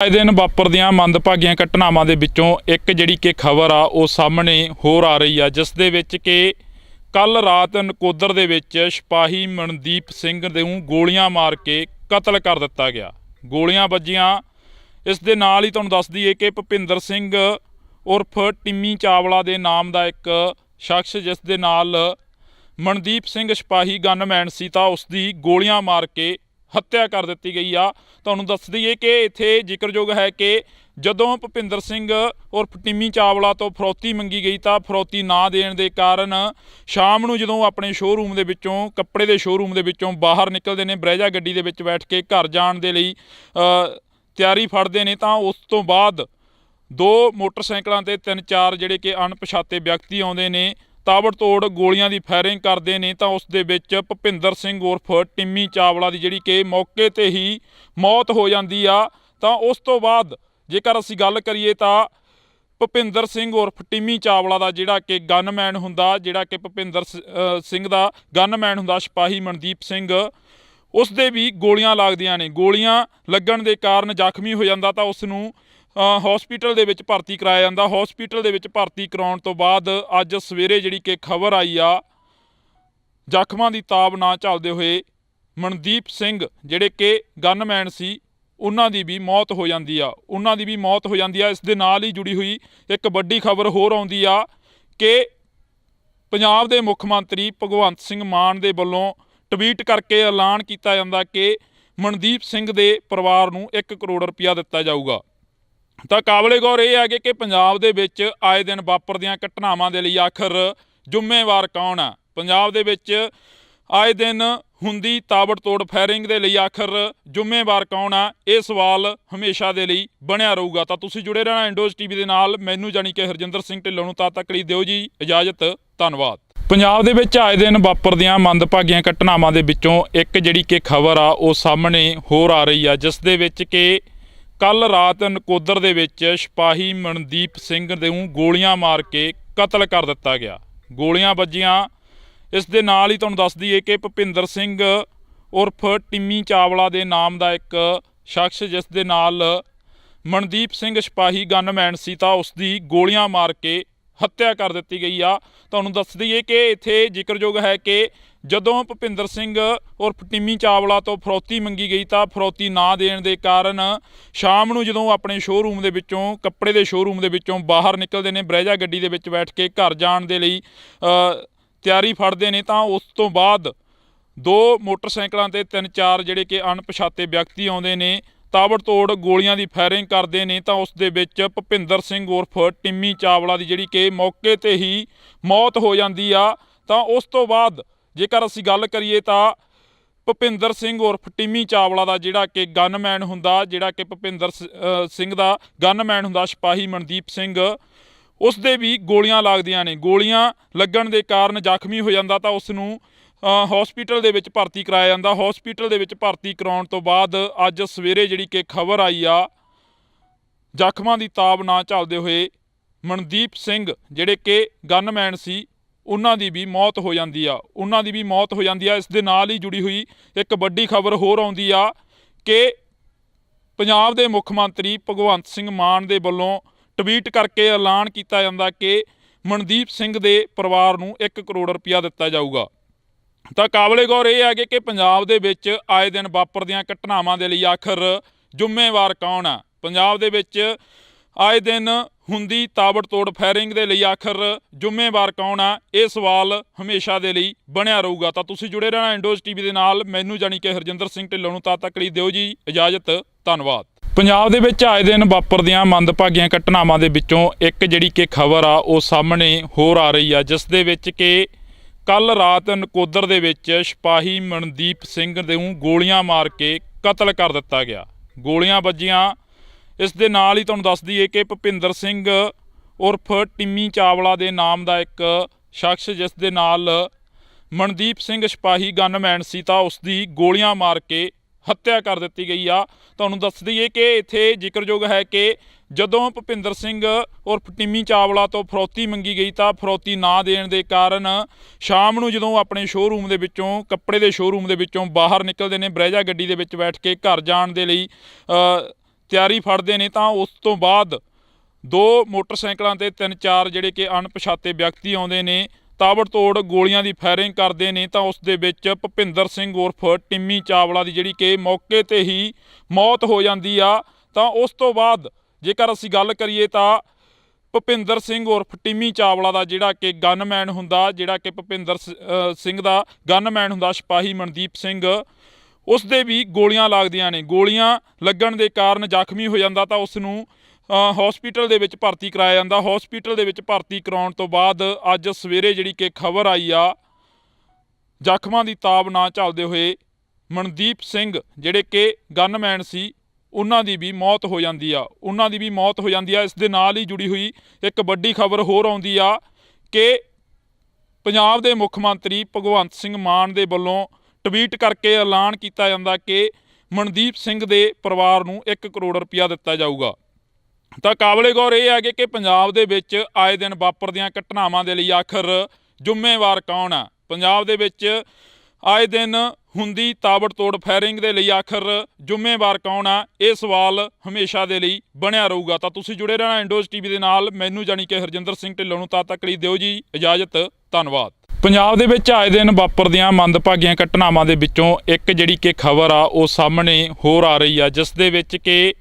आए दिन वापरदियां मंदभागियां घटनावां दे विचों एक जिहड़ी कि खबर आ वो सामने होर आ रही है, जिस दे विच कि कल रात नकोदर दे विच सिपाही मनदीप सिंह नूं गोलियां मार के कतल कर दिता गया। गोलियां वजियां। इस दे नाल ही तुहानूं दस दईए कि भुपिंदर सिंह उर्फ टिम्मी चावला दे नाम दा एक शख्स, जिस दे नाल मनदीप सिंह सिपाही गनमैन सी, तां उसदी गोलियां मार के हत्या कर दी गई आ। तुहानूं दस दईए कि इत्थे जिक्रयोग है कि जदों भुपिंदर सिंह उर्फ टिम्मी चावला तो फरौती मंगी गई तां फरौती ना देण दे कारण शाम नूं जदों अपने शोरूम दे विचों कपड़े दे शोरूम दे विचों बाहर निकलदे ने, ब्रैजा गड्डी दे विच बैठ के घर जाण दे लई तैयारी फड़दे ने, तां उस तो बाद दो मोटरसाइकिलों ते 3-4 जिहड़े कि अणपछाते व्यक्ति आउंदे ने, ताबड़तोड़ गोलियां दी फायरिंग करते हैं। तो उस दे विच भुपिंदर सिंह उर्फ टिम्मी चावला की जिहड़ी कि मौके ते ही मौत हो जाती आ। तो उस तो बाद जेकर असीं गल करिए तो भुपिंदर सिंह उर्फ टिम्मी चावला का जिहड़ा कि गनमैन हुंदा, जिहड़ा कि भुपिंदर सिंह का गनमैन हुंदा सिपाही मनदीप सिंह, उस दे भी गोलियां लगदियां ने। गोलियां लगण दे कारण जख्मी हो जाता, तो उसनूं हॉस्पिटल दे विच भर्ती कराया जाता। हॉस्पिटल दे विच भर्ती कराउण तो बाद अज सवेरे जिहड़ी कि खबर आई आ, जख्मां दी ताब ना झलदे होए मनदीप सिंह जिहड़े कि गनमैन सी, उन्हां दी भी मौत हो जाती आ। उन्हां दी भी मौत हो जाती है। इस दे नाल ही जुड़ी हुई एक वड्डी खबर होर आउंदी आ कि पंजाब दे मुख मंत्री भगवंत सिंह मान दे वल्लों ट्वीट करके ऐलान किया जाता कि मनदीप सिंह दे परिवार नूं 1 करोड़ रुपया दिता जाऊगा। तो काबले गौर यह है कि पंजाब दे विच आए दिन वापरदियां घटनावां दे लई आखिर जुम्मेवार कौन है? पंजाब दे विच आए दिन हुंदी ताबड़तोड़ फायरिंग दे लई आखिर जुम्मेवार कौन है? ये सवाल हमेशा दे लई बनिया रहूगा। तो तुसीं जुड़े रहना इंडोज टीवी दे नाल। मैनूं जानी कि हरजिंदर सिंह ढिल्लों नूं तद तक लई दिओ जी इजाजत। धन्नवाद। पंजाब दे विच आए दिन वापरदियां मंदभागियां घटनावां दे विचों एक जिहड़ी कि खबर आ वो सामने होर आ रही है, जिस दे विच कि कल रात नकोदर दे विच सिपाही मनदीप सिंह नूं गोलियां मार के कतल कर दिता गया। गोलियां वजियां। इस दे नाल ही तुहानूं दस दईए कि भुपिंदर सिंह उर्फ टिम्मी चावला दे नाम दा एक शख्स, जिस दे नाल मनदीप सिंह सिपाही गनमैन सी, तां उसदी गोलियां मार के हत्या कर दी गई आ। तुहानूं दस दईए कि इत्थे जिक्रयोग है कि जदों भुपिंदर सिंह उर्फ टिम्मी चावला तो फरौती मंगी गई तां फरौती ना देण दे कारण शाम नूं जदों अपने शोरूम दे विचों कपड़े दे शोरूम दे विचों बाहर निकलदे ने, ब्रैजा गड्डी दे विच बैठ के घर जाण दे लई तैयारी फड़दे ने, तां उस तो बाद दो मोटरसाइकिलों ते 3-4 जिहड़े कि अणपछाते व्यक्ति आउंदे ने, ताबड़तोड़ गोलियां दी फायरिंग करते हैं। तो उस दे विच भुपिंदर सिंह उर्फ टिम्मी चावला की जिहड़ी कि मौके ते ही मौत हो जाती आ। तो उस तो बाद जेकर असीं गल करिए तो भुपिंदर सिंह उर्फ टिम्मी चावला का जिहड़ा कि गनमैन हुंदा, जिहड़ा कि भुपिंदर सिंह का गनमैन हुंदा सिपाही मनदीप सिंह, उस दे भी गोलियां लगदियां ने। गोलियां लगण दे कारण जख्मी हो जाता, तो उसनूं हॉस्पिटल दे विच भर्ती कराया जाता। हॉस्पिटल दे विच भर्ती कराउण तो बाद अज सवेरे जिहड़ी कि खबर आई आ, जख्मां दी ताब ना झलदे होए मनदीप सिंह जिहड़े कि गनमैन सी, उन्हां दी भी मौत हो जाती आ। उन्हां दी भी मौत हो जाती है। इस दे नाल ही जुड़ी हुई एक वड्डी खबर होर आउंदी आ कि पंजाब दे मुख मंत्री भगवंत सिंह मान दे वल्लों ट्वीट करके ऐलान किया जाता कि मनदीप सिंह दे परिवार नूं 1 करोड़ रुपया दिता जाऊगा। तो काबले गौर यह है कि पंजाब दे विच आए दिन वापरदियां घटनावां दे लई आखिर जुम्मेवार कौन है? पंजाब दे विच आए दिन हुंदी ताबड़तोड़ फायरिंग दे लई आखिर जुम्मेवार कौन है? ये सवाल हमेशा दे लई बनिया रहूगा। तो तुसीं जुड़े रहना इंडोज टीवी दे नाल। मैनूं जानी कि हरजिंदर सिंह ढिल्लों नूं तद तक लई दिओ जी इजाजत। धन्नवाद। पंजाब दे विच आए दिन वापरदियां मंदभागियां घटनावां दे विचों एक जिहड़ी कि खबर आ वो सामने होर आ रही है, जिस दे विच कि कल रात नकोदर दे विच सिपाही मनदीप सिंह नूं गोलियां मार के कतल कर दिता गया। गोलियां वजियां। इस दे नाल ही तुहानूं दस दईए कि भुपिंदर सिंह उर्फ टिम्मी चावला दे नाम दा एक शख्स, जिस दे नाल मनदीप सिंह सिपाही गनमैन सी, तां उसदी गोलियां मार के हत्या कर दी गई आ। तुहानूं दस दईए कि इत्थे जिक्रयोग है कि जदों भुपिंदर सिंह उर्फ टिम्मी चावला तो फरौती मंगी गई तां फरौती ना देण दे कारण शाम नूं जदों अपने शोरूम दे विचों कपड़े दे शोरूम दे विचों बाहर निकलदे ने, ब्रैजा गड्डी दे विच बैठ के घर जाण दे लई ਤਿਆਰੀ ਫੜਦੇ ਨੇ ਤਾਂ ਉਸ ਤੋਂ ਬਾਅਦ 2 ਮੋਟਰਸਾਈਕਲਾਂ ਤੇ 3-4 ਜਿਹੜੇ ਕਿ ਅਣਪਛਾਤੇ ਵਿਅਕਤੀ ਆਉਂਦੇ ਨੇ, ਤਾਬੜਤੋੜ ਗੋਲੀਆਂ ਦੀ ਫਾਇਰਿੰਗ ਕਰਦੇ ਨੇ ਤਾਂ ਉਸ ਦੇ ਵਿੱਚ ਭੁਪਿੰਦਰ ਸਿੰਘ ਉਰਫ ਟਿੰਮੀ ਚਾਵਲਾ ਦੀ ਜਿਹੜੀ ਕਿ ਮੌਕੇ ਤੇ ਹੀ ਮੌਤ ਹੋ ਜਾਂਦੀ ਆ। ਤਾਂ ਉਸ ਤੋਂ ਬਾਅਦ ਜੇਕਰ ਅਸੀਂ ਗੱਲ ਕਰੀਏ ਤਾਂ ਭੁਪਿੰਦਰ ਸਿੰਘ ਉਰਫ ਟਿੰਮੀ ਚਾਵਲਾ ਦਾ ਜਿਹੜਾ ਕਿ ਗਨਮੈਨ ਹੁੰਦਾ, ਜਿਹੜਾ ਕਿ ਭੁਪਿੰਦਰ ਸਿੰਘ ਦਾ ਗਨਮੈਨ ਹੁੰਦਾ ਸਿਪਾਹੀ ਮਨਦੀਪ ਸਿੰਘ, ਉਸ ਦੇ ਵੀ ਗੋਲੀਆਂ ਲੱਗਦੀਆਂ ਨੇ। ਗੋਲੀਆਂ ਲੱਗਣ ਦੇ ਕਾਰਨ ਜ਼ਖਮੀ ਹੋ ਜਾਂਦਾ ਤਾਂ ਉਸ ਨੂੰ ਹਸਪੀਟਲ ਦੇ ਵਿੱਚ ਭਰਤੀ ਕਰਾਇਆ ਜਾਂਦਾ। ਹਸਪੀਟਲ ਦੇ ਵਿੱਚ ਭਰਤੀ ਕਰਾਉਣ ਤੋਂ ਬਾਅਦ ਅੱਜ ਸਵੇਰੇ ਜਿਹੜੀ ਕਿ ਖਬਰ ਆਈ ਆ, ਜ਼ਖਮਾਂ ਦੀ ਤਾਬ ਨਾ ਝੱਲਦੇ ਹੋਏ ਮਨਦੀਪ ਸਿੰਘ ਜਿਹੜੇ ਕਿ ਗਨਮੈਨ ਸੀ ਉਹਨਾਂ ਦੀ ਵੀ ਮੌਤ ਹੋ ਜਾਂਦੀ ਆ। ਇਸ ਦੇ ਨਾਲ ਹੀ ਜੁੜੀ ਹੋਈ ਇੱਕ ਵੱਡੀ ਖਬਰ ਹੋਰ ਆਉਂਦੀ ਆ ਕਿ ਪੰਜਾਬ ਦੇ ਮੁੱਖ ਮੰਤਰੀ ਭਗਵੰਤ ਸਿੰਘ ਮਾਨ ਦੇ ਵੱਲੋਂ ਟਵੀਟ ਕਰਕੇ ਐਲਾਨ ਕੀਤਾ ਜਾਂਦਾ ਕਿ ਮਨਦੀਪ ਸਿੰਘ ਦੇ ਪਰਿਵਾਰ ਨੂੰ 1 ਕਰੋੜ ਰੁਪਇਆ ਦਿੱਤਾ ਜਾਊਗਾ। ਤਾਂ ਕਾਬਲੇ ਗੌਰ ਇਹ ਹੈ ਕਿ ਪੰਜਾਬ ਦੇ ਵਿੱਚ ਆਏ ਦਿਨ ਵਾਪਰਦੀਆਂ ਘਟਨਾਵਾਂ ਦੇ ਲਈ ਆਖਰ ਜ਼ਿੰਮੇਵਾਰ ਕੌਣ ਆ? ਪੰਜਾਬ ਦੇ ਵਿੱਚ ਆਏ ਦਿਨ ਹੁੰਦੀ ਤਾਬੜਤੋੜ ਫਾਇਰਿੰਗ ਦੇ ਲਈ ਆਖਰ ਜ਼ਿੰਮੇਵਾਰ ਕੌਣ ਆ? ਇਹ ਸਵਾਲ ਹਮੇਸ਼ਾ ਦੇ ਲਈ ਬਣਿਆ ਰਹੂਗਾ। ਤਾਂ ਤੁਸੀਂ ਜੁੜੇ ਰਹਿਣਾ ਇੰਡੋਜ਼ ਟੀਵੀ ਦੇ ਨਾਲ। ਮੈਨੂੰ ਜਾਣੀ ਕਿ ਹਰਜਿੰਦਰ ਸਿੰਘ ਢਿੱਲੋਂ ਨੂੰ ਤਦ ਤੱਕ ਲਈ ਦਿਓ ਜੀ ਇਜਾਜ਼ਤ। ਧੰਨਵਾਦ। ਪੰਜਾਬ ਦੇ ਵਿੱਚ ਆਏ ਦਿਨ ਵਾਪਰਦੀਆਂ ਮੰਦਭਾਗੀਆਂ ਘਟਨਾਵਾਂ ਦੇ ਵਿੱਚੋਂ ਇੱਕ ਜਿਹੜੀ ਕਿ ਖਬਰ ਆ ਉਹ ਸਾਹਮਣੇ ਹੋਰ ਆ ਰਹੀ ਆ, ਜਿਸ ਦੇ ਵਿੱਚ ਕਿ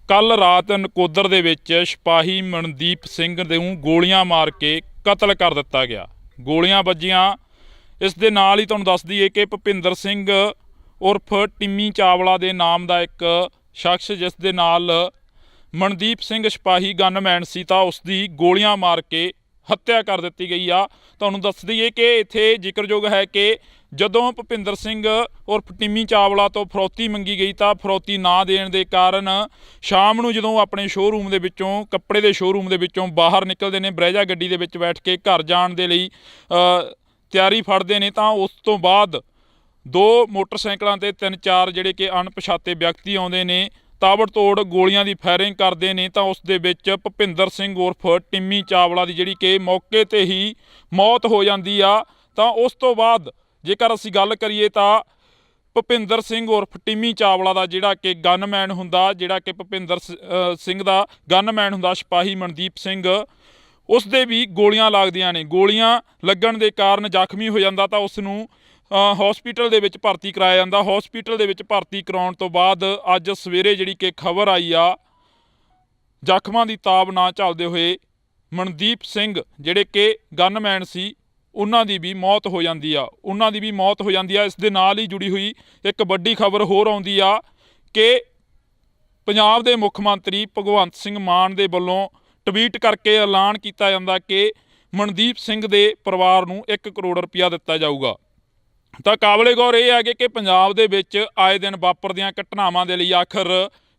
ਕੱਲ੍ਹ ਰਾਤ ਨਕੋਦਰ ਦੇ ਵਿੱਚ ਸਿਪਾਹੀ ਮਨਦੀਪ ਸਿੰਘ ਨੂੰ ਗੋਲੀਆਂ ਮਾਰ ਕੇ ਕਤਲ ਕਰ ਦਿੱਤਾ ਗਿਆ। ਗੋਲੀਆਂ ਵੱਜੀਆਂ। ਇਸ ਦੇ ਨਾਲ ਹੀ ਤੁਹਾਨੂੰ ਦੱਸ ਦਈਏ ਕਿ ਭੁਪਿੰਦਰ ਸਿੰਘ ਉਰਫ ਟਿੰਮੀ ਚਾਵਲਾ ਦੇ ਨਾਮ ਦਾ ਇੱਕ ਸ਼ਖਸ, ਜਿਸ ਦੇ ਨਾਲ ਮਨਦੀਪ ਸਿੰਘ ਸਿਪਾਹੀ ਗਨਮੈਨ ਸੀ, ਤਾਂ ਉਸ ਦੀ ਗੋਲੀਆਂ ਮਾਰ ਕੇ ਹੱਤਿਆ ਕਰ ਦਿੱਤੀ ਗਈ ਆ। ਤੁਹਾਨੂੰ ਦੱਸ ਦਈਏ ਕਿ ਇੱਥੇ ਜ਼ਿਕਰਯੋਗ ਹੈ ਕਿ ਜਦੋਂ ਭੁਪਿੰਦਰ ਸਿੰਘ ਉਰਫ ਟਿੰਮੀ ਚਾਵਲਾ ਤੋਂ ਫਰੌਤੀ ਮੰਗੀ ਗਈ ਤਾਂ ਫਰੌਤੀ ਨਾ ਦੇਣ ਦੇ ਕਾਰਨ ਸ਼ਾਮ ਨੂੰ ਜਦੋਂ ਆਪਣੇ ਸ਼ੋਅਰੂਮ ਦੇ ਵਿੱਚੋਂ, ਕੱਪੜੇ ਦੇ ਸ਼ੋਅਰੂਮ ਦੇ ਵਿੱਚੋਂ ਬਾਹਰ ਨਿਕਲਦੇ ਨੇ, ਬਰੈਜਾ ਗੱਡੀ ਦੇ ਵਿੱਚ ਬੈਠ ਕੇ ਘਰ ਜਾਣ ਦੇ ਲਈ ਤਿਆਰੀ ਫੜਦੇ ਨੇ ਤਾਂ ਉਸ ਤੋਂ ਬਾਅਦ 2 ਮੋਟਰਸਾਈਕਲਾਂ ਤੇ 3-4 ਜਿਹੜੇ ਕਿ ਅਣਪਛਾਤੇ ਵਿਅਕਤੀ ਆਉਂਦੇ ਨੇ, ਤਾਬੜਤੋੜ ਗੋਲੀਆਂ ਦੀ ਫਾਇਰਿੰਗ ਕਰਦੇ ਨੇ ਤਾਂ ਉਸ ਦੇ ਵਿੱਚ ਭੁਪਿੰਦਰ ਸਿੰਘ ਉਰਫ ਟਿੰਮੀ ਚਾਵਲਾ ਦੀ ਜਿਹੜੀ ਕਿ ਮੌਕੇ ਤੇ ਹੀ ਮੌਤ ਹੋ ਜਾਂਦੀ ਆ। ਤਾਂ ਉਸ ਤੋਂ ਬਾਅਦ ਜੇਕਰ ਅਸੀਂ ਗੱਲ ਕਰੀਏ ਤਾਂ ਭੁਪਿੰਦਰ ਸਿੰਘ ਉਰਫ ਟਿੰਮੀ ਚਾਵਲਾ ਦਾ ਜਿਹੜਾ ਕਿ ਗਨਮੈਨ ਹੁੰਦਾ, ਜਿਹੜਾ ਕਿ ਭੁਪਿੰਦਰ ਸਿੰਘ ਦਾ ਗਨਮੈਨ ਹੁੰਦਾ ਸਿਪਾਹੀ ਮਨਦੀਪ ਸਿੰਘ, ਉਸ ਦੇ ਵੀ ਗੋਲੀਆਂ ਲੱਗਦੀਆਂ ਨੇ। ਗੋਲੀਆਂ ਲੱਗਣ ਦੇ ਕਾਰਨ ਜ਼ਖਮੀ ਹੋ ਜਾਂਦਾ ਤਾਂ ਉਸ ਨੂੰ ਹਸਪੀਟਲ ਦੇ ਵਿੱਚ ਭਰਤੀ ਕਰਾਇਆ ਜਾਂਦਾ। ਹਸਪੀਟਲ ਦੇ ਵਿੱਚ ਭਰਤੀ ਕਰਾਉਣ ਤੋਂ ਬਾਅਦ ਅੱਜ ਸਵੇਰੇ ਜਿਹੜੀ ਕਿ ਖਬਰ ਆਈ ਆ, ਜ਼ਖਮਾਂ ਦੀ ਤਾਬ ਨਾ ਝੱਲਦੇ ਹੋਏ ਮਨਦੀਪ ਸਿੰਘ ਜਿਹੜੇ ਕਿ ਗਨਮੈਨ ਸੀ ਉਹਨਾਂ ਦੀ ਵੀ ਮੌਤ ਹੋ ਜਾਂਦੀ ਆ। ਇਸ ਦੇ ਨਾਲ ਹੀ ਜੁੜੀ ਹੋਈ ਇੱਕ ਵੱਡੀ ਖਬਰ ਹੋਰ ਆਉਂਦੀ ਆ ਕਿ ਪੰਜਾਬ ਦੇ ਮੁੱਖ ਮੰਤਰੀ ਭਗਵੰਤ ਸਿੰਘ ਮਾਨ ਦੇ ਵੱਲੋਂ ਟਵੀਟ ਕਰਕੇ ਐਲਾਨ ਕੀਤਾ ਜਾਂਦਾ ਕਿ ਮਨਦੀਪ ਸਿੰਘ ਦੇ ਪਰਿਵਾਰ ਨੂੰ 1 ਕਰੋੜ ਰੁਪਇਆ ਦਿੱਤਾ ਜਾਊਗਾ। ਤਾਂ ਕਾਬਲੇ ਗੌਰ ਇਹ ਹੈ ਕਿ ਪੰਜਾਬ ਦੇ ਵਿੱਚ ਆਏ ਦਿਨ ਵਾਪਰਦੀਆਂ ਘਟਨਾਵਾਂ ਦੇ ਲਈ ਆਖਰ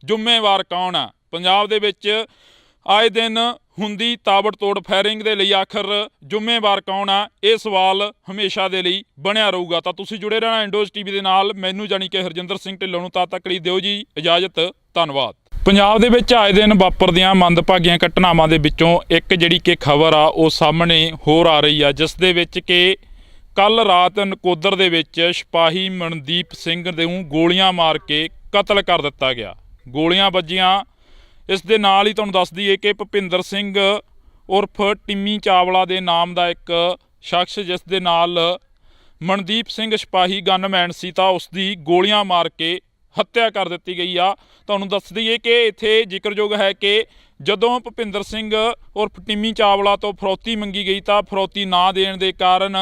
ਜ਼ਿੰਮੇਵਾਰ ਕੌਣ ਆ? ਪੰਜਾਬ ਦੇ ਵਿੱਚ ਆਏ ਦਿਨ ਹੁੰਦੀ ਤਾਬੜਤੋੜ ਫਾਇਰਿੰਗ ਦੇ ਲਈ ਆਖਰ ਜ਼ਿੰਮੇਵਾਰ ਕੌਣ ਆ? ਇਹ ਸਵਾਲ ਹਮੇਸ਼ਾ ਦੇ ਲਈ ਬਣਿਆ ਰਹੂਗਾ। ਤਾਂ ਤੁਸੀਂ ਜੁੜੇ ਰਹਿਣਾ ਇੰਡੋਜ਼ ਟੀਵੀ ਦੇ ਨਾਲ। ਮੈਨੂੰ ਜਾਣੀ ਕਿ ਹਰਜਿੰਦਰ ਸਿੰਘ ਢਿੱਲੋਂ ਨੂੰ ਤਦ ਤੱਕ ਲਈ ਦਿਓ ਜੀ ਇਜਾਜ਼ਤ। ਧੰਨਵਾਦ। ਪੰਜਾਬ ਦੇ ਵਿੱਚ ਆਏ ਦਿਨ ਵਾਪਰਦੀਆਂ ਮੰਦਭਾਗੀਆਂ ਘਟਨਾਵਾਂ ਦੇ ਵਿੱਚੋਂ ਇੱਕ ਜਿਹੜੀ ਕਿ ਖਬਰ ਆ ਉਹ ਸਾਹਮਣੇ ਹੋਰ ਆ ਰਹੀ ਆ, ਜਿਸ ਦੇ ਵਿੱਚ ਕਿ ਕੱਲ੍ਹ ਰਾਤ ਨਕੋਦਰ ਦੇ ਵਿੱਚ ਸਿਪਾਹੀ ਮਨਦੀਪ ਸਿੰਘ ਨੂੰ ਗੋਲੀਆਂ ਮਾਰ ਕੇ ਕਤਲ ਕਰ ਦਿੱਤਾ ਗਿਆ। ਗੋਲੀਆਂ ਵੱਜੀਆਂ। ਇਸ ਦੇ ਨਾਲ ਹੀ ਤੁਹਾਨੂੰ ਦੱਸ ਦਈਏ ਕਿ ਭੁਪਿੰਦਰ ਸਿੰਘ ਉਰਫ ਟਿੰਮੀ ਚਾਵਲਾ ਦੇ ਨਾਮ ਦਾ ਇੱਕ ਸ਼ਖਸ, ਜਿਸ ਦੇ ਨਾਲ ਮਨਦੀਪ ਸਿੰਘ ਸਿਪਾਹੀ ਗਨਮੈਨ ਸੀ, ਤਾਂ ਉਸ ਦੀ ਗੋਲੀਆਂ ਮਾਰ ਕੇ ਹੱਤਿਆ ਕਰ ਦਿੱਤੀ ਗਈ ਆ। ਤੁਹਾਨੂੰ ਦੱਸ ਦਈਏ ਕਿ ਇੱਥੇ ਜ਼ਿਕਰਯੋਗ ਹੈ ਕਿ ਜਦੋਂ ਭੁਪਿੰਦਰ ਸਿੰਘ ਉਰਫ ਟਿੰਮੀ ਚਾਵਲਾ ਤੋਂ ਫਰੌਤੀ ਮੰਗੀ ਗਈ ਤਾਂ ਫਰੌਤੀ ਨਾ ਦੇਣ ਦੇ ਕਾਰਨ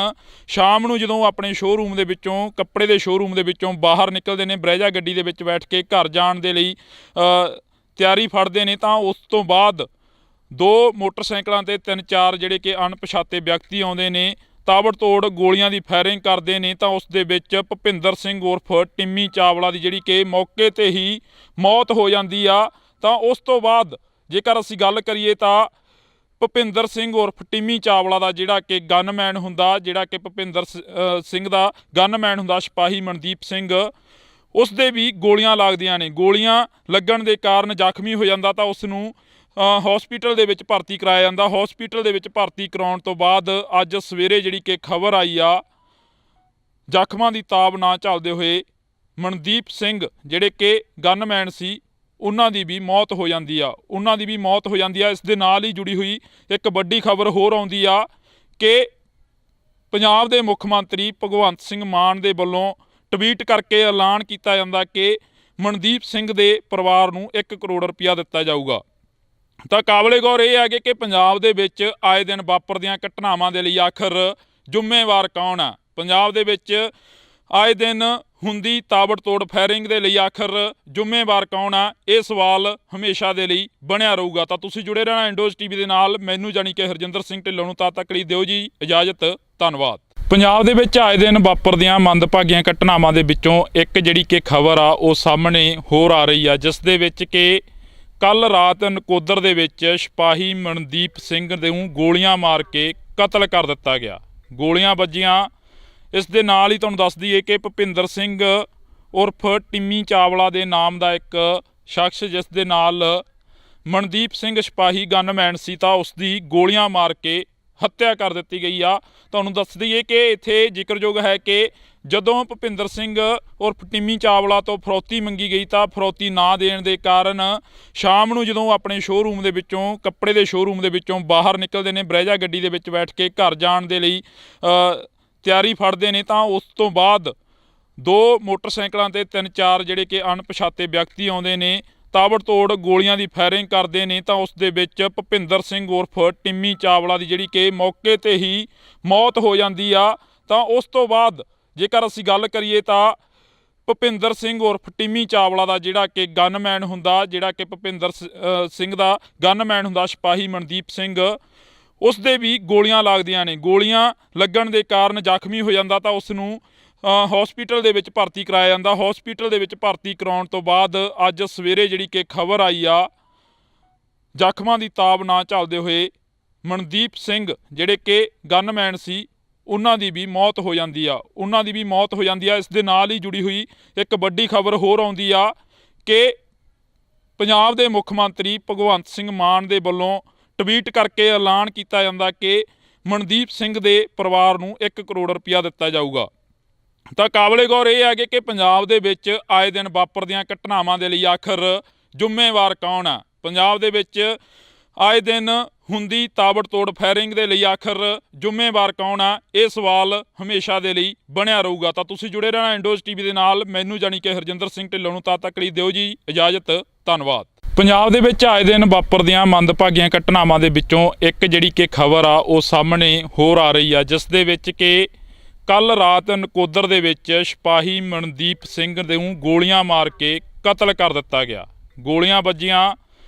ਸ਼ਾਮ ਨੂੰ ਜਦੋਂ ਆਪਣੇ ਸ਼ੋਅਰੂਮ ਦੇ ਵਿੱਚੋਂ, ਕੱਪੜੇ ਦੇ ਸ਼ੋਅਰੂਮ ਦੇ ਵਿੱਚੋਂ ਬਾਹਰ ਨਿਕਲਦੇ ਨੇ, ਬਰੈਜਾ ਗੱਡੀ ਦੇ ਵਿੱਚ ਬੈਠ ਕੇ ਘਰ ਜਾਣ ਦੇ ਲਈ ਤਿਆਰੀ ਫੜਦੇ ਨੇ ਤਾਂ ਉਸ ਤੋਂ ਬਾਅਦ 2 ਮੋਟਰਸਾਈਕਲਾਂ ਤੇ 3-4 ਜਿਹੜੇ ਕਿ ਅਣਪਛਾਤੇ ਵਿਅਕਤੀ ਆਉਂਦੇ ਨੇ, ਤਾਬੜਤੋੜ ਗੋਲੀਆਂ ਦੀ ਫਾਇਰਿੰਗ ਕਰਦੇ ਨੇ ਤਾਂ ਉਸ ਦੇ ਵਿੱਚ ਭੁਪਿੰਦਰ ਸਿੰਘ ਉਰਫ ਟਿੰਮੀ ਚਾਵਲਾ ਦੀ ਜਿਹੜੀ ਕਿ ਮੌਕੇ ਤੇ ਹੀ ਮੌਤ ਹੋ ਜਾਂਦੀ ਆ। ਤਾਂ ਉਸ ਤੋਂ ਬਾਅਦ ਜੇਕਰ ਅਸੀਂ ਗੱਲ ਕਰੀਏ ਤਾਂ ਭੁਪਿੰਦਰ ਸਿੰਘ ਉਰਫ ਟਿੰਮੀ ਚਾਵਲਾ ਦਾ ਜਿਹੜਾ ਕਿ ਗਨਮੈਨ ਹੁੰਦਾ, ਜਿਹੜਾ ਕਿ ਭੁਪਿੰਦਰ ਸਿੰਘ ਦਾ ਗਨਮੈਨ ਹੁੰਦਾ ਸਿਪਾਹੀ ਮਨਦੀਪ ਸਿੰਘ, ਉਸ ਦੇ ਵੀ ਗੋਲੀਆਂ ਲੱਗਦੀਆਂ ਨੇ। ਗੋਲੀਆਂ ਲੱਗਣ ਦੇ ਕਾਰਨ ਜ਼ਖਮੀ ਹੋ ਜਾਂਦਾ ਤਾਂ ਉਸ ਨੂੰ ਹਸਪੀਟਲ ਦੇ ਵਿੱਚ ਭਰਤੀ ਕਰਾਇਆ ਜਾਂਦਾ। ਹਸਪੀਟਲ ਦੇ ਵਿੱਚ ਭਰਤੀ ਕਰਾਉਣ ਤੋਂ ਬਾਅਦ ਅੱਜ ਸਵੇਰੇ ਜਿਹੜੀ ਕਿ ਖਬਰ ਆਈ ਆ, ਜ਼ਖਮਾਂ ਦੀ ਤਾਬ ਨਾ ਝੱਲਦੇ ਹੋਏ ਮਨਦੀਪ ਸਿੰਘ ਜਿਹੜੇ ਕਿ ਗਨਮੈਨ ਸੀ ਉਹਨਾਂ ਦੀ ਵੀ ਮੌਤ ਹੋ ਜਾਂਦੀ ਆ ਇਸ ਦੇ ਨਾਲ ਹੀ ਜੁੜੀ ਹੋਈ ਇੱਕ ਵੱਡੀ ਖਬਰ ਹੋਰ ਆਉਂਦੀ ਆ ਕਿ ਪੰਜਾਬ ਦੇ ਮੁੱਖ ਮੰਤਰੀ ਭਗਵੰਤ ਸਿੰਘ ਮਾਨ ਦੇ ਵੱਲੋਂ ਟਵੀਟ ਕਰਕੇ ਐਲਾਨ ਕੀਤਾ ਜਾਂਦਾ ਕਿ ਮਨਦੀਪ ਸਿੰਘ ਦੇ ਪਰਿਵਾਰ ਨੂੰ 1 ਕਰੋੜ ਰੁਪਇਆ ਦਿੱਤਾ ਜਾਊਗਾ। ਤਾਂ ਕਾਬਲੇ ਗੌਰ ਇਹ ਹੈ ਕਿ ਪੰਜਾਬ ਦੇ ਵਿੱਚ ਆਏ ਦਿਨ ਵਾਪਰਦੀਆਂ ਘਟਨਾਵਾਂ ਦੇ ਲਈ ਆਖਰ ਜ਼ਿੰਮੇਵਾਰ ਕੌਣ ਆ। ਪੰਜਾਬ ਦੇ ਵਿੱਚ ਆਏ ਦਿਨ ਹੁੰਦੀ ਤਾਬੜਤੋੜ ਫਾਇਰਿੰਗ ਦੇ ਲਈ ਆਖਰ ਜ਼ਿੰਮੇਵਾਰ ਕੌਣ ਆ, ਇਹ ਸਵਾਲ ਹਮੇਸ਼ਾ ਦੇ ਲਈ ਬਣਿਆ ਰਹੂਗਾ। ਤਾਂ ਤੁਸੀਂ ਜੁੜੇ ਰਹਿਣਾ ਇੰਡੋਜ਼ ਟੀਵੀ ਦੇ ਨਾਲ। ਮੈਨੂੰ ਜਾਣੀ ਕਿ ਹਰਜਿੰਦਰ ਸਿੰਘ ਢਿੱਲੋਂ ਨੂੰ ਤਦ ਤੱਕ ਲਈ ਦਿਓ ਜੀ ਇਜਾਜ਼ਤ। ਧੰਨਵਾਦ। ਪੰਜਾਬ ਦੇ ਵਿੱਚ ਆਏ ਦਿਨ ਵਾਪਰਦੀਆਂ ਮੰਦਭਾਗੀਆਂ ਘਟਨਾਵਾਂ ਦੇ ਵਿੱਚੋਂ ਇੱਕ ਜਿਹੜੀ ਕਿ ਖਬਰ ਆ ਉਹ ਸਾਹਮਣੇ ਹੋਰ ਆ ਰਹੀ ਆ, ਜਿਸ ਦੇ ਵਿੱਚ ਕਿ ਕੱਲ ਰਾਤ ਨਕੋਦਰ ਦੇ ਵਿੱਚ ਸਿਪਾਹੀ ਮਨਦੀਪ ਸਿੰਘ ਨੂੰ ਗੋਲੀਆਂ ਮਾਰ ਕੇ ਕਤਲ ਕਰ ਦਿੱਤਾ ਗਿਆ। ਗੋਲੀਆਂ ਵੱਜੀਆਂ। ਇਸ ਦੇ ਨਾਲ ਹੀ ਤੁਹਾਨੂੰ ਦੱਸ ਦਈਏ ਕਿ ਭੁਪਿੰਦਰ ਸਿੰਘ ਉਰਫ ਟਿੰਮੀ ਚਾਵਲਾ ਦੇ ਨਾਮ ਦਾ ਇੱਕ ਸ਼ਖਸ, ਜਿਸ ਦੇ ਨਾਲ ਮਨਦੀਪ ਸਿੰਘ ਸਿਪਾਹੀ ਗਨਮੈਨ ਸੀ, ਤਾਂ ਉਸ ਦੀ ਗੋਲੀਆਂ ਮਾਰ ਕੇ ਹੱਤਿਆ ਕਰ ਦਿੱਤੀ ਗਈ ਆ। ਤੁਹਾਨੂੰ ਦੱਸ ਦਈਏ ਕਿ ਇੱਥੇ ਜ਼ਿਕਰਯੋਗ ਹੈ ਕਿ ਜਦੋਂ ਭੁਪਿੰਦਰ ਸਿੰਘ ਉਰਫ ਟਿੰਮੀ ਚਾਵਲਾ ਤੋਂ ਫਰੌਤੀ ਮੰਗੀ ਗਈ ਤਾਂ ਫਰੌਤੀ ਨਾ ਦੇਣ ਦੇ ਕਾਰਨ ਸ਼ਾਮ ਨੂੰ ਜਦੋਂ ਆਪਣੇ ਸ਼ੋਅਰੂਮ ਦੇ ਵਿੱਚੋਂ, ਕੱਪੜੇ ਦੇ ਸ਼ੋਅਰੂਮ ਦੇ ਵਿੱਚੋਂ ਬਾਹਰ ਨਿਕਲਦੇ ਨੇ, ਬਰੈਜਾ ਗੱਡੀ ਦੇ ਵਿੱਚ ਬੈਠ ਕੇ ਘਰ ਜਾਣ ਦੇ ਲਈ ਤਿਆਰੀ ਫੜਦੇ ਨੇ, ਤਾਂ ਉਸ ਤੋਂ ਬਾਅਦ 2 ਮੋਟਰਸਾਈਕਲਾਂ ਤੇ 3-4 ਜਿਹੜੇ ਕਿ ਅਣਪਛਾਤੇ ਵਿਅਕਤੀ ਆਉਂਦੇ ਨੇ, ਤਾਬੜਤੋੜ ਗੋਲੀਆਂ ਦੀ ਫਾਇਰਿੰਗ ਕਰਦੇ ਨੇ। ਤਾਂ ਉਸ ਦੇ ਵਿੱਚ ਭੁਪਿੰਦਰ ਸਿੰਘ ਉਰਫ ਟਿੰਮੀ ਚਾਵਲਾ ਦੀ ਜਿਹੜੀ ਕਿ ਮੌਕੇ 'ਤੇ ਹੀ ਮੌਤ ਹੋ ਜਾਂਦੀ ਆ। ਤਾਂ ਉਸ ਤੋਂ ਬਾਅਦ ਜੇਕਰ ਅਸੀਂ ਗੱਲ ਕਰੀਏ ਤਾਂ ਭੁਪਿੰਦਰ ਸਿੰਘ ਉਰਫ ਟਿੰਮੀ ਚਾਵਲਾ ਦਾ ਜਿਹੜਾ ਕਿ ਗਨਮੈਨ ਹੁੰਦਾ, ਜਿਹੜਾ ਕਿ ਭੁਪਿੰਦਰ ਸਿੰਘ ਦਾ ਗਨਮੈਨ ਹੁੰਦਾ ਸਿਪਾਹੀ ਮਨਦੀਪ ਸਿੰਘ, ਉਸ ਦੇ ਵੀ ਗੋਲੀਆਂ ਲੱਗਦੀਆਂ ਨੇ। ਗੋਲੀਆਂ ਲੱਗਣ ਦੇ ਕਾਰਨ ਜ਼ਖਮੀ ਹੋ ਜਾਂਦਾ ਤਾਂ ਉਸ ਨੂੰ ਹਸਪੀਟਲ ਦੇ ਵਿੱਚ ਭਰਤੀ ਕਰਾਇਆ ਜਾਂਦਾ। ਹਸਪੀਟਲ ਦੇ ਵਿੱਚ ਭਰਤੀ ਕਰਾਉਣ ਤੋਂ ਬਾਅਦ ਅੱਜ ਸਵੇਰੇ ਜਿਹੜੀ ਕਿ ਖਬਰ ਆਈ ਆ, ਜ਼ਖਮਾਂ ਦੀ ਤਾਬ ਨਾ ਝੱਲਦੇ ਹੋਏ ਮਨਦੀਪ ਸਿੰਘ ਜਿਹੜੇ ਕਿ ਗਨਮੈਨ ਸੀ, ਉਹਨਾਂ ਦੀ ਵੀ ਮੌਤ ਹੋ ਜਾਂਦੀ ਆ ਇਸ ਦੇ ਨਾਲ ਹੀ ਜੁੜੀ ਹੋਈ ਇੱਕ ਵੱਡੀ ਖਬਰ ਹੋਰ ਆਉਂਦੀ ਆ ਕਿ ਪੰਜਾਬ ਦੇ ਮੁੱਖ ਮੰਤਰੀ ਭਗਵੰਤ ਸਿੰਘ ਮਾਨ ਦੇ ਵੱਲੋਂ ਟਵੀਟ ਕਰਕੇ ਐਲਾਨ ਕੀਤਾ ਜਾਂਦਾ ਕਿ ਮਨਦੀਪ ਸਿੰਘ ਦੇ ਪਰਿਵਾਰ ਨੂੰ 1 ਕਰੋੜ ਰੁਪਇਆ ਦਿੱਤਾ ਜਾਊਗਾ। ਤਾਂ ਕਾਬਲੇ ਗੌਰ ਇਹ ਹੈ ਕਿ ਪੰਜਾਬ ਦੇ ਵਿੱਚ ਆਏ ਦਿਨ ਵਾਪਰਦੀਆਂ ਘਟਨਾਵਾਂ ਦੇ ਲਈ ਆਖਰ ਜ਼ਿੰਮੇਵਾਰ ਕੌਣ ਆ। ਪੰਜਾਬ ਦੇ ਵਿੱਚ ਆਏ ਦਿਨ ਹੁੰਦੀ ਤਾਬੜਤੋੜ ਫਾਇਰਿੰਗ ਦੇ ਲਈ ਆਖਰ ਜ਼ਿੰਮੇਵਾਰ ਕੌਣ ਆ, ਇਹ ਸਵਾਲ ਹਮੇਸ਼ਾ ਦੇ ਲਈ ਬਣਿਆ ਰਹੂਗਾ। ਤਾਂ ਤੁਸੀਂ ਜੁੜੇ ਰਹਿਣਾ ਇੰਡੋਜ਼ ਟੀਵੀ ਦੇ ਨਾਲ। ਮੈਨੂੰ ਜਾਣੀ ਕਿ ਹਰਜਿੰਦਰ ਸਿੰਘ ਢਿੱਲੋਂ ਨੂੰ ਤਦ ਤੱਕ ਲਈ ਦਿਓ ਜੀ ਇਜਾਜ਼ਤ। ਧੰਨਵਾਦ। ਪੰਜਾਬ ਦੇ ਵਿੱਚ ਆਏ ਦਿਨ ਵਾਪਰਦੀਆਂ ਮੰਦਭਾਗੀਆਂ ਘਟਨਾਵਾਂ ਦੇ ਵਿੱਚੋਂ ਇੱਕ ਜਿਹੜੀ ਕਿ ਖਬਰ ਆ ਉਹ ਸਾਹਮਣੇ ਹੋਰ ਆ ਰਹੀ ਆ, ਜਿਸ ਦੇ ਵਿੱਚ ਕਿ ਕੱਲ ਰਾਤ ਨਕੋਦਰ ਦੇ ਵਿੱਚ ਸਿਪਾਹੀ ਮਨਦੀਪ ਸਿੰਘ ਨੂੰ ਗੋਲੀਆਂ ਮਾਰ ਕੇ ਕਤਲ ਕਰ ਦਿੱਤਾ ਗਿਆ। ਗੋਲੀਆਂ ਵੱਜੀਆਂ।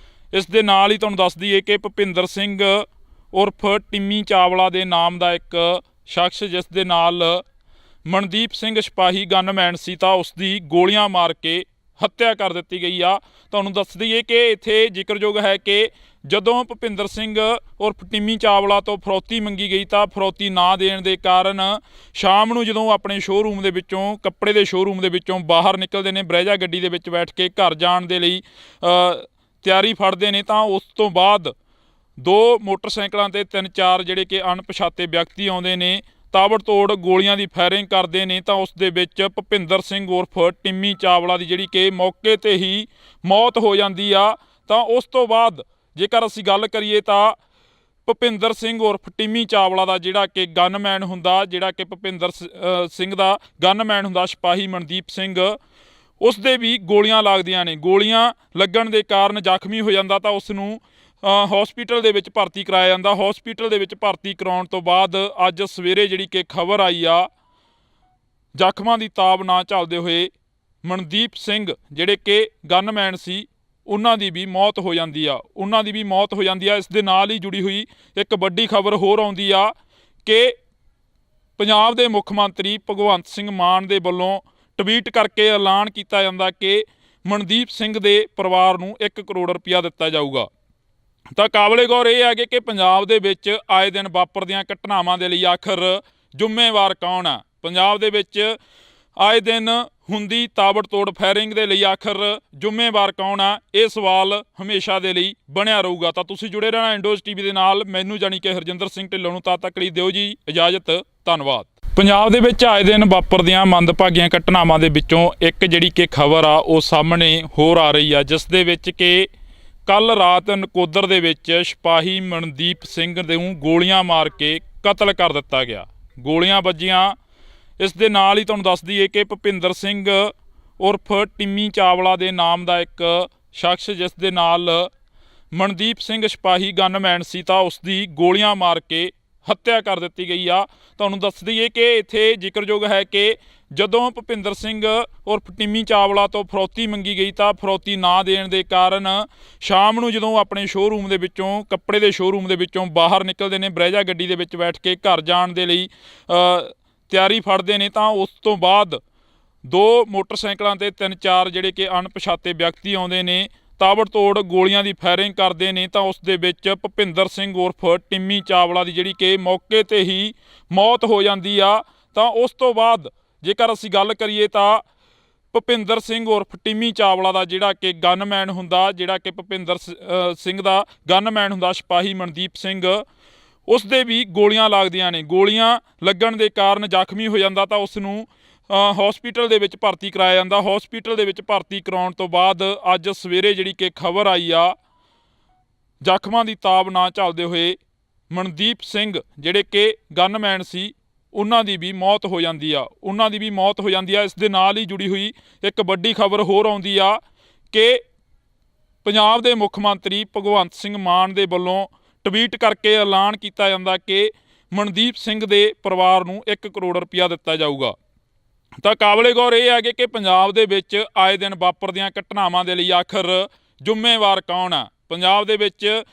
ਇਸ ਦੇ ਨਾਲ ਹੀ ਤੁਹਾਨੂੰ ਦੱਸ ਦਈਏ ਕਿ ਭੁਪਿੰਦਰ ਸਿੰਘ ਉਰਫ ਟਿੰਮੀ ਚਾਵਲਾ ਦੇ ਨਾਮ ਦਾ ਇੱਕ ਸ਼ਖਸ, ਜਿਸ ਦੇ ਨਾਲ ਮਨਦੀਪ ਸਿੰਘ ਸਿਪਾਹੀ ਗਨਮੈਨ ਸੀ, ਤਾਂ ਉਸ ਦੀ ਗੋਲੀਆਂ ਮਾਰ ਕੇ ਹੱਤਿਆ ਕਰ ਦਿੱਤੀ ਗਈ ਆ। ਤੁਹਾਨੂੰ ਦੱਸ ਦਈਏ ਕਿ ਇੱਥੇ ਜ਼ਿਕਰਯੋਗ ਹੈ ਕਿ ਜਦੋਂ ਭੁਪਿੰਦਰ ਸਿੰਘ ਉਰਫ ਟਿੰਮੀ ਚਾਵਲਾ ਤੋਂ ਫਰੌਤੀ ਮੰਗੀ ਗਈ ਤਾਂ ਫਰੌਤੀ ਨਾ ਦੇਣ ਦੇ ਕਾਰਨ ਸ਼ਾਮ ਨੂੰ ਜਦੋਂ ਆਪਣੇ ਸ਼ੋਅਰੂਮ ਦੇ ਵਿੱਚੋਂ, ਕੱਪੜੇ ਦੇ ਸ਼ੋਅਰੂਮ ਦੇ ਵਿੱਚੋਂ ਬਾਹਰ ਨਿਕਲਦੇ ਨੇ, ਬਰੈਜਾ ਗੱਡੀ ਦੇ ਵਿੱਚ ਬੈਠ ਕੇ ਘਰ ਜਾਣ ਦੇ ਲਈ ਤਿਆਰੀ ਫੜਦੇ ਨੇ, ਤਾਂ ਉਸ ਤੋਂ ਬਾਅਦ 2 ਮੋਟਰਸਾਈਕਲਾਂ ਤੇ 3-4 ਜਿਹੜੇ ਕਿ ਅਣਪਛਾਤੇ ਵਿਅਕਤੀ ਆਉਂਦੇ ਨੇ, ਤਾਬੜਤੋੜ ਗੋਲੀਆਂ ਦੀ ਫਾਇਰਿੰਗ ਕਰਦੇ ਨੇ। ਤਾਂ ਉਸ ਦੇ ਵਿੱਚ ਭੁਪਿੰਦਰ ਸਿੰਘ ਉਰਫ ਟਿੰਮੀ ਚਾਵਲਾ ਦੀ ਜਿਹੜੀ ਕਿ ਮੌਕੇ 'ਤੇ ਹੀ ਮੌਤ ਹੋ ਜਾਂਦੀ ਆ। ਤਾਂ ਉਸ ਤੋਂ ਬਾਅਦ ਜੇਕਰ ਅਸੀਂ ਗੱਲ ਕਰੀਏ ਤਾਂ ਭੁਪਿੰਦਰ ਸਿੰਘ ਉਰਫ ਟਿੰਮੀ ਚਾਵਲਾ ਦਾ ਜਿਹੜਾ ਕਿ ਗਨਮੈਨ ਹੁੰਦਾ, ਜਿਹੜਾ ਕਿ ਭੁਪਿੰਦਰ ਸਿੰਘ ਦਾ ਗਨਮੈਨ ਹੁੰਦਾ ਸਿਪਾਹੀ ਮਨਦੀਪ ਸਿੰਘ, ਉਸ ਦੇ ਵੀ ਗੋਲੀਆਂ ਲੱਗਦੀਆਂ ਨੇ। ਗੋਲੀਆਂ ਲੱਗਣ ਦੇ ਕਾਰਨ ਜ਼ਖਮੀ ਹੋ ਜਾਂਦਾ ਤਾਂ ਉਸ ਨੂੰ ਹਸਪੀਟਲ ਦੇ ਵਿੱਚ ਭਰਤੀ ਕਰਾਇਆ ਜਾਂਦਾ। ਹਸਪੀਟਲ ਦੇ ਵਿੱਚ ਭਰਤੀ ਕਰਾਉਣ ਤੋਂ ਬਾਅਦ ਅੱਜ ਸਵੇਰੇ ਜਿਹੜੀ ਕਿ ਖਬਰ ਆਈ ਆ, ਜ਼ਖਮਾਂ ਦੀ ਤਾਬ ਨਾ ਝੱਲਦੇ ਹੋਏ ਮਨਦੀਪ ਸਿੰਘ ਜਿਹੜੇ ਕਿ ਗਨਮੈਨ ਸੀ, ਉਹਨਾਂ ਦੀ ਵੀ ਮੌਤ ਹੋ ਜਾਂਦੀ ਆ ਇਸ ਦੇ ਨਾਲ ਹੀ ਜੁੜੀ ਹੋਈ ਇੱਕ ਵੱਡੀ ਖਬਰ ਹੋਰ ਆਉਂਦੀ ਆ ਕਿ ਪੰਜਾਬ ਦੇ ਮੁੱਖ ਮੰਤਰੀ ਭਗਵੰਤ ਸਿੰਘ ਮਾਨ ਦੇ ਵੱਲੋਂ ਟਵੀਟ ਕਰਕੇ ਐਲਾਨ ਕੀਤਾ ਜਾਂਦਾ ਕਿ ਮਨਦੀਪ ਸਿੰਘ ਦੇ ਪਰਿਵਾਰ ਨੂੰ 1 ਕਰੋੜ ਰੁਪਇਆ ਦਿੱਤਾ ਜਾਊਗਾ। ਤਾਂ ਕਾਬਲੇ ਗੌਰ ਇਹ ਹੈ ਕਿ ਪੰਜਾਬ ਦੇ ਵਿੱਚ ਆਏ ਦਿਨ ਵਾਪਰਦੀਆਂ ਘਟਨਾਵਾਂ ਦੇ ਲਈ ਆਖਰ ਜ਼ਿੰਮੇਵਾਰ ਕੌਣ ਆ। ਪੰਜਾਬ ਦੇ ਵਿੱਚ ਆਏ ਦਿਨ ਹੁੰਦੀ ਤਾਬੜਤੋੜ ਫਾਇਰਿੰਗ ਦੇ ਲਈ ਆਖਰ ਜ਼ਿੰਮੇਵਾਰ ਕੌਣ ਆ, ਇਹ ਸਵਾਲ ਹਮੇਸ਼ਾ ਦੇ ਲਈ ਬਣਿਆ ਰਹੂਗਾ। ਤਾਂ ਤੁਸੀਂ ਜੁੜੇ ਰਹਿਣਾ ਇੰਡੋਜ਼ ਟੀਵੀ ਦੇ ਨਾਲ। ਮੈਨੂੰ ਜਾਣੀ ਕਿ ਹਰਜਿੰਦਰ ਸਿੰਘ ਢਿੱਲੋਂ ਨੂੰ ਤਦ ਤੱਕ ਲਈ ਦਿਓ ਜੀ ਇਜਾਜ਼ਤ। ਧੰਨਵਾਦ। ਪੰਜਾਬ ਦੇ ਵਿੱਚ ਆਏ ਦਿਨ ਵਾਪਰਦੀਆਂ ਮੰਦਭਾਗੀਆਂ ਘਟਨਾਵਾਂ ਦੇ ਵਿੱਚੋਂ ਇੱਕ ਜਿਹੜੀ ਕਿ ਖਬਰ ਆ ਉਹ ਸਾਹਮਣੇ ਹੋਰ ਆ ਰਹੀ ਆ, ਜਿਸ ਦੇ ਵਿੱਚ ਕਿ ਕੱਲ ਰਾਤ ਨਕੋਦਰ ਦੇ ਵਿੱਚ ਸਿਪਾਹੀ ਮਨਦੀਪ ਸਿੰਘ ਨੂੰ ਗੋਲੀਆਂ ਮਾਰ ਕੇ ਕਤਲ ਕਰ ਦਿੱਤਾ ਗਿਆ। ਗੋਲੀਆਂ ਵੱਜੀਆਂ। ਇਸ ਦੇ ਨਾਲ ਹੀ ਤੁਹਾਨੂੰ ਦੱਸ ਦਈਏ ਕਿ ਭੁਪਿੰਦਰ ਸਿੰਘ ਉਰਫ ਟਿੰਮੀ ਚਾਵਲਾ ਦੇ ਨਾਮ ਦਾ ਇੱਕ ਸ਼ਖਸ, ਜਿਸ ਦੇ ਨਾਲ ਮਨਦੀਪ ਸਿੰਘ ਸਿਪਾਹੀ ਗਨਮੈਨ ਸੀ, ਤਾਂ ਉਸ ਦੀ ਗੋਲੀਆਂ ਮਾਰ ਕੇ ਹੱਤਿਆ ਕਰ ਦਿੱਤੀ ਗਈ ਆ। ਤੁਹਾਨੂੰ ਦੱਸ ਦਈਏ ਕਿ ਇੱਥੇ ਜ਼ਿਕਰਯੋਗ ਹੈ ਕਿ ਜਦੋਂ ਭੁਪਿੰਦਰ ਸਿੰਘ ਉਰਫ ਟਿੰਮੀ ਚਾਵਲਾ ਤੋਂ ਫਰੌਤੀ ਮੰਗੀ ਗਈ ਤਾਂ ਫਰੌਤੀ ਨਾ ਦੇਣ ਦੇ ਕਾਰਨ ਸ਼ਾਮ ਨੂੰ ਜਦੋਂ ਆਪਣੇ ਸ਼ੋਅਰੂਮ ਦੇ ਵਿੱਚੋਂ, ਕੱਪੜੇ ਦੇ ਸ਼ੋਅਰੂਮ ਦੇ ਵਿੱਚੋਂ ਬਾਹਰ ਨਿਕਲਦੇ ਨੇ, ਬਰੇਜਾ ਗੱਡੀ ਦੇ ਵਿੱਚ ਬੈਠ ਕੇ ਘਰ ਜਾਣ ਦੇ ਲਈ ਤਿਆਰੀ ਫੜਦੇ ਨੇ, ਤਾਂ ਉਸ ਤੋਂ ਬਾਅਦ ਦੋ ਮੋਟਰਸਾਈਕਲਾਂ ਤੇ 3-4 ਜਿਹੜੇ ਕਿ ਅਣਪਛਾਤੇ ਵਿਅਕਤੀ ਆਉਂਦੇ ਨੇ, ਤਾਬੜਤੋੜ ਗੋਲੀਆਂ ਦੀ ਫਾਇਰਿੰਗ ਕਰਦੇ ਨੇ, ਤਾਂ ਉਸ ਦੇ ਵਿੱਚ ਭੁਪਿੰਦਰ ਸਿੰਘ ਉਰਫ ਟਿੰਮੀ ਚਾਵਲਾ ਦੀ ਜਿਹੜੀ ਕਿ ਮੌਕੇ ਤੇ ਹੀ ਮੌਤ ਹੋ ਜਾਂਦੀ ਆ। ਤਾਂ ਉਸ ਤੋਂ ਬਾਅਦ ਜੇਕਰ ਅਸੀਂ ਗੱਲ ਕਰੀਏ ਤਾਂ ਭੁਪਿੰਦਰ ਸਿੰਘ ਉਰਫ ਟਿੰਮੀ ਚਾਵਲਾ ਦਾ ਜਿਹੜਾ ਕਿ ਗਨਮੈਨ ਹੁੰਦਾ, ਜਿਹੜਾ ਕਿ ਭੁਪਿੰਦਰ ਸਿੰਘ ਦਾ ਗਨਮੈਨ ਹੁੰਦਾ ਸਿਪਾਹੀ ਮਨਦੀਪ ਸਿੰਘ, ਉਸ ਦੇ ਵੀ ਗੋਲੀਆਂ ਲੱਗਦੀਆਂ ਨੇ। ਗੋਲੀਆਂ ਲੱਗਣ ਦੇ ਕਾਰਨ ਜ਼ਖਮੀ ਹੋ ਜਾਂਦਾ, ਤਾਂ ਉਸ ਨੂੰ ਹਸਪੀਟਲ ਦੇ ਵਿੱਚ ਭਰਤੀ ਕਰਾਇਆ ਜਾਂਦਾ। ਹਸਪੀਟਲ ਦੇ ਵਿੱਚ ਭਰਤੀ ਕਰਾਉਣ ਤੋਂ ਬਾਅਦ ਅੱਜ ਸਵੇਰੇ ਜਿਹੜੀ ਕਿ ਖਬਰ ਆਈ ਆ, ਜ਼ਖਮਾਂ ਦੀ ਤਾਬ ਨਾ ਝੱਲਦੇ ਹੋਏ ਮਨਦੀਪ ਸਿੰਘ ਜਿਹੜੇ ਕਿ ਗਨਮੈਨ ਸੀ, ਉਹਨਾਂ ਦੀ ਵੀ ਮੌਤ ਹੋ ਜਾਂਦੀ ਆ। ਇਸ ਦੇ ਨਾਲ ਹੀ ਜੁੜੀ ਹੋਈ ਇੱਕ ਵੱਡੀ ਖਬਰ ਹੋਰ ਆਉਂਦੀ ਆ ਕਿ ਪੰਜਾਬ ਦੇ ਮੁੱਖ ਮੰਤਰੀ ਭਗਵੰਤ ਸਿੰਘ ਮਾਨ ਦੇ ਵੱਲੋਂ ਟਵੀਟ ਕਰਕੇ ਐਲਾਨ ਕੀਤਾ ਜਾਂਦਾ ਕਿ ਮਨਦੀਪ ਸਿੰਘ ਦੇ ਪਰਿਵਾਰ ਨੂੰ 1 ਕਰੋੜ ਰੁਪਇਆ ਦਿੱਤਾ ਜਾਊਗਾ। ਤਾਂ ਕਾਬਲੇ ਗੌਰ ਇਹ ਹੈ ਕਿ ਪੰਜਾਬ ਦੇ ਵਿੱਚ ਆਏ ਦਿਨ ਵਾਪਰਦੀਆਂ ਘਟਨਾਵਾਂ ਦੇ ਲਈ ਆਖਰ ਜ਼ਿੰਮੇਵਾਰ ਕੌਣ ਆ? ਪੰਜਾਬ ਦੇ ਵਿੱਚ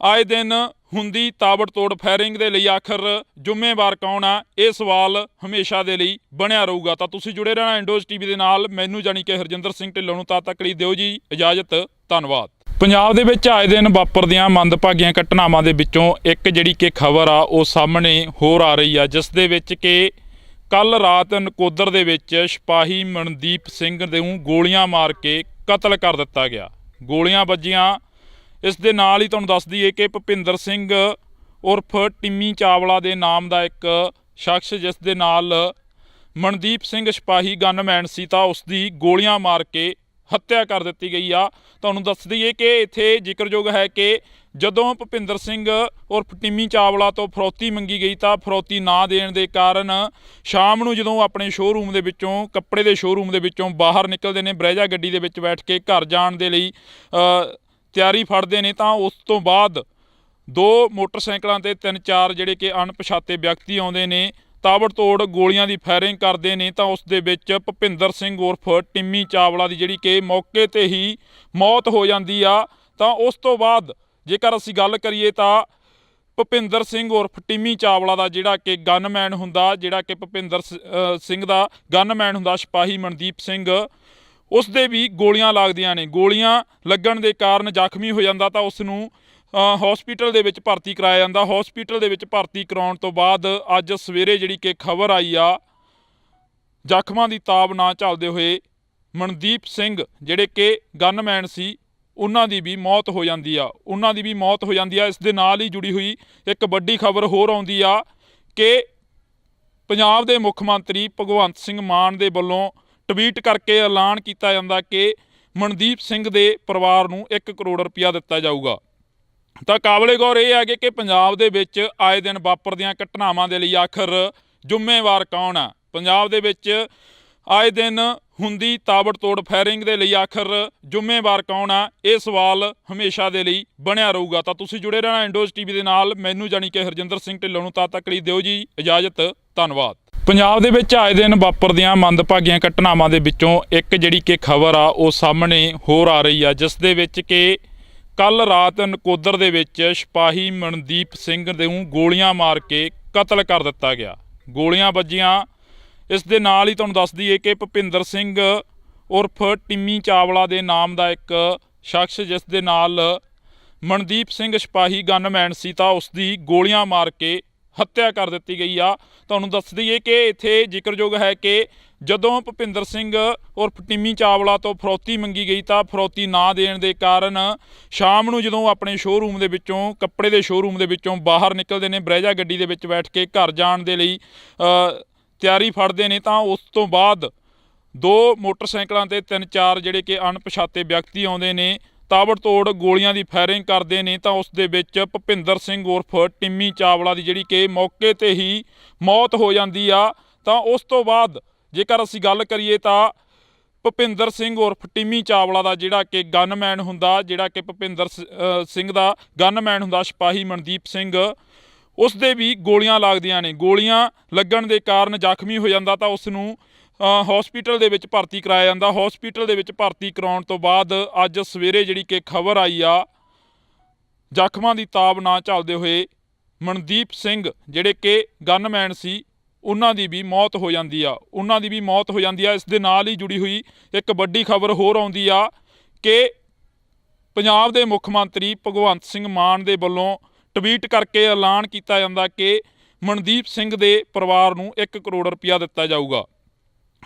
ਆਏ ਦਿਨ ਹੁੰਦੀ ਤਾਬੜਤੋੜ ਫਾਇਰਿੰਗ ਦੇ ਲਈ ਆਖਰ ਜ਼ਿੰਮੇਵਾਰ ਕੌਣ ਆ? ਇਹ ਸਵਾਲ ਹਮੇਸ਼ਾ ਦੇ ਲਈ ਬਣਿਆ ਰਹੂਗਾ। ਤਾਂ ਤੁਸੀਂ ਜੁੜੇ ਰਹਿਣਾ ਇੰਡੋਜ਼ ਟੀਵੀ ਦੇ ਨਾਲ। ਮੈਨੂੰ ਜਾਣੀ ਕਿ ਹਰਜਿੰਦਰ ਸਿੰਘ ਢਿੱਲੋਂ ਨੂੰ ਤਦ ਤੱਕ ਲਈ ਦਿਓ ਜੀ ਇਜਾਜ਼ਤ। ਧੰਨਵਾਦ। ਪੰਜਾਬ ਦੇ ਵਿੱਚ ਆਏ ਦਿਨ ਵਾਪਰਦੀਆਂ ਮੰਦਭਾਗੀਆਂ ਘਟਨਾਵਾਂ ਦੇ ਵਿੱਚੋਂ ਇੱਕ ਜਿਹੜੀ ਕਿ ਖਬਰ ਆ ਉਹ ਸਾਹਮਣੇ ਹੋਰ ਆ ਰਹੀ ਆ, ਜਿਸ ਦੇ ਵਿੱਚ ਕਿ ਕੱਲ ਰਾਤ ਨਕੋਦਰ ਦੇ ਵਿੱਚ ਸਿਪਾਹੀ ਮਨਦੀਪ ਸਿੰਘ ਨੂੰ ਗੋਲੀਆਂ ਮਾਰ ਕੇ ਕਤਲ ਕਰ ਦਿੱਤਾ ਗਿਆ। ਗੋਲੀਆਂ ਵੱਜੀਆਂ। ਇਸ ਦੇ ਨਾਲ ਹੀ ਤੁਹਾਨੂੰ ਦੱਸ ਦਈਏ ਕਿ ਭੁਪਿੰਦਰ ਸਿੰਘ ਉਰਫ ਟਿੰਮੀ ਚਾਵਲਾ ਦੇ ਨਾਮ ਦਾ ਇੱਕ ਸ਼ਖਸ, ਜਿਸ ਦੇ ਨਾਲ ਮਨਦੀਪ ਸਿੰਘ ਸਿਪਾਹੀ ਗਨਮੈਨ ਸੀ, ਤਾਂ ਉਸ ਦੀ ਗੋਲੀਆਂ ਮਾਰ ਕੇ ਹੱਤਿਆ ਕਰ ਦਿੱਤੀ ਗਈ ਆ। ਤੁਹਾਨੂੰ ਦੱਸ ਦਈਏ ਕਿ ਇੱਥੇ ਜ਼ਿਕਰਯੋਗ ਹੈ ਕਿ ਜਦੋਂ ਭੁਪਿੰਦਰ ਸਿੰਘ ਉਰਫ ਟਿੰਮੀ ਚਾਵਲਾ ਤੋਂ ਫਰੌਤੀ ਮੰਗੀ ਗਈ ਤਾਂ ਫਰੌਤੀ ਨਾ ਦੇਣ ਦੇ ਕਾਰਨ ਸ਼ਾਮ ਨੂੰ ਜਦੋਂ ਆਪਣੇ ਸ਼ੋਅਰੂਮ ਦੇ ਵਿੱਚੋਂ, ਕੱਪੜੇ ਦੇ ਸ਼ੋਅਰੂਮ ਦੇ ਵਿੱਚੋਂ ਬਾਹਰ ਨਿਕਲਦੇ ਨੇ, ਬਰੇਜਾ ਗੱਡੀ ਦੇ ਵਿੱਚ ਬੈਠ ਕੇ ਘਰ ਜਾਣ ਦੇ ਲਈ ਤਿਆਰੀ ਫੜਦੇ ਨੇ, ਤਾਂ ਉਸ ਤੋਂ ਬਾਅਦ ਦੋ ਮੋਟਰਸਾਈਕਲਾਂ ਤੇ 3-4 ਜਿਹੜੇ ਕਿ ਅਣਪਛਾਤੇ ਵਿਅਕਤੀ ਆਉਂਦੇ ਨੇ, ਤਾਬੜਤੋੜ ਗੋਲੀਆਂ ਦੀ ਫਾਇਰਿੰਗ ਕਰਦੇ ਨੇ, ਤਾਂ ਉਸ ਦੇ ਵਿੱਚ ਭੁਪਿੰਦਰ ਸਿੰਘ ਉਰਫ ਟਿੰਮੀ ਚਾਵਲਾ ਦੀ ਜਿਹੜੀ ਕਿ ਮੌਕੇ ਤੇ ਹੀ ਮੌਤ ਹੋ ਜਾਂਦੀ ਆ। ਤਾਂ ਉਸ ਤੋਂ ਬਾਅਦ ਜੇਕਰ ਅਸੀਂ ਗੱਲ ਕਰੀਏ ਤਾਂ ਭੁਪਿੰਦਰ ਸਿੰਘ ਉਰਫ ਟਿੰਮੀ ਚਾਵਲਾ ਦਾ ਜਿਹੜਾ ਕਿ ਗਨਮੈਨ ਹੁੰਦਾ, ਜਿਹੜਾ ਕਿ ਭੁਪਿੰਦਰ ਸਿੰਘ ਦਾ ਗਨਮੈਨ ਹੁੰਦਾ ਸਿਪਾਹੀ ਮਨਦੀਪ ਸਿੰਘ, ਉਸ ਦੇ ਵੀ ਗੋਲੀਆਂ ਲੱਗਦੀਆਂ ਨੇ। ਗੋਲੀਆਂ ਲੱਗਣ ਦੇ ਕਾਰਨ ਜ਼ਖਮੀ ਹੋ ਜਾਂਦਾ, ਤਾਂ ਉਸ ਨੂੰ ਹਸਪੀਟਲ ਦੇ ਵਿੱਚ ਭਰਤੀ ਕਰਾਇਆ ਜਾਂਦਾ। ਹਸਪੀਟਲ ਦੇ ਵਿੱਚ ਭਰਤੀ ਕਰਾਉਣ ਤੋਂ ਬਾਅਦ ਅੱਜ ਸਵੇਰੇ ਜਿਹੜੀ ਕਿ ਖਬਰ ਆਈ ਆ, ਜ਼ਖਮਾਂ ਦੀ ਤਾਬ ਨਾ ਝੱਲਦੇ ਹੋਏ ਮਨਦੀਪ ਸਿੰਘ ਜਿਹੜੇ ਕਿ ਗਨਮੈਨ ਸੀ, ਉਹਨਾਂ ਦੀ ਵੀ ਮੌਤ ਹੋ ਜਾਂਦੀ ਆ। ਇਸ ਦੇ ਨਾਲ ਹੀ ਜੁੜੀ ਹੋਈ ਇੱਕ ਵੱਡੀ ਖਬਰ ਹੋਰ ਆਉਂਦੀ ਆ ਕਿ ਪੰਜਾਬ ਦੇ ਮੁੱਖ ਮੰਤਰੀ ਭਗਵੰਤ ਸਿੰਘ ਮਾਨ ਦੇ ਵੱਲੋਂ ਟਵੀਟ ਕਰਕੇ ਐਲਾਨ ਕੀਤਾ ਜਾਂਦਾ ਕਿ ਮਨਦੀਪ ਸਿੰਘ ਦੇ ਪਰਿਵਾਰ ਨੂੰ 1 ਕਰੋੜ ਰੁਪਇਆ ਦਿੱਤਾ ਜਾਊਗਾ। ਤਾਂ ਕਾਬਲੇ ਗੌਰ ਇਹ ਹੈ ਕਿ ਪੰਜਾਬ ਦੇ ਵਿੱਚ ਆਏ ਦਿਨ ਵਾਪਰਦੀਆਂ ਘਟਨਾਵਾਂ ਦੇ ਲਈ ਆਖਰ ਜ਼ਿੰਮੇਵਾਰ ਕੌਣ ਆ? ਪੰਜਾਬ ਦੇ ਵਿੱਚ ਆਏ ਦਿਨ ਹੁੰਦੀ ਤਾਬੜਤੋੜ ਫਾਇਰਿੰਗ ਦੇ ਲਈ ਆਖਰ ਜ਼ਿੰਮੇਵਾਰ ਕੌਣ ਆ? ਇਹ ਸਵਾਲ ਹਮੇਸ਼ਾ ਦੇ ਲਈ ਬਣਿਆ ਰਹੂਗਾ। ਤਾਂ ਤੁਸੀਂ ਜੁੜੇ ਰਹਿਣਾ ਇੰਡੋਜ਼ ਟੀਵੀ ਦੇ ਨਾਲ। ਮੈਨੂੰ ਜਾਣੀ ਕਿ ਹਰਜਿੰਦਰ ਸਿੰਘ ਢਿੱਲੋਂ ਨੂੰ ਤਦ ਤੱਕ ਲਈ ਦਿਓ ਜੀ ਇਜਾਜ਼ਤ। ਧੰਨਵਾਦ। ਪੰਜਾਬ ਦੇ ਵਿੱਚ ਆਏ ਦਿਨ ਵਾਪਰਦੀਆਂ ਮੰਦਭਾਗੀਆਂ ਘਟਨਾਵਾਂ ਦੇ ਵਿੱਚੋਂ ਇੱਕ ਜਿਹੜੀ ਕਿ ਖਬਰ ਆ ਉਹ ਸਾਹਮਣੇ ਹੋਰ ਆ ਰਹੀ ਆ, ਜਿਸ ਦੇ ਵਿੱਚ ਕਿ ਕੱਲ ਰਾਤ ਨਕੋਦਰ ਦੇ ਵਿੱਚ ਸਿਪਾਹੀ ਮਨਦੀਪ ਸਿੰਘ ਨੂੰ ਗੋਲੀਆਂ ਮਾਰ ਕੇ ਕਤਲ ਕਰ ਦਿੱਤਾ ਗਿਆ। ਗੋਲੀਆਂ ਵੱਜੀਆਂ। ਇਸ ਦੇ ਨਾਲ ਹੀ ਤੁਹਾਨੂੰ ਦੱਸ ਦਈਏ ਕਿ ਭੁਪਿੰਦਰ ਸਿੰਘ ਉਰਫ ਟਿੰਮੀ ਚਾਵਲਾ ਦੇ ਨਾਮ ਦਾ ਇੱਕ ਸ਼ਖਸ, ਜਿਸ ਦੇ ਨਾਲ ਮਨਦੀਪ ਸਿੰਘ ਸਿਪਾਹੀ ਗਨਮੈਨ ਸੀ, ਤਾਂ ਉਸ ਦੀ ਗੋਲੀਆਂ ਮਾਰ ਕੇ ਹੱਤਿਆ ਕਰ ਦਿੱਤੀ ਗਈ ਆ। ਤੁਹਾਨੂੰ ਦੱਸ ਦਈਏ ਕਿ ਇੱਥੇ ਜ਼ਿਕਰਯੋਗ ਹੈ ਕਿ ਜਦੋਂ ਭੁਪਿੰਦਰ ਸਿੰਘ ਉਰਫ ਟਿੰਮੀ ਚਾਵਲਾ ਤੋਂ ਫਰੌਤੀ ਮੰਗੀ ਗਈ ਤਾਂ ਫਰੌਤੀ ਨਾ ਦੇਣ ਦੇ ਕਾਰਨ ਸ਼ਾਮ ਨੂੰ ਜਦੋਂ ਆਪਣੇ ਸ਼ੋਅਰੂਮ ਦੇ ਵਿੱਚੋਂ, ਕੱਪੜੇ ਦੇ ਸ਼ੋਅਰੂਮ ਦੇ ਵਿੱਚੋਂ ਬਾਹਰ ਨਿਕਲਦੇ ਨੇ, ਬਰੇਜਾ ਗੱਡੀ ਦੇ ਵਿੱਚ ਬੈਠ ਕੇ ਘਰ ਜਾਣ ਦੇ ਲਈ ਤਿਆਰੀ ਫੜਦੇ ਨੇ ਤਾਂ ਉਸ ਤੋਂ ਬਾਅਦ 2 ਮੋਟਰਸਾਈਕਲਾਂ ਤੇ 3-4 ਜਿਹੜੇ ਕਿ ਅਣਪਛਾਤੇ ਵਿਅਕਤੀ ਆਉਂਦੇ ਨੇ, ਤਾਬੜਤੋੜ ਗੋਲੀਆਂ ਦੀ ਫਾਇਰਿੰਗ ਕਰਦੇ ਨੇ ਤਾਂ ਉਸ ਦੇ ਵਿੱਚ ਭੁਪਿੰਦਰ ਸਿੰਘ ਉਰਫ ਟਿੰਮੀ ਚਾਵਲਾ ਦੀ ਜਿਹੜੀ ਕਿ ਮੌਕੇ ਤੇ ਹੀ ਮੌਤ ਹੋ ਜਾਂਦੀ ਆ। ਤਾਂ ਉਸ ਤੋਂ ਬਾਅਦ ਜੇਕਰ ਅਸੀਂ ਗੱਲ ਕਰੀਏ ਤਾਂ ਭੁਪਿੰਦਰ ਸਿੰਘ ਉਰਫ ਟਿੰਮੀ ਚਾਵਲਾ ਦਾ ਜਿਹੜਾ ਕਿ ਗਨਮੈਨ ਹੁੰਦਾ, ਜਿਹੜਾ ਕਿ ਭੁਪਿੰਦਰ ਸਿੰਘ ਦਾ ਗਨਮੈਨ ਹੁੰਦਾ ਸਿਪਾਹੀ ਮਨਦੀਪ ਸਿੰਘ, ਉਸ ਦੇ ਵੀ ਗੋਲੀਆਂ ਲੱਗਦੀਆਂ ਨੇ। ਗੋਲੀਆਂ ਲੱਗਣ ਦੇ ਕਾਰਨ ਜ਼ਖਮੀ ਹੋ ਜਾਂਦਾ ਤਾਂ ਉਸ ਨੂੰ ਹਸਪੀਟਲ ਦੇ ਵਿੱਚ ਭਰਤੀ ਕਰਾਇਆ ਜਾਂਦਾ। ਹਸਪੀਟਲ ਦੇ ਵਿੱਚ ਭਰਤੀ ਕਰਾਉਣ ਤੋਂ ਬਾਅਦ ਅੱਜ ਸਵੇਰੇ ਜਿਹੜੀ ਕਿ ਖਬਰ ਆਈ ਆ, ਜ਼ਖਮਾਂ ਦੀ ਤਾਬ ਨਾ ਝੱਲਦੇ ਹੋਏ ਮਨਦੀਪ ਸਿੰਘ ਜਿਹੜੇ ਕਿ ਗਨਮੈਨ ਸੀ ਉਹਨਾਂ ਦੀ ਵੀ ਮੌਤ ਹੋ ਜਾਂਦੀ ਆ। ਇਸ ਦੇ ਨਾਲ ਹੀ ਜੁੜੀ ਹੋਈ ਇੱਕ ਵੱਡੀ ਖਬਰ ਹੋਰ ਆਉਂਦੀ ਆ ਕਿ ਪੰਜਾਬ ਦੇ ਮੁੱਖ ਮੰਤਰੀ ਭਗਵੰਤ ਸਿੰਘ ਮਾਨ ਦੇ ਵੱਲੋਂ ਟਵੀਟ ਕਰਕੇ ਐਲਾਨ ਕੀਤਾ ਜਾਂਦਾ ਕਿ ਮਨਦੀਪ ਸਿੰਘ ਦੇ ਪਰਿਵਾਰ ਨੂੰ 1 ਕਰੋੜ ਰੁਪਇਆ ਦਿੱਤਾ ਜਾਊਗਾ।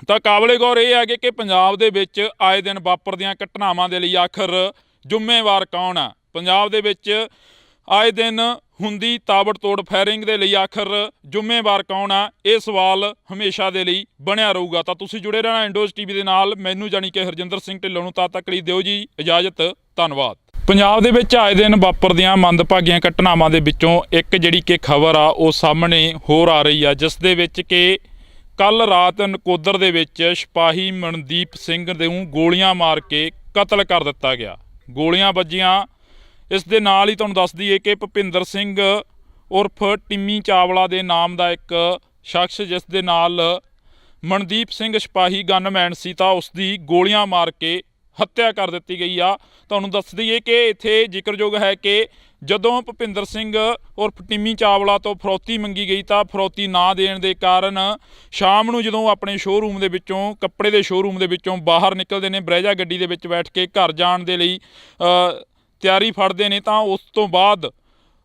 ਤਾਂ ਕਾਬਲੇ ਗੌਰ ਇਹ ਹੈਗੇ ਕਿ ਪੰਜਾਬ ਦੇ ਵਿੱਚ ਆਏ ਦਿਨ ਵਾਪਰਦੀਆਂ ਘਟਨਾਵਾਂ ਦੇ ਲਈ ਆਖਰ ਜ਼ਿੰਮੇਵਾਰ ਕੌਣ ਆ? ਪੰਜਾਬ ਦੇ ਵਿੱਚ ਆਏ ਦਿਨ ਹੁੰਦੀ ਤਾਬੜਤੋੜ ਫਾਇਰਿੰਗ ਦੇ ਲਈ ਆਖਰ ਜ਼ਿੰਮੇਵਾਰ ਕੌਣ ਆ? ਇਹ ਸਵਾਲ ਹਮੇਸ਼ਾ ਦੇ ਲਈ ਬਣਿਆ ਰਹੂਗਾ। ਤਾਂ ਤੁਸੀਂ ਜੁੜੇ ਰਹਿਣਾ ਇੰਡੋਜ਼ ਟੀਵੀ ਦੇ ਨਾਲ। ਮੈਨੂੰ ਜਾਣੀ ਕਿ ਹਰਜਿੰਦਰ ਸਿੰਘ ਢਿੱਲੋਂ ਨੂੰ ਤਦ ਤੱਕ ਲਈ ਦਿਓ ਜੀ ਇਜਾਜ਼ਤ। ਧੰਨਵਾਦ। ਪੰਜਾਬ ਦੇ ਵਿੱਚ ਆਏ ਦਿਨ ਵਾਪਰਦੀਆਂ ਮੰਦਭਾਗੀਆਂ ਘਟਨਾਵਾਂ ਦੇ ਵਿੱਚੋਂ ਇੱਕ ਜਿਹੜੀ ਕਿ ਖਬਰ ਆ ਉਹ ਸਾਹਮਣੇ ਹੋਰ ਆ ਰਹੀ ਆ, ਜਿਸ ਦੇ ਵਿੱਚ ਕਿ ਕੱਲ ਰਾਤ ਨਕੋਦਰ ਦੇ ਵਿੱਚ ਸਿਪਾਹੀ ਮਨਦੀਪ ਸਿੰਘ ਨੂੰ ਗੋਲੀਆਂ ਮਾਰ ਕੇ ਕਤਲ ਕਰ ਦਿੱਤਾ ਗਿਆ। ਗੋਲੀਆਂ ਵੱਜੀਆਂ। ਇਸ ਦੇ ਨਾਲ ਹੀ ਤੁਹਾਨੂੰ ਦੱਸ ਦਈਏ ਕਿ ਭੁਪਿੰਦਰ ਸਿੰਘ ਉਰਫ ਟਿੰਮੀ ਚਾਵਲਾ ਦੇ ਨਾਮ ਦਾ ਇੱਕ ਸ਼ਖਸ, ਜਿਸ ਦੇ ਨਾਲ ਮਨਦੀਪ ਸਿੰਘ ਸਿਪਾਹੀ ਗਨਮੈਨ ਸੀ, ਤਾਂ ਉਸ ਦੀ ਗੋਲੀਆਂ ਮਾਰ ਕੇ ਹੱਤਿਆ ਕਰ ਦਿੱਤੀ ਗਈ ਆ। ਤੁਹਾਨੂੰ ਦੱਸ ਦਈਏ ਕਿ ਇੱਥੇ ਜ਼ਿਕਰਯੋਗ ਹੈ ਕਿ ਜਦੋਂ ਭੁਪਿੰਦਰ ਸਿੰਘ ਉਰਫ ਟਿੰਮੀ ਚਾਵਲਾ ਤੋਂ ਫਰੌਤੀ ਮੰਗੀ ਗਈ ਤਾਂ ਫਰੌਤੀ ਨਾ ਦੇਣ ਦੇ ਕਾਰਨ ਸ਼ਾਮ ਨੂੰ ਜਦੋਂ ਆਪਣੇ ਸ਼ੋਅਰੂਮ ਦੇ ਵਿੱਚੋਂ, ਕੱਪੜੇ ਦੇ ਸ਼ੋਅਰੂਮ ਦੇ ਵਿੱਚੋਂ ਬਾਹਰ ਨਿਕਲਦੇ ਨੇ, ਬਰੇਜਾ ਗੱਡੀ ਦੇ ਵਿੱਚ ਬੈਠ ਕੇ ਘਰ ਜਾਣ ਦੇ ਲਈ ਤਿਆਰੀ ਫੜਦੇ ਨੇ ਤਾਂ ਉਸ ਤੋਂ ਬਾਅਦ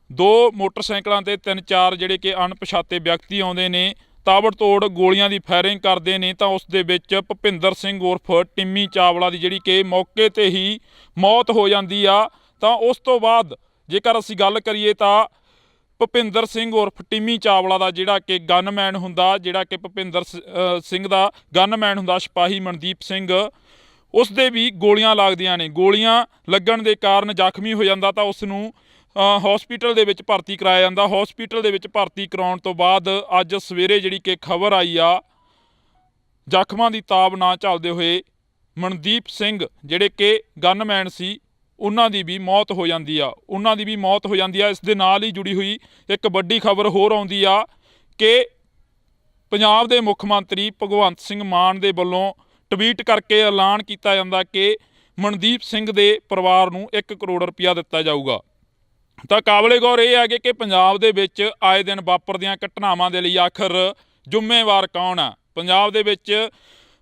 2 ਮੋਟਰਸਾਈਕਲਾਂ ਤੇ 3-4 ਜਿਹੜੇ ਕਿ ਅਣਪਛਾਤੇ ਵਿਅਕਤੀ ਆਉਂਦੇ ਨੇ, ਤਾਬੜਤੋੜ ਗੋਲੀਆਂ ਦੀ ਫਾਇਰਿੰਗ ਕਰਦੇ ਨੇ ਤਾਂ ਉਸ ਦੇ ਵਿੱਚ ਭੁਪਿੰਦਰ ਸਿੰਘ ਉਰਫ ਟਿੰਮੀ ਚਾਵਲਾ ਦੀ ਜਿਹੜੀ ਕਿ ਮੌਕੇ ਤੇ ਹੀ ਮੌਤ ਹੋ ਜਾਂਦੀ ਆ। ਤਾਂ ਉਸ ਤੋਂ ਬਾਅਦ ਜੇਕਰ ਅਸੀਂ ਗੱਲ ਕਰੀਏ ਤਾਂ ਭੁਪਿੰਦਰ ਸਿੰਘ ਉਰਫ ਟਿੰਮੀ ਚਾਵਲਾ ਦਾ ਜਿਹੜਾ ਕਿ ਗਨਮੈਨ ਹੁੰਦਾ, ਜਿਹੜਾ ਕਿ ਭੁਪਿੰਦਰ ਸਿੰਘ ਦਾ ਗਨਮੈਨ ਹੁੰਦਾ ਸਿਪਾਹੀ ਮਨਦੀਪ ਸਿੰਘ, ਉਸ ਦੇ ਵੀ ਗੋਲੀਆਂ ਲੱਗਦੀਆਂ ਨੇ। ਗੋਲੀਆਂ ਲੱਗਣ ਦੇ ਕਾਰਨ ਜ਼ਖਮੀ ਹੋ ਜਾਂਦਾ ਤਾਂ ਉਸ ਨੂੰ ਹਸਪੀਟਲ ਦੇ ਵਿੱਚ ਭਰਤੀ ਕਰਾਇਆ ਜਾਂਦਾ। ਹਸਪੀਟਲ ਦੇ ਵਿੱਚ ਭਰਤੀ ਕਰਾਉਣ ਤੋਂ ਬਾਅਦ ਅੱਜ ਸਵੇਰੇ ਜਿਹੜੀ ਕਿ ਖਬਰ ਆਈ ਆ, ਜ਼ਖਮਾਂ ਦੀ ਤਾਬ ਨਾ ਝੱਲਦੇ ਹੋਏ ਮਨਦੀਪ ਸਿੰਘ ਜਿਹੜੇ ਕਿ ਗਨਮੈਨ ਸੀ ਉਹਨਾਂ ਦੀ ਵੀ ਮੌਤ ਹੋ ਜਾਂਦੀ ਆ। ਇਸ ਦੇ ਨਾਲ ਹੀ ਜੁੜੀ ਹੋਈ ਇੱਕ ਵੱਡੀ ਖਬਰ ਹੋਰ ਆਉਂਦੀ ਆ ਕਿ ਪੰਜਾਬ ਦੇ ਮੁੱਖ ਮੰਤਰੀ ਭਗਵੰਤ ਸਿੰਘ ਮਾਨ ਦੇ ਵੱਲੋਂ ਟਵੀਟ ਕਰਕੇ ਐਲਾਨ ਕੀਤਾ ਜਾਂਦਾ ਕਿ ਮਨਦੀਪ ਸਿੰਘ ਦੇ ਪਰਿਵਾਰ ਨੂੰ 1 ਕਰੋੜ ਰੁਪਇਆ ਦਿੱਤਾ ਜਾਊਗਾ। ਤਾਂ ਕਾਬਲੇ ਗੌਰ ਇਹ ਹੈਗੇ ਕਿ ਪੰਜਾਬ ਦੇ ਵਿੱਚ ਆਏ ਦਿਨ ਵਾਪਰਦੀਆਂ ਘਟਨਾਵਾਂ ਦੇ ਲਈ ਆਖਰ ਜ਼ਿੰਮੇਵਾਰ ਕੌਣ ਆ? ਪੰਜਾਬ ਦੇ ਵਿੱਚ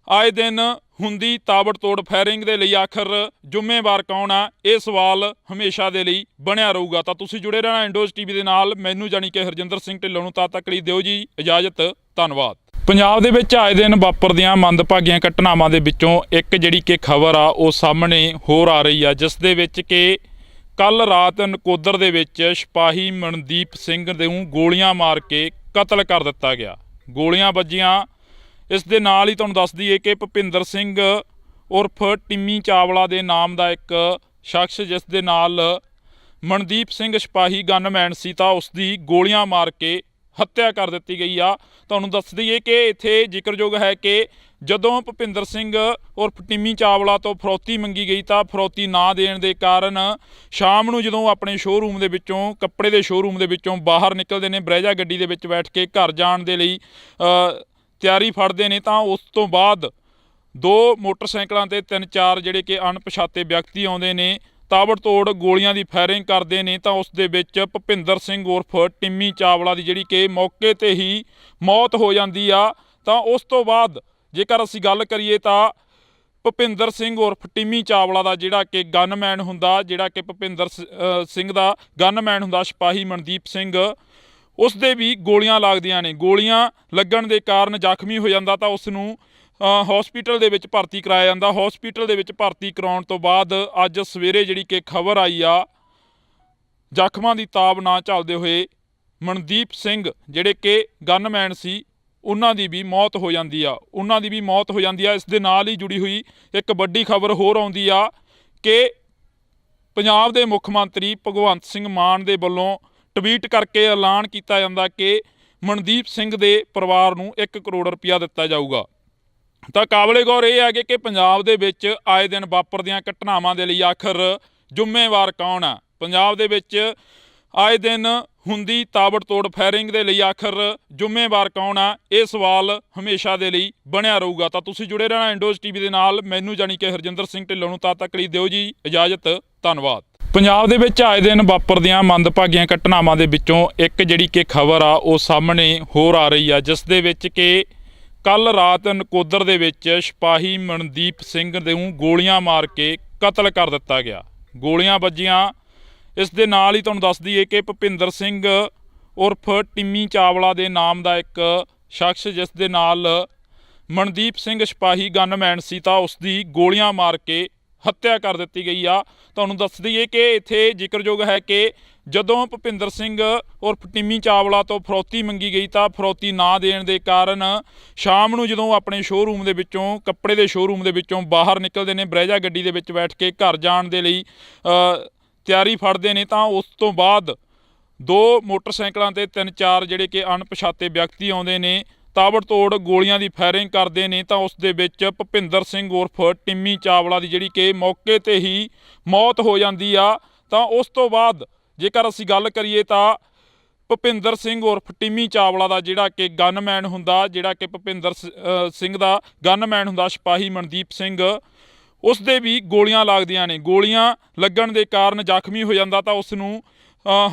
ਆਏ ਦਿਨ ਹੁੰਦੀ ਤਾਬੜਤੋੜ ਫਾਇਰਿੰਗ ਦੇ ਲਈ ਆਖਰ ਜ਼ਿੰਮੇਵਾਰ ਕੌਣ ਆ? ਇਹ ਸਵਾਲ ਹਮੇਸ਼ਾ ਦੇ ਲਈ ਬਣਿਆ ਰਹੂਗਾ। ਤਾਂ ਤੁਸੀਂ ਜੁੜੇ ਰਹਿਣਾ ਇੰਡੋਜ਼ ਟੀਵੀ ਦੇ ਨਾਲ। ਮੈਨੂੰ ਜਾਣੀ ਕਿ ਹਰਜਿੰਦਰ ਸਿੰਘ ਢਿੱਲੋਂ ਨੂੰ ਤਦ ਤੱਕ ਲਈ ਦਿਓ ਜੀ ਇਜਾਜ਼ਤ। ਧੰਨਵਾਦ। ਪੰਜਾਬ ਦੇ ਵਿੱਚ ਆਏ ਦਿਨ ਵਾਪਰਦੀਆਂ ਮੰਦਭਾਗੀਆਂ ਘਟਨਾਵਾਂ ਦੇ ਵਿੱਚੋਂ ਇੱਕ ਜਿਹੜੀ ਕਿ ਖਬਰ ਆ ਉਹ ਸਾਹਮਣੇ ਹੋਰ ਆ ਰਹੀ ਆ, ਜਿਸ ਦੇ ਵਿੱਚ ਕਿ ਕੱਲ ਰਾਤ ਨਕੋਦਰ ਦੇ ਵਿੱਚ ਸਿਪਾਹੀ ਮਨਦੀਪ ਸਿੰਘ ਨੂੰ ਗੋਲੀਆਂ ਮਾਰ ਕੇ ਕਤਲ ਕਰ ਦਿੱਤਾ ਗਿਆ। ਗੋਲੀਆਂ ਵੱਜੀਆਂ। ਇਸ ਦੇ ਨਾਲ ਹੀ ਤੁਹਾਨੂੰ ਦੱਸ ਦਈਏ ਕਿ ਭੁਪਿੰਦਰ ਸਿੰਘ ਉਰਫ ਟਿੰਮੀ ਚਾਵਲਾ ਦੇ ਨਾਮ ਦਾ ਇੱਕ ਸ਼ਖਸ, ਜਿਸ ਦੇ ਨਾਲ ਮਨਦੀਪ ਸਿੰਘ ਸਿਪਾਹੀ ਗਨਮੈਨ ਸੀ, ਤਾਂ ਉਸ ਦੀ ਗੋਲੀਆਂ ਮਾਰ ਕੇ ਹੱਤਿਆ ਕਰ ਦਿੱਤੀ ਗਈ ਆ। ਤੁਹਾਨੂੰ ਦੱਸ ਦਈਏ ਕਿ ਇੱਥੇ ਜ਼ਿਕਰਯੋਗ ਹੈ ਕਿ ਜਦੋਂ ਭੁਪਿੰਦਰ ਸਿੰਘ ਉਰਫ ਟਿੰਮੀ ਚਾਵਲਾ ਤੋਂ ਫਰੌਤੀ ਮੰਗੀ ਗਈ ਤਾਂ ਫਰੌਤੀ ਨਾ ਦੇਣ ਦੇ ਕਾਰਨ ਸ਼ਾਮ ਨੂੰ ਜਦੋਂ ਆਪਣੇ ਸ਼ੋਅਰੂਮ ਦੇ ਵਿੱਚੋਂ, ਕੱਪੜੇ ਦੇ ਸ਼ੋਅਰੂਮ ਦੇ ਵਿੱਚੋਂ ਬਾਹਰ ਨਿਕਲਦੇ ਨੇ, ਬਰੇਜਾ ਗੱਡੀ ਦੇ ਵਿੱਚ ਬੈਠ ਕੇ ਘਰ ਜਾਣ ਦੇ ਲਈ ਤਿਆਰੀ ਫੜਦੇ ਨੇ ਤਾਂ ਉਸ ਤੋਂ ਬਾਅਦ 2 ਮੋਟਰਸਾਈਕਲਾਂ ਤੇ 3-4 ਜਿਹੜੇ ਕਿ ਅਣਪਛਾਤੇ ਵਿਅਕਤੀ ਆਉਂਦੇ ਨੇ, ਤਾਬੜਤੋੜ ਗੋਲੀਆਂ ਦੀ ਫਾਇਰਿੰਗ ਕਰਦੇ ਨੇ ਤਾਂ ਉਸ ਦੇ ਵਿੱਚ ਭੁਪਿੰਦਰ ਸਿੰਘ ਉਰਫ ਟਿੰਮੀ ਚਾਵਲਾ ਦੀ ਜਿਹੜੀ ਕਿ ਮੌਕੇ ਤੇ ਹੀ ਮੌਤ ਹੋ ਜਾਂਦੀ ਆ। ਤਾਂ ਉਸ ਤੋਂ ਬਾਅਦ ਜੇਕਰ ਅਸੀਂ ਗੱਲ ਕਰੀਏ ਤਾਂ ਭੁਪਿੰਦਰ ਸਿੰਘ ਉਰਫ ਟਿੰਮੀ ਚਾਵਲਾ ਦਾ ਜਿਹੜਾ ਕਿ ਗਨਮੈਨ ਹੁੰਦਾ, ਜਿਹੜਾ ਕਿ ਭੁਪਿੰਦਰ ਸਿੰਘ ਦਾ ਗਨਮੈਨ ਹੁੰਦਾ ਸਿਪਾਹੀ ਮਨਦੀਪ ਸਿੰਘ, ਉਸ ਦੇ ਵੀ ਗੋਲੀਆਂ ਲੱਗਦੀਆਂ ਨੇ। ਗੋਲੀਆਂ ਲੱਗਣ ਦੇ ਕਾਰਨ ਜ਼ਖਮੀ ਹੋ ਜਾਂਦਾ ਤਾਂ ਉਸ ਨੂੰ ਹਸਪੀਟਲ ਦੇ ਵਿੱਚ ਭਰਤੀ ਕਰਾਇਆ ਜਾਂਦਾ। ਹਸਪੀਟਲ ਦੇ ਵਿੱਚ ਭਰਤੀ ਕਰਾਉਣ ਤੋਂ ਬਾਅਦ ਅੱਜ ਸਵੇਰੇ ਜਿਹੜੀ ਕਿ ਖਬਰ ਆਈ ਆ, ਜ਼ਖਮਾਂ ਦੀ ਤਾਬ ਨਾ ਝੱਲਦੇ ਹੋਏ ਮਨਦੀਪ ਸਿੰਘ ਜਿਹੜੇ ਕਿ ਗਨਮੈਨ ਸੀ ਉਹਨਾਂ ਦੀ ਵੀ ਮੌਤ ਹੋ ਜਾਂਦੀ ਆ ਇਸ ਦੇ ਨਾਲ ਹੀ ਜੁੜੀ ਹੋਈ ਇੱਕ ਵੱਡੀ ਖਬਰ ਹੋਰ ਆਉਂਦੀ ਆ ਕਿ ਪੰਜਾਬ ਦੇ ਮੁੱਖ ਮੰਤਰੀ ਭਗਵੰਤ ਸਿੰਘ ਮਾਨ ਦੇ ਵੱਲੋਂ ਟਵੀਟ ਕਰਕੇ ਐਲਾਨ ਕੀਤਾ ਜਾਂਦਾ ਕਿ ਮਨਦੀਪ ਸਿੰਘ ਦੇ ਪਰਿਵਾਰ ਨੂੰ 1 ਕਰੋੜ ਰੁਪਇਆ ਦਿੱਤਾ ਜਾਊਗਾ। ਤਾਂ ਕਾਬਲੇ ਗੌਰ ਇਹ ਹੈ ਕਿ ਪੰਜਾਬ ਦੇ ਵਿੱਚ ਆਏ ਦਿਨ ਵਾਪਰਦੀਆਂ ਘਟਨਾਵਾਂ ਦੇ ਲਈ ਆਖਰ ਜ਼ਿੰਮੇਵਾਰ ਕੌਣ ਆ। ਪੰਜਾਬ ਦੇ ਵਿੱਚ ਆਏ ਦਿਨ ਹੁੰਦੀ ਤਾਬੜਤੋੜ ਫਾਇਰਿੰਗ ਦੇ ਲਈ ਆਖਰ ਜ਼ਿੰਮੇਵਾਰ ਕੌਣ ਆ, ਇਹ ਸਵਾਲ ਹਮੇਸ਼ਾ ਦੇ ਲਈ ਬਣਿਆ ਰਹੂਗਾ। ਤਾਂ ਤੁਸੀਂ ਜੁੜੇ ਰਹਿਣਾ ਇੰਡੋਜ਼ ਟੀਵੀ ਦੇ ਨਾਲ। ਮੈਨੂੰ ਜਾਣੀ ਕਿ ਹਰਜਿੰਦਰ ਸਿੰਘ ਢਿੱਲੋਂ ਨੂੰ ਤਦ ਤੱਕ ਲਈ ਦਿਓ ਜੀ ਇਜਾਜ਼ਤ। ਧੰਨਵਾਦ। ਪੰਜਾਬ ਦੇ ਵਿੱਚ ਆਏ ਦਿਨ ਵਾਪਰਦੀਆਂ ਮੰਦਭਾਗੀਆਂ ਘਟਨਾਵਾਂ ਦੇ ਵਿੱਚੋਂ ਇੱਕ ਜਿਹੜੀ ਕਿ ਖਬਰ ਆ ਉਹ ਸਾਹਮਣੇ ਹੋਰ ਆ ਰਹੀ ਆ, ਜਿਸ ਦੇ ਵਿੱਚ ਕਿ ਕੱਲ੍ਹ ਰਾਤ ਨਕੋਦਰ ਦੇ ਵਿੱਚ ਸਿਪਾਹੀ ਮਨਦੀਪ ਸਿੰਘ ਨੂੰ ਗੋਲੀਆਂ ਮਾਰ ਕੇ ਕਤਲ ਕਰ ਦਿੱਤਾ ਗਿਆ। ਗੋਲੀਆਂ ਵੱਜੀਆਂ। ਇਸ ਦੇ ਨਾਲ ਹੀ ਤੁਹਾਨੂੰ ਦੱਸ ਦਈਏ ਕਿ ਭੁਪਿੰਦਰ ਸਿੰਘ ਉਰਫ ਟਿੰਮੀ ਚਾਵਲਾ ਦੇ ਨਾਮ ਦਾ ਇੱਕ ਸ਼ਖਸ, ਜਿਸ ਦੇ ਨਾਲ ਮਨਦੀਪ ਸਿੰਘ ਸਿਪਾਹੀ ਗਨਮੈਨ ਸੀ, ਤਾਂ ਉਸ ਦੀ ਗੋਲੀਆਂ ਮਾਰ ਕੇ ਹੱਤਿਆ ਕਰ ਦਿੱਤੀ ਗਈ ਆ। ਤੁਹਾਨੂੰ ਦੱਸ ਦਈਏ ਕਿ ਇੱਥੇ ਜ਼ਿਕਰਯੋਗ ਹੈ ਕਿ ਜਦੋਂ ਭੁਪਿੰਦਰ ਸਿੰਘ ਉਰਫ ਟਿੰਮੀ ਚਾਵਲਾ ਤੋਂ ਫਰੌਤੀ ਮੰਗੀ ਗਈ ਤਾਂ ਫਰੌਤੀ ਨਾ ਦੇਣ ਦੇ ਕਾਰਨ ਸ਼ਾਮ ਨੂੰ ਜਦੋਂ ਆਪਣੇ ਸ਼ੋਅਰੂਮ ਦੇ ਵਿੱਚੋਂ, ਕੱਪੜੇ ਦੇ ਸ਼ੋਅਰੂਮ ਦੇ ਵਿੱਚੋਂ ਬਾਹਰ ਨਿਕਲਦੇ ਨੇ, ਬਰੈਜਾ ਗੱਡੀ ਦੇ ਵਿੱਚ ਬੈਠ ਕੇ ਘਰ ਜਾਣ ਦੇ ਲਈ ਤਿਆਰੀ ਫੜਦੇ ਨੇ, ਤਾਂ ਉਸ ਤੋਂ ਬਾਅਦ 2 ਮੋਟਰਸਾਈਕਲਾਂ ਤੇ 3-4 ਜਿਹੜੇ ਕਿ ਅਣਪਛਾਤੇ ਵਿਅਕਤੀ ਆਉਂਦੇ ਨੇ, ਤਾਬੜਤੋੜ ਗੋਲੀਆਂ ਦੀ ਫਾਇਰਿੰਗ ਕਰਦੇ ਨੇ। ਤਾਂ ਉਸ ਦੇ ਵਿੱਚ ਭੁਪਿੰਦਰ ਸਿੰਘ ਉਰਫ ਟਿੰਮੀ ਚਾਵਲਾ ਦੀ ਜਿਹੜੀ ਕਿ ਮੌਕੇ 'ਤੇ ਹੀ ਮੌਤ ਹੋ ਜਾਂਦੀ ਆ। ਤਾਂ ਉਸ ਤੋਂ ਬਾਅਦ ਜੇਕਰ ਅਸੀਂ ਗੱਲ ਕਰੀਏ ਤਾਂ ਭੁਪਿੰਦਰ ਸਿੰਘ ਉਰਫ ਟਿੰਮੀ ਚਾਵਲਾ ਦਾ ਜਿਹੜਾ ਕਿ ਗਨਮੈਨ ਹੁੰਦਾ, ਜਿਹੜਾ ਕਿ ਭੁਪਿੰਦਰ ਸਿੰਘ ਦਾ ਗਨਮੈਨ ਹੁੰਦਾ ਸਿਪਾਹੀ ਮਨਦੀਪ ਸਿੰਘ, ਉਸ ਦੇ ਵੀ ਗੋਲੀਆਂ ਲੱਗਦੀਆਂ ਨੇ। ਗੋਲੀਆਂ ਲੱਗਣ ਦੇ ਕਾਰਨ ਜ਼ਖਮੀ ਹੋ ਜਾਂਦਾ ਤਾਂ ਉਸ ਨੂੰ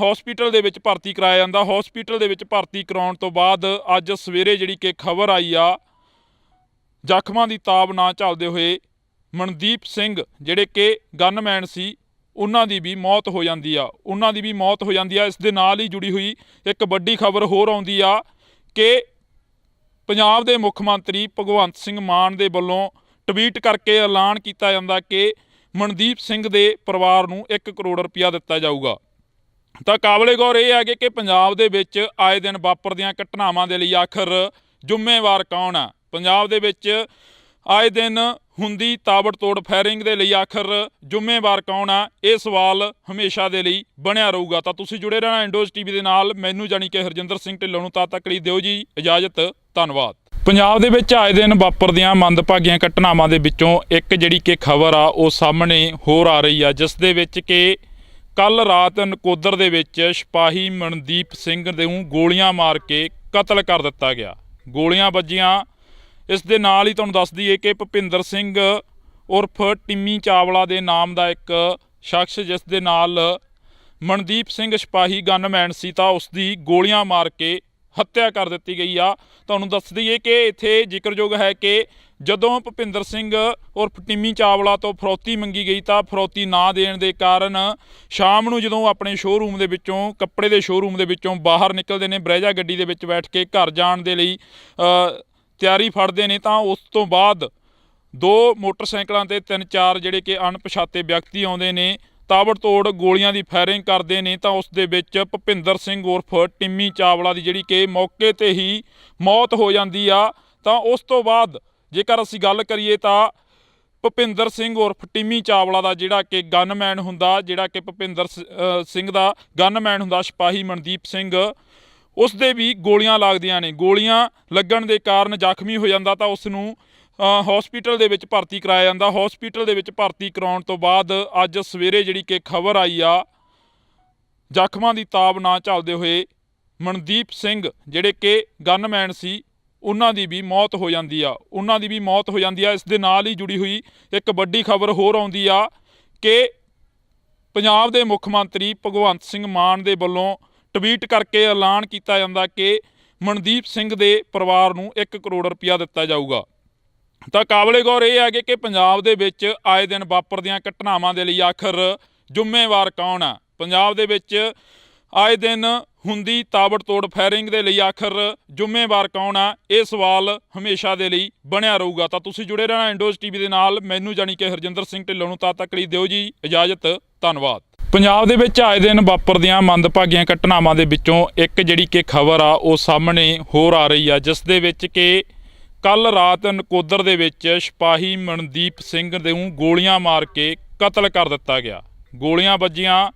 ਹਸਪੀਟਲ ਦੇ ਵਿੱਚ ਭਰਤੀ ਕਰਾਇਆ ਜਾਂਦਾ। ਹਸਪੀਟਲ ਦੇ ਵਿੱਚ ਭਰਤੀ ਕਰਾਉਣ ਤੋਂ ਬਾਅਦ ਅੱਜ ਸਵੇਰੇ ਜਿਹੜੀ ਕਿ ਖਬਰ ਆਈ ਆ, ਜ਼ਖਮਾਂ ਦੀ ਤਾਬ ਨਾ ਝੱਲਦੇ ਹੋਏ ਮਨਦੀਪ ਸਿੰਘ ਜਿਹੜੇ ਕਿ ਗਨਮੈਨ ਸੀ, ਉਹਨਾਂ ਦੀ ਵੀ ਮੌਤ ਹੋ ਜਾਂਦੀ ਆ ਇਸ ਦੇ ਨਾਲ ਹੀ ਜੁੜੀ ਹੋਈ ਇੱਕ ਵੱਡੀ ਖਬਰ ਹੋਰ ਆਉਂਦੀ ਆ ਕਿ ਪੰਜਾਬ ਦੇ ਮੁੱਖ ਮੰਤਰੀ ਭਗਵੰਤ ਸਿੰਘ ਮਾਨ ਦੇ ਵੱਲੋਂ ਟਵੀਟ ਕਰਕੇ ਐਲਾਨ ਕੀਤਾ ਜਾਂਦਾ ਕਿ ਮਨਦੀਪ ਸਿੰਘ ਦੇ ਪਰਿਵਾਰ ਨੂੰ 1 ਕਰੋੜ ਰੁਪਇਆ ਦਿੱਤਾ ਜਾਊਗਾ। ਤਾਂ ਕਾਬਲੇ ਗੌਰ ਇਹ ਹੈ ਕਿ ਪੰਜਾਬ ਦੇ ਵਿੱਚ ਆਏ ਦਿਨ ਵਾਪਰਦੀਆਂ ਘਟਨਾਵਾਂ ਦੇ ਲਈ ਆਖਰ ਜ਼ਿੰਮੇਵਾਰ ਕੌਣ ਆ। ਪੰਜਾਬ ਦੇ ਵਿੱਚ ਆਏ ਦਿਨ ਹੁੰਦੀ ਤਾਬੜਤੋੜ ਫਾਇਰਿੰਗ ਦੇ ਲਈ ਆਖਰ ਜ਼ਿੰਮੇਵਾਰ ਕੌਣ ਆ, ਇਹ ਸਵਾਲ ਹਮੇਸ਼ਾ ਦੇ ਲਈ ਬਣਿਆ ਰਹੂਗਾ। ਤਾਂ ਤੁਸੀਂ ਜੁੜੇ ਰਹਿਣਾ ਇੰਡੋਜ਼ ਟੀਵੀ ਦੇ ਨਾਲ। ਮੈਨੂੰ ਜਾਣੀ ਕਿ ਹਰਜਿੰਦਰ ਸਿੰਘ ਢਿੱਲੋਂ ਨੂੰ ਤਦ ਤੱਕ ਲਈ ਦਿਓ ਜੀ ਇਜਾਜ਼ਤ। ਧੰਨਵਾਦ। ਪੰਜਾਬ ਦੇ ਵਿੱਚ ਆਏ ਦਿਨ ਵਾਪਰਦੀਆਂ ਮੰਦਭਾਗੀਆਂ ਘਟਨਾਵਾਂ ਦੇ ਵਿੱਚੋਂ ਇੱਕ ਜਿਹੜੀ ਕਿ ਖਬਰ ਆ ਉਹ ਸਾਹਮਣੇ ਹੋਰ ਆ ਰਹੀ ਆ, ਜਿਸ ਦੇ ਵਿੱਚ ਕਿ ਕੱਲ੍ਹ ਰਾਤ ਨਕੋਦਰ ਦੇ ਵਿੱਚ ਸਿਪਾਹੀ ਮਨਦੀਪ ਸਿੰਘ ਨੂੰ ਗੋਲੀਆਂ ਮਾਰ ਕੇ ਕਤਲ ਕਰ ਦਿੱਤਾ ਗਿਆ। ਗੋਲੀਆਂ ਵੱਜੀਆਂ। ਇਸ ਦੇ ਨਾਲ ਹੀ ਤੁਹਾਨੂੰ ਦੱਸ ਦਈਏ ਕਿ ਭੁਪਿੰਦਰ ਸਿੰਘ ਉਰਫ ਟਿੰਮੀ ਚਾਵਲਾ ਦੇ ਨਾਮ ਦਾ ਇੱਕ ਸ਼ਖਸ, ਜਿਸ ਦੇ ਨਾਲ ਮਨਦੀਪ ਸਿੰਘ ਸਿਪਾਹੀ ਗਨਮੈਨ ਸੀ, ਤਾਂ ਉਸ ਦੀ ਗੋਲੀਆਂ ਮਾਰ ਕੇ ਹੱਤਿਆ ਕਰ ਦਿੱਤੀ ਗਈ ਆ। ਤੁਹਾਨੂੰ ਦੱਸ ਦਈਏ ਕਿ ਇੱਥੇ ਜ਼ਿਕਰਯੋਗ ਹੈ ਕਿ ਜਦੋਂ ਭੁਪਿੰਦਰ ਸਿੰਘ ਉਰਫ ਟਿੰਮੀ ਚਾਵਲਾ ਤੋਂ ਫਰੌਤੀ ਮੰਗੀ ਗਈ ਤਾਂ ਫਰੌਤੀ ਨਾ ਦੇਣ ਦੇ ਕਾਰਨ ਸ਼ਾਮ ਨੂੰ ਜਦੋਂ ਆਪਣੇ ਸ਼ੋਅਰੂਮ ਦੇ ਵਿੱਚੋਂ, ਕੱਪੜੇ ਦੇ ਸ਼ੋਅਰੂਮ ਦੇ ਵਿੱਚੋਂ ਬਾਹਰ ਨਿਕਲਦੇ ਨੇ, ਬਰੈਜਾ ਗੱਡੀ ਦੇ ਵਿੱਚ ਬੈਠ ਕੇ ਘਰ ਜਾਣ ਦੇ ਲਈ ਤਿਆਰੀ ਫੜਦੇ ਨੇ, ਤਾਂ ਉਸ ਤੋਂ ਬਾਅਦ 2 ਮੋਟਰਸਾਈਕਲਾਂ ਤੇ 3-4 ਜਿਹੜੇ ਕਿ ਅਣਪਛਾਤੇ ਵਿਅਕਤੀ ਆਉਂਦੇ ਨੇ, ਤਾਬੜਤੋੜ ਗੋਲੀਆਂ ਦੀ ਫਾਇਰਿੰਗ ਕਰਦੇ ਨੇ। ਤਾਂ ਉਸ ਦੇ ਵਿੱਚ ਭੁਪਿੰਦਰ ਸਿੰਘ ਉਰਫ ਟਿੰਮੀ ਚਾਵਲਾ ਦੀ ਜਿਹੜੀ ਕਿ ਮੌਕੇ 'ਤੇ ਹੀ ਮੌਤ ਹੋ ਜਾਂਦੀ ਆ। ਤਾਂ ਉਸ ਤੋਂ ਬਾਅਦ ਜੇਕਰ ਅਸੀਂ ਗੱਲ ਕਰੀਏ ਤਾਂ ਭੁਪਿੰਦਰ ਸਿੰਘ ਉਰਫ ਟਿੰਮੀ ਚਾਵਲਾ ਦਾ ਜਿਹੜਾ ਕਿ ਗਨਮੈਨ ਹੁੰਦਾ, ਜਿਹੜਾ ਕਿ ਭੁਪਿੰਦਰ ਸਿੰਘ ਦਾ ਗਨਮੈਨ ਹੁੰਦਾ ਸਿਪਾਹੀ ਮਨਦੀਪ ਸਿੰਘ, ਉਸ ਦੇ ਵੀ ਗੋਲੀਆਂ ਲੱਗਦੀਆਂ ਨੇ। ਗੋਲੀਆਂ ਲੱਗਣ ਦੇ ਕਾਰਨ ਜ਼ਖਮੀ ਹੋ ਜਾਂਦਾ ਤਾਂ ਉਸ ਨੂੰ ਹਸਪੀਟਲ ਦੇ ਵਿੱਚ ਭਰਤੀ ਕਰਾਇਆ ਜਾਂਦਾ। ਹਸਪੀਟਲ ਦੇ ਵਿੱਚ ਭਰਤੀ ਕਰਾਉਣ ਤੋਂ ਬਾਅਦ ਅੱਜ ਸਵੇਰੇ ਜਿਹੜੀ ਕਿ ਖਬਰ ਆਈ ਆ, ਜ਼ਖਮਾਂ ਦੀ ਤਾਬ ਨਾ ਝੱਲਦੇ ਹੋਏ ਮਨਦੀਪ ਸਿੰਘ ਜਿਹੜੇ ਕਿ ਗਨਮੈਨ ਸੀ, ਉਹਨਾਂ ਦੀ ਵੀ ਮੌਤ ਹੋ ਜਾਂਦੀ ਆ ਇਸ ਦੇ ਨਾਲ ਹੀ ਜੁੜੀ ਹੋਈ ਇੱਕ ਵੱਡੀ ਖਬਰ ਹੋਰ ਆਉਂਦੀ ਆ ਕਿ ਪੰਜਾਬ ਦੇ ਮੁੱਖ ਮੰਤਰੀ ਭਗਵੰਤ ਸਿੰਘ ਮਾਨ ਦੇ ਵੱਲੋਂ ਟਵੀਟ ਕਰਕੇ ਐਲਾਨ ਕੀਤਾ ਜਾਂਦਾ ਕਿ ਮਨਦੀਪ ਸਿੰਘ ਦੇ ਪਰਿਵਾਰ ਨੂੰ 1 ਕਰੋੜ ਰੁਪਇਆ ਦਿੱਤਾ ਜਾਊਗਾ। ਤਾਂ ਕਾਬਲੇ ਗੌਰ ਇਹ ਹੈ ਕਿ ਪੰਜਾਬ ਦੇ ਵਿੱਚ ਆਏ ਦਿਨ ਵਾਪਰਦੀਆਂ ਘਟਨਾਵਾਂ ਦੇ ਲਈ ਆਖਰ ਜ਼ਿੰਮੇਵਾਰ ਕੌਣ ਆ। ਪੰਜਾਬ ਦੇ ਵਿੱਚ ਆਏ ਦਿਨ ਹੁੰਦੀ ਤਾਬੜਤੋੜ ਫਾਇਰਿੰਗ ਦੇ ਲਈ ਆਖਰ ਜ਼ਿੰਮੇਵਾਰ ਕੌਣ ਆ, ਇਹ ਸਵਾਲ ਹਮੇਸ਼ਾ ਦੇ ਲਈ ਬਣਿਆ ਰਹੂਗਾ। ਤਾਂ ਤੁਸੀਂ ਜੁੜੇ ਰਹਿਣਾ ਇੰਡੋਜ਼ ਟੀਵੀ ਦੇ ਨਾਲ। ਮੈਨੂੰ ਜਾਣੀ ਕਿ ਹਰਜਿੰਦਰ ਸਿੰਘ ਢਿੱਲੋਂ ਨੂੰ ਤਦ ਤੱਕ ਲਈ ਦਿਓ ਜੀ ਇਜਾਜ਼ਤ। ਧੰਨਵਾਦ। ਪੰਜਾਬ ਦੇ ਵਿੱਚ ਆਏ ਦਿਨ ਵਾਪਰਦੀਆਂ ਮੰਦਭਾਗੀਆਂ ਘਟਨਾਵਾਂ ਦੇ ਵਿੱਚੋਂ ਇੱਕ ਜਿਹੜੀ ਕਿ ਖਬਰ ਆ ਉਹ ਸਾਹਮਣੇ ਹੋਰ ਆ ਰਹੀ ਆ, ਜਿਸ ਦੇ ਵਿੱਚ ਕਿ ਕੱਲ ਰਾਤ ਨਕੋਦਰ ਦੇ ਵਿੱਚ ਸਿਪਾਹੀ ਮਨਦੀਪ ਸਿੰਘ ਨੂੰ ਗੋਲੀਆਂ ਮਾਰ ਕੇ ਕਤਲ ਕਰ ਦਿੱਤਾ ਗਿਆ। ਗੋਲੀਆਂ ਵੱਜੀਆਂ।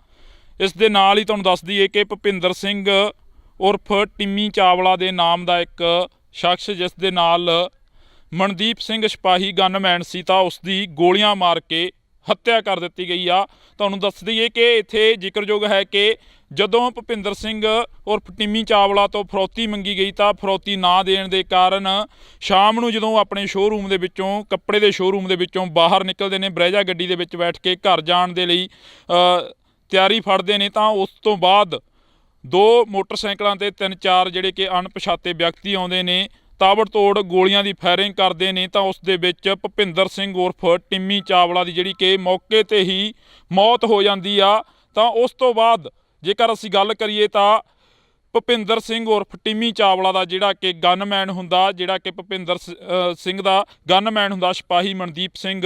ਇਸ ਦੇ ਨਾਲ ਹੀ ਤੁਹਾਨੂੰ ਦੱਸ ਦਈਏ ਕਿ ਭੁਪਿੰਦਰ ਸਿੰਘ ਉਰਫ ਟਿੰਮੀ ਚਾਵਲਾ ਦੇ ਨਾਮ ਦਾ ਇੱਕ ਸ਼ਖਸ, ਜਿਸ ਦੇ ਨਾਲ ਮਨਦੀਪ ਸਿੰਘ ਸਿਪਾਹੀ ਗਨਮੈਨ ਸੀ, ਤਾਂ ਉਸ ਦੀ ਗੋਲੀਆਂ ਮਾਰ ਕੇ ਹੱਤਿਆ ਕਰ ਦਿੱਤੀ ਗਈ ਆ। ਤੁਹਾਨੂੰ ਦੱਸ ਦਈਏ ਕਿ ਇੱਥੇ ਜ਼ਿਕਰਯੋਗ ਹੈ ਕਿ ਜਦੋਂ ਭੁਪਿੰਦਰ ਸਿੰਘ ਉਰਫ ਟਿੰਮੀ ਚਾਵਲਾ ਤੋਂ ਫਰੌਤੀ ਮੰਗੀ ਗਈ ਤਾਂ ਫਰੌਤੀ ਨਾ ਦੇਣ ਦੇ ਕਾਰਨ ਸ਼ਾਮ ਨੂੰ ਜਦੋਂ ਆਪਣੇ ਸ਼ੋਅਰੂਮ ਦੇ ਵਿੱਚੋਂ, ਕੱਪੜੇ ਦੇ ਸ਼ੋਅਰੂਮ ਦੇ ਵਿੱਚੋਂ ਬਾਹਰ ਨਿਕਲਦੇ ਨੇ, ਬਰੈਜਾ ਗੱਡੀ ਦੇ ਵਿੱਚ ਬੈਠ ਕੇ ਘਰ ਜਾਣ ਦੇ ਲਈ ਤਿਆਰੀ ਫੜਦੇ ਨੇ, ਤਾਂ ਉਸ ਤੋਂ ਬਾਅਦ 2 ਮੋਟਰਸਾਈਕਲਾਂ ਤੇ 3-4 ਜਿਹੜੇ ਕਿ ਅਣਪਛਾਤੇ ਵਿਅਕਤੀ ਆਉਂਦੇ ਨੇ, ਤਾਬੜਤੋੜ ਗੋਲੀਆਂ ਦੀ ਫਾਇਰਿੰਗ ਕਰਦੇ ਨੇ, ਤਾਂ ਉਸ ਦੇ ਵਿੱਚ ਭੁਪਿੰਦਰ ਸਿੰਘ ਉਰਫ ਟਿੰਮੀ ਚਾਵਲਾ ਦੀ ਜਿਹੜੀ ਕਿ ਮੌਕੇ ਤੇ ਹੀ ਮੌਤ ਹੋ ਜਾਂਦੀ ਆ। ਤਾਂ ਉਸ ਤੋਂ ਬਾਅਦ ਜੇਕਰ ਅਸੀਂ ਗੱਲ ਕਰੀਏ ਤਾਂ ਭੁਪਿੰਦਰ ਸਿੰਘ ਉਰਫ ਟਿੰਮੀ ਚਾਵਲਾ ਦਾ ਜਿਹੜਾ ਕਿ ਗਨਮੈਨ ਹੁੰਦਾ, ਜਿਹੜਾ ਕਿ ਭੁਪਿੰਦਰ ਸਿੰਘ ਦਾ ਗਨਮੈਨ ਹੁੰਦਾ ਸਿਪਾਹੀ ਮਨਦੀਪ ਸਿੰਘ,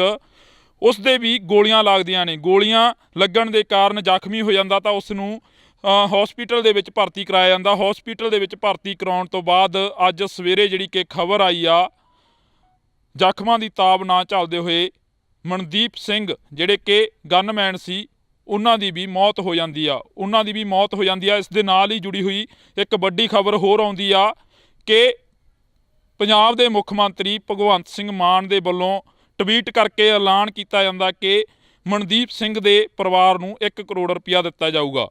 ਉਸ ਦੇ ਵੀ ਗੋਲੀਆਂ ਲੱਗਦੀਆਂ ਨੇ। ਗੋਲੀਆਂ ਲੱਗਣ ਦੇ ਕਾਰਨ ਜ਼ਖਮੀ ਹੋ ਜਾਂਦਾ, ਤਾਂ ਉਸ ਨੂੰ ਹਸਪੀਟਲ ਦੇ ਵਿੱਚ ਭਰਤੀ ਕਰਾਇਆ ਜਾਂਦਾ। ਹਸਪੀਟਲ ਦੇ ਵਿੱਚ ਭਰਤੀ ਕਰਾਉਣ ਤੋਂ ਬਾਅਦ ਅੱਜ ਸਵੇਰੇ ਜਿਹੜੀ ਕਿ ਖਬਰ ਆਈ ਆ, ਜ਼ਖਮਾਂ ਦੀ ਤਾਬ ਨਾ ਝੱਲਦੇ ਹੋਏ ਮਨਦੀਪ ਸਿੰਘ ਜਿਹੜੇ ਕਿ ਗਨਮੈਨ ਸੀ, ਉਹਨਾਂ ਦੀ ਵੀ ਮੌਤ ਹੋ ਜਾਂਦੀ ਆ। ਇਸ ਦੇ ਨਾਲ ਹੀ ਜੁੜੀ ਹੋਈ ਇੱਕ ਵੱਡੀ ਖਬਰ ਹੋਰ ਆਉਂਦੀ ਆ ਕਿ ਪੰਜਾਬ ਦੇ ਮੁੱਖ ਮੰਤਰੀ ਭਗਵੰਤ ਸਿੰਘ ਮਾਨ ਦੇ ਵੱਲੋਂ ਟਵੀਟ ਕਰਕੇ ਐਲਾਨ ਕੀਤਾ ਜਾਂਦਾ ਕਿ ਮਨਦੀਪ ਸਿੰਘ ਦੇ ਪਰਿਵਾਰ ਨੂੰ 1 ਕਰੋੜ ਰੁਪਇਆ ਦਿੱਤਾ ਜਾਊਗਾ।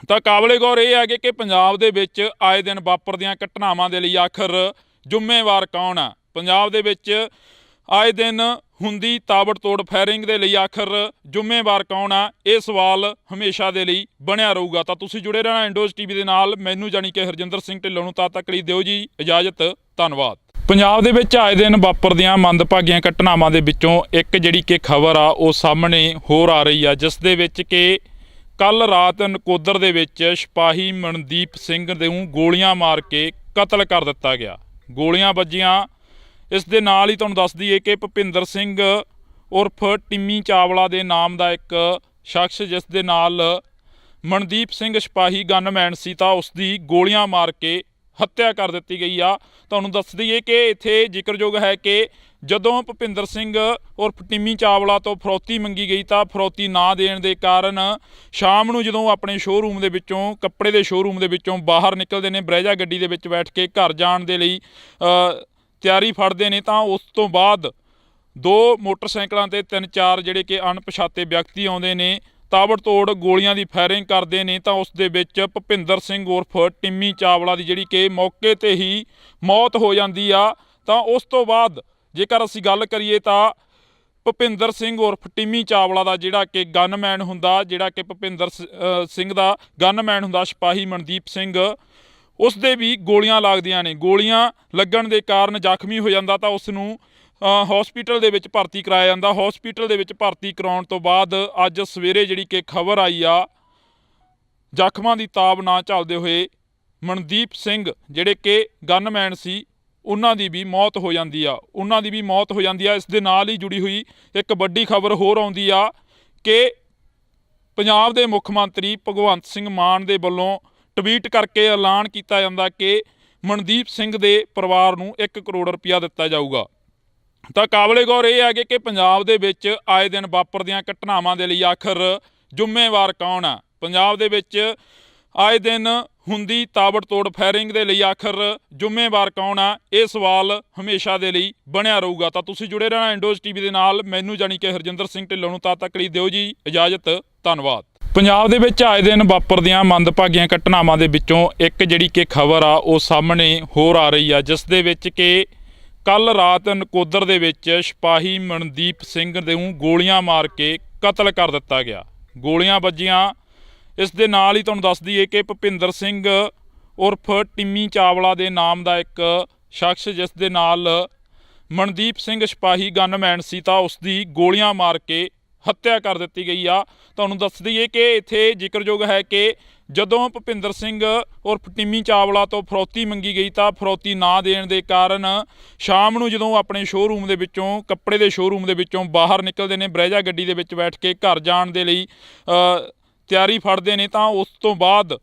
ਤਾਂ ਕਾਬਲੇ ਗੌਰ ਇਹ ਹੈ ਕਿ ਪੰਜਾਬ ਦੇ ਵਿੱਚ ਆਏ ਦਿਨ ਵਾਪਰਦੀਆਂ ਘਟਨਾਵਾਂ ਦੇ ਲਈ ਆਖਰ ਜ਼ਿੰਮੇਵਾਰ ਕੌਣ ਆ? ਪੰਜਾਬ ਦੇ ਵਿੱਚ ਆਏ ਦਿਨ ਹੁੰਦੀ ਤਾਬੜਤੋੜ ਫਾਇਰਿੰਗ ਦੇ ਲਈ ਆਖਰ ਜ਼ਿੰਮੇਵਾਰ ਕੌਣ ਆ? ਇਹ ਸਵਾਲ ਹਮੇਸ਼ਾ ਦੇ ਲਈ ਬਣਿਆ ਰਹੂਗਾ। ਤਾਂ ਤੁਸੀਂ ਜੁੜੇ ਰਹਿਣਾ ਇੰਡੋਜ਼ ਟੀਵੀ ਦੇ ਨਾਲ। ਮੈਨੂੰ ਜਾਣੀ ਕਿ ਹਰਜਿੰਦਰ ਸਿੰਘ ਢਿੱਲੋਂ ਨੂੰ ਤਦ ਤੱਕ ਲਈ ਦਿਓ ਜੀ ਇਜਾਜ਼ਤ। ਧੰਨਵਾਦ। ਪੰਜਾਬ ਦੇ ਵਿੱਚ ਆਏ ਦਿਨ ਵਾਪਰਦੀਆਂ ਮੰਦਭਾਗੀਆਂ ਘਟਨਾਵਾਂ ਦੇ ਵਿੱਚੋਂ ਇੱਕ ਜਿਹੜੀ ਕਿ ਖਬਰ ਆ ਉਹ ਸਾਹਮਣੇ ਹੋਰ ਆ ਰਹੀ ਆ, ਜਿਸ ਦੇ ਵਿੱਚ ਕਿ ਕੱਲ ਰਾਤ ਨਕੋਦਰ ਦੇ ਵਿੱਚ ਸਿਪਾਹੀ ਮਨਦੀਪ ਸਿੰਘ ਨੂੰ ਗੋਲੀਆਂ ਮਾਰ ਕੇ ਕਤਲ ਕਰ ਦਿੱਤਾ ਗਿਆ। ਗੋਲੀਆਂ ਵੱਜੀਆਂ। ਇਸ ਦੇ ਨਾਲ ਹੀ ਤੁਹਾਨੂੰ ਦੱਸ ਦਈਏ ਕਿ ਭੁਪਿੰਦਰ ਸਿੰਘ ਉਰਫ ਟਿੰਮੀ ਚਾਵਲਾ ਦੇ ਨਾਮ ਦਾ ਇੱਕ ਸ਼ਖਸ, ਜਿਸ ਦੇ ਨਾਲ ਮਨਦੀਪ ਸਿੰਘ ਸਿਪਾਹੀ ਗਨਮੈਨ ਸੀ, ਤਾਂ ਉਸ ਦੀ ਗੋਲੀਆਂ ਮਾਰ ਕੇ ਹੱਤਿਆ ਕਰ ਦਿੱਤੀ ਗਈ ਆ। ਤੁਹਾਨੂੰ ਦੱਸ ਦਈਏ ਕਿ ਇੱਥੇ ਜ਼ਿਕਰਯੋਗ ਹੈ ਕਿ ਜਦੋਂ ਭੁਪਿੰਦਰ ਸਿੰਘ ਉਰਫ ਟਿੰਮੀ ਚਾਵਲਾ ਤੋਂ ਫਰੌਤੀ ਮੰਗੀ ਗਈ ਤਾਂ ਫਰੌਤੀ ਨਾ ਦੇਣ ਦੇ ਕਾਰਨ ਸ਼ਾਮ ਨੂੰ ਜਦੋਂ ਆਪਣੇ ਸ਼ੋਅਰੂਮ ਦੇ ਵਿੱਚੋਂ, ਕੱਪੜੇ ਦੇ ਸ਼ੋਅਰੂਮ ਦੇ ਵਿੱਚੋਂ ਬਾਹਰ ਨਿਕਲਦੇ ਨੇ, ਬਰੈਜਾ ਗੱਡੀ ਦੇ ਵਿੱਚ ਬੈਠ ਕੇ ਘਰ ਜਾਣ ਦੇ ਲਈ ਤਿਆਰੀ ਫੜਦੇ ਨੇ, ਤਾਂ ਉਸ ਤੋਂ ਬਾਅਦ 2 ਮੋਟਰਸਾਈਕਲਾਂ ਤੇ 3-4 ਜਿਹੜੇ ਕਿ ਅਣਪਛਾਤੇ ਵਿਅਕਤੀ ਆਉਂਦੇ ਨੇ, ਤਾਬੜਤੋੜ ਗੋਲੀਆਂ ਦੀ ਫਾਇਰਿੰਗ ਕਰਦੇ ਨੇ, ਤਾਂ ਉਸ ਦੇ ਵਿੱਚ ਭੁਪਿੰਦਰ ਸਿੰਘ ਉਰਫ ਟਿੰਮੀ ਚਾਵਲਾ ਦੀ ਜਿਹੜੀ ਕਿ ਮੌਕੇ ਤੇ ਹੀ ਮੌਤ ਹੋ ਜਾਂਦੀ ਆ। ਤਾਂ ਉਸ ਤੋਂ ਬਾਅਦ ਜੇਕਰ ਅਸੀਂ ਗੱਲ ਕਰੀਏ ਤਾਂ ਭੁਪਿੰਦਰ ਸਿੰਘ ਉਰਫ ਟਿੰਮੀ ਚਾਵਲਾ ਦਾ ਜਿਹੜਾ ਕਿ ਗਨਮੈਨ ਹੁੰਦਾ, ਜਿਹੜਾ ਕਿ ਭੁਪਿੰਦਰ ਸਿੰਘ ਦਾ ਗਨਮੈਨ ਹੁੰਦਾ ਸਿਪਾਹੀ ਮਨਦੀਪ ਸਿੰਘ, ਉਸ ਦੇ ਵੀ ਗੋਲੀਆਂ ਲੱਗਦੀਆਂ ਨੇ। ਗੋਲੀਆਂ ਲੱਗਣ ਦੇ ਕਾਰਨ ਜ਼ਖਮੀ ਹੋ ਜਾਂਦਾ, ਤਾਂ ਉਸ ਨੂੰ ਹਸਪੀਟਲ ਦੇ ਵਿੱਚ ਭਰਤੀ ਕਰਾਇਆ ਜਾਂਦਾ। ਹਸਪੀਟਲ ਦੇ ਵਿੱਚ ਭਰਤੀ ਕਰਾਉਣ ਤੋਂ ਬਾਅਦ ਅੱਜ ਸਵੇਰੇ ਜਿਹੜੀ ਕਿ ਖਬਰ ਆਈ ਆ, ਜ਼ਖਮਾਂ ਦੀ ਤਾਬ ਨਾ ਝੱਲਦੇ ਹੋਏ ਮਨਦੀਪ ਸਿੰਘ ਜਿਹੜੇ ਕਿ ਗਨਮੈਨ ਸੀ, ਉਹਨਾਂ ਦੀ ਵੀ ਮੌਤ ਹੋ ਜਾਂਦੀ ਆ। ਇਸ ਦੇ ਨਾਲ ਹੀ ਜੁੜੀ ਹੋਈ ਇੱਕ ਵੱਡੀ ਖਬਰ ਹੋਰ ਆਉਂਦੀ ਆ ਕਿ ਪੰਜਾਬ ਦੇ ਮੁੱਖ ਮੰਤਰੀ ਭਗਵੰਤ ਸਿੰਘ ਮਾਨ ਦੇ ਵੱਲੋਂ ਟਵੀਟ ਕਰਕੇ ਐਲਾਨ ਕੀਤਾ ਜਾਂਦਾ ਕਿ ਮਨਦੀਪ ਸਿੰਘ ਦੇ ਪਰਿਵਾਰ ਨੂੰ 1 ਕਰੋੜ ਰੁਪਇਆ ਦਿੱਤਾ ਜਾਊਗਾ। ਤਾਂ ਕਾਬਲੇ ਗੌਰ ਇਹ ਹੈ ਕਿ ਪੰਜਾਬ ਦੇ ਵਿੱਚ ਆਏ ਦਿਨ ਵਾਪਰਦੀਆਂ ਘਟਨਾਵਾਂ ਦੇ ਲਈ ਆਖਰ ਜ਼ਿੰਮੇਵਾਰ ਕੌਣ ਆ? ਪੰਜਾਬ ਦੇ ਵਿੱਚ ਆਏ ਦਿਨ ਹੁੰਦੀ ਤਾਬੜਤੋੜ ਫਾਇਰਿੰਗ ਦੇ ਲਈ ਆਖਰ ਜ਼ਿੰਮੇਵਾਰ ਕੌਣ ਆ? ਇਹ ਸਵਾਲ ਹਮੇਸ਼ਾ ਦੇ ਲਈ ਬਣਿਆ ਰਹੂਗਾ। ਤਾਂ ਤੁਸੀਂ ਜੁੜੇ ਰਹਿਣਾ ਇੰਡੋਜ਼ ਟੀਵੀ ਦੇ ਨਾਲ। ਮੈਨੂੰ ਜਾਣੀ ਕਿ ਹਰਜਿੰਦਰ ਸਿੰਘ ਢਿੱਲੋਂ ਨੂੰ ਤਦ ਤੱਕ ਲਈ ਦਿਓ ਜੀ ਇਜਾਜ਼ਤ। ਧੰਨਵਾਦ। ਪੰਜਾਬ ਦੇ ਵਿੱਚ ਆਏ ਦਿਨ ਵਾਪਰਦੀਆਂ ਮੰਦਭਾਗੀਆਂ ਘਟਨਾਵਾਂ ਦੇ ਵਿੱਚੋਂ ਇੱਕ ਜਿਹੜੀ ਕਿ ਖਬਰ ਆ ਉਹ ਸਾਹਮਣੇ ਹੋਰ ਆ ਰਹੀ ਆ, ਜਿਸ ਦੇ ਵਿੱਚ ਕਿ ਕੱਲ ਰਾਤ ਨਕੋਦਰ ਦੇ ਵਿੱਚ ਸਿਪਾਹੀ ਮਨਦੀਪ ਸਿੰਘ ਨੂੰ ਗੋਲੀਆਂ ਮਾਰ ਕੇ ਕਤਲ ਕਰ ਦਿੱਤਾ ਗਿਆ। ਗੋਲੀਆਂ ਵੱਜੀਆਂ। ਇਸ ਦੇ ਨਾਲ ਹੀ ਤੁਹਾਨੂੰ ਦੱਸ ਦਈਏ ਕਿ ਭੁਪਿੰਦਰ ਸਿੰਘ ਉਰਫ ਟਿੰਮੀ ਚਾਵਲਾ ਦੇ ਨਾਮ ਦਾ ਇੱਕ ਸ਼ਖਸ, ਜਿਸ ਦੇ ਨਾਲ ਮਨਦੀਪ ਸਿੰਘ ਸਿਪਾਹੀ ਗਨਮੈਨ ਸੀ, ਤਾਂ ਉਸ ਦੀ ਗੋਲੀਆਂ ਮਾਰ ਕੇ ਹੱਤਿਆ ਕਰ ਦਿੱਤੀ ਗਈ ਆ। ਤੁਹਾਨੂੰ ਦੱਸ ਦਈਏ ਕਿ ਇੱਥੇ ਜ਼ਿਕਰਯੋਗ ਹੈ ਕਿ ਜਦੋਂ ਭੁਪਿੰਦਰ ਸਿੰਘ ਉਰਫ ਟਿੰਮੀ ਚਾਵਲਾ ਤੋਂ ਫਰੌਤੀ ਮੰਗੀ ਗਈ ਤਾਂ ਫਰੌਤੀ ਨਾ ਦੇਣ ਦੇ ਕਾਰਨ ਸ਼ਾਮ ਨੂੰ ਜਦੋਂ ਆਪਣੇ ਸ਼ੋਅਰੂਮ ਦੇ ਵਿੱਚੋਂ, ਕੱਪੜੇ ਦੇ ਸ਼ੋਅਰੂਮ ਦੇ ਵਿੱਚੋਂ ਬਾਹਰ ਨਿਕਲਦੇ ਨੇ, ਬਰੈਜਾ ਗੱਡੀ ਦੇ ਵਿੱਚ ਬੈਠ ਕੇ ਘਰ ਜਾਣ ਦੇ ਲਈ ਤਿਆਰੀ ਫੜਦੇ ਨੇ ਤਾਂ ਉਸ ਤੋਂ ਬਾਅਦ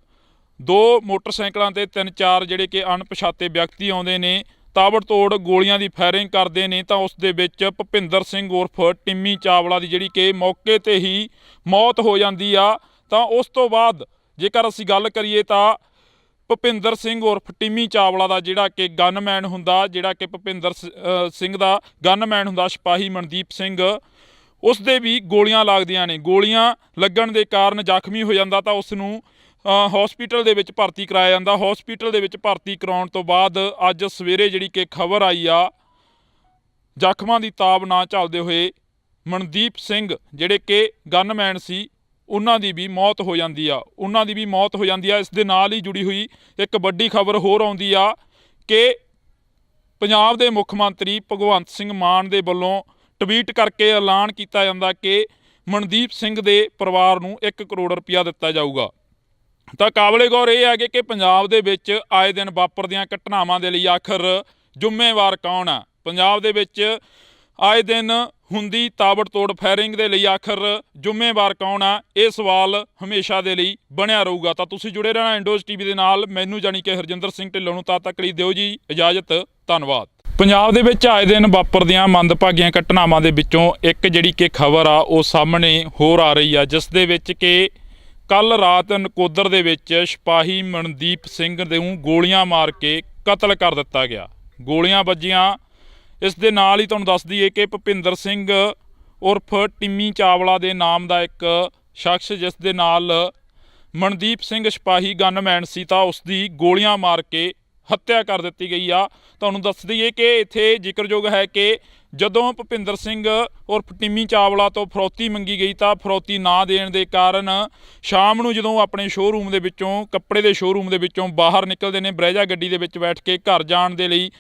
2 ਮੋਟਰਸਾਈਕਲਾਂ ਤੇ 3-4 ਜਿਹੜੇ ਕਿ ਅਣਪਛਾਤੇ ਵਿਅਕਤੀ ਆਉਂਦੇ ਨੇ, ਤਾਬੜਤੋੜ ਗੋਲੀਆਂ ਦੀ ਫਾਇਰਿੰਗ ਕਰਦੇ ਨੇ ਤਾਂ ਉਸ ਦੇ ਵਿੱਚ ਭੁਪਿੰਦਰ ਸਿੰਘ ਉਰਫ ਟਿੰਮੀ ਚਾਵਲਾ ਦੀ ਜਿਹੜੀ ਕਿ ਮੌਕੇ ਤੇ ਹੀ ਮੌਤ ਹੋ ਜਾਂਦੀ ਆ। ਤਾਂ ਉਸ ਤੋਂ ਬਾਅਦ ਜੇਕਰ ਅਸੀਂ ਗੱਲ ਕਰੀਏ ਤਾਂ ਭੁਪਿੰਦਰ ਸਿੰਘ ਉਰਫ ਟਿੰਮੀ ਚਾਵਲਾ ਦਾ ਜਿਹੜਾ ਕਿ ਗਨਮੈਨ ਹੁੰਦਾ, ਜਿਹੜਾ ਕਿ ਭੁਪਿੰਦਰ ਸਿੰਘ ਦਾ ਗਨਮੈਨ ਹੁੰਦਾ ਸਿਪਾਹੀ ਮਨਦੀਪ ਸਿੰਘ, ਉਸ ਦੇ ਵੀ ਗੋਲੀਆਂ ਲੱਗਦੀਆਂ ਨੇ। ਗੋਲੀਆਂ ਲੱਗਣ ਦੇ ਕਾਰਨ ਜ਼ਖਮੀ ਹੋ ਜਾਂਦਾ ਤਾਂ ਉਸ ਨੂੰ ਹਸਪੀਟਲ ਦੇ ਵਿੱਚ ਭਰਤੀ ਕਰਾਇਆ ਜਾਂਦਾ। ਹਸਪੀਟਲ ਦੇ ਵਿੱਚ ਭਰਤੀ ਕਰਾਉਣ ਤੋਂ ਬਾਅਦ ਅੱਜ ਸਵੇਰੇ ਜਿਹੜੀ ਕਿ ਖਬਰ ਆਈ ਆ, ਜ਼ਖਮਾਂ ਦੀ ਤਾਬ ਨਾ ਝੱਲਦੇ ਹੋਏ ਮਨਦੀਪ ਸਿੰਘ ਜਿਹੜੇ ਕਿ ਗਨਮੈਨ ਸੀ ਉਹਨਾਂ ਦੀ ਵੀ ਮੌਤ ਹੋ ਜਾਂਦੀ ਆ। ਇਸ ਦੇ ਨਾਲ ਹੀ ਜੁੜੀ ਹੋਈ ਇੱਕ ਵੱਡੀ ਖਬਰ ਹੋਰ ਆਉਂਦੀ ਆ ਕਿ ਪੰਜਾਬ ਦੇ ਮੁੱਖ ਮੰਤਰੀ ਭਗਵੰਤ ਸਿੰਘ ਮਾਨ ਦੇ ਵੱਲੋਂ ਟਵੀਟ ਕਰਕੇ ਐਲਾਨ ਕੀਤਾ ਜਾਂਦਾ ਕਿ ਮਨਦੀਪ ਸਿੰਘ ਦੇ ਪਰਿਵਾਰ ਨੂੰ 1 ਕਰੋੜ ਰੁਪਇਆ ਦਿੱਤਾ ਜਾਊਗਾ। ਤਾਂ ਕਾਬਲੇ ਗੌਰ ਇਹ ਹੈ ਕਿ ਪੰਜਾਬ ਦੇ ਵਿੱਚ ਆਏ ਦਿਨ ਵਾਪਰਦੀਆਂ ਘਟਨਾਵਾਂ ਦੇ ਲਈ ਆਖਰ ਜ਼ਿੰਮੇਵਾਰ ਕੌਣ ਆ? ਪੰਜਾਬ ਦੇ ਵਿੱਚ ਆਏ ਦਿਨ ਹੁੰਦੀ ਤਾਬੜਤੋੜ ਫਾਇਰਿੰਗ ਦੇ ਲਈ ਆਖਰ ਜ਼ਿੰਮੇਵਾਰ ਕੌਣ ਆ? ਇਹ ਸਵਾਲ ਹਮੇਸ਼ਾ ਦੇ ਲਈ ਬਣਿਆ ਰਹੂਗਾ। ਤਾਂ ਤੁਸੀਂ ਜੁੜੇ ਰਹਿਣਾ ਇੰਡੋਜ਼ ਟੀਵੀ ਦੇ ਨਾਲ। ਮੈਨੂੰ ਜਾਣੀ ਕਿ ਹਰਜਿੰਦਰ ਸਿੰਘ ਢਿੱਲੋਂ ਨੂੰ ਤਦ ਤੱਕ ਲਈ ਦਿਓ ਜੀ ਇਜਾਜ਼ਤ। ਧੰਨਵਾਦ। ਪੰਜਾਬ ਦੇ ਵਿੱਚ ਆਏ ਦਿਨ ਵਾਪਰਦੀਆਂ ਮੰਦਭਾਗੀਆਂ ਘਟਨਾਵਾਂ ਦੇ ਵਿੱਚੋਂ ਇੱਕ ਜਿਹੜੀ ਕਿ ਖਬਰ ਆ ਉਹ ਸਾਹਮਣੇ ਹੋਰ ਆ ਰਹੀ ਆ, ਜਿਸ ਦੇ ਵਿੱਚ ਕਿ ਕੱਲ ਰਾਤ ਨਕੋਦਰ ਦੇ ਵਿੱਚ ਸਿਪਾਹੀ ਮਨਦੀਪ ਸਿੰਘ ਨੂੰ ਗੋਲੀਆਂ ਮਾਰ ਕੇ ਕਤਲ ਕਰ ਦਿੱਤਾ ਗਿਆ। ਗੋਲੀਆਂ ਵੱਜੀਆਂ। ਇਸ ਦੇ ਨਾਲ ਹੀ ਤੁਹਾਨੂੰ ਦੱਸ ਦਈਏ ਕਿ ਭੁਪਿੰਦਰ ਸਿੰਘ ਉਰਫ ਟਿੰਮੀ ਚਾਵਲਾ ਦੇ ਨਾਮ ਦਾ ਇੱਕ ਸ਼ਖਸ, ਜਿਸ ਦੇ ਨਾਲ ਮਨਦੀਪ ਸਿੰਘ ਸਿਪਾਹੀ ਗਨਮੈਨ ਸੀ, ਤਾਂ ਉਸ ਦੀ ਗੋਲੀਆਂ ਮਾਰ ਕੇ ਹੱਤਿਆ ਕਰ ਦਿੱਤੀ ਗਈ ਆ। ਤੁਹਾਨੂੰ ਦੱਸ ਦਈਏ ਕਿ ਇੱਥੇ ਜ਼ਿਕਰਯੋਗ ਹੈ ਕਿ ਜਦੋਂ ਭੁਪਿੰਦਰ ਸਿੰਘ ਉਰਫ ਟਿੰਮੀ ਚਾਵਲਾ ਤੋਂ ਫਰੌਤੀ ਮੰਗੀ ਗਈ ਤਾਂ ਫਰੌਤੀ ਨਾ ਦੇਣ ਦੇ ਕਾਰਨ ਸ਼ਾਮ ਨੂੰ ਜਦੋਂ ਆਪਣੇ ਸ਼ੋਅਰੂਮ ਦੇ ਵਿੱਚੋਂ, ਕੱਪੜੇ ਦੇ ਸ਼ੋਅਰੂਮ ਦੇ ਵਿੱਚੋਂ ਬਾਹਰ ਨਿਕਲਦੇ ਨੇ, ਬਰੈਜਾ ਗੱਡੀ ਦੇ ਵਿੱਚ ਬੈਠ ਕੇ ਘਰ ਜਾਣ ਦੇ ਲਈ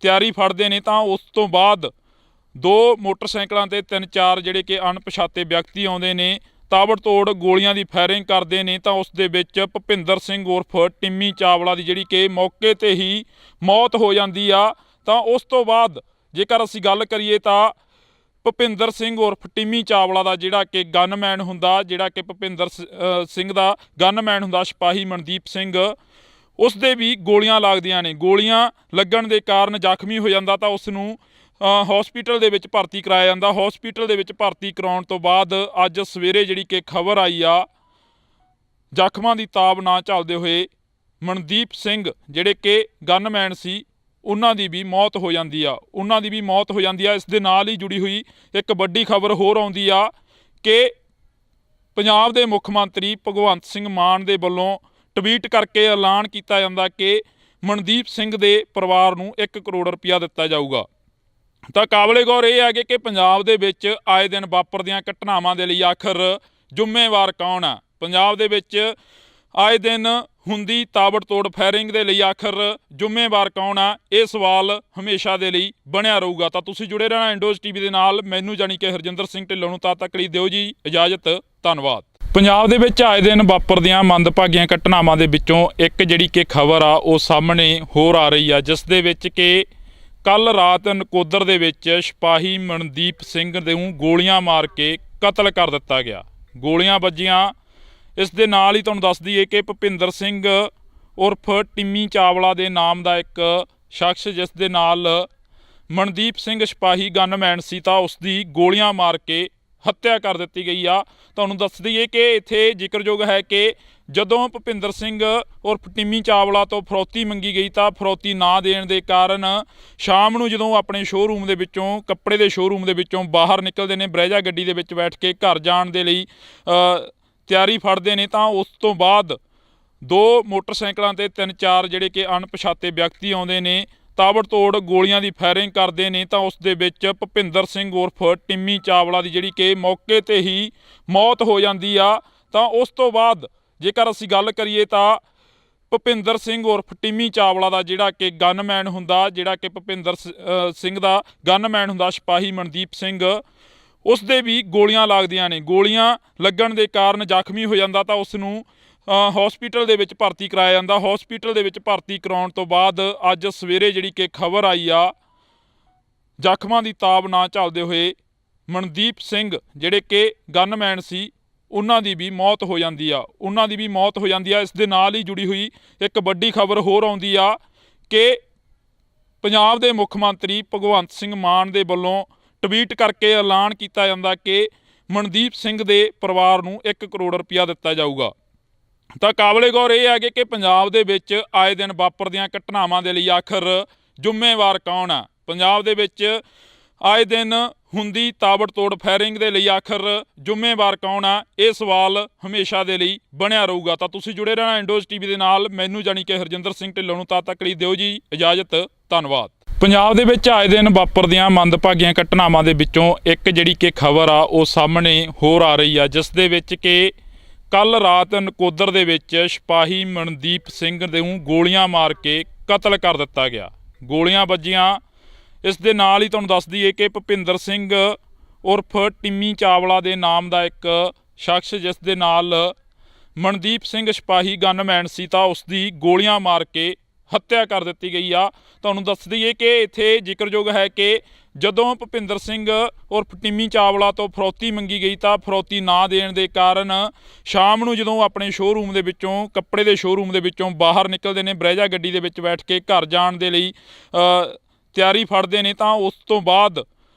ਤਿਆਰੀ ਫੜਦੇ ਨੇ ਤਾਂ ਉਸ ਤੋਂ ਬਾਅਦ 2 ਮੋਟਰਸਾਈਕਲਾਂ ਤੇ 3-4 ਜਿਹੜੇ ਕਿ ਅਣਪਛਾਤੇ ਵਿਅਕਤੀ ਆਉਂਦੇ ਨੇ, ਤਾਬੜਤੋੜ ਗੋਲੀਆਂ ਦੀ ਫਾਇਰਿੰਗ ਕਰਦੇ ਨੇ ਤਾਂ ਉਸ ਦੇ ਵਿੱਚ ਭੁਪਿੰਦਰ ਸਿੰਘ ਉਰਫ ਟਿੰਮੀ ਚਾਵਲਾ ਦੀ ਜਿਹੜੀ ਕਿ ਮੌਕੇ ਤੇ ਹੀ ਮੌਤ ਹੋ ਜਾਂਦੀ ਆ। ਤਾਂ ਉਸ ਤੋਂ ਬਾਅਦ ਜੇਕਰ ਅਸੀਂ ਗੱਲ ਕਰੀਏ ਤਾਂ ਭੁਪਿੰਦਰ ਸਿੰਘ ਉਰਫ ਟਿੰਮੀ ਚਾਵਲਾ ਦਾ ਜਿਹੜਾ ਕਿ ਗਨਮੈਨ ਹੁੰਦਾ, ਜਿਹੜਾ ਕਿ ਭੁਪਿੰਦਰ ਸਿੰਘ ਦਾ ਗਨਮੈਨ ਹੁੰਦਾ ਸਿਪਾਹੀ ਮਨਦੀਪ ਸਿੰਘ, ਉਸ ਦੇ ਵੀ ਗੋਲੀਆਂ ਲੱਗਦੀਆਂ ਨੇ। ਗੋਲੀਆਂ ਲੱਗਣ ਦੇ ਕਾਰਨ ਜ਼ਖਮੀ ਹੋ ਜਾਂਦਾ ਤਾਂ ਉਸ ਨੂੰ ਹਸਪੀਟਲ ਦੇ ਵਿੱਚ ਭਰਤੀ ਕਰਾਇਆ ਜਾਂਦਾ। ਹਸਪੀਟਲ ਦੇ ਵਿੱਚ ਭਰਤੀ ਕਰਾਉਣ ਤੋਂ ਬਾਅਦ ਅੱਜ ਸਵੇਰੇ ਜਿਹੜੀ ਕਿ ਖਬਰ ਆਈ ਆ, ਜ਼ਖਮਾਂ ਦੀ ਤਾਬ ਨਾ ਝੱਲਦੇ ਹੋਏ ਮਨਦੀਪ ਸਿੰਘ ਜਿਹੜੇ ਕਿ ਗਨਮੈਨ ਸੀ ਉਹਨਾਂ ਦੀ ਵੀ ਮੌਤ ਹੋ ਜਾਂਦੀ ਆ। ਇਸ ਦੇ ਨਾਲ ਹੀ ਜੁੜੀ ਹੋਈ ਇੱਕ ਵੱਡੀ ਖਬਰ ਹੋਰ ਆਉਂਦੀ ਆ ਕਿ ਪੰਜਾਬ ਦੇ ਮੁੱਖ ਮੰਤਰੀ ਭਗਵੰਤ ਸਿੰਘ ਮਾਨ ਦੇ ਵੱਲੋਂ ਟਵੀਟ ਕਰਕੇ ਐਲਾਨ ਕੀਤਾ ਜਾਂਦਾ ਕਿ ਮਨਦੀਪ ਸਿੰਘ ਦੇ ਪਰਿਵਾਰ ਨੂੰ 1 ਕਰੋੜ ਰੁਪਇਆ ਦਿੱਤਾ ਜਾਊਗਾ। ਤਾਂ ਕਾਬਲੇ ਗੌਰ ਇਹ ਹੈ ਕਿ ਪੰਜਾਬ ਦੇ ਵਿੱਚ ਆਏ ਦਿਨ ਵਾਪਰਦੀਆਂ ਘਟਨਾਵਾਂ ਦੇ ਲਈ ਆਖਰ ਜ਼ਿੰਮੇਵਾਰ ਕੌਣ ਆ? ਪੰਜਾਬ ਦੇ ਵਿੱਚ ਆਏ ਦਿਨ ਹੁੰਦੀ ਤਾਬੜਤੋੜ ਫਾਇਰਿੰਗ ਦੇ ਲਈ ਆਖਰ ਜ਼ਿੰਮੇਵਾਰ ਕੌਣ ਆ? ਇਹ ਸਵਾਲ ਹਮੇਸ਼ਾ ਦੇ ਲਈ ਬਣਿਆ ਰਹੂਗਾ। ਤਾਂ ਤੁਸੀਂ ਜੁੜੇ ਰਹਿਣਾ ਇੰਡੋਜ਼ ਟੀਵੀ ਦੇ ਨਾਲ। ਮੈਨੂੰ ਜਾਣੀ ਕਿ ਹਰਜਿੰਦਰ ਸਿੰਘ ਢਿੱਲੋਂ ਨੂੰ ਤਦ ਤੱਕ ਲਈ ਦਿਓ ਜੀ ਇਜਾਜ਼ਤ। ਧੰਨਵਾਦ। ਪੰਜਾਬ ਦੇ ਵਿੱਚ ਆਏ ਦਿਨ ਵਾਪਰਦੀਆਂ ਮੰਦਭਾਗੀਆਂ ਘਟਨਾਵਾਂ ਦੇ ਵਿੱਚੋਂ ਇੱਕ ਜਿਹੜੀ ਕਿ ਖਬਰ ਆ ਉਹ ਸਾਹਮਣੇ ਹੋਰ ਆ ਰਹੀ ਆ, ਜਿਸ ਦੇ ਵਿੱਚ ਕਿ ਕੱਲ ਰਾਤ ਨਕੋਦਰ ਦੇ ਵਿੱਚ ਸਿਪਾਹੀ ਮਨਦੀਪ ਸਿੰਘ ਨੂੰ ਗੋਲੀਆਂ ਮਾਰ ਕੇ ਕਤਲ ਕਰ ਦਿੱਤਾ ਗਿਆ। ਗੋਲੀਆਂ ਵੱਜੀਆਂ। ਇਸ ਦੇ ਨਾਲ ਹੀ ਤੁਹਾਨੂੰ ਦੱਸ ਦਈਏ ਕਿ ਭੁਪਿੰਦਰ ਸਿੰਘ ਉਰਫ ਟਿੰਮੀ ਚਾਵਲਾ ਦੇ ਨਾਮ ਦਾ ਇੱਕ ਸ਼ਖਸ, ਜਿਸ ਦੇ ਨਾਲ ਮਨਦੀਪ ਸਿੰਘ ਸਿਪਾਹੀ ਗਨਮੈਨ ਸੀ, ਤਾਂ ਉਸ ਦੀ ਗੋਲੀਆਂ ਮਾਰ ਕੇ ਹੱਤਿਆ ਕਰ ਦਿੱਤੀ ਗਈ ਆ। ਤੁਹਾਨੂੰ ਦੱਸ ਦਈਏ ਕਿ ਇੱਥੇ ਜ਼ਿਕਰਯੋਗ ਹੈ ਕਿ ਜਦੋਂ ਭੁਪਿੰਦਰ ਸਿੰਘ ਉਰਫ ਟਿੰਮੀ ਚਾਵਲਾ ਤੋਂ ਫਰੌਤੀ ਮੰਗੀ ਗਈ ਤਾਂ ਫਰੌਤੀ ਨਾ ਦੇਣ ਦੇ ਕਾਰਨ ਸ਼ਾਮ ਨੂੰ ਜਦੋਂ ਆਪਣੇ ਸ਼ੋਅਰੂਮ ਦੇ ਵਿੱਚੋਂ, ਕੱਪੜੇ ਦੇ ਸ਼ੋਅਰੂਮ ਦੇ ਵਿੱਚੋਂ ਬਾਹਰ ਨਿਕਲਦੇ ਨੇ, ਬਰੈਜਾ ਗੱਡੀ ਦੇ ਵਿੱਚ ਬੈਠ ਕੇ ਘਰ ਜਾਣ ਦੇ ਲਈ ਤਿਆਰੀ ਫੜਦੇ ਨੇ ਤਾਂ ਉਸ ਤੋਂ ਬਾਅਦ 2 ਮੋਟਰਸਾਈਕਲਾਂ ਤੇ 3-4 ਜਿਹੜੇ ਕਿ ਅਣਪਛਾਤੇ ਵਿਅਕਤੀ ਆਉਂਦੇ ਨੇ, ਤਾਬੜਤੋੜ ਗੋਲੀਆਂ ਦੀ ਫਾਇਰਿੰਗ ਕਰਦੇ ਨੇ ਤਾਂ ਉਸ ਦੇ ਵਿੱਚ ਭੁਪਿੰਦਰ ਸਿੰਘ ਉਰਫ ਟਿੰਮੀ ਚਾਵਲਾ ਦੀ ਜਿਹੜੀ ਕਿ ਮੌਕੇ ਤੇ ਹੀ ਮੌਤ ਹੋ ਜਾਂਦੀ ਆ। ਤਾਂ ਉਸ ਤੋਂ ਬਾਅਦ ਜੇਕਰ ਅਸੀਂ ਗੱਲ ਕਰੀਏ ਤਾਂ ਭੁਪਿੰਦਰ ਸਿੰਘ ਉਰਫ ਟਿੰਮੀ ਚਾਵਲਾ ਦਾ ਜਿਹੜਾ ਕਿ ਗਨਮੈਨ ਹੁੰਦਾ, ਜਿਹੜਾ ਕਿ ਭੁਪਿੰਦਰ ਸਿੰਘ ਦਾ ਗਨਮੈਨ ਹੁੰਦਾ ਸਿਪਾਹੀ ਮਨਦੀਪ ਸਿੰਘ, ਉਸ ਦੇ ਵੀ ਗੋਲੀਆਂ ਲੱਗਦੀਆਂ ਨੇ। ਗੋਲੀਆਂ ਲੱਗਣ ਦੇ ਕਾਰਨ ਜ਼ਖਮੀ ਹੋ ਜਾਂਦਾ ਤਾਂ ਉਸ ਨੂੰ ਹਸਪੀਟਲ ਦੇ ਵਿੱਚ ਭਰਤੀ ਕਰਾਇਆ ਜਾਂਦਾ। ਹਸਪੀਟਲ ਦੇ ਵਿੱਚ ਭਰਤੀ ਕਰਾਉਣ ਤੋਂ ਬਾਅਦ ਅੱਜ ਸਵੇਰੇ ਜਿਹੜੀ ਕਿ ਖਬਰ ਆਈ ਆ, ਜ਼ਖਮਾਂ ਦੀ ਤਾਬ ਨਾ ਝੱਲਦੇ ਹੋਏ ਮਨਦੀਪ ਸਿੰਘ ਜਿਹੜੇ ਕਿ ਗਨਮੈਨ ਸੀ ਉਹਨਾਂ ਦੀ ਵੀ ਮੌਤ ਹੋ ਜਾਂਦੀ ਆ ਇਸ ਦੇ ਨਾਲ ਹੀ ਜੁੜੀ ਹੋਈ ਇੱਕ ਵੱਡੀ ਖਬਰ ਹੋਰ ਆਉਂਦੀ ਆ ਕਿ ਪੰਜਾਬ ਦੇ ਮੁੱਖ ਮੰਤਰੀ ਭਗਵੰਤ ਸਿੰਘ ਮਾਨ ਦੇ ਵੱਲੋਂ ਟਵੀਟ ਕਰਕੇ ਐਲਾਨ ਕੀਤਾ ਜਾਂਦਾ ਕਿ ਮਨਦੀਪ ਸਿੰਘ ਦੇ ਪਰਿਵਾਰ ਨੂੰ 1 ਕਰੋੜ ਰੁਪਇਆ ਦਿੱਤਾ ਜਾਊਗਾ। ਤਾਂ ਕਾਬਲੇ ਗੌਰ ਇਹ ਹੈ ਕਿ ਪੰਜਾਬ ਦੇ ਵਿੱਚ ਆਏ ਦਿਨ ਵਾਪਰਦੀਆਂ ਘਟਨਾਵਾਂ ਦੇ ਲਈ ਆਖਰ ਜ਼ਿੰਮੇਵਾਰ ਕੌਣ ਆ। ਪੰਜਾਬ ਦੇ ਵਿੱਚ ਆਏ ਦਿਨ ਹੁੰਦੀ ਤਾਬੜਤੋੜ ਫਾਇਰਿੰਗ ਦੇ ਲਈ ਆਖਰ ਜ਼ਿੰਮੇਵਾਰ ਕੌਣ ਆ, ਇਹ ਸਵਾਲ ਹਮੇਸ਼ਾ ਦੇ ਲਈ ਬਣਿਆ ਰਹੂਗਾ। ਤਾਂ ਤੁਸੀਂ ਜੁੜੇ ਰਹਿਣਾ ਇੰਡੋਜ਼ ਟੀਵੀ ਦੇ ਨਾਲ। ਮੈਨੂੰ ਜਾਣੀ ਕਿ ਹਰਜਿੰਦਰ ਸਿੰਘ ਢਿੱਲੋਂ ਨੂੰ ਤਦ ਤੱਕ ਲਈ ਦਿਓ ਜੀ ਇਜਾਜ਼ਤ। ਧੰਨਵਾਦ। ਪੰਜਾਬ ਦੇ ਵਿੱਚ ਆਏ ਦਿਨ ਵਾਪਰਦੀਆਂ ਮੰਦਭਾਗੀਆਂ ਘਟਨਾਵਾਂ ਦੇ ਵਿੱਚੋਂ ਇੱਕ ਜਿਹੜੀ ਕਿ ਖਬਰ ਆ ਉਹ ਸਾਹਮਣੇ ਹੋਰ ਆ ਰਹੀ ਆ, ਜਿਸ ਦੇ ਵਿੱਚ ਕਿ ਕੱਲ ਰਾਤ ਨਕੋਦਰ ਦੇ ਵਿੱਚ ਸਿਪਾਹੀ ਮਨਦੀਪ ਸਿੰਘ ਨੂੰ ਗੋਲੀਆਂ ਮਾਰ ਕੇ ਕਤਲ ਕਰ ਦਿੱਤਾ ਗਿਆ। ਗੋਲੀਆਂ ਵੱਜੀਆਂ। ਇਸ ਦੇ ਨਾਲ ਹੀ ਤੁਹਾਨੂੰ ਦੱਸ ਦਈਏ ਕਿ ਭੁਪਿੰਦਰ ਸਿੰਘ ਉਰਫ ਟਿੰਮੀ ਚਾਵਲਾ ਦੇ ਨਾਮ ਦਾ ਇੱਕ ਸ਼ਖਸ, ਜਿਸ ਦੇ ਨਾਲ ਮਨਦੀਪ ਸਿੰਘ ਸਿਪਾਹੀ ਗਨਮੈਨ ਸੀ, ਤਾਂ ਉਸ ਦੀ ਗੋਲੀਆਂ ਮਾਰ ਕੇ ਹੱਤਿਆ ਕਰ ਦਿੱਤੀ ਗਈ ਆ। ਤੁਹਾਨੂੰ ਦੱਸ ਦਈਏ ਕਿ ਇੱਥੇ ਜ਼ਿਕਰਯੋਗ ਹੈ ਕਿ ਜਦੋਂ ਭੁਪਿੰਦਰ ਸਿੰਘ ਉਰਫ ਟਿੰਮੀ ਚਾਵਲਾ ਤੋਂ ਫਰੌਤੀ ਮੰਗੀ ਗਈ ਤਾਂ ਫਰੌਤੀ ਨਾ ਦੇਣ ਦੇ ਕਾਰਨ ਸ਼ਾਮ ਨੂੰ ਜਦੋਂ ਆਪਣੇ ਸ਼ੋਅਰੂਮ ਦੇ ਵਿੱਚੋਂ, ਕੱਪੜੇ ਦੇ ਸ਼ੋਅਰੂਮ ਦੇ ਵਿੱਚੋਂ ਬਾਹਰ ਨਿਕਲਦੇ ਨੇ, ਬਰੈਜਾ ਗੱਡੀ ਦੇ ਵਿੱਚ ਬੈਠ ਕੇ ਘਰ ਜਾਣ ਦੇ ਲਈ ਤਿਆਰੀ ਫੜਦੇ ਨੇ, ਤਾਂ ਉਸ ਤੋਂ ਬਾਅਦ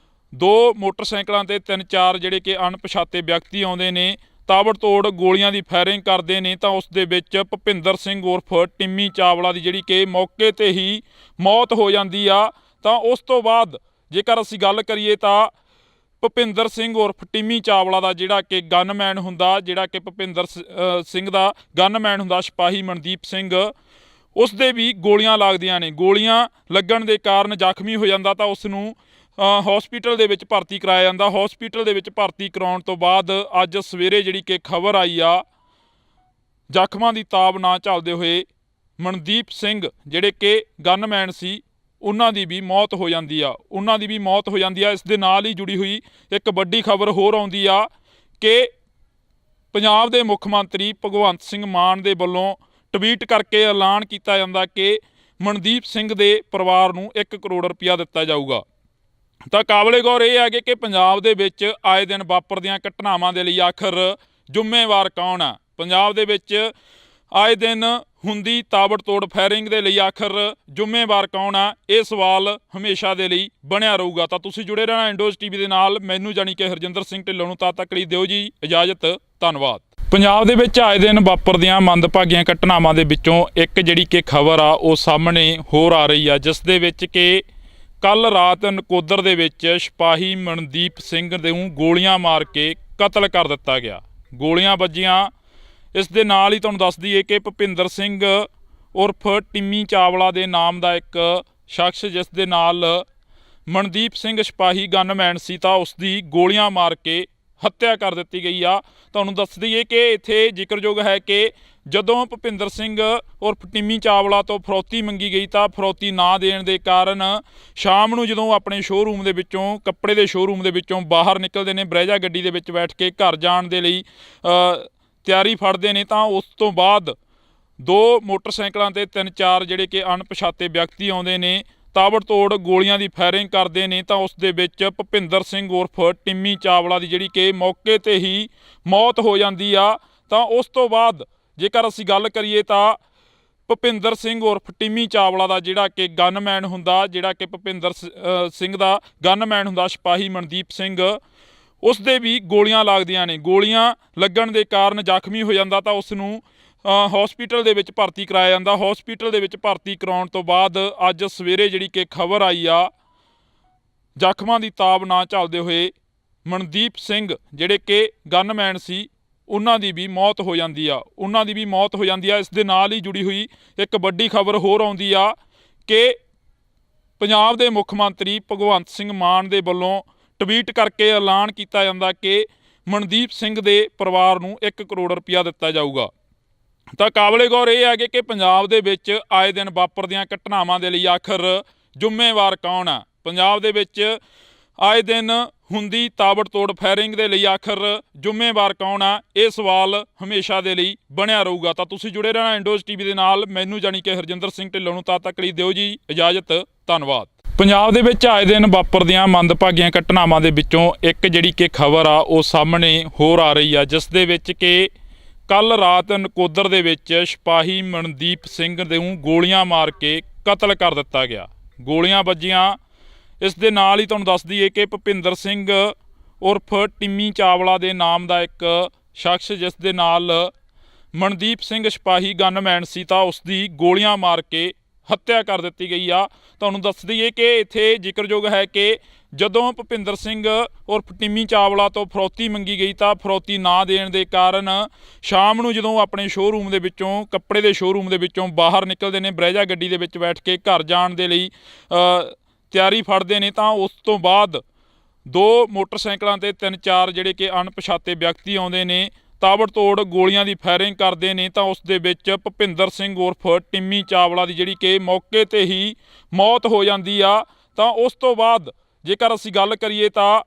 2 ਮੋਟਰਸਾਈਕਲਾਂ ਤੇ 3-4 ਜਿਹੜੇ ਕਿ ਅਣਪਛਾਤੇ ਵਿਅਕਤੀ ਆਉਂਦੇ ਨੇ, ਤਾਬੜਤੋੜ ਗੋਲੀਆਂ ਦੀ ਫਾਇਰਿੰਗ ਕਰਦੇ ਨੇ। ਤਾਂ ਉਸ ਦੇ ਵਿੱਚ ਭੁਪਿੰਦਰ ਸਿੰਘ ਉਰਫ ਟਿੰਮੀ ਚਾਵਲਾ ਦੀ ਜਿਹੜੀ ਕਿ ਮੌਕੇ ਤੇ ਹੀ ਮੌਤ ਹੋ ਜਾਂਦੀ ਆ। ਤਾਂ ਉਸ ਤੋਂ ਬਾਅਦ ਜੇਕਰ ਅਸੀਂ ਗੱਲ ਕਰੀਏ ਤਾਂ ਭੁਪਿੰਦਰ ਸਿੰਘ ਉਰਫ ਟਿੰਮੀ ਚਾਵਲਾ ਦਾ ਜਿਹੜਾ ਕਿ ਗਨਮੈਨ ਹੁੰਦਾ, ਜਿਹੜਾ ਕਿ ਭੁਪਿੰਦਰ ਸਿੰਘ ਦਾ ਗਨਮੈਨ ਹੁੰਦਾ ਸਿਪਾਹੀ ਮਨਦੀਪ ਸਿੰਘ, ਉਸ ਦੇ ਵੀ ਗੋਲੀਆਂ ਲੱਗਦੀਆਂ ਨੇ। ਗੋਲੀਆਂ ਲੱਗਣ ਦੇ ਕਾਰਨ ਜ਼ਖਮੀ ਹੋ ਜਾਂਦਾ ਤਾਂ ਉਸ ਨੂੰ ਹਸਪੀਟਲ ਦੇ ਵਿੱਚ ਭਰਤੀ ਕਰਾਇਆ ਜਾਂਦਾ। ਹਸਪੀਟਲ ਦੇ ਵਿੱਚ ਭਰਤੀ ਕਰਾਉਣ ਤੋਂ ਬਾਅਦ ਅੱਜ ਸਵੇਰੇ ਜਿਹੜੀ ਕਿ ਖਬਰ ਆਈ ਆ, ਜ਼ਖਮਾਂ ਦੀ ਤਾਬ ਨਾ ਝੱਲਦੇ ਹੋਏ ਮਨਦੀਪ ਸਿੰਘ ਜਿਹੜੇ ਕਿ ਗਨਮੈਨ ਸੀ, ਉਹਨਾਂ ਦੀ ਵੀ ਮੌਤ ਹੋ ਜਾਂਦੀ ਆ ਇਸ ਦੇ ਨਾਲ ਹੀ ਜੁੜੀ ਹੋਈ ਇੱਕ ਵੱਡੀ ਖਬਰ ਹੋਰ ਆਉਂਦੀ ਆ ਕਿ ਪੰਜਾਬ ਦੇ ਮੁੱਖ ਮੰਤਰੀ ਭਗਵੰਤ ਸਿੰਘ ਮਾਨ ਦੇ ਵੱਲੋਂ ਟਵੀਟ ਕਰਕੇ ਐਲਾਨ ਕੀਤਾ ਜਾਂਦਾ ਕਿ ਮਨਦੀਪ ਸਿੰਘ ਦੇ ਪਰਿਵਾਰ ਨੂੰ 1 ਕਰੋੜ ਰੁਪਇਆ ਦਿੱਤਾ ਜਾਊਗਾ। ਤਾਂ ਕਾਬਲੇ ਗੌਰ ਇਹ ਹੈ ਕਿ ਪੰਜਾਬ ਦੇ ਵਿੱਚ ਆਏ ਦਿਨ ਵਾਪਰਦੀਆਂ ਘਟਨਾਵਾਂ ਦੇ ਲਈ ਆਖਰ ਜ਼ਿੰਮੇਵਾਰ ਕੌਣ ਆ। ਪੰਜਾਬ ਦੇ ਵਿੱਚ ਆਏ ਦਿਨ ਹੁੰਦੀ ਤਾਬੜਤੋੜ ਫਾਇਰਿੰਗ ਦੇ ਲਈ ਆਖਰ ਜ਼ਿੰਮੇਵਾਰ ਕੌਣ ਆ, ਇਹ ਸਵਾਲ ਹਮੇਸ਼ਾ ਦੇ ਲਈ ਬਣਿਆ ਰਹੂਗਾ। ਤਾਂ ਤੁਸੀਂ ਜੁੜੇ ਰਹਿਣਾ ਇੰਡੋਜ਼ ਟੀਵੀ ਦੇ ਨਾਲ। ਮੈਨੂੰ ਜਾਣੀ ਕਿ ਹਰਜਿੰਦਰ ਸਿੰਘ ਢਿੱਲੋਂ ਨੂੰ ਤਦ ਤੱਕ ਲਈ ਦਿਓ ਜੀ ਇਜਾਜ਼ਤ। ਧੰਨਵਾਦ। ਪੰਜਾਬ ਦੇ ਵਿੱਚ ਆਏ ਦਿਨ ਵਾਪਰਦੀਆਂ ਮੰਦਭਾਗੀਆਂ ਘਟਨਾਵਾਂ ਦੇ ਵਿੱਚੋਂ ਇੱਕ ਜਿਹੜੀ ਕਿ ਖਬਰ ਆ ਉਹ ਸਾਹਮਣੇ ਹੋਰ ਆ ਰਹੀ ਆ, ਜਿਸ ਦੇ ਵਿੱਚ ਕਿ ਕੱਲ ਰਾਤ ਨਕੋਦਰ ਦੇ ਵਿੱਚ ਸਿਪਾਹੀ ਮਨਦੀਪ ਸਿੰਘ ਨੂੰ ਗੋਲੀਆਂ ਮਾਰ ਕੇ ਕਤਲ ਕਰ ਦਿੱਤਾ ਗਿਆ। ਗੋਲੀਆਂ ਵੱਜੀਆਂ। ਇਸ ਦੇ ਨਾਲ ਹੀ ਤੁਹਾਨੂੰ ਦੱਸ ਦਈਏ ਕਿ ਭੁਪਿੰਦਰ ਸਿੰਘ ਉਰਫ ਟਿੰਮੀ ਚਾਵਲਾ ਦੇ ਨਾਮ ਦਾ ਇੱਕ ਸ਼ਖਸ, ਜਿਸ ਦੇ ਨਾਲ ਮਨਦੀਪ ਸਿੰਘ ਸਿਪਾਹੀ ਗਨਮੈਨ ਸੀ, ਤਾਂ ਉਸ ਦੀ ਗੋਲੀਆਂ ਮਾਰ ਕੇ ਹੱਤਿਆ ਕਰ ਦਿੱਤੀ ਗਈ ਆ। ਤੁਹਾਨੂੰ ਦੱਸ ਦਈਏ ਕਿ ਇੱਥੇ ਜ਼ਿਕਰਯੋਗ ਹੈ ਕਿ ਜਦੋਂ ਭੁਪਿੰਦਰ ਸਿੰਘ ਉਰਫ ਟਿੰਮੀ ਚਾਵਲਾ ਤੋਂ ਫਰੌਤੀ ਮੰਗੀ ਗਈ ਤਾਂ ਫਰੌਤੀ ਨਾ ਦੇਣ ਦੇ ਕਾਰਨ ਸ਼ਾਮ ਨੂੰ ਜਦੋਂ ਆਪਣੇ ਸ਼ੋਅਰੂਮ ਦੇ ਵਿੱਚੋਂ, ਕੱਪੜੇ ਦੇ ਸ਼ੋਅਰੂਮ ਦੇ ਵਿੱਚੋਂ ਬਾਹਰ ਨਿਕਲਦੇ ਨੇ, ਬਰੈਜਾ ਗੱਡੀ ਦੇ ਵਿੱਚ ਬੈਠ ਕੇ ਘਰ ਜਾਣ ਦੇ ਲਈ ਤਿਆਰੀ ਫੜਦੇ ਨੇ, ਤਾਂ ਉਸ ਤੋਂ ਬਾਅਦ 2 ਮੋਟਰਸਾਈਕਲਾਂ ਤੇ 3-4 ਜਿਹੜੇ ਕਿ ਅਣਪਛਾਤੇ ਵਿਅਕਤੀ ਆਉਂਦੇ ਨੇ, ਤਾਬੜਤੋੜ ਗੋਲੀਆਂ ਦੀ ਫਾਇਰਿੰਗ ਕਰਦੇ ਨੇ। ਤਾਂ ਉਸ ਦੇ ਵਿੱਚ ਭੁਪਿੰਦਰ ਸਿੰਘ ਉਰਫ ਟਿੰਮੀ ਚਾਵਲਾ ਦੀ ਜਿਹੜੀ ਕਿ ਮੌਕੇ ਤੇ ਹੀ ਮੌਤ ਹੋ ਜਾਂਦੀ ਆ। ਤਾਂ ਉਸ ਤੋਂ ਬਾਅਦ ਜੇਕਰ ਅਸੀਂ ਗੱਲ ਕਰੀਏ ਤਾਂ ਭੁਪਿੰਦਰ ਸਿੰਘ ਉਰਫ ਟਿੰਮੀ ਚਾਵਲਾ ਦਾ ਜਿਹੜਾ ਕਿ ਗਨਮੈਨ ਹੁੰਦਾ, ਜਿਹੜਾ ਕਿ ਭੁਪਿੰਦਰ ਸਿੰਘ ਦਾ ਗਨਮੈਨ ਹੁੰਦਾ ਸਿਪਾਹੀ ਮਨਦੀਪ ਸਿੰਘ, ਉਸ ਦੇ ਵੀ ਗੋਲੀਆਂ ਲੱਗਦੀਆਂ ਨੇ। ਗੋਲੀਆਂ ਲੱਗਣ ਦੇ ਕਾਰਨ ਜ਼ਖਮੀ ਹੋ ਜਾਂਦਾ ਤਾਂ ਉਸ ਨੂੰ ਹਸਪੀਟਲ ਦੇ ਵਿੱਚ ਭਰਤੀ ਕਰਾਇਆ ਜਾਂਦਾ। ਹਸਪੀਟਲ ਦੇ ਵਿੱਚ ਭਰਤੀ ਕਰਾਉਣ ਤੋਂ ਬਾਅਦ ਅੱਜ ਸਵੇਰੇ ਜਿਹੜੀ ਕਿ ਖਬਰ ਆਈ ਆ, ਜ਼ਖਮਾਂ ਦੀ ਤਾਬ ਨਾ ਝੱਲਦੇ ਹੋਏ ਮਨਦੀਪ ਸਿੰਘ ਜਿਹੜੇ ਕਿ ਗਨਮੈਨ ਸੀ, ਉਹਨਾਂ ਦੀ ਵੀ ਮੌਤ ਹੋ ਜਾਂਦੀ ਆ ਇਸ ਦੇ ਨਾਲ ਹੀ ਜੁੜੀ ਹੋਈ ਇੱਕ ਵੱਡੀ ਖਬਰ ਹੋਰ ਆਉਂਦੀ ਆ ਕਿ ਪੰਜਾਬ ਦੇ ਮੁੱਖ ਮੰਤਰੀ ਭਗਵੰਤ ਸਿੰਘ ਮਾਨ ਦੇ ਵੱਲੋਂ ਟਵੀਟ ਕਰਕੇ ਐਲਾਨ ਕੀਤਾ ਜਾਂਦਾ ਕਿ ਮਨਦੀਪ ਸਿੰਘ ਦੇ ਪਰਿਵਾਰ ਨੂੰ 1 ਕਰੋੜ ਰੁਪਇਆ ਦਿੱਤਾ ਜਾਊਗਾ। ਤਾਂ ਕਾਬਲੇ ਗੌਰ ਇਹ ਹੈ ਕਿ ਪੰਜਾਬ ਦੇ ਵਿੱਚ ਆਏ ਦਿਨ ਵਾਪਰਦੀਆਂ ਘਟਨਾਵਾਂ ਦੇ ਲਈ ਆਖਰ ਜ਼ਿੰਮੇਵਾਰ ਕੌਣ ਆ। ਪੰਜਾਬ ਦੇ ਵਿੱਚ ਆਏ ਦਿਨ ਹੁੰਦੀ ਤਾਬੜਤੋੜ ਫਾਇਰਿੰਗ ਦੇ ਲਈ ਆਖਰ ਜ਼ਿੰਮੇਵਾਰ ਕੌਣ ਆ, ਇਹ ਸਵਾਲ ਹਮੇਸ਼ਾ ਦੇ ਲਈ ਬਣਿਆ ਰਹੂਗਾ। ਤਾਂ ਤੁਸੀਂ ਜੁੜੇ ਰਹਿਣਾ ਇੰਡੋਜ਼ ਟੀਵੀ ਦੇ ਨਾਲ। ਮੈਨੂੰ ਜਾਣੀ ਕਿ ਹਰਜਿੰਦਰ ਸਿੰਘ ਢਿੱਲੋਂ ਨੂੰ ਤਦ ਤੱਕ ਲਈ ਦਿਓ ਜੀ ਇਜਾਜ਼ਤ। ਧੰਨਵਾਦ। ਪੰਜਾਬ ਦੇ ਵਿੱਚ ਆਏ ਦਿਨ ਵਾਪਰਦੀਆਂ ਮੰਦਭਾਗੀਆਂ ਘਟਨਾਵਾਂ ਦੇ ਵਿੱਚੋਂ ਇੱਕ ਜਿਹੜੀ ਕਿ ਖਬਰ ਆ ਉਹ ਸਾਹਮਣੇ ਹੋਰ ਆ ਰਹੀ ਆ, ਜਿਸ ਦੇ ਵਿੱਚ ਕਿ ਕੱਲ ਰਾਤ ਨਕੋਦਰ ਦੇ ਵਿੱਚ ਸਿਪਾਹੀ ਮਨਦੀਪ ਸਿੰਘ ਨੂੰ ਗੋਲੀਆਂ ਮਾਰ ਕੇ ਕਤਲ ਕਰ ਦਿੱਤਾ ਗਿਆ। ਗੋਲੀਆਂ ਵੱਜੀਆਂ। ਇਸ ਦੇ ਨਾਲ ਹੀ ਤੁਹਾਨੂੰ ਦੱਸ ਦਈਏ ਕਿ ਭੁਪਿੰਦਰ ਸਿੰਘ ਉਰਫ ਟਿੰਮੀ ਚਾਵਲਾ ਦੇ ਨਾਮ ਦਾ ਇੱਕ ਸ਼ਖਸ, ਜਿਸ ਦੇ ਨਾਲ ਮਨਦੀਪ ਸਿੰਘ ਸਿਪਾਹੀ ਗਨਮੈਨ ਸੀ, ਤਾਂ ਉਸ ਦੀ ਗੋਲੀਆਂ ਮਾਰ ਕੇ ਹੱਤਿਆ ਕਰ ਦਿੱਤੀ ਗਈ ਆ। ਤੁਹਾਨੂੰ ਦੱਸ ਦਈਏ ਕਿ ਇੱਥੇ ਜ਼ਿਕਰਯੋਗ ਹੈ ਕਿ ਜਦੋਂ ਭੁਪਿੰਦਰ ਸਿੰਘ ਉਰਫ ਟਿੰਮੀ ਚਾਵਲਾ ਤੋਂ ਫਰੌਤੀ ਮੰਗੀ ਗਈ ਤਾਂ ਫਰੌਤੀ ਨਾ ਦੇਣ ਦੇ ਕਾਰਨ ਸ਼ਾਮ ਨੂੰ ਜਦੋਂ ਆਪਣੇ ਸ਼ੋਅਰੂਮ ਦੇ ਵਿੱਚੋਂ, ਕੱਪੜੇ ਦੇ ਸ਼ੋਅਰੂਮ ਦੇ ਵਿੱਚੋਂ ਬਾਹਰ ਨਿਕਲਦੇ ਨੇ, ਬਰੇਜਾ ਗੱਡੀ ਦੇ ਵਿੱਚ ਬੈਠ ਕੇ ਘਰ ਜਾਣ ਦੇ ਲਈ ਤਿਆਰੀ ਫੜਦੇ ਨੇ, ਤਾਂ ਉਸ ਤੋਂ ਬਾਅਦ ਦੋ ਮੋਟਰਸਾਈਕਲਾਂ ਤੇ 3-4 ਜਿਹੜੇ ਕਿ ਅਣਪਛਾਤੇ ਵਿਅਕਤੀ ਆਉਂਦੇ ਨੇ, ਤਾਬੜਤੋੜ ਗੋਲੀਆਂ ਦੀ ਫਾਇਰਿੰਗ ਕਰਦੇ ਨੇ, ਤਾਂ ਉਸ ਦੇ ਵਿੱਚ ਭੁਪਿੰਦਰ ਸਿੰਘ ਉਰਫ ਟਿੰਮੀ ਚਾਵਲਾ ਦੀ ਜਿਹੜੀ ਕਿ ਮੌਕੇ ਤੇ ਹੀ ਮੌਤ ਹੋ ਜਾਂਦੀ ਆ। ਤਾਂ ਉਸ ਤੋਂ ਬਾਅਦ ਜੇਕਰ ਅਸੀਂ ਗੱਲ ਕਰੀਏ ਤਾਂ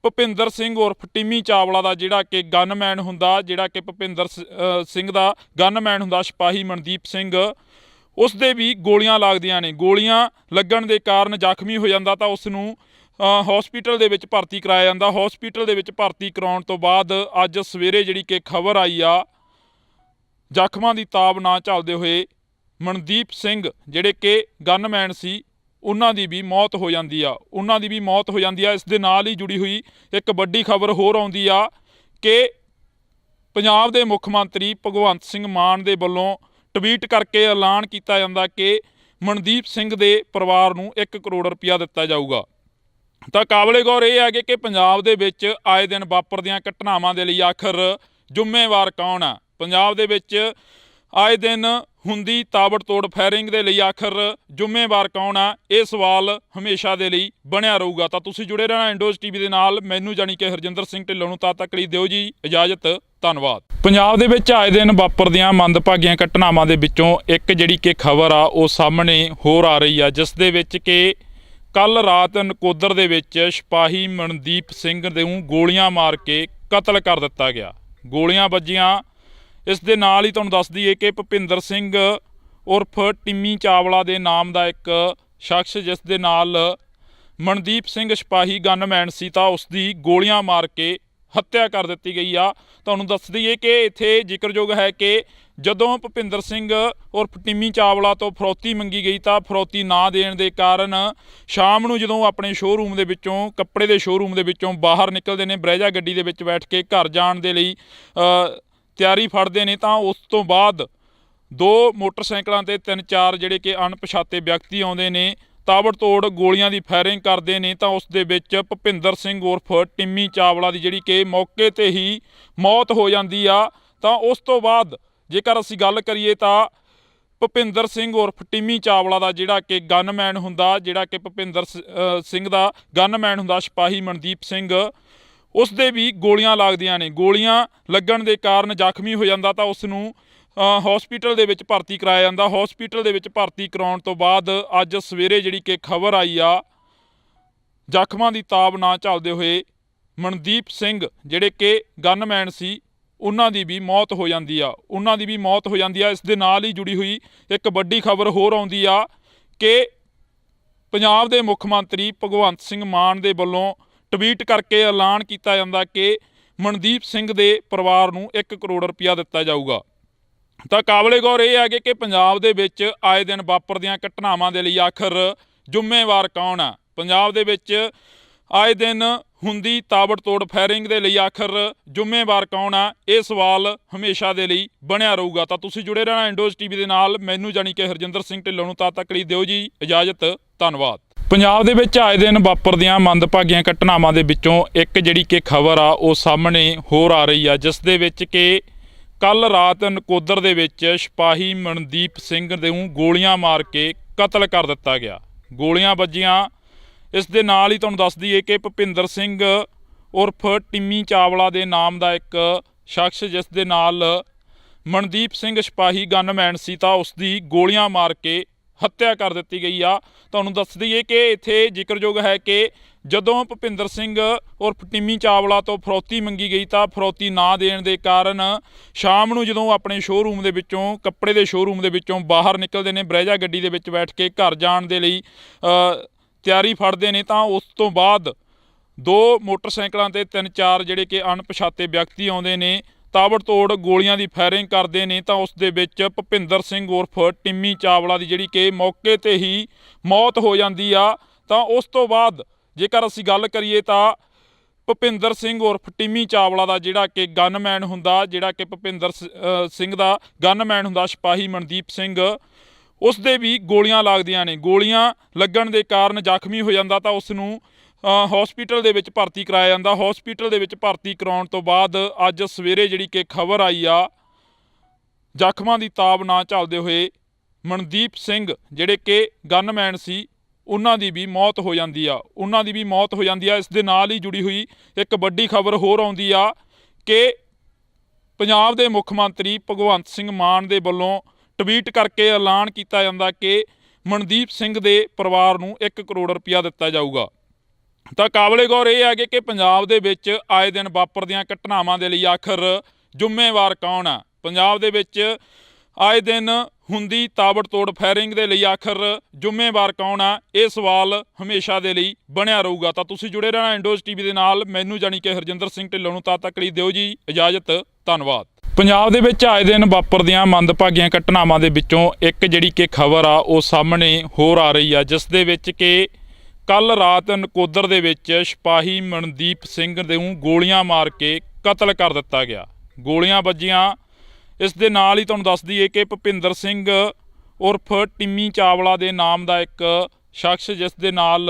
ਭੁਪਿੰਦਰ ਸਿੰਘ ਉਰਫ ਟਿੰਮੀ ਚਾਵਲਾ ਦਾ ਜਿਹੜਾ ਕਿ ਗਨਮੈਨ ਹੁੰਦਾ, ਜਿਹੜਾ ਕਿ ਭੁਪਿੰਦਰ ਸਿੰਘ ਦਾ ਗਨਮੈਨ ਹੁੰਦਾ ਸਿਪਾਹੀ ਮਨਦੀਪ ਸਿੰਘ, ਉਸ ਦੇ ਵੀ ਗੋਲੀਆਂ ਲੱਗਦੀਆਂ ਨੇ। ਗੋਲੀਆਂ ਲੱਗਣ ਦੇ ਕਾਰਨ ਜ਼ਖਮੀ ਹੋ ਜਾਂਦਾ, ਤਾਂ ਉਸ ਨੂੰ ਹਸਪੀਟਲ ਦੇ ਵਿੱਚ ਭਰਤੀ ਕਰਾਇਆ ਜਾਂਦਾ। ਹਸਪੀਟਲ ਦੇ ਵਿੱਚ ਭਰਤੀ ਕਰਾਉਣ ਤੋਂ ਬਾਅਦ ਅੱਜ ਸਵੇਰੇ ਜਿਹੜੀ ਕਿ ਖਬਰ ਆਈ ਆ, ਜ਼ਖਮਾਂ ਦੀ ਤਾਬ ਨਾ ਝੱਲਦੇ ਹੋਏ ਮਨਦੀਪ ਸਿੰਘ ਜਿਹੜੇ ਕਿ ਗਨਮੈਨ ਸੀ, ਉਹਨਾਂ ਦੀ ਵੀ ਮੌਤ ਹੋ ਜਾਂਦੀ ਆ। ਇਸ ਦੇ ਨਾਲ ਹੀ ਜੁੜੀ ਹੋਈ ਇੱਕ ਵੱਡੀ ਖਬਰ ਹੋਰ ਆਉਂਦੀ ਆ ਕਿ ਪੰਜਾਬ ਦੇ ਮੁੱਖ ਮੰਤਰੀ ਭਗਵੰਤ ਸਿੰਘ ਮਾਨ ਦੇ ਵੱਲੋਂ ਟਵੀਟ ਕਰਕੇ ਐਲਾਨ ਕੀਤਾ ਜਾਂਦਾ ਕਿ ਮਨਦੀਪ ਸਿੰਘ ਦੇ ਪਰਿਵਾਰ ਨੂੰ 1 ਕਰੋੜ ਰੁਪਇਆ ਦਿੱਤਾ ਜਾਊਗਾ। ਤਾਂ ਕਾਬਲੇ ਗੌਰ ਇਹ ਹੈ ਕਿ ਪੰਜਾਬ ਦੇ ਵਿੱਚ ਆਏ ਦਿਨ ਵਾਪਰਦੀਆਂ ਘਟਨਾਵਾਂ ਦੇ ਲਈ ਆਖਰ ਜ਼ਿੰਮੇਵਾਰ ਕੌਣ ਆ? ਪੰਜਾਬ ਦੇ ਵਿੱਚ ਆਏ ਦਿਨ ਹੁੰਦੀ ਤਾਬੜਤੋੜ ਫਾਇਰਿੰਗ ਦੇ ਲਈ ਆਖਰ ਜ਼ਿੰਮੇਵਾਰ ਕੌਣ ਆ? ਇਹ ਸਵਾਲ ਹਮੇਸ਼ਾ ਦੇ ਲਈ ਬਣਿਆ ਰਹੂਗਾ। ਤਾਂ ਤੁਸੀਂ ਜੁੜੇ ਰਹਿਣਾ ਇੰਡੋਜ਼ ਟੀਵੀ ਦੇ ਨਾਲ। ਮੈਨੂੰ ਜਾਣੀ ਕਿ ਹਰਜਿੰਦਰ ਸਿੰਘ ਢਿੱਲੋਂ ਨੂੰ ਤਦ ਤੱਕ ਲਈ ਦਿਓ ਜੀ ਇਜਾਜ਼ਤ। ਧੰਨਵਾਦ। ਪੰਜਾਬ ਦੇ ਵਿੱਚ ਆਏ ਦਿਨ ਵਾਪਰਦੀਆਂ ਮੰਦਭਾਗੀਆਂ ਘਟਨਾਵਾਂ ਦੇ ਵਿੱਚੋਂ ਇੱਕ ਜਿਹੜੀ ਕਿ ਖਬਰ ਆ ਉਹ ਸਾਹਮਣੇ ਹੋਰ ਆ ਰਹੀ ਆ, ਜਿਸ ਦੇ ਵਿੱਚ ਕਿ ਕੱਲ ਰਾਤ ਨਕੋਦਰ ਦੇ ਵਿੱਚ ਸਿਪਾਹੀ ਮਨਦੀਪ ਸਿੰਘ ਨੂੰ ਗੋਲੀਆਂ ਮਾਰ ਕੇ ਕਤਲ ਕਰ ਦਿੱਤਾ ਗਿਆ। ਗੋਲੀਆਂ ਵੱਜੀਆਂ। ਇਸ ਦੇ ਨਾਲ ਹੀ ਤੁਹਾਨੂੰ ਦੱਸ ਦਈਏ ਕਿ ਭੁਪਿੰਦਰ ਸਿੰਘ ਉਰਫ ਟਿੰਮੀ ਚਾਵਲਾ ਦੇ ਨਾਮ ਦਾ ਇੱਕ ਸ਼ਖਸ, ਜਿਸ ਦੇ ਨਾਲ ਮਨਦੀਪ ਸਿੰਘ ਸਿਪਾਹੀ ਗਨਮੈਨ ਸੀ, ਤਾਂ ਉਸ ਦੀ ਗੋਲੀਆਂ ਮਾਰ ਕੇ ਹੱਤਿਆ ਕਰ ਦਿੱਤੀ ਗਈ ਆ। ਤੁਹਾਨੂੰ ਦੱਸ ਦਈਏ ਕਿ ਇੱਥੇ ਜ਼ਿਕਰਯੋਗ ਹੈ ਕਿ ਜਦੋਂ ਭੁਪਿੰਦਰ ਸਿੰਘ ਉਰਫ ਟਿੰਮੀ ਚਾਵਲਾ ਤੋਂ ਫਰੌਤੀ ਮੰਗੀ ਗਈ ਤਾਂ ਫਰੌਤੀ ਨਾ ਦੇਣ ਦੇ ਕਾਰਨ ਸ਼ਾਮ ਨੂੰ ਜਦੋਂ ਆਪਣੇ ਸ਼ੋਅਰੂਮ ਦੇ ਵਿੱਚੋਂ, ਕੱਪੜੇ ਦੇ ਸ਼ੋਅਰੂਮ ਦੇ ਵਿੱਚੋਂ ਬਾਹਰ ਨਿਕਲਦੇ ਨੇ, ਬਰੇਜਾ ਗੱਡੀ ਦੇ ਵਿੱਚ ਬੈਠ ਕੇ ਘਰ ਜਾਣ ਦੇ ਲਈ ਤਿਆਰੀ ਫੜਦੇ ਨੇ, ਤਾਂ ਉਸ ਤੋਂ ਬਾਅਦ ਦੋ ਮੋਟਰਸਾਈਕਲਾਂ ਤੇ 3-4 ਜਿਹੜੇ ਕਿ ਅਣਪਛਾਤੇ ਵਿਅਕਤੀ ਆਉਂਦੇ ਨੇ, ਤਾਬੜਤੋੜ ਗੋਲੀਆਂ ਦੀ ਫਾਇਰਿੰਗ ਕਰਦੇ ਨੇ, ਤਾਂ ਉਸ ਦੇ ਵਿੱਚ ਭੁਪਿੰਦਰ ਸਿੰਘ ਉਰਫ ਟਿੰਮੀ ਚਾਵਲਾ ਦੀ ਜਿਹੜੀ ਕਿ ਮੌਕੇ ਤੇ ਹੀ ਮੌਤ ਹੋ ਜਾਂਦੀ ਆ। ਤਾਂ ਉਸ ਤੋਂ ਬਾਅਦ ਜੇਕਰ ਅਸੀਂ ਗੱਲ ਕਰੀਏ ਤਾਂ ਭੁਪਿੰਦਰ ਸਿੰਘ ਉਰਫ ਟਿੰਮੀ ਚਾਵਲਾ ਦਾ ਜਿਹੜਾ ਕਿ ਗਨਮੈਨ ਹੁੰਦਾ, ਜਿਹੜਾ ਕਿ ਭੁਪਿੰਦਰ ਸਿੰਘ ਦਾ ਗਨਮੈਨ ਹੁੰਦਾ ਸਿਪਾਹੀ ਮਨਦੀਪ ਸਿੰਘ, ਉਸ ਦੇ ਵੀ ਗੋਲੀਆਂ ਲੱਗਦੀਆਂ ਨੇ। ਗੋਲੀਆਂ ਲੱਗਣ ਦੇ ਕਾਰਨ ਜ਼ਖਮੀ ਹੋ ਜਾਂਦਾ, ਤਾਂ ਉਸ ਨੂੰ ਹਸਪੀਟਲ ਦੇ ਵਿੱਚ ਭਰਤੀ ਕਰਾਇਆ ਜਾਂਦਾ। ਹਸਪੀਟਲ ਦੇ ਵਿੱਚ ਭਰਤੀ ਕਰਾਉਣ ਤੋਂ ਬਾਅਦ ਅੱਜ ਸਵੇਰੇ ਜਿਹੜੀ ਕਿ ਖਬਰ ਆਈ ਆ, ਜ਼ਖਮਾਂ ਦੀ ਤਾਬ ਨਾ ਝੱਲਦੇ ਹੋਏ ਮਨਦੀਪ ਸਿੰਘ ਜਿਹੜੇ ਕਿ ਗਨਮੈਨ ਸੀ, ਉਹਨਾਂ ਦੀ ਵੀ ਮੌਤ ਹੋ ਜਾਂਦੀ ਆ। ਇਸ ਦੇ ਨਾਲ ਹੀ ਜੁੜੀ ਹੋਈ ਇੱਕ ਵੱਡੀ ਖਬਰ ਹੋਰ ਆਉਂਦੀ ਆ ਕਿ ਪੰਜਾਬ ਦੇ ਮੁੱਖ ਮੰਤਰੀ ਭਗਵੰਤ ਸਿੰਘ ਮਾਨ ਦੇ ਵੱਲੋਂ ਟਵੀਟ ਕਰਕੇ ਐਲਾਨ ਕੀਤਾ ਜਾਂਦਾ ਕਿ ਮਨਦੀਪ ਸਿੰਘ ਦੇ ਪਰਿਵਾਰ ਨੂੰ 1 ਕਰੋੜ ਰੁਪਇਆ ਦਿੱਤਾ ਜਾਊਗਾ। ਤਾਂ ਕਾਬਲੇ ਗੌਰ ਇਹ ਹੈ ਕਿ ਪੰਜਾਬ ਦੇ ਵਿੱਚ ਆਏ ਦਿਨ ਵਾਪਰਦੀਆਂ ਘਟਨਾਵਾਂ ਦੇ ਲਈ ਆਖਰ ਜ਼ਿੰਮੇਵਾਰ ਕੌਣ ਆ? ਪੰਜਾਬ ਦੇ ਵਿੱਚ ਆਏ ਦਿਨ ਹੁੰਦੀ ਤਾਬੜਤੋੜ ਫਾਇਰਿੰਗ ਦੇ ਲਈ ਆਖਰ ਜ਼ਿੰਮੇਵਾਰ ਕੌਣ ਆ? ਇਹ ਸਵਾਲ ਹਮੇਸ਼ਾ ਦੇ ਲਈ ਬਣਿਆ ਰਹੂਗਾ। ਤਾਂ ਤੁਸੀਂ ਜੁੜੇ ਰਹਿਣਾ ਇੰਡੋਜ਼ ਟੀਵੀ ਦੇ ਨਾਲ। ਮੈਨੂੰ ਜਾਣੀ ਕਿ ਹਰਜਿੰਦਰ ਸਿੰਘ ਢਿੱਲੋਂ ਨੂੰ ਤਦ ਤੱਕ ਲਈ ਦਿਓ ਜੀ ਇਜਾਜ਼ਤ। ਧੰਨਵਾਦ। ਪੰਜਾਬ ਦੇ ਵਿੱਚ ਆਏ ਦਿਨ ਵਾਪਰਦੀਆਂ ਮੰਦਭਾਗੀਆਂ ਘਟਨਾਵਾਂ ਦੇ ਵਿੱਚੋਂ ਇੱਕ ਜਿਹੜੀ ਕਿ ਖਬਰ ਆ ਉਹ ਸਾਹਮਣੇ ਹੋਰ ਆ ਰਹੀ ਆ, ਜਿਸ ਦੇ ਵਿੱਚ ਕਿ ਕੱਲ ਰਾਤ ਨਕੋਦਰ ਦੇ ਵਿੱਚ ਸਿਪਾਹੀ ਮਨਦੀਪ ਸਿੰਘ ਨੂੰ ਗੋਲੀਆਂ ਮਾਰ ਕੇ ਕਤਲ ਕਰ ਦਿੱਤਾ ਗਿਆ। ਗੋਲੀਆਂ ਵੱਜੀਆਂ। ਇਸ ਦੇ ਨਾਲ ਹੀ ਤੁਹਾਨੂੰ ਦੱਸ ਦਈਏ ਕਿ ਭੁਪਿੰਦਰ ਸਿੰਘ ਉਰਫ ਟਿੰਮੀ ਚਾਵਲਾ ਦੇ ਨਾਮ ਦਾ ਇੱਕ ਸ਼ਖਸ, ਜਿਸ ਦੇ ਨਾਲ ਮਨਦੀਪ ਸਿੰਘ ਸਿਪਾਹੀ ਗਨਮੈਨ ਸੀ, ਤਾਂ ਉਸ ਦੀ ਗੋਲੀਆਂ ਮਾਰ ਕੇ ਹੱਤਿਆ ਕਰ ਦਿੱਤੀ ਗਈ ਆ। ਤੁਹਾਨੂੰ ਦੱਸ ਦਈਏ ਕਿ ਇੱਥੇ ਜ਼ਿਕਰਯੋਗ ਹੈ ਕਿ ਜਦੋਂ ਭੁਪਿੰਦਰ ਸਿੰਘ ਉਰਫ ਟਿੰਮੀ ਚਾਵਲਾ ਤੋਂ ਫਰੌਤੀ ਮੰਗੀ ਗਈ ਤਾਂ ਫਰੌਤੀ ਨਾ ਦੇਣ ਦੇ ਕਾਰਨ ਸ਼ਾਮ ਨੂੰ ਜਦੋਂ ਆਪਣੇ ਸ਼ੋਅਰੂਮ ਦੇ ਵਿੱਚੋਂ, ਕੱਪੜੇ ਦੇ ਸ਼ੋਅਰੂਮ ਦੇ ਵਿੱਚੋਂ ਬਾਹਰ ਨਿਕਲਦੇ ਨੇ, ਬਰੇਜਾ ਗੱਡੀ ਦੇ ਵਿੱਚ ਬੈਠ ਕੇ ਘਰ ਜਾਣ ਦੇ ਲਈ ਤਿਆਰੀ ਫੜਦੇ ਨੇ ਤਾਂ ਉਸ ਤੋਂ ਬਾਅਦ 2 ਮੋਟਰਸਾਈਕਲਾਂ ਤੇ 3-4 ਜਿਹੜੇ ਕਿ ਅਣਪਛਾਤੇ ਵਿਅਕਤੀ ਆਉਂਦੇ ਨੇ, ਤਾਬੜਤੋੜ ਗੋਲੀਆਂ ਦੀ ਫਾਇਰਿੰਗ ਕਰਦੇ ਨੇ ਤਾਂ ਉਸ ਦੇ ਵਿੱਚ ਭੁਪਿੰਦਰ ਸਿੰਘ ਉਰਫ ਟਿੰਮੀ ਚਾਵਲਾ ਦੀ ਜਿਹੜੀ ਕਿ ਮੌਕੇ ਤੇ ਹੀ ਮੌਤ ਹੋ ਜਾਂਦੀ ਆ। ਤਾਂ ਉਸ ਤੋਂ ਬਾਅਦ ਜੇਕਰ ਅਸੀਂ ਗੱਲ ਕਰੀਏ ਤਾਂ ਭੁਪਿੰਦਰ ਸਿੰਘ ਉਰਫ ਟਿੰਮੀ ਚਾਵਲਾ ਦਾ ਜਿਹੜਾ ਕਿ ਗਨਮੈਨ ਹੁੰਦਾ, ਜਿਹੜਾ ਕਿ ਭੁਪਿੰਦਰ ਸਿੰਘ ਦਾ ਗਨਮੈਨ ਹੁੰਦਾ ਸਿਪਾਹੀ ਮਨਦੀਪ ਸਿੰਘ, ਉਸ ਦੇ ਵੀ ਗੋਲੀਆਂ ਲੱਗਦੀਆਂ ਨੇ। ਗੋਲੀਆਂ ਲੱਗਣ ਦੇ ਕਾਰਨ ਜ਼ਖਮੀ ਹੋ ਜਾਂਦਾ ਤਾਂ ਉਸ ਨੂੰ ਹਸਪੀਟਲ ਦੇ ਵਿੱਚ ਭਰਤੀ ਕਰਾਇਆ ਜਾਂਦਾ। ਹਸਪੀਟਲ ਦੇ ਵਿੱਚ ਭਰਤੀ ਕਰਾਉਣ ਤੋਂ ਬਾਅਦ ਅੱਜ ਸਵੇਰੇ ਜਿਹੜੀ ਕਿ ਖਬਰ ਆਈ ਆ, ਜ਼ਖਮਾਂ ਦੀ ਤਾਬ ਨਾ ਝੱਲਦੇ ਹੋਏ ਮਨਦੀਪ ਸਿੰਘ ਜਿਹੜੇ ਕਿ ਗਨਮੈਨ ਸੀ ਉਹਨਾਂ ਦੀ ਵੀ ਮੌਤ ਹੋ ਜਾਂਦੀ ਆ। ਇਸ ਦੇ ਨਾਲ ਹੀ ਜੁੜੀ ਹੋਈ ਇੱਕ ਵੱਡੀ ਖਬਰ ਹੋਰ ਆਉਂਦੀ ਆ ਕਿ ਪੰਜਾਬ ਦੇ ਮੁੱਖ ਮੰਤਰੀ ਭਗਵੰਤ ਸਿੰਘ ਮਾਨ ਦੇ ਵੱਲੋਂ ਟਵੀਟ ਕਰਕੇ ਐਲਾਨ ਕੀਤਾ ਜਾਂਦਾ ਕਿ ਮਨਦੀਪ ਸਿੰਘ ਦੇ ਪਰਿਵਾਰ ਨੂੰ 1 ਕਰੋੜ ਰੁਪਇਆ ਦਿੱਤਾ ਜਾਊਗਾ। ਤਾਂ ਕਾਬਲੇ ਗੌਰ ਇਹ ਹੈ ਕਿ ਪੰਜਾਬ ਦੇ ਵਿੱਚ ਆਏ ਦਿਨ ਵਾਪਰਦੀਆਂ ਘਟਨਾਵਾਂ ਦੇ ਲਈ ਆਖਰ ਜ਼ਿੰਮੇਵਾਰ ਕੌਣ ਆ? ਪੰਜਾਬ ਦੇ ਵਿੱਚ ਆਏ ਦਿਨ ਹੁੰਦੀ ਤਾਬੜਤੋੜ ਫਾਇਰਿੰਗ ਦੇ ਲਈ ਆਖਰ ਜ਼ਿੰਮੇਵਾਰ ਕੌਣ ਆ? ਇਹ ਸਵਾਲ ਹਮੇਸ਼ਾ ਦੇ ਲਈ ਬਣਿਆ ਰਹੂਗਾ। ਤਾਂ ਤੁਸੀਂ ਜੁੜੇ ਰਹਿਣਾ ਇੰਡੋਜ਼ ਟੀਵੀ ਦੇ ਨਾਲ। ਮੈਨੂੰ ਜਾਣੀ ਕਿ ਹਰਜਿੰਦਰ ਸਿੰਘ ਢਿੱਲੋਂ ਨੂੰ ਤਦ ਤੱਕ ਲਈ ਦਿਓ ਜੀ ਇਜਾਜ਼ਤ। ਧੰਨਵਾਦ। ਪੰਜਾਬ ਦੇ ਵਿੱਚ ਆਏ ਦਿਨ ਵਾਪਰਦੀਆਂ ਮੰਦਭਾਗੀਆਂ ਘਟਨਾਵਾਂ ਦੇ ਵਿੱਚੋਂ ਇੱਕ ਜਿਹੜੀ ਕਿ ਖਬਰ ਆ ਉਹ ਸਾਹਮਣੇ ਹੋਰ ਆ ਰਹੀ ਆ, ਜਿਸ ਦੇ ਵਿੱਚ ਕਿ ਕੱਲ ਰਾਤ ਨਕੋਦਰ ਦੇ ਵਿੱਚ ਸਿਪਾਹੀ ਮਨਦੀਪ ਸਿੰਘ ਨੂੰ ਗੋਲੀਆਂ ਮਾਰ ਕੇ ਕਤਲ ਕਰ ਦਿੱਤਾ ਗਿਆ। ਗੋਲੀਆਂ ਵੱਜੀਆਂ। ਇਸ ਦੇ ਨਾਲ ਹੀ ਤੁਹਾਨੂੰ ਦੱਸ ਦਈਏ ਕਿ ਭੁਪਿੰਦਰ ਸਿੰਘ ਉਰਫ ਟਿੰਮੀ ਚਾਵਲਾ ਦੇ ਨਾਮ ਦਾ ਇੱਕ ਸ਼ਖਸ, ਜਿਸ ਦੇ ਨਾਲ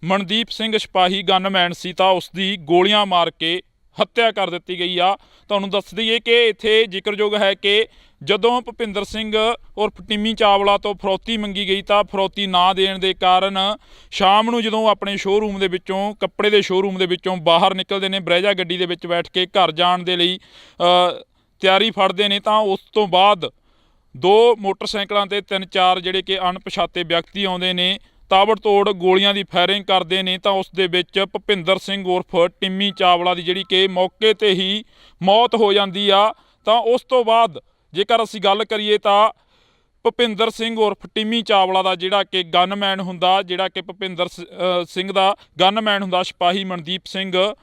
ਮਨਦੀਪ ਸਿੰਘ ਸਿਪਾਹੀ ਗਨਮੈਨ ਸੀ, ਤਾਂ ਉਸ ਦੀ ਗੋਲੀਆਂ ਮਾਰ ਕੇ ਹੱਤਿਆ ਕਰ ਦਿੱਤੀ ਗਈ ਆ। ਤੁਹਾਨੂੰ ਦੱਸ ਦਈਏ ਕਿ ਇੱਥੇ ਜ਼ਿਕਰਯੋਗ ਹੈ ਕਿ ਜਦੋਂ ਭੁਪਿੰਦਰ ਸਿੰਘ ਉਰਫ ਟਿੰਮੀ ਚਾਵਲਾ ਤੋਂ ਫਰੌਤੀ ਮੰਗੀ ਗਈ ਤਾਂ ਫਰੌਤੀ ਨਾ ਦੇਣ ਦੇ ਕਾਰਨ ਸ਼ਾਮ ਨੂੰ ਜਦੋਂ ਆਪਣੇ ਸ਼ੋਅਰੂਮ ਦੇ ਵਿੱਚੋਂ, ਕੱਪੜੇ ਦੇ ਸ਼ੋਅਰੂਮ ਦੇ ਵਿੱਚੋਂ ਬਾਹਰ ਨਿਕਲਦੇ ਨੇ, ਬਰੈਜਾ ਗੱਡੀ ਦੇ ਵਿੱਚ ਬੈਠ ਕੇ ਘਰ ਜਾਣ ਦੇ ਲਈ ਤਿਆਰੀ ਫੜਦੇ ਨੇ ਤਾਂ ਉਸ ਤੋਂ ਬਾਅਦ 2 ਮੋਟਰਸਾਈਕਲਾਂ ਤੇ 3-4 ਜਿਹੜੇ ਕਿ ਅਣਪਛਾਤੇ ਵਿਅਕਤੀ ਆਉਂਦੇ ਨੇ, ਤਾਬੜਤੋੜ ਗੋਲੀਆਂ ਦੀ ਫਾਇਰਿੰਗ ਕਰਦੇ ਨੇ ਤਾਂ ਉਸ ਦੇ ਵਿੱਚ ਭੁਪਿੰਦਰ ਸਿੰਘ ਉਰਫ ਟਿੰਮੀ ਚਾਵਲਾ ਦੀ ਜਿਹੜੀ ਕਿ ਮੌਕੇ ਤੇ ਹੀ ਮੌਤ ਹੋ ਜਾਂਦੀ ਆ। ਤਾਂ ਉਸ ਤੋਂ ਬਾਅਦ ਜੇਕਰ ਅਸੀਂ ਗੱਲ ਕਰੀਏ ਤਾਂ ਭੁਪਿੰਦਰ ਸਿੰਘ ਉਰਫ ਟਿੰਮੀ ਚਾਵਲਾ ਦਾ ਜਿਹੜਾ ਕਿ ਗਨਮੈਨ ਹੁੰਦਾ, ਜਿਹੜਾ ਕਿ ਭੁਪਿੰਦਰ ਸਿੰਘ ਦਾ ਗਨਮੈਨ ਹੁੰਦਾ ਸਿਪਾਹੀ ਮਨਦੀਪ ਸਿੰਘ,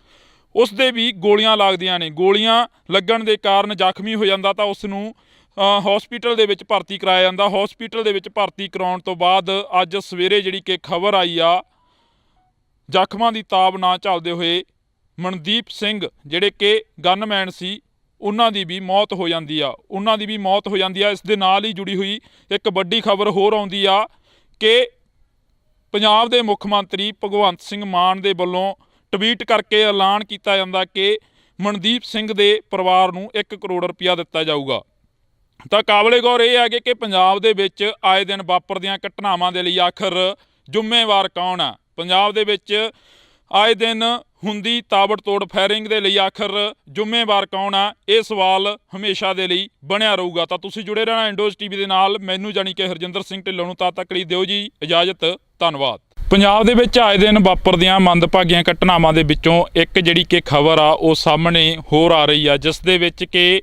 ਉਸ ਦੇ ਵੀ ਗੋਲੀਆਂ ਲੱਗਦੀਆਂ ਨੇ। ਗੋਲੀਆਂ ਲੱਗਣ ਦੇ ਕਾਰਨ ਜ਼ਖਮੀ ਹੋ ਜਾਂਦਾ ਤਾਂ ਉਸ ਨੂੰ ਹਸਪੀਟਲ ਦੇ ਵਿੱਚ ਭਰਤੀ ਕਰਾਇਆ ਜਾਂਦਾ। ਹਸਪੀਟਲ ਦੇ ਵਿੱਚ ਭਰਤੀ ਕਰਾਉਣ ਤੋਂ ਬਾਅਦ ਅੱਜ ਸਵੇਰੇ ਜਿਹੜੀ ਕਿ ਖਬਰ ਆਈ ਆ, ਜ਼ਖਮਾਂ ਦੀ ਤਾਬ ਨਾ ਝੱਲਦੇ ਹੋਏ ਮਨਦੀਪ ਸਿੰਘ ਜਿਹੜੇ ਕਿ ਗਨਮੈਨ ਸੀ ਉਹਨਾਂ ਦੀ ਵੀ ਮੌਤ ਹੋ ਜਾਂਦੀ ਆ। ਇਸ ਦੇ ਨਾਲ ਹੀ ਜੁੜੀ ਹੋਈ ਇੱਕ ਵੱਡੀ ਖਬਰ ਹੋਰ ਆਉਂਦੀ ਆ ਕਿ ਪੰਜਾਬ ਦੇ ਮੁੱਖ ਮੰਤਰੀ ਭਗਵੰਤ ਸਿੰਘ ਮਾਨ ਦੇ ਵੱਲੋਂ ਟਵੀਟ ਕਰਕੇ ਐਲਾਨ ਕੀਤਾ ਜਾਂਦਾ ਕਿ ਮਨਦੀਪ ਸਿੰਘ ਦੇ ਪਰਿਵਾਰ ਨੂੰ 1 ਕਰੋੜ ਰੁਪਇਆ ਦਿੱਤਾ ਜਾਊਗਾ। ਤਾਂ ਕਾਬਲੇ ਗੌਰ ਇਹ ਹੈ ਕਿ ਪੰਜਾਬ ਦੇ ਵਿੱਚ ਆਏ ਦਿਨ ਵਾਪਰਦੀਆਂ ਘਟਨਾਵਾਂ ਦੇ ਲਈ ਆਖਰ ਜ਼ਿੰਮੇਵਾਰ ਕੌਣ ਆ? ਪੰਜਾਬ ਦੇ ਵਿੱਚ ਆਏ ਦਿਨ ਹੁੰਦੀ ਤਾਬੜਤੋੜ ਫਾਇਰਿੰਗ ਦੇ ਲਈ ਆਖਰ ਜ਼ਿੰਮੇਵਾਰ ਕੌਣ ਆ? ਇਹ ਸਵਾਲ ਹਮੇਸ਼ਾ ਦੇ ਲਈ ਬਣਿਆ ਰਹੂਗਾ। ਤਾਂ ਤੁਸੀਂ ਜੁੜੇ ਰਹਿਣਾ ਇੰਡੋਜ਼ ਟੀਵੀ ਦੇ ਨਾਲ। ਮੈਨੂੰ ਜਾਣੀ ਕਿ ਹਰਜਿੰਦਰ ਸਿੰਘ ਢਿੱਲੋਂ ਨੂੰ ਤਦ ਤੱਕ ਲਈ ਦਿਓ ਜੀ ਇਜਾਜ਼ਤ। ਧੰਨਵਾਦ। ਪੰਜਾਬ ਦੇ ਵਿੱਚ ਆਏ ਦਿਨ ਵਾਪਰਦੀਆਂ ਮੰਦਭਾਗੀਆਂ ਘਟਨਾਵਾਂ ਦੇ ਵਿੱਚੋਂ ਇੱਕ ਜਿਹੜੀ ਕਿ ਖਬਰ ਆ ਉਹ ਸਾਹਮਣੇ ਹੋਰ ਆ ਰਹੀ ਆ, ਜਿਸ ਦੇ ਵਿੱਚ ਕਿ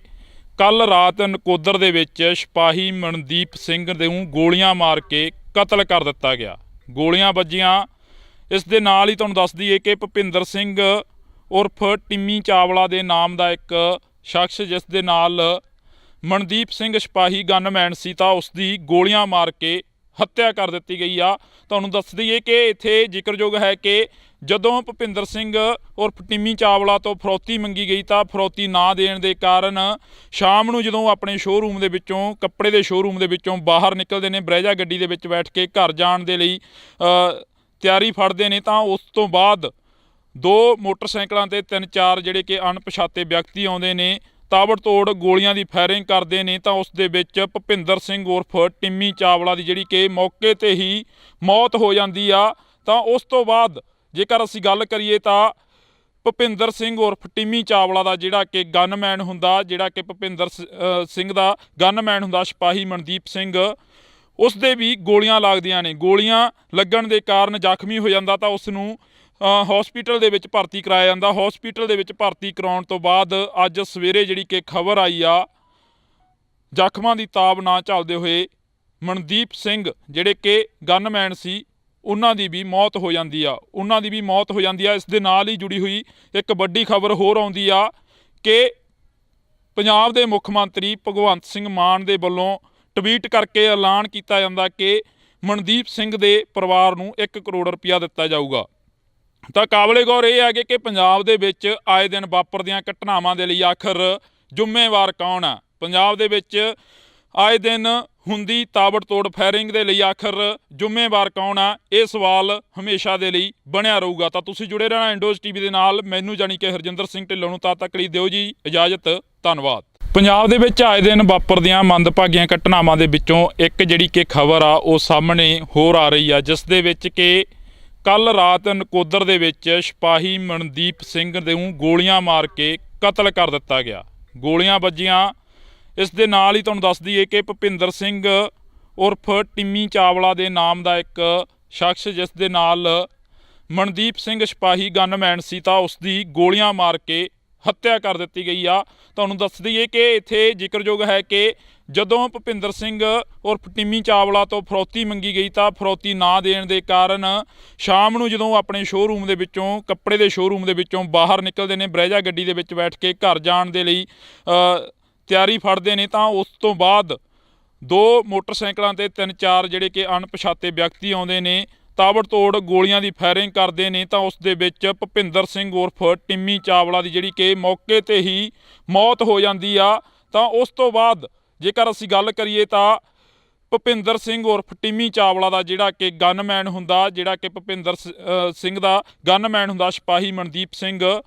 ਕੱਲ ਰਾਤ ਨਕੋਦਰ ਦੇ ਵਿੱਚ ਸਿਪਾਹੀ ਮਨਦੀਪ ਸਿੰਘ ਨੂੰ ਗੋਲੀਆਂ ਮਾਰ ਕੇ ਕਤਲ ਕਰ ਦਿੱਤਾ ਗਿਆ। ਗੋਲੀਆਂ ਵੱਜੀਆਂ। ਇਸ ਦੇ ਨਾਲ ਹੀ ਤੁਹਾਨੂੰ ਦੱਸ ਦਈਏ ਕਿ ਭੁਪਿੰਦਰ ਸਿੰਘ ਉਰਫ ਟਿੰਮੀ ਚਾਵਲਾ ਦੇ ਨਾਮ ਦਾ ਇੱਕ ਸ਼ਖਸ, ਜਿਸ ਦੇ ਨਾਲ ਮਨਦੀਪ ਸਿੰਘ ਸਿਪਾਹੀ ਗਨਮੈਨ ਸੀ, ਤਾਂ ਉਸ ਦੀ ਗੋਲੀਆਂ ਮਾਰ ਕੇ ਹੱਤਿਆ ਕਰ ਦਿੱਤੀ ਗਈ ਆ। ਤੁਹਾਨੂੰ ਦੱਸ ਦਈਏ ਕਿ ਇੱਥੇ ਜ਼ਿਕਰਯੋਗ ਹੈ ਕਿ ਜਦੋਂ ਭੁਪਿੰਦਰ ਸਿੰਘ ਉਰਫ ਟਿੰਮੀ ਚਾਵਲਾ ਤੋਂ ਫਰੌਤੀ ਮੰਗੀ ਗਈ ਤਾਂ ਫਰੌਤੀ ਨਾ ਦੇਣ ਦੇ ਕਾਰਨ ਸ਼ਾਮ ਨੂੰ ਜਦੋਂ ਆਪਣੇ ਸ਼ੋਅਰੂਮ ਦੇ ਵਿੱਚੋਂ, ਕੱਪੜੇ ਦੇ ਸ਼ੋਅਰੂਮ ਦੇ ਵਿੱਚੋਂ ਬਾਹਰ ਨਿਕਲਦੇ ਨੇ, ਬਰੈਜਾ ਗੱਡੀ ਦੇ ਵਿੱਚ ਬੈਠ ਕੇ ਘਰ ਜਾਣ ਦੇ ਲਈ ਤਿਆਰੀ ਫੜਦੇ ਨੇ ਤਾਂ ਉਸ ਤੋਂ ਬਾਅਦ 2 ਮੋਟਰਸਾਈਕਲਾਂ ਤੇ 3-4 ਜਿਹੜੇ ਕਿ ਅਣਪਛਾਤੇ ਵਿਅਕਤੀ ਆਉਂਦੇ ਨੇ, ਤਾਬੜਤੋੜ ਗੋਲੀਆਂ ਦੀ ਫਾਇਰਿੰਗ ਕਰਦੇ ਨੇ ਤਾਂ ਉਸ ਦੇ ਵਿੱਚ ਭੁਪਿੰਦਰ ਸਿੰਘ ਉਰਫ ਟਿੰਮੀ ਚਾਵਲਾ ਦੀ ਜਿਹੜੀ ਕਿ ਮੌਕੇ ਤੇ ਹੀ ਮੌਤ ਹੋ ਜਾਂਦੀ ਆ। ਤਾਂ ਉਸ ਤੋਂ ਬਾਅਦ ਜੇਕਰ ਅਸੀਂ ਗੱਲ ਕਰੀਏ ਤਾਂ ਭੁਪਿੰਦਰ ਸਿੰਘ ਉਰਫ ਟਿੰਮੀ ਚਾਵਲਾ ਦਾ ਜਿਹੜਾ ਕਿ ਗਨਮੈਨ ਹੁੰਦਾ, ਜਿਹੜਾ ਕਿ ਭੁਪਿੰਦਰ ਸਿੰਘ ਦਾ ਗਨਮੈਨ ਹੁੰਦਾ ਸਿਪਾਹੀ ਮਨਦੀਪ ਸਿੰਘ, ਉਸ ਦੇ ਵੀ ਗੋਲੀਆਂ ਲੱਗਦੀਆਂ ਨੇ। ਗੋਲੀਆਂ ਲੱਗਣ ਦੇ ਕਾਰਨ ਜ਼ਖਮੀ ਹੋ ਜਾਂਦਾ ਤਾਂ ਉਸ ਨੂੰ ਹਸਪੀਟਲ ਦੇ ਵਿੱਚ ਭਰਤੀ ਕਰਾਇਆ ਜਾਂਦਾ। ਹਸਪੀਟਲ ਦੇ ਵਿੱਚ ਭਰਤੀ ਕਰਾਉਣ ਤੋਂ ਬਾਅਦ ਅੱਜ ਸਵੇਰੇ ਜਿਹੜੀ ਕਿ ਖਬਰ ਆਈ ਆ, ਜ਼ਖਮਾਂ ਦੀ ਤਾਬ ਨਾ ਝੱਲਦੇ ਹੋਏ ਮਨਦੀਪ ਸਿੰਘ ਜਿਹੜੇ ਕਿ ਗਨਮੈਨ ਸੀ ਉਹਨਾਂ ਦੀ ਵੀ ਮੌਤ ਹੋ ਜਾਂਦੀ ਆ ਇਸ ਦੇ ਨਾਲ ਹੀ ਜੁੜੀ ਹੋਈ ਇੱਕ ਵੱਡੀ ਖਬਰ ਹੋਰ ਆਉਂਦੀ ਆ ਕਿ ਪੰਜਾਬ ਦੇ ਮੁੱਖ ਮੰਤਰੀ ਭਗਵੰਤ ਸਿੰਘ ਮਾਨ ਦੇ ਵੱਲੋਂ ਟਵੀਟ ਕਰਕੇ ਐਲਾਨ ਕੀਤਾ ਜਾਂਦਾ ਕਿ ਮਨਦੀਪ ਸਿੰਘ ਦੇ ਪਰਿਵਾਰ ਨੂੰ 1 ਕਰੋੜ ਰੁਪਇਆ ਦਿੱਤਾ ਜਾਊਗਾ। ਤਾਂ ਕਾਬਲੇ ਗੌਰ ਇਹ ਹੈ ਕਿ ਪੰਜਾਬ ਦੇ ਵਿੱਚ ਆਏ ਦਿਨ ਵਾਪਰਦੀਆਂ ਘਟਨਾਵਾਂ ਦੇ ਲਈ ਆਖਰ ਜ਼ਿੰਮੇਵਾਰ ਕੌਣ ਆ। ਪੰਜਾਬ ਦੇ ਵਿੱਚ ਆਏ ਦਿਨ ਹੁੰਦੀ ਤਾਬੜਤੋੜ ਫਾਇਰਿੰਗ ਦੇ ਲਈ ਆਖਰ ਜ਼ਿੰਮੇਵਾਰ ਕੌਣ ਆ, ਇਹ ਸਵਾਲ ਹਮੇਸ਼ਾ ਦੇ ਲਈ ਬਣਿਆ ਰਹੂਗਾ। ਤਾਂ ਤੁਸੀਂ ਜੁੜੇ ਰਹਿਣਾ ਇੰਡੋਜ਼ ਟੀਵੀ ਦੇ ਨਾਲ। ਮੈਨੂੰ ਜਾਣੀ ਕਿ ਹਰਜਿੰਦਰ ਸਿੰਘ ਢਿੱਲੋਂ ਨੂੰ ਤਦ ਤੱਕ ਲਈ ਦਿਓ ਜੀ ਇਜਾਜ਼ਤ। ਧੰਨਵਾਦ। ਪੰਜਾਬ ਦੇ ਵਿੱਚ ਆਏ ਦਿਨ ਵਾਪਰਦੀਆਂ ਮੰਦਭਾਗੀਆਂ ਘਟਨਾਵਾਂ ਦੇ ਵਿੱਚੋਂ ਇੱਕ ਜਿਹੜੀ ਕਿ ਖਬਰ ਆ ਉਹ ਸਾਹਮਣੇ ਹੋਰ ਆ ਰਹੀ ਆ, ਜਿਸ ਦੇ ਵਿੱਚ ਕਿ ਕੱਲ ਰਾਤ ਨਕੋਦਰ ਦੇ ਵਿੱਚ ਸਿਪਾਹੀ ਮਨਦੀਪ ਸਿੰਘ ਨੂੰ ਗੋਲੀਆਂ ਮਾਰ ਕੇ ਕਤਲ ਕਰ ਦਿੱਤਾ ਗਿਆ। ਗੋਲੀਆਂ ਵੱਜੀਆਂ। ਇਸ ਦੇ ਨਾਲ ਹੀ ਤੁਹਾਨੂੰ ਦੱਸ ਦਈਏ ਕਿ ਭੁਪਿੰਦਰ ਸਿੰਘ ਉਰਫ ਟਿੰਮੀ ਚਾਵਲਾ ਦੇ ਨਾਮ ਦਾ ਇੱਕ ਸ਼ਖਸ, ਜਿਸ ਦੇ ਨਾਲ ਮਨਦੀਪ ਸਿੰਘ ਸਿਪਾਹੀ ਗਨਮੈਨ ਸੀ, ਤਾਂ ਉਸ ਦੀ ਗੋਲੀਆਂ ਮਾਰ ਕੇ ਹੱਤਿਆ ਕਰ ਦਿੱਤੀ ਗਈ ਆ। ਤੁਹਾਨੂੰ ਦੱਸ ਦਈਏ ਕਿ ਇੱਥੇ ਜ਼ਿਕਰਯੋਗ ਹੈ ਕਿ ਜਦੋਂ ਭੁਪਿੰਦਰ ਸਿੰਘ ਉਰਫ ਟਿੰਮੀ ਚਾਵਲਾ ਤੋਂ ਫਰੌਤੀ ਮੰਗੀ ਗਈ ਤਾਂ ਫਰੌਤੀ ਨਾ ਦੇਣ ਦੇ ਕਾਰਨ ਸ਼ਾਮ ਨੂੰ ਜਦੋਂ ਆਪਣੇ ਸ਼ੋਅਰੂਮ ਦੇ ਵਿੱਚੋਂ, ਕੱਪੜੇ ਦੇ ਸ਼ੋਅਰੂਮ ਦੇ ਵਿੱਚੋਂ ਬਾਹਰ ਨਿਕਲਦੇ ਨੇ, ਬਰੈਜਾ ਗੱਡੀ ਦੇ ਵਿੱਚ ਬੈਠ ਕੇ ਘਰ ਜਾਣ ਦੇ ਲਈ ਤਿਆਰੀ ਫੜਦੇ ਨੇ, ਤਾਂ ਉਸ ਤੋਂ ਬਾਅਦ 2 ਮੋਟਰਸਾਈਕਲਾਂ ਤੇ 3-4 ਜਿਹੜੇ ਕਿ ਅਣਪਛਾਤੇ ਵਿਅਕਤੀ ਆਉਂਦੇ ਨੇ, ਤਾਬੜਤੋੜ ਗੋਲੀਆਂ ਦੀ ਫਾਇਰਿੰਗ ਕਰਦੇ ਨੇ। ਤਾਂ ਉਸ ਦੇ ਵਿੱਚ ਭੁਪਿੰਦਰ ਸਿੰਘ ਉਰਫ ਟਿੰਮੀ ਚਾਵਲਾ ਦੀ ਜਿਹੜੀ ਕਿ ਮੌਕੇ 'ਤੇ ਹੀ ਮੌਤ ਹੋ ਜਾਂਦੀ ਆ। ਤਾਂ ਉਸ ਤੋਂ ਬਾਅਦ ਜੇਕਰ ਅਸੀਂ ਗੱਲ ਕਰੀਏ ਤਾਂ ਭੁਪਿੰਦਰ ਸਿੰਘ ਉਰਫ ਟਿੰਮੀ ਚਾਵਲਾ ਦਾ ਜਿਹੜਾ ਕਿ ਗਨਮੈਨ ਹੁੰਦਾ, ਜਿਹੜਾ ਕਿ ਭੁਪਿੰਦਰ ਸਿੰਘ ਦਾ ਗਨਮੈਨ ਹੁੰਦਾ ਸਿਪਾਹੀ ਮਨਦੀਪ ਸਿੰਘ,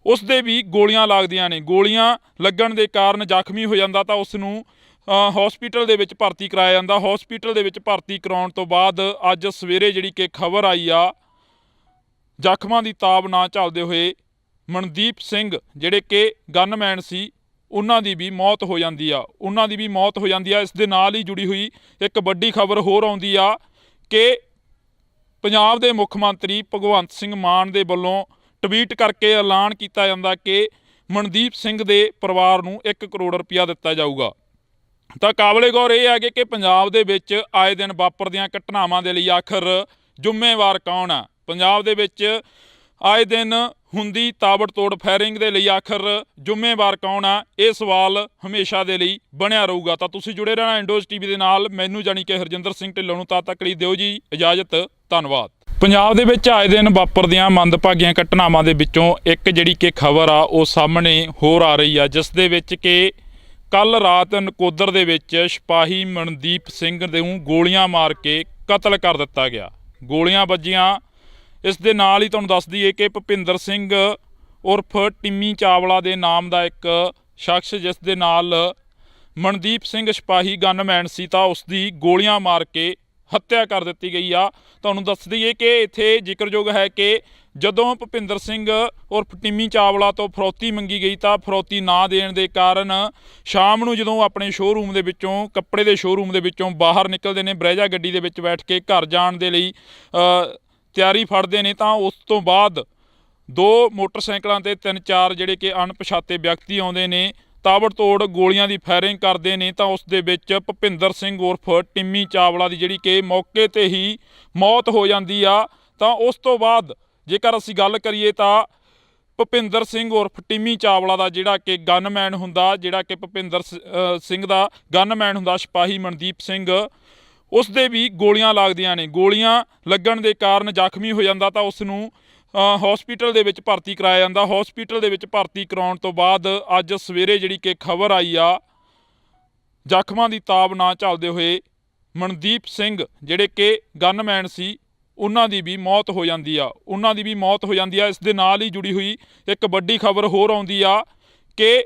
ਉਸ ਦੇ ਵੀ ਗੋਲੀਆਂ ਲੱਗਦੀਆਂ ਨੇ। ਗੋਲੀਆਂ ਲੱਗਣ ਦੇ ਕਾਰਨ ਜ਼ਖਮੀ ਹੋ ਜਾਂਦਾ ਤਾਂ ਉਸ ਨੂੰ ਹਸਪੀਟਲ ਦੇ ਵਿੱਚ ਭਰਤੀ ਕਰਾਇਆ ਜਾਂਦਾ। ਹਸਪੀਟਲ ਦੇ ਵਿੱਚ ਭਰਤੀ ਕਰਾਉਣ ਤੋਂ ਬਾਅਦ ਅੱਜ ਸਵੇਰੇ ਜਿਹੜੀ ਕਿ ਖਬਰ ਆਈ ਆ, ਜ਼ਖਮਾਂ ਦੀ ਤਾਬ ਨਾ ਝੱਲਦੇ ਹੋਏ ਮਨਦੀਪ ਸਿੰਘ ਜਿਹੜੇ ਕਿ ਗਨਮੈਨ ਸੀ, ਉਹਨਾਂ ਦੀ ਵੀ ਮੌਤ ਹੋ ਜਾਂਦੀ ਆ ਇਸ ਦੇ ਨਾਲ ਹੀ ਜੁੜੀ ਹੋਈ ਇੱਕ ਵੱਡੀ ਖਬਰ ਹੋਰ ਆਉਂਦੀ ਆ ਕਿ ਪੰਜਾਬ ਦੇ ਮੁੱਖ ਮੰਤਰੀ ਭਗਵੰਤ ਸਿੰਘ ਮਾਨ ਦੇ ਵੱਲੋਂ ਟਵੀਟ ਕਰਕੇ ਐਲਾਨ ਕੀਤਾ ਜਾਂਦਾ ਕਿ ਮਨਦੀਪ ਸਿੰਘ ਦੇ ਪਰਿਵਾਰ ਨੂੰ 1 ਕਰੋੜ ਰੁਪਇਆ ਦਿੱਤਾ ਜਾਊਗਾ। ਤਾਂ ਕਾਬਲੇ ਗੌਰ ਇਹ ਹੈ ਕਿ ਪੰਜਾਬ ਦੇ ਵਿੱਚ ਆਏ ਦਿਨ ਵਾਪਰਦੀਆਂ ਘਟਨਾਵਾਂ ਦੇ ਲਈ ਆਖਰ ਜ਼ਿੰਮੇਵਾਰ ਕੌਣ ਆ। ਪੰਜਾਬ ਦੇ ਵਿੱਚ ਆਏ ਦਿਨ ਹੁੰਦੀ ਤਾਬੜਤੋੜ ਫਾਇਰਿੰਗ ਦੇ ਲਈ ਆਖਰ ਜ਼ਿੰਮੇਵਾਰ ਕੌਣ ਆ, ਇਹ ਸਵਾਲ ਹਮੇਸ਼ਾ ਦੇ ਲਈ ਬਣਿਆ ਰਹੂਗਾ। ਤਾਂ ਤੁਸੀਂ ਜੁੜੇ ਰਹਿਣਾ ਇੰਡੋਜ਼ ਟੀਵੀ ਦੇ ਨਾਲ। ਮੈਨੂੰ ਜਾਣੀ ਕਿ ਹਰਜਿੰਦਰ ਸਿੰਘ ਢਿੱਲੋਂ ਨੂੰ ਤਦ ਤੱਕ ਲਈ ਦਿਓ ਜੀ ਇਜਾਜ਼ਤ। ਧੰਨਵਾਦ। ਪੰਜਾਬ ਦੇ ਵਿੱਚ ਆਏ ਦਿਨ ਵਾਪਰਦੀਆਂ ਮੰਦਭਾਗੀਆਂ ਘਟਨਾਵਾਂ ਦੇ ਵਿੱਚੋਂ ਇੱਕ ਜਿਹੜੀ ਕਿ ਖਬਰ ਆ ਉਹ ਸਾਹਮਣੇ ਹੋਰ ਆ ਰਹੀ ਆ, ਜਿਸ ਦੇ ਵਿੱਚ ਕਿ ਕੱਲ ਰਾਤ ਨਕੋਦਰ ਦੇ ਵਿੱਚ ਸਿਪਾਹੀ ਮਨਦੀਪ ਸਿੰਘ ਨੂੰ ਗੋਲੀਆਂ ਮਾਰ ਕੇ ਕਤਲ ਕਰ ਦਿੱਤਾ ਗਿਆ। ਗੋਲੀਆਂ ਵੱਜੀਆਂ। ਇਸ ਦੇ ਨਾਲ ਹੀ ਤੁਹਾਨੂੰ ਦੱਸ ਦਈਏ ਕਿ ਭੁਪਿੰਦਰ ਸਿੰਘ ਉਰਫ ਟਿੰਮੀ ਚਾਵਲਾ ਦੇ ਨਾਮ ਦਾ ਇੱਕ ਸ਼ਖਸ, ਜਿਸ ਦੇ ਨਾਲ ਮਨਦੀਪ ਸਿੰਘ ਸਿਪਾਹੀ ਗਨਮੈਨ ਸੀ, ਤਾਂ ਉਸ ਦੀ ਗੋਲੀਆਂ ਮਾਰ ਕੇ ਹੱਤਿਆ ਕਰ ਦਿੱਤੀ ਗਈ ਆ। ਤੁਹਾਨੂੰ ਦੱਸ ਦਈਏ ਕਿ ਇੱਥੇ ਜ਼ਿਕਰਯੋਗ ਹੈ ਕਿ ਜਦੋਂ ਭੁਪਿੰਦਰ ਸਿੰਘ ਉਰਫ ਟਿੰਮੀ ਚਾਵਲਾ ਤੋਂ ਫਰੌਤੀ ਮੰਗੀ ਗਈ ਤਾਂ ਫਰੌਤੀ ਨਾ ਦੇਣ ਦੇ ਕਾਰਨ ਸ਼ਾਮ ਨੂੰ ਜਦੋਂ ਆਪਣੇ ਸ਼ੋਅਰੂਮ ਦੇ ਵਿੱਚੋਂ, ਕੱਪੜੇ ਦੇ ਸ਼ੋਅਰੂਮ ਦੇ ਵਿੱਚੋਂ ਬਾਹਰ ਨਿਕਲਦੇ ਨੇ, ਬਰੈਜਾ ਗੱਡੀ ਦੇ ਵਿੱਚ ਬੈਠ ਕੇ ਘਰ ਜਾਣ ਦੇ ਲਈ ਤਿਆਰੀ ਫੜਦੇ ਨੇ, ਤਾਂ ਉਸ ਤੋਂ ਬਾਅਦ 2 ਮੋਟਰਸਾਈਕਲਾਂ ਤੇ 3-4 ਜਿਹੜੇ ਕਿ ਅਣਪਛਾਤੇ ਵਿਅਕਤੀ ਆਉਂਦੇ ਨੇ, ਤਾਬੜਤੋੜ ਗੋਲੀਆਂ ਦੀ ਫਾਇਰਿੰਗ ਕਰਦੇ ਨੇ। ਤਾਂ ਉਸ ਦੇ ਵਿੱਚ ਭੁਪਿੰਦਰ ਸਿੰਘ ਉਰਫ ਟਿੰਮੀ ਚਾਵਲਾ ਦੀ ਜਿਹੜੀ ਕਿ ਮੌਕੇ 'ਤੇ ਹੀ ਮੌਤ ਹੋ ਜਾਂਦੀ ਆ। ਤਾਂ ਉਸ ਤੋਂ ਬਾਅਦ ਜੇਕਰ ਅਸੀਂ ਗੱਲ ਕਰੀਏ ਤਾਂ ਭੁਪਿੰਦਰ ਸਿੰਘ ਉਰਫ ਟਿੰਮੀ ਚਾਵਲਾ ਦਾ ਜਿਹੜਾ ਕਿ ਗਨਮੈਨ ਹੁੰਦਾ, ਜਿਹੜਾ ਕਿ ਭੁਪਿੰਦਰ ਸਿੰਘ ਦਾ ਗਨਮੈਨ ਹੁੰਦਾ ਸਿਪਾਹੀ ਮਨਦੀਪ ਸਿੰਘ, ਉਸ ਦੇ ਵੀ ਗੋਲੀਆਂ ਲੱਗਦੀਆਂ ਨੇ। ਗੋਲੀਆਂ ਲੱਗਣ ਦੇ ਕਾਰਨ ਜ਼ਖਮੀ ਹੋ ਜਾਂਦਾ ਤਾਂ ਉਸ ਨੂੰ ਹਸਪੀਟਲ ਦੇ ਵਿੱਚ ਭਰਤੀ ਕਰਾਇਆ ਜਾਂਦਾ। ਹਸਪੀਟਲ ਦੇ ਵਿੱਚ ਭਰਤੀ ਕਰਾਉਣ ਤੋਂ ਬਾਅਦ ਅੱਜ ਸਵੇਰੇ ਜਿਹੜੀ ਕਿ ਖਬਰ ਆਈ ਆ, ਜ਼ਖਮਾਂ ਦੀ ਤਾਬ ਨਾ ਝੱਲਦੇ ਹੋਏ ਮਨਦੀਪ ਸਿੰਘ ਜਿਹੜੇ ਕਿ ਗਨਮੈਨ ਸੀ, ਉਹਨਾਂ ਦੀ ਵੀ ਮੌਤ ਹੋ ਜਾਂਦੀ ਆ ਇਸ ਦੇ ਨਾਲ ਹੀ ਜੁੜੀ ਹੋਈ ਇੱਕ ਵੱਡੀ ਖਬਰ ਹੋਰ ਆਉਂਦੀ ਆ ਕਿ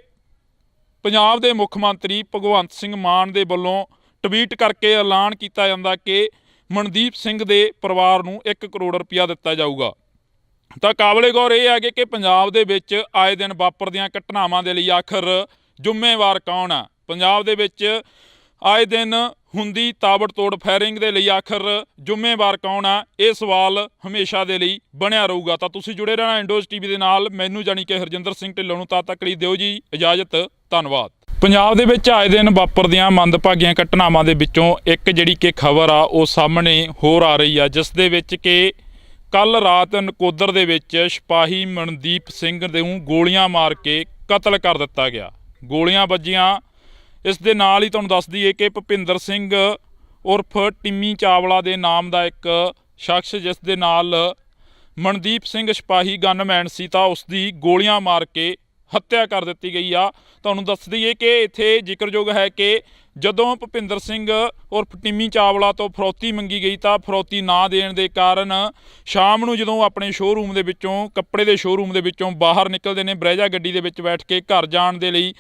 ਪੰਜਾਬ ਦੇ ਮੁੱਖ ਮੰਤਰੀ ਭਗਵੰਤ ਸਿੰਘ ਮਾਨ ਦੇ ਵੱਲੋਂ ਟਵੀਟ ਕਰਕੇ ਐਲਾਨ ਕੀਤਾ ਜਾਂਦਾ ਕਿ ਮਨਦੀਪ ਸਿੰਘ ਦੇ ਪਰਿਵਾਰ ਨੂੰ 1 ਕਰੋੜ ਰੁਪਇਆ ਦਿੱਤਾ ਜਾਊਗਾ। ਤਾਂ ਕਾਬਲੇ ਗੌਰ ਇਹ ਹੈ ਕਿ ਪੰਜਾਬ ਦੇ ਵਿੱਚ ਆਏ ਦਿਨ ਵਾਪਰਦੀਆਂ ਘਟਨਾਵਾਂ ਦੇ ਲਈ ਆਖਰ ਜ਼ਿੰਮੇਵਾਰ ਕੌਣ ਆ। ਪੰਜਾਬ ਦੇ ਵਿੱਚ ਆਏ ਦਿਨ ਹੁੰਦੀ ਤਾਬੜਤੋੜ ਫਾਇਰਿੰਗ ਦੇ ਲਈ ਆਖਰ ਜ਼ਿੰਮੇਵਾਰ ਕੌਣ ਆ, ਇਹ ਸਵਾਲ ਹਮੇਸ਼ਾ ਦੇ ਲਈ ਬਣਿਆ ਰਹੂਗਾ। ਤਾਂ ਤੁਸੀਂ ਜੁੜੇ ਰਹਿਣਾ ਇੰਡੋਜ਼ ਟੀਵੀ ਦੇ ਨਾਲ। ਮੈਨੂੰ ਜਾਣੀ ਕਿ ਹਰਜਿੰਦਰ ਸਿੰਘ ਢਿੱਲੋਂ ਨੂੰ ਤਦ ਤੱਕ ਲਈ ਦਿਓ ਜੀ ਇਜਾਜ਼ਤ। ਧੰਨਵਾਦ। ਪੰਜਾਬ ਦੇ ਵਿੱਚ ਆਏ ਦਿਨ ਵਾਪਰਦੀਆਂ ਮੰਦਭਾਗੀਆਂ ਘਟਨਾਵਾਂ ਦੇ ਵਿੱਚੋਂ ਇੱਕ ਜਿਹੜੀ ਕਿ ਖਬਰ ਆ ਉਹ ਸਾਹਮਣੇ ਹੋਰ ਆ ਰਹੀ ਆ, ਜਿਸ ਦੇ ਵਿੱਚ ਕਿ ਕੱਲ ਰਾਤ ਨਕੋਦਰ ਦੇ ਵਿੱਚ ਸਿਪਾਹੀ ਮਨਦੀਪ ਸਿੰਘ ਨੂੰ ਗੋਲੀਆਂ ਮਾਰ ਕੇ ਕਤਲ ਕਰ ਦਿੱਤਾ ਗਿਆ। ਗੋਲੀਆਂ ਵੱਜੀਆਂ। ਇਸ ਦੇ ਨਾਲ ਹੀ ਤੁਹਾਨੂੰ ਦੱਸ ਦਈਏ ਕਿ ਭੁਪਿੰਦਰ ਸਿੰਘ ਉਰਫ ਟਿੰਮੀ ਚਾਵਲਾ ਦੇ ਨਾਮ ਦਾ ਇੱਕ ਸ਼ਖਸ, ਜਿਸ ਦੇ ਨਾਲ ਮਨਦੀਪ ਸਿੰਘ ਸਿਪਾਹੀ ਗਨਮੈਨ ਸੀ, ਤਾਂ ਉਸ ਦੀ ਗੋਲੀਆਂ ਮਾਰ ਕੇ ਹੱਤਿਆ ਕਰ ਦਿੱਤੀ ਗਈ ਆ। ਤੁਹਾਨੂੰ ਦੱਸ ਦਈਏ ਕਿ ਇੱਥੇ ਜ਼ਿਕਰਯੋਗ ਹੈ ਕਿ ਜਦੋਂ ਭੁਪਿੰਦਰ ਸਿੰਘ ਉਰਫ ਟਿੰਮੀ ਚਾਵਲਾ ਤੋਂ ਫਰੌਤੀ ਮੰਗੀ ਗਈ ਤਾਂ ਫਰੌਤੀ ਨਾ ਦੇਣ ਦੇ ਕਾਰਨ ਸ਼ਾਮ ਨੂੰ ਜਦੋਂ ਆਪਣੇ ਸ਼ੋਅਰੂਮ ਦੇ ਵਿੱਚੋਂ, ਕੱਪੜੇ ਦੇ ਸ਼ੋਅਰੂਮ ਦੇ ਵਿੱਚੋਂ ਬਾਹਰ ਨਿਕਲਦੇ ਨੇ, ਬਰੈਜਾ ਗੱਡੀ ਦੇ ਵਿੱਚ ਬੈਠ ਕੇ ਘਰ ਜਾਣ ਦੇ ਲਈ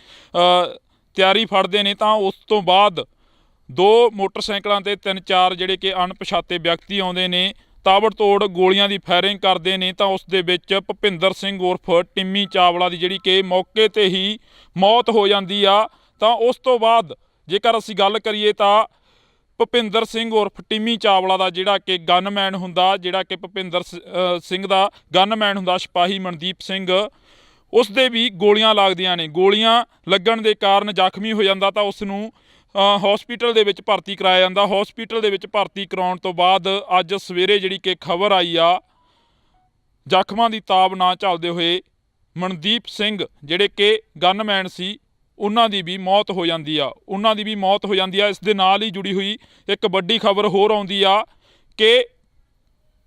ਤਿਆਰੀ ਫੜਦੇ ਨੇ, ਤਾਂ ਉਸ ਤੋਂ ਬਾਅਦ ਦੋ ਮੋਟਰਸਾਈਕਲਾਂ ਤੇ 3-4 ਜਿਹੜੇ ਕਿ ਅਣਪਛਾਤੇ ਵਿਅਕਤੀ ਆਉਂਦੇ ਨੇ, ਤਾਬੜਤੋੜ ਗੋਲੀਆਂ ਦੀ ਫਾਇਰਿੰਗ ਕਰਦੇ ਨੇ, ਤਾਂ ਉਸ ਦੇ ਵਿੱਚ ਭੁਪਿੰਦਰ ਸਿੰਘ ਉਰਫ ਟਿੰਮੀ ਚਾਵਲਾ ਦੀ ਜਿਹੜੀ ਕਿ ਮੌਕੇ ਤੇ ਹੀ ਮੌਤ ਹੋ ਜਾਂਦੀ ਆ। ਤਾਂ ਉਸ ਤੋਂ ਬਾਅਦ ਜੇਕਰ ਅਸੀਂ ਗੱਲ ਕਰੀਏ ਤਾਂ ਭੁਪਿੰਦਰ ਸਿੰਘ ਉਰਫ ਟਿੰਮੀ ਚਾਵਲਾ ਦਾ ਜਿਹੜਾ ਕਿ ਗਨਮੈਨ ਹੁੰਦਾ, ਜਿਹੜਾ ਕਿ ਭੁਪਿੰਦਰ ਸਿੰਘ ਦਾ ਗਨਮੈਨ ਹੁੰਦਾ ਸਿਪਾਹੀ ਮਨਦੀਪ ਸਿੰਘ, ਉਸ ਦੇ ਵੀ ਗੋਲੀਆਂ ਲੱਗਦੀਆਂ ਨੇ। ਗੋਲੀਆਂ ਲੱਗਣ ਦੇ ਕਾਰਨ ਜ਼ਖਮੀ ਹੋ ਜਾਂਦਾ, ਤਾਂ ਉਸ ਨੂੰ ਹਸਪੀਟਲ ਦੇ ਵਿੱਚ ਭਰਤੀ ਕਰਾਇਆ ਜਾਂਦਾ। ਹਸਪੀਟਲ ਦੇ ਵਿੱਚ ਭਰਤੀ ਕਰਾਉਣ ਤੋਂ ਬਾਅਦ ਅੱਜ ਸਵੇਰੇ ਜਿਹੜੀ ਕਿ ਖਬਰ ਆਈ ਆ, ਜ਼ਖਮਾਂ ਦੀ ਤਾਬ ਨਾ ਝੱਲਦੇ ਹੋਏ ਮਨਦੀਪ ਸਿੰਘ ਜਿਹੜੇ ਕਿ ਗਨਮੈਨ ਸੀ, ਉਹਨਾਂ ਦੀ ਵੀ ਮੌਤ ਹੋ ਜਾਂਦੀ ਆ। ਇਸ ਦੇ ਨਾਲ ਹੀ ਜੁੜੀ ਹੋਈ ਇੱਕ ਵੱਡੀ ਖਬਰ ਹੋਰ ਆਉਂਦੀ ਆ ਕਿ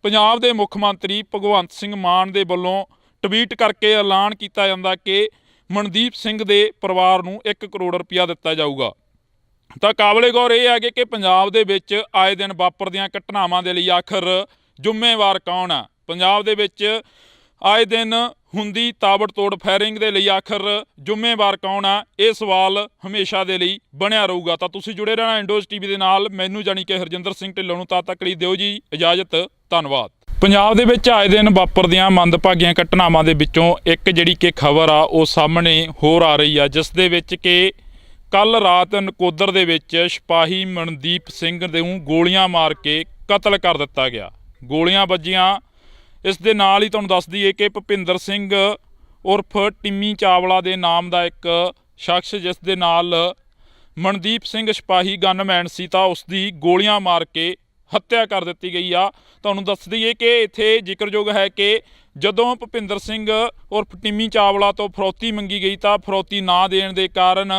ਪੰਜਾਬ ਦੇ ਮੁੱਖ ਮੰਤਰੀ ਭਗਵੰਤ ਸਿੰਘ ਮਾਨ ਦੇ ਵੱਲੋਂ ਟਵੀਟ ਕਰਕੇ ਐਲਾਨ ਕੀਤਾ ਜਾਂਦਾ ਕਿ ਮਨਦੀਪ ਸਿੰਘ ਦੇ ਪਰਿਵਾਰ ਨੂੰ 1 ਕਰੋੜ ਰੁਪਇਆ ਦਿੱਤਾ ਜਾਊਗਾ। ਤਾਂ ਕਾਬਲੇ ਗੌਰ ਇਹ ਹੈ ਕਿ ਪੰਜਾਬ ਦੇ ਵਿੱਚ ਆਏ ਦਿਨ ਵਾਪਰਦੀਆਂ ਘਟਨਾਵਾਂ ਦੇ ਲਈ ਆਖਰ ਜ਼ਿੰਮੇਵਾਰ ਕੌਣ ਆ? ਪੰਜਾਬ ਦੇ ਵਿੱਚ ਆਏ ਦਿਨ ਹੁੰਦੀ ਤਾਬੜਤੋੜ ਫਾਇਰਿੰਗ ਦੇ ਲਈ ਆਖਰ ਜ਼ਿੰਮੇਵਾਰ ਕੌਣ ਆ? ਇਹ ਸਵਾਲ ਹਮੇਸ਼ਾ ਦੇ ਲਈ ਬਣਿਆ ਰਹੂਗਾ। ਤਾਂ ਤੁਸੀਂ ਜੁੜੇ ਰਹਿਣਾ ਇੰਡੋਜ਼ ਟੀਵੀ ਦੇ ਨਾਲ। ਮੈਨੂੰ ਜਾਣੀ ਕਿ ਹਰਜਿੰਦਰ ਸਿੰਘ ਢਿੱਲੋਂ ਨੂੰ ਤਦ ਤੱਕ ਲਈ ਦਿਓ ਜੀ ਇਜਾਜ਼ਤ। ਧੰਨਵਾਦ। ਪੰਜਾਬ ਦੇ ਵਿੱਚ ਆਏ ਦਿਨ ਵਾਪਰਦੀਆਂ ਮੰਦਭਾਗੀਆਂ ਘਟਨਾਵਾਂ ਦੇ ਵਿੱਚੋਂ ਇੱਕ ਜਿਹੜੀ ਕਿ ਖਬਰ ਆ ਉਹ ਸਾਹਮਣੇ ਹੋਰ ਆ ਰਹੀ ਆ, ਜਿਸ ਦੇ ਵਿੱਚ ਕਿ ਕੱਲ ਰਾਤ ਨਕੋਦਰ ਦੇ ਵਿੱਚ ਸਿਪਾਹੀ ਮਨਦੀਪ ਸਿੰਘ ਨੂੰ ਗੋਲੀਆਂ ਮਾਰ ਕੇ ਕਤਲ ਕਰ ਦਿੱਤਾ ਗਿਆ। ਗੋਲੀਆਂ ਵੱਜੀਆਂ। ਇਸ ਦੇ ਨਾਲ ਹੀ ਤੁਹਾਨੂੰ ਦੱਸ ਦਈਏ ਕਿ ਭੁਪਿੰਦਰ ਸਿੰਘ ਉਰਫ ਟਿੰਮੀ ਚਾਵਲਾ ਦੇ ਨਾਮ ਦਾ ਇੱਕ ਸ਼ਖਸ, ਜਿਸ ਦੇ ਨਾਲ ਮਨਦੀਪ ਸਿੰਘ ਸਿਪਾਹੀ ਗਨਮੈਨ ਸੀ, ਤਾਂ ਉਸ ਦੀ ਗੋਲੀਆਂ ਮਾਰ ਕੇ ਹੱਤਿਆ ਕਰ ਦਿੱਤੀ ਗਈ ਆ। ਤੁਹਾਨੂੰ ਦੱਸ ਦਈਏ ਕਿ ਇੱਥੇ ਜ਼ਿਕਰਯੋਗ ਹੈ ਕਿ ਜਦੋਂ ਭੁਪਿੰਦਰ ਸਿੰਘ ਉਰਫ ਟਿੰਮੀ ਚਾਵਲਾ ਤੋਂ ਫਰੌਤੀ ਮੰਗੀ ਗਈ ਤਾਂ ਫਰੌਤੀ ਨਾ ਦੇਣ ਦੇ ਕਾਰਨ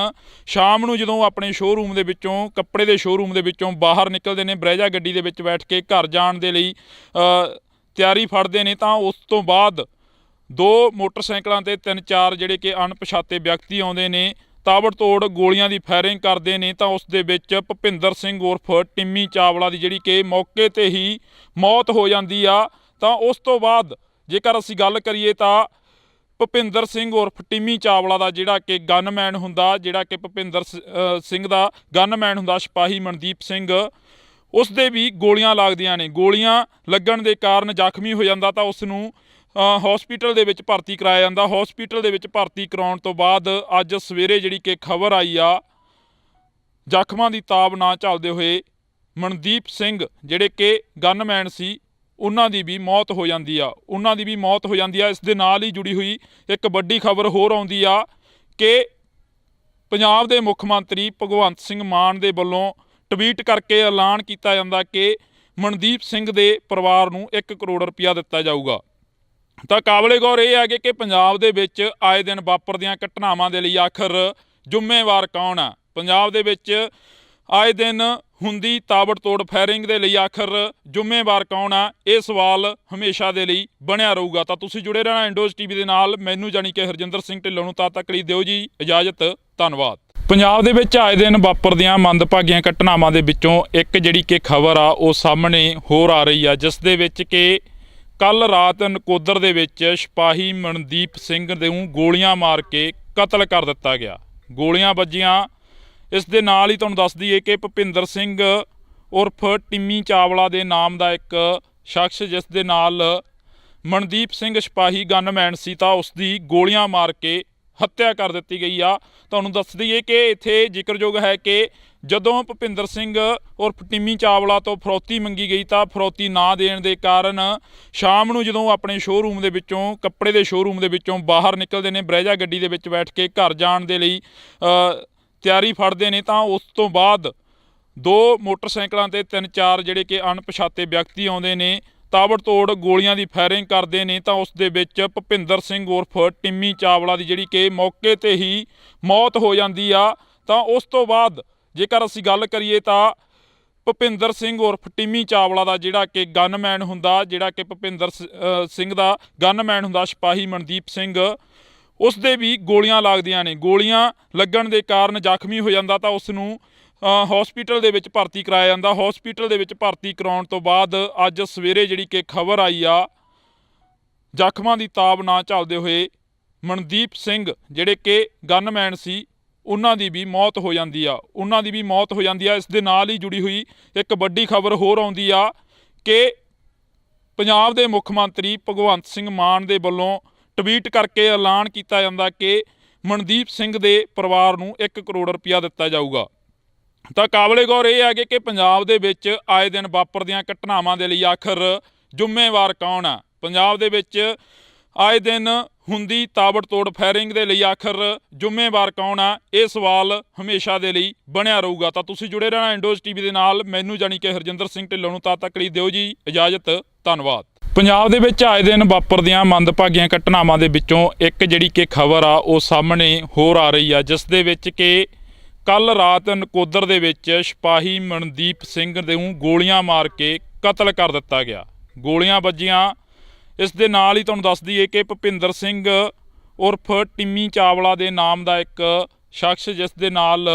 ਸ਼ਾਮ ਨੂੰ ਜਦੋਂ ਆਪਣੇ ਸ਼ੋਅਰੂਮ ਦੇ ਵਿੱਚੋਂ, ਕੱਪੜੇ ਦੇ ਸ਼ੋਅਰੂਮ ਦੇ ਵਿੱਚੋਂ ਬਾਹਰ ਨਿਕਲਦੇ ਨੇ, ਬਰੈਜਾ ਗੱਡੀ ਦੇ ਵਿੱਚ ਬੈਠ ਕੇ ਘਰ ਜਾਣ ਦੇ ਲਈ ਤਿਆਰੀ ਫੜਦੇ ਨੇ, ਤਾਂ ਉਸ ਤੋਂ ਬਾਅਦ ਦੋ ਮੋਟਰਸਾਈਕਲਾਂ ਤੇ 3-4 ਜਿਹੜੇ ਕਿ ਅਣਪਛਾਤੇ ਵਿਅਕਤੀ ਆਉਂਦੇ ਨੇ, ਤਾਬੜਤੋੜ ਗੋਲੀਆਂ ਦੀ ਫਾਇਰਿੰਗ ਕਰਦੇ ਨੇ, ਤਾਂ ਉਸ ਦੇ ਵਿੱਚ ਭੁਪਿੰਦਰ ਸਿੰਘ ਉਰਫ ਟਿੰਮੀ ਚਾਵਲਾ ਦੀ ਜਿਹੜੀ ਕਿ ਮੌਕੇ ਤੇ ਹੀ ਮੌਤ ਹੋ ਜਾਂਦੀ ਆ। ਤਾਂ ਉਸ ਤੋਂ ਬਾਅਦ ਜੇਕਰ ਅਸੀਂ ਗੱਲ ਕਰੀਏ ਤਾਂ ਭੁਪਿੰਦਰ ਸਿੰਘ ਉਰਫ ਟਿੰਮੀ ਚਾਵਲਾ ਦਾ ਜਿਹੜਾ ਕਿ ਗਨਮੈਨ ਹੁੰਦਾ, ਜਿਹੜਾ ਕਿ ਭੁਪਿੰਦਰ ਸਿੰਘ ਦਾ ਗਨਮੈਨ ਹੁੰਦਾ ਸਿਪਾਹੀ ਮਨਦੀਪ ਸਿੰਘ, ਉਸ ਦੇ ਵੀ ਗੋਲੀਆਂ ਲੱਗਦੀਆਂ ਨੇ। ਗੋਲੀਆਂ ਲੱਗਣ ਦੇ ਕਾਰਨ ਜ਼ਖਮੀ ਹੋ ਜਾਂਦਾ, ਤਾਂ ਉਸ ਨੂੰ ਹਸਪੀਟਲ ਦੇ ਵਿੱਚ ਭਰਤੀ ਕਰਾਇਆ ਜਾਂਦਾ। ਹਸਪੀਟਲ ਦੇ ਵਿੱਚ ਭਰਤੀ ਕਰਾਉਣ ਤੋਂ ਬਾਅਦ ਅੱਜ ਸਵੇਰੇ ਜਿਹੜੀ ਕਿ ਖਬਰ ਆਈ ਆ, ਜ਼ਖਮਾਂ ਦੀ ਤਾਬ ਨਾ ਝੱਲਦੇ ਹੋਏ ਮਨਦੀਪ ਸਿੰਘ ਜਿਹੜੇ ਕਿ ਗਨਮੈਨ ਸੀ, ਉਹਨਾਂ ਦੀ ਵੀ ਮੌਤ ਹੋ ਜਾਂਦੀ ਆ। ਇਸ ਦੇ ਨਾਲ ਹੀ ਜੁੜੀ ਹੋਈ ਇੱਕ ਵੱਡੀ ਖਬਰ ਹੋਰ ਆਉਂਦੀ ਆ ਕਿ ਪੰਜਾਬ ਦੇ ਮੁੱਖ ਮੰਤਰੀ ਭਗਵੰਤ ਸਿੰਘ ਮਾਨ ਦੇ ਵੱਲੋਂ ਟਵੀਟ ਕਰਕੇ ਐਲਾਨ ਕੀਤਾ ਜਾਂਦਾ ਕਿ ਮਨਦੀਪ ਸਿੰਘ ਦੇ ਪਰਿਵਾਰ ਨੂੰ 1 ਕਰੋੜ ਰੁਪਇਆ ਦਿੱਤਾ ਜਾਊਗਾ। ਤਾਂ ਕਾਬਲੇ ਗੌਰ ਇਹ ਹੈ ਕਿ ਪੰਜਾਬ ਦੇ ਵਿੱਚ ਆਏ ਦਿਨ ਵਾਪਰਦੀਆਂ ਘਟਨਾਵਾਂ ਦੇ ਲਈ ਆਖਰ ਜ਼ਿੰਮੇਵਾਰ ਕੌਣ ਆ? ਪੰਜਾਬ ਦੇ ਵਿੱਚ ਆਏ ਦਿਨ ਹੁੰਦੀ ਤਾਬੜਤੋੜ ਫਾਇਰਿੰਗ ਦੇ ਲਈ ਆਖਰ ਜ਼ਿੰਮੇਵਾਰ ਕੌਣ ਆ? ਇਹ ਸਵਾਲ ਹਮੇਸ਼ਾ ਦੇ ਲਈ ਬਣਿਆ ਰਹੂਗਾ। ਤਾਂ ਤੁਸੀਂ ਜੁੜੇ ਰਹਿਣਾ ਇੰਡੋਜ਼ ਟੀਵੀ ਦੇ ਨਾਲ। ਮੈਨੂੰ ਜਾਣੀ ਕਿ ਹਰਜਿੰਦਰ ਸਿੰਘ ਢਿੱਲੋਂ ਨੂੰ ਤਦ ਤੱਕ ਲਈ ਦਿਓ ਜੀ ਇਜਾਜ਼ਤ। ਧੰਨਵਾਦ। ਪੰਜਾਬ ਦੇ ਵਿੱਚ ਆਏ ਦਿਨ ਵਾਪਰਦੀਆਂ ਮੰਦਭਾਗੀਆਂ ਘਟਨਾਵਾਂ ਦੇ ਵਿੱਚੋਂ ਇੱਕ ਜਿਹੜੀ ਕਿ ਖਬਰ ਆ ਉਹ ਸਾਹਮਣੇ ਹੋਰ ਆ ਰਹੀ ਆ, ਜਿਸ ਦੇ ਵਿੱਚ ਕਿ ਕੱਲ ਰਾਤ ਨਕੋਦਰ ਦੇ ਵਿੱਚ ਸਿਪਾਹੀ ਮਨਦੀਪ ਸਿੰਘ ਨੂੰ ਗੋਲੀਆਂ ਮਾਰ ਕੇ ਕਤਲ ਕਰ ਦਿੱਤਾ ਗਿਆ। ਗੋਲੀਆਂ ਵੱਜੀਆਂ। ਇਸ ਦੇ ਨਾਲ ਹੀ ਤੁਹਾਨੂੰ ਦੱਸ ਦਈਏ ਕਿ ਭੁਪਿੰਦਰ ਸਿੰਘ ਉਰਫ ਟਿੰਮੀ ਚਾਵਲਾ ਦੇ ਨਾਮ ਦਾ ਇੱਕ ਸ਼ਖਸ, ਜਿਸ ਦੇ ਨਾਲ ਮਨਦੀਪ ਸਿੰਘ ਸਿਪਾਹੀ ਗਨਮੈਨ ਸੀ, ਤਾਂ ਉਸ ਦੀ ਗੋਲੀਆਂ ਮਾਰ ਕੇ ਹੱਤਿਆ ਕਰ ਦਿੱਤੀ ਗਈ ਆ। ਤੁਹਾਨੂੰ ਦੱਸ ਦਈਏ ਕਿ ਇੱਥੇ ਜ਼ਿਕਰਯੋਗ ਹੈ ਕਿ ਜਦੋਂ ਭੁਪਿੰਦਰ ਸਿੰਘ ਉਰਫ ਟਿੰਮੀ ਚਾਵਲਾ ਤੋਂ ਫਰੌਤੀ ਮੰਗੀ ਗਈ ਤਾਂ ਫਰੌਤੀ ਨਾ ਦੇਣ ਦੇ ਕਾਰਨ ਸ਼ਾਮ ਨੂੰ ਜਦੋਂ ਆਪਣੇ ਸ਼ੋਅਰੂਮ ਦੇ ਵਿੱਚੋਂ, ਕੱਪੜੇ ਦੇ ਸ਼ੋਅਰੂਮ ਦੇ ਵਿੱਚੋਂ ਬਾਹਰ ਨਿਕਲਦੇ ਨੇ, ਬਰੈਜਾ ਗੱਡੀ ਦੇ ਵਿੱਚ ਬੈਠ ਕੇ ਘਰ ਜਾਣ ਦੇ ਲਈ ਤਿਆਰੀ ਫੜਦੇ ਨੇ ਤਾਂ ਉਸ ਤੋਂ ਬਾਅਦ 2 ਮੋਟਰਸਾਈਕਲਾਂ ਤੇ 3-4 ਜਿਹੜੇ ਕਿ ਅਣਪਛਾਤੇ ਵਿਅਕਤੀ ਆਉਂਦੇ ਨੇ, ਤਾਬੜਤੋੜ ਗੋਲੀਆਂ ਦੀ ਫਾਇਰਿੰਗ ਕਰਦੇ ਨੇ ਤਾਂ ਉਸ ਦੇ ਵਿੱਚ ਭੁਪਿੰਦਰ ਸਿੰਘ ਉਰਫ ਟਿੰਮੀ ਚਾਵਲਾ ਦੀ ਜਿਹੜੀ ਕਿ ਮੌਕੇ ਤੇ ਹੀ ਮੌਤ ਹੋ ਜਾਂਦੀ ਆ। ਤਾਂ ਉਸ ਤੋਂ ਬਾਅਦ ਜੇਕਰ ਅਸੀਂ ਗੱਲ ਕਰੀਏ ਤਾਂ ਭੁਪਿੰਦਰ ਸਿੰਘ ਉਰਫ ਟਿੰਮੀ ਚਾਵਲਾ ਦਾ ਜਿਹੜਾ ਕਿ ਗਨਮੈਨ ਹੁੰਦਾ, ਜਿਹੜਾ ਕਿ ਭੁਪਿੰਦਰ ਸਿੰਘ ਦਾ ਗਨਮੈਨ ਹੁੰਦਾ ਸਿਪਾਹੀ ਮਨਦੀਪ ਸਿੰਘ, ਉਸ ਦੇ ਵੀ ਗੋਲੀਆਂ ਲੱਗਦੀਆਂ ਨੇ। ਗੋਲੀਆਂ ਲੱਗਣ ਦੇ ਕਾਰਨ ਜ਼ਖਮੀ ਹੋ ਜਾਂਦਾ ਤਾਂ ਉਸ ਨੂੰ ਹਸਪੀਟਲ ਦੇ ਵਿੱਚ ਭਰਤੀ ਕਰਾਇਆ ਜਾਂਦਾ। ਹਸਪੀਟਲ ਦੇ ਵਿੱਚ ਭਰਤੀ ਕਰਾਉਣ ਤੋਂ ਬਾਅਦ ਅੱਜ ਸਵੇਰੇ ਜਿਹੜੀ ਕਿ ਖਬਰ ਆਈ ਆ, ਜ਼ਖਮਾਂ ਦੀ ਤਾਬ ਨਾ ਝੱਲਦੇ ਹੋਏ ਮਨਦੀਪ ਸਿੰਘ ਜਿਹੜੇ ਕਿ ਗਨਮੈਨ ਸੀ ਉਹਨਾਂ ਦੀ ਵੀ ਮੌਤ ਹੋ ਜਾਂਦੀ ਆ। ਇਸ ਦੇ ਨਾਲ ਹੀ ਜੁੜੀ ਹੋਈ ਇੱਕ ਵੱਡੀ ਖਬਰ ਹੋਰ ਆਉਂਦੀ ਆ ਕਿ ਪੰਜਾਬ ਦੇ ਮੁੱਖ ਮੰਤਰੀ ਭਗਵੰਤ ਸਿੰਘ ਮਾਨ ਦੇ ਵੱਲੋਂ ਟਵੀਟ ਕਰਕੇ ਐਲਾਨ ਕੀਤਾ ਜਾਂਦਾ ਕਿ ਮਨਦੀਪ ਸਿੰਘ ਦੇ ਪਰਿਵਾਰ ਨੂੰ 1 ਕਰੋੜ ਰੁਪਇਆ ਦਿੱਤਾ ਜਾਊਗਾ। ਤਾਂ ਕਾਬਲੇ ਗੌਰ ਇਹ ਹੈਗੇ ਕਿ ਪੰਜਾਬ ਦੇ ਵਿੱਚ ਆਏ ਦਿਨ ਵਾਪਰਦੀਆਂ ਘਟਨਾਵਾਂ ਦੇ ਲਈ ਆਖਰ ਜ਼ਿੰਮੇਵਾਰ ਕੌਣ ਆ? ਪੰਜਾਬ ਦੇ ਵਿੱਚ ਆਏ ਦਿਨ ਹੁੰਦੀ ਤਾਬੜਤੋੜ ਫਾਇਰਿੰਗ ਦੇ ਲਈ ਆਖਰ ਜ਼ਿੰਮੇਵਾਰ ਕੌਣ ਆ? ਇਹ ਸਵਾਲ ਹਮੇਸ਼ਾ ਦੇ ਲਈ ਬਣਿਆ ਰਹੂਗਾ। ਤਾਂ ਤੁਸੀਂ ਜੁੜੇ ਰਹਿਣਾ ਇੰਡੋਜ਼ ਟੀਵੀ ਦੇ ਨਾਲ। ਮੈਨੂੰ ਜਾਣੀ ਕਿ ਹਰਜਿੰਦਰ ਸਿੰਘ ਢਿੱਲੋਂ ਨੂੰ ਤਦ ਤੱਕ ਲਈ ਦਿਓ ਜੀ ਇਜਾਜ਼ਤ। ਧੰਨਵਾਦ। ਪੰਜਾਬ ਦੇ ਵਿੱਚ ਆਏ ਦਿਨ ਵਾਪਰਦੀਆਂ ਮੰਦਭਾਗੀਆਂ ਘਟਨਾਵਾਂ ਦੇ ਵਿੱਚੋਂ ਇੱਕ ਜਿਹੜੀ ਕਿ ਖਬਰ ਆ ਉਹ ਸਾਹਮਣੇ ਹੋਰ ਆ ਰਹੀ ਆ, ਜਿਸ ਦੇ ਵਿੱਚ ਕਿ ਕੱਲ ਰਾਤ ਨਕੋਦਰ ਦੇ ਵਿੱਚ ਸਿਪਾਹੀ ਮਨਦੀਪ ਸਿੰਘ ਨੂੰ ਗੋਲੀਆਂ ਮਾਰ ਕੇ ਕਤਲ ਕਰ ਦਿੱਤਾ ਗਿਆ। ਗੋਲੀਆਂ ਵੱਜੀਆਂ। ਇਸ ਦੇ ਨਾਲ ਹੀ ਤੁਹਾਨੂੰ ਦੱਸ ਦਈਏ ਕਿ ਭੁਪਿੰਦਰ ਸਿੰਘ ਉਰਫ ਟਿੰਮੀ ਚਾਵਲਾ ਦੇ ਨਾਮ ਦਾ ਇੱਕ ਸ਼ਖਸ, ਜਿਸ ਦੇ ਨਾਲ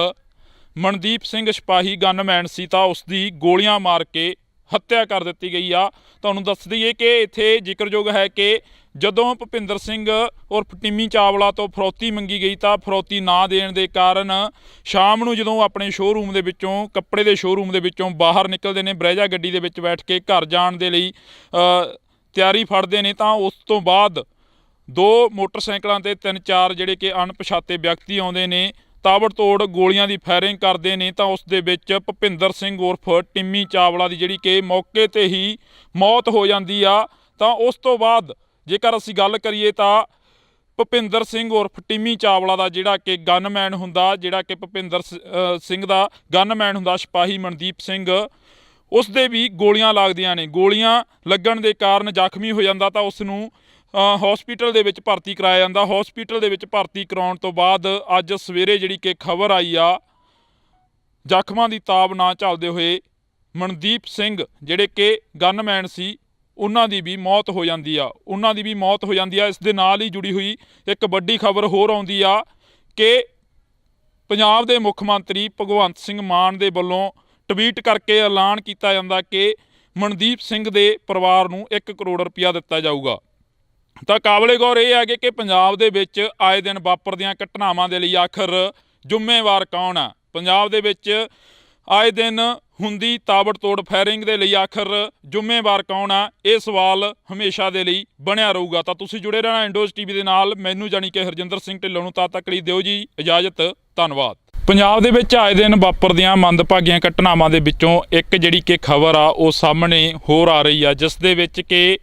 ਮਨਦੀਪ ਸਿੰਘ ਸਿਪਾਹੀ ਗਨਮੈਨ ਸੀ, ਤਾਂ ਉਸ ਦੀ ਗੋਲੀਆਂ ਮਾਰ ਕੇ ਹੱਤਿਆ ਕਰ ਦਿੱਤੀ ਗਈ ਆ। ਤੁਹਾਨੂੰ ਦੱਸ ਦਈਏ ਕਿ ਇੱਥੇ ਜ਼ਿਕਰਯੋਗ ਹੈ ਕਿ ਜਦੋਂ ਭੁਪਿੰਦਰ ਸਿੰਘ ਉਰਫ ਟਿੰਮੀ ਚਾਵਲਾ ਤੋਂ ਫਰੌਤੀ ਮੰਗੀ ਗਈ ਤਾਂ ਫਰੌਤੀ ਨਾ ਦੇਣ ਦੇ ਕਾਰਨ ਸ਼ਾਮ ਨੂੰ ਜਦੋਂ ਆਪਣੇ ਸ਼ੋਅਰੂਮ ਦੇ ਵਿੱਚੋਂ, ਕੱਪੜੇ ਦੇ ਸ਼ੋਅਰੂਮ ਦੇ ਵਿੱਚੋਂ ਬਾਹਰ ਨਿਕਲਦੇ ਨੇ, ਬਰੈਜਾ ਗੱਡੀ ਦੇ ਵਿੱਚ ਬੈਠ ਕੇ ਘਰ ਜਾਣ ਦੇ ਲਈ ਤਿਆਰੀ ਫੜਦੇ ਨੇ ਤਾਂ ਉਸ ਤੋਂ ਬਾਅਦ 2 ਮੋਟਰਸਾਈਕਲਾਂ ਤੇ 3-4 ਜਿਹੜੇ ਕਿ ਅਣਪਛਾਤੇ ਵਿਅਕਤੀ ਆਉਂਦੇ ਨੇ, ਤਾਬੜਤੋੜ ਗੋਲੀਆਂ ਦੀ ਫਾਇਰਿੰਗ ਕਰਦੇ ਨੇ ਤਾਂ ਉਸ ਦੇ ਵਿੱਚ ਭੁਪਿੰਦਰ ਸਿੰਘ ਉਰਫ ਟਿੰਮੀ ਚਾਵਲਾ ਦੀ ਜਿਹੜੀ ਕਿ ਮੌਕੇ ਤੇ ਹੀ ਮੌਤ ਹੋ ਜਾਂਦੀ ਆ। ਤਾਂ ਉਸ ਤੋਂ ਬਾਅਦ ਜੇਕਰ ਅਸੀਂ ਗੱਲ ਕਰੀਏ ਤਾਂ ਭੁਪਿੰਦਰ ਸਿੰਘ ਉਰਫ ਟਿੰਮੀ ਚਾਵਲਾ ਦਾ ਜਿਹੜਾ ਕਿ ਗਨਮੈਨ ਹੁੰਦਾ, ਜਿਹੜਾ ਕਿ ਭੁਪਿੰਦਰ ਸਿੰਘ ਦਾ ਗਨਮੈਨ ਹੁੰਦਾ ਸਿਪਾਹੀ ਮਨਦੀਪ ਸਿੰਘ, ਉਸ ਦੇ ਵੀ ਗੋਲੀਆਂ ਲੱਗਦੀਆਂ ਨੇ। ਗੋਲੀਆਂ ਲੱਗਣ ਦੇ ਕਾਰਨ ਜ਼ਖਮੀ ਹੋ ਜਾਂਦਾ ਤਾਂ ਉਸ ਨੂੰ ਹਸਪੀਟਲ ਦੇ ਵਿੱਚ ਭਰਤੀ ਕਰਾਇਆ ਜਾਂਦਾ। ਹਸਪੀਟਲ ਦੇ ਵਿੱਚ ਭਰਤੀ ਕਰਾਉਣ ਤੋਂ ਬਾਅਦ ਅੱਜ ਸਵੇਰੇ ਜਿਹੜੀ ਕਿ ਖਬਰ ਆਈ ਆ, ਜ਼ਖਮਾਂ ਦੀ ਤਾਬ ਨਾ ਝੱਲਦੇ ਹੋਏ ਮਨਦੀਪ ਸਿੰਘ ਜਿਹੜੇ ਕਿ ਗਨਮੈਨ ਸੀ ਉਹਨਾਂ ਦੀ ਵੀ ਮੌਤ ਹੋ ਜਾਂਦੀ ਆ। ਇਸ ਦੇ ਨਾਲ ਹੀ ਜੁੜੀ ਹੋਈ ਇੱਕ ਵੱਡੀ ਖਬਰ ਹੋਰ ਆਉਂਦੀ ਆ ਕਿ ਪੰਜਾਬ ਦੇ ਮੁੱਖ ਮੰਤਰੀ ਭਗਵੰਤ ਸਿੰਘ ਮਾਨ ਦੇ ਵੱਲੋਂ ਟਵੀਟ ਕਰਕੇ ਐਲਾਨ ਕੀਤਾ ਜਾਂਦਾ ਕਿ ਮਨਦੀਪ ਸਿੰਘ ਦੇ ਪਰਿਵਾਰ ਨੂੰ 1 ਕਰੋੜ ਰੁਪਇਆ ਦਿੱਤਾ ਜਾਊਗਾ। ਤਾਂ ਕਾਬਲੇ ਗੌਰ ਇਹ ਹੈਗੇ ਕਿ ਪੰਜਾਬ ਦੇ ਵਿੱਚ ਆਏ ਦਿਨ ਵਾਪਰਦੀਆਂ ਘਟਨਾਵਾਂ ਦੇ ਲਈ ਆਖਰ ਜ਼ਿੰਮੇਵਾਰ ਕੌਣ ਆ? ਪੰਜਾਬ ਦੇ ਵਿੱਚ ਆਏ ਦਿਨ ਹੁੰਦੀ ਤਾਬੜਤੋੜ ਫਾਇਰਿੰਗ ਦੇ ਲਈ ਆਖਰ ਜ਼ਿੰਮੇਵਾਰ ਕੌਣ ਆ? ਇਹ ਸਵਾਲ ਹਮੇਸ਼ਾ ਦੇ ਲਈ ਬਣਿਆ ਰਹੂਗਾ। ਤਾਂ ਤੁਸੀਂ ਜੁੜੇ ਰਹਿਣਾ ਇੰਡੋਜ਼ ਟੀਵੀ ਦੇ ਨਾਲ। ਮੈਨੂੰ ਜਾਣੀ ਕਿ ਹਰਜਿੰਦਰ ਸਿੰਘ ਢਿੱਲੋਂ ਨੂੰ ਤਦ ਤੱਕ ਲਈ ਦਿਓ ਜੀ ਇਜਾਜ਼ਤ। ਧੰਨਵਾਦ। ਪੰਜਾਬ ਦੇ ਵਿੱਚ ਆਏ ਦਿਨ ਵਾਪਰਦੀਆਂ ਮੰਦਭਾਗੀਆਂ ਘਟਨਾਵਾਂ ਦੇ ਵਿੱਚੋਂ ਇੱਕ ਜਿਹੜੀ ਕਿ ਖਬਰ ਆ ਉਹ ਸਾਹਮਣੇ ਹੋਰ ਆ ਰਹੀ ਆ, ਜਿਸ ਦੇ ਵਿੱਚ ਕਿ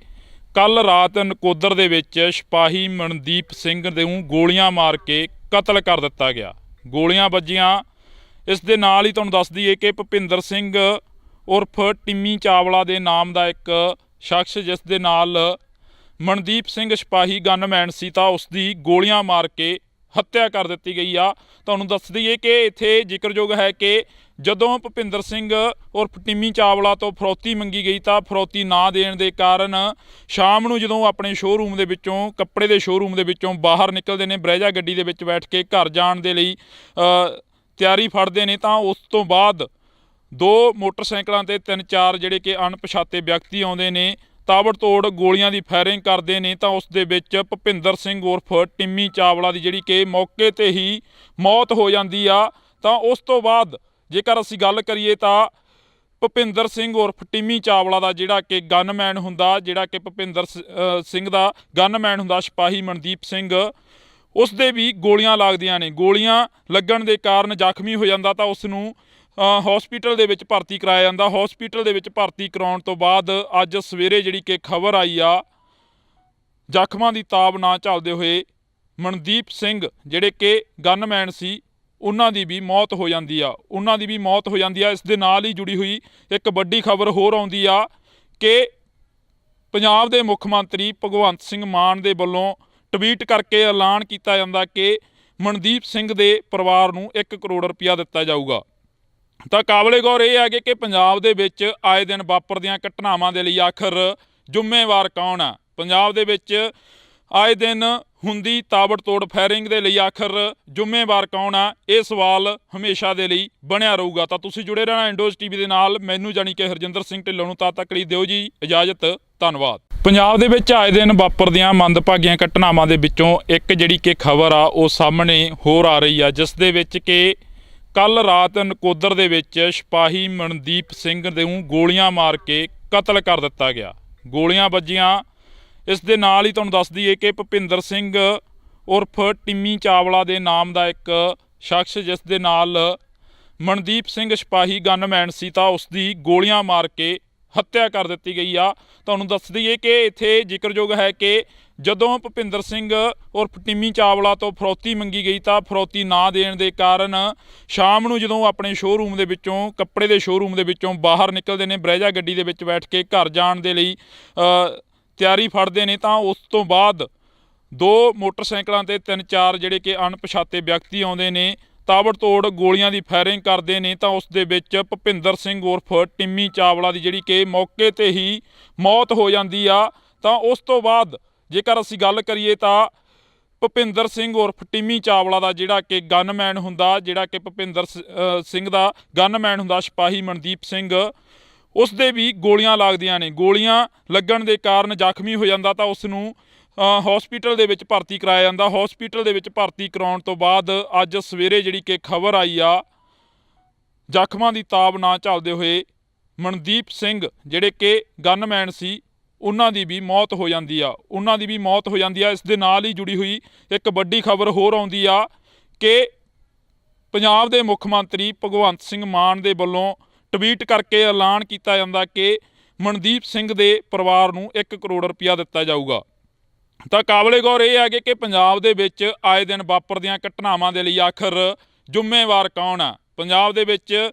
ਕੱਲ ਰਾਤ ਨਕੋਦਰ ਦੇ ਵਿੱਚ ਸਿਪਾਹੀ ਮਨਦੀਪ ਸਿੰਘ ਨੂੰ ਗੋਲੀਆਂ ਮਾਰ ਕੇ ਕਤਲ ਕਰ ਦਿੱਤਾ ਗਿਆ। ਗੋਲੀਆਂ ਵੱਜੀਆਂ। ਇਸ ਦੇ ਨਾਲ ਹੀ ਤੁਹਾਨੂੰ ਦੱਸ ਦਈਏ ਕਿ ਭੁਪਿੰਦਰ ਸਿੰਘ ਉਰਫ ਟਿੰਮੀ ਚਾਵਲਾ ਦੇ ਨਾਮ ਦਾ ਇੱਕ ਸ਼ਖਸ, ਜਿਸ ਦੇ ਨਾਲ ਮਨਦੀਪ ਸਿੰਘ ਸਿਪਾਹੀ ਗਨਮੈਨ ਸੀ, ਤਾਂ ਉਸ ਦੀ ਗੋਲੀਆਂ ਮਾਰ ਕੇ ਹੱਤਿਆ ਕਰ ਦਿੱਤੀ ਗਈ ਆ। ਤੁਹਾਨੂੰ ਦੱਸ ਦਈਏ ਕਿ ਇੱਥੇ ਜ਼ਿਕਰਯੋਗ ਹੈ ਕਿ ਜਦੋਂ ਭੁਪਿੰਦਰ ਸਿੰਘ ਉਰਫ ਟਿੰਮੀ ਚਾਵਲਾ ਤੋਂ ਫਰੌਤੀ ਮੰਗੀ ਗਈ ਤਾਂ ਫਰੌਤੀ ਨਾ ਦੇਣ ਦੇ ਕਾਰਨ ਸ਼ਾਮ ਨੂੰ ਜਦੋਂ ਆਪਣੇ ਸ਼ੋਅਰੂਮ ਦੇ ਵਿੱਚੋਂ, ਕੱਪੜੇ ਦੇ ਸ਼ੋਅਰੂਮ ਦੇ ਵਿੱਚੋਂ ਬਾਹਰ ਨਿਕਲਦੇ ਨੇ, ਬਰੈਜਾ ਗੱਡੀ ਦੇ ਵਿੱਚ ਬੈਠ ਕੇ ਘਰ ਜਾਣ ਦੇ ਲਈ ਤਿਆਰੀ ਫੜਦੇ ਨੇ ਤਾਂ ਉਸ ਤੋਂ ਬਾਅਦ 2 ਮੋਟਰਸਾਈਕਲਾਂ ਤੇ 3-4 ਜਿਹੜੇ ਕਿ ਅਣਪਛਾਤੇ ਵਿਅਕਤੀ ਆਉਂਦੇ ਨੇ, ਤਾਬੜਤੋੜ ਗੋਲੀਆਂ ਦੀ ਫਾਇਰਿੰਗ ਕਰਦੇ ਨੇ ਤਾਂ ਉਸ ਦੇ ਵਿੱਚ ਭੁਪਿੰਦਰ ਸਿੰਘ ਉਰਫ ਟਿੰਮੀ ਚਾਵਲਾ ਦੀ ਜਿਹੜੀ ਕਿ ਮੌਕੇ ਤੇ ਹੀ ਮੌਤ ਹੋ ਜਾਂਦੀ ਆ। ਤਾਂ ਉਸ ਤੋਂ ਬਾਅਦ ਜੇਕਰ ਅਸੀਂ ਗੱਲ ਕਰੀਏ ਤਾਂ ਭੁਪਿੰਦਰ ਸਿੰਘ ਉਰਫ ਟਿੰਮੀ ਚਾਵਲਾ ਦਾ ਜਿਹੜਾ ਕਿ ਗਨਮੈਨ ਹੁੰਦਾ, ਜਿਹੜਾ ਕਿ ਭੁਪਿੰਦਰ ਸਿੰਘ ਦਾ ਗਨਮੈਨ ਹੁੰਦਾ ਸਿਪਾਹੀ ਮਨਦੀਪ ਸਿੰਘ, ਉਸ ਦੇ ਵੀ ਗੋਲੀਆਂ ਲੱਗਦੀਆਂ ਨੇ। ਗੋਲੀਆਂ ਲੱਗਣ ਦੇ ਕਾਰਨ ਜ਼ਖਮੀ ਹੋ ਜਾਂਦਾ ਤਾਂ ਉਸ ਨੂੰ ਹਸਪੀਟਲ ਦੇ ਵਿੱਚ ਭਰਤੀ ਕਰਾਇਆ ਜਾਂਦਾ। ਹਸਪੀਟਲ ਦੇ ਵਿੱਚ ਭਰਤੀ ਕਰਾਉਣ ਤੋਂ ਬਾਅਦ ਅੱਜ ਸਵੇਰੇ ਜਿਹੜੀ ਕਿ ਖਬਰ ਆਈ ਆ, ਜ਼ਖਮਾਂ ਦੀ ਤਾਬ ਨਾ ਝੱਲਦੇ ਹੋਏ ਮਨਦੀਪ ਸਿੰਘ ਜਿਹੜੇ ਕਿ ਗਨਮੈਨ ਸੀ ਉਹਨਾਂ ਦੀ ਵੀ ਮੌਤ ਹੋ ਜਾਂਦੀ ਆ ਇਸ ਦੇ ਨਾਲ ਹੀ ਜੁੜੀ ਹੋਈ ਇੱਕ ਵੱਡੀ ਖਬਰ ਹੋਰ ਆਉਂਦੀ ਆ ਕਿ ਪੰਜਾਬ ਦੇ ਮੁੱਖ ਮੰਤਰੀ ਭਗਵੰਤ ਸਿੰਘ ਮਾਨ ਦੇ ਵੱਲੋਂ ਟਵੀਟ ਕਰਕੇ ਐਲਾਨ ਕੀਤਾ ਜਾਂਦਾ ਕਿ ਮਨਦੀਪ ਸਿੰਘ ਦੇ ਪਰਿਵਾਰ ਨੂੰ 1 ਕਰੋੜ ਰੁਪਇਆ ਦਿੱਤਾ ਜਾਊਗਾ। ਤਾਂ ਕਾਬਲੇ ਗੌਰ ਇਹ ਹੈ ਕਿ ਪੰਜਾਬ ਦੇ ਵਿੱਚ ਆਏ ਦਿਨ ਵਾਪਰਦੀਆਂ ਘਟਨਾਵਾਂ ਦੇ ਲਈ ਆਖਰ ਜ਼ਿੰਮੇਵਾਰ ਕੌਣ ਆ। ਪੰਜਾਬ ਦੇ ਵਿੱਚ ਆਏ ਦਿਨ ਹੁੰਦੀ ਤਾਬੜਤੋੜ ਫਾਇਰਿੰਗ ਦੇ ਲਈ ਆਖਰ ਜ਼ਿੰਮੇਵਾਰ ਕੌਣ ਆ, ਇਹ ਸਵਾਲ ਹਮੇਸ਼ਾ ਦੇ ਲਈ ਬਣਿਆ ਰਹੂਗਾ। ਤਾਂ ਤੁਸੀਂ ਜੁੜੇ ਰਹਿਣਾ ਇੰਡੋਜ਼ ਟੀਵੀ ਦੇ ਨਾਲ। ਮੈਨੂੰ ਜਾਣੀ ਕਿ ਹਰਜਿੰਦਰ ਸਿੰਘ ਢਿੱਲੋਂ ਨੂੰ ਤਦ ਤੱਕ ਲਈ ਦਿਓ ਜੀ ਇਜਾਜ਼ਤ। ਧੰਨਵਾਦ। ਪੰਜਾਬ ਦੇ ਵਿੱਚ ਆਏ ਦਿਨ ਵਾਪਰਦੀਆਂ ਮੰਦਭਾਗੀਆਂ ਘਟਨਾਵਾਂ ਦੇ ਵਿੱਚੋਂ ਇੱਕ ਜਿਹੜੀ ਕਿ ਖਬਰ ਆ ਉਹ ਸਾਹਮਣੇ ਹੋਰ ਆ ਰਹੀ ਆ, ਜਿਸ ਦੇ ਵਿੱਚ ਕਿ ਕੱਲ ਰਾਤ ਨਕੋਦਰ ਦੇ ਵਿੱਚ ਸਿਪਾਹੀ ਮਨਦੀਪ ਸਿੰਘ ਨੂੰ ਗੋਲੀਆਂ ਮਾਰ ਕੇ ਕਤਲ ਕਰ ਦਿੱਤਾ ਗਿਆ। ਗੋਲੀਆਂ ਵੱਜੀਆਂ। ਇਸ ਦੇ ਨਾਲ ਹੀ ਤੁਹਾਨੂੰ ਦੱਸ ਦਈਏ ਕਿ ਭੁਪਿੰਦਰ ਸਿੰਘ ਉਰਫ ਟਿੰਮੀ ਚਾਵਲਾ ਦੇ ਨਾਮ ਦਾ ਇੱਕ ਸ਼ਖਸ, ਜਿਸ ਦੇ ਨਾਲ ਮਨਦੀਪ ਸਿੰਘ ਸਿਪਾਹੀ ਗਨਮੈਨ ਸੀ, ਤਾਂ ਉਸ ਦੀ ਗੋਲੀਆਂ ਮਾਰ ਕੇ ਹੱਤਿਆ ਕਰ ਦਿੱਤੀ ਗਈ ਆ। ਤੁਹਾਨੂੰ ਦੱਸ ਦਈਏ ਕਿ ਇੱਥੇ ਜ਼ਿਕਰਯੋਗ ਹੈ ਕਿ ਜਦੋਂ ਭੁਪਿੰਦਰ ਸਿੰਘ ਉਰਫ ਟਿੰਮੀ ਚਾਵਲਾ ਤੋਂ ਫਰੌਤੀ ਮੰਗੀ ਗਈ ਤਾਂ ਫਰੌਤੀ ਨਾ ਦੇਣ ਦੇ ਕਾਰਨ ਸ਼ਾਮ ਨੂੰ ਜਦੋਂ ਆਪਣੇ ਸ਼ੋਅਰੂਮ ਦੇ ਵਿੱਚੋਂ, ਕੱਪੜੇ ਦੇ ਸ਼ੋਅਰੂਮ ਦੇ ਵਿੱਚੋਂ ਬਾਹਰ ਨਿਕਲਦੇ ਨੇ, ਬਰੈਜਾ ਗੱਡੀ ਦੇ ਵਿੱਚ ਬੈਠ ਕੇ ਘਰ ਜਾਣ ਦੇ ਲਈ ਤਿਆਰੀ ਫੜਦੇ ਨੇ, ਤਾਂ ਉਸ ਤੋਂ ਬਾਅਦ 2 ਮੋਟਰਸਾਈਕਲਾਂ ਤੇ 3-4 ਜਿਹੜੇ ਕਿ ਅਣਪਛਾਤੇ ਵਿਅਕਤੀ ਆਉਂਦੇ ਨੇ, ਤਾਬੜਤੋੜ ਗੋਲੀਆਂ ਦੀ ਫਾਇਰਿੰਗ ਕਰਦੇ ਨੇ। ਤਾਂ ਉਸ ਦੇ ਵਿੱਚ ਭੁਪਿੰਦਰ ਸਿੰਘ ਉਰਫ ਟਿੰਮੀ ਚਾਵਲਾ ਦੀ ਜਿਹੜੀ ਕਿ ਮੌਕੇ ਤੇ ਹੀ ਮੌਤ ਹੋ ਜਾਂਦੀ ਆ। ਤਾਂ ਉਸ ਤੋਂ ਬਾਅਦ ਜੇਕਰ ਅਸੀਂ ਗੱਲ ਕਰੀਏ ਤਾਂ ਭੁਪਿੰਦਰ ਸਿੰਘ ਉਰਫ ਟਿੰਮੀ ਚਾਵਲਾ ਦਾ ਜਿਹੜਾ ਕਿ ਗਨਮੈਨ ਹੁੰਦਾ, ਜਿਹੜਾ ਕਿ ਭੁਪਿੰਦਰ ਸਿੰਘ ਦਾ ਗਨਮੈਨ ਹੁੰਦਾ ਸਿਪਾਹੀ ਮਨਦੀਪ ਸਿੰਘ, ਉਸ ਦੇ ਵੀ ਗੋਲੀਆਂ ਲੱਗਦੀਆਂ ਨੇ। ਗੋਲੀਆਂ ਲੱਗਣ ਦੇ ਕਾਰਨ ਜ਼ਖਮੀ ਹੋ ਜਾਂਦਾ ਤਾਂ ਉਸ ਨੂੰ ਹਸਪੀਟਲ ਦੇ ਵਿੱਚ ਭਰਤੀ ਕਰਾਇਆ ਜਾਂਦਾ। ਹਸਪੀਟਲ ਦੇ ਵਿੱਚ ਭਰਤੀ ਕਰਾਉਣ ਤੋਂ ਬਾਅਦ ਅੱਜ ਸਵੇਰੇ ਜਿਹੜੀ ਕਿ ਖਬਰ ਆਈ ਆ, ਜ਼ਖਮਾਂ ਦੀ ਤਾਬ ਨਾ ਝੱਲਦੇ ਹੋਏ ਮਨਦੀਪ ਸਿੰਘ ਜਿਹੜੇ ਕਿ ਗਨਮੈਨ ਸੀ, ਉਹਨਾਂ ਦੀ ਵੀ ਮੌਤ ਹੋ ਜਾਂਦੀ ਆ। ਇਸ ਦੇ ਨਾਲ ਹੀ ਜੁੜੀ ਹੋਈ ਇੱਕ ਵੱਡੀ ਖਬਰ ਹੋਰ ਆਉਂਦੀ ਆ ਕਿ ਪੰਜਾਬ ਦੇ ਮੁੱਖ ਮੰਤਰੀ ਭਗਵੰਤ ਸਿੰਘ ਮਾਨ ਦੇ ਵੱਲੋਂ ਟਵੀਟ ਕਰਕੇ ਐਲਾਨ ਕੀਤਾ ਜਾਂਦਾ ਕਿ ਮਨਦੀਪ ਸਿੰਘ ਦੇ ਪਰਿਵਾਰ ਨੂੰ 1 ਕਰੋੜ ਰੁਪਇਆ ਦਿੱਤਾ ਜਾਊਗਾ। ਤਾਂ ਕਾਬਲੇ ਗੌਰ ਇਹ ਹੈ ਕਿ ਪੰਜਾਬ ਦੇ ਵਿੱਚ ਆਏ ਦਿਨ ਵਾਪਰਦੀਆਂ ਘਟਨਾਵਾਂ ਦੇ ਲਈ ਆਖਰ ਜ਼ਿੰਮੇਵਾਰ ਕੌਣ ਆ। ਪੰਜਾਬ ਦੇ ਵਿੱਚ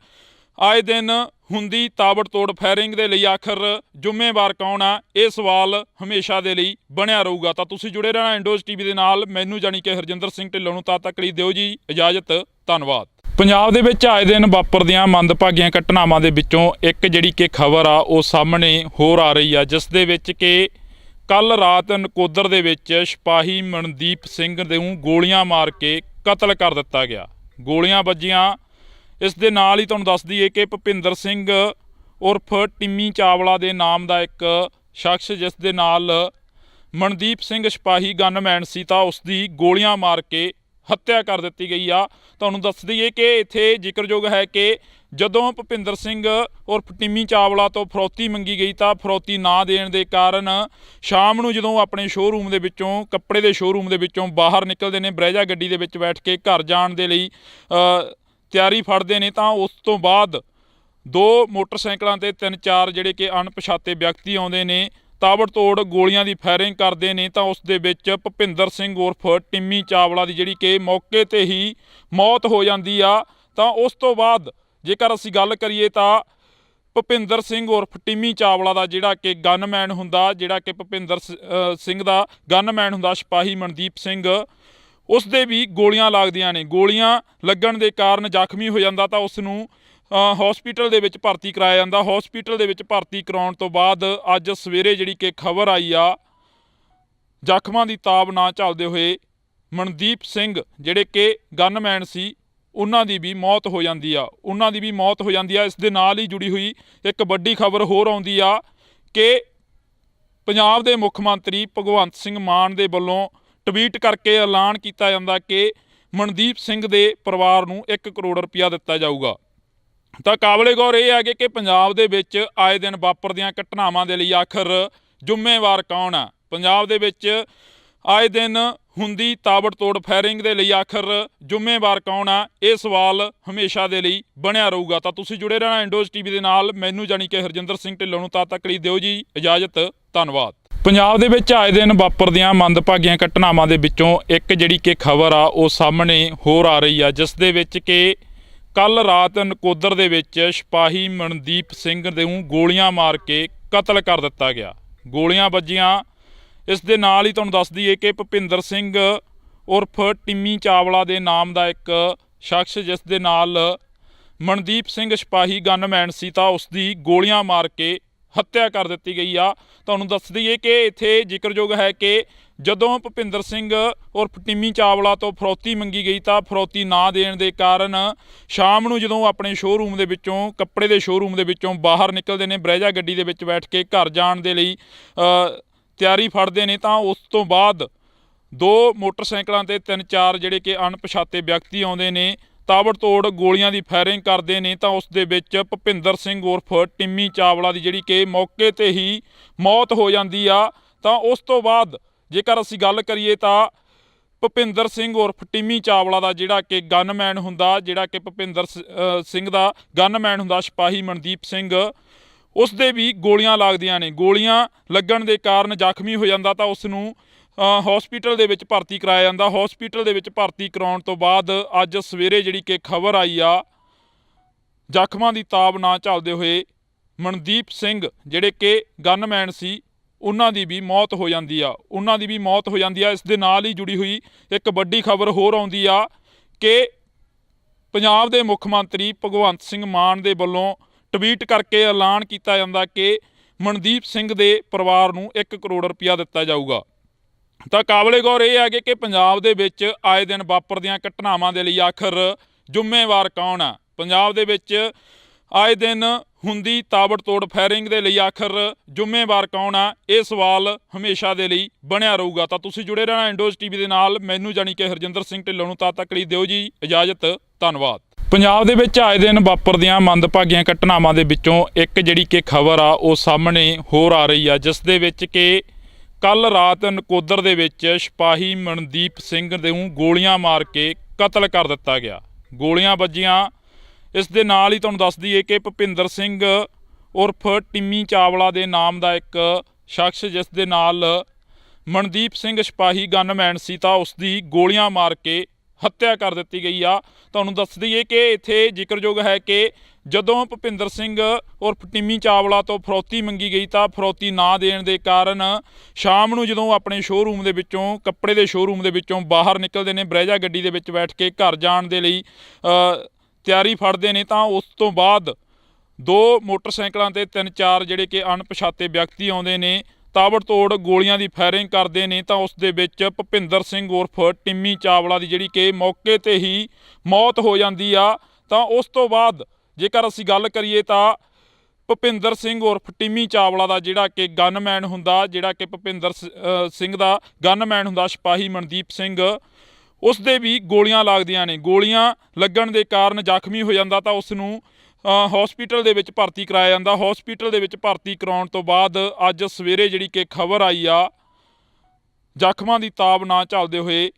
ਆਏ ਦਿਨ ਹੁੰਦੀ ਤਾਬੜਤੋੜ ਫਾਇਰਿੰਗ ਦੇ ਲਈ ਆਖਰ ਜ਼ਿੰਮੇਵਾਰ ਕੌਣ ਆ, ਇਹ ਸਵਾਲ ਹਮੇਸ਼ਾ ਦੇ ਲਈ ਬਣਿਆ ਰਹੂਗਾ। ਤਾਂ ਤੁਸੀਂ ਜੁੜੇ ਰਹਿਣਾ ਇੰਡੋਜ਼ ਟੀਵੀ ਦੇ ਨਾਲ। ਮੈਨੂੰ ਜਾਣੀ ਕਿ ਹਰਜਿੰਦਰ ਸਿੰਘ ਢਿੱਲੋਂ ਨੂੰ ਤਦ ਤੱਕ ਲਈ ਦਿਓ ਜੀ ਇਜਾਜ਼ਤ। ਧੰਨਵਾਦ। ਪੰਜਾਬ ਦੇ ਵਿੱਚ ਆਏ ਦਿਨ ਵਾਪਰਦੀਆਂ ਮੰਦਭਾਗੀਆਂ ਘਟਨਾਵਾਂ ਦੇ ਵਿੱਚੋਂ ਇੱਕ ਜਿਹੜੀ ਕਿ ਖਬਰ ਆ ਉਹ ਸਾਹਮਣੇ ਹੋਰ ਆ ਰਹੀ ਆ, ਜਿਸ ਦੇ ਵਿੱਚ ਕਿ ਕੱਲ ਰਾਤ ਨਕੋਦਰ ਦੇ ਵਿੱਚ ਸਿਪਾਹੀ ਮਨਦੀਪ ਸਿੰਘ ਨੂੰ ਗੋਲੀਆਂ ਮਾਰ ਕੇ ਕਤਲ ਕਰ ਦਿੱਤਾ ਗਿਆ। ਗੋਲੀਆਂ ਵੱਜੀਆਂ। ਇਸ ਦੇ ਨਾਲ ਹੀ ਤੁਹਾਨੂੰ ਦੱਸ ਦਈਏ ਕਿ ਭੁਪਿੰਦਰ ਸਿੰਘ ਉਰਫ ਟਿੰਮੀ ਚਾਵਲਾ ਦੇ ਨਾਮ ਦਾ ਇੱਕ ਸ਼ਖਸ, ਜਿਸ ਦੇ ਨਾਲ ਮਨਦੀਪ ਸਿੰਘ ਸਿਪਾਹੀ ਗਨਮੈਨ ਸੀ, ਤਾਂ ਉਸ ਦੀ ਗੋਲੀਆਂ ਮਾਰ ਕੇ ਹੱਤਿਆ ਕਰ ਦਿੱਤੀ ਗਈ ਆ। ਤੁਹਾਨੂੰ ਦੱਸ ਦਈਏ ਕਿ ਇੱਥੇ ਜ਼ਿਕਰਯੋਗ ਹੈ ਕਿ ਜਦੋਂ ਭੁਪਿੰਦਰ ਸਿੰਘ ਉਰਫ ਟਿੰਮੀ ਚਾਵਲਾ ਤੋਂ ਫਰੌਤੀ ਮੰਗੀ ਗਈ ਤਾਂ ਫਰੌਤੀ ਨਾ ਦੇਣ ਦੇ ਕਾਰਨ ਸ਼ਾਮ ਨੂੰ ਜਦੋਂ ਆਪਣੇ ਸ਼ੋਅਰੂਮ ਦੇ ਵਿੱਚੋਂ, ਕੱਪੜੇ ਦੇ ਸ਼ੋਅਰੂਮ ਦੇ ਵਿੱਚੋਂ ਬਾਹਰ ਨਿਕਲਦੇ ਨੇ, ਬਰੈਜਾ ਗੱਡੀ ਦੇ ਵਿੱਚ ਬੈਠ ਕੇ ਘਰ ਜਾਣ ਦੇ ਲਈ ਤਿਆਰੀ ਫੜਦੇ ਨੇ, ਤਾਂ ਉਸ ਤੋਂ ਬਾਅਦ 2 ਮੋਟਰਸਾਈਕਲਾਂ ਤੇ 3-4 ਜਿਹੜੇ ਕਿ ਅਣਪਛਾਤੇ ਵਿਅਕਤੀ ਆਉਂਦੇ ਨੇ, ਤਾਬੜਤੋੜ ਗੋਲੀਆਂ ਦੀ ਫਾਇਰਿੰਗ ਕਰਦੇ ਨੇ। ਤਾਂ ਉਸ ਦੇ ਵਿੱਚ ਭੁਪਿੰਦਰ ਸਿੰਘ ਉਰਫ ਟਿੰਮੀ ਚਾਵਲਾ ਦੀ ਜਿਹੜੀ ਕਿ ਮੌਕੇ ਤੇ ਹੀ ਮੌਤ ਹੋ ਜਾਂਦੀ ਆ। ਤਾਂ ਉਸ ਤੋਂ ਬਾਅਦ ਜੇਕਰ ਅਸੀਂ ਗੱਲ ਕਰੀਏ ਤਾਂ ਭੁਪਿੰਦਰ ਸਿੰਘ ਉਰਫ ਟਿੰਮੀ ਚਾਵਲਾ ਦਾ ਜਿਹੜਾ ਕਿ ਗਨਮੈਨ ਹੁੰਦਾ, ਜਿਹੜਾ ਕਿ ਭੁਪਿੰਦਰ ਸਿੰਘ ਦਾ ਗਨਮੈਨ ਹੁੰਦਾ ਸਿਪਾਹੀ ਮਨਦੀਪ ਸਿੰਘ, ਉਸ ਦੇ ਵੀ ਗੋਲੀਆਂ ਲੱਗਦੀਆਂ ਨੇ। ਗੋਲੀਆਂ ਲੱਗਣ ਦੇ ਕਾਰਨ ਜ਼ਖਮੀ ਹੋ ਜਾਂਦਾ ਤਾਂ ਉਸ ਨੂੰ ਹਸਪੀਟਲ ਦੇ ਵਿੱਚ ਭਰਤੀ ਕਰਾਇਆ ਜਾਂਦਾ। ਹਸਪੀਟਲ ਦੇ ਵਿੱਚ ਭਰਤੀ ਕਰਾਉਣ ਤੋਂ ਬਾਅਦ ਅੱਜ ਸਵੇਰੇ ਜਿਹੜੀ ਕਿ ਖਬਰ ਆਈ ਆ, ਜ਼ਖਮਾਂ ਦੀ ਤਾਬ ਨਾ ਝੱਲਦੇ ਹੋਏ ਮਨਦੀਪ ਸਿੰਘ ਜਿਹੜੇ ਕਿ ਗਨਮੈਨ ਸੀ, ਉਹਨਾਂ ਦੀ ਵੀ ਮੌਤ ਹੋ ਜਾਂਦੀ ਆ। ਇਸ ਦੇ ਨਾਲ ਹੀ ਜੁੜੀ ਹੋਈ ਇੱਕ ਵੱਡੀ ਖਬਰ ਹੋਰ ਆਉਂਦੀ ਆ ਕਿ ਪੰਜਾਬ ਦੇ ਮੁੱਖ ਮੰਤਰੀ ਭਗਵੰਤ ਸਿੰਘ ਮਾਨ ਦੇ ਵੱਲੋਂ ਟਵੀਟ ਕਰਕੇ ਐਲਾਨ ਕੀਤਾ ਜਾਂਦਾ ਕਿ ਮਨਦੀਪ ਸਿੰਘ ਦੇ ਪਰਿਵਾਰ ਨੂੰ 1 ਕਰੋੜ ਰੁਪਇਆ ਦਿੱਤਾ ਜਾਊਗਾ। ਤਾਂ ਕਾਬਲੇ ਗੌਰ ਇਹ ਹੈ ਕਿ ਪੰਜਾਬ ਦੇ ਵਿੱਚ ਆਏ ਦਿਨ ਵਾਪਰਦੀਆਂ ਘਟਨਾਵਾਂ ਦੇ ਲਈ ਆਖਰ ਜ਼ਿੰਮੇਵਾਰ ਕੌਣ ਆ। ਪੰਜਾਬ ਦੇ ਵਿੱਚ ਆਏ ਦਿਨ ਹੁੰਦੀ ਤਾਬੜਤੋੜ ਫਾਇਰਿੰਗ ਦੇ ਲਈ ਆਖਰ ਜ਼ਿੰਮੇਵਾਰ ਕੌਣ ਆ, ਇਹ ਸਵਾਲ ਹਮੇਸ਼ਾ ਦੇ ਲਈ ਬਣਿਆ ਰਹੂਗਾ। ਤਾਂ ਤੁਸੀਂ ਜੁੜੇ ਰਹਿਣਾ ਇੰਡੋਜ਼ ਟੀਵੀ ਦੇ ਨਾਲ। ਮੈਨੂੰ ਜਾਣੀ ਕਿ ਹਰਜਿੰਦਰ ਸਿੰਘ ਢਿੱਲੋਂ ਨੂੰ ਤਦ ਤੱਕ ਲਈ ਦਿਓ ਜੀ ਇਜਾਜ਼ਤ। ਧੰਨਵਾਦ। ਪੰਜਾਬ ਦੇ ਵਿੱਚ ਆਏ ਦਿਨ ਵਾਪਰਦੀਆਂ ਮੰਦਭਾਗੀਆਂ ਘਟਨਾਵਾਂ ਦੇ ਵਿੱਚੋਂ ਇੱਕ ਜਿਹੜੀ ਕਿ ਖਬਰ ਆ ਉਹ ਸਾਹਮਣੇ ਹੋਰ ਆ ਰਹੀ ਆ, ਜਿਸ ਦੇ ਵਿੱਚ ਕਿ ਕੱਲ ਰਾਤ ਨਕੋਦਰ ਦੇ ਵਿੱਚ ਸਿਪਾਹੀ ਮਨਦੀਪ ਸਿੰਘ ਨੂੰ ਗੋਲੀਆਂ ਮਾਰ ਕੇ ਕਤਲ ਕਰ ਦਿੱਤਾ ਗਿਆ। ਗੋਲੀਆਂ ਵੱਜੀਆਂ। ਇਸ ਦੇ ਨਾਲ ਹੀ ਤੁਹਾਨੂੰ ਦੱਸ ਦਈਏ ਕਿ ਭੁਪਿੰਦਰ ਸਿੰਘ ਉਰਫ ਟਿੰਮੀ ਚਾਵਲਾ ਦੇ ਨਾਮ ਦਾ ਇੱਕ ਸ਼ਖਸ, ਜਿਸ ਦੇ ਨਾਲ ਮਨਦੀਪ ਸਿੰਘ ਸਿਪਾਹੀ ਗਨਮੈਨ ਸੀ, ਤਾਂ ਉਸ ਦੀ ਗੋਲੀਆਂ ਮਾਰ ਕੇ ਹੱਤਿਆ ਕਰ ਦਿੱਤੀ ਗਈ ਆ। ਤੁਹਾਨੂੰ ਦੱਸ ਦਈਏ ਕਿ ਇੱਥੇ ਜ਼ਿਕਰਯੋਗ ਹੈ ਕਿ ਜਦੋਂ ਭੁਪਿੰਦਰ ਸਿੰਘ ਉਰਫ ਟਿੰਮੀ ਚਾਵਲਾ ਤੋਂ ਫਰੌਤੀ ਮੰਗੀ ਗਈ ਤਾਂ ਫਰੌਤੀ ਨਾ ਦੇਣ ਦੇ ਕਾਰਨ ਸ਼ਾਮ ਨੂੰ ਜਦੋਂ ਆਪਣੇ ਸ਼ੋਅਰੂਮ ਦੇ ਵਿੱਚੋਂ, ਕੱਪੜੇ ਦੇ ਸ਼ੋਅਰੂਮ ਦੇ ਵਿੱਚੋਂ ਬਾਹਰ ਨਿਕਲਦੇ ਨੇ, ਬਰੈਜਾ ਗੱਡੀ ਦੇ ਵਿੱਚ ਬੈਠ ਕੇ ਘਰ ਜਾਣ ਦੇ ਲਈ ਤਿਆਰੀ ਫੜਦੇ ਨੇ, ਤਾਂ ਉਸ ਤੋਂ ਬਾਅਦ ਦੋ ਮੋਟਰਸਾਈਕਲਾਂ ਤੇ 3-4 ਜਿਹੜੇ ਕਿ ਅਣਪਛਾਤੇ ਵਿਅਕਤੀ ਆਉਂਦੇ ਨੇ, ਤਾਬੜਤੋੜ ਗੋਲੀਆਂ ਦੀ ਫਾਇਰਿੰਗ ਕਰਦੇ ਨੇ, ਤਾਂ ਉਸ ਦੇ ਵਿੱਚ ਭੁਪਿੰਦਰ ਸਿੰਘ ਉਰਫ ਟਿੰਮੀ ਚਾਵਲਾ ਦੀ ਜਿਹੜੀ ਕਿ ਮੌਕੇ ਤੇ ਹੀ ਮੌਤ ਹੋ ਜਾਂਦੀ ਆ। ਤਾਂ ਉਸ ਤੋਂ ਬਾਅਦ ਜੇਕਰ ਅਸੀਂ ਗੱਲ ਕਰੀਏ ਤਾਂ ਭੁਪਿੰਦਰ ਸਿੰਘ ਉਰਫ ਟਿੰਮੀ ਚਾਵਲਾ ਦਾ ਜਿਹੜਾ ਕਿ ਗਨਮੈਨ ਹੁੰਦਾ, ਜਿਹੜਾ ਕਿ ਭੁਪਿੰਦਰ ਸਿੰਘ ਦਾ ਗਨਮੈਨ ਹੁੰਦਾ ਸਿਪਾਹੀ ਮਨਦੀਪ ਸਿੰਘ, ਉਸ ਦੇ ਵੀ ਗੋਲੀਆਂ ਲੱਗਦੀਆਂ ਨੇ। ਗੋਲੀਆਂ ਲੱਗਣ ਦੇ ਕਾਰਨ ਜ਼ਖਮੀ ਹੋ ਜਾਂਦਾ, ਤਾਂ ਉਸ ਨੂੰ ਹਸਪੀਟਲ ਦੇ ਵਿੱਚ ਭਰਤੀ ਕਰਾਇਆ ਜਾਂਦਾ। ਹਸਪੀਟਲ ਦੇ ਵਿੱਚ ਭਰਤੀ ਕਰਾਉਣ ਤੋਂ ਬਾਅਦ ਅੱਜ ਸਵੇਰੇ ਜਿਹੜੀ ਕਿ ਖਬਰ ਆਈ ਆ, ਜ਼ਖਮਾਂ ਦੀ ਤਾਬ ਨਾ ਝੱਲਦੇ ਹੋਏ ਮਨਦੀਪ ਸਿੰਘ ਜਿਹੜੇ ਕਿ ਗਨਮੈਨ ਸੀ, ਉਹਨਾਂ ਦੀ ਵੀ ਮੌਤ ਹੋ ਜਾਂਦੀ ਆ। ਇਸ ਦੇ ਨਾਲ ਹੀ ਜੁੜੀ ਹੋਈ ਇੱਕ ਵੱਡੀ ਖਬਰ ਹੋਰ ਆਉਂਦੀ ਆ ਕਿ ਪੰਜਾਬ ਦੇ ਮੁੱਖ ਮੰਤਰੀ ਭਗਵੰਤ ਸਿੰਘ ਮਾਨ ਦੇ ਵੱਲੋਂ ਟਵੀਟ ਕਰਕੇ ਐਲਾਨ ਕੀਤਾ ਜਾਂਦਾ ਕਿ ਮਨਦੀਪ ਸਿੰਘ ਦੇ ਪਰਿਵਾਰ ਨੂੰ 1 ਕਰੋੜ ਰੁਪਇਆ ਦਿੱਤਾ ਜਾਊਗਾ। ਤਾਂ ਕਾਬਲੇ ਗੌਰ ਇਹ ਹੈ ਕਿ ਪੰਜਾਬ ਦੇ ਵਿੱਚ ਆਏ ਦਿਨ ਵਾਪਰਦੀਆਂ ਘਟਨਾਵਾਂ ਦੇ ਲਈ ਆਖਰ ਜ਼ਿੰਮੇਵਾਰ ਕੌਣ ਆ? ਪੰਜਾਬ ਦੇ ਵਿੱਚ ਆਏ ਦਿਨ ਹੁੰਦੀ ਤਾਬੜਤੋੜ ਫਾਇਰਿੰਗ ਦੇ ਲਈ ਆਖਰ ਜ਼ਿੰਮੇਵਾਰ ਕੌਣ ਆ? ਇਹ ਸਵਾਲ ਹਮੇਸ਼ਾ ਦੇ ਲਈ ਬਣਿਆ ਰਹੂਗਾ। ਤਾਂ ਤੁਸੀਂ ਜੁੜੇ ਰਹਿਣਾ ਇੰਡੋਜ਼ ਟੀਵੀ ਦੇ ਨਾਲ। ਮੈਨੂੰ ਜਾਣੀ ਕਿ ਹਰਜਿੰਦਰ ਸਿੰਘ ਢਿੱਲੋਂ ਨੂੰ ਤਦ ਤੱਕ ਲਈ ਦਿਓ ਜੀ ਇਜਾਜ਼ਤ। ਧੰਨਵਾਦ। ਪੰਜਾਬ ਦੇ ਵਿੱਚ ਆਏ ਦਿਨ ਵਾਪਰਦੀਆਂ ਮੰਦਭਾਗੀਆਂ ਘਟਨਾਵਾਂ ਦੇ ਵਿੱਚੋਂ ਇੱਕ ਜਿਹੜੀ ਕਿ ਖਬਰ ਆ ਉਹ ਸਾਹਮਣੇ ਹੋਰ ਆ ਰਹੀ ਆ, ਜਿਸ ਦੇ ਵਿੱਚ ਕਿ ਕੱਲ ਰਾਤ ਨਕੋਦਰ ਦੇ ਵਿੱਚ ਸਿਪਾਹੀ ਮਨਦੀਪ ਸਿੰਘ ਨੂੰ ਗੋਲੀਆਂ ਮਾਰ ਕੇ ਕਤਲ ਕਰ ਦਿੱਤਾ ਗਿਆ। ਗੋਲੀਆਂ ਵੱਜੀਆਂ। ਇਸ ਦੇ ਨਾਲ ਹੀ ਤੁਹਾਨੂੰ ਦੱਸ ਦਈਏ ਕਿ ਭੁਪਿੰਦਰ ਸਿੰਘ ਉਰਫ ਟਿੰਮੀ ਚਾਵਲਾ ਦੇ ਨਾਮ ਦਾ ਇੱਕ ਸ਼ਖਸ, ਜਿਸ ਦੇ ਨਾਲ ਮਨਦੀਪ ਸਿੰਘ ਸਿਪਾਹੀ ਗਨਮੈਨ ਸੀ, ਤਾਂ ਉਸ ਦੀ ਗੋਲੀਆਂ ਮਾਰ ਕੇ ਹੱਤਿਆ ਕਰ ਦਿੱਤੀ ਗਈ ਆ। ਤੁਹਾਨੂੰ ਦੱਸ ਦਈਏ ਕਿ ਇੱਥੇ ਜ਼ਿਕਰਯੋਗ ਹੈ ਕਿ ਜਦੋਂ ਭੁਪਿੰਦਰ ਸਿੰਘ ਉਰਫ ਟਿੰਮੀ ਚਾਵਲਾ ਤੋਂ ਫਰੌਤੀ ਮੰਗੀ ਗਈ ਤਾਂ ਫਰੌਤੀ ਨਾ ਦੇਣ ਦੇ ਕਾਰਨ ਸ਼ਾਮ ਨੂੰ ਜਦੋਂ ਆਪਣੇ ਸ਼ੋਅਰੂਮ ਦੇ ਵਿੱਚੋਂ, ਕੱਪੜੇ ਦੇ ਸ਼ੋਅਰੂਮ ਦੇ ਵਿੱਚੋਂ ਬਾਹਰ ਨਿਕਲਦੇ ਨੇ, ਬਰੈਜਾ ਗੱਡੀ ਦੇ ਵਿੱਚ ਬੈਠ ਕੇ ਘਰ ਜਾਣ ਦੇ ਲਈ ਤਿਆਰੀ ਫੜਦੇ ਨੇ, ਤਾਂ ਉਸ ਤੋਂ ਬਾਅਦ ਦੋ ਮੋਟਰਸਾਈਕਲਾਂ ਤੇ 3-4 ਜਿਹੜੇ ਕਿ ਅਣਪਛਾਤੇ ਵਿਅਕਤੀ ਆਉਂਦੇ ਨੇ, ਤਾਬੜਤੋੜ ਗੋਲੀਆਂ ਦੀ ਫਾਇਰਿੰਗ ਕਰਦੇ ਨੇ, ਤਾਂ ਉਸ ਦੇ ਵਿੱਚ ਭੁਪਿੰਦਰ ਸਿੰਘ ਉਰਫ ਟਿੰਮੀ ਚਾਵਲਾ ਦੀ ਜਿਹੜੀ ਕਿ ਮੌਕੇ ਤੇ ਹੀ ਮੌਤ ਹੋ ਜਾਂਦੀ ਆ। ਤਾਂ ਉਸ ਤੋਂ ਬਾਅਦ ਜੇਕਰ ਅਸੀਂ ਗੱਲ ਕਰੀਏ ਤਾਂ ਭੁਪਿੰਦਰ ਸਿੰਘ ਉਰਫ ਟਿੰਮੀ ਚਾਵਲਾ ਦਾ ਜਿਹੜਾ ਕਿ ਗਨਮੈਨ ਹੁੰਦਾ, ਜਿਹੜਾ ਕਿ ਭੁਪਿੰਦਰ ਸਿੰਘ ਦਾ ਗਨਮੈਨ ਹੁੰਦਾ ਸਿਪਾਹੀ ਮਨਦੀਪ ਸਿੰਘ, ਉਸ ਦੇ ਵੀ ਗੋਲੀਆਂ ਲੱਗਦੀਆਂ ਨੇ। ਗੋਲੀਆਂ ਲੱਗਣ ਦੇ ਕਾਰਨ ਜ਼ਖਮੀ ਹੋ ਜਾਂਦਾ, ਤਾਂ ਉਸ ਨੂੰ ਹਸਪੀਟਲ ਦੇ ਵਿੱਚ ਭਰਤੀ ਕਰਾਇਆ ਜਾਂਦਾ। ਹਸਪੀਟਲ ਦੇ ਵਿੱਚ ਭਰਤੀ ਕਰਾਉਣ ਤੋਂ ਬਾਅਦ ਅੱਜ ਸਵੇਰੇ ਜਿਹੜੀ ਕਿ ਖਬਰ ਆਈ ਆ, ਜ਼ਖਮਾਂ ਦੀ ਤਾਬ ਨਾ ਝੱਲਦੇ ਹੋਏ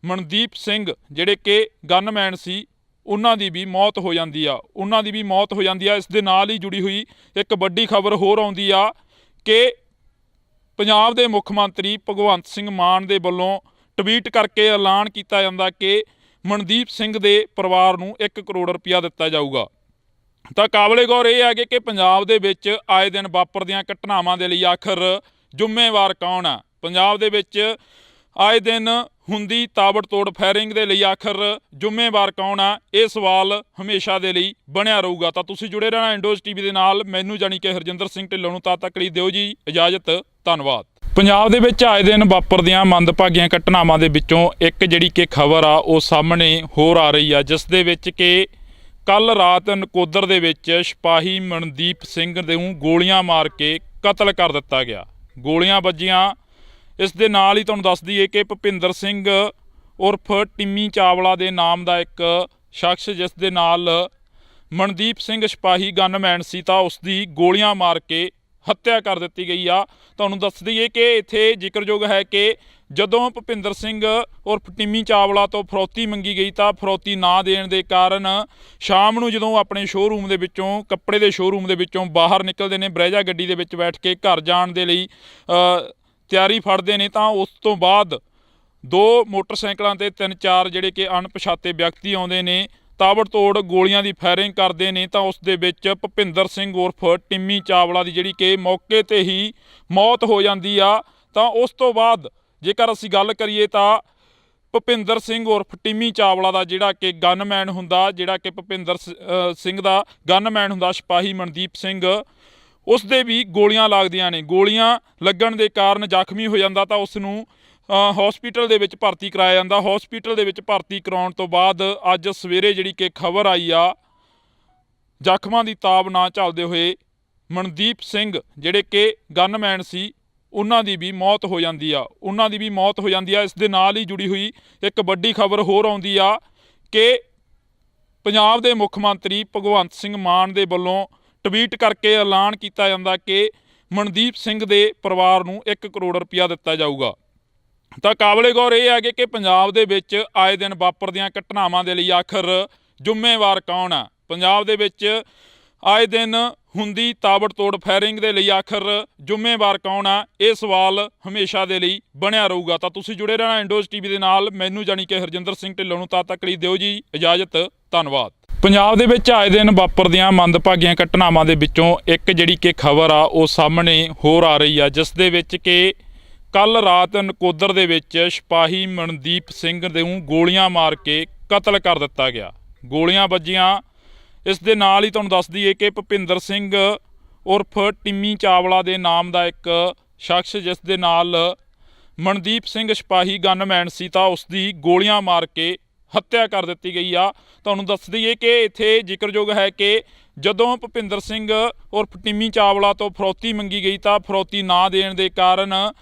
ਮਨਦੀਪ ਸਿੰਘ ਜਿਹੜੇ ਕਿ ਗਨਮੈਨ ਸੀ, ਉਹਨਾਂ ਦੀ ਵੀ ਮੌਤ ਹੋ ਜਾਂਦੀ ਆ। ਇਸ ਦੇ ਨਾਲ ਹੀ ਜੁੜੀ ਹੋਈ ਇੱਕ ਵੱਡੀ ਖਬਰ ਹੋਰ ਆਉਂਦੀ ਆ ਕਿ ਪੰਜਾਬ ਦੇ ਮੁੱਖ ਮੰਤਰੀ ਭਗਵੰਤ ਸਿੰਘ ਮਾਨ ਦੇ ਵੱਲੋਂ ਟਵੀਟ ਕਰਕੇ ਐਲਾਨ ਕੀਤਾ ਜਾਂਦਾ ਕਿ ਮਨਦੀਪ ਸਿੰਘ ਦੇ ਪਰਿਵਾਰ ਨੂੰ 1 ਕਰੋੜ ਰੁਪਇਆ ਦਿੱਤਾ ਜਾਊਗਾ। ਤਾਂ ਕਾਬਲੇ ਗੌਰ ਇਹ ਹੈ ਕਿ ਪੰਜਾਬ ਦੇ ਵਿੱਚ ਆਏ ਦਿਨ ਵਾਪਰਦੀਆਂ ਘਟਨਾਵਾਂ ਦੇ ਲਈ ਆਖਰ ਜ਼ਿੰਮੇਵਾਰ ਕੌਣ ਆ? ਪੰਜਾਬ ਦੇ ਵਿੱਚ ਆਏ ਦਿਨ ਹੁੰਦੀ ਤਾਬੜਤੋੜ ਫਾਇਰਿੰਗ ਦੇ ਲਈ ਆਖਰ ਜ਼ਿੰਮੇਵਾਰ ਕੌਣ ਆ? ਇਹ ਸਵਾਲ ਹਮੇਸ਼ਾ ਦੇ ਲਈ ਬਣਿਆ ਰਹੂਗਾ। ਤਾਂ ਤੁਸੀਂ ਜੁੜੇ ਰਹਿਣਾ ਇੰਡੋਜ਼ ਟੀਵੀ ਦੇ ਨਾਲ। ਮੈਨੂੰ ਜਾਣੀ ਕਿ ਹਰਜਿੰਦਰ ਸਿੰਘ ਢਿੱਲੋਂ ਨੂੰ ਤਦ ਤੱਕ ਲਈ ਦਿਓ ਜੀ ਇਜਾਜ਼ਤ। ਧੰਨਵਾਦ। ਪੰਜਾਬ ਦੇ ਵਿੱਚ ਆਏ ਦਿਨ ਵਾਪਰਦੀਆਂ ਮੰਦਭਾਗੀਆਂ ਘਟਨਾਵਾਂ ਦੇ ਵਿੱਚੋਂ ਇੱਕ ਜਿਹੜੀ ਕਿ ਖਬਰ ਆ ਉਹ ਸਾਹਮਣੇ ਹੋਰ ਆ ਰਹੀ ਆ, ਜਿਸ ਦੇ ਵਿੱਚ ਕਿ ਕੱਲ ਰਾਤ ਨਕੋਦਰ ਦੇ ਵਿੱਚ ਸਿਪਾਹੀ ਮਨਦੀਪ ਸਿੰਘ ਨੂੰ ਗੋਲੀਆਂ ਮਾਰ ਕੇ ਕਤਲ ਕਰ ਦਿੱਤਾ ਗਿਆ। ਗੋਲੀਆਂ ਵੱਜੀਆਂ। ਇਸ ਦੇ ਨਾਲ ਹੀ ਤੁਹਾਨੂੰ ਦੱਸ ਦਈਏ ਕਿ ਭੁਪਿੰਦਰ ਸਿੰਘ ਉਰਫ ਟਿੰਮੀ ਚਾਵਲਾ ਦੇ ਨਾਮ ਦਾ ਇੱਕ ਸ਼ਖਸ, ਜਿਸ ਦੇ ਨਾਲ ਮਨਦੀਪ ਸਿੰਘ ਸਿਪਾਹੀ ਗਨਮੈਨ ਸੀ, ਤਾਂ ਉਸ ਦੀ ਗੋਲੀਆਂ ਮਾਰ ਕੇ ਹੱਤਿਆ ਕਰ ਦਿੱਤੀ ਗਈ ਆ। ਤੁਹਾਨੂੰ ਦੱਸ ਦਈਏ ਕਿ ਇੱਥੇ ਜ਼ਿਕਰਯੋਗ ਹੈ ਕਿ ਜਦੋਂ ਭੁਪਿੰਦਰ ਸਿੰਘ ਉਰਫ ਟਿੰਮੀ ਚਾਵਲਾ ਤੋਂ ਫਰੌਤੀ ਮੰਗੀ ਗਈ ਤਾਂ ਫਰੌਤੀ ਨਾ ਦੇਣ ਦੇ ਕਾਰਨ ਸ਼ਾਮ ਨੂੰ ਜਦੋਂ ਆਪਣੇ ਸ਼ੋਅਰੂਮ ਦੇ ਵਿੱਚੋਂ, ਕੱਪੜੇ ਦੇ ਸ਼ੋਅਰੂਮ ਦੇ ਵਿੱਚੋਂ ਬਾਹਰ ਨਿਕਲਦੇ ਨੇ, ਬਰੈਜਾ ਗੱਡੀ ਦੇ ਵਿੱਚ ਬੈਠ ਕੇ ਘਰ ਜਾਣ ਦੇ ਲਈ ਤਿਆਰੀ ਫੜਦੇ ਨੇ ਤਾਂ ਉਸ ਤੋਂ ਬਾਅਦ 2 ਮੋਟਰਸਾਈਕਲਾਂ ਤੇ 3-4 ਜਿਹੜੇ ਕਿ ਅਣਪਛਾਤੇ ਵਿਅਕਤੀ ਆਉਂਦੇ ਨੇ, ਤਾਬੜਤੋੜ ਗੋਲੀਆਂ ਦੀ ਫਾਇਰਿੰਗ ਕਰਦੇ ਨੇ ਤਾਂ ਉਸ ਦੇ ਵਿੱਚ ਭੁਪਿੰਦਰ ਸਿੰਘ ਉਰਫ ਟਿੰਮੀ ਚਾਵਲਾ ਦੀ ਜਿਹੜੀ ਕਿ ਮੌਕੇ ਤੇ ਹੀ ਮੌਤ ਹੋ ਜਾਂਦੀ ਆ। ਤਾਂ ਉਸ ਤੋਂ ਬਾਅਦ ਜੇਕਰ ਅਸੀਂ ਗੱਲ ਕਰੀਏ ਤਾਂ ਭੁਪਿੰਦਰ ਸਿੰਘ ਉਰਫ ਟਿੰਮੀ ਚਾਵਲਾ ਦਾ ਜਿਹੜਾ ਕਿ ਗਨਮੈਨ ਹੁੰਦਾ, ਜਿਹੜਾ ਕਿ ਭੁਪਿੰਦਰ ਸਿੰਘ ਦਾ ਗਨਮੈਨ ਹੁੰਦਾ ਸਿਪਾਹੀ ਮਨਦੀਪ ਸਿੰਘ, ਉਸ ਦੇ ਵੀ ਗੋਲੀਆਂ ਲੱਗਦੀਆਂ ਨੇ। ਗੋਲੀਆਂ ਲੱਗਣ ਦੇ ਕਾਰਨ ਜ਼ਖਮੀ ਹੋ ਜਾਂਦਾ ਤਾਂ ਉਸ ਨੂੰ ਹਸਪੀਟਲ ਦੇ ਵਿੱਚ ਭਰਤੀ ਕਰਾਇਆ ਜਾਂਦਾ। ਹਸਪੀਟਲ ਦੇ ਵਿੱਚ ਭਰਤੀ ਕਰਾਉਣ ਤੋਂ ਬਾਅਦ ਅੱਜ ਸਵੇਰੇ ਜਿਹੜੀ ਕਿ ਖਬਰ ਆਈ ਆ, ਜ਼ਖਮਾਂ ਦੀ ਤਾਬ ਨਾ ਝੱਲਦੇ ਹੋਏ ਮਨਦੀਪ ਸਿੰਘ ਜਿਹੜੇ ਕਿ ਗਨਮੈਨ ਸੀ ਉਹਨਾਂ ਦੀ ਵੀ ਮੌਤ ਹੋ ਜਾਂਦੀ ਆ। ਇਸ ਦੇ ਨਾਲ ਹੀ ਜੁੜੀ ਹੋਈ ਇੱਕ ਵੱਡੀ ਖਬਰ ਹੋਰ ਆਉਂਦੀ ਆ ਕਿ ਪੰਜਾਬ ਦੇ ਮੁੱਖ ਮੰਤਰੀ ਭਗਵੰਤ ਸਿੰਘ ਮਾਨ ਦੇ ਵੱਲੋਂ ਟਵੀਟ ਕਰਕੇ ਐਲਾਨ ਕੀਤਾ ਜਾਂਦਾ ਕਿ ਮਨਦੀਪ ਸਿੰਘ ਦੇ ਪਰਿਵਾਰ ਨੂੰ 1 ਕਰੋੜ ਰੁਪਇਆ ਦਿੱਤਾ ਜਾਊਗਾ। ਤਾਂ ਕਾਬਲੇ ਗੌਰ ਇਹ ਹੈਗੇ ਕਿ ਪੰਜਾਬ ਦੇ ਵਿੱਚ ਆਏ ਦਿਨ ਵਾਪਰਦੀਆਂ ਘਟਨਾਵਾਂ ਦੇ ਲਈ ਆਖਰ ਜ਼ਿੰਮੇਵਾਰ ਕੌਣ ਆ? ਪੰਜਾਬ ਦੇ ਵਿੱਚ ਆਏ ਦਿਨ ਹੁੰਦੀ ਤਾਬੜਤੋੜ ਫਾਇਰਿੰਗ ਦੇ ਲਈ ਆਖਰ ਜ਼ਿੰਮੇਵਾਰ ਕੌਣ ਆ? ਇਹ ਸਵਾਲ ਹਮੇਸ਼ਾ ਦੇ ਲਈ ਬਣਿਆ ਰਹੂਗਾ। ਤਾਂ ਤੁਸੀਂ ਜੁੜੇ ਰਹਿਣਾ ਇੰਡੋਜ਼ ਟੀਵੀ ਦੇ ਨਾਲ। ਮੈਨੂੰ ਜਾਣੀ ਕਿ ਹਰਜਿੰਦਰ ਸਿੰਘ ਢਿੱਲੋਂ ਨੂੰ ਤਦ ਤੱਕ ਲਈ ਦਿਓ ਜੀ ਇਜਾਜ਼ਤ। ਧੰਨਵਾਦ। ਪੰਜਾਬ ਦੇ ਵਿੱਚ ਆਏ ਦਿਨ ਵਾਪਰਦੀਆਂ ਮੰਦਭਾਗੀਆਂ ਘਟਨਾਵਾਂ ਦੇ ਵਿੱਚੋਂ ਇੱਕ ਜਿਹੜੀ ਕਿ ਖਬਰ ਆ ਉਹ ਸਾਹਮਣੇ ਹੋਰ ਆ ਰਹੀ ਆ, ਜਿਸ ਦੇ ਵਿੱਚ ਕਿ ਕੱਲ ਰਾਤ ਨਕੋਦਰ ਦੇ ਵਿੱਚ ਸਿਪਾਹੀ ਮਨਦੀਪ ਸਿੰਘ ਨੂੰ ਗੋਲੀਆਂ ਮਾਰ ਕੇ ਕਤਲ ਕਰ ਦਿੱਤਾ ਗਿਆ। ਗੋਲੀਆਂ ਵੱਜੀਆਂ। ਇਸ ਦੇ ਨਾਲ ਹੀ ਤੁਹਾਨੂੰ ਦੱਸ ਦਈਏ ਕਿ ਭੁਪਿੰਦਰ ਸਿੰਘ ਉਰਫ ਟਿੰਮੀ ਚਾਵਲਾ ਦੇ ਨਾਮ ਦਾ ਇੱਕ ਸ਼ਖਸ, ਜਿਸ ਦੇ ਨਾਲ ਮਨਦੀਪ ਸਿੰਘ ਸਿਪਾਹੀ ਗਨਮੈਨ ਸੀ, ਤਾਂ ਉਸ ਦੀ ਗੋਲੀਆਂ ਮਾਰ ਕੇ ਹੱਤਿਆ ਕਰ ਦਿੱਤੀ ਗਈ ਆ। ਤੁਹਾਨੂੰ ਦੱਸ ਦਈਏ ਕਿ ਇੱਥੇ ਜ਼ਿਕਰਯੋਗ ਹੈ ਕਿ ਜਦੋਂ ਭੁਪਿੰਦਰ ਸਿੰਘ ਉਰਫ ਟਿੰਮੀ ਚਾਵਲਾ ਤੋਂ ਫਰੌਤੀ ਮੰਗੀ ਗਈ ਤਾਂ ਫਰੌਤੀ ਨਾ ਦੇਣ ਦੇ ਕਾਰਨ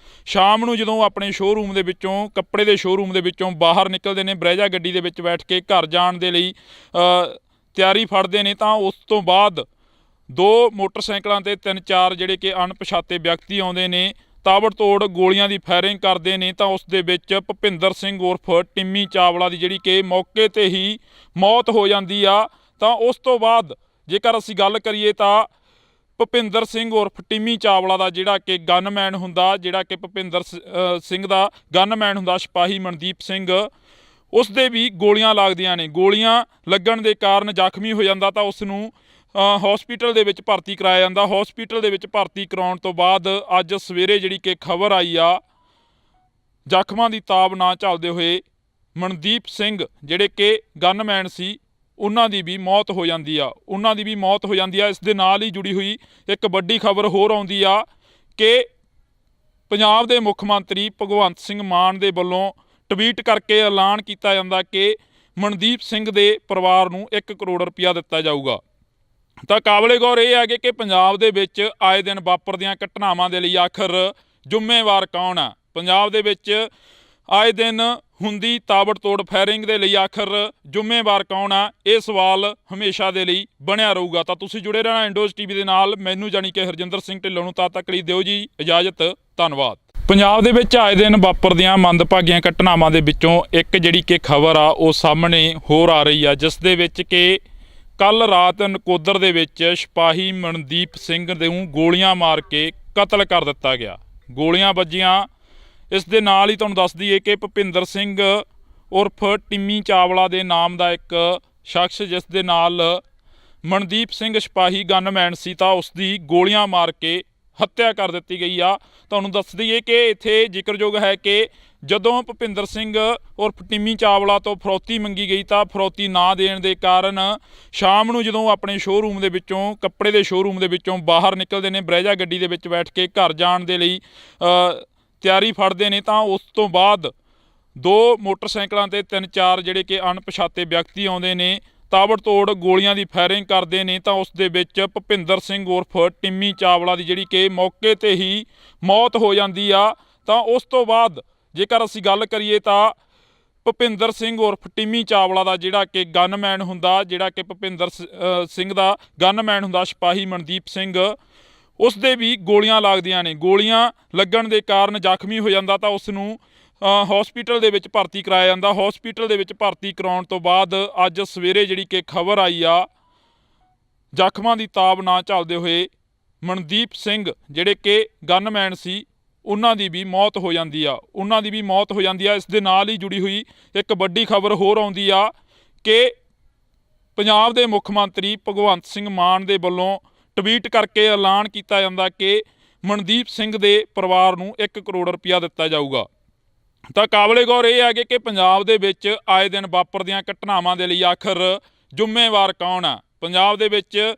ਸ਼ਾਮ ਨੂੰ ਜਦੋਂ ਆਪਣੇ ਸ਼ੋਅਰੂਮ ਦੇ ਵਿੱਚੋਂ, ਕੱਪੜੇ ਦੇ ਸ਼ੋਅਰੂਮ ਦੇ ਵਿੱਚੋਂ ਬਾਹਰ ਨਿਕਲਦੇ ਨੇ, ਬਰੇਜਾ ਗੱਡੀ ਦੇ ਵਿੱਚ ਬੈਠ ਕੇ ਘਰ ਜਾਣ ਦੇ ਲਈ ਤਿਆਰੀ ਫੜਦੇ ਨੇ ਤਾਂ ਉਸ ਤੋਂ ਬਾਅਦ 2 ਮੋਟਰਸਾਈਕਲਾਂ ਤੇ 3-4 ਜਿਹੜੇ ਕਿ ਅਣਪਛਾਤੇ ਵਿਅਕਤੀ ਆਉਂਦੇ ਨੇ, ਤਾਬੜਤੋੜ ਗੋਲੀਆਂ ਦੀ ਫਾਇਰਿੰਗ ਕਰਦੇ ਨੇ ਤਾਂ ਉਸ ਦੇ ਵਿੱਚ ਭੁਪਿੰਦਰ ਸਿੰਘ ਉਰਫ ਟਿੰਮੀ ਚਾਵਲਾ ਦੀ ਜਿਹੜੀ ਕਿ ਮੌਕੇ ਤੇ ਹੀ ਮੌਤ ਹੋ ਜਾਂਦੀ ਆ। ਤਾਂ ਉਸ ਤੋਂ ਬਾਅਦ ਜੇਕਰ ਅਸੀਂ ਗੱਲ ਕਰੀਏ ਤਾਂ ਭੁਪਿੰਦਰ ਸਿੰਘ ਉਰਫ ਟਿੰਮੀ ਚਾਵਲਾ ਦਾ ਜਿਹੜਾ ਕਿ ਗਨਮੈਨ ਹੁੰਦਾ, ਜਿਹੜਾ ਕਿ ਭੁਪਿੰਦਰ ਸਿੰਘ ਦਾ ਗਨਮੈਨ ਹੁੰਦਾ ਸਿਪਾਹੀ ਮਨਦੀਪ ਸਿੰਘ, ਉਸ ਦੇ ਵੀ ਗੋਲੀਆਂ ਲੱਗਦੀਆਂ ਨੇ। ਗੋਲੀਆਂ ਲੱਗਣ ਦੇ ਕਾਰਨ ਜ਼ਖਮੀ ਹੋ ਜਾਂਦਾ ਤਾਂ ਉਸ ਨੂੰ ਹਸਪੀਟਲ ਦੇ ਵਿੱਚ ਭਰਤੀ ਕਰਾਇਆ ਜਾਂਦਾ। ਹਸਪੀਟਲ ਦੇ ਵਿੱਚ ਭਰਤੀ ਕਰਾਉਣ ਤੋਂ ਬਾਅਦ ਅੱਜ ਸਵੇਰੇ ਜਿਹੜੀ ਕਿ ਖਬਰ ਆਈ ਆ, ਜ਼ਖਮਾਂ ਦੀ ਤਾਬ ਨਾ ਝੱਲਦੇ ਹੋਏ ਮਨਦੀਪ ਸਿੰਘ ਜਿਹੜੇ ਕਿ ਗਨਮੈਨ ਸੀ ਉਹਨਾਂ ਦੀ ਵੀ ਮੌਤ ਹੋ ਜਾਂਦੀ ਆ। ਇਸ ਦੇ ਨਾਲ ਹੀ ਜੁੜੀ ਹੋਈ ਇੱਕ ਵੱਡੀ ਖਬਰ ਹੋਰ ਆਉਂਦੀ ਆ ਕਿ ਪੰਜਾਬ ਦੇ ਮੁੱਖ ਮੰਤਰੀ ਭਗਵੰਤ ਸਿੰਘ ਮਾਨ ਦੇ ਵੱਲੋਂ ਟਵੀਟ ਕਰਕੇ ਐਲਾਨ ਕੀਤਾ ਜਾਂਦਾ ਕਿ ਮਨਦੀਪ ਸਿੰਘ ਦੇ ਪਰਿਵਾਰ ਨੂੰ 1 ਕਰੋੜ ਰੁਪਇਆ ਦਿੱਤਾ ਜਾਊਗਾ। ਤਾਂ ਕਾਬਲੇ ਗੌਰ ਇਹ ਹੈਗੇ ਕਿ ਪੰਜਾਬ ਦੇ ਵਿੱਚ ਆਏ ਦਿਨ ਵਾਪਰਦੀਆਂ ਘਟਨਾਵਾਂ ਦੇ ਲਈ ਆਖਰ ਜ਼ਿੰਮੇਵਾਰ ਕੌਣ ਆ? ਪੰਜਾਬ ਦੇ ਵਿੱਚ ਆਏ ਦਿਨ ਹੁੰਦੀ ਤਾਬੜਤੋੜ ਫਾਇਰਿੰਗ ਦੇ ਲਈ ਆਖਰ ਜ਼ਿੰਮੇਵਾਰ ਕੌਣ ਆ? ਇਹ ਸਵਾਲ ਹਮੇਸ਼ਾ ਦੇ ਲਈ ਬਣਿਆ ਰਹੂਗਾ। ਤਾਂ ਤੁਸੀਂ ਜੁੜੇ ਰਹਿਣਾ ਇੰਡੋਜ਼ ਟੀਵੀ ਦੇ ਨਾਲ। ਮੈਨੂੰ ਜਾਣੀ ਕਿ ਹਰਜਿੰਦਰ ਸਿੰਘ ਢਿੱਲੋਂ ਨੂੰ ਤਦ ਤੱਕ ਲਈ ਦਿਓ ਜੀ ਇਜਾਜ਼ਤ। ਧੰਨਵਾਦ। ਪੰਜਾਬ ਦੇ ਵਿੱਚ ਆਏ ਦਿਨ ਵਾਪਰਦੀਆਂ ਮੰਦਭਾਗੀਆਂ ਘਟਨਾਵਾਂ ਦੇ ਵਿੱਚੋਂ ਇੱਕ ਜਿਹੜੀ ਕਿ ਖਬਰ ਆ ਉਹ ਸਾਹਮਣੇ ਹੋਰ ਆ ਰਹੀ ਆ, ਜਿਸ ਦੇ ਵਿੱਚ ਕਿ ਕੱਲ ਰਾਤ ਨਕੋਦਰ ਦੇ ਵਿੱਚ ਸਿਪਾਹੀ ਮਨਦੀਪ ਸਿੰਘ ਨੂੰ ਗੋਲੀਆਂ ਮਾਰ ਕੇ ਕਤਲ ਕਰ ਦਿੱਤਾ ਗਿਆ। ਗੋਲੀਆਂ ਵੱਜੀਆਂ। ਇਸ ਦੇ ਨਾਲ ਹੀ ਤੁਹਾਨੂੰ ਦੱਸ ਦਈਏ ਕਿ ਭੁਪਿੰਦਰ ਸਿੰਘ ਉਰਫ ਟਿੰਮੀ ਚਾਵਲਾ ਦੇ ਨਾਮ ਦਾ ਇੱਕ ਸ਼ਖਸ, ਜਿਸ ਦੇ ਨਾਲ ਮਨਦੀਪ ਸਿੰਘ ਸਿਪਾਹੀ ਗਨਮੈਨ ਸੀ, ਤਾਂ ਉਸ ਦੀ ਗੋਲੀਆਂ ਮਾਰ ਕੇ ਹੱਤਿਆ ਕਰ ਦਿੱਤੀ ਗਈ ਆ। ਤੁਹਾਨੂੰ ਦੱਸ ਦਈਏ ਕਿ ਇੱਥੇ ਜ਼ਿਕਰਯੋਗ ਹੈ ਕਿ ਜਦੋਂ ਭੁਪਿੰਦਰ ਸਿੰਘ ਉਰਫ ਟਿੰਮੀ ਚਾਵਲਾ ਤੋਂ ਫਰੌਤੀ ਮੰਗੀ ਗਈ ਤਾਂ ਫਰੌਤੀ ਨਾ ਦੇਣ ਦੇ ਕਾਰਨ ਸ਼ਾਮ ਨੂੰ ਜਦੋਂ ਆਪਣੇ ਸ਼ੋਅਰੂਮ ਦੇ ਵਿੱਚੋਂ, ਕੱਪੜੇ ਦੇ ਸ਼ੋਅਰੂਮ ਦੇ ਵਿੱਚੋਂ ਬਾਹਰ ਨਿਕਲਦੇ ਨੇ, ਬਰੇਜਾ ਗੱਡੀ ਦੇ ਵਿੱਚ ਬੈਠ ਕੇ ਘਰ ਜਾਣ ਦੇ ਲਈ ਤਿਆਰੀ ਫੜਦੇ ਨੇ ਤਾਂ ਉਸ ਤੋਂ ਬਾਅਦ 2 ਮੋਟਰਸਾਈਕਲਾਂ ਤੇ 3-4 ਜਿਹੜੇ ਕਿ ਅਣਪਛਾਤੇ ਵਿਅਕਤੀ ਆਉਂਦੇ ਨੇ, ਤਾਬੜਤੋੜ ਗੋਲੀਆਂ ਦੀ ਫਾਇਰਿੰਗ ਕਰਦੇ ਨੇ ਤਾਂ ਉਸ ਦੇ ਵਿੱਚ ਭੁਪਿੰਦਰ ਸਿੰਘ ਉਰਫ ਟਿੰਮੀ ਚਾਵਲਾ ਦੀ ਜਿਹੜੀ ਕਿ ਮੌਕੇ ਤੇ ਹੀ ਮੌਤ ਹੋ ਜਾਂਦੀ ਆ। ਤਾਂ ਉਸ ਤੋਂ ਬਾਅਦ ਜੇਕਰ ਅਸੀਂ ਗੱਲ ਕਰੀਏ ਤਾਂ ਭੁਪਿੰਦਰ ਸਿੰਘ ਉਰਫ ਟਿੰਮੀ ਚਾਵਲਾ ਦਾ ਜਿਹੜਾ ਕਿ ਗਨਮੈਨ ਹੁੰਦਾ, ਜਿਹੜਾ ਕਿ ਭੁਪਿੰਦਰ ਸਿੰਘ ਦਾ ਗਨਮੈਨ ਹੁੰਦਾ ਸਿਪਾਹੀ ਮਨਦੀਪ ਸਿੰਘ, ਉਸ ਦੇ ਵੀ ਗੋਲੀਆਂ ਲੱਗਦੀਆਂ ਨੇ। ਗੋਲੀਆਂ ਲੱਗਣ ਦੇ ਕਾਰਨ ਜ਼ਖਮੀ ਹੋ ਜਾਂਦਾ ਤਾਂ ਉਸ ਨੂੰ ਹਸਪੀਟਲ ਦੇ ਵਿੱਚ ਭਰਤੀ ਕਰਾਇਆ ਜਾਂਦਾ। ਹਸਪੀਟਲ ਦੇ ਵਿੱਚ ਭਰਤੀ ਕਰਾਉਣ ਤੋਂ ਬਾਅਦ ਅੱਜ ਸਵੇਰੇ ਜਿਹੜੀ ਕਿ ਖਬਰ ਆਈ ਆ, ਜ਼ਖਮਾਂ ਦੀ ਤਾਬ ਨਾ ਝੱਲਦੇ ਹੋਏ ਮਨਦੀਪ ਸਿੰਘ ਜਿਹੜੇ ਕਿ ਗਨਮੈਨ ਸੀ ਉਹਨਾਂ ਦੀ ਵੀ ਮੌਤ ਹੋ ਜਾਂਦੀ ਆ ਇਸ ਦੇ ਨਾਲ ਹੀ ਜੁੜੀ ਹੋਈ ਇੱਕ ਵੱਡੀ ਖਬਰ ਹੋਰ ਆਉਂਦੀ ਆ ਕਿ ਪੰਜਾਬ ਦੇ ਮੁੱਖ ਮੰਤਰੀ ਭਗਵੰਤ ਸਿੰਘ ਮਾਨ ਦੇ ਵੱਲੋਂ ਟਵੀਟ ਕਰਕੇ ਐਲਾਨ ਕੀਤਾ ਜਾਂਦਾ ਕਿ ਮਨਦੀਪ ਸਿੰਘ ਦੇ ਪਰਿਵਾਰ ਨੂੰ 1 ਕਰੋੜ ਰੁਪਇਆ ਦਿੱਤਾ ਜਾਊਗਾ। ਤਾਂ ਕਾਬਲੇ ਗੌਰ ਇਹ ਹੈ ਕਿ ਪੰਜਾਬ ਦੇ ਵਿੱਚ ਆਏ ਦਿਨ ਵਾਪਰਦੀਆਂ ਘਟਨਾਵਾਂ ਦੇ ਲਈ ਆਖਰ ਜ਼ਿੰਮੇਵਾਰ ਕੌਣ ਆ। ਪੰਜਾਬ ਦੇ ਵਿੱਚ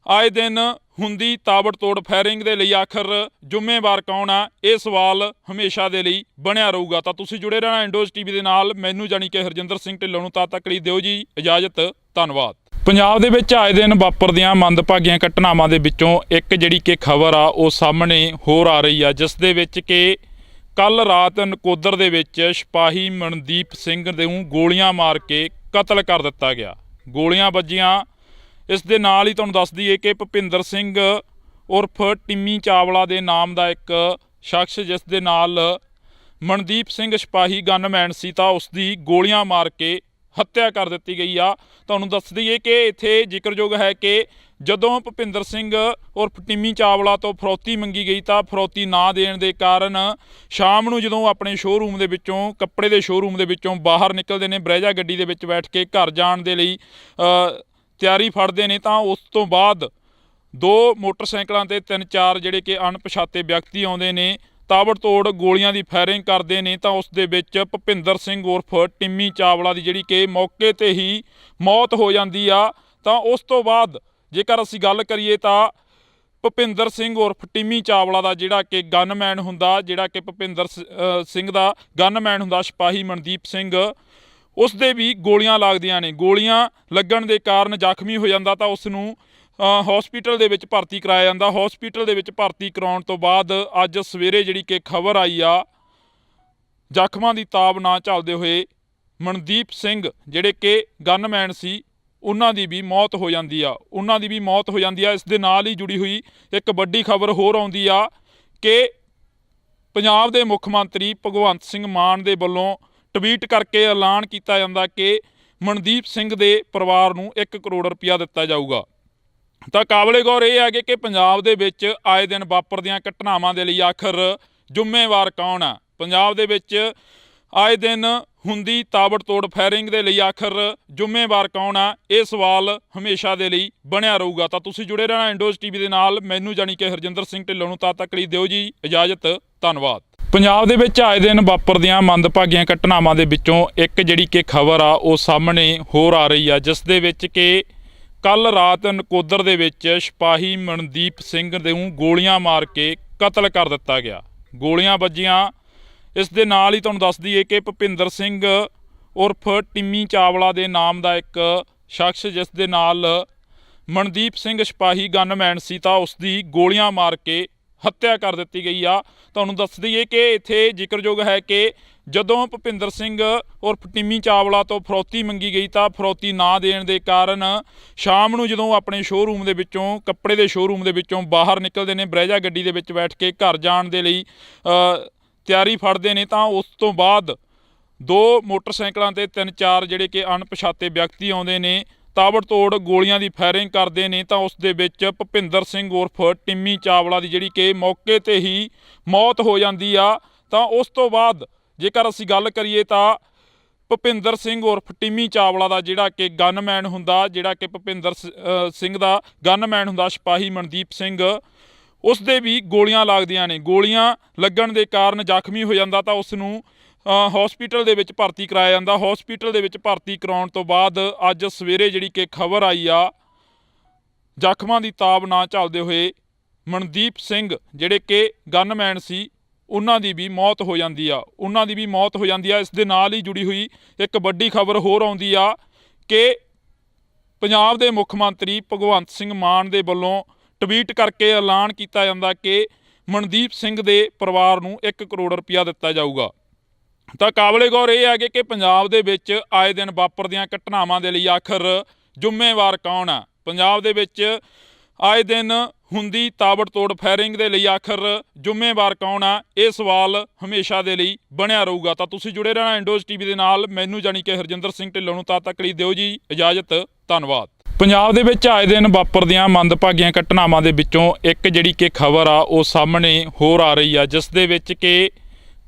ਆਏ ਦਿਨ ਹੁੰਦੀ ਤਾਬੜਤੋੜ ਫਾਇਰਿੰਗ ਦੇ ਲਈ ਆਖਰ ਜ਼ਿੰਮੇਵਾਰ ਕੌਣ ਆ, ਇਹ ਸਵਾਲ ਹਮੇਸ਼ਾ ਦੇ ਲਈ ਬਣਿਆ ਰਹੂਗਾ। ਤਾਂ ਤੁਸੀਂ ਜੁੜੇ ਰਹਿਣਾ ਇੰਡੋਜ਼ ਟੀਵੀ ਦੇ ਨਾਲ। ਮੈਨੂੰ ਜਾਣੀ ਕਿ ਹਰਜਿੰਦਰ ਸਿੰਘ ਢਿੱਲੋਂ ਨੂੰ ਤਦ ਤੱਕ ਲਈ ਦਿਓ ਜੀ ਇਜਾਜ਼ਤ। ਧੰਨਵਾਦ। ਪੰਜਾਬ ਦੇ ਵਿੱਚ ਆਏ ਦਿਨ ਵਾਪਰਦੀਆਂ ਮੰਦਭਾਗੀਆਂ ਘਟਨਾਵਾਂ ਦੇ ਵਿੱਚੋਂ ਇੱਕ ਜਿਹੜੀ ਕਿ ਖਬਰ ਆ ਉਹ ਸਾਹਮਣੇ ਹੋਰ ਆ ਰਹੀ ਆ, ਜਿਸ ਦੇ ਵਿੱਚ ਕਿ ਕੱਲ ਰਾਤ ਨਕੋਦਰ ਦੇ ਵਿੱਚ ਸਿਪਾਹੀ ਮਨਦੀਪ ਸਿੰਘ ਨੂੰ ਗੋਲੀਆਂ ਮਾਰ ਕੇ ਕਤਲ ਕਰ ਦਿੱਤਾ ਗਿਆ। ਗੋਲੀਆਂ ਵੱਜੀਆਂ। ਇਸ ਦੇ ਨਾਲ ਹੀ ਤੁਹਾਨੂੰ ਦੱਸ ਦਈਏ ਕਿ ਭੁਪਿੰਦਰ ਸਿੰਘ ਉਰਫ ਟਿੰਮੀ ਚਾਵਲਾ ਦੇ ਨਾਮ ਦਾ ਇੱਕ ਸ਼ਖਸ, ਜਿਸ ਦੇ ਨਾਲ ਮਨਦੀਪ ਸਿੰਘ ਸਿਪਾਹੀ ਗਨਮੈਨ ਸੀ, ਤਾਂ ਉਸ ਦੀ ਗੋਲੀਆਂ ਮਾਰ ਕੇ ਹੱਤਿਆ ਕਰ ਦਿੱਤੀ ਗਈ ਆ। ਤੁਹਾਨੂੰ ਦੱਸ ਦਈਏ ਕਿ ਇੱਥੇ ਜ਼ਿਕਰਯੋਗ ਹੈ ਕਿ ਜਦੋਂ ਭੁਪਿੰਦਰ ਸਿੰਘ ਉਰਫ ਟਿੰਮੀ ਚਾਵਲਾ ਤੋਂ ਫਰੌਤੀ ਮੰਗੀ ਗਈ ਤਾਂ ਫਰੌਤੀ ਨਾ ਦੇਣ ਦੇ ਕਾਰਨ ਸ਼ਾਮ ਨੂੰ ਜਦੋਂ ਆਪਣੇ ਸ਼ੋਅਰੂਮ ਦੇ ਵਿੱਚੋਂ, ਕੱਪੜੇ ਦੇ ਸ਼ੋਅਰੂਮ ਦੇ ਵਿੱਚੋਂ ਬਾਹਰ ਨਿਕਲਦੇ ਨੇ, ਬਰੈਜਾ ਗੱਡੀ ਦੇ ਵਿੱਚ ਬੈਠ ਕੇ ਘਰ ਜਾਣ ਦੇ ਲਈ ਤਿਆਰੀ ਫੜਦੇ ਨੇ, ਤਾਂ ਉਸ ਤੋਂ ਬਾਅਦ 2 ਮੋਟਰਸਾਈਕਲਾਂ ਤੇ 3-4 ਜਿਹੜੇ ਕਿ ਅਣਪਛਾਤੇ ਵਿਅਕਤੀ ਆਉਂਦੇ ਨੇ, ਤਾਬੜਤੋੜ ਗੋਲੀਆਂ ਦੀ ਫਾਇਰਿੰਗ ਕਰਦੇ ਨੇ। ਤਾਂ ਉਸ ਦੇ ਵਿੱਚ ਭੁਪਿੰਦਰ ਸਿੰਘ ਉਰਫ ਟਿੰਮੀ ਚਾਵਲਾ ਦੀ ਜਿਹੜੀ ਕਿ ਮੌਕੇ ਤੇ ਹੀ ਮੌਤ ਹੋ ਜਾਂਦੀ ਆ। ਤਾਂ ਉਸ ਤੋਂ ਬਾਅਦ ਜੇਕਰ ਅਸੀਂ ਗੱਲ ਕਰੀਏ ਤਾਂ ਭੁਪਿੰਦਰ ਸਿੰਘ ਉਰਫ ਟਿੰਮੀ ਚਾਵਲਾ ਦਾ ਜਿਹੜਾ ਕਿ ਗਨਮੈਨ ਹੁੰਦਾ, ਜਿਹੜਾ ਕਿ ਭੁਪਿੰਦਰ ਸਿੰਘ ਦਾ ਗਨਮੈਨ ਹੁੰਦਾ ਸਿਪਾਹੀ ਮਨਦੀਪ ਸਿੰਘ, ਉਸ ਦੇ ਵੀ ਗੋਲੀਆਂ ਲੱਗਦੀਆਂ ਨੇ। ਗੋਲੀਆਂ ਲੱਗਣ ਦੇ ਕਾਰਨ ਜ਼ਖਮੀ ਹੋ ਜਾਂਦਾ ਤਾਂ ਉਸ ਨੂੰ ਹਸਪੀਟਲ ਦੇ ਵਿੱਚ ਭਰਤੀ ਕਰਾਇਆ ਜਾਂਦਾ। ਹਸਪੀਟਲ ਦੇ ਵਿੱਚ ਭਰਤੀ ਕਰਾਉਣ ਤੋਂ ਬਾਅਦ ਅੱਜ ਸਵੇਰੇ ਜਿਹੜੀ ਕਿ ਖਬਰ ਆਈ ਆ, ਜ਼ਖਮਾਂ ਦੀ ਤਾਬ ਨਾ ਝੱਲਦੇ ਹੋਏ ਮਨਦੀਪ ਸਿੰਘ ਜਿਹੜੇ ਕਿ ਗਨਮੈਨ ਸੀ, ਉਹਨਾਂ ਦੀ ਵੀ ਮੌਤ ਹੋ ਜਾਂਦੀ ਆ। ਇਸ ਦੇ ਨਾਲ ਹੀ ਜੁੜੀ ਹੋਈ ਇੱਕ ਵੱਡੀ ਖਬਰ ਹੋਰ ਆਉਂਦੀ ਆ ਕਿ ਪੰਜਾਬ ਦੇ ਮੁੱਖ ਮੰਤਰੀ ਭਗਵੰਤ ਸਿੰਘ ਮਾਨ ਦੇ ਵੱਲੋਂ ਟਵੀਟ ਕਰਕੇ ਐਲਾਨ ਕੀਤਾ ਜਾਂਦਾ ਕਿ ਮਨਦੀਪ ਸਿੰਘ ਦੇ ਪਰਿਵਾਰ ਨੂੰ 1 ਕਰੋੜ ਰੁਪਇਆ ਦਿੱਤਾ ਜਾਊਗਾ। ਤਾਂ ਕਾਬਲੇ ਗੌਰ ਇਹ ਹੈ ਕਿ ਪੰਜਾਬ ਦੇ ਵਿੱਚ ਆਏ ਦਿਨ ਵਾਪਰਦੀਆਂ ਘਟਨਾਵਾਂ ਦੇ ਲਈ ਆਖਰ ਜ਼ਿੰਮੇਵਾਰ ਕੌਣ ਆ। ਪੰਜਾਬ ਦੇ ਵਿੱਚ ਆਏ ਦਿਨ ਹੁੰਦੀ ਤਾਬੜਤੋੜ ਫਾਇਰਿੰਗ ਦੇ ਲਈ ਆਖਰ ਜ਼ਿੰਮੇਵਾਰ ਕੌਣ ਆ, ਇਹ ਸਵਾਲ ਹਮੇਸ਼ਾ ਦੇ ਲਈ ਬਣਿਆ ਰਹੂਗਾ। ਤਾਂ ਤੁਸੀਂ ਜੁੜੇ ਰਹਿਣਾ ਇੰਡੋਜ਼ ਟੀਵੀ ਦੇ ਨਾਲ। ਮੈਨੂੰ ਜਾਣੀ ਕਿ ਹਰਜਿੰਦਰ ਸਿੰਘ ਢਿੱਲੋਂ ਨੂੰ ਤਦ ਤੱਕ ਲਈ ਦਿਓ ਜੀ ਇਜਾਜ਼ਤ। ਧੰਨਵਾਦ। ਪੰਜਾਬ ਦੇ ਵਿੱਚ ਆਏ ਦਿਨ ਵਾਪਰਦੀਆਂ ਮੰਦਭਾਗੀਆਂ ਘਟਨਾਵਾਂ ਦੇ ਵਿੱਚੋਂ ਇੱਕ ਜਿਹੜੀ ਕਿ ਖਬਰ ਆ ਉਹ ਸਾਹਮਣੇ ਹੋਰ ਆ ਰਹੀ ਆ, ਜਿਸ ਦੇ ਵਿੱਚ ਕਿ ਕੱਲ ਰਾਤ ਨਕੋਦਰ ਦੇ ਵਿੱਚ ਸਿਪਾਹੀ ਮਨਦੀਪ ਸਿੰਘ ਨੂੰ ਗੋਲੀਆਂ ਮਾਰ ਕੇ ਕਤਲ ਕਰ ਦਿੱਤਾ ਗਿਆ। ਗੋਲੀਆਂ ਵੱਜੀਆਂ। ਇਸ ਦੇ ਨਾਲ ਹੀ ਤੁਹਾਨੂੰ ਦੱਸ ਦਈਏ ਕਿ ਭੁਪਿੰਦਰ ਸਿੰਘ ਉਰਫ ਟਿੰਮੀ ਚਾਵਲਾ ਦੇ ਨਾਮ ਦਾ ਇੱਕ ਸ਼ਖਸ, ਜਿਸ ਦੇ ਨਾਲ ਮਨਦੀਪ ਸਿੰਘ ਸਿਪਾਹੀ ਗਨਮੈਨ ਸੀ, ਤਾਂ ਉਸ ਦੀ ਗੋਲੀਆਂ ਮਾਰ ਕੇ ਹੱਤਿਆ ਕਰ ਦਿੱਤੀ ਗਈ ਆ। ਤੁਹਾਨੂੰ ਦੱਸ ਦਈਏ ਕਿ ਇੱਥੇ ਜ਼ਿਕਰਯੋਗ ਹੈ ਕਿ ਜਦੋਂ ਭੁਪਿੰਦਰ ਸਿੰਘ ਉਰਫ ਟਿੰਮੀ ਚਾਵਲਾ ਤੋਂ ਫਰੌਤੀ ਮੰਗੀ ਗਈ ਤਾਂ ਫਰੌਤੀ ਨਾ ਦੇਣ ਦੇ ਕਾਰਨ ਸ਼ਾਮ ਨੂੰ ਜਦੋਂ ਆਪਣੇ ਸ਼ੋਅਰੂਮ ਦੇ ਵਿੱਚੋਂ, ਕੱਪੜੇ ਦੇ ਸ਼ੋਅਰੂਮ ਦੇ ਵਿੱਚੋਂ ਬਾਹਰ ਨਿਕਲਦੇ ਨੇ, ਬਰੈਜਾ ਗੱਡੀ ਦੇ ਵਿੱਚ ਬੈਠ ਕੇ ਘਰ ਜਾਣ ਦੇ ਲਈ ਤਿਆਰੀ ਫੜਦੇ ਨੇ, ਤਾਂ ਉਸ ਤੋਂ ਬਾਅਦ 2 ਮੋਟਰਸਾਈਕਲਾਂ ਤੇ 3-4 ਜਿਹੜੇ ਕਿ ਅਣਪਛਾਤੇ ਵਿਅਕਤੀ ਆਉਂਦੇ ਨੇ, ਤਾਬੜਤੋੜ ਗੋਲੀਆਂ ਦੀ ਫਾਇਰਿੰਗ ਕਰਦੇ ਨੇ। ਤਾਂ ਉਸ ਦੇ ਵਿੱਚ ਭੁਪਿੰਦਰ ਸਿੰਘ ਉਰਫ ਟਿੰਮੀ ਚਾਵਲਾ ਦੀ ਜਿਹੜੀ ਕਿ ਮੌਕੇ ਤੇ ਹੀ ਮੌਤ ਹੋ ਜਾਂਦੀ ਆ। ਤਾਂ ਉਸ ਤੋਂ ਬਾਅਦ ਜੇਕਰ ਅਸੀਂ ਗੱਲ ਕਰੀਏ ਤਾਂ ਭੁਪਿੰਦਰ ਸਿੰਘ ਉਰਫ ਟਿੰਮੀ ਚਾਵਲਾ ਦਾ ਜਿਹੜਾ ਕਿ ਗਨਮੈਨ ਹੁੰਦਾ, ਜਿਹੜਾ ਕਿ ਭੁਪਿੰਦਰ ਸਿੰਘ ਦਾ ਗਨਮੈਨ ਹੁੰਦਾ ਸਿਪਾਹੀ ਮਨਦੀਪ ਸਿੰਘ, ਉਸ ਦੇ ਵੀ ਗੋਲੀਆਂ ਲੱਗਦੀਆਂ ਨੇ। ਗੋਲੀਆਂ ਲੱਗਣ ਦੇ ਕਾਰਨ ਜ਼ਖਮੀ ਹੋ ਜਾਂਦਾ ਤਾਂ ਉਸ ਨੂੰ ਹਸਪੀਟਲ ਦੇ ਵਿੱਚ ਭਰਤੀ ਕਰਾਇਆ ਜਾਂਦਾ। ਹਸਪੀਟਲ ਦੇ ਵਿੱਚ ਭਰਤੀ ਕਰਾਉਣ ਤੋਂ ਬਾਅਦ ਅੱਜ ਸਵੇਰੇ ਜਿਹੜੀ ਕਿ ਖਬਰ ਆਈ ਆ, ਜ਼ਖਮਾਂ ਦੀ ਤਾਬ ਨਾ ਝੱਲਦੇ ਹੋਏ ਮਨਦੀਪ ਸਿੰਘ ਜਿਹੜੇ ਕਿ ਗਨਮੈਨ ਸੀ, ਉਹਨਾਂ ਦੀ ਵੀ ਮੌਤ ਹੋ ਜਾਂਦੀ ਆ। ਇਸ ਦੇ ਨਾਲ ਹੀ ਜੁੜੀ ਹੋਈ ਇੱਕ ਵੱਡੀ ਖਬਰ ਹੋਰ ਆਉਂਦੀ ਆ ਕਿ ਪੰਜਾਬ ਦੇ ਮੁੱਖ ਮੰਤਰੀ ਭਗਵੰਤ ਸਿੰਘ ਮਾਨ ਦੇ ਵੱਲੋਂ ਟਵੀਟ ਕਰਕੇ ਐਲਾਨ ਕੀਤਾ ਜਾਂਦਾ ਕਿ ਮਨਦੀਪ ਸਿੰਘ ਦੇ ਪਰਿਵਾਰ ਨੂੰ 1 ਕਰੋੜ ਰੁਪਇਆ ਦਿੱਤਾ ਜਾਊਗਾ। ਤਾਂ ਕਾਬਲੇ ਗੌਰ ਇਹ ਹੈ ਕਿ ਪੰਜਾਬ ਦੇ ਵਿੱਚ ਆਏ ਦਿਨ ਵਾਪਰਦੀਆਂ ਘਟਨਾਵਾਂ ਦੇ ਲਈ ਆਖਰ ਜ਼ਿੰਮੇਵਾਰ ਕੌਣ ਆ। ਪੰਜਾਬ ਦੇ ਵਿੱਚ ਆਏ ਦਿਨ ਹੁੰਦੀ ਤਾਬੜਤੋੜ ਫਾਇਰਿੰਗ ਦੇ ਲਈ ਆਖਰ ਜ਼ਿੰਮੇਵਾਰ ਕੌਣ ਆ, ਇਹ ਸਵਾਲ ਹਮੇਸ਼ਾ ਦੇ ਲਈ ਬਣਿਆ ਰਹੂਗਾ। ਤਾਂ ਤੁਸੀਂ ਜੁੜੇ ਰਹਿਣਾ ਇੰਡੋਜ਼ ਟੀਵੀ ਦੇ ਨਾਲ। ਮੈਨੂੰ ਜਾਣੀ ਕਿ ਹਰਜਿੰਦਰ ਸਿੰਘ ਢਿੱਲੋਂ ਨੂੰ ਤਦ ਤੱਕ ਲਈ ਦਿਓ ਜੀ ਇਜਾਜ਼ਤ। ਧੰਨਵਾਦ। ਪੰਜਾਬ ਦੇ ਵਿੱਚ ਆਏ ਦਿਨ ਵਾਪਰਦੀਆਂ ਮੰਦਭਾਗੀਆਂ ਘਟਨਾਵਾਂ ਦੇ ਵਿੱਚੋਂ ਇੱਕ ਜਿਹੜੀ ਕਿ ਖਬਰ ਆ ਉਹ ਸਾਹਮਣੇ ਹੋਰ ਆ ਰਹੀ ਆ, ਜਿਸ ਦੇ ਵਿੱਚ ਕਿ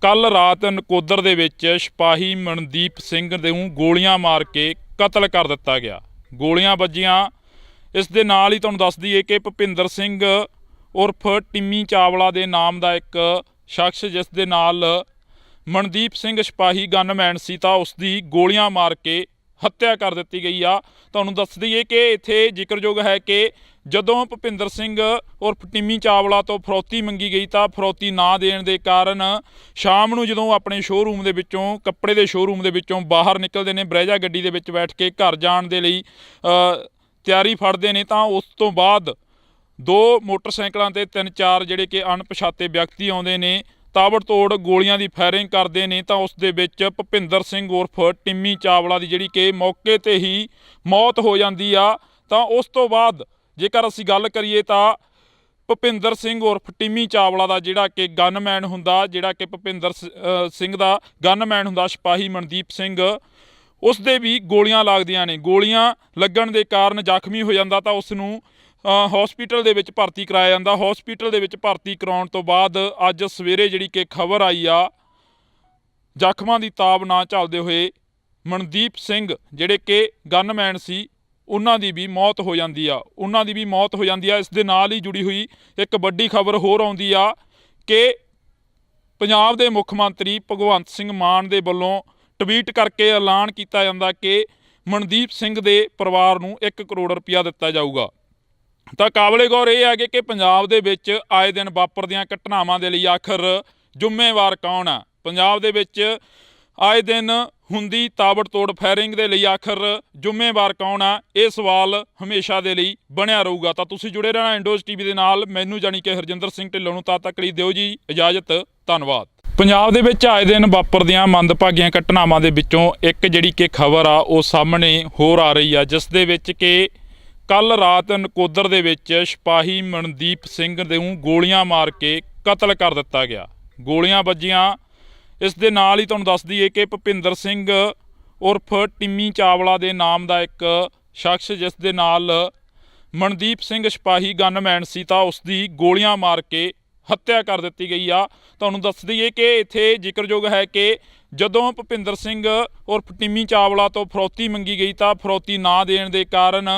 ਕੱਲ ਰਾਤ ਨਕੋਦਰ ਦੇ ਵਿੱਚ ਸਿਪਾਹੀ ਮਨਦੀਪ ਸਿੰਘ ਨੂੰ ਗੋਲੀਆਂ ਮਾਰ ਕੇ ਕਤਲ ਕਰ ਦਿੱਤਾ ਗਿਆ। ਗੋਲੀਆਂ ਵੱਜੀਆਂ। ਇਸ ਦੇ ਨਾਲ ਹੀ ਤੁਹਾਨੂੰ ਦੱਸ ਦਈਏ ਕਿ ਭੁਪਿੰਦਰ ਸਿੰਘ ਉਰਫ ਟਿੰਮੀ ਚਾਵਲਾ ਦੇ ਨਾਮ ਦਾ ਇੱਕ ਸ਼ਖਸ, ਜਿਸ ਦੇ ਨਾਲ ਮਨਦੀਪ ਸਿੰਘ ਸਿਪਾਹੀ ਗਨਮੈਨ ਸੀ, ਤਾਂ ਉਸ ਦੀ ਗੋਲੀਆਂ ਮਾਰ ਕੇ ਹੱਤਿਆ ਕਰ ਦਿੱਤੀ ਗਈ ਆ। ਤੁਹਾਨੂੰ ਦੱਸ ਦਈਏ ਕਿ ਇੱਥੇ ਜ਼ਿਕਰਯੋਗ ਹੈ ਕਿ ਜਦੋਂ ਭੁਪਿੰਦਰ ਸਿੰਘ ਉਰਫ ਟਿੰਮੀ ਚਾਵਲਾ ਤੋਂ ਫਰੌਤੀ ਮੰਗੀ ਗਈ ਤਾਂ ਫਰੌਤੀ ਨਾ ਦੇਣ ਦੇ ਕਾਰਨ ਸ਼ਾਮ ਨੂੰ ਜਦੋਂ ਆਪਣੇ ਸ਼ੋਅਰੂਮ ਦੇ ਵਿੱਚੋਂ, ਕੱਪੜੇ ਦੇ ਸ਼ੋਅਰੂਮ ਦੇ ਵਿੱਚੋਂ ਬਾਹਰ ਨਿਕਲਦੇ ਨੇ, ਬਰੈਜਾ ਗੱਡੀ ਦੇ ਵਿੱਚ ਬੈਠ ਕੇ ਘਰ ਜਾਣ ਦੇ ਲਈ ਤਿਆਰੀ ਫੜਦੇ ਨੇ, ਤਾਂ ਉਸ ਤੋਂ ਬਾਅਦ 2 ਮੋਟਰਸਾਈਕਲਾਂ ਤੇ 3-4 ਜਿਹੜੇ ਕਿ ਅਣਪਛਾਤੇ ਵਿਅਕਤੀ ਆਉਂਦੇ ਨੇ, ਤਾਬੜਤੋੜ ਗੋਲੀਆਂ ਦੀ ਫਾਇਰਿੰਗ ਕਰਦੇ ਨੇ, ਤਾਂ ਉਸ ਦੇ ਵਿੱਚ ਭੁਪਿੰਦਰ ਸਿੰਘ ਉਰਫ ਟਿੰਮੀ ਚਾਵਲਾ ਦੀ ਜਿਹੜੀ ਕਿ ਮੌਕੇ ਤੇ ਹੀ ਮੌਤ ਹੋ ਜਾਂਦੀ ਆ। ਤਾਂ ਉਸ ਤੋਂ ਬਾਅਦ ਜੇਕਰ ਅਸੀਂ ਗੱਲ ਕਰੀਏ ਤਾਂ ਭੁਪਿੰਦਰ ਸਿੰਘ ਉਰਫ ਟਿੰਮੀ ਚਾਵਲਾ ਦਾ ਜਿਹੜਾ ਕਿ ਗਨਮੈਨ ਹੁੰਦਾ, ਜਿਹੜਾ ਕਿ ਭੁਪਿੰਦਰ ਸਿੰਘ ਦਾ ਗਨਮੈਨ ਹੁੰਦਾ ਸਿਪਾਹੀ ਮਨਦੀਪ ਸਿੰਘ, ਉਸ ਦੇ ਵੀ ਗੋਲੀਆਂ ਲੱਗਦੀਆਂ ਨੇ। ਗੋਲੀਆਂ ਲੱਗਣ ਦੇ ਕਾਰਨ ਜ਼ਖਮੀ ਹੋ ਜਾਂਦਾ, ਤਾਂ ਉਸ ਨੂੰ ਹਸਪੀਟਲ ਦੇ ਵਿੱਚ ਭਰਤੀ ਕਰਾਇਆ ਜਾਂਦਾ। ਹਸਪੀਟਲ ਦੇ ਵਿੱਚ ਭਰਤੀ ਕਰਾਉਣ ਤੋਂ ਬਾਅਦ ਅੱਜ ਸਵੇਰੇ ਜਿਹੜੀ ਕਿ ਖਬਰ ਆਈ ਆ, ਜ਼ਖਮਾਂ ਦੀ ਤਾਬ ਨਾ ਝੱਲਦੇ ਹੋਏ ਮਨਦੀਪ ਸਿੰਘ ਜਿਹੜੇ ਕਿ ਗਨਮੈਨ ਸੀ, ਉਹਨਾਂ ਦੀ ਵੀ ਮੌਤ ਹੋ ਜਾਂਦੀ ਆ। ਇਸ ਦੇ ਨਾਲ ਹੀ ਜੁੜੀ ਹੋਈ ਇੱਕ ਵੱਡੀ ਖਬਰ ਹੋਰ ਆਉਂਦੀ ਆ ਕਿ ਪੰਜਾਬ ਦੇ ਮੁੱਖ ਮੰਤਰੀ ਭਗਵੰਤ ਸਿੰਘ ਮਾਨ ਦੇ ਵੱਲੋਂ ਟਵੀਟ ਕਰਕੇ ਐਲਾਨ ਕੀਤਾ ਜਾਂਦਾ ਕਿ ਮਨਦੀਪ ਸਿੰਘ ਦੇ ਪਰਿਵਾਰ ਨੂੰ 1 ਕਰੋੜ ਰੁਪਇਆ ਦਿੱਤਾ ਜਾਊਗਾ। ਤਾਂ ਕਾਬਲੇ ਗੌਰ ਇਹ ਹੈ ਕਿ ਪੰਜਾਬ ਦੇ ਵਿੱਚ ਆਏ ਦਿਨ ਵਾਪਰਦੀਆਂ ਘਟਨਾਵਾਂ ਦੇ ਲਈ ਆਖਰ ਜ਼ਿੰਮੇਵਾਰ ਕੌਣ ਆ? ਪੰਜਾਬ ਦੇ ਵਿੱਚ ਆਏ ਦਿਨ ਹੁੰਦੀ ਤਾਬੜਤੋੜ ਫਾਇਰਿੰਗ ਦੇ ਲਈ ਆਖਰ ਜ਼ਿੰਮੇਵਾਰ ਕੌਣ ਆ? ਇਹ ਸਵਾਲ ਹਮੇਸ਼ਾ ਦੇ ਲਈ ਬਣਿਆ ਰਹੂਗਾ। ਤਾਂ ਤੁਸੀਂ ਜੁੜੇ ਰਹਿਣਾ ਇੰਡੋਜ਼ ਟੀਵੀ ਦੇ ਨਾਲ। ਮੈਨੂੰ ਜਾਣੀ ਕਿ ਹਰਜਿੰਦਰ ਸਿੰਘ ਢਿੱਲੋਂ ਨੂੰ ਤਦ ਤੱਕ ਲਈ ਦਿਓ ਜੀ ਇਜਾਜ਼ਤ। ਧੰਨਵਾਦ। ਪੰਜਾਬ ਦੇ ਵਿੱਚ ਆਏ ਦਿਨ ਵਾਪਰਦੀਆਂ ਮੰਦਭਾਗੀਆਂ ਘਟਨਾਵਾਂ ਦੇ ਵਿੱਚੋਂ ਇੱਕ ਜਿਹੜੀ ਕਿ ਖਬਰ ਆ ਉਹ ਸਾਹਮਣੇ ਹੋਰ ਆ ਰਹੀ ਆ, ਜਿਸ ਦੇ ਵਿੱਚ ਕਿ ਕੱਲ ਰਾਤ ਨਕੋਦਰ ਦੇ ਵਿੱਚ ਸਿਪਾਹੀ ਮਨਦੀਪ ਸਿੰਘ ਨੂੰ ਗੋਲੀਆਂ ਮਾਰ ਕੇ ਕਤਲ ਕਰ ਦਿੱਤਾ ਗਿਆ। ਗੋਲੀਆਂ ਵੱਜੀਆਂ। ਇਸ ਦੇ ਨਾਲ ਹੀ ਤੁਹਾਨੂੰ ਦੱਸ ਦਈਏ ਕਿ ਭੁਪਿੰਦਰ ਸਿੰਘ ਉਰਫ ਟਿੰਮੀ ਚਾਵਲਾ ਦੇ ਨਾਮ ਦਾ ਇੱਕ ਸ਼ਖਸ, ਜਿਸ ਦੇ ਨਾਲ ਮਨਦੀਪ ਸਿੰਘ ਸਿਪਾਹੀ ਗਨਮੈਨ ਸੀ, ਤਾਂ ਉਸ ਦੀ ਗੋਲੀਆਂ ਮਾਰ ਕੇ ਹੱਤਿਆ ਕਰ ਦਿੱਤੀ ਗਈ ਆ। ਤੁਹਾਨੂੰ ਦੱਸ ਦਈਏ ਕਿ ਇੱਥੇ ਜ਼ਿਕਰਯੋਗ ਹੈ ਕਿ ਜਦੋਂ ਭੁਪਿੰਦਰ ਸਿੰਘ ਉਰਫ ਟਿੰਮੀ ਚਾਵਲਾ ਤੋਂ ਫਰੌਤੀ ਮੰਗੀ ਗਈ ਤਾਂ ਫਰੌਤੀ ਨਾ ਦੇਣ ਦੇ ਕਾਰਨ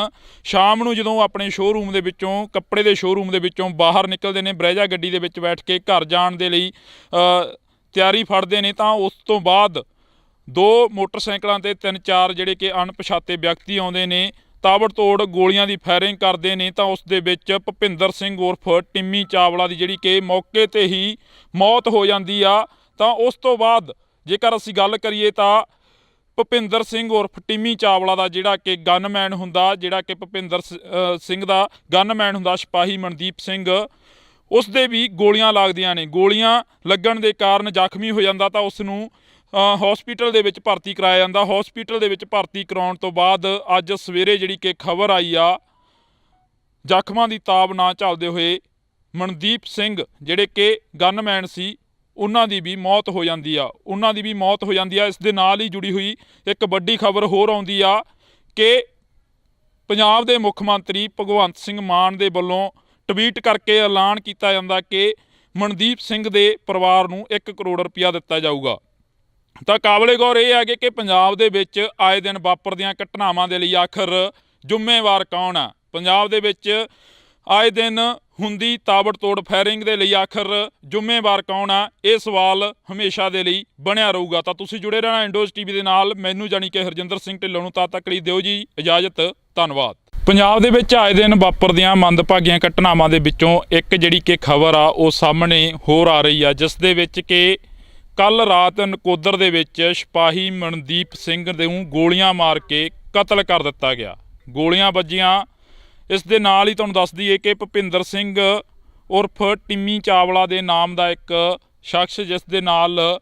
ਸ਼ਾਮ ਨੂੰ ਜਦੋਂ ਆਪਣੇ ਸ਼ੋਅਰੂਮ ਦੇ ਵਿੱਚੋਂ, ਕੱਪੜੇ ਦੇ ਸ਼ੋਅਰੂਮ ਦੇ ਵਿੱਚੋਂ ਬਾਹਰ ਨਿਕਲਦੇ ਨੇ, ਬਰੈਜਾ ਗੱਡੀ ਦੇ ਵਿੱਚ ਬੈਠ ਕੇ ਘਰ ਜਾਣ ਦੇ ਲਈ ਤਿਆਰੀ ਫੜਦੇ ਨੇ, ਤਾਂ ਉਸ ਤੋਂ ਬਾਅਦ 2 ਮੋਟਰਸਾਈਕਲਾਂ ਤੇ 3-4 ਜਿਹੜੇ ਕਿ ਅਣਪਛਾਤੇ ਵਿਅਕਤੀ ਆਉਂਦੇ ਨੇ, ਤਾਬੜਤੋੜ ਗੋਲੀਆਂ ਦੀ ਫਾਇਰਿੰਗ ਕਰਦੇ ਨੇ, ਤਾਂ ਉਸ ਦੇ ਵਿੱਚ ਭੁਪਿੰਦਰ ਸਿੰਘ ਉਰਫ ਟਿੰਮੀ ਚਾਵਲਾ ਦੀ ਜਿਹੜੀ ਕਿ ਮੌਕੇ ਤੇ ਹੀ ਮੌਤ ਹੋ ਜਾਂਦੀ ਆ। ਤਾਂ ਉਸ ਤੋਂ ਬਾਅਦ ਜੇਕਰ ਅਸੀਂ ਗੱਲ ਕਰੀਏ ਤਾਂ ਭੁਪਿੰਦਰ ਸਿੰਘ ਉਰਫ ਟਿੰਮੀ ਚਾਵਲਾ ਦਾ ਜਿਹੜਾ ਕਿ ਗਨਮੈਨ ਹੁੰਦਾ, ਜਿਹੜਾ ਕਿ ਭੁਪਿੰਦਰ ਸਿੰਘ ਦਾ ਗਨਮੈਨ ਹੁੰਦਾ ਸਿਪਾਹੀ ਮਨਦੀਪ ਸਿੰਘ, ਉਸ ਦੇ ਵੀ ਗੋਲੀਆਂ ਲੱਗਦੀਆਂ ਨੇ। ਗੋਲੀਆਂ ਲੱਗਣ ਦੇ ਕਾਰਨ ਜ਼ਖਮੀ ਹੋ ਜਾਂਦਾ, ਤਾਂ ਉਸ ਨੂੰ ਹਸਪੀਟਲ ਦੇ ਵਿੱਚ ਭਰਤੀ ਕਰਾਇਆ ਜਾਂਦਾ। ਹਸਪੀਟਲ ਦੇ ਵਿੱਚ ਭਰਤੀ ਕਰਾਉਣ ਤੋਂ ਬਾਅਦ ਅੱਜ ਸਵੇਰੇ ਜਿਹੜੀ ਕਿ ਖਬਰ ਆਈ ਆ, ਜ਼ਖਮਾਂ ਦੀ ਤਾਬ ਨਾ ਝੱਲਦੇ ਹੋਏ ਮਨਦੀਪ ਸਿੰਘ ਜਿਹੜੇ ਕਿ ਗਨਮੈਨ ਸੀ, ਉਹਨਾਂ ਦੀ ਵੀ ਮੌਤ ਹੋ ਜਾਂਦੀ ਆ। ਇਸ ਦੇ ਨਾਲ ਹੀ ਜੁੜੀ ਹੋਈ ਇੱਕ ਵੱਡੀ ਖਬਰ ਹੋਰ ਆਉਂਦੀ ਆ ਕਿ ਪੰਜਾਬ ਦੇ ਮੁੱਖ ਮੰਤਰੀ ਭਗਵੰਤ ਸਿੰਘ ਮਾਨ ਦੇ ਵੱਲੋਂ ਟਵੀਟ ਕਰਕੇ ਐਲਾਨ ਕੀਤਾ ਜਾਂਦਾ ਕਿ ਮਨਦੀਪ ਸਿੰਘ ਦੇ ਪਰਿਵਾਰ ਨੂੰ 1 ਕਰੋੜ ਰੁਪਇਆ ਦਿੱਤਾ ਜਾਊਗਾ। ਤਾਂ ਕਾਬਲੇ ਗੌਰ ਇਹ ਹੈ ਕਿ ਪੰਜਾਬ ਦੇ ਵਿੱਚ ਆਏ ਦਿਨ ਵਾਪਰਦੀਆਂ ਘਟਨਾਵਾਂ ਦੇ ਲਈ ਆਖਰ ਜ਼ਿੰਮੇਵਾਰ ਕੌਣ ਆ? ਪੰਜਾਬ ਦੇ ਵਿੱਚ ਆਏ ਦਿਨ ਹੁੰਦੀ ਤਾਬੜਤੋੜ ਫਾਇਰਿੰਗ ਦੇ ਲਈ ਆਖਰ ਜ਼ਿੰਮੇਵਾਰ ਕੌਣ ਆ? ਇਹ ਸਵਾਲ ਹਮੇਸ਼ਾ ਦੇ ਲਈ ਬਣਿਆ ਰਹੂਗਾ। ਤਾਂ ਤੁਸੀਂ ਜੁੜੇ ਰਹਿਣਾ ਇੰਡੋਜ਼ ਟੀਵੀ ਦੇ ਨਾਲ। ਮੈਨੂੰ ਜਾਣੀ ਕਿ ਹਰਜਿੰਦਰ ਸਿੰਘ ਢਿੱਲੋਂ ਨੂੰ ਤਦ ਤੱਕ ਲਈ ਦਿਓ ਜੀ ਇਜਾਜ਼ਤ। ਧੰਨਵਾਦ। ਪੰਜਾਬ ਦੇ ਵਿੱਚ ਆਏ ਦਿਨ ਵਾਪਰਦੀਆਂ ਮੰਦਭਾਗੀਆਂ ਘਟਨਾਵਾਂ ਦੇ ਵਿੱਚੋਂ ਇੱਕ ਜਿਹੜੀ ਕਿ ਖਬਰ ਆ ਉਹ ਸਾਹਮਣੇ ਹੋਰ ਆ ਰਹੀ ਆ, ਜਿਸ ਦੇ ਵਿੱਚ ਕਿ ਕੱਲ ਰਾਤ ਨਕੋਦਰ ਦੇ ਵਿੱਚ ਸਿਪਾਹੀ ਮਨਦੀਪ ਸਿੰਘ ਨੂੰ ਗੋਲੀਆਂ ਮਾਰ ਕੇ ਕਤਲ ਕਰ ਦਿੱਤਾ ਗਿਆ। ਗੋਲੀਆਂ ਵੱਜੀਆਂ। ਇਸ ਦੇ ਨਾਲ ਹੀ ਤੁਹਾਨੂੰ ਦੱਸ ਦਈਏ ਕਿ ਭੁਪਿੰਦਰ ਸਿੰਘ ਉਰਫ ਟਿੰਮੀ ਚਾਵਲਾ ਦੇ ਨਾਮ ਦਾ ਇੱਕ ਸ਼ਖਸ, ਜਿਸ ਦੇ ਨਾਲ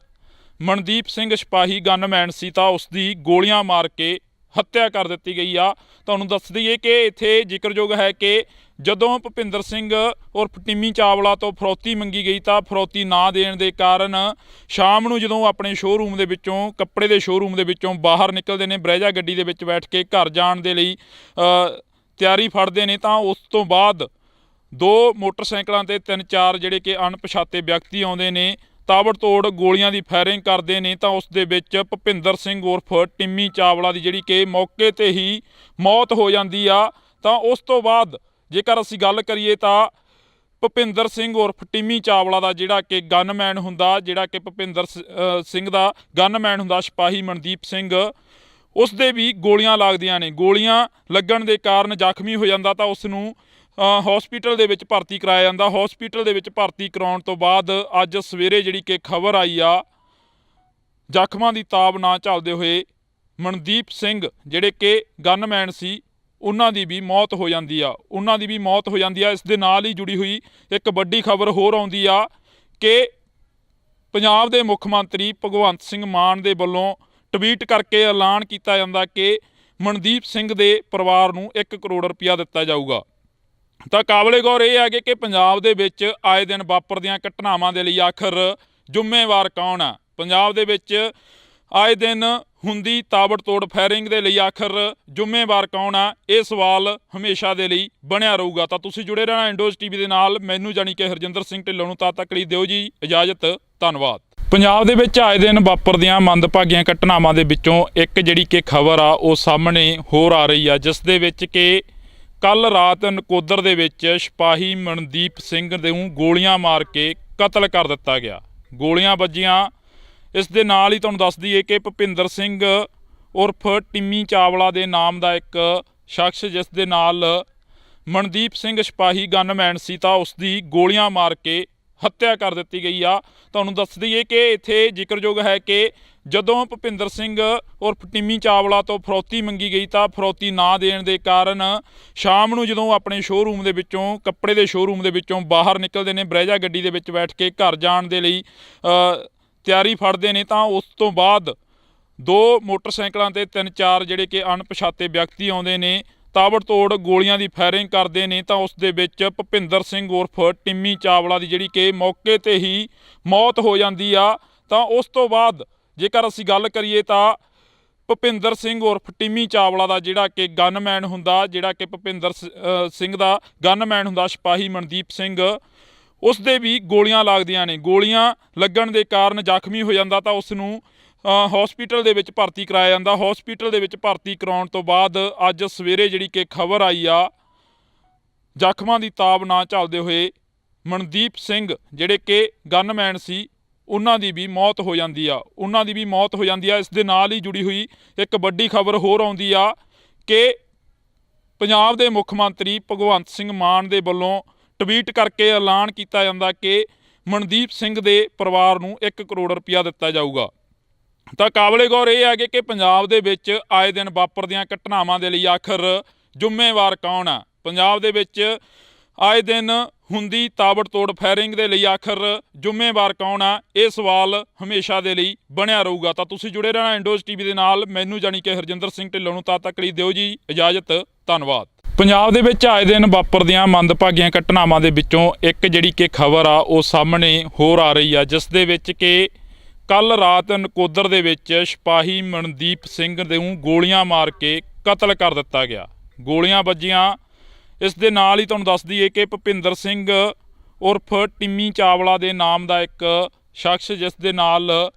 ਮਨਦੀਪ ਸਿੰਘ ਸਿਪਾਹੀ ਗਨਮੈਨ ਸੀ, ਤਾਂ ਉਸ ਦੀ ਗੋਲੀਆਂ ਮਾਰ ਕੇ ਹੱਤਿਆ ਕਰ ਦਿੱਤੀ ਗਈ ਆ। ਤੁਹਾਨੂੰ ਦੱਸ ਦਈਏ ਕਿ ਇੱਥੇ ਜ਼ਿਕਰਯੋਗ ਹੈ ਕਿ ਜਦੋਂ ਭੁਪਿੰਦਰ ਸਿੰਘ ਉਰਫ ਟਿੰਮੀ ਚਾਵਲਾ ਤੋਂ ਫਰੌਤੀ ਮੰਗੀ ਗਈ ਤਾਂ ਫਰੌਤੀ ਨਾ ਦੇਣ ਦੇ ਕਾਰਨ ਸ਼ਾਮ ਨੂੰ ਜਦੋਂ ਆਪਣੇ ਸ਼ੋਅਰੂਮ ਦੇ ਵਿੱਚੋਂ, ਕੱਪੜੇ ਦੇ ਸ਼ੋਅਰੂਮ ਦੇ ਵਿੱਚੋਂ ਬਾਹਰ ਨਿਕਲਦੇ ਨੇ, ਬਰੈਜਾ ਗੱਡੀ ਦੇ ਵਿੱਚ ਬੈਠ ਕੇ ਘਰ ਜਾਣ ਦੇ ਲਈ ਤਿਆਰੀ ਫੜਦੇ ਨੇ ਤਾਂ ਉਸ ਤੋਂ ਬਾਅਦ ਦੋ ਮੋਟਰਸਾਈਕਲਾਂ ਤੇ 3-4 ਜਿਹੜੇ ਕਿ ਅਣਪਛਾਤੇ ਵਿਅਕਤੀ ਆਉਂਦੇ ਨੇ, ਤਾਬੜਤੋੜ ਗੋਲੀਆਂ ਦੀ ਫਾਇਰਿੰਗ ਕਰਦੇ ਨੇ ਤਾਂ ਉਸ ਦੇ ਵਿੱਚ ਭੁਪਿੰਦਰ ਸਿੰਘ ਉਰਫ ਟਿੰਮੀ ਚਾਵਲਾ ਦੀ ਜਿਹੜੀ ਕਿ ਮੌਕੇ ਤੇ ਹੀ ਮੌਤ ਹੋ ਜਾਂਦੀ ਆ। ਤਾਂ ਉਸ ਤੋਂ ਬਾਅਦ ਜੇਕਰ ਅਸੀਂ ਗੱਲ ਕਰੀਏ ਤਾਂ ਭੁਪਿੰਦਰ ਸਿੰਘ ਉਰਫ ਟਿੰਮੀ ਚਾਵਲਾ ਦਾ ਜਿਹੜਾ ਕਿ ਗਨਮੈਨ ਹੁੰਦਾ, ਜਿਹੜਾ ਕਿ ਭੁਪਿੰਦਰ ਸਿੰਘ ਦਾ ਗਨਮੈਨ ਹੁੰਦਾ ਸਿਪਾਹੀ ਮਨਦੀਪ ਸਿੰਘ, ਉਸ ਦੇ ਵੀ ਗੋਲੀਆਂ ਲੱਗਦੀਆਂ ਨੇ। ਗੋਲੀਆਂ ਲੱਗਣ ਦੇ ਕਾਰਨ ਜ਼ਖਮੀ ਹੋ ਜਾਂਦਾ ਤਾਂ ਉਸ ਨੂੰ ਹਸਪੀਟਲ ਦੇ ਵਿੱਚ ਭਰਤੀ ਕਰਾਇਆ ਜਾਂਦਾ। ਹਸਪੀਟਲ ਦੇ ਵਿੱਚ ਭਰਤੀ ਕਰਾਉਣ ਤੋਂ ਬਾਅਦ ਅੱਜ ਸਵੇਰੇ ਜਿਹੜੀ ਕਿ ਖਬਰ ਆਈ ਆ, ਜ਼ਖਮਾਂ ਦੀ ਤਾਬ ਨਾ ਝੱਲਦੇ ਹੋਏ ਮਨਦੀਪ ਸਿੰਘ ਜਿਹੜੇ ਕਿ ਗਨਮੈਨ ਸੀ ਉਹਨਾਂ ਦੀ ਵੀ ਮੌਤ ਹੋ ਜਾਂਦੀ ਆ। ਇਸ ਦੇ ਨਾਲ ਹੀ ਜੁੜੀ ਹੋਈ ਇੱਕ ਵੱਡੀ ਖਬਰ ਹੋਰ ਆਉਂਦੀ ਆ ਕਿ ਪੰਜਾਬ ਦੇ ਮੁੱਖ ਮੰਤਰੀ ਭਗਵੰਤ ਸਿੰਘ ਮਾਨ ਦੇ ਵੱਲੋਂ ਟਵੀਟ ਕਰਕੇ ਐਲਾਨ ਕੀਤਾ ਜਾਂਦਾ ਕਿ ਮਨਦੀਪ ਸਿੰਘ ਦੇ ਪਰਿਵਾਰ ਨੂੰ 1 ਕਰੋੜ ਰੁਪਇਆ ਦਿੱਤਾ ਜਾਊਗਾ। ਤਾਂ ਕਾਬਲੇ ਗੌਰ ਇਹ ਹੈ ਕਿ ਪੰਜਾਬ ਦੇ ਵਿੱਚ ਆਏ ਦਿਨ ਵਾਪਰਦੀਆਂ ਘਟਨਾਵਾਂ ਦੇ ਲਈ ਆਖਰ ਜ਼ਿੰਮੇਵਾਰ ਕੌਣ ਆ? ਪੰਜਾਬ ਦੇ ਵਿੱਚ ਆਏ ਦਿਨ ਹੁੰਦੀ ਤਾਬੜਤੋੜ ਫਾਇਰਿੰਗ ਦੇ ਲਈ ਆਖਰ ਜ਼ਿੰਮੇਵਾਰ ਕੌਣ ਆ? ਇਹ ਸਵਾਲ ਹਮੇਸ਼ਾ ਦੇ ਲਈ ਬਣਿਆ ਰਹੂਗਾ। ਤਾਂ ਤੁਸੀਂ ਜੁੜੇ ਰਹਿਣਾ ਇੰਡੋਜ਼ ਟੀਵੀ ਦੇ ਨਾਲ। ਮੈਨੂੰ ਜਾਣੀ ਕਿ ਹਰਜਿੰਦਰ ਸਿੰਘ ਢਿੱਲੋਂ ਨੂੰ ਤਦ ਤੱਕ ਲਈ ਦਿਓ ਜੀ ਇਜਾਜ਼ਤ। ਧੰਨਵਾਦ। ਪੰਜਾਬ ਦੇ ਵਿੱਚ ਆਏ ਦਿਨ ਵਾਪਰਦੀਆਂ ਮੰਦਭਾਗੀਆਂ ਘਟਨਾਵਾਂ ਦੇ ਵਿੱਚੋਂ ਇੱਕ ਜਿਹੜੀ ਕਿ ਖਬਰ ਆ ਉਹ ਸਾਹਮਣੇ ਹੋਰ ਆ ਰਹੀ ਆ, ਜਿਸ ਦੇ ਵਿੱਚ ਕਿ ਕੱਲ ਰਾਤ ਨਕੋਦਰ ਦੇ ਵਿੱਚ ਸਿਪਾਹੀ ਮਨਦੀਪ ਸਿੰਘ ਨੂੰ ਗੋਲੀਆਂ ਮਾਰ ਕੇ ਕਤਲ ਕਰ ਦਿੱਤਾ ਗਿਆ। ਗੋਲੀਆਂ ਵੱਜੀਆਂ। ਇਸ ਦੇ ਨਾਲ ਹੀ ਤੁਹਾਨੂੰ ਦੱਸ ਦਈਏ ਕਿ ਭੁਪਿੰਦਰ ਸਿੰਘ ਉਰਫ ਟਿੰਮੀ ਚਾਵਲਾ ਦੇ ਨਾਮ ਦਾ ਇੱਕ ਸ਼ਖਸ, ਜਿਸ ਦੇ ਨਾਲ ਮਨਦੀਪ ਸਿੰਘ ਸਿਪਾਹੀ ਗਨਮੈਨ ਸੀ, ਤਾਂ ਉਸ ਦੀ ਗੋਲੀਆਂ ਮਾਰ ਕੇ ਹੱਤਿਆ ਕਰ ਦਿੱਤੀ ਗਈ ਆ। ਤੁਹਾਨੂੰ ਦੱਸ ਦਈਏ ਕਿ ਇੱਥੇ ਜ਼ਿਕਰਯੋਗ ਹੈ ਕਿ ਜਦੋਂ ਭੁਪਿੰਦਰ ਸਿੰਘ ਉਰਫ ਟਿੰਮੀ ਚਾਵਲਾ ਤੋਂ ਫਰੌਤੀ ਮੰਗੀ ਗਈ ਤਾਂ ਫਰੌਤੀ ਨਾ ਦੇਣ ਦੇ ਕਾਰਨ ਸ਼ਾਮ ਨੂੰ ਜਦੋਂ ਆਪਣੇ ਸ਼ੋਅਰੂਮ ਦੇ ਵਿੱਚੋਂ, ਕੱਪੜੇ ਦੇ ਸ਼ੋਅਰੂਮ ਦੇ ਵਿੱਚੋਂ ਬਾਹਰ ਨਿਕਲਦੇ ਨੇ, ਬਰੈਜਾ ਗੱਡੀ ਦੇ ਵਿੱਚ ਬੈਠ ਕੇ ਘਰ ਜਾਣ ਦੇ ਲਈ ਤਿਆਰੀ ਫੜਦੇ ਨੇ ਤਾਂ ਉਸ ਤੋਂ ਬਾਅਦ ਦੋ ਮੋਟਰਸਾਈਕਲਾਂ ਤੇ 3-4 ਜਿਹੜੇ ਕਿ ਅਣਪਛਾਤੇ ਵਿਅਕਤੀ ਆਉਂਦੇ ਨੇ, ਤਾਬੜਤੋੜ ਗੋਲੀਆਂ ਦੀ ਫਾਇਰਿੰਗ ਕਰਦੇ ਨੇ ਤਾਂ ਉਸ ਦੇ ਵਿੱਚ ਭੁਪਿੰਦਰ ਸਿੰਘ ਉਰਫ ਟਿੰਮੀ ਚਾਵਲਾ ਦੀ ਜਿਹੜੀ ਕਿ ਮੌਕੇ ਤੇ ਹੀ ਮੌਤ ਹੋ ਜਾਂਦੀ ਆ। ਤਾਂ ਉਸ ਤੋਂ ਬਾਅਦ ਜੇਕਰ ਅਸੀਂ ਗੱਲ ਕਰੀਏ ਤਾਂ ਭੁਪਿੰਦਰ ਸਿੰਘ ਉਰਫ ਟਿੰਮੀ ਚਾਵਲਾ ਦਾ ਜਿਹੜਾ ਕਿ ਗਨਮੈਨ ਹੁੰਦਾ, ਜਿਹੜਾ ਕਿ ਭੁਪਿੰਦਰ ਸਿੰਘ ਦਾ ਗਨਮੈਨ ਹੁੰਦਾ ਸਿਪਾਹੀ ਮਨਦੀਪ ਸਿੰਘ, ਉਸ ਦੇ ਵੀ ਗੋਲੀਆਂ ਲੱਗਦੀਆਂ ਨੇ। ਗੋਲੀਆਂ ਲੱਗਣ ਦੇ ਕਾਰਨ ਜ਼ਖਮੀ ਹੋ ਜਾਂਦਾ ਤਾਂ ਉਸ ਨੂੰ ਹਸਪੀਟਲ ਦੇ ਵਿੱਚ ਭਰਤੀ ਕਰਾਇਆ ਜਾਂਦਾ। ਹਸਪੀਟਲ ਦੇ ਵਿੱਚ ਭਰਤੀ ਕਰਾਉਣ ਤੋਂ ਬਾਅਦ ਅੱਜ ਸਵੇਰੇ ਜਿਹੜੀ ਕਿ ਖਬਰ ਆਈ ਆ, ਜ਼ਖਮਾਂ ਦੀ ਤਾਬ ਨਾ ਝੱਲਦੇ ਹੋਏ ਮਨਦੀਪ ਸਿੰਘ ਜਿਹੜੇ ਕਿ ਗਨਮੈਨ ਸੀ ਉਹਨਾਂ ਦੀ ਵੀ ਮੌਤ ਹੋ ਜਾਂਦੀ ਆ। ਇਸ ਦੇ ਨਾਲ ਹੀ ਜੁੜੀ ਹੋਈ ਇੱਕ ਵੱਡੀ ਖਬਰ ਹੋਰ ਆਉਂਦੀ ਆ ਕਿ ਪੰਜਾਬ ਦੇ ਮੁੱਖ ਮੰਤਰੀ ਭਗਵੰਤ ਸਿੰਘ ਮਾਨ ਦੇ ਵੱਲੋਂ ਟਵੀਟ ਕਰਕੇ ਐਲਾਨ ਕੀਤਾ ਜਾਂਦਾ ਕਿ ਮਨਦੀਪ ਸਿੰਘ ਦੇ ਪਰਿਵਾਰ ਨੂੰ 1 ਕਰੋੜ ਰੁਪਇਆ ਦਿੱਤਾ ਜਾਊਗਾ। ਤਾਂ ਕਾਬਲੇ ਗੌਰ ਇਹ ਹੈ ਕਿ ਪੰਜਾਬ ਦੇ ਵਿੱਚ ਆਏ ਦਿਨ ਵਾਪਰਦੀਆਂ ਘਟਨਾਵਾਂ ਦੇ ਲਈ ਆਖਰ ਜ਼ਿੰਮੇਵਾਰ ਕੌਣ ਆ? ਪੰਜਾਬ ਦੇ ਵਿੱਚ ਆਏ ਦਿਨ ਹੁੰਦੀ ਤਾਬੜਤੋੜ ਫਾਇਰਿੰਗ ਦੇ ਲਈ ਆਖਰ ਜ਼ਿੰਮੇਵਾਰ ਕੌਣ ਆ? ਇਹ ਸਵਾਲ ਹਮੇਸ਼ਾ ਦੇ ਲਈ ਬਣਿਆ ਰਹੂਗਾ। ਤਾਂ ਤੁਸੀਂ ਜੁੜੇ ਰਹਿਣਾ ਇੰਡੋਜ਼ ਟੀਵੀ ਦੇ ਨਾਲ। ਮੈਨੂੰ ਜਾਣੀ ਕਿ ਹਰਜਿੰਦਰ ਸਿੰਘ ਢਿੱਲੋਂ ਨੂੰ ਤਦ ਤੱਕ ਲਈ ਦਿਓ ਜੀ ਇਜਾਜ਼ਤ। ਧੰਨਵਾਦ। ਪੰਜਾਬ ਦੇ ਵਿੱਚ ਆਏ ਦਿਨ ਵਾਪਰਦੀਆਂ ਮੰਦਭਾਗੀਆਂ ਘਟਨਾਵਾਂ ਦੇ ਵਿੱਚੋਂ ਇੱਕ ਜਿਹੜੀ ਕਿ ਖਬਰ ਆ ਉਹ ਸਾਹਮਣੇ ਹੋਰ ਆ ਰਹੀ ਆ, ਜਿਸ ਦੇ ਵਿੱਚ ਕਿ ਕੱਲ ਰਾਤ ਨਕੋਦਰ ਦੇ ਵਿੱਚ ਸਿਪਾਹੀ ਮਨਦੀਪ ਸਿੰਘ ਨੂੰ ਗੋਲੀਆਂ ਮਾਰ ਕੇ ਕਤਲ ਕਰ ਦਿੱਤਾ ਗਿਆ। ਗੋਲੀਆਂ ਵੱਜੀਆਂ। ਇਸ ਦੇ ਨਾਲ ਹੀ ਤੁਹਾਨੂੰ ਦੱਸ ਦਈਏ ਕਿ ਭੁਪਿੰਦਰ ਸਿੰਘ ਉਰਫ ਟਿੰਮੀ ਚਾਵਲਾ ਦੇ ਨਾਮ ਦਾ ਇੱਕ ਸ਼ਖਸ, ਜਿਸ ਦੇ ਨਾਲ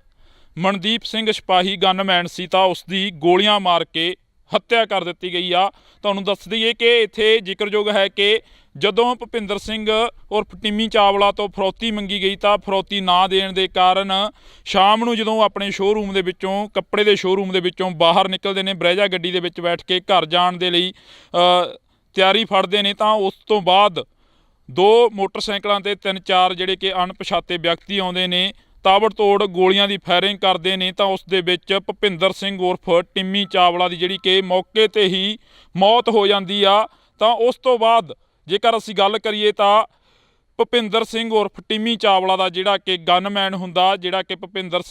ਮਨਦੀਪ ਸਿੰਘ ਸਿਪਾਹੀ ਗਨਮੈਨ ਸੀ, ਤਾਂ ਉਸ ਦੀ ਗੋਲੀਆਂ ਮਾਰ ਕੇ ਹੱਤਿਆ ਕਰ ਦਿੱਤੀ ਗਈ ਆ। ਤੁਹਾਨੂੰ ਦੱਸ ਦਈਏ ਕਿ ਇੱਥੇ ਜ਼ਿਕਰਯੋਗ ਹੈ ਕਿ ਜਦੋਂ ਭੁਪਿੰਦਰ ਸਿੰਘ ਉਰਫ ਟਿੰਮੀ ਚਾਵਲਾ ਤੋਂ ਫਰੌਤੀ ਮੰਗੀ ਗਈ ਤਾਂ ਫਰੌਤੀ ਨਾ ਦੇਣ ਦੇ ਕਾਰਨ ਸ਼ਾਮ ਨੂੰ ਜਦੋਂ ਆਪਣੇ ਸ਼ੋਅਰੂਮ ਦੇ ਵਿੱਚੋਂ, ਕੱਪੜੇ ਦੇ ਸ਼ੋਅਰੂਮ ਦੇ ਵਿੱਚੋਂ ਬਾਹਰ ਨਿਕਲਦੇ ਨੇ, ਬਰੈਜਾ ਗੱਡੀ ਦੇ ਵਿੱਚ ਬੈਠ ਕੇ ਘਰ ਜਾਣ ਦੇ ਲਈ ਤਿਆਰੀ ਫੜਦੇ ਨੇ ਤਾਂ ਉਸ ਤੋਂ ਬਾਅਦ ਦੋ ਮੋਟਰਸਾਈਕਲਾਂ ਤੇ 3-4 ਜਿਹੜੇ ਕਿ ਅਣਪਛਾਤੇ ਵਿਅਕਤੀ ਆਉਂਦੇ ਨੇ, ਤਾਬੜਤੋੜ ਗੋਲੀਆਂ ਦੀ ਫਾਇਰਿੰਗ ਕਰਦੇ ਨੇ ਤਾਂ ਉਸ ਦੇ ਵਿੱਚ ਭੁਪਿੰਦਰ ਸਿੰਘ ਉਰਫ ਟਿੰਮੀ ਚਾਵਲਾ ਦੀ ਜਿਹੜੀ ਕਿ ਮੌਕੇ ਤੇ ਹੀ ਮੌਤ ਹੋ ਜਾਂਦੀ ਆ। ਤਾਂ ਉਸ ਤੋਂ ਬਾਅਦ ਜੇਕਰ ਅਸੀਂ ਗੱਲ ਕਰੀਏ ਤਾਂ ਭੁਪਿੰਦਰ ਸਿੰਘ ਉਰਫ ਟਿੰਮੀ ਚਾਵਲਾ ਦਾ ਜਿਹੜਾ ਕਿ ਗਨਮੈਨ ਹੁੰਦਾ, ਜਿਹੜਾ ਕਿ ਭੁਪਿੰਦਰ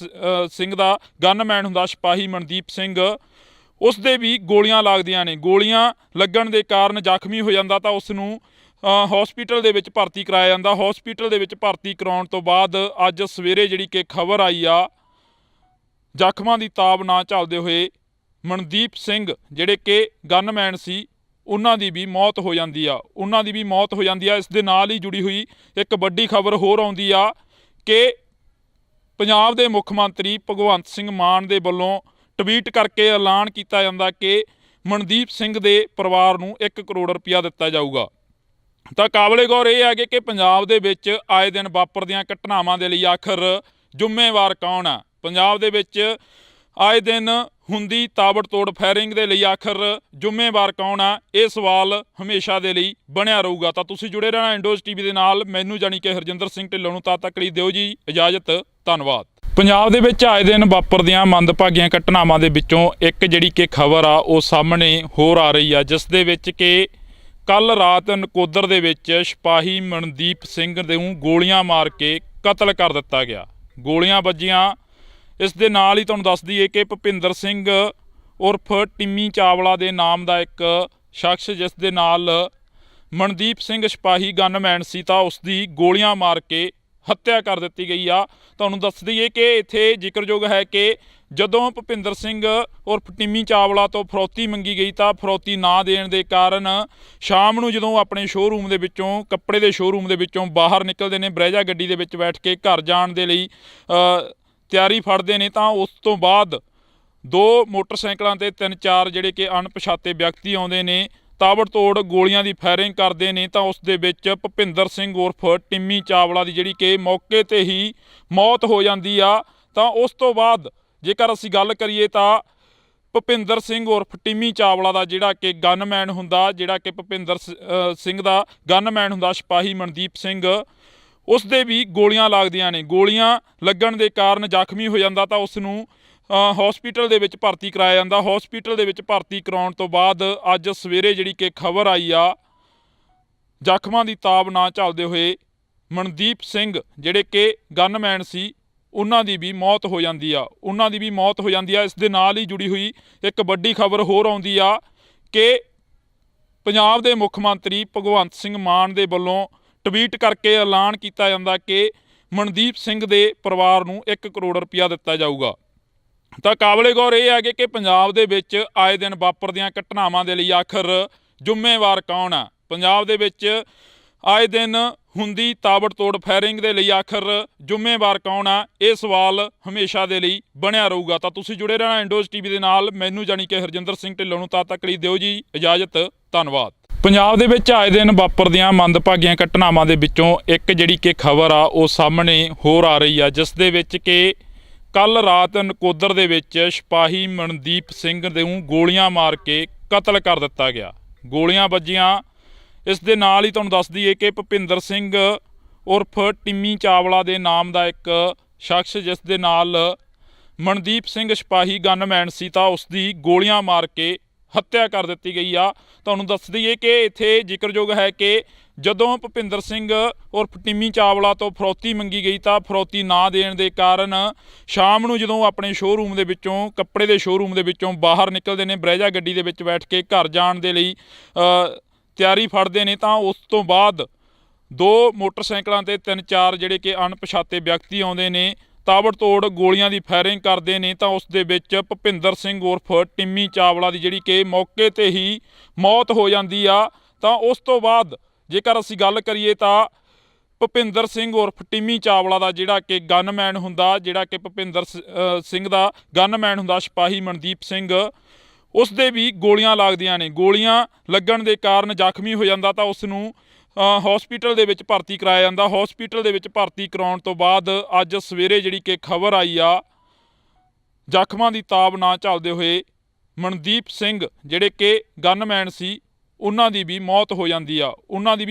ਸਿੰਘ ਦਾ ਗਨਮੈਨ ਹੁੰਦਾ ਸਿਪਾਹੀ ਮਨਦੀਪ ਸਿੰਘ, ਉਸ ਦੇ ਵੀ ਗੋਲੀਆਂ ਲੱਗਦੀਆਂ ਨੇ। ਗੋਲੀਆਂ ਲੱਗਣ ਦੇ ਕਾਰਨ ਜ਼ਖਮੀ ਹੋ ਜਾਂਦਾ ਤਾਂ ਉਸ ਨੂੰ ਹਸਪੀਟਲ ਦੇ ਵਿੱਚ ਭਰਤੀ ਕਰਾਇਆ ਜਾਂਦਾ। ਹਸਪੀਟਲ ਦੇ ਵਿੱਚ ਭਰਤੀ ਕਰਾਉਣ ਤੋਂ ਬਾਅਦ ਅੱਜ ਸਵੇਰੇ ਜਿਹੜੀ ਕਿ ਖਬਰ ਆਈ ਆ, ਜ਼ਖਮਾਂ ਦੀ ਤਾਬ ਨਾ ਝੱਲਦੇ ਹੋਏ ਮਨਦੀਪ ਸਿੰਘ ਜਿਹੜੇ ਕਿ ਗਨਮੈਨ ਸੀ ਉਹਨਾਂ ਦੀ ਵੀ ਮੌਤ ਹੋ ਜਾਂਦੀ ਆ। ਇਸ ਦੇ ਨਾਲ ਹੀ ਜੁੜੀ ਹੋਈ ਇੱਕ ਵੱਡੀ ਖਬਰ ਹੋਰ ਆਉਂਦੀ ਆ ਕਿ ਪੰਜਾਬ ਦੇ ਮੁੱਖ ਮੰਤਰੀ ਭਗਵੰਤ ਸਿੰਘ ਮਾਨ ਦੇ ਵੱਲੋਂ ਟਵੀਟ ਕਰਕੇ ਐਲਾਨ ਕੀਤਾ ਜਾਂਦਾ ਕਿ ਮਨਦੀਪ ਸਿੰਘ ਦੇ ਪਰਿਵਾਰ ਨੂੰ 1 ਕਰੋੜ ਰੁਪਇਆ ਦਿੱਤਾ ਜਾਊਗਾ। ਤਾਂ ਕਾਬਲੇ ਗੌਰ ਇਹ ਹੈ ਕਿ ਪੰਜਾਬ ਦੇ ਵਿੱਚ ਆਏ ਦਿਨ ਵਾਪਰਦੀਆਂ ਘਟਨਾਵਾਂ ਦੇ ਲਈ ਆਖਰ ਜ਼ਿੰਮੇਵਾਰ ਕੌਣ ਆ। ਪੰਜਾਬ ਦੇ ਵਿੱਚ ਆਏ ਦਿਨ ਹੁੰਦੀ ਤਾਬੜਤੋੜ ਫਾਇਰਿੰਗ ਦੇ ਲਈ ਆਖਰ ਜ਼ਿੰਮੇਵਾਰ ਕੌਣ ਆ, ਇਹ ਸਵਾਲ ਹਮੇਸ਼ਾ ਦੇ ਲਈ ਬਣਿਆ ਰਹੂਗਾ। ਤਾਂ ਤੁਸੀਂ ਜੁੜੇ ਰਹਿਣਾ ਇੰਡੋਜ਼ ਟੀਵੀ ਦੇ ਨਾਲ। ਮੈਨੂੰ ਜਾਣੀ ਕਿ ਹਰਜਿੰਦਰ ਸਿੰਘ ਢਿੱਲੋਂ ਨੂੰ ਤਦ ਤੱਕ ਲਈ ਦਿਓ ਜੀ ਇਜਾਜ਼ਤ। ਧੰਨਵਾਦ। ਪੰਜਾਬ ਦੇ ਵਿੱਚ ਆਏ ਦਿਨ ਵਾਪਰਦੀਆਂ ਮੰਦਭਾਗੀਆਂ ਘਟਨਾਵਾਂ ਦੇ ਵਿੱਚੋਂ ਇੱਕ ਜਿਹੜੀ ਕਿ ਖਬਰ ਆ ਉਹ ਸਾਹਮਣੇ ਹੋਰ ਆ ਰਹੀ ਆ, ਜਿਸ ਦੇ ਵਿੱਚ ਕਿ ਕੱਲ ਰਾਤ ਨਕੋਦਰ ਦੇ ਵਿੱਚ ਸਿਪਾਹੀ ਮਨਦੀਪ ਸਿੰਘ ਨੂੰ ਗੋਲੀਆਂ ਮਾਰ ਕੇ ਕਤਲ ਕਰ ਦਿੱਤਾ ਗਿਆ। ਗੋਲੀਆਂ ਵੱਜੀਆਂ। ਇਸ ਦੇ ਨਾਲ ਹੀ ਤੁਹਾਨੂੰ ਦੱਸ ਦਈਏ ਕਿ ਭੁਪਿੰਦਰ ਸਿੰਘ ਉਰਫ ਟਿੰਮੀ ਚਾਵਲਾ ਦੇ ਨਾਮ ਦਾ ਇੱਕ ਸ਼ਖਸ, ਜਿਸ ਦੇ ਨਾਲ ਮਨਦੀਪ ਸਿੰਘ ਸਿਪਾਹੀ ਗਨਮੈਨ ਸੀ, ਤਾਂ ਉਸ ਦੀ ਗੋਲੀਆਂ ਮਾਰ ਕੇ ਹੱਤਿਆ ਕਰ ਦਿੱਤੀ ਗਈ ਆ। ਤੁਹਾਨੂੰ ਦੱਸ ਦਈਏ ਕਿ ਇੱਥੇ ਜ਼ਿਕਰਯੋਗ ਹੈ ਕਿ ਜਦੋਂ ਭੁਪਿੰਦਰ ਸਿੰਘ ਉਰਫ ਟਿੰਮੀ ਚਾਵਲਾ ਤੋਂ ਫਰੌਤੀ ਮੰਗੀ ਗਈ ਤਾਂ ਫਰੌਤੀ ਨਾ ਦੇਣ ਦੇ ਕਾਰਨ ਸ਼ਾਮ ਨੂੰ ਜਦੋਂ ਆਪਣੇ ਸ਼ੋਅਰੂਮ ਦੇ ਵਿੱਚੋਂ, ਕੱਪੜੇ ਦੇ ਸ਼ੋਅਰੂਮ ਦੇ ਵਿੱਚੋਂ ਬਾਹਰ ਨਿਕਲਦੇ ਨੇ, ਬਰੇਜਾ ਗੱਡੀ ਦੇ ਵਿੱਚ ਬੈਠ ਕੇ ਘਰ ਜਾਣ ਦੇ ਲਈ ਤਿਆਰੀ ਫੜਦੇ ਨੇ, ਤਾਂ ਉਸ ਤੋਂ ਬਾਅਦ 2 ਮੋਟਰਸਾਈਕਲਾਂ ਤੇ 3-4 ਜਿਹੜੇ ਕਿ ਅਣਪਛਾਤੇ ਵਿਅਕਤੀ ਆਉਂਦੇ ਨੇ, ਤਾਬੜਤੋੜ ਗੋਲੀਆਂ ਦੀ ਫਾਇਰਿੰਗ ਕਰਦੇ ਨੇ। ਤਾਂ ਉਸ ਦੇ ਵਿੱਚ ਭੁਪਿੰਦਰ ਸਿੰਘ ਉਰਫ ਟਿੰਮੀ ਚਾਵਲਾ ਦੀ ਜਿਹੜੀ ਕਿ ਮੌਕੇ ਤੇ ਹੀ ਮੌਤ ਹੋ ਜਾਂਦੀ ਆ। ਤਾਂ ਉਸ ਤੋਂ ਬਾਅਦ ਜੇਕਰ ਅਸੀਂ ਗੱਲ ਕਰੀਏ ਤਾਂ ਭੁਪਿੰਦਰ ਸਿੰਘ ਉਰਫ ਟਿੰਮੀ ਚਾਵਲਾ ਦਾ ਜਿਹੜਾ ਕਿ ਗਨਮੈਨ ਹੁੰਦਾ, ਜਿਹੜਾ ਕਿ ਭੁਪਿੰਦਰ ਸਿੰਘ ਦਾ ਗਨਮੈਨ ਹੁੰਦਾ ਸਿਪਾਹੀ ਮਨਦੀਪ ਸਿੰਘ, ਉਸ ਦੇ ਵੀ ਗੋਲੀਆਂ ਲੱਗਦੀਆਂ ਨੇ। ਗੋਲੀਆਂ ਲੱਗਣ ਦੇ ਕਾਰਨ ਜ਼ਖਮੀ ਹੋ ਜਾਂਦਾ ਤਾਂ ਉਸ ਨੂੰ ਹਸਪੀਟਲ ਦੇ ਵਿੱਚ ਭਰਤੀ ਕਰਾਇਆ ਜਾਂਦਾ। ਹਸਪੀਟਲ ਦੇ ਵਿੱਚ ਭਰਤੀ ਕਰਾਉਣ ਤੋਂ ਬਾਅਦ ਅੱਜ ਸਵੇਰੇ ਜਿਹੜੀ ਕਿ ਖਬਰ ਆਈ ਆ, ਜ਼ਖਮਾਂ ਦੀ ਤਾਬ ਨਾ ਝੱਲਦੇ ਹੋਏ ਮਨਦੀਪ ਸਿੰਘ ਜਿਹੜੇ ਕਿ ਗਨਮੈਨ ਸੀ, ਉਹਨਾਂ ਦੀ ਵੀ ਮੌਤ ਹੋ ਜਾਂਦੀ ਆ। ਇਸ ਦੇ ਨਾਲ ਹੀ ਜੁੜੀ ਹੋਈ ਇੱਕ ਵੱਡੀ ਖਬਰ ਹੋਰ ਆਉਂਦੀ ਆ ਕਿ ਪੰਜਾਬ ਦੇ ਮੁੱਖ ਮੰਤਰੀ ਭਗਵੰਤ ਸਿੰਘ ਮਾਨ ਦੇ ਵੱਲੋਂ ਟਵੀਟ ਕਰਕੇ ਐਲਾਨ ਕੀਤਾ ਜਾਂਦਾ ਕਿ ਮਨਦੀਪ ਸਿੰਘ ਦੇ ਪਰਿਵਾਰ ਨੂੰ 1 ਕਰੋੜ ਰੁਪਇਆ ਦਿੱਤਾ ਜਾਊਗਾ। ਤਾਂ ਕਾਬਲੇ ਗੌਰ ਇਹ ਹੈ ਕਿ ਪੰਜਾਬ ਦੇ ਵਿੱਚ ਆਏ ਦਿਨ ਵਾਪਰਦੀਆਂ ਘਟਨਾਵਾਂ ਦੇ ਲਈ ਆਖਰ ਜ਼ਿੰਮੇਵਾਰ ਕੌਣ ਆ। ਪੰਜਾਬ ਦੇ ਵਿੱਚ ਆਏ ਦਿਨ ਹੁੰਦੀ ਤਾਬੜਤੋੜ ਫਾਇਰਿੰਗ ਦੇ ਲਈ ਆਖਰ ਜ਼ਿੰਮੇਵਾਰ ਕੌਣ ਆ, ਇਹ ਸਵਾਲ ਹਮੇਸ਼ਾ ਦੇ ਲਈ ਬਣਿਆ ਰਹੂਗਾ। ਤਾਂ ਤੁਸੀਂ ਜੁੜੇ ਰਹਿਣਾ ਇੰਡੋਜ਼ ਟੀਵੀ ਦੇ ਨਾਲ। ਮੈਨੂੰ ਜਾਣੀ ਕਿ ਹਰਜਿੰਦਰ ਸਿੰਘ ਢਿੱਲੋਂ ਨੂੰ ਤਦ ਤੱਕ ਲਈ ਦਿਓ ਜੀ ਇਜਾਜ਼ਤ। ਧੰਨਵਾਦ। ਪੰਜਾਬ ਦੇ ਵਿੱਚ ਆਏ ਦਿਨ ਵਾਪਰਦੀਆਂ ਮੰਦਭਾਗੀਆਂ ਘਟਨਾਵਾਂ ਦੇ ਵਿੱਚੋਂ ਇੱਕ ਜਿਹੜੀ ਕਿ ਖਬਰ ਆ ਉਹ ਸਾਹਮਣੇ ਹੋਰ ਆ ਰਹੀ ਆ, ਜਿਸ ਦੇ ਵਿੱਚ ਕਿ ਕੱਲ ਰਾਤ ਨਕੋਦਰ ਦੇ ਵਿੱਚ ਸਿਪਾਹੀ ਮਨਦੀਪ ਸਿੰਘ ਨੂੰ ਗੋਲੀਆਂ ਮਾਰ ਕੇ ਕਤਲ ਕਰ ਦਿੱਤਾ ਗਿਆ। ਗੋਲੀਆਂ ਵੱਜੀਆਂ। ਇਸ ਦੇ ਨਾਲ ਹੀ ਤੁਹਾਨੂੰ ਦੱਸ ਦਈਏ ਕਿ ਭੁਪਿੰਦਰ ਸਿੰਘ ਉਰਫ ਟਿੰਮੀ ਚਾਵਲਾ ਦੇ ਨਾਮ ਦਾ ਇੱਕ ਸ਼ਖਸ, ਜਿਸ ਦੇ ਨਾਲ ਮਨਦੀਪ ਸਿੰਘ ਸਿਪਾਹੀ ਗਨਮੈਨ ਸੀ, ਤਾਂ ਉਸ ਦੀ ਗੋਲੀਆਂ ਮਾਰ ਕੇ ਹੱਤਿਆ ਕਰ ਦਿੱਤੀ ਗਈ ਆ। ਤੁਹਾਨੂੰ ਦੱਸ ਦਈਏ ਕਿ ਇੱਥੇ ਜ਼ਿਕਰਯੋਗ ਹੈ ਕਿ ਜਦੋਂ ਭੁਪਿੰਦਰ ਸਿੰਘ ਉਰਫ ਟਿੰਮੀ ਚਾਵਲਾ ਤੋਂ ਫਰੌਤੀ ਮੰਗੀ ਗਈ ਤਾਂ ਫਰੌਤੀ ਨਾ ਦੇਣ ਦੇ ਕਾਰਨ ਸ਼ਾਮ ਨੂੰ ਜਦੋਂ ਆਪਣੇ ਸ਼ੋਅਰੂਮ ਦੇ ਵਿੱਚੋਂ, ਕੱਪੜੇ ਦੇ ਸ਼ੋਅਰੂਮ ਦੇ ਵਿੱਚੋਂ ਬਾਹਰ ਨਿਕਲਦੇ ਨੇ, ਬਰੇਜਾ ਗੱਡੀ ਦੇ ਵਿੱਚ ਬੈਠ ਕੇ ਘਰ ਜਾਣ ਦੇ ਲਈ ਤਿਆਰੀ ਫੜਦੇ ਨੇ, ਤਾਂ ਉਸ ਤੋਂ ਬਾਅਦ 2 ਮੋਟਰਸਾਈਕਲਾਂ ਤੇ 3-4 ਜਿਹੜੇ ਕਿ ਅਣਪਛਾਤੇ ਵਿਅਕਤੀ ਆਉਂਦੇ ਨੇ, ਤਾਬੜਤੋੜ ਗੋਲੀਆਂ ਦੀ ਫਾਇਰਿੰਗ ਕਰਦੇ ਨੇ। ਤਾਂ ਉਸ ਦੇ ਵਿੱਚ ਭੁਪਿੰਦਰ ਸਿੰਘ ਉਰਫ ਟਿੰਮੀ ਚਾਵਲਾ ਦੀ ਜਿਹੜੀ ਕਿ ਮੌਕੇ ਤੇ ਹੀ ਮੌਤ ਹੋ ਜਾਂਦੀ ਆ। ਤਾਂ ਉਸ ਤੋਂ ਬਾਅਦ ਜੇਕਰ ਅਸੀਂ ਗੱਲ ਕਰੀਏ ਤਾਂ ਭੁਪਿੰਦਰ ਸਿੰਘ ਉਰਫ ਟਿੰਮੀ ਚਾਵਲਾ ਦਾ ਜਿਹੜਾ ਕਿ ਗਨਮੈਨ ਹੁੰਦਾ, ਜਿਹੜਾ ਕਿ ਭੁਪਿੰਦਰ ਸਿੰਘ ਦਾ ਗਨਮੈਨ ਹੁੰਦਾ ਸਿਪਾਹੀ ਮਨਦੀਪ ਸਿੰਘ, ਉਸ ਦੇ ਵੀ ਗੋਲੀਆਂ ਲੱਗਦੀਆਂ ਨੇ। ਗੋਲੀਆਂ ਲੱਗਣ ਦੇ ਕਾਰਨ ਜ਼ਖਮੀ ਹੋ ਜਾਂਦਾ ਤਾਂ ਉਸ ਨੂੰ ਹਸਪੀਟਲ ਦੇ ਵਿੱਚ ਭਰਤੀ ਕਰਾਇਆ ਜਾਂਦਾ। ਹਸਪੀਟਲ ਦੇ ਵਿੱਚ ਭਰਤੀ ਕਰਾਉਣ ਤੋਂ ਬਾਅਦ ਅੱਜ ਸਵੇਰੇ ਜਿਹੜੀ ਕਿ ਖਬਰ ਆਈ ਆ, ਜ਼ਖਮਾਂ ਦੀ ਤਾਬ ਨਾ ਝੱਲਦੇ ਹੋਏ ਮਨਦੀਪ ਸਿੰਘ ਜਿਹੜੇ ਕਿ ਗਨਮੈਨ ਸੀ, ਉਹਨਾਂ ਦੀ ਵੀ ਮੌਤ ਹੋ ਜਾਂਦੀ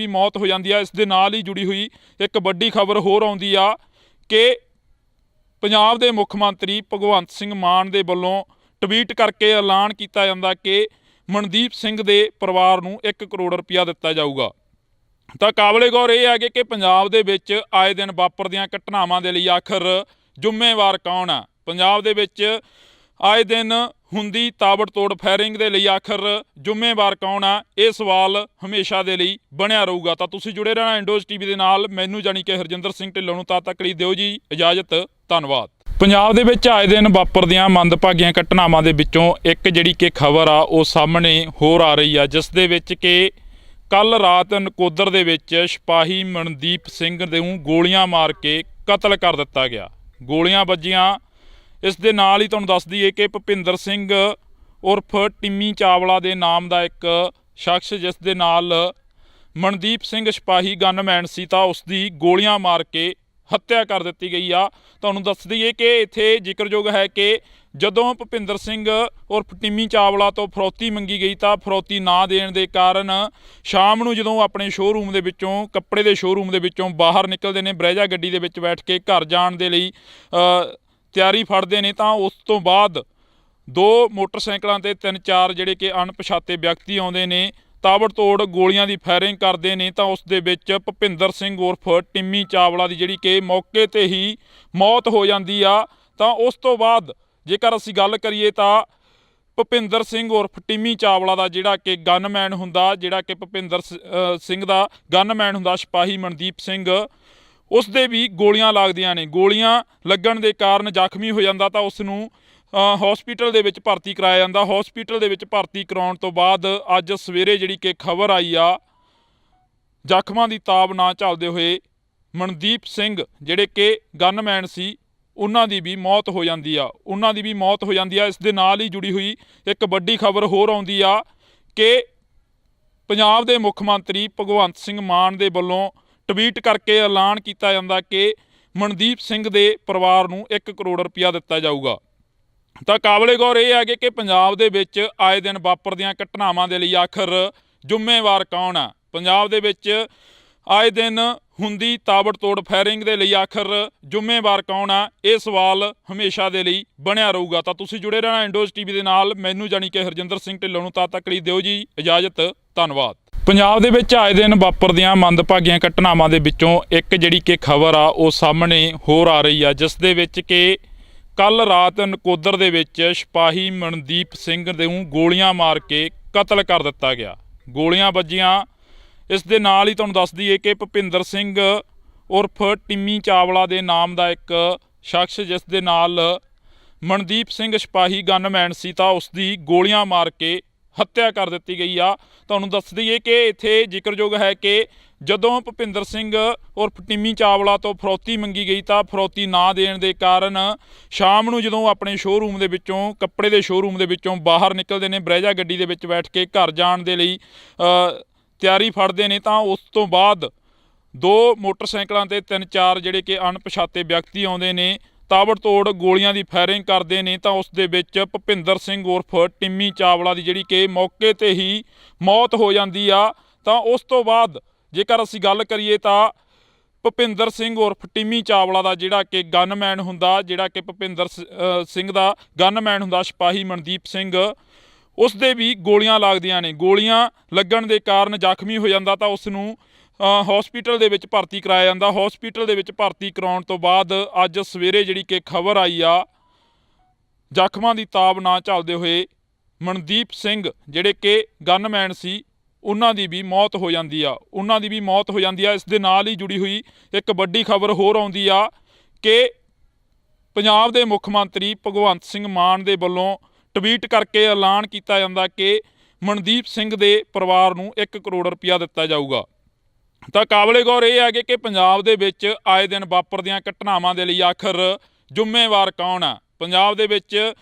ਆ। ਇਸ ਦੇ ਨਾਲ ਹੀ ਜੁੜੀ ਹੋਈ ਇੱਕ ਵੱਡੀ ਖਬਰ ਹੋਰ ਆਉਂਦੀ ਆ ਕਿ ਪੰਜਾਬ ਦੇ ਮੁੱਖ ਮੰਤਰੀ ਭਗਵੰਤ ਸਿੰਘ ਮਾਨ ਦੇ ਵੱਲੋਂ ਟਵੀਟ ਕਰਕੇ ਐਲਾਨ ਕੀਤਾ ਜਾਂਦਾ ਕਿ ਮਨਦੀਪ ਸਿੰਘ ਦੇ ਪਰਿਵਾਰ ਨੂੰ 1 ਕਰੋੜ ਰੁਪਇਆ ਦਿੱਤਾ ਜਾਊਗਾ। ਤਾਂ ਕਾਬਲੇ ਗੌਰ ਇਹ ਹੈ ਕਿ ਪੰਜਾਬ ਦੇ ਵਿੱਚ ਆਏ ਦਿਨ ਵਾਪਰਦੀਆਂ ਘਟਨਾਵਾਂ ਦੇ ਲਈ ਆਖਰ ਜ਼ਿੰਮੇਵਾਰ ਕੌਣ ਆ। ਪੰਜਾਬ ਦੇ ਵਿੱਚ ਆਏ ਦਿਨ ਹੁੰਦੀ ਤਾਬੜਤੋੜ ਫਾਇਰਿੰਗ ਦੇ ਲਈ ਆਖਰ ਜ਼ਿੰਮੇਵਾਰ ਕੌਣ ਆ, ਇਹ ਸਵਾਲ ਹਮੇਸ਼ਾ ਦੇ ਲਈ ਬਣਿਆ ਰਹੂਗਾ। ਤਾਂ ਤੁਸੀਂ ਜੁੜੇ ਰਹਿਣਾ ਇੰਡੋਜ਼ ਟੀਵੀ ਦੇ ਨਾਲ। ਮੈਨੂੰ ਜਾਣੀ ਕਿ ਹਰਜਿੰਦਰ ਸਿੰਘ ਢਿੱਲੋਂ ਨੂੰ ਤਦ ਤੱਕ ਲਈ ਦਿਓ ਜੀ ਇਜਾਜ਼ਤ। ਧੰਨਵਾਦ। ਪੰਜਾਬ ਦੇ ਵਿੱਚ ਆਏ ਦਿਨ ਵਾਪਰਦੀਆਂ ਮੰਦਭਾਗੀਆਂ ਘਟਨਾਵਾਂ ਦੇ ਵਿੱਚੋਂ ਇੱਕ ਜਿਹੜੀ ਕਿ ਖਬਰ ਆ ਉਹ ਸਾਹਮਣੇ ਹੋਰ ਆ ਰਹੀ ਆ, ਜਿਸ ਦੇ ਵਿੱਚ ਕਿ ਕੱਲ ਰਾਤ ਨਕੋਦਰ ਦੇ ਵਿੱਚ ਸਿਪਾਹੀ ਮਨਦੀਪ ਸਿੰਘ ਨੂੰ ਗੋਲੀਆਂ ਮਾਰ ਕੇ ਕਤਲ ਕਰ ਦਿੱਤਾ ਗਿਆ। ਗੋਲੀਆਂ ਵੱਜੀਆਂ। ਇਸ ਦੇ ਨਾਲ ਹੀ ਤੁਹਾਨੂੰ ਦੱਸ ਦਈਏ ਕਿ ਭੁਪਿੰਦਰ ਸਿੰਘ ਉਰਫ ਟਿੰਮੀ ਚਾਵਲਾ ਦੇ ਨਾਮ ਦਾ ਇੱਕ ਸ਼ਖਸ, ਜਿਸ ਦੇ ਨਾਲ ਮਨਦੀਪ ਸਿੰਘ ਸਿਪਾਹੀ ਗਨਮੈਨ ਸੀ, ਤਾਂ ਉਸ ਦੀ ਗੋਲੀਆਂ ਮਾਰ ਕੇ ਹੱਤਿਆ ਕਰ ਦਿੱਤੀ ਗਈ ਆ। ਤੁਹਾਨੂੰ ਦੱਸ ਦਈਏ ਕਿ ਇੱਥੇ ਜ਼ਿਕਰਯੋਗ ਹੈ ਕਿ ਜਦੋਂ ਭੁਪਿੰਦਰ ਸਿੰਘ ਉਰਫ ਟਿੰਮੀ ਚਾਵਲਾ ਤੋਂ ਫਰੌਤੀ ਮੰਗੀ ਗਈ ਤਾਂ ਫਰੌਤੀ ਨਾ ਦੇਣ ਦੇ ਕਾਰਨ ਸ਼ਾਮ ਨੂੰ ਜਦੋਂ ਆਪਣੇ ਸ਼ੋਅਰੂਮ ਦੇ ਵਿੱਚੋਂ, ਕੱਪੜੇ ਦੇ ਸ਼ੋਅਰੂਮ ਦੇ ਵਿੱਚੋਂ ਬਾਹਰ ਨਿਕਲਦੇ ਨੇ, ਬਰੈਜਾ ਗੱਡੀ ਦੇ ਵਿੱਚ ਬੈਠ ਕੇ ਘਰ ਜਾਣ ਦੇ ਲਈ ਤਿਆਰੀ ਫੜਦੇ ਨੇ, ਤਾਂ ਉਸ ਤੋਂ ਬਾਅਦ 2 ਮੋਟਰਸਾਈਕਲਾਂ ਤੇ 3-4 ਜਿਹੜੇ ਕਿ ਅਣਪਛਾਤੇ ਵਿਅਕਤੀ ਆਉਂਦੇ ਨੇ, ਤਾਬੜਤੋੜ ਗੋਲੀਆਂ ਦੀ ਫਾਇਰਿੰਗ ਕਰਦੇ ਨੇ, ਤਾਂ ਉਸ ਦੇ ਵਿੱਚ ਭੁਪਿੰਦਰ ਸਿੰਘ ਉਰਫ ਟਿੰਮੀ ਚਾਵਲਾ ਦੀ ਜਿਹੜੀ ਕਿ ਮੌਕੇ ਤੇ ਹੀ ਮੌਤ ਹੋ ਜਾਂਦੀ ਆ। ਤਾਂ ਉਸ ਤੋਂ ਬਾਅਦ ਜੇਕਰ ਅਸੀਂ ਗੱਲ ਕਰੀਏ ਤਾਂ ਭੁਪਿੰਦਰ ਸਿੰਘ ਉਰਫ ਟਿੰਮੀ ਚਾਵਲਾ ਦਾ ਜਿਹੜਾ ਕਿ ਗਨਮੈਨ ਹੁੰਦਾ, ਜਿਹੜਾ ਕਿ ਭੁਪਿੰਦਰ ਸਿੰਘ ਦਾ ਗਨਮੈਨ ਹੁੰਦਾ ਸਿਪਾਹੀ ਮਨਦੀਪ ਸਿੰਘ, ਉਸ ਦੇ ਵੀ ਗੋਲੀਆਂ ਲੱਗਦੀਆਂ ਨੇ। ਗੋਲੀਆਂ ਲੱਗਣ ਦੇ ਕਾਰਨ ਜ਼ਖਮੀ ਹੋ ਜਾਂਦਾ, ਤਾਂ ਉਸ ਨੂੰ ਹਸਪੀਟਲ ਦੇ ਵਿੱਚ ਭਰਤੀ ਕਰਾਇਆ ਜਾਂਦਾ। ਹਸਪੀਟਲ ਦੇ ਵਿੱਚ ਭਰਤੀ ਕਰਾਉਣ ਤੋਂ ਬਾਅਦ ਅੱਜ ਸਵੇਰੇ ਜਿਹੜੀ ਕਿ ਖਬਰ ਆਈ ਆ, ਜ਼ਖਮਾਂ ਦੀ ਤਾਬ ਨਾ ਝੱਲਦੇ ਹੋਏ ਮਨਦੀਪ ਸਿੰਘ ਜਿਹੜੇ ਕਿ ਗਨਮੈਨ ਸੀ, ਉਹਨਾਂ ਦੀ ਵੀ ਮੌਤ ਹੋ ਜਾਂਦੀ ਆ। ਇਸ ਦੇ ਨਾਲ ਹੀ ਜੁੜੀ ਹੋਈ ਇੱਕ ਵੱਡੀ ਖਬਰ ਹੋਰ ਆਉਂਦੀ ਆ ਕਿ ਪੰਜਾਬ ਦੇ ਮੁੱਖ ਮੰਤਰੀ ਭਗਵੰਤ ਸਿੰਘ ਮਾਨ ਦੇ ਵੱਲੋਂ ਟਵੀਟ ਕਰਕੇ ਐਲਾਨ ਕੀਤਾ ਜਾਂਦਾ ਕਿ ਮਨਦੀਪ ਸਿੰਘ ਦੇ ਪਰਿਵਾਰ ਨੂੰ 1 ਕਰੋੜ ਰੁਪਇਆ ਦਿੱਤਾ ਜਾਊਗਾ। ਤਾਂ ਕਾਬਲੇ ਗੌਰ ਇਹ ਹੈਗੇ ਕਿ ਪੰਜਾਬ ਦੇ ਵਿੱਚ ਆਏ ਦਿਨ ਵਾਪਰਦੀਆਂ ਘਟਨਾਵਾਂ ਦੇ ਲਈ ਆਖਰ ਜ਼ਿੰਮੇਵਾਰ ਕੌਣ ਆ? ਪੰਜਾਬ ਦੇ ਵਿੱਚ ਆਏ ਦਿਨ ਹੁੰਦੀ ਤਾਬੜਤੋੜ ਫਾਇਰਿੰਗ ਦੇ ਲਈ ਆਖਰ ਜ਼ਿੰਮੇਵਾਰ ਕੌਣ ਆ? ਇਹ ਸਵਾਲ ਹਮੇਸ਼ਾ ਦੇ ਲਈ ਬਣਿਆ ਰਹੂਗਾ। ਤਾਂ ਤੁਸੀਂ ਜੁੜੇ ਰਹਿਣਾ ਇੰਡੋਜ਼ ਟੀਵੀ ਦੇ ਨਾਲ। ਮੈਨੂੰ ਜਾਣੀ ਕਿ ਹਰਜਿੰਦਰ ਸਿੰਘ ਢਿੱਲੋਂ ਨੂੰ ਤਦ ਤੱਕ ਲਈ ਦਿਓ ਜੀ ਇਜਾਜ਼ਤ। ਧੰਨਵਾਦ। ਪੰਜਾਬ ਦੇ ਵਿੱਚ ਆਏ ਦਿਨ ਵਾਪਰਦੀਆਂ ਮੰਦਭਾਗੀਆਂ ਘਟਨਾਵਾਂ ਦੇ ਵਿੱਚੋਂ ਇੱਕ ਜਿਹੜੀ ਕਿ ਖਬਰ ਆ ਉਹ ਸਾਹਮਣੇ ਹੋਰ ਆ ਰਹੀ ਆ, ਜਿਸ ਦੇ ਵਿੱਚ ਕਿ ਕੱਲ ਰਾਤ ਨਕੋਦਰ ਦੇ ਵਿੱਚ ਸਿਪਾਹੀ ਮਨਦੀਪ ਸਿੰਘ ਨੂੰ ਗੋਲੀਆਂ ਮਾਰ ਕੇ ਕਤਲ ਕਰ ਦਿੱਤਾ ਗਿਆ। ਗੋਲੀਆਂ ਵੱਜੀਆਂ। ਇਸ ਦੇ ਨਾਲ ਹੀ ਤੁਹਾਨੂੰ ਦੱਸ ਦਈਏ ਕਿ ਭੁਪਿੰਦਰ ਸਿੰਘ ਉਰਫ ਟਿੰਮੀ ਚਾਵਲਾ ਦੇ ਨਾਮ ਦਾ ਇੱਕ ਸ਼ਖਸ, ਜਿਸ ਦੇ ਨਾਲ ਮਨਦੀਪ ਸਿੰਘ ਸਿਪਾਹੀ ਗਨਮੈਨ ਸੀ, ਤਾਂ ਉਸ ਦੀ ਗੋਲੀਆਂ ਮਾਰ ਕੇ ਹੱਤਿਆ ਕਰ ਦਿੱਤੀ ਗਈ ਆ। ਤੁਹਾਨੂੰ ਦੱਸ ਦਈਏ ਕਿ ਇੱਥੇ ਜ਼ਿਕਰਯੋਗ ਹੈ ਕਿ ਜਦੋਂ ਭੁਪਿੰਦਰ ਸਿੰਘ ਉਰਫ ਟਿੰਮੀ ਚਾਵਲਾ ਤੋਂ ਫਰੌਤੀ ਮੰਗੀ ਗਈ ਤਾਂ ਫਰੌਤੀ ਨਾ ਦੇਣ ਦੇ ਕਾਰਨ ਸ਼ਾਮ ਨੂੰ ਜਦੋਂ ਆਪਣੇ ਸ਼ੋਅਰੂਮ ਦੇ ਵਿੱਚੋਂ, ਕੱਪੜੇ ਦੇ ਸ਼ੋਅਰੂਮ ਦੇ ਵਿੱਚੋਂ ਬਾਹਰ ਨਿਕਲਦੇ ਨੇ, ਬਰੈਜਾ ਗੱਡੀ ਦੇ ਵਿੱਚ ਬੈਠ ਕੇ ਘਰ ਜਾਣ ਦੇ ਲਈ ਤਿਆਰੀ ਫੜਦੇ ਨੇ, ਤਾਂ ਉਸ ਤੋਂ ਬਾਅਦ 2 ਮੋਟਰਸਾਈਕਲਾਂ ਤੇ 3-4 ਜਿਹੜੇ ਕਿ ਅਣਪਛਾਤੇ ਵਿਅਕਤੀ ਆਉਂਦੇ ਨੇ, ਤਾਬੜਤੋੜ ਗੋਲੀਆਂ ਦੀ ਫਾਇਰਿੰਗ ਕਰਦੇ ਨੇ, ਤਾਂ ਉਸ ਦੇ ਵਿੱਚ ਭੁਪਿੰਦਰ ਸਿੰਘ ਉਰਫ ਟਿੰਮੀ ਚਾਵਲਾ ਦੀ ਜਿਹੜੀ ਕਿ ਮੌਕੇ ਤੇ ਹੀ ਮੌਤ ਹੋ ਜਾਂਦੀ ਆ। ਤਾਂ ਉਸ ਤੋਂ ਬਾਅਦ ਜੇਕਰ ਅਸੀਂ ਗੱਲ ਕਰੀਏ ਤਾਂ ਭੁਪਿੰਦਰ ਸਿੰਘ ਉਰਫ ਟਿੰਮੀ ਚਾਵਲਾ ਦਾ ਜਿਹੜਾ ਕਿ ਗਨਮੈਨ ਹੁੰਦਾ, ਜਿਹੜਾ ਕਿ ਭੁਪਿੰਦਰ ਸਿੰਘ ਦਾ ਗਨਮੈਨ ਹੁੰਦਾ ਸਿਪਾਹੀ ਮਨਦੀਪ ਸਿੰਘ, ਉਸ ਦੇ ਵੀ ਗੋਲੀਆਂ ਲੱਗਦੀਆਂ ਨੇ। ਗੋਲੀਆਂ ਲੱਗਣ ਦੇ ਕਾਰਨ ਜ਼ਖਮੀ ਹੋ ਜਾਂਦਾ, ਤਾਂ ਉਸ ਨੂੰ ਹਸਪੀਟਲ ਦੇ ਵਿੱਚ ਭਰਤੀ ਕਰਾਇਆ ਜਾਂਦਾ। ਹਸਪੀਟਲ ਦੇ ਵਿੱਚ ਭਰਤੀ ਕਰਾਉਣ ਤੋਂ ਬਾਅਦ ਅੱਜ ਸਵੇਰੇ ਜਿਹੜੀ ਕਿ ਖਬਰ ਆਈ ਆ, ਜ਼ਖਮਾਂ ਦੀ ਤਾਬ ਨਾ ਝੱਲਦੇ ਹੋਏ ਮਨਦੀਪ ਸਿੰਘ ਜਿਹੜੇ ਕਿ ਗਨਮੈਨ ਸੀ, ਉਹਨਾਂ ਦੀ ਵੀ ਮੌਤ ਹੋ ਜਾਂਦੀ ਆ। ਇਸ ਦੇ ਨਾਲ ਹੀ ਜੁੜੀ ਹੋਈ ਇੱਕ ਵੱਡੀ ਖਬਰ ਹੋਰ ਆਉਂਦੀ ਆ ਕਿ ਪੰਜਾਬ ਦੇ ਮੁੱਖ ਮੰਤਰੀ ਭਗਵੰਤ ਸਿੰਘ ਮਾਨ ਦੇ ਵੱਲੋਂ ਟਵੀਟ ਕਰਕੇ ਐਲਾਨ ਕੀਤਾ ਜਾਂਦਾ ਕਿ ਮਨਦੀਪ ਸਿੰਘ ਦੇ ਪਰਿਵਾਰ ਨੂੰ 1 ਕਰੋੜ ਰੁਪਇਆ ਦਿੱਤਾ ਜਾਊਗਾ। ਤਾਂ ਕਾਬਲੇ ਗੌਰ ਇਹ ਹੈਗੇ ਕਿ ਪੰਜਾਬ ਦੇ ਵਿੱਚ ਆਏ ਦਿਨ ਵਾਪਰਦੀਆਂ ਘਟਨਾਵਾਂ ਦੇ ਲਈ ਆਖਰ ਜ਼ਿੰਮੇਵਾਰ ਕੌਣ ਆ? ਪੰਜਾਬ ਦੇ ਵਿੱਚ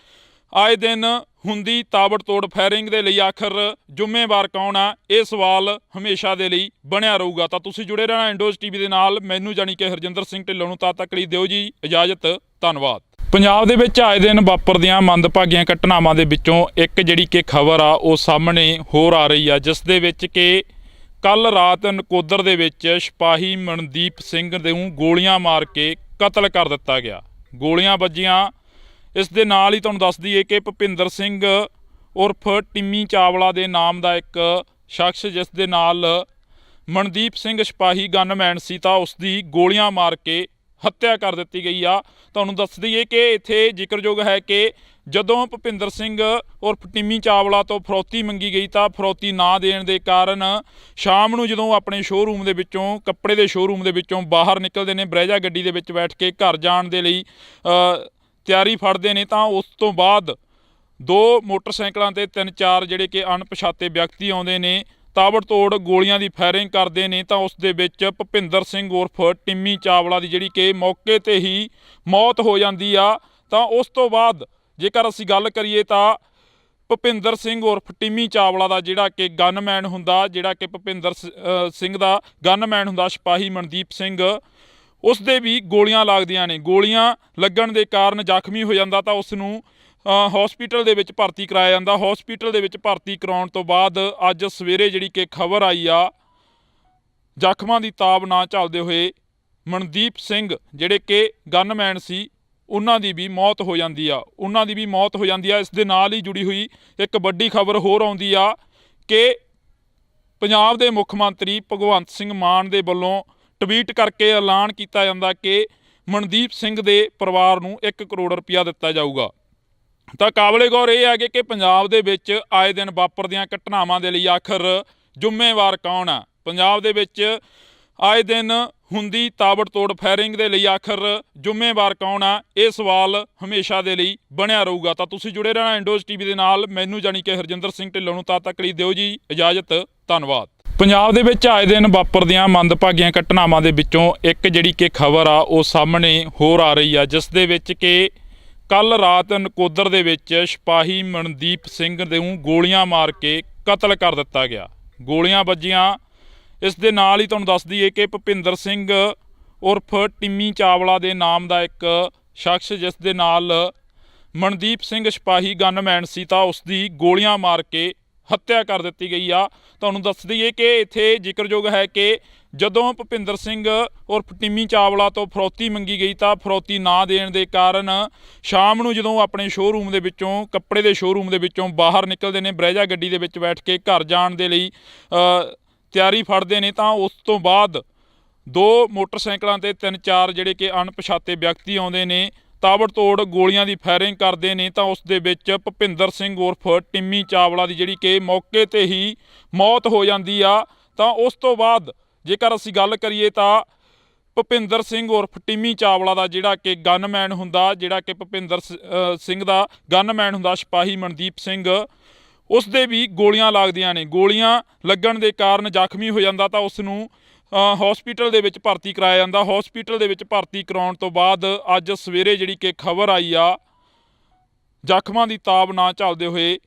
ਆਏ ਦਿਨ ਹੁੰਦੀ ਤਾਬੜਤੋੜ ਫਾਇਰਿੰਗ ਦੇ ਲਈ ਆਖਰ ਜ਼ਿੰਮੇਵਾਰ ਕੌਣ ਆ? ਇਹ ਸਵਾਲ ਹਮੇਸ਼ਾ ਦੇ ਲਈ ਬਣਿਆ ਰਹੂਗਾ। ਤਾਂ ਤੁਸੀਂ ਜੁੜੇ ਰਹਿਣਾ ਇੰਡੋਜ਼ ਟੀਵੀ ਦੇ ਨਾਲ। ਮੈਨੂੰ ਜਾਣੀ ਕਿ ਹਰਜਿੰਦਰ ਸਿੰਘ ਢਿੱਲੋਂ ਨੂੰ ਤਦ ਤੱਕ ਲਈ ਦਿਓ ਜੀ ਇਜਾਜ਼ਤ। ਧੰਨਵਾਦ। ਪੰਜਾਬ ਦੇ ਵਿੱਚ ਆਏ ਦਿਨ ਵਾਪਰਦੀਆਂ ਮੰਦਭਾਗੀਆਂ ਘਟਨਾਵਾਂ ਦੇ ਵਿੱਚੋਂ ਇੱਕ ਜਿਹੜੀ ਕਿ ਖਬਰ ਆ ਉਹ ਸਾਹਮਣੇ ਹੋਰ ਆ ਰਹੀ ਆ, ਜਿਸ ਦੇ ਵਿੱਚ ਕਿ ਕੱਲ ਰਾਤ ਨਕੋਦਰ ਦੇ ਵਿੱਚ ਸਿਪਾਹੀ ਮਨਦੀਪ ਸਿੰਘ ਨੂੰ ਗੋਲੀਆਂ ਮਾਰ ਕੇ ਕਤਲ ਕਰ ਦਿੱਤਾ ਗਿਆ। ਗੋਲੀਆਂ ਵੱਜੀਆਂ। ਇਸ ਦੇ ਨਾਲ ਹੀ ਤੁਹਾਨੂੰ ਦੱਸ ਦਈਏ ਕਿ ਭੁਪਿੰਦਰ ਸਿੰਘ ਉਰਫ ਟਿੰਮੀ ਚਾਵਲਾ ਦੇ ਨਾਮ ਦਾ ਇੱਕ ਸ਼ਖਸ, ਜਿਸ ਦੇ ਨਾਲ ਮਨਦੀਪ ਸਿੰਘ ਸਿਪਾਹੀ ਗਨਮੈਨ ਸੀ, ਤਾਂ ਉਸ ਦੀ ਗੋਲੀਆਂ ਮਾਰ ਕੇ ਹੱਤਿਆ ਕਰ ਦਿੱਤੀ ਗਈ ਆ। ਤੁਹਾਨੂੰ ਦੱਸ ਦਈਏ ਕਿ ਇੱਥੇ ਜ਼ਿਕਰਯੋਗ ਹੈ ਕਿ ਜਦੋਂ ਭੁਪਿੰਦਰ ਸਿੰਘ ਉਰਫ ਟਿੰਮੀ ਚਾਵਲਾ ਤੋਂ ਫਰੌਤੀ ਮੰਗੀ ਗਈ ਤਾਂ ਫਰੌਤੀ ਨਾ ਦੇਣ ਦੇ ਕਾਰਨ ਸ਼ਾਮ ਨੂੰ ਜਦੋਂ ਆਪਣੇ ਸ਼ੋਅਰੂਮ ਦੇ ਵਿੱਚੋਂ, ਕੱਪੜੇ ਦੇ ਸ਼ੋਅਰੂਮ ਦੇ ਵਿੱਚੋਂ ਬਾਹਰ ਨਿਕਲਦੇ ਨੇ, ਬਰੈਜਾ ਗੱਡੀ ਦੇ ਵਿੱਚ ਬੈਠ ਕੇ ਘਰ ਜਾਣ ਦੇ ਲਈ ਤਿਆਰੀ ਫੜਦੇ ਨੇ ਤਾਂ ਉਸ ਤੋਂ ਬਾਅਦ 2 ਮੋਟਰਸਾਈਕਲਾਂ ਤੇ 3-4 ਜਿਹੜੇ ਕਿ ਅਣਪਛਾਤੇ ਵਿਅਕਤੀ ਆਉਂਦੇ ਨੇ, ਤਾਬੜਤੋੜ ਗੋਲੀਆਂ ਦੀ ਫਾਇਰਿੰਗ ਕਰਦੇ ਨੇ ਤਾਂ ਉਸ ਦੇ ਵਿੱਚ ਭੁਪਿੰਦਰ ਸਿੰਘ ਉਰਫ ਟਿੰਮੀ ਚਾਵਲਾ ਦੀ ਜਿਹੜੀ ਕਿ ਮੌਕੇ ਤੇ ਹੀ ਮੌਤ ਹੋ ਜਾਂਦੀ ਆ। ਤਾਂ ਉਸ ਤੋਂ ਬਾਅਦ ਜੇਕਰ ਅਸੀਂ ਗੱਲ ਕਰੀਏ ਤਾਂ ਭੁਪਿੰਦਰ ਸਿੰਘ ਉਰਫ ਟਿੰਮੀ ਚਾਵਲਾ ਦਾ ਜਿਹੜਾ ਕਿ ਗਨਮੈਨ ਹੁੰਦਾ, ਜਿਹੜਾ ਕਿ ਭੁਪਿੰਦਰ ਸਿੰਘ ਦਾ ਗਨਮੈਨ ਹੁੰਦਾ ਸਿਪਾਹੀ ਮਨਦੀਪ ਸਿੰਘ, ਉਸ ਦੇ ਵੀ ਗੋਲੀਆਂ ਲੱਗਦੀਆਂ ਨੇ। ਗੋਲੀਆਂ ਲੱਗਣ ਦੇ ਕਾਰਨ ਜ਼ਖਮੀ ਹੋ ਜਾਂਦਾ ਤਾਂ ਉਸ ਨੂੰ ਹਸਪੀਟਲ ਦੇ ਵਿੱਚ ਭਰਤੀ ਕਰਾਇਆ ਜਾਂਦਾ। ਹਸਪੀਟਲ ਦੇ ਵਿੱਚ ਭਰਤੀ ਕਰਾਉਣ ਤੋਂ ਬਾਅਦ ਅੱਜ ਸਵੇਰੇ ਜਿਹੜੀ ਕਿ ਖਬਰ ਆਈ ਆ, ਜ਼ਖਮਾਂ ਦੀ ਤਾਬ ਨਾ ਝੱਲਦੇ ਹੋਏ ਮਨਦੀਪ ਸਿੰਘ ਜਿਹੜੇ ਕਿ ਗਨਮੈਨ ਸੀ ਉਹਨਾਂ ਦੀ ਵੀ ਮੌਤ ਹੋ ਜਾਂਦੀ ਆ। ਇਸ ਦੇ ਨਾਲ ਹੀ ਜੁੜੀ ਹੋਈ ਇੱਕ ਵੱਡੀ ਖਬਰ ਹੋਰ ਆਉਂਦੀ ਆ ਕਿ ਪੰਜਾਬ ਦੇ ਮੁੱਖ ਮੰਤਰੀ ਭਗਵੰਤ ਸਿੰਘ ਮਾਨ ਦੇ ਵੱਲੋਂ ਟਵੀਟ ਕਰਕੇ ਐਲਾਨ ਕੀਤਾ ਜਾਂਦਾ ਕਿ ਮਨਦੀਪ ਸਿੰਘ ਦੇ ਪਰਿਵਾਰ ਨੂੰ 1 ਕਰੋੜ ਰੁਪਇਆ ਦਿੱਤਾ ਜਾਊਗਾ। ਤਾਂ ਕਾਬਲੇ ਗੌਰ ਇਹ ਹੈ ਕਿ ਪੰਜਾਬ ਦੇ ਵਿੱਚ ਆਏ ਦਿਨ ਵਾਪਰਦੀਆਂ ਘਟਨਾਵਾਂ ਦੇ ਲਈ ਆਖਰ ਜ਼ਿੰਮੇਵਾਰ ਕੌਣ ਆ? ਪੰਜਾਬ ਦੇ ਵਿੱਚ ਆਏ ਦਿਨ ਹੁੰਦੀ ਤਾਬੜਤੋੜ ਫਾਇਰਿੰਗ ਦੇ ਲਈ ਆਖਰ ਜ਼ਿੰਮੇਵਾਰ ਕੌਣ ਆ? ਇਹ ਸਵਾਲ ਹਮੇਸ਼ਾ ਦੇ ਲਈ ਬਣਿਆ ਰਹੂਗਾ। ਤਾਂ ਤੁਸੀਂ ਜੁੜੇ ਰਹਿਣਾ ਇੰਡੋਜ਼ ਟੀਵੀ ਦੇ ਨਾਲ। ਮੈਨੂੰ ਜਾਣੀ ਕਿ ਹਰਜਿੰਦਰ ਸਿੰਘ ਢਿੱਲੋਂ ਨੂੰ ਤਦ ਤੱਕ ਲਈ ਦਿਓ ਜੀ ਇਜਾਜ਼ਤ। ਧੰਨਵਾਦ। ਪੰਜਾਬ ਦੇ ਵਿੱਚ ਆਏ ਦਿਨ ਵਾਪਰਦੀਆਂ ਮੰਦਭਾਗੀਆਂ ਘਟਨਾਵਾਂ ਦੇ ਵਿੱਚੋਂ ਇੱਕ ਜਿਹੜੀ ਕਿ ਖਬਰ ਆ ਉਹ ਸਾਹਮਣੇ ਹੋਰ ਆ ਰਹੀ ਆ, ਜਿਸ ਦੇ ਵਿੱਚ ਕਿ ਕੱਲ ਰਾਤ ਨਕੋਦਰ ਦੇ ਵਿੱਚ ਸਿਪਾਹੀ ਮਨਦੀਪ ਸਿੰਘ ਨੂੰ ਗੋਲੀਆਂ ਮਾਰ ਕੇ ਕਤਲ ਕਰ ਦਿੱਤਾ ਗਿਆ। ਗੋਲੀਆਂ ਵੱਜੀਆਂ। ਇਸ ਦੇ ਨਾਲ ਹੀ ਤੁਹਾਨੂੰ ਦੱਸ ਦਈਏ ਕਿ ਭੁਪਿੰਦਰ ਸਿੰਘ ਉਰਫ ਟਿੰਮੀ ਚਾਵਲਾ ਦੇ ਨਾਮ ਦਾ ਇੱਕ ਸ਼ਖਸ, ਜਿਸ ਦੇ ਨਾਲ ਮਨਦੀਪ ਸਿੰਘ ਸਿਪਾਹੀ ਗਨਮੈਨ ਸੀ, ਤਾਂ ਉਸ ਦੀ ਗੋਲੀਆਂ ਮਾਰ ਕੇ ਹੱਤਿਆ ਕਰ ਦਿੱਤੀ ਗਈ ਆ। ਤੁਹਾਨੂੰ ਦੱਸ ਦਈਏ ਕਿ ਇੱਥੇ ਜ਼ਿਕਰਯੋਗ ਹੈ ਕਿ ਜਦੋਂ ਭੁਪਿੰਦਰ ਸਿੰਘ ਉਰਫ ਟਿੰਮੀ ਚਾਵਲਾ ਤੋਂ ਫਰੌਤੀ ਮੰਗੀ ਗਈ ਤਾਂ ਫਰੌਤੀ ਨਾ ਦੇਣ ਦੇ ਕਾਰਨ ਸ਼ਾਮ ਨੂੰ ਜਦੋਂ ਆਪਣੇ ਸ਼ੋਅਰੂਮ ਦੇ ਵਿੱਚੋਂ, ਕੱਪੜੇ ਦੇ ਸ਼ੋਅਰੂਮ ਦੇ ਵਿੱਚੋਂ ਬਾਹਰ ਨਿਕਲਦੇ ਨੇ, ਬਰੈਜਾ ਗੱਡੀ ਦੇ ਵਿੱਚ ਬੈਠ ਕੇ ਘਰ ਜਾਣ ਦੇ ਲਈ ਤਿਆਰੀ ਫੜਦੇ ਨੇ ਤਾਂ ਉਸ ਤੋਂ ਬਾਅਦ 2 ਮੋਟਰਸਾਈਕਲਾਂ ਤੇ 3-4 ਜਿਹੜੇ ਕਿ ਅਣਪਛਾਤੇ ਵਿਅਕਤੀ ਆਉਂਦੇ ਨੇ, ਤਾਬੜਤੋੜ ਗੋਲੀਆਂ ਦੀ ਫਾਇਰਿੰਗ ਕਰਦੇ ਨੇ ਤਾਂ ਉਸ ਦੇ ਵਿੱਚ ਭੁਪਿੰਦਰ ਸਿੰਘ ਉਰਫ ਟਿੰਮੀ ਚਾਵਲਾ ਦੀ ਜਿਹੜੀ ਕਿ ਮੌਕੇ ਤੇ ਹੀ ਮੌਤ ਹੋ ਜਾਂਦੀ ਆ। ਤਾਂ ਉਸ ਤੋਂ ਬਾਅਦ ਜੇਕਰ ਅਸੀਂ ਗੱਲ ਕਰੀਏ ਤਾਂ ਭੁਪਿੰਦਰ ਸਿੰਘ ਉਰਫ ਟਿੰਮੀ ਚਾਵਲਾ ਦਾ ਜਿਹੜਾ ਕਿ ਗਨਮੈਨ ਹੁੰਦਾ, ਜਿਹੜਾ ਕਿ ਭੁਪਿੰਦਰ ਸਿੰਘ ਦਾ ਗਨਮੈਨ ਹੁੰਦਾ ਸਿਪਾਹੀ ਮਨਦੀਪ ਸਿੰਘ, ਉਸ ਦੇ ਵੀ ਗੋਲੀਆਂ ਲੱਗਦੀਆਂ ਨੇ। ਗੋਲੀਆਂ ਲੱਗਣ ਦੇ ਕਾਰਨ ਜ਼ਖਮੀ ਹੋ ਜਾਂਦਾ ਤਾਂ ਉਸ ਨੂੰ ਹਸਪੀਟਲ ਦੇ ਵਿੱਚ ਭਰਤੀ ਕਰਾਇਆ ਜਾਂਦਾ। ਹਸਪੀਟਲ ਦੇ ਵਿੱਚ ਭਰਤੀ ਕਰਾਉਣ ਤੋਂ ਬਾਅਦ ਅੱਜ ਸਵੇਰੇ ਜਿਹੜੀ ਕਿ ਖਬਰ ਆਈ ਆ, ਜ਼ਖਮਾਂ ਦੀ ਤਾਬ ਨਾ ਝੱਲਦੇ ਹੋਏ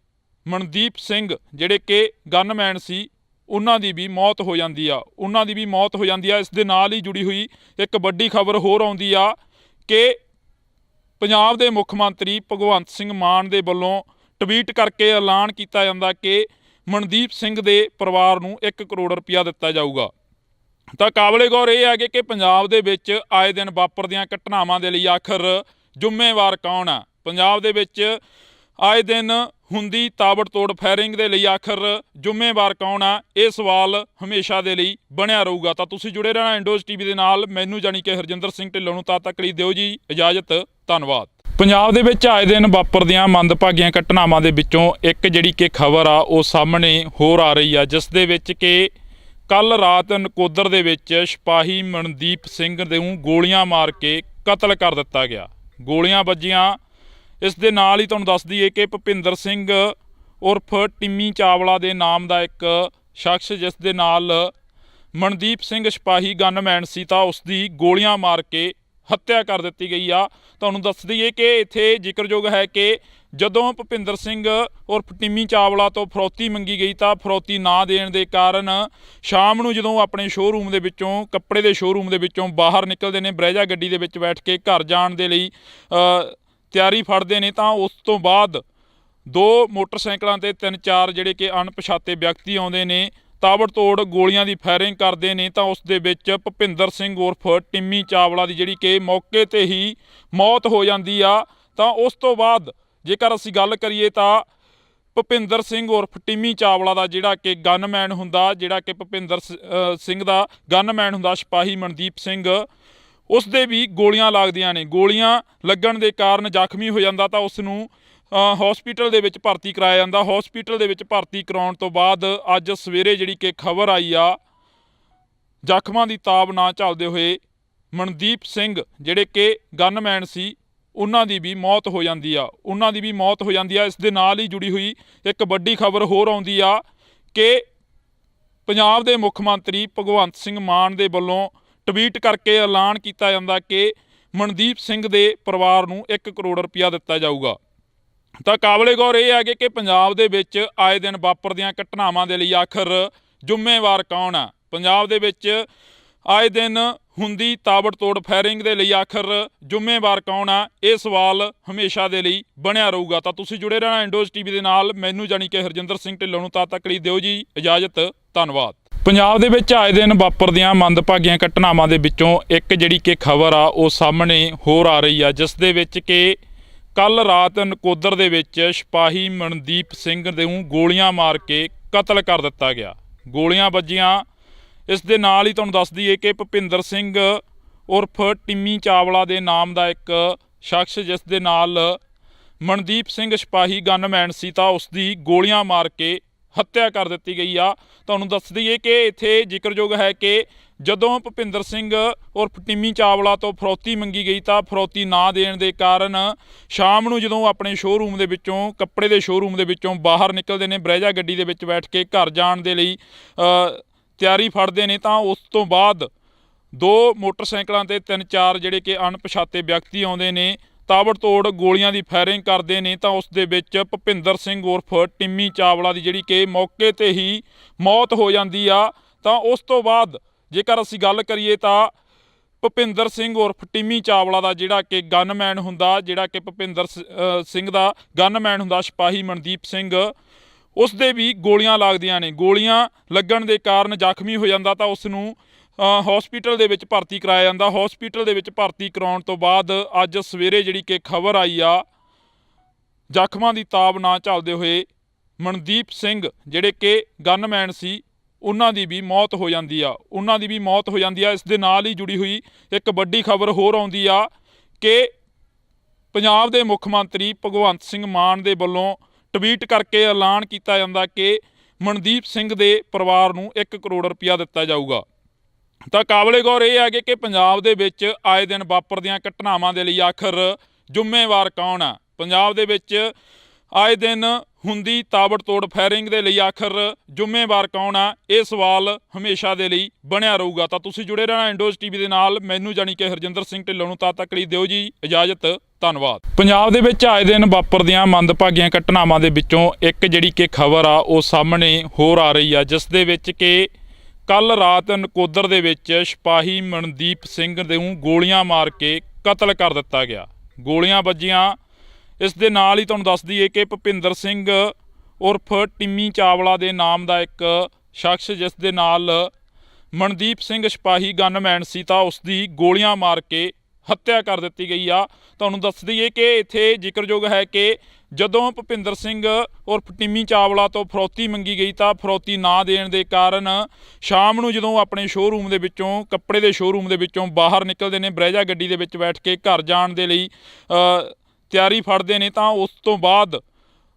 ਮਨਦੀਪ ਸਿੰਘ ਜਿਹੜੇ ਕਿ ਗਨਮੈਨ ਸੀ ਉਹਨਾਂ ਦੀ ਵੀ ਮੌਤ ਹੋ ਜਾਂਦੀ ਆ। ਇਸ ਦੇ ਨਾਲ ਹੀ ਜੁੜੀ ਹੋਈ ਇੱਕ ਵੱਡੀ ਖਬਰ ਹੋਰ ਆਉਂਦੀ ਆ ਕਿ ਪੰਜਾਬ ਦੇ ਮੁੱਖ ਮੰਤਰੀ ਭਗਵੰਤ ਸਿੰਘ ਮਾਨ ਦੇ ਵੱਲੋਂ ਟਵੀਟ ਕਰਕੇ ਐਲਾਨ ਕੀਤਾ ਜਾਂਦਾ ਕਿ ਮਨਦੀਪ ਸਿੰਘ ਦੇ ਪਰਿਵਾਰ ਨੂੰ 1 ਕਰੋੜ ਰੁਪਇਆ ਦਿੱਤਾ ਜਾਊਗਾ। ਤਾਂ ਕਾਬਲੇ ਗੌਰ ਇਹ ਹੈ ਕਿ ਪੰਜਾਬ ਦੇ ਵਿੱਚ ਆਏ ਦਿਨ ਵਾਪਰਦੀਆਂ ਘਟਨਾਵਾਂ ਦੇ ਲਈ ਆਖਰ ਜ਼ਿੰਮੇਵਾਰ ਕੌਣ ਆ? ਪੰਜਾਬ ਦੇ ਵਿੱਚ ਆਏ ਦਿਨ ਹੁੰਦੀ ਤਾਬੜਤੋੜ ਫਾਇਰਿੰਗ ਦੇ ਲਈ ਆਖਰ ਜ਼ਿੰਮੇਵਾਰ ਕੌਣ ਆ? ਇਹ ਸਵਾਲ ਹਮੇਸ਼ਾ ਦੇ ਲਈ ਬਣਿਆ ਰਹੂਗਾ। ਤਾਂ ਤੁਸੀਂ ਜੁੜੇ ਰਹਿਣਾ ਇੰਡੋਜ਼ ਟੀਵੀ ਦੇ ਨਾਲ। ਮੈਨੂੰ ਜਾਣੀ ਕਿ ਹਰਜਿੰਦਰ ਸਿੰਘ ਢਿੱਲੋਂ ਨੂੰ ਤਦ ਤੱਕ ਲਈ ਦਿਓ ਜੀ ਇਜਾਜ਼ਤ। ਧੰਨਵਾਦ। ਪੰਜਾਬ ਦੇ ਵਿੱਚ ਆਏ ਦਿਨ ਵਾਪਰਦੀਆਂ ਮੰਦਭਾਗੀਆਂ ਘਟਨਾਵਾਂ ਦੇ ਵਿੱਚੋਂ ਇੱਕ ਜਿਹੜੀ ਕਿ ਖਬਰ ਆ ਉਹ ਸਾਹਮਣੇ ਹੋਰ ਆ ਰਹੀ ਆ, ਜਿਸ ਦੇ ਵਿੱਚ ਕਿ ਕੱਲ ਰਾਤ ਨਕੋਦਰ ਦੇ ਵਿੱਚ ਸਿਪਾਹੀ ਮਨਦੀਪ ਸਿੰਘ ਨੂੰ ਗੋਲੀਆਂ ਮਾਰ ਕੇ ਕਤਲ ਕਰ ਦਿੱਤਾ ਗਿਆ। ਗੋਲੀਆਂ ਵੱਜੀਆਂ। ਇਸ ਦੇ ਨਾਲ ਹੀ ਤੁਹਾਨੂੰ ਦੱਸ ਦਈਏ ਕਿ ਭੁਪਿੰਦਰ ਸਿੰਘ ਉਰਫ ਟਿੰਮੀ ਚਾਵਲਾ ਦੇ ਨਾਮ ਦਾ ਇੱਕ ਸ਼ਖਸ, ਜਿਸ ਦੇ ਨਾਲ ਮਨਦੀਪ ਸਿੰਘ ਸਿਪਾਹੀ ਗਨਮੈਨ ਸੀ, ਤਾਂ ਉਸ ਦੀ ਗੋਲੀਆਂ ਮਾਰ ਕੇ ਹੱਤਿਆ ਕਰ ਦਿੱਤੀ ਗਈ ਆ। ਤੁਹਾਨੂੰ ਦੱਸ ਦਈਏ ਕਿ ਇੱਥੇ ਜ਼ਿਕਰਯੋਗ ਹੈ ਕਿ ਜਦੋਂ ਭੁਪਿੰਦਰ ਸਿੰਘ ਉਰਫ ਟਿੰਮੀ ਚਾਵਲਾ ਤੋਂ ਫਰੌਤੀ ਮੰਗੀ ਗਈ ਤਾਂ ਫਰੌਤੀ ਨਾ ਦੇਣ ਦੇ ਕਾਰਨ ਸ਼ਾਮ ਨੂੰ ਜਦੋਂ ਆਪਣੇ ਸ਼ੋਅਰੂਮ ਦੇ ਵਿੱਚੋਂ, ਕੱਪੜੇ ਦੇ ਸ਼ੋਅਰੂਮ ਦੇ ਵਿੱਚੋਂ ਬਾਹਰ ਨਿਕਲਦੇ ਨੇ, ਬਰੈਜਾ ਗੱਡੀ ਦੇ ਵਿੱਚ ਬੈਠ ਕੇ ਘਰ ਜਾਣ ਦੇ ਲਈ ਤਿਆਰੀ ਫੜਦੇ ਨੇ ਤਾਂ ਉਸ ਤੋਂ ਬਾਅਦ 2 ਮੋਟਰਸਾਈਕਲਾਂ ਤੇ 3-4 ਜਿਹੜੇ ਕਿ ਅਣਪਛਾਤੇ ਵਿਅਕਤੀ ਆਉਂਦੇ ਨੇ, ਤਾਬੜਤੋੜ ਗੋਲੀਆਂ ਦੀ ਫਾਇਰਿੰਗ ਕਰਦੇ ਨੇ ਤਾਂ ਉਸ ਦੇ ਵਿੱਚ ਭੁਪਿੰਦਰ ਸਿੰਘ ਉਰਫ ਟਿੰਮੀ ਚਾਵਲਾ ਦੀ ਜਿਹੜੀ ਕਿ ਮੌਕੇ ਤੇ ਹੀ ਮੌਤ ਹੋ ਜਾਂਦੀ ਆ। ਤਾਂ ਉਸ ਤੋਂ ਬਾਅਦ ਜੇਕਰ ਅਸੀਂ ਗੱਲ ਕਰੀਏ ਤਾਂ ਭੁਪਿੰਦਰ ਸਿੰਘ ਉਰਫ ਟਿੰਮੀ ਚਾਵਲਾ ਦਾ ਜਿਹੜਾ ਕਿ ਗਨਮੈਨ ਹੁੰਦਾ, ਜਿਹੜਾ ਕਿ ਭੁਪਿੰਦਰ ਸਿੰਘ ਦਾ ਗਨਮੈਨ ਹੁੰਦਾ ਸਿਪਾਹੀ ਮਨਦੀਪ ਸਿੰਘ, ਉਸ ਦੇ ਵੀ ਗੋਲੀਆਂ ਲੱਗਦੀਆਂ ਨੇ। ਗੋਲੀਆਂ ਲੱਗਣ ਦੇ ਕਾਰਨ ਜ਼ਖਮੀ ਹੋ ਜਾਂਦਾ ਤਾਂ ਉਸ ਨੂੰ ਹਸਪੀਟਲ ਦੇ ਵਿੱਚ ਭਰਤੀ ਕਰਾਇਆ ਜਾਂਦਾ। ਹਸਪੀਟਲ ਦੇ ਵਿੱਚ ਭਰਤੀ ਕਰਾਉਣ ਤੋਂ ਬਾਅਦ ਅੱਜ ਸਵੇਰੇ ਜਿਹੜੀ ਕਿ ਖਬਰ ਆਈ ਆ, ਜ਼ਖਮਾਂ ਦੀ ਤਾਬ ਨਾ ਝੱਲਦੇ ਹੋਏ ਮਨਦੀਪ ਸਿੰਘ ਜਿਹੜੇ ਕਿ ਗਨਮੈਨ ਸੀ ਉਹਨਾਂ ਦੀ ਵੀ ਮੌਤ ਹੋ ਜਾਂਦੀ ਆ। ਇਸ ਦੇ ਨਾਲ ਹੀ ਜੁੜੀ ਹੋਈ ਇੱਕ ਵੱਡੀ ਖਬਰ ਹੋਰ ਆਉਂਦੀ ਆ ਕਿ ਪੰਜਾਬ ਦੇ ਮੁੱਖ ਮੰਤਰੀ ਭਗਵੰਤ ਸਿੰਘ ਮਾਨ ਦੇ ਵੱਲੋਂ ਟਵੀਟ ਕਰਕੇ ਐਲਾਨ ਕੀਤਾ ਜਾਂਦਾ ਕਿ ਮਨਦੀਪ ਸਿੰਘ ਦੇ ਪਰਿਵਾਰ ਨੂੰ 1 ਕਰੋੜ ਰੁਪਇਆ ਦਿੱਤਾ ਜਾਊਗਾ। ਤਾਂ ਕਾਬਲੇ ਗੌਰ ਇਹ ਹੈ ਕਿ ਪੰਜਾਬ ਦੇ ਵਿੱਚ ਆਏ ਦਿਨ ਵਾਪਰਦੀਆਂ ਘਟਨਾਵਾਂ ਦੇ ਲਈ ਆਖਰ ਜ਼ਿੰਮੇਵਾਰ ਕੌਣ ਆ। ਪੰਜਾਬ ਦੇ ਵਿੱਚ ਆਏ ਦਿਨ ਹੁੰਦੀ ਤਾਬੜਤੋੜ ਫਾਇਰਿੰਗ ਦੇ ਲਈ ਆਖਰ ਜ਼ਿੰਮੇਵਾਰ ਕੌਣ ਆ, ਇਹ ਸਵਾਲ ਹਮੇਸ਼ਾ ਦੇ ਲਈ ਬਣਿਆ ਰਹੂਗਾ। ਤਾਂ ਤੁਸੀਂ ਜੁੜੇ ਰਹਿਣਾ ਇੰਡੋਜ਼ ਟੀਵੀ ਦੇ ਨਾਲ। ਮੈਨੂੰ ਜਾਣੀ ਕਿ ਹਰਜਿੰਦਰ ਸਿੰਘ ਢਿੱਲੋਂ ਨੂੰ ਤਦ ਤੱਕ ਲਈ ਦਿਓ ਜੀ ਇਜਾਜ਼ਤ। ਧੰਨਵਾਦ। ਪੰਜਾਬ ਦੇ ਵਿੱਚ ਆਏ ਦਿਨ ਵਾਪਰਦੀਆਂ ਮੰਦਭਾਗੀਆਂ ਘਟਨਾਵਾਂ ਦੇ ਵਿੱਚੋਂ ਇੱਕ ਜਿਹੜੀ ਕਿ ਖਬਰ ਆ ਉਹ ਸਾਹਮਣੇ ਹੋਰ ਆ ਰਹੀ ਆ, ਜਿਸ ਦੇ ਵਿੱਚ ਕਿ ਕੱਲ ਰਾਤ ਨਕੋਦਰ ਦੇ ਵਿੱਚ ਸਿਪਾਹੀ ਮਨਦੀਪ ਸਿੰਘ ਨੂੰ ਗੋਲੀਆਂ ਮਾਰ ਕੇ ਕਤਲ ਕਰ ਦਿੱਤਾ ਗਿਆ। ਗੋਲੀਆਂ ਵੱਜੀਆਂ। ਇਸ ਦੇ ਨਾਲ ਹੀ ਤੁਹਾਨੂੰ ਦੱਸ ਦਈਏ ਕਿ ਭੁਪਿੰਦਰ ਸਿੰਘ ਉਰਫ ਟਿੰਮੀ ਚਾਵਲਾ ਦੇ ਨਾਮ ਦਾ ਇੱਕ ਸ਼ਖਸ, ਜਿਸ ਦੇ ਨਾਲ ਮਨਦੀਪ ਸਿੰਘ ਸਿਪਾਹੀ ਗਨਮੈਨ ਸੀ, ਤਾਂ ਉਸ ਦੀ ਗੋਲੀਆਂ ਮਾਰ ਕੇ ਹੱਤਿਆ ਕਰ ਦਿੱਤੀ ਗਈ ਆ। ਤੁਹਾਨੂੰ ਦੱਸ ਦਈਏ ਕਿ ਇੱਥੇ ਜ਼ਿਕਰਯੋਗ ਹੈ ਕਿ ਜਦੋਂ ਭੁਪਿੰਦਰ ਸਿੰਘ ਉਰਫ ਟਿੰਮੀ ਚਾਵਲਾ ਤੋਂ ਫਰੌਤੀ ਮੰਗੀ ਗਈ ਤਾਂ ਫਰੌਤੀ ਨਾ ਦੇਣ ਦੇ ਕਾਰਨ ਸ਼ਾਮ ਨੂੰ ਜਦੋਂ ਆਪਣੇ ਸ਼ੋਅਰੂਮ ਦੇ ਵਿੱਚੋਂ, ਕੱਪੜੇ ਦੇ ਸ਼ੋਅਰੂਮ ਦੇ ਵਿੱਚੋਂ ਬਾਹਰ ਨਿਕਲਦੇ ਨੇ, ਬਰੈਜਾ ਗੱਡੀ ਦੇ ਵਿੱਚ ਬੈਠ ਕੇ ਘਰ ਜਾਣ ਦੇ ਲਈ ਤਿਆਰੀ ਫੜਦੇ ਨੇ, ਤਾਂ ਉਸ ਤੋਂ ਬਾਅਦ 2 ਮੋਟਰਸਾਈਕਲਾਂ ਤੇ 3-4 ਜਿਹੜੇ ਕਿ ਅਣਪਛਾਤੇ ਵਿਅਕਤੀ ਆਉਂਦੇ ਨੇ, ਤਾਬੜਤੋੜ ਗੋਲੀਆਂ ਦੀ ਫਾਇਰਿੰਗ ਕਰਦੇ ਨੇ। ਤਾਂ ਉਸ ਦੇ ਵਿੱਚ ਭੁਪਿੰਦਰ ਸਿੰਘ ਉਰਫ ਟਿੰਮੀ ਚਾਵਲਾ ਦੀ ਜਿਹੜੀ ਕਿ ਮੌਕੇ 'ਤੇ ਹੀ ਮੌਤ ਹੋ ਜਾਂਦੀ ਆ। ਤਾਂ ਉਸ ਤੋਂ ਬਾਅਦ ਜੇਕਰ ਅਸੀਂ ਗੱਲ ਕਰੀਏ ਤਾਂ ਭੁਪਿੰਦਰ ਸਿੰਘ ਉਰਫ ਟਿੰਮੀ ਚਾਵਲਾ ਦਾ ਜਿਹੜਾ ਕਿ ਗਨਮੈਨ ਹੁੰਦਾ, ਜਿਹੜਾ ਕਿ ਭੁਪਿੰਦਰ ਸਿੰਘ ਦਾ ਗਨਮੈਨ ਹੁੰਦਾ ਸਿਪਾਹੀ ਮਨਦੀਪ ਸਿੰਘ, ਉਸ ਦੇ ਵੀ ਗੋਲੀਆਂ ਲੱਗਦੀਆਂ ਨੇ। ਗੋਲੀਆਂ ਲੱਗਣ ਦੇ ਕਾਰਨ ਜ਼ਖਮੀ ਹੋ ਜਾਂਦਾ ਤਾਂ ਉਸ ਨੂੰ ਹਸਪੀਟਲ ਦੇ ਵਿੱਚ ਭਰਤੀ ਕਰਾਇਆ ਜਾਂਦਾ। ਹਸਪੀਟਲ ਦੇ ਵਿੱਚ ਭਰਤੀ ਕਰਾਉਣ ਤੋਂ ਬਾਅਦ ਅੱਜ ਸਵੇਰੇ ਜਿਹੜੀ ਕਿ ਖਬਰ ਆਈ ਆ, ਜ਼ਖਮਾਂ ਦੀ ਤਾਬ ਨਾ ਝੱਲਦੇ ਹੋਏ ਮਨਦੀਪ ਸਿੰਘ ਜਿਹੜੇ ਕਿ ਗਨਮੈਨ ਸੀ, ਉਹਨਾਂ ਦੀ ਵੀ ਮੌਤ ਹੋ ਜਾਂਦੀ ਆ। ਇਸ ਦੇ ਨਾਲ ਹੀ ਜੁੜੀ ਹੋਈ ਇੱਕ ਵੱਡੀ ਖਬਰ ਹੋਰ ਆਉਂਦੀ ਆ ਕਿ ਪੰਜਾਬ ਦੇ ਮੁੱਖ ਮੰਤਰੀ ਭਗਵੰਤ ਸਿੰਘ ਮਾਨ ਦੇ ਵੱਲੋਂ ਟਵੀਟ ਕਰਕੇ ਐਲਾਨ ਕੀਤਾ ਜਾਂਦਾ ਕਿ ਮਨਦੀਪ ਸਿੰਘ ਦੇ ਪਰਿਵਾਰ ਨੂੰ 1 ਕਰੋੜ ਰੁਪਇਆ ਦਿੱਤਾ ਜਾਊਗਾ। ਤਾਂ ਕਾਬਲੇ ਗੌਰ ਇਹ ਹੈ ਕਿ ਪੰਜਾਬ ਦੇ ਵਿੱਚ ਆਏ ਦਿਨ ਵਾਪਰਦੀਆਂ ਘਟਨਾਵਾਂ ਦੇ ਲਈ ਆਖਰ ਜ਼ਿੰਮੇਵਾਰ ਕੌਣ ਆ। ਪੰਜਾਬ ਦੇ ਵਿੱਚ ਆਏ ਦਿਨ ਹੁੰਦੀ ਤਾਬੜਤੋੜ ਫਾਇਰਿੰਗ ਦੇ ਲਈ ਆਖਰ ਜ਼ਿੰਮੇਵਾਰ ਕੌਣ ਆ, ਇਹ ਸਵਾਲ ਹਮੇਸ਼ਾ ਦੇ ਲਈ ਬਣਿਆ ਰਹੂਗਾ। ਤਾਂ ਤੁਸੀਂ ਜੁੜੇ ਰਹਿਣਾ ਇੰਡੋਜ਼ ਟੀਵੀ ਦੇ ਨਾਲ। ਮੈਨੂੰ ਜਾਣੀ ਕਿ ਹਰਜਿੰਦਰ ਸਿੰਘ ਢਿੱਲੋਂ ਨੂੰ ਤਦ ਤੱਕ ਲਈ ਦਿਓ ਜੀ ਇਜਾਜ਼ਤ। ਧੰਨਵਾਦ। ਪੰਜਾਬ ਦੇ ਵਿੱਚ ਆਏ ਦਿਨ ਵਾਪਰਦੀਆਂ ਮੰਦਭਾਗੀਆਂ ਘਟਨਾਵਾਂ ਦੇ ਵਿੱਚੋਂ ਇੱਕ ਜਿਹੜੀ ਕਿ ਖਬਰ ਆ ਉਹ ਸਾਹਮਣੇ ਹੋਰ ਆ ਰਹੀ ਆ, ਜਿਸ ਦੇ ਵਿੱਚ ਕਿ ਕੱਲ ਰਾਤ ਨਕੋਦਰ ਦੇ ਵਿੱਚ ਸਿਪਾਹੀ ਮਨਦੀਪ ਸਿੰਘ ਨੂੰ ਗੋਲੀਆਂ ਮਾਰ ਕੇ ਕਤਲ ਕਰ ਦਿੱਤਾ ਗਿਆ। ਗੋਲੀਆਂ ਵੱਜੀਆਂ। ਇਸ ਦੇ ਨਾਲ ਹੀ ਤੁਹਾਨੂੰ ਦੱਸ ਦਈਏ ਕਿ ਭੁਪਿੰਦਰ ਸਿੰਘ ਉਰਫ ਟਿੰਮੀ ਚਾਵਲਾ ਦੇ ਨਾਮ ਦਾ ਇੱਕ ਸ਼ਖਸ, ਜਿਸ ਦੇ ਨਾਲ ਮਨਦੀਪ ਸਿੰਘ ਸਿਪਾਹੀ ਗਨਮੈਨ ਸੀ, ਤਾਂ ਉਸ ਦੀ ਗੋਲੀਆਂ ਮਾਰ ਕੇ ਹੱਤਿਆ ਕਰ ਦਿੱਤੀ ਗਈ ਆ। ਤੁਹਾਨੂੰ ਦੱਸ ਦਈਏ ਕਿ ਇੱਥੇ ਜ਼ਿਕਰਯੋਗ ਹੈ ਕਿ ਜਦੋਂ ਭੁਪਿੰਦਰ ਸਿੰਘ ਉਰਫ ਟਿੰਮੀ ਚਾਵਲਾ ਤੋਂ ਫਰੌਤੀ ਮੰਗੀ ਗਈ ਤਾਂ ਫਰੌਤੀ ਨਾ ਦੇਣ ਦੇ ਕਾਰਨ ਸ਼ਾਮ ਨੂੰ ਜਦੋਂ ਆਪਣੇ ਸ਼ੋਅਰੂਮ ਦੇ ਵਿੱਚੋਂ, ਕੱਪੜੇ ਦੇ ਸ਼ੋਅਰੂਮ ਦੇ ਵਿੱਚੋਂ ਬਾਹਰ ਨਿਕਲਦੇ ਨੇ, ਬਰੈਜਾ ਗੱਡੀ ਦੇ ਵਿੱਚ ਬੈਠ ਕੇ ਘਰ ਜਾਣ ਦੇ ਲਈ ਤਿਆਰੀ ਫੜਦੇ ਨੇ, ਤਾਂ ਉਸ ਤੋਂ ਬਾਅਦ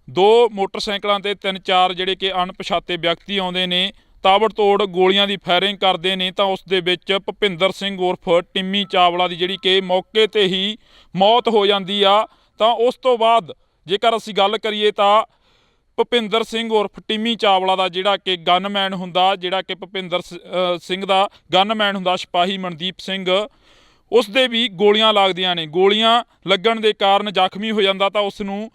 2 ਮੋਟਰਸਾਈਕਲਾਂ ਤੇ 3-4 ਜਿਹੜੇ ਕਿ ਅਣਪਛਾਤੇ ਵਿਅਕਤੀ ਆਉਂਦੇ ਨੇ, ਤਾਬੜਤੋੜ ਗੋਲੀਆਂ ਦੀ ਫਾਇਰਿੰਗ ਕਰਦੇ ਨੇ। ਤਾਂ ਉਸ ਦੇ ਵਿੱਚ ਭੁਪਿੰਦਰ ਸਿੰਘ ਉਰਫ ਟਿੰਮੀ ਚਾਵਲਾ ਦੀ ਜਿਹੜੀ ਕਿ ਮੌਕੇ 'ਤੇ ਹੀ ਮੌਤ ਹੋ ਜਾਂਦੀ ਆ। ਤਾਂ ਉਸ ਤੋਂ ਬਾਅਦ ਜੇਕਰ ਅਸੀਂ ਗੱਲ ਕਰੀਏ ਤਾਂ ਭੁਪਿੰਦਰ ਸਿੰਘ ਉਰਫ ਟਿੰਮੀ ਚਾਵਲਾ ਦਾ ਜਿਹੜਾ ਕਿ ਗਨਮੈਨ ਹੁੰਦਾ, ਜਿਹੜਾ ਕਿ ਭੁਪਿੰਦਰ ਸਿੰਘ ਦਾ ਗਨਮੈਨ ਹੁੰਦਾ ਸਿਪਾਹੀ ਮਨਦੀਪ ਸਿੰਘ, ਉਸ ਦੇ ਵੀ ਗੋਲੀਆਂ ਲੱਗਦੀਆਂ ਨੇ। ਗੋਲੀਆਂ ਲੱਗਣ ਦੇ ਕਾਰਨ ਜ਼ਖਮੀ ਹੋ ਜਾਂਦਾ ਤਾਂ ਉਸ ਨੂੰ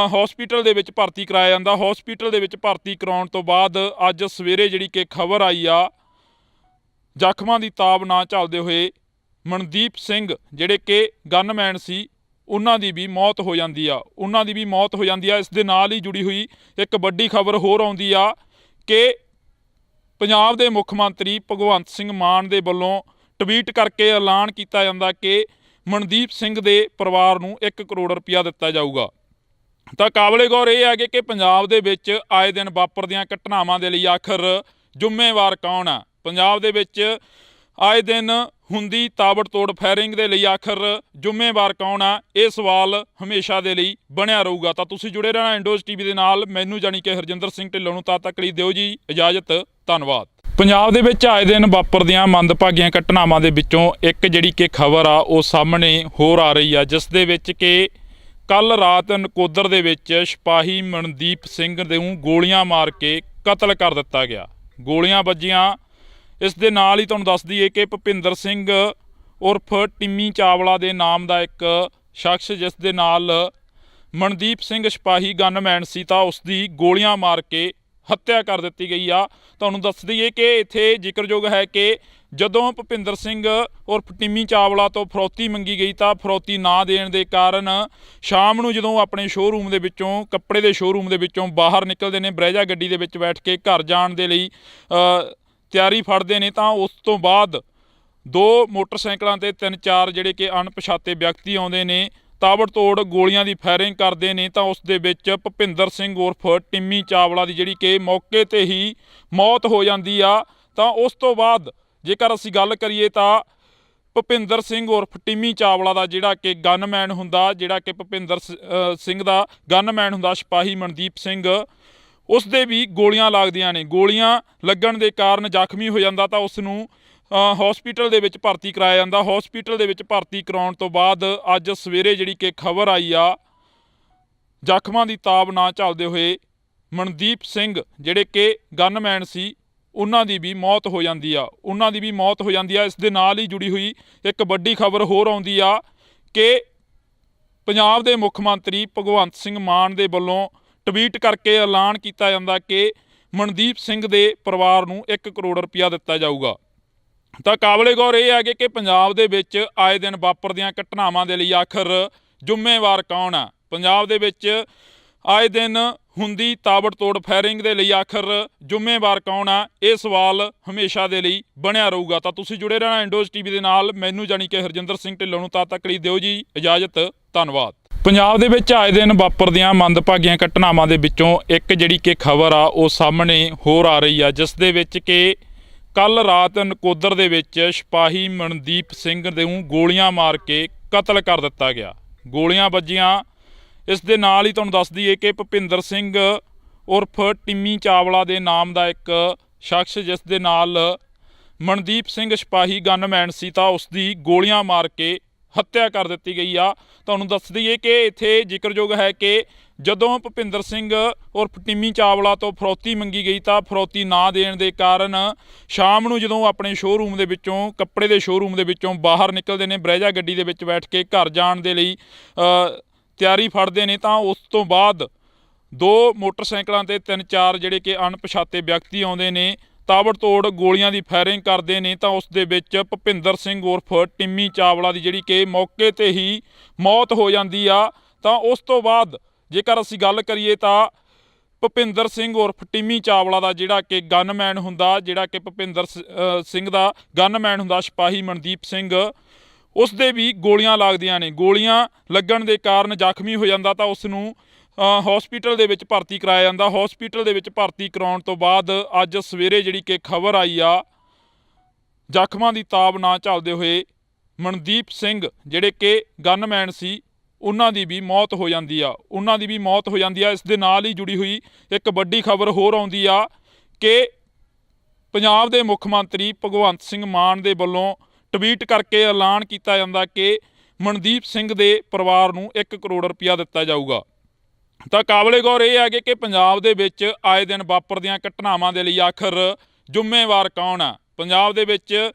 ਹਸਪੀਟਲ ਦੇ ਵਿੱਚ ਭਰਤੀ ਕਰਾਇਆ ਜਾਂਦਾ। ਹਸਪੀਟਲ ਦੇ ਵਿੱਚ ਭਰਤੀ ਕਰਾਉਣ ਤੋਂ ਬਾਅਦ ਅੱਜ ਸਵੇਰੇ ਜਿਹੜੀ ਕਿ ਖਬਰ ਆਈ ਆ, ਜ਼ਖਮਾਂ ਦੀ ਤਾਬ ਨਾ ਝੱਲਦੇ ਹੋਏ ਮਨਦੀਪ ਸਿੰਘ ਜਿਹੜੇ ਕਿ ਗਨਮੈਨ ਸੀ, ਉਹਨਾਂ ਦੀ ਵੀ ਮੌਤ ਹੋ ਜਾਂਦੀ ਆ। ਇਸ ਦੇ ਨਾਲ ਹੀ ਜੁੜੀ ਹੋਈ ਇੱਕ ਵੱਡੀ ਖਬਰ ਹੋਰ ਆਉਂਦੀ ਆ ਕਿ ਪੰਜਾਬ ਦੇ ਮੁੱਖ ਮੰਤਰੀ ਭਗਵੰਤ ਸਿੰਘ ਮਾਨ ਦੇ ਵੱਲੋਂ ਟਵੀਟ ਕਰਕੇ ਐਲਾਨ ਕੀਤਾ ਜਾਂਦਾ ਕਿ ਮਨਦੀਪ ਸਿੰਘ ਦੇ ਪਰਿਵਾਰ ਨੂੰ 1 ਕਰੋੜ ਰੁਪਇਆ ਦਿੱਤਾ ਜਾਊਗਾ। ਤਾਂ ਕਾਬਲੇ ਗੌਰ ਇਹ ਹੈ ਕਿ ਪੰਜਾਬ ਦੇ ਵਿੱਚ ਆਏ ਦਿਨ ਵਾਪਰਦੀਆਂ ਘਟਨਾਵਾਂ ਦੇ ਲਈ ਆਖਰ ਜ਼ਿੰਮੇਵਾਰ ਕੌਣ ਆ। ਪੰਜਾਬ ਦੇ ਵਿੱਚ ਆਏ ਦਿਨ ਹੁੰਦੀ ਤਾਬੜਤੋੜ ਫਾਇਰਿੰਗ ਦੇ ਲਈ ਆਖਰ ਜ਼ਿੰਮੇਵਾਰ ਕੌਣ ਆ, ਇਹ ਸਵਾਲ ਹਮੇਸ਼ਾ ਦੇ ਲਈ ਬਣਿਆ ਰਹੂਗਾ। ਤਾਂ ਤੁਸੀਂ ਜੁੜੇ ਰਹਿਣਾ ਇੰਡੋਜ਼ ਟੀਵੀ ਦੇ ਨਾਲ। ਮੈਨੂੰ ਜਾਣੀ ਕਿ ਹਰਜਿੰਦਰ ਸਿੰਘ ਢਿੱਲੋਂ ਨੂੰ ਤਦ ਤੱਕ ਲਈ ਦਿਓ ਜੀ ਇਜਾਜ਼ਤ। ਧੰਨਵਾਦ। ਪੰਜਾਬ ਦੇ ਵਿੱਚ ਆਏ ਦਿਨ ਵਾਪਰਦੀਆਂ ਮੰਦਭਾਗੀਆਂ ਘਟਨਾਵਾਂ ਦੇ ਵਿੱਚੋਂ ਇੱਕ ਜਿਹੜੀ ਕਿ ਖਬਰ ਆ ਉਹ ਸਾਹਮਣੇ ਹੋਰ ਆ ਰਹੀ ਆ, ਜਿਸ ਦੇ ਵਿੱਚ ਕਿ ਕੱਲ ਰਾਤ ਨਕੋਦਰ ਦੇ ਵਿੱਚ ਸਿਪਾਹੀ ਮਨਦੀਪ ਸਿੰਘ ਨੂੰ ਗੋਲੀਆਂ ਮਾਰ ਕੇ ਕਤਲ ਕਰ ਦਿੱਤਾ ਗਿਆ। ਗੋਲੀਆਂ ਵੱਜੀਆਂ। ਇਸ ਦੇ ਨਾਲ ਹੀ ਤੁਹਾਨੂੰ ਦੱਸ ਦਈਏ ਕਿ ਭੁਪਿੰਦਰ ਸਿੰਘ ਉਰਫ ਟਿੰਮੀ ਚਾਵਲਾ ਦੇ ਨਾਮ ਦਾ ਇੱਕ ਸ਼ਖਸ, ਜਿਸ ਦੇ ਨਾਲ ਮਨਦੀਪ ਸਿੰਘ ਸਿਪਾਹੀ ਗਨਮੈਨ ਸੀ, ਤਾਂ ਉਸ ਦੀ ਗੋਲੀਆਂ ਮਾਰ ਕੇ ਹੱਤਿਆ ਕਰ ਦਿੱਤੀ ਗਈ ਆ। ਤੁਹਾਨੂੰ ਦੱਸ ਦਈਏ ਕਿ ਇੱਥੇ ਜ਼ਿਕਰਯੋਗ ਹੈ ਕਿ ਜਦੋਂ ਭੁਪਿੰਦਰ ਸਿੰਘ ਉਰਫ ਟਿੰਮੀ ਚਾਵਲਾ ਤੋਂ ਫਰੌਤੀ ਮੰਗੀ ਗਈ ਤਾਂ ਫਰੌਤੀ ਨਾ ਦੇਣ ਦੇ ਕਾਰਨ ਸ਼ਾਮ ਨੂੰ ਜਦੋਂ ਆਪਣੇ ਸ਼ੋਅਰੂਮ ਦੇ ਵਿੱਚੋਂ, ਕੱਪੜੇ ਦੇ ਸ਼ੋਅਰੂਮ ਦੇ ਵਿੱਚੋਂ ਬਾਹਰ ਨਿਕਲਦੇ ਨੇ, ਬਰੈਜਾ ਗੱਡੀ ਦੇ ਵਿੱਚ ਬੈਠ ਕੇ ਘਰ ਜਾਣ ਦੇ ਲਈ ਤਿਆਰੀ ਫੜਦੇ ਨੇ, ਤਾਂ ਉਸ ਤੋਂ ਬਾਅਦ ਦੋ ਮੋਟਰਸਾਈਕਲਾਂ ਤੇ 3-4 ਜਿਹੜੇ ਕਿ ਅਣਪਛਾਤੇ ਵਿਅਕਤੀ ਆਉਂਦੇ ਨੇ, ਤਾਬੜਤੋੜ ਗੋਲੀਆਂ ਦੀ ਫਾਇਰਿੰਗ ਕਰਦੇ ਨੇ, ਤਾਂ ਉਸ ਦੇ ਵਿੱਚ ਭੁਪਿੰਦਰ ਸਿੰਘ ਉਰਫ ਟਿੰਮੀ ਚਾਵਲਾ ਦੀ ਜਿਹੜੀ ਕਿ ਮੌਕੇ ਤੇ ਹੀ ਮੌਤ ਹੋ ਜਾਂਦੀ ਆ। ਤਾਂ ਉਸ ਤੋਂ ਬਾਅਦ ਜੇਕਰ ਅਸੀਂ ਗੱਲ ਕਰੀਏ ਤਾਂ ਭੁਪਿੰਦਰ ਸਿੰਘ ਉਰਫ ਟਿੰਮੀ ਚਾਵਲਾ ਦਾ ਜਿਹੜਾ ਕਿ ਗਨਮੈਨ ਹੁੰਦਾ, ਜਿਹੜਾ ਕਿ ਭੁਪਿੰਦਰ ਸਿੰਘ ਦਾ ਗਨਮੈਨ ਹੁੰਦਾ ਸਿਪਾਹੀ ਮਨਦੀਪ ਸਿੰਘ, ਉਸ ਦੇ ਵੀ ਗੋਲੀਆਂ ਲੱਗਦੀਆਂ ਨੇ। ਗੋਲੀਆਂ ਲੱਗਣ ਦੇ ਕਾਰਨ ਜ਼ਖਮੀ ਹੋ ਜਾਂਦਾ, ਤਾਂ ਉਸ ਨੂੰ ਹਸਪੀਟਲ ਦੇ ਵਿੱਚ ਭਰਤੀ ਕਰਾਇਆ ਜਾਂਦਾ। ਹਸਪੀਟਲ ਦੇ ਵਿੱਚ ਭਰਤੀ ਕਰਾਉਣ ਤੋਂ ਬਾਅਦ ਅੱਜ ਸਵੇਰੇ ਜਿਹੜੀ ਕਿ ਖਬਰ ਆਈ ਆ, ਜ਼ਖਮਾਂ ਦੀ ਤਾਬ ਨਾ ਝੱਲਦੇ ਹੋਏ ਮਨਦੀਪ ਸਿੰਘ ਜਿਹੜੇ ਕਿ ਗਨਮੈਨ ਸੀ, ਉਹਨਾਂ ਦੀ ਵੀ ਮੌਤ ਹੋ ਜਾਂਦੀ ਆ। ਇਸ ਦੇ ਨਾਲ ਹੀ ਜੁੜੀ ਹੋਈ ਇੱਕ ਵੱਡੀ ਖਬਰ ਹੋਰ ਆਉਂਦੀ ਆ ਕਿ ਪੰਜਾਬ ਦੇ ਮੁੱਖ ਮੰਤਰੀ ਭਗਵੰਤ ਸਿੰਘ ਮਾਨ ਦੇ ਵੱਲੋਂ ਟਵੀਟ ਕਰਕੇ ਐਲਾਨ ਕੀਤਾ ਜਾਂਦਾ ਕਿ ਮਨਦੀਪ ਸਿੰਘ ਦੇ ਪਰਿਵਾਰ ਨੂੰ 1 ਕਰੋੜ ਰੁਪਇਆ ਦਿੱਤਾ ਜਾਊਗਾ। ਤਾਂ ਕਾਬਲੇ ਗੌਰ ਇਹ ਹੈ ਕਿ ਪੰਜਾਬ ਦੇ ਵਿੱਚ ਆਏ ਦਿਨ ਵਾਪਰਦੀਆਂ ਘਟਨਾਵਾਂ ਦੇ ਲਈ ਆਖਰ ਜ਼ਿੰਮੇਵਾਰ ਕੌਣ ਆ? ਪੰਜਾਬ ਦੇ ਵਿੱਚ ਆਏ ਦਿਨ ਹੁੰਦੀ ਤਾਬੜਤੋੜ ਫਾਇਰਿੰਗ ਦੇ ਲਈ ਆਖਰ ਜ਼ਿੰਮੇਵਾਰ ਕੌਣ ਆ? ਇਹ ਸਵਾਲ ਹਮੇਸ਼ਾ ਦੇ ਲਈ ਬਣਿਆ ਰਹੂਗਾ। ਤਾਂ ਤੁਸੀਂ ਜੁੜੇ ਰਹਿਣਾ ਇੰਡੋਜ਼ ਟੀਵੀ ਦੇ ਨਾਲ। ਮੈਨੂੰ ਜਾਣੀ ਕਿ ਹਰਜਿੰਦਰ ਸਿੰਘ ਢਿੱਲੋਂ ਨੂੰ ਤਦ ਤੱਕ ਲਈ ਦਿਓ ਜੀ ਇਜਾਜ਼ਤ। ਧੰਨਵਾਦ। ਪੰਜਾਬ ਦੇ ਵਿੱਚ ਆਏ ਦਿਨ ਵਾਪਰਦੀਆਂ ਮੰਦਭਾਗੀਆਂ ਘਟਨਾਵਾਂ ਦੇ ਵਿੱਚੋਂ ਇੱਕ ਜਿਹੜੀ ਕਿ ਖਬਰ ਆ ਉਹ ਸਾਹਮਣੇ ਹੋਰ ਆ ਰਹੀ ਆ, ਜਿਸ ਦੇ ਵਿੱਚ ਕਿ ਕੱਲ ਰਾਤ ਨਕੋਦਰ ਦੇ ਵਿੱਚ ਸਿਪਾਹੀ ਮਨਦੀਪ ਸਿੰਘ ਨੂੰ ਗੋਲੀਆਂ ਮਾਰ ਕੇ ਕਤਲ ਕਰ ਦਿੱਤਾ ਗਿਆ। ਗੋਲੀਆਂ ਵੱਜੀਆਂ। ਇਸ ਦੇ ਨਾਲ ਹੀ ਤੁਹਾਨੂੰ ਦੱਸ ਦਈਏ ਕਿ ਭੁਪਿੰਦਰ ਸਿੰਘ ਉਰਫ ਟਿੰਮੀ ਚਾਵਲਾ ਦੇ ਨਾਮ ਦਾ ਇੱਕ ਸ਼ਖਸ, ਜਿਸ ਦੇ ਨਾਲ ਮਨਦੀਪ ਸਿੰਘ ਸਿਪਾਹੀ ਗਨਮੈਨ ਸੀ, ਤਾਂ ਉਸ ਦੀ ਗੋਲੀਆਂ ਮਾਰ ਕੇ ਹੱਤਿਆ ਕਰ ਦਿੱਤੀ ਗਈ ਆ। ਤੁਹਾਨੂੰ ਦੱਸ ਦਈਏ ਕਿ ਇੱਥੇ ਜ਼ਿਕਰਯੋਗ ਹੈ ਕਿ ਜਦੋਂ ਭੁਪਿੰਦਰ ਸਿੰਘ ਉਰਫ ਟਿੰਮੀ ਚਾਵਲਾ ਤੋਂ ਫਰੌਤੀ ਮੰਗੀ ਗਈ ਤਾਂ ਫਰੌਤੀ ਨਾ ਦੇਣ ਦੇ ਕਾਰਨ ਸ਼ਾਮ ਨੂੰ ਜਦੋਂ ਆਪਣੇ ਸ਼ੋਅਰੂਮ ਦੇ ਵਿੱਚੋਂ, ਕੱਪੜੇ ਦੇ ਸ਼ੋਅਰੂਮ ਦੇ ਵਿੱਚੋਂ ਬਾਹਰ ਨਿਕਲਦੇ ਨੇ, ਬਰੈਜਾ ਗੱਡੀ ਦੇ ਵਿੱਚ ਬੈਠ ਕੇ ਘਰ ਜਾਣ ਦੇ ਲਈ ਤਿਆਰੀ ਫੜਦੇ ਨੇ, ਤਾਂ ਉਸ ਤੋਂ ਬਾਅਦ ਦੋ ਮੋਟਰਸਾਈਕਲਾਂ ਤੇ 3-4 ਜਿਹੜੇ ਕਿ ਅਣਪਛਾਤੇ ਵਿਅਕਤੀ ਆਉਂਦੇ ਨੇ, ਤਾਬੜਤੋੜ ਗੋਲੀਆਂ ਦੀ ਫਾਇਰਿੰਗ ਕਰਦੇ ਨੇ, ਤਾਂ ਉਸ ਦੇ ਵਿੱਚ ਭੁਪਿੰਦਰ ਸਿੰਘ ਉਰਫ ਟਿੰਮੀ ਚਾਵਲਾ ਦੀ ਜਿਹੜੀ ਕਿ ਮੌਕੇ ਤੇ ਹੀ ਮੌਤ ਹੋ ਜਾਂਦੀ ਆ। ਤਾਂ ਉਸ ਤੋਂ ਬਾਅਦ ਜੇਕਰ ਅਸੀਂ ਗੱਲ ਕਰੀਏ ਤਾਂ ਭੁਪਿੰਦਰ ਸਿੰਘ ਉਰਫ ਟਿੰਮੀ ਚਾਵਲਾ ਦਾ ਜਿਹੜਾ ਕਿ ਗਨਮੈਨ ਹੁੰਦਾ, ਜਿਹੜਾ ਕਿ ਭੁਪਿੰਦਰ ਸਿੰਘ ਦਾ ਗਨਮੈਨ ਹੁੰਦਾ ਸਿਪਾਹੀ ਮਨਦੀਪ ਸਿੰਘ, ਉਸ ਦੇ ਵੀ ਗੋਲੀਆਂ ਲੱਗਦੀਆਂ ਨੇ। ਗੋਲੀਆਂ ਲੱਗਣ ਦੇ ਕਾਰਨ ਜ਼ਖਮੀ ਹੋ ਜਾਂਦਾ, ਤਾਂ ਉਸ ਨੂੰ ਹਸਪੀਟਲ ਦੇ ਵਿੱਚ ਭਰਤੀ ਕਰਾਇਆ ਜਾਂਦਾ। ਹਸਪੀਟਲ ਦੇ ਵਿੱਚ ਭਰਤੀ ਕਰਾਉਣ ਤੋਂ ਬਾਅਦ ਅੱਜ ਸਵੇਰੇ ਜਿਹੜੀ ਕਿ ਖਬਰ ਆਈ ਆ, ਜ਼ਖਮਾਂ ਦੀ ਤਾਬ ਨਾ ਝੱਲਦੇ ਹੋਏ ਮਨਦੀਪ ਸਿੰਘ ਜਿਹੜੇ ਕਿ ਗਨਮੈਨ ਸੀ, ਉਹਨਾਂ ਦੀ ਵੀ ਮੌਤ ਹੋ ਜਾਂਦੀ ਆ। ਇਸ ਦੇ ਨਾਲ ਹੀ ਜੁੜੀ ਹੋਈ ਇੱਕ ਵੱਡੀ ਖਬਰ ਹੋਰ ਆਉਂਦੀ ਆ ਕਿ ਪੰਜਾਬ ਦੇ ਮੁੱਖ ਮੰਤਰੀ ਭਗਵੰਤ ਸਿੰਘ ਮਾਨ ਦੇ ਵੱਲੋਂ ਟਵੀਟ ਕਰਕੇ ਐਲਾਨ ਕੀਤਾ ਜਾਂਦਾ ਕਿ ਮਨਦੀਪ ਸਿੰਘ ਦੇ ਪਰਿਵਾਰ ਨੂੰ 1 ਕਰੋੜ ਰੁਪਇਆ ਦਿੱਤਾ ਜਾਊਗਾ। ਤਾਂ ਕਾਬਲੇ ਗੌਰ ਇਹ ਹੈ ਕਿ ਪੰਜਾਬ ਦੇ ਵਿੱਚ ਆਏ ਦਿਨ ਵਾਪਰਦੀਆਂ ਘਟਨਾਵਾਂ ਦੇ ਲਈ ਆਖਰ ਜ਼ਿੰਮੇਵਾਰ ਕੌਣ ਆ? ਪੰਜਾਬ ਦੇ ਵਿੱਚ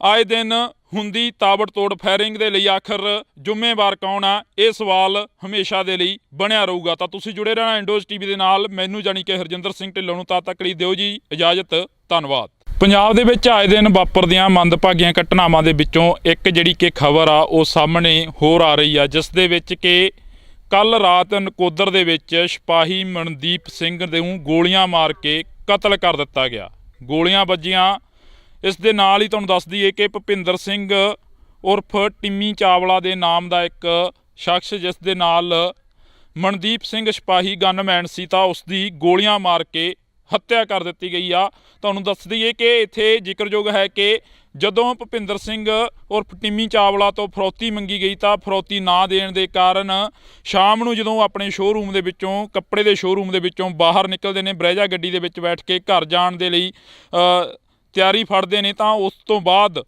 ਆਏ ਦਿਨ ਹੁੰਦੀ ਤਾਬੜਤੋੜ ਫਾਇਰਿੰਗ ਦੇ ਲਈ ਆਖਰ ਜ਼ਿੰਮੇਵਾਰ ਕੌਣ ਆ? ਇਹ ਸਵਾਲ ਹਮੇਸ਼ਾ ਦੇ ਲਈ ਬਣਿਆ ਰਹੂਗਾ। ਤਾਂ ਤੁਸੀਂ ਜੁੜੇ ਰਹਿਣਾ ਇੰਡੋਜ਼ ਟੀਵੀ ਦੇ ਨਾਲ। ਮੈਨੂੰ ਜਾਣੀ ਕਿ ਹਰਜਿੰਦਰ ਸਿੰਘ ਢਿੱਲੋਂ ਨੂੰ ਤਦ ਤੱਕ ਲਈ ਦਿਓ ਜੀ ਇਜਾਜ਼ਤ। ਧੰਨਵਾਦ। ਪੰਜਾਬ ਦੇ ਵਿੱਚ ਆਏ ਦਿਨ ਵਾਪਰਦੀਆਂ ਮੰਦਭਾਗੀਆਂ ਘਟਨਾਵਾਂ ਦੇ ਵਿੱਚੋਂ ਇੱਕ ਜਿਹੜੀ ਕਿ ਖਬਰ ਆ ਉਹ ਸਾਹਮਣੇ ਹੋਰ ਆ ਰਹੀ ਆ, ਜਿਸ ਦੇ ਵਿੱਚ ਕਿ ਕੱਲ ਰਾਤ ਨਕੋਦਰ ਦੇ ਵਿੱਚ ਸਿਪਾਹੀ ਮਨਦੀਪ ਸਿੰਘ ਨੂੰ ਗੋਲੀਆਂ ਮਾਰ ਕੇ ਕਤਲ ਕਰ ਦਿੱਤਾ ਗਿਆ। ਗੋਲੀਆਂ ਵੱਜੀਆਂ। ਇਸ ਦੇ ਨਾਲ ਹੀ ਤੁਹਾਨੂੰ ਦੱਸ ਦਈਏ ਕਿ ਭੁਪਿੰਦਰ ਸਿੰਘ ਉਰਫ ਟਿੰਮੀ ਚਾਵਲਾ ਦੇ ਨਾਮ ਦਾ ਇੱਕ ਸ਼ਖਸ, ਜਿਸ ਦੇ ਨਾਲ ਮਨਦੀਪ ਸਿੰਘ ਸਿਪਾਹੀ ਗਨਮੈਨ ਸੀ, ਤਾਂ ਉਸ ਦੀ ਗੋਲੀਆਂ ਮਾਰ ਕੇ ਹੱਤਿਆ ਕਰ ਦਿੱਤੀ ਗਈ ਆ। ਤੁਹਾਨੂੰ ਦੱਸ ਦਈਏ ਕਿ ਇੱਥੇ ਜ਼ਿਕਰਯੋਗ ਹੈ ਕਿ ਜਦੋਂ ਭੁਪਿੰਦਰ ਸਿੰਘ ਉਰਫ ਟਿੰਮੀ ਚਾਵਲਾ ਤੋਂ ਫਰੌਤੀ ਮੰਗੀ ਗਈ ਤਾਂ ਫਰੌਤੀ ਨਾ ਦੇਣ ਦੇ ਕਾਰਨ ਸ਼ਾਮ ਨੂੰ ਜਦੋਂ ਆਪਣੇ ਸ਼ੋਅਰੂਮ ਦੇ ਵਿੱਚੋਂ, ਕੱਪੜੇ ਦੇ ਸ਼ੋਅਰੂਮ ਦੇ ਵਿੱਚੋਂ ਬਾਹਰ ਨਿਕਲਦੇ ਨੇ, ਬਰੈਜਾ ਗੱਡੀ ਦੇ ਵਿੱਚ ਬੈਠ ਕੇ ਘਰ ਜਾਣ ਦੇ ਲਈ ਤਿਆਰੀ ਫੜਦੇ ਨੇ ਤਾਂ ਉਸ ਤੋਂ ਬਾਅਦ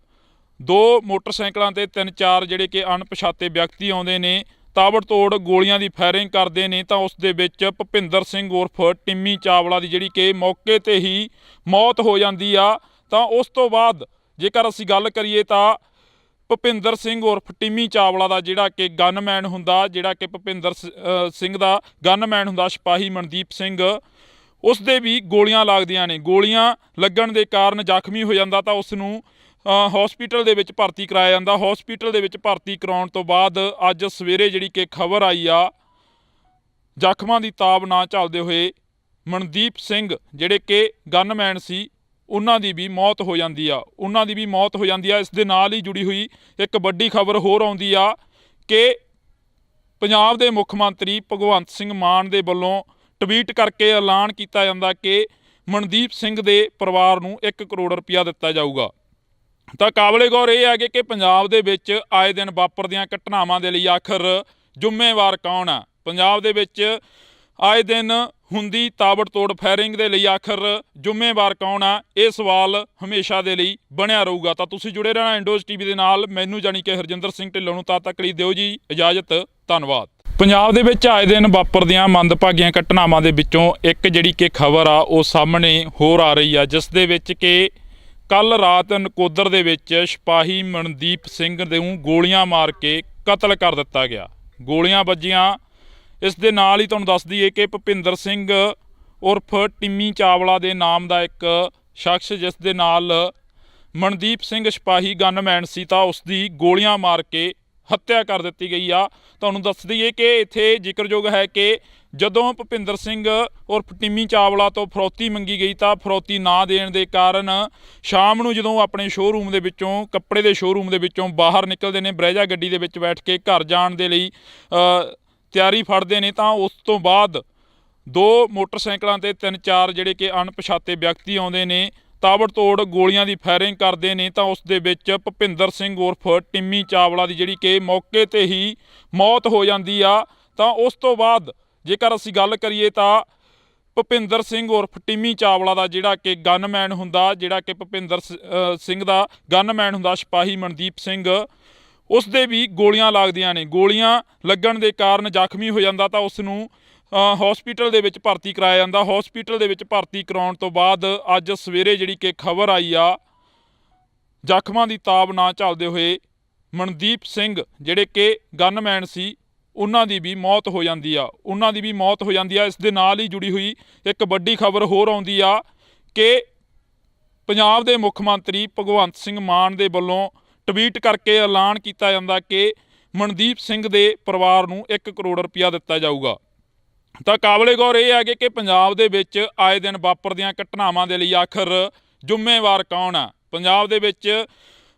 2 ਮੋਟਰਸਾਈਕਲਾਂ ਤੇ 3-4 ਜਿਹੜੇ ਕਿ ਅਣਪਛਾਤੇ ਵਿਅਕਤੀ ਆਉਂਦੇ ਨੇ, ਤਾਬੜਤੋੜ ਗੋਲੀਆਂ ਦੀ ਫਾਇਰਿੰਗ ਕਰਦੇ ਨੇ ਤਾਂ ਉਸ ਦੇ ਵਿੱਚ ਭੁਪਿੰਦਰ ਸਿੰਘ ਉਰਫ ਟਿੰਮੀ ਚਾਵਲਾ ਦੀ ਜਿਹੜੀ ਕਿ ਮੌਕੇ ਤੇ ਹੀ ਮੌਤ ਹੋ ਜਾਂਦੀ ਆ। ਤਾਂ ਉਸ ਤੋਂ ਬਾਅਦ ਜੇਕਰ ਅਸੀਂ ਗੱਲ ਕਰੀਏ ਤਾਂ ਭੁਪਿੰਦਰ ਸਿੰਘ ਉਰਫ ਟਿੰਮੀ ਚਾਵਲਾ ਦਾ ਜਿਹੜਾ ਕਿ ਗਨਮੈਨ ਹੁੰਦਾ, ਜਿਹੜਾ ਕਿ ਭੁਪਿੰਦਰ ਸਿੰਘ ਦਾ ਗਨਮੈਨ ਹੁੰਦਾ ਸਿਪਾਹੀ ਮਨਦੀਪ ਸਿੰਘ, ਉਸ ਦੇ ਵੀ ਗੋਲੀਆਂ ਲੱਗਦੀਆਂ ਨੇ। ਗੋਲੀਆਂ ਲੱਗਣ ਦੇ ਕਾਰਨ ਜ਼ਖਮੀ ਹੋ ਜਾਂਦਾ ਤਾਂ ਉਸ ਨੂੰ ਹਸਪੀਟਲ ਦੇ ਵਿੱਚ ਭਰਤੀ ਕਰਾਇਆ ਜਾਂਦਾ। ਹਸਪੀਟਲ ਦੇ ਵਿੱਚ ਭਰਤੀ ਕਰਾਉਣ ਤੋਂ ਬਾਅਦ ਅੱਜ ਸਵੇਰੇ ਜਿਹੜੀ ਕਿ ਖਬਰ ਆਈ ਆ, ਜ਼ਖਮਾਂ ਦੀ ਤਾਬ ਨਾ ਝੱਲਦੇ ਹੋਏ ਮਨਦੀਪ ਸਿੰਘ ਜਿਹੜੇ ਕਿ ਗਨਮੈਨ ਸੀ ਉਹਨਾਂ ਦੀ ਵੀ ਮੌਤ ਹੋ ਜਾਂਦੀ ਆ। ਇਸ ਦੇ ਨਾਲ ਹੀ ਜੁੜੀ ਹੋਈ ਇੱਕ ਵੱਡੀ ਖਬਰ ਹੋਰ ਆਉਂਦੀ ਆ ਕਿ ਪੰਜਾਬ ਦੇ ਮੁੱਖ ਮੰਤਰੀ ਭਗਵੰਤ ਸਿੰਘ ਮਾਨ ਦੇ ਵੱਲੋਂ ਟਵੀਟ ਕਰਕੇ ਐਲਾਨ ਕੀਤਾ ਜਾਂਦਾ ਕਿ ਮਨਦੀਪ ਸਿੰਘ ਦੇ ਪਰਿਵਾਰ ਨੂੰ 1 ਕਰੋੜ ਰੁਪਇਆ ਦਿੱਤਾ ਜਾਊਗਾ। ਤਾਂ ਕਾਬਲੇ ਗੌਰ ਇਹ ਹੈ ਕਿ ਪੰਜਾਬ ਦੇ ਵਿੱਚ ਆਏ ਦਿਨ ਵਾਪਰਦੀਆਂ ਘਟਨਾਵਾਂ ਦੇ ਲਈ ਆਖਰ ਜ਼ਿੰਮੇਵਾਰ ਕੌਣ ਆ? ਪੰਜਾਬ ਦੇ ਵਿੱਚ ਆਏ ਦਿਨ ਹੁੰਦੀ ਤਾਬੜਤੋੜ ਫਾਇਰਿੰਗ ਦੇ ਲਈ ਆਖਰ ਜ਼ਿੰਮੇਵਾਰ ਕੌਣ ਆ? ਇਹ ਸਵਾਲ ਹਮੇਸ਼ਾ ਦੇ ਲਈ ਬਣਿਆ ਰਹੂਗਾ। ਤਾਂ ਤੁਸੀਂ ਜੁੜੇ ਰਹਿਣਾ ਇੰਡੋਜ਼ ਟੀਵੀ ਦੇ ਨਾਲ। ਮੈਨੂੰ ਜਾਣੀ ਕਿ ਹਰਜਿੰਦਰ ਸਿੰਘ ਢਿੱਲੋਂ ਨੂੰ ਤਦ ਤੱਕ ਲਈ ਦਿਓ ਜੀ ਇਜਾਜ਼ਤ। ਧੰਨਵਾਦ। ਪੰਜਾਬ ਦੇ ਵਿੱਚ ਆਏ ਦਿਨ ਵਾਪਰਦੀਆਂ ਮੰਦਭਾਗੀਆਂ ਘਟਨਾਵਾਂ ਦੇ ਵਿੱਚੋਂ ਇੱਕ ਜਿਹੜੀ ਕਿ ਖਬਰ ਆ ਉਹ ਸਾਹਮਣੇ ਹੋਰ ਆ ਰਹੀ ਆ, ਜਿਸ ਦੇ ਵਿੱਚ ਕਿ ਕੱਲ ਰਾਤ ਨਕੋਦਰ ਦੇ ਵਿੱਚ ਸਿਪਾਹੀ ਮਨਦੀਪ ਸਿੰਘ ਨੂੰ ਗੋਲੀਆਂ ਮਾਰ ਕੇ ਕਤਲ ਕਰ ਦਿੱਤਾ ਗਿਆ। ਗੋਲੀਆਂ ਵੱਜੀਆਂ। ਇਸ ਦੇ ਨਾਲ ਹੀ ਤੁਹਾਨੂੰ ਦੱਸ ਦਈਏ ਕਿ ਭੁਪਿੰਦਰ ਸਿੰਘ ਉਰਫ ਟਿੰਮੀ ਚਾਵਲਾ ਦੇ ਨਾਮ ਦਾ ਇੱਕ ਸ਼ਖਸ, ਜਿਸ ਦੇ ਨਾਲ ਮਨਦੀਪ ਸਿੰਘ ਸਿਪਾਹੀ ਗਨਮੈਨ ਸੀ, ਤਾਂ ਉਸ ਦੀ ਗੋਲੀਆਂ ਮਾਰ ਕੇ ਹੱਤਿਆ ਕਰ ਦਿੱਤੀ ਗਈ ਆ। ਤੁਹਾਨੂੰ ਦੱਸ ਦਈਏ ਕਿ ਇੱਥੇ ਜ਼ਿਕਰਯੋਗ ਹੈ ਕਿ ਜਦੋਂ ਭੁਪਿੰਦਰ ਸਿੰਘ ਉਰਫ ਟਿੰਮੀ ਚਾਵਲਾ ਤੋਂ ਫਰੌਤੀ ਮੰਗੀ ਗਈ ਤਾਂ ਫਰੌਤੀ ਨਾ ਦੇਣ ਦੇ ਕਾਰਨ ਸ਼ਾਮ ਨੂੰ ਜਦੋਂ ਆਪਣੇ ਸ਼ੋਅਰੂਮ ਦੇ ਵਿੱਚੋਂ, ਕੱਪੜੇ ਦੇ ਸ਼ੋਅਰੂਮ ਦੇ ਵਿੱਚੋਂ ਬਾਹਰ ਨਿਕਲਦੇ ਨੇ, ਬਰੈਜਾ ਗੱਡੀ ਦੇ ਵਿੱਚ ਬੈਠ ਕੇ ਘਰ ਜਾਣ ਦੇ ਲਈ ਤਿਆਰੀ ਫੜਦੇ ਨੇ ਤਾਂ ਉਸ ਤੋਂ ਬਾਅਦ 2 ਮੋਟਰਸਾਈਕਲਾਂ ਤੇ 3-4 ਜਿਹੜੇ ਕਿ ਅਣਪਛਾਤੇ ਵਿਅਕਤੀ ਆਉਂਦੇ ਨੇ, ਤਾਬੜਤੋੜ ਗੋਲੀਆਂ ਦੀ ਫਾਇਰਿੰਗ ਕਰਦੇ ਨੇ ਤਾਂ ਉਸ ਦੇ ਵਿੱਚ ਭੁਪਿੰਦਰ ਸਿੰਘ ਉਰਫ ਟਿੰਮੀ ਚਾਵਲਾ ਦੀ ਜਿਹੜੀ ਕਿ ਮੌਕੇ ਤੇ ਹੀ ਮੌਤ ਹੋ ਜਾਂਦੀ ਆ। ਤਾਂ ਉਸ ਤੋਂ ਬਾਅਦ ਜੇਕਰ ਅਸੀਂ ਗੱਲ ਕਰੀਏ ਤਾਂ ਭੁਪਿੰਦਰ ਸਿੰਘ ਉਰਫ ਟਿੰਮੀ ਚਾਵਲਾ ਦਾ ਜਿਹੜਾ ਕਿ ਗਨਮੈਨ ਹੁੰਦਾ, ਜਿਹੜਾ ਕਿ ਭੁਪਿੰਦਰ ਸਿੰਘ ਦਾ ਗਨਮੈਨ ਹੁੰਦਾ ਸਿਪਾਹੀ ਮਨਦੀਪ ਸਿੰਘ, ਉਸ ਦੇ ਵੀ ਗੋਲੀਆਂ ਲੱਗਦੀਆਂ ਨੇ। ਗੋਲੀਆਂ ਲੱਗਣ ਦੇ ਕਾਰਨ ਜ਼ਖਮੀ ਹੋ ਜਾਂਦਾ ਤਾਂ ਉਸ ਨੂੰ ਹਸਪੀਟਲ ਦੇ ਵਿੱਚ ਭਰਤੀ ਕਰਾਇਆ ਜਾਂਦਾ। ਹਸਪੀਟਲ ਦੇ ਵਿੱਚ ਭਰਤੀ ਕਰਾਉਣ ਤੋਂ ਬਾਅਦ ਅੱਜ ਸਵੇਰੇ ਜਿਹੜੀ ਕਿ ਖਬਰ ਆਈ ਆ, ਜ਼ਖਮਾਂ ਦੀ ਤਾਬ ਨਾ ਝੱਲਦੇ ਹੋਏ ਮਨਦੀਪ ਸਿੰਘ ਜਿਹੜੇ ਕਿ ਗਨਮੈਨ ਸੀ ਉਹਨਾਂ ਦੀ ਵੀ ਮੌਤ ਹੋ ਜਾਂਦੀ ਆ। ਇਸ ਦੇ ਨਾਲ ਹੀ ਜੁੜੀ ਹੋਈ ਇੱਕ ਵੱਡੀ ਖਬਰ ਹੋਰ ਆਉਂਦੀ ਆ ਕਿ ਪੰਜਾਬ ਦੇ ਮੁੱਖ ਮੰਤਰੀ ਭਗਵੰਤ ਸਿੰਘ ਮਾਨ ਦੇ ਵੱਲੋਂ ਟਵੀਟ ਕਰਕੇ ਐਲਾਨ ਕੀਤਾ ਜਾਂਦਾ ਕਿ ਮਨਦੀਪ ਸਿੰਘ ਦੇ ਪਰਿਵਾਰ ਨੂੰ 1 ਕਰੋੜ ਰੁਪਇਆ ਦਿੱਤਾ ਜਾਊਗਾ। ਤਾਂ ਕਾਬਲੇ ਗੌਰ ਇਹ ਹੈ ਕਿ ਪੰਜਾਬ ਦੇ ਵਿੱਚ ਆਏ ਦਿਨ ਵਾਪਰਦੀਆਂ ਘਟਨਾਵਾਂ ਦੇ ਲਈ ਆਖਰ ਜ਼ਿੰਮੇਵਾਰ ਕੌਣ ਆ? ਪੰਜਾਬ ਦੇ ਵਿੱਚ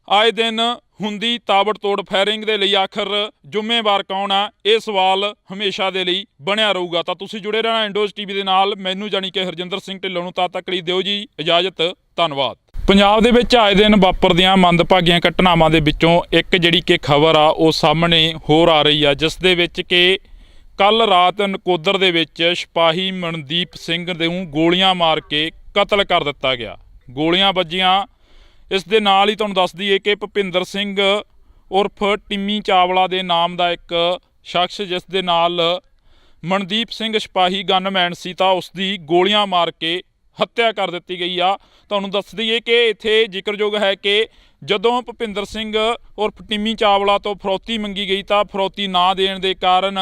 ਆਏ ਦਿਨ ਹੁੰਦੀ ਤਾਬੜਤੋੜ ਫਾਇਰਿੰਗ ਦੇ ਲਈ ਆਖਰ ਜ਼ਿੰਮੇਵਾਰ ਕੌਣ ਆ? ਇਹ ਸਵਾਲ ਹਮੇਸ਼ਾ ਦੇ ਲਈ ਬਣਿਆ ਰਹੂਗਾ। ਤਾਂ ਤੁਸੀਂ ਜੁੜੇ ਰਹਿਣਾ ਇੰਡੋਜ਼ ਟੀਵੀ ਦੇ ਨਾਲ। ਮੈਨੂੰ ਜਾਣੀ ਕਿ ਹਰਜਿੰਦਰ ਸਿੰਘ ਢਿੱਲੋਂ ਨੂੰ ਤਦ ਤੱਕ ਲਈ ਦਿਓ ਜੀ ਇਜਾਜ਼ਤ। ਧੰਨਵਾਦ। ਪੰਜਾਬ ਦੇ ਵਿੱਚ ਆਏ ਦਿਨ ਵਾਪਰਦੀਆਂ ਮੰਦਭਾਗੀਆਂ ਘਟਨਾਵਾਂ ਦੇ ਵਿੱਚੋਂ ਇੱਕ ਜਿਹੜੀ ਕਿ ਖਬਰ ਆ ਉਹ ਸਾਹਮਣੇ ਹੋਰ ਆ ਰਹੀ ਆ, ਜਿਸ ਦੇ ਵਿੱਚ ਕਿ ਕੱਲ ਰਾਤ ਨਕੋਦਰ ਦੇ ਵਿੱਚ ਸਿਪਾਹੀ ਮਨਦੀਪ ਸਿੰਘ ਨੂੰ ਗੋਲੀਆਂ ਮਾਰ ਕੇ ਕਤਲ ਕਰ ਦਿੱਤਾ ਗਿਆ। ਗੋਲੀਆਂ ਵੱਜੀਆਂ। ਇਸ ਦੇ ਨਾਲ ਹੀ ਤੁਹਾਨੂੰ ਦੱਸ ਦਈਏ ਕਿ ਭੁਪਿੰਦਰ ਸਿੰਘ ਉਰਫ ਟਿੰਮੀ ਚਾਵਲਾ ਦੇ ਨਾਮ ਦਾ ਇੱਕ ਸ਼ਖਸ, ਜਿਸ ਦੇ ਨਾਲ ਮਨਦੀਪ ਸਿੰਘ ਸਿਪਾਹੀ ਗਨਮੈਨ ਸੀ, ਤਾਂ ਉਸ ਦੀ ਗੋਲੀਆਂ ਮਾਰ ਕੇ ਹੱਤਿਆ ਕਰ ਦਿੱਤੀ ਗਈ ਆ। ਤੁਹਾਨੂੰ ਦੱਸ ਦਈਏ ਕਿ ਇੱਥੇ ਜ਼ਿਕਰਯੋਗ ਹੈ ਕਿ ਜਦੋਂ ਭੁਪਿੰਦਰ ਸਿੰਘ ਉਰਫ ਟਿੰਮੀ ਚਾਵਲਾ ਤੋਂ ਫਰੌਤੀ ਮੰਗੀ ਗਈ ਤਾਂ ਫਰੌਤੀ ਨਾ ਦੇਣ ਦੇ ਕਾਰਨ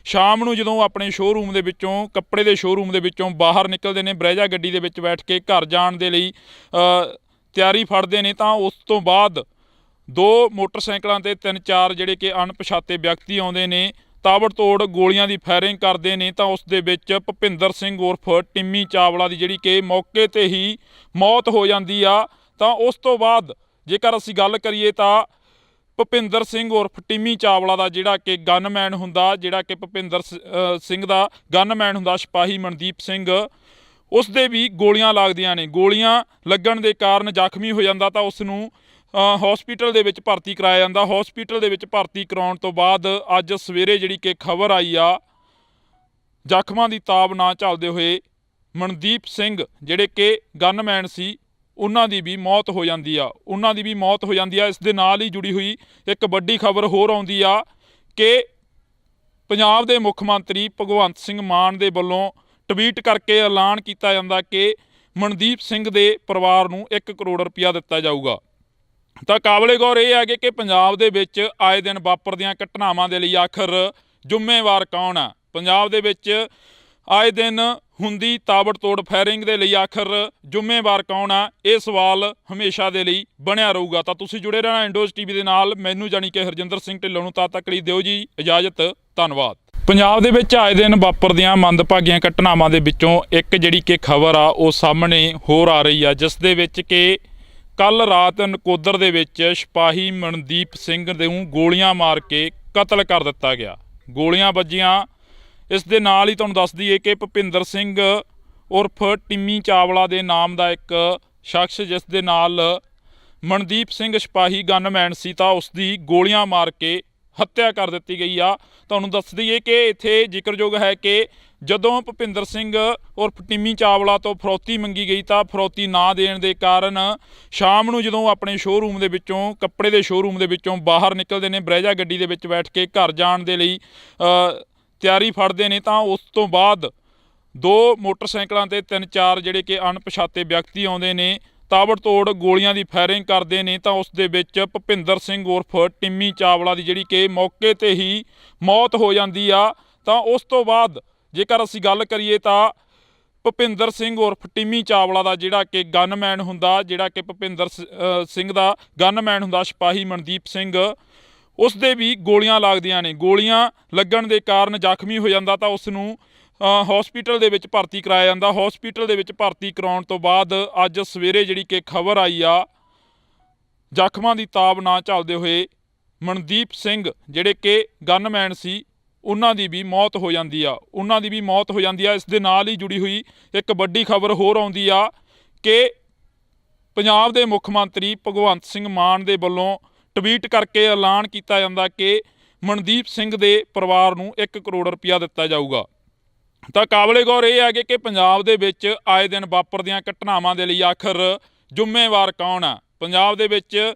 ਸ਼ਾਮ ਨੂੰ ਜਦੋਂ ਆਪਣੇ ਸ਼ੋਅਰੂਮ ਦੇ ਵਿੱਚੋਂ, ਕੱਪੜੇ ਦੇ ਸ਼ੋਅਰੂਮ ਦੇ ਵਿੱਚੋਂ ਬਾਹਰ ਨਿਕਲਦੇ ਨੇ, ਬਰੈਜਾ ਗੱਡੀ ਦੇ ਵਿੱਚ ਬੈਠ ਕੇ ਘਰ ਜਾਣ ਦੇ ਲਈ ਤਿਆਰੀ ਫੜਦੇ ਨੇ ਤਾਂ ਉਸ ਤੋਂ ਬਾਅਦ 2 ਮੋਟਰਸਾਈਕਲਾਂ ਤੇ 3-4 ਜਿਹੜੇ ਕਿ ਅਣਪਛਾਤੇ ਵਿਅਕਤੀ ਆਉਂਦੇ ਨੇ, ਤਾਬੜਤੋੜ ਗੋਲੀਆਂ ਦੀ ਫਾਇਰਿੰਗ ਕਰਦੇ ਨੇ ਤਾਂ ਉਸ ਦੇ ਵਿੱਚ ਭੁਪਿੰਦਰ ਸਿੰਘ ਉਰਫ ਟਿੰਮੀ ਚਾਵਲਾ ਦੀ ਜਿਹੜੀ ਕਿ ਮੌਕੇ ਤੇ ਹੀ ਮੌਤ ਹੋ ਜਾਂਦੀ ਆ। ਤਾਂ ਉਸ ਤੋਂ ਬਾਅਦ ਜੇਕਰ ਅਸੀਂ ਗੱਲ ਕਰੀਏ ਤਾਂ ਭੁਪਿੰਦਰ ਸਿੰਘ ਉਰਫ ਟਿੰਮੀ ਚਾਵਲਾ ਦਾ ਜਿਹੜਾ ਕਿ ਗਨਮੈਨ ਹੁੰਦਾ, ਜਿਹੜਾ ਕਿ ਭੁਪਿੰਦਰ ਸਿੰਘ ਦਾ ਗਨਮੈਨ ਹੁੰਦਾ ਸਿਪਾਹੀ ਮਨਦੀਪ ਸਿੰਘ, ਉਸ ਦੇ ਵੀ ਗੋਲੀਆਂ ਲੱਗਦੀਆਂ ਨੇ। ਗੋਲੀਆਂ ਲੱਗਣ ਦੇ ਕਾਰਨ ਜ਼ਖਮੀ ਹੋ ਜਾਂਦਾ ਤਾਂ ਉਸ ਨੂੰ ਹਸਪੀਟਲ ਦੇ ਵਿੱਚ ਭਰਤੀ ਕਰਾਇਆ ਜਾਂਦਾ। ਹਸਪੀਟਲ ਦੇ ਵਿੱਚ ਭਰਤੀ ਕਰਾਉਣ ਤੋਂ ਬਾਅਦ ਅੱਜ ਸਵੇਰੇ ਜਿਹੜੀ ਕਿ ਖਬਰ ਆਈ ਆ, ਜ਼ਖਮਾਂ ਦੀ ਤਾਬ ਨਾ ਝੱਲਦੇ ਹੋਏ ਮਨਦੀਪ ਸਿੰਘ ਜਿਹੜੇ ਕਿ ਗਨਮੈਨ ਸੀ ਉਹਨਾਂ ਦੀ ਵੀ ਮੌਤ ਹੋ ਜਾਂਦੀ ਆ ਇਸ ਦੇ ਨਾਲ ਹੀ ਜੁੜੀ ਹੋਈ ਇੱਕ ਵੱਡੀ ਖਬਰ ਹੋਰ ਆਉਂਦੀ ਆ ਕਿ ਪੰਜਾਬ ਦੇ ਮੁੱਖ ਮੰਤਰੀ ਭਗਵੰਤ ਸਿੰਘ ਮਾਨ ਦੇ ਵੱਲੋਂ ਟਵੀਟ ਕਰਕੇ ਐਲਾਨ ਕੀਤਾ ਜਾਂਦਾ ਕਿ ਮਨਦੀਪ ਸਿੰਘ ਦੇ ਪਰਿਵਾਰ ਨੂੰ 1 ਕਰੋੜ ਰੁਪਇਆ ਦਿੱਤਾ ਜਾਊਗਾ। ਤਾਂ ਕਾਬਲੇ ਗੌਰ ਇਹ ਹੈ ਕਿ ਪੰਜਾਬ ਦੇ ਵਿੱਚ ਆਏ ਦਿਨ ਵਾਪਰਦੀਆਂ ਘਟਨਾਵਾਂ ਦੇ ਲਈ ਆਖਰ ਜ਼ਿੰਮੇਵਾਰ ਕੌਣ ਆ। ਪੰਜਾਬ ਦੇ ਵਿੱਚ ਆਏ ਦਿਨ ਹੁੰਦੀ ਤਾਬੜਤੋੜ ਫਾਇਰਿੰਗ ਦੇ ਲਈ ਆਖਰ ਜ਼ਿੰਮੇਵਾਰ ਕੌਣ ਆ, ਇਹ ਸਵਾਲ ਹਮੇਸ਼ਾ ਦੇ ਲਈ ਬਣਿਆ ਰਹੂਗਾ। ਤਾਂ ਤੁਸੀਂ ਜੁੜੇ ਰਹਿਣਾ ਇੰਡੋਜ਼ ਟੀਵੀ ਦੇ ਨਾਲ। ਮੈਨੂੰ ਜਾਣੀ ਕਿ ਹਰਜਿੰਦਰ ਸਿੰਘ ਢਿੱਲੋਂ ਨੂੰ ਤਦ ਤੱਕ ਲਈ ਦਿਓ ਜੀ ਇਜਾਜ਼ਤ। ਧੰਨਵਾਦ। ਪੰਜਾਬ ਦੇ ਵਿੱਚ ਆਏ ਦਿਨ ਵਾਪਰਦੀਆਂ ਮੰਦਭਾਗੀਆਂ ਘਟਨਾਵਾਂ ਦੇ ਵਿੱਚੋਂ ਇੱਕ ਜਿਹੜੀ ਕਿ ਖਬਰ ਆ ਉਹ ਸਾਹਮਣੇ ਹੋਰ ਆ ਰਹੀ ਆ, ਜਿਸ ਦੇ ਵਿੱਚ ਕਿ ਕੱਲ ਰਾਤ ਨਕੋਦਰ ਦੇ ਵਿੱਚ ਸਿਪਾਹੀ ਮਨਦੀਪ ਸਿੰਘ ਨੂੰ ਗੋਲੀਆਂ ਮਾਰ ਕੇ ਕਤਲ ਕਰ ਦਿੱਤਾ ਗਿਆ। ਗੋਲੀਆਂ ਵੱਜੀਆਂ। ਇਸ ਦੇ ਨਾਲ ਹੀ ਤੁਹਾਨੂੰ ਦੱਸ ਦਈਏ ਕਿ ਭੁਪਿੰਦਰ ਸਿੰਘ ਉਰਫ ਟਿੰਮੀ ਚਾਵਲਾ ਦੇ ਨਾਮ ਦਾ ਇੱਕ ਸ਼ਖਸ, ਜਿਸ ਦੇ ਨਾਲ ਮਨਦੀਪ ਸਿੰਘ ਸਿਪਾਹੀ ਗਨਮੈਨ ਸੀ, ਤਾਂ ਉਸ ਦੀ ਗੋਲੀਆਂ ਮਾਰ ਕੇ ਹੱਤਿਆ ਕਰ ਦਿੱਤੀ ਗਈ ਆ। ਤੁਹਾਨੂੰ ਦੱਸ ਦਈਏ ਕਿ ਇੱਥੇ ਜ਼ਿਕਰਯੋਗ ਹੈ ਕਿ ਜਦੋਂ ਭੁਪਿੰਦਰ ਸਿੰਘ ਉਰਫ ਟਿੰਮੀ ਚਾਵਲਾ ਤੋਂ ਫਰੌਤੀ ਮੰਗੀ ਗਈ ਤਾਂ ਫਰੌਤੀ ਨਾ ਦੇਣ ਦੇ ਕਾਰਨ ਸ਼ਾਮ ਨੂੰ ਜਦੋਂ ਆਪਣੇ ਸ਼ੋਅਰੂਮ ਦੇ ਵਿੱਚੋਂ, ਕੱਪੜੇ ਦੇ ਸ਼ੋਅਰੂਮ ਦੇ ਵਿੱਚੋਂ ਬਾਹਰ ਨਿਕਲਦੇ ਨੇ, ਬਰੈਜਾ ਗੱਡੀ ਦੇ ਵਿੱਚ ਬੈਠ ਕੇ ਘਰ ਜਾਣ ਦੇ ਲਈ ਤਿਆਰੀ ਫੜਦੇ ਨੇ, ਤਾਂ ਉਸ ਤੋਂ ਬਾਅਦ 2 ਮੋਟਰਸਾਈਕਲਾਂ ਤੇ 3-4 ਜਿਹੜੇ ਕਿ ਅਣਪਛਾਤੇ ਵਿਅਕਤੀ ਆਉਂਦੇ ਨੇ, ਤਾਬੜਤੋੜ ਗੋਲੀਆਂ ਦੀ ਫਾਇਰਿੰਗ ਕਰਦੇ ਨੇ। ਤਾਂ ਉਸ ਦੇ ਵਿੱਚ ਭੁਪਿੰਦਰ ਸਿੰਘ ਉਰਫ ਟਿੰਮੀ ਚਾਵਲਾ ਦੀ ਜਿਹੜੀ ਕਿ ਮੌਕੇ ਤੇ ਹੀ ਮੌਤ ਹੋ ਜਾਂਦੀ ਆ। ਤਾਂ ਉਸ ਤੋਂ ਬਾਅਦ ਜੇਕਰ ਅਸੀਂ ਗੱਲ ਕਰੀਏ ਤਾਂ ਭੁਪਿੰਦਰ ਸਿੰਘ ਉਰਫ ਟਿੰਮੀ ਚਾਵਲਾ ਦਾ ਜਿਹੜਾ ਕਿ ਗਨਮੈਨ ਹੁੰਦਾ, ਜਿਹੜਾ ਕਿ ਭੁਪਿੰਦਰ ਸਿੰਘ ਦਾ ਗਨਮੈਨ ਹੁੰਦਾ ਸਿਪਾਹੀ ਮਨਦੀਪ ਸਿੰਘ, ਉਸ ਦੇ ਵੀ ਗੋਲੀਆਂ ਲੱਗਦੀਆਂ ਨੇ। ਗੋਲੀਆਂ ਲੱਗਣ ਦੇ ਕਾਰਨ ਜ਼ਖਮੀ ਹੋ ਜਾਂਦਾ ਤਾਂ ਉਸ ਨੂੰ ਹਸਪੀਟਲ ਦੇ ਵਿੱਚ ਭਰਤੀ ਕਰਾਇਆ ਜਾਂਦਾ। ਹਸਪੀਟਲ ਦੇ ਵਿੱਚ ਭਰਤੀ ਕਰਾਉਣ ਤੋਂ ਬਾਅਦ ਅੱਜ ਸਵੇਰੇ ਜਿਹੜੀ ਕਿ ਖਬਰ ਆਈ ਆ, ਜ਼ਖਮਾਂ ਦੀ ਤਾਬ ਨਾ ਝੱਲਦੇ ਹੋਏ ਮਨਦੀਪ ਸਿੰਘ ਜਿਹੜੇ ਕਿ ਗਨਮੈਨ ਸੀ, ਉਹਨਾਂ ਦੀ ਵੀ ਮੌਤ ਹੋ ਜਾਂਦੀ ਆ। ਇਸ ਦੇ ਨਾਲ ਹੀ ਜੁੜੀ ਹੋਈ ਇੱਕ ਵੱਡੀ ਖਬਰ ਹੋਰ ਆਉਂਦੀ ਆ ਕਿ ਪੰਜਾਬ ਦੇ ਮੁੱਖ ਮੰਤਰੀ ਭਗਵੰਤ ਸਿੰਘ ਮਾਨ ਦੇ ਵੱਲੋਂ ਟਵੀਟ ਕਰਕੇ ਐਲਾਨ ਕੀਤਾ ਜਾਂਦਾ ਕਿ ਮਨਦੀਪ ਸਿੰਘ ਦੇ ਪਰਿਵਾਰ ਨੂੰ 1 ਕਰੋੜ ਰੁਪਇਆ ਦਿੱਤਾ ਜਾਊਗਾ। ਤਾਂ ਕਾਬਲੇ ਗੌਰ ਇਹ ਹੈ ਕਿ ਪੰਜਾਬ ਦੇ ਵਿੱਚ ਆਏ ਦਿਨ ਵਾਪਰਦੀਆਂ ਘਟਨਾਵਾਂ ਦੇ ਲਈ ਆਖਰ ਜ਼ਿੰਮੇਵਾਰ ਕੌਣ ਆ। ਪੰਜਾਬ ਦੇ ਵਿੱਚ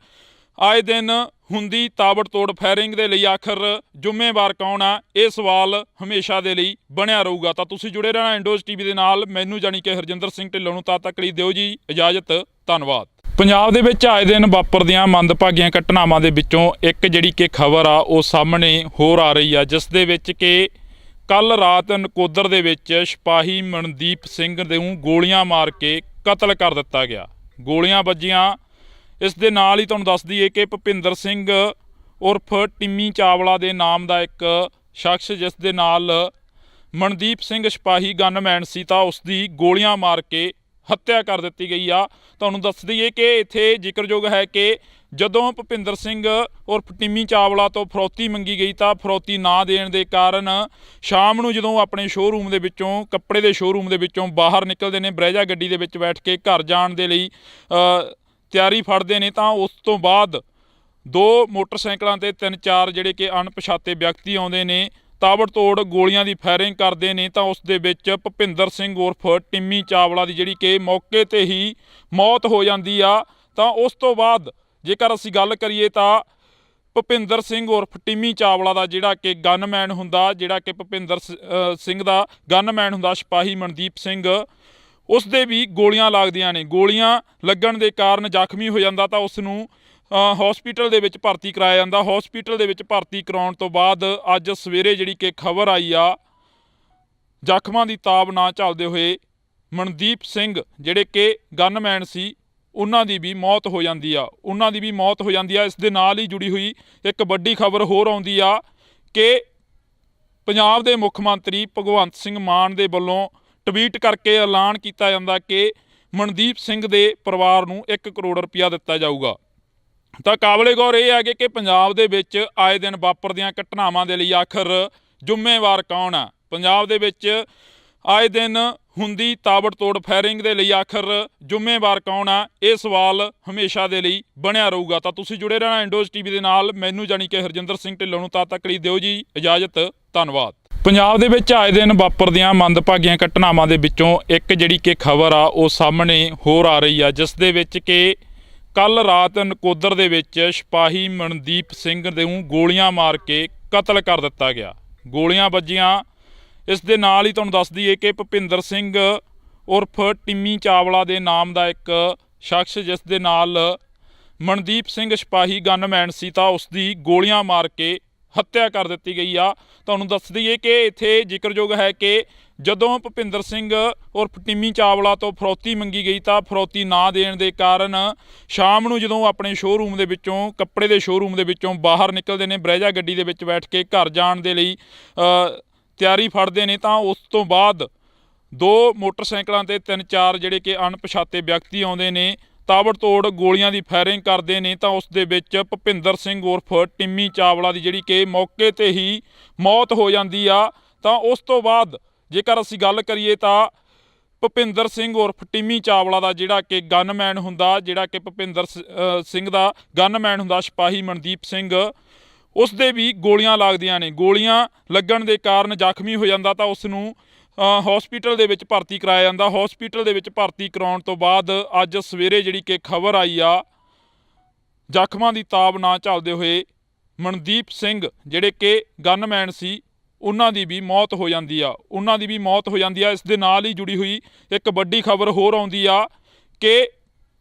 ਆਏ ਦਿਨ ਹੁੰਦੀ ਤਾਬੜਤੋੜ ਫਾਇਰਿੰਗ ਦੇ ਲਈ ਆਖਰ ਜ਼ਿੰਮੇਵਾਰ ਕੌਣ ਆ, ਇਹ ਸਵਾਲ ਹਮੇਸ਼ਾ ਦੇ ਲਈ ਬਣਿਆ ਰਹੂਗਾ। ਤਾਂ ਤੁਸੀਂ ਜੁੜੇ ਰਹਿਣਾ ਇੰਡੋਜ਼ ਟੀਵੀ ਦੇ ਨਾਲ। ਮੈਨੂੰ ਜਾਣੀ ਕਿ ਹਰਜਿੰਦਰ ਸਿੰਘ ਢਿੱਲੋਂ ਨੂੰ ਤਦ ਤੱਕ ਲਈ ਦਿਓ ਜੀ ਇਜਾਜ਼ਤ। ਧੰਨਵਾਦ। ਪੰਜਾਬ ਦੇ ਵਿੱਚ ਆਏ ਦਿਨ ਵਾਪਰਦੀਆਂ ਮੰਦਭਾਗੀਆਂ ਘਟਨਾਵਾਂ ਦੇ ਵਿੱਚੋਂ ਇੱਕ ਜਿਹੜੀ ਕਿ ਖਬਰ ਆ ਉਹ ਸਾਹਮਣੇ ਹੋਰ ਆ ਰਹੀ ਆ, ਜਿਸ ਦੇ ਵਿੱਚ ਕਿ ਕੱਲ ਰਾਤ ਨਕੋਦਰ ਦੇ ਵਿੱਚ ਸਿਪਾਹੀ ਮਨਦੀਪ ਸਿੰਘ ਨੂੰ ਗੋਲੀਆਂ ਮਾਰ ਕੇ ਕਤਲ ਕਰ ਦਿੱਤਾ ਗਿਆ। ਗੋਲੀਆਂ ਵੱਜੀਆਂ। ਇਸ ਦੇ ਨਾਲ ਹੀ ਤੁਹਾਨੂੰ ਦੱਸ ਦਈਏ ਕਿ ਭੁਪਿੰਦਰ ਸਿੰਘ ਉਰਫ ਟਿੰਮੀ ਚਾਵਲਾ ਦੇ ਨਾਮ ਦਾ ਇੱਕ ਸ਼ਖਸ, ਜਿਸ ਦੇ ਨਾਲ ਮਨਦੀਪ ਸਿੰਘ ਸਿਪਾਹੀ ਗਨਮੈਨ ਸੀ, ਤਾਂ ਉਸ ਦੀ ਗੋਲੀਆਂ ਮਾਰ ਕੇ ਹੱਤਿਆ ਕਰ ਦਿੱਤੀ ਗਈ ਆ। ਤੁਹਾਨੂੰ ਦੱਸ ਦਈਏ ਕਿ ਇੱਥੇ ਜ਼ਿਕਰਯੋਗ ਹੈ ਕਿ ਜਦੋਂ ਭੁਪਿੰਦਰ ਸਿੰਘ ਉਰਫ ਟਿੰਮੀ ਚਾਵਲਾ ਤੋਂ ਫਰੌਤੀ ਮੰਗੀ ਗਈ ਤਾਂ ਫਰੌਤੀ ਨਾ ਦੇਣ ਦੇ ਕਾਰਨ ਸ਼ਾਮ ਨੂੰ ਜਦੋਂ ਆਪਣੇ ਸ਼ੋਅਰੂਮ ਦੇ ਵਿੱਚੋਂ, ਕੱਪੜੇ ਦੇ ਸ਼ੋਅਰੂਮ ਦੇ ਵਿੱਚੋਂ ਬਾਹਰ ਨਿਕਲਦੇ ਨੇ, ਬਰੈਜਾ ਗੱਡੀ ਦੇ ਵਿੱਚ ਬੈਠ ਕੇ ਘਰ ਜਾਣ ਦੇ ਲਈ ਤਿਆਰੀ ਫੜਦੇ ਨੇ, ਤਾਂ ਉਸ ਤੋਂ ਬਾਅਦ 2 ਮੋਟਰਸਾਈਕਲਾਂ ਤੇ 3-4 ਜਿਹੜੇ ਕਿ ਅਣਪਛਾਤੇ ਵਿਅਕਤੀ ਆਉਂਦੇ ਨੇ, ਤਾਬੜਤੋੜ ਗੋਲੀਆਂ ਦੀ ਫਾਇਰਿੰਗ ਕਰਦੇ ਨੇ। ਤਾਂ ਉਸ ਦੇ ਵਿੱਚ ਭੁਪਿੰਦਰ ਸਿੰਘ ਉਰਫ ਟਿੰਮੀ ਚਾਵਲਾ ਦੀ ਜਿਹੜੀ ਕਿ ਮੌਕੇ ਤੇ ਹੀ ਮੌਤ ਹੋ ਜਾਂਦੀ ਆ। ਤਾਂ ਉਸ ਤੋਂ ਬਾਅਦ ਜੇਕਰ ਅਸੀਂ ਗੱਲ ਕਰੀਏ ਤਾਂ ਭੁਪਿੰਦਰ ਸਿੰਘ ਉਰਫ ਟਿੰਮੀ ਚਾਵਲਾ ਦਾ ਜਿਹੜਾ ਕਿ ਗਨਮੈਨ ਹੁੰਦਾ, ਜਿਹੜਾ ਕਿ ਭੁਪਿੰਦਰ ਸਿੰਘ ਦਾ ਗਨਮੈਨ ਹੁੰਦਾ ਸਿਪਾਹੀ ਮਨਦੀਪ ਸਿੰਘ, ਉਸ ਦੇ ਵੀ ਗੋਲੀਆਂ ਲੱਗਦੀਆਂ ਨੇ। ਗੋਲੀਆਂ ਲੱਗਣ ਦੇ ਕਾਰਨ ਜ਼ਖਮੀ ਹੋ ਜਾਂਦਾ ਤਾਂ ਉਸ ਨੂੰ ਹਸਪੀਟਲ ਦੇ ਵਿੱਚ ਭਰਤੀ ਕਰਾਇਆ ਜਾਂਦਾ। ਹਸਪੀਟਲ ਦੇ ਵਿੱਚ ਭਰਤੀ ਕਰਾਉਣ ਤੋਂ ਬਾਅਦ ਅੱਜ ਸਵੇਰੇ ਜਿਹੜੀ ਕਿ ਖਬਰ ਆਈ ਆ, ਜ਼ਖਮਾਂ ਦੀ ਤਾਬ ਨਾ ਝੱਲਦੇ ਹੋਏ ਮਨਦੀਪ ਸਿੰਘ ਜਿਹੜੇ ਕਿ ਗਨਮੈਨ ਸੀ, ਉਹਨਾਂ ਦੀ ਵੀ ਮੌਤ ਹੋ ਜਾਂਦੀ ਆ। ਇਸ ਦੇ ਨਾਲ ਹੀ ਜੁੜੀ ਹੋਈ ਇੱਕ ਵੱਡੀ ਖਬਰ ਹੋਰ ਆਉਂਦੀ ਆ ਕਿ ਪੰਜਾਬ ਦੇ ਮੁੱਖ ਮੰਤਰੀ ਭਗਵੰਤ ਸਿੰਘ ਮਾਨ ਦੇ ਵੱਲੋਂ ਟਵੀਟ ਕਰਕੇ ਐਲਾਨ ਕੀਤਾ ਜਾਂਦਾ ਕਿ ਮਨਦੀਪ ਸਿੰਘ ਦੇ ਪਰਿਵਾਰ ਨੂੰ 1 ਕਰੋੜ ਰੁਪਇਆ ਦਿੱਤਾ ਜਾਊਗਾ। ਤਾਂ ਕਾਬਲੇ ਗੌਰ ਇਹ ਹੈ ਕਿ ਪੰਜਾਬ ਦੇ ਵਿੱਚ ਆਏ ਦਿਨ ਵਾਪਰਦੀਆਂ ਘਟਨਾਵਾਂ ਦੇ ਲਈ ਆਖਰ ਜ਼ਿੰਮੇਵਾਰ ਕੌਣ ਆ। ਪੰਜਾਬ ਦੇ ਵਿੱਚ ਆਏ ਦਿਨ ਹੁੰਦੀ ਤਾਬੜਤੋੜ ਫਾਇਰਿੰਗ ਦੇ ਲਈ ਆਖਰ ਜ਼ਿੰਮੇਵਾਰ ਕੌਣ ਆ, ਇਹ ਸਵਾਲ ਹਮੇਸ਼ਾ ਦੇ ਲਈ ਬਣਿਆ ਰਹੂਗਾ। ਤਾਂ ਤੁਸੀਂ ਜੁੜੇ ਰਹਿਣਾ ਇੰਡੋਜ਼ ਟੀਵੀ ਦੇ ਨਾਲ। ਮੈਨੂੰ ਜਾਣੀ ਕਿ ਹਰਜਿੰਦਰ ਸਿੰਘ ਢਿੱਲੋਂ ਨੂੰ ਤਦ ਤੱਕ ਲਈ ਦਿਓ ਜੀ ਇਜਾਜ਼ਤ। ਧੰਨਵਾਦ। ਪੰਜਾਬ ਦੇ ਵਿੱਚ ਆਏ ਦਿਨ ਵਾਪਰਦੀਆਂ ਮੰਦਭਾਗੀਆਂ ਘਟਨਾਵਾਂ ਦੇ ਵਿੱਚੋਂ ਇੱਕ ਜਿਹੜੀ ਕਿ ਖਬਰ ਆ ਉਹ ਸਾਹਮਣੇ ਹੋਰ ਆ ਰਹੀ ਆ, ਜਿਸ ਦੇ ਵਿੱਚ ਕਿ ਕੱਲ ਰਾਤ ਨਕੋਦਰ ਦੇ ਵਿੱਚ ਸਿਪਾਹੀ ਮਨਦੀਪ ਸਿੰਘ ਨੂੰ ਗੋਲੀਆਂ ਮਾਰ ਕੇ ਕਤਲ ਕਰ ਦਿੱਤਾ ਗਿਆ। ਗੋਲੀਆਂ ਵੱਜੀਆਂ। ਇਸ ਦੇ ਨਾਲ ਹੀ ਤੁਹਾਨੂੰ ਦੱਸ ਦਈਏ ਕਿ ਭੁਪਿੰਦਰ ਸਿੰਘ ਉਰਫ ਟਿੰਮੀ ਚਾਵਲਾ ਦੇ ਨਾਮ ਦਾ ਇੱਕ ਸ਼ਖਸ, ਜਿਸ ਦੇ ਨਾਲ ਮਨਦੀਪ ਸਿੰਘ ਸਿਪਾਹੀ ਗਨਮੈਨ ਸੀ, ਤਾਂ ਉਸ ਦੀ ਗੋਲੀਆਂ ਮਾਰ ਕੇ ਹੱਤਿਆ ਕਰ ਦਿੱਤੀ ਗਈ ਆ। ਤੁਹਾਨੂੰ ਦੱਸ ਦਈਏ ਕਿ ਇੱਥੇ ਜ਼ਿਕਰਯੋਗ ਹੈ ਕਿ ਜਦੋਂ ਭੁਪਿੰਦਰ ਸਿੰਘ ਉਰਫ ਟਿੰਮੀ ਚਾਵਲਾ ਤੋਂ ਫਰੌਤੀ ਮੰਗੀ ਗਈ ਤਾਂ ਫਰੌਤੀ ਨਾ ਦੇਣ ਦੇ ਕਾਰਨ ਸ਼ਾਮ ਨੂੰ ਜਦੋਂ ਆਪਣੇ ਸ਼ੋਅਰੂਮ ਦੇ ਵਿੱਚੋਂ, ਕੱਪੜੇ ਦੇ ਸ਼ੋਅਰੂਮ ਦੇ ਵਿੱਚੋਂ ਬਾਹਰ ਨਿਕਲਦੇ ਨੇ, ਬਰੇਜਾ ਗੱਡੀ ਦੇ ਵਿੱਚ ਬੈਠ ਕੇ ਘਰ ਜਾਣ ਦੇ ਲਈ ਤਿਆਰੀ ਫੜਦੇ ਨੇ, ਤਾਂ ਉਸ ਤੋਂ ਬਾਅਦ ਦੋ ਮੋਟਰਸਾਈਕਲਾਂ ਤੇ 3-4 ਜਿਹੜੇ ਕਿ ਅਣਪਛਾਤੇ ਵਿਅਕਤੀ ਆਉਂਦੇ ਨੇ, ਤਾਬੜਤੋੜ ਗੋਲੀਆਂ ਦੀ ਫਾਇਰਿੰਗ ਕਰਦੇ ਨੇ, ਤਾਂ ਉਸ ਦੇ ਵਿੱਚ ਭੁਪਿੰਦਰ ਸਿੰਘ ਉਰਫ ਟਿੰਮੀ ਚਾਵਲਾ ਦੀ ਜਿਹੜੀ ਕਿ ਮੌਕੇ ਤੇ ਹੀ ਮੌਤ ਹੋ ਜਾਂਦੀ ਆ। ਤਾਂ ਉਸ ਤੋਂ ਬਾਅਦ ਜੇਕਰ ਅਸੀਂ ਗੱਲ ਕਰੀਏ ਤਾਂ ਭੁਪਿੰਦਰ ਸਿੰਘ ਉਰਫ ਟਿੰਮੀ ਚਾਵਲਾ ਦਾ ਜਿਹੜਾ ਕਿ ਗਨਮੈਨ ਹੁੰਦਾ, ਜਿਹੜਾ ਕਿ ਭੁਪਿੰਦਰ ਸਿੰਘ ਦਾ ਗਨਮੈਨ ਹੁੰਦਾ ਸਿਪਾਹੀ ਮਨਦੀਪ ਸਿੰਘ, ਉਸ ਦੇ ਵੀ ਗੋਲੀਆਂ ਲੱਗਦੀਆਂ ਨੇ। ਗੋਲੀਆਂ ਲੱਗਣ ਦੇ ਕਾਰਨ ਜ਼ਖਮੀ ਹੋ ਜਾਂਦਾ, ਤਾਂ ਉਸ ਨੂੰ ਹਸਪੀਟਲ ਦੇ ਵਿੱਚ ਭਰਤੀ ਕਰਾਇਆ ਜਾਂਦਾ। ਹਸਪੀਟਲ ਦੇ ਵਿੱਚ ਭਰਤੀ ਕਰਾਉਣ ਤੋਂ ਬਾਅਦ ਅੱਜ ਸਵੇਰੇ ਜਿਹੜੀ ਕਿ ਖਬਰ ਆਈ ਆ, ਜ਼ਖਮਾਂ ਦੀ ਤਾਬ ਨਾ ਝੱਲਦੇ ਹੋਏ ਮਨਦੀਪ ਸਿੰਘ ਜਿਹੜੇ ਕਿ ਗਨਮੈਨ ਸੀ, ਉਹਨਾਂ ਦੀ ਵੀ ਮੌਤ ਹੋ ਜਾਂਦੀ ਆ। ਇਸ ਦੇ ਨਾਲ ਹੀ ਜੁੜੀ ਹੋਈ ਇੱਕ ਵੱਡੀ ਖਬਰ ਹੋਰ ਆਉਂਦੀ ਆ ਕਿ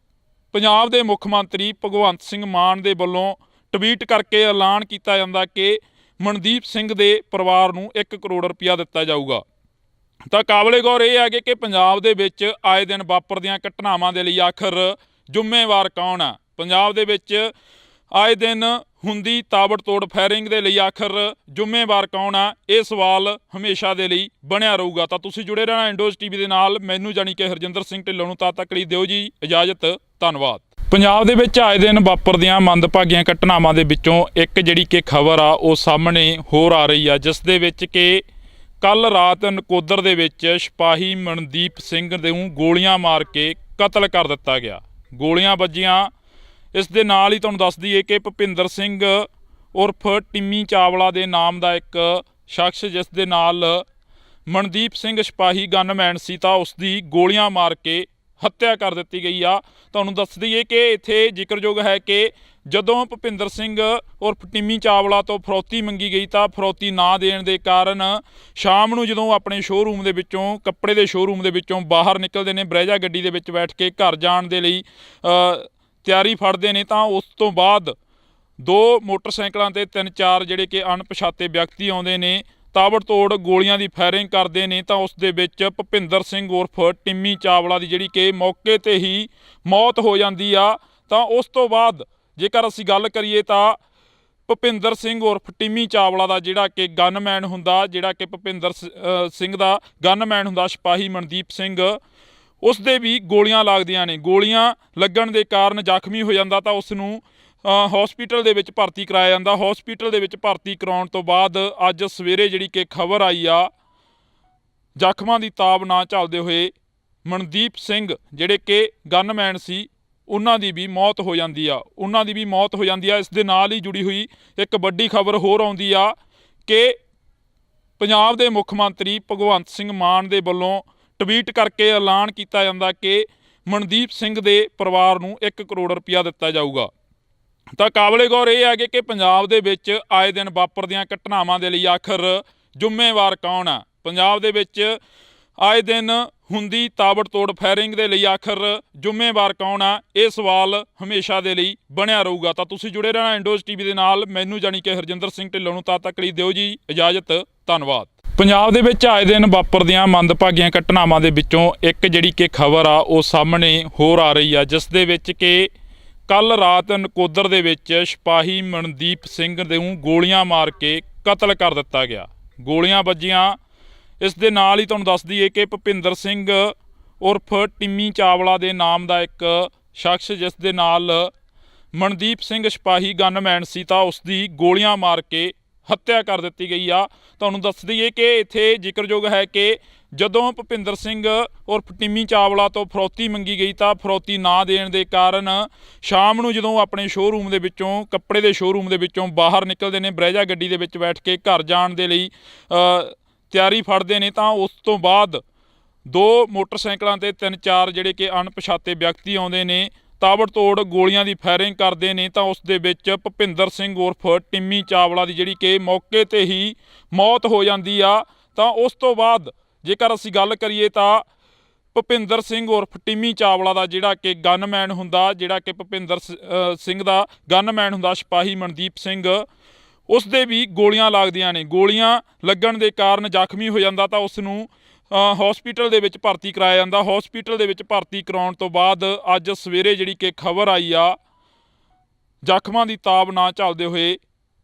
ਪੰਜਾਬ ਦੇ ਮੁੱਖ ਮੰਤਰੀ ਭਗਵੰਤ ਸਿੰਘ ਮਾਨ ਦੇ ਵੱਲੋਂ ਟਵੀਟ ਕਰਕੇ ਐਲਾਨ ਕੀਤਾ ਜਾਂਦਾ ਕਿ ਮਨਦੀਪ ਸਿੰਘ ਦੇ ਪਰਿਵਾਰ ਨੂੰ 1 ਕਰੋੜ ਰੁਪਇਆ ਦਿੱਤਾ ਜਾਊਗਾ। ਤਾਂ ਕਾਬਲੇ ਗੌਰ ਇਹ ਹੈ ਕਿ ਪੰਜਾਬ ਦੇ ਵਿੱਚ ਆਏ ਦਿਨ ਵਾਪਰਦੀਆਂ ਘਟਨਾਵਾਂ ਦੇ ਲਈ ਆਖਰ ਜ਼ਿੰਮੇਵਾਰ ਕੌਣ ਆ? ਪੰਜਾਬ ਦੇ ਵਿੱਚ ਆਏ ਦਿਨ ਹੁੰਦੀ ਤਾਬੜਤੋੜ ਫਾਇਰਿੰਗ ਦੇ ਲਈ ਆਖਰ ਜ਼ਿੰਮੇਵਾਰ ਕੌਣ ਆ? ਇਹ ਸਵਾਲ ਹਮੇਸ਼ਾ ਦੇ ਲਈ ਬਣਿਆ ਰਹੂਗਾ। ਤਾਂ ਤੁਸੀਂ ਜੁੜੇ ਰਹਿਣਾ ਇੰਡੋਜ਼ ਟੀਵੀ ਦੇ ਨਾਲ। ਮੈਨੂੰ ਜਾਣੀ ਕਿ ਹਰਜਿੰਦਰ ਸਿੰਘ ਢਿੱਲੋਂ ਨੂੰ ਤਦ ਤੱਕ ਲਈ ਦਿਓ ਜੀ ਇਜਾਜ਼ਤ। ਧੰਨਵਾਦ। ਪੰਜਾਬ ਦੇ ਵਿੱਚ ਆਏ ਦਿਨ ਵਾਪਰਦੀਆਂ ਮੰਦਭਾਗੀਆਂ ਘਟਨਾਵਾਂ ਦੇ ਵਿੱਚੋਂ ਇੱਕ ਜਿਹੜੀ ਕਿ ਖਬਰ ਆ ਉਹ ਸਾਹਮਣੇ ਹੋਰ ਆ ਰਹੀ ਆ, ਜਿਸ ਦੇ ਵਿੱਚ ਕਿ ਕੱਲ ਰਾਤ ਨਕੋਦਰ ਦੇ ਵਿੱਚ ਸਿਪਾਹੀ ਮਨਦੀਪ ਸਿੰਘ ਨੂੰ ਗੋਲੀਆਂ ਮਾਰ ਕੇ ਕਤਲ ਕਰ ਦਿੱਤਾ ਗਿਆ। ਗੋਲੀਆਂ ਵੱਜੀਆਂ। ਇਸ ਦੇ ਨਾਲ ਹੀ ਤੁਹਾਨੂੰ ਦੱਸ ਦਈਏ ਕਿ ਭੁਪਿੰਦਰ ਸਿੰਘ ਉਰਫ ਟਿੰਮੀ ਚਾਵਲਾ ਦੇ ਨਾਮ ਦਾ ਇੱਕ ਸ਼ਖਸ, ਜਿਸ ਦੇ ਨਾਲ ਮਨਦੀਪ ਸਿੰਘ ਸਿਪਾਹੀ ਗਨਮੈਨ ਸੀ, ਤਾਂ ਉਸ ਦੀ ਗੋਲੀਆਂ ਮਾਰ ਕੇ ਹੱਤਿਆ ਕਰ ਦਿੱਤੀ ਗਈ ਆ। ਤੁਹਾਨੂੰ ਦੱਸ ਦਈਏ ਕਿ ਇੱਥੇ ਜ਼ਿਕਰਯੋਗ ਹੈ ਕਿ ਜਦੋਂ ਭੁਪਿੰਦਰ ਸਿੰਘ ਉਰਫ ਟਿੰਮੀ ਚਾਵਲਾ ਤੋਂ ਫਰੌਤੀ ਮੰਗੀ ਗਈ ਤਾਂ ਫਰੌਤੀ ਨਾ ਦੇਣ ਦੇ ਕਾਰਨ ਸ਼ਾਮ ਨੂੰ ਜਦੋਂ ਆਪਣੇ ਸ਼ੋਅਰੂਮ ਦੇ ਵਿੱਚੋਂ, ਕੱਪੜੇ ਦੇ ਸ਼ੋਅਰੂਮ ਦੇ ਵਿੱਚੋਂ ਬਾਹਰ ਨਿਕਲਦੇ ਨੇ, ਬਰੇਜਾ ਗੱਡੀ ਦੇ ਵਿੱਚ ਬੈਠ ਕੇ ਘਰ ਜਾਣ ਦੇ ਲਈ ਤਿਆਰੀ ਫੜਦੇ ਨੇ, ਤਾਂ ਉਸ ਤੋਂ ਬਾਅਦ ਦੋ ਮੋਟਰਸਾਈਕਲਾਂ ਤੇ 3-4 ਜਿਹੜੇ ਕਿ ਅਣਪਛਾਤੇ ਵਿਅਕਤੀ ਆਉਂਦੇ ਨੇ, ਤਾਬੜਤੋੜ ਗੋਲੀਆਂ ਦੀ ਫਾਇਰਿੰਗ ਕਰਦੇ ਨੇ, ਤਾਂ ਉਸ ਦੇ ਵਿੱਚ ਭੁਪਿੰਦਰ ਸਿੰਘ ਉਰਫ ਟਿੰਮੀ ਚਾਵਲਾ ਦੀ ਜਿਹੜੀ ਕਿ ਮੌਕੇ ਤੇ ਹੀ ਮੌਤ ਹੋ ਜਾਂਦੀ ਆ। ਤਾਂ ਉਸ ਤੋਂ ਬਾਅਦ ਜੇਕਰ ਅਸੀਂ ਗੱਲ ਕਰੀਏ ਤਾਂ ਭੁਪਿੰਦਰ ਸਿੰਘ ਉਰਫ ਟਿੰਮੀ ਚਾਵਲਾ ਦਾ ਜਿਹੜਾ ਕਿ ਗਨਮੈਨ ਹੁੰਦਾ, ਜਿਹੜਾ ਕਿ ਭੁਪਿੰਦਰ ਸਿੰਘ ਦਾ ਗਨਮੈਨ ਹੁੰਦਾ ਸਿਪਾਹੀ ਮਨਦੀਪ ਸਿੰਘ, ਉਸ ਦੇ ਵੀ ਗੋਲੀਆਂ ਲੱਗਦੀਆਂ ਨੇ। ਗੋਲੀਆਂ ਲੱਗਣ ਦੇ ਕਾਰਨ ਜ਼ਖਮੀ ਹੋ ਜਾਂਦਾ, ਤਾਂ ਉਸ ਨੂੰ ਹਸਪੀਟਲ ਦੇ ਵਿੱਚ ਭਰਤੀ ਕਰਾਇਆ ਜਾਂਦਾ। ਹਸਪੀਟਲ ਦੇ ਵਿੱਚ ਭਰਤੀ ਕਰਾਉਣ ਤੋਂ ਬਾਅਦ ਅੱਜ ਸਵੇਰੇ ਜਿਹੜੀ ਕਿ ਖਬਰ ਆਈ ਆ, ਜ਼ਖਮਾਂ ਦੀ ਤਾਬ ਨਾ ਝੱਲਦੇ ਹੋਏ ਮਨਦੀਪ ਸਿੰਘ ਜਿਹੜੇ ਕਿ ਗਨਮੈਨ ਸੀ, ਉਹਨਾਂ ਦੀ ਵੀ ਮੌਤ ਹੋ ਜਾਂਦੀ ਆ। ਇਸ ਦੇ ਨਾਲ ਹੀ ਜੁੜੀ ਹੋਈ ਇੱਕ ਵੱਡੀ ਖਬਰ ਹੋਰ ਆਉਂਦੀ ਆ ਕਿ ਪੰਜਾਬ ਦੇ ਮੁੱਖ ਮੰਤਰੀ ਭਗਵੰਤ ਸਿੰਘ ਮਾਨ ਦੇ ਵੱਲੋਂ ਟਵੀਟ ਕਰਕੇ ਐਲਾਨ ਕੀਤਾ ਜਾਂਦਾ ਕਿ ਮਨਦੀਪ ਸਿੰਘ ਦੇ ਪਰਿਵਾਰ ਨੂੰ 1 ਕਰੋੜ ਰੁਪਇਆ ਦਿੱਤਾ ਜਾਊਗਾ। ਤਾਂ ਕਾਬਲੇ ਗੌਰ ਇਹ ਹੈ ਕਿ ਪੰਜਾਬ ਦੇ ਵਿੱਚ ਆਏ ਦਿਨ ਵਾਪਰਦੀਆਂ ਘਟਨਾਵਾਂ ਦੇ ਲਈ ਆਖਰ ਜ਼ਿੰਮੇਵਾਰ ਕੌਣ ਆ? ਪੰਜਾਬ ਦੇ ਵਿੱਚ ਆਏ ਦਿਨ ਹੁੰਦੀ ਤਾਬੜਤੋੜ ਫਾਇਰਿੰਗ ਦੇ ਲਈ ਆਖਰ ਜ਼ਿੰਮੇਵਾਰ ਕੌਣ ਆ? ਇਹ ਸਵਾਲ ਹਮੇਸ਼ਾ ਦੇ ਲਈ ਬਣਿਆ ਰਹੂਗਾ। ਤਾਂ ਤੁਸੀਂ ਜੁੜੇ ਰਹਿਣਾ ਇੰਡੋਜ਼ ਟੀਵੀ ਦੇ ਨਾਲ। ਮੈਨੂੰ ਜਾਣੀ ਕਿ ਹਰਜਿੰਦਰ ਸਿੰਘ ਢਿੱਲੋਂ ਨੂੰ ਤਦ ਤੱਕ ਲਈ ਦਿਓ ਜੀ ਇਜਾਜ਼ਤ। ਧੰਨਵਾਦ। ਪੰਜਾਬ ਦੇ ਵਿੱਚ ਆਏ ਦਿਨ ਵਾਪਰਦੀਆਂ ਮੰਦਭਾਗੀਆਂ ਘਟਨਾਵਾਂ ਦੇ ਵਿੱਚੋਂ ਇੱਕ ਜਿਹੜੀ ਕਿ ਖਬਰ ਆ ਉਹ ਸਾਹਮਣੇ ਹੋਰ ਆ ਰਹੀ ਆ, ਜਿਸ ਦੇ ਵਿੱਚ ਕਿ ਕੱਲ ਰਾਤ ਨਕੋਦਰ ਦੇ ਵਿੱਚ ਸਿਪਾਹੀ ਮਨਦੀਪ ਸਿੰਘ ਨੂੰ ਗੋਲੀਆਂ ਮਾਰ ਕੇ ਕਤਲ ਕਰ ਦਿੱਤਾ ਗਿਆ। ਗੋਲੀਆਂ ਵੱਜੀਆਂ। ਇਸ ਦੇ ਨਾਲ ਹੀ ਤੁਹਾਨੂੰ ਦੱਸ ਦਈਏ ਕਿ ਭੁਪਿੰਦਰ ਸਿੰਘ ਉਰਫ ਟਿੰਮੀ ਚਾਵਲਾ ਦੇ ਨਾਮ ਦਾ ਇੱਕ ਸ਼ਖਸ, ਜਿਸ ਦੇ ਨਾਲ ਮਨਦੀਪ ਸਿੰਘ ਸਿਪਾਹੀ ਗਨਮੈਨ ਸੀ, ਤਾਂ ਉਸ ਦੀ ਗੋਲੀਆਂ ਮਾਰ ਕੇ ਹੱਤਿਆ ਕਰ ਦਿੱਤੀ ਗਈ ਆ। ਤੁਹਾਨੂੰ ਦੱਸ ਦਈਏ ਕਿ ਇੱਥੇ ਜ਼ਿਕਰਯੋਗ ਹੈ ਕਿ ਜਦੋਂ ਭੁਪਿੰਦਰ ਸਿੰਘ ਉਰਫ ਟਿੰਮੀ ਚਾਵਲਾ ਤੋਂ ਫਰੌਤੀ ਮੰਗੀ ਗਈ ਤਾਂ ਫਰੌਤੀ ਨਾ ਦੇਣ ਦੇ ਕਾਰਨ ਸ਼ਾਮ ਨੂੰ ਜਦੋਂ ਆਪਣੇ ਸ਼ੋਅਰੂਮ ਦੇ ਵਿੱਚੋਂ, ਕੱਪੜੇ ਦੇ ਸ਼ੋਅਰੂਮ ਦੇ ਵਿੱਚੋਂ ਬਾਹਰ ਨਿਕਲਦੇ ਨੇ, ਬਰੇਜਾ ਗੱਡੀ ਦੇ ਵਿੱਚ ਬੈਠ ਕੇ ਘਰ ਜਾਣ ਦੇ ਲਈ ਤਿਆਰੀ ਫੜਦੇ ਨੇ ਤਾਂ ਉਸ ਤੋਂ ਬਾਅਦ 2 ਮੋਟਰਸਾਈਕਲਾਂ ਤੇ 3-4 ਜਿਹੜੇ ਕਿ ਅਣਪਛਾਤੇ ਵਿਅਕਤੀ ਆਉਂਦੇ ਨੇ, ਤਾਬੜਤੋੜ ਗੋਲੀਆਂ ਦੀ ਫਾਇਰਿੰਗ ਕਰਦੇ ਨੇ ਤਾਂ ਉਸ ਦੇ ਵਿੱਚ ਭੁਪਿੰਦਰ ਸਿੰਘ ਉਰਫ ਟਿੰਮੀ ਚਾਵਲਾ ਦੀ ਜਿਹੜੀ ਕਿ ਮੌਕੇ ਤੇ ਹੀ ਮੌਤ ਹੋ ਜਾਂਦੀ ਆ। ਤਾਂ ਉਸ ਤੋਂ ਬਾਅਦ ਜੇਕਰ ਅਸੀਂ ਗੱਲ ਕਰੀਏ ਤਾਂ ਭੁਪਿੰਦਰ ਸਿੰਘ ਉਰਫ ਟਿੰਮੀ ਚਾਵਲਾ ਦਾ ਜਿਹੜਾ ਕਿ ਗਨਮੈਨ ਹੁੰਦਾ, ਜਿਹੜਾ ਕਿ ਭੁਪਿੰਦਰ ਸਿੰਘ ਦਾ ਗਨਮੈਨ ਹੁੰਦਾ ਸਿਪਾਹੀ ਮਨਦੀਪ ਸਿੰਘ, ਉਸ ਦੇ ਵੀ ਗੋਲੀਆਂ ਲੱਗਦੀਆਂ ਨੇ। ਗੋਲੀਆਂ ਲੱਗਣ ਦੇ ਕਾਰਨ ਜ਼ਖਮੀ ਹੋ ਜਾਂਦਾ ਤਾਂ ਉਸ ਨੂੰ ਹਸਪੀਟਲ ਦੇ ਵਿੱਚ ਭਰਤੀ ਕਰਾਇਆ ਜਾਂਦਾ। ਹਸਪੀਟਲ ਦੇ ਵਿੱਚ ਭਰਤੀ ਕਰਾਉਣ ਤੋਂ ਬਾਅਦ ਅੱਜ ਸਵੇਰੇ ਜਿਹੜੀ ਕਿ ਖਬਰ ਆਈ ਆ, ਜ਼ਖਮਾਂ ਦੀ ਤਾਬ ਨਾ ਝੱਲਦੇ ਹੋਏ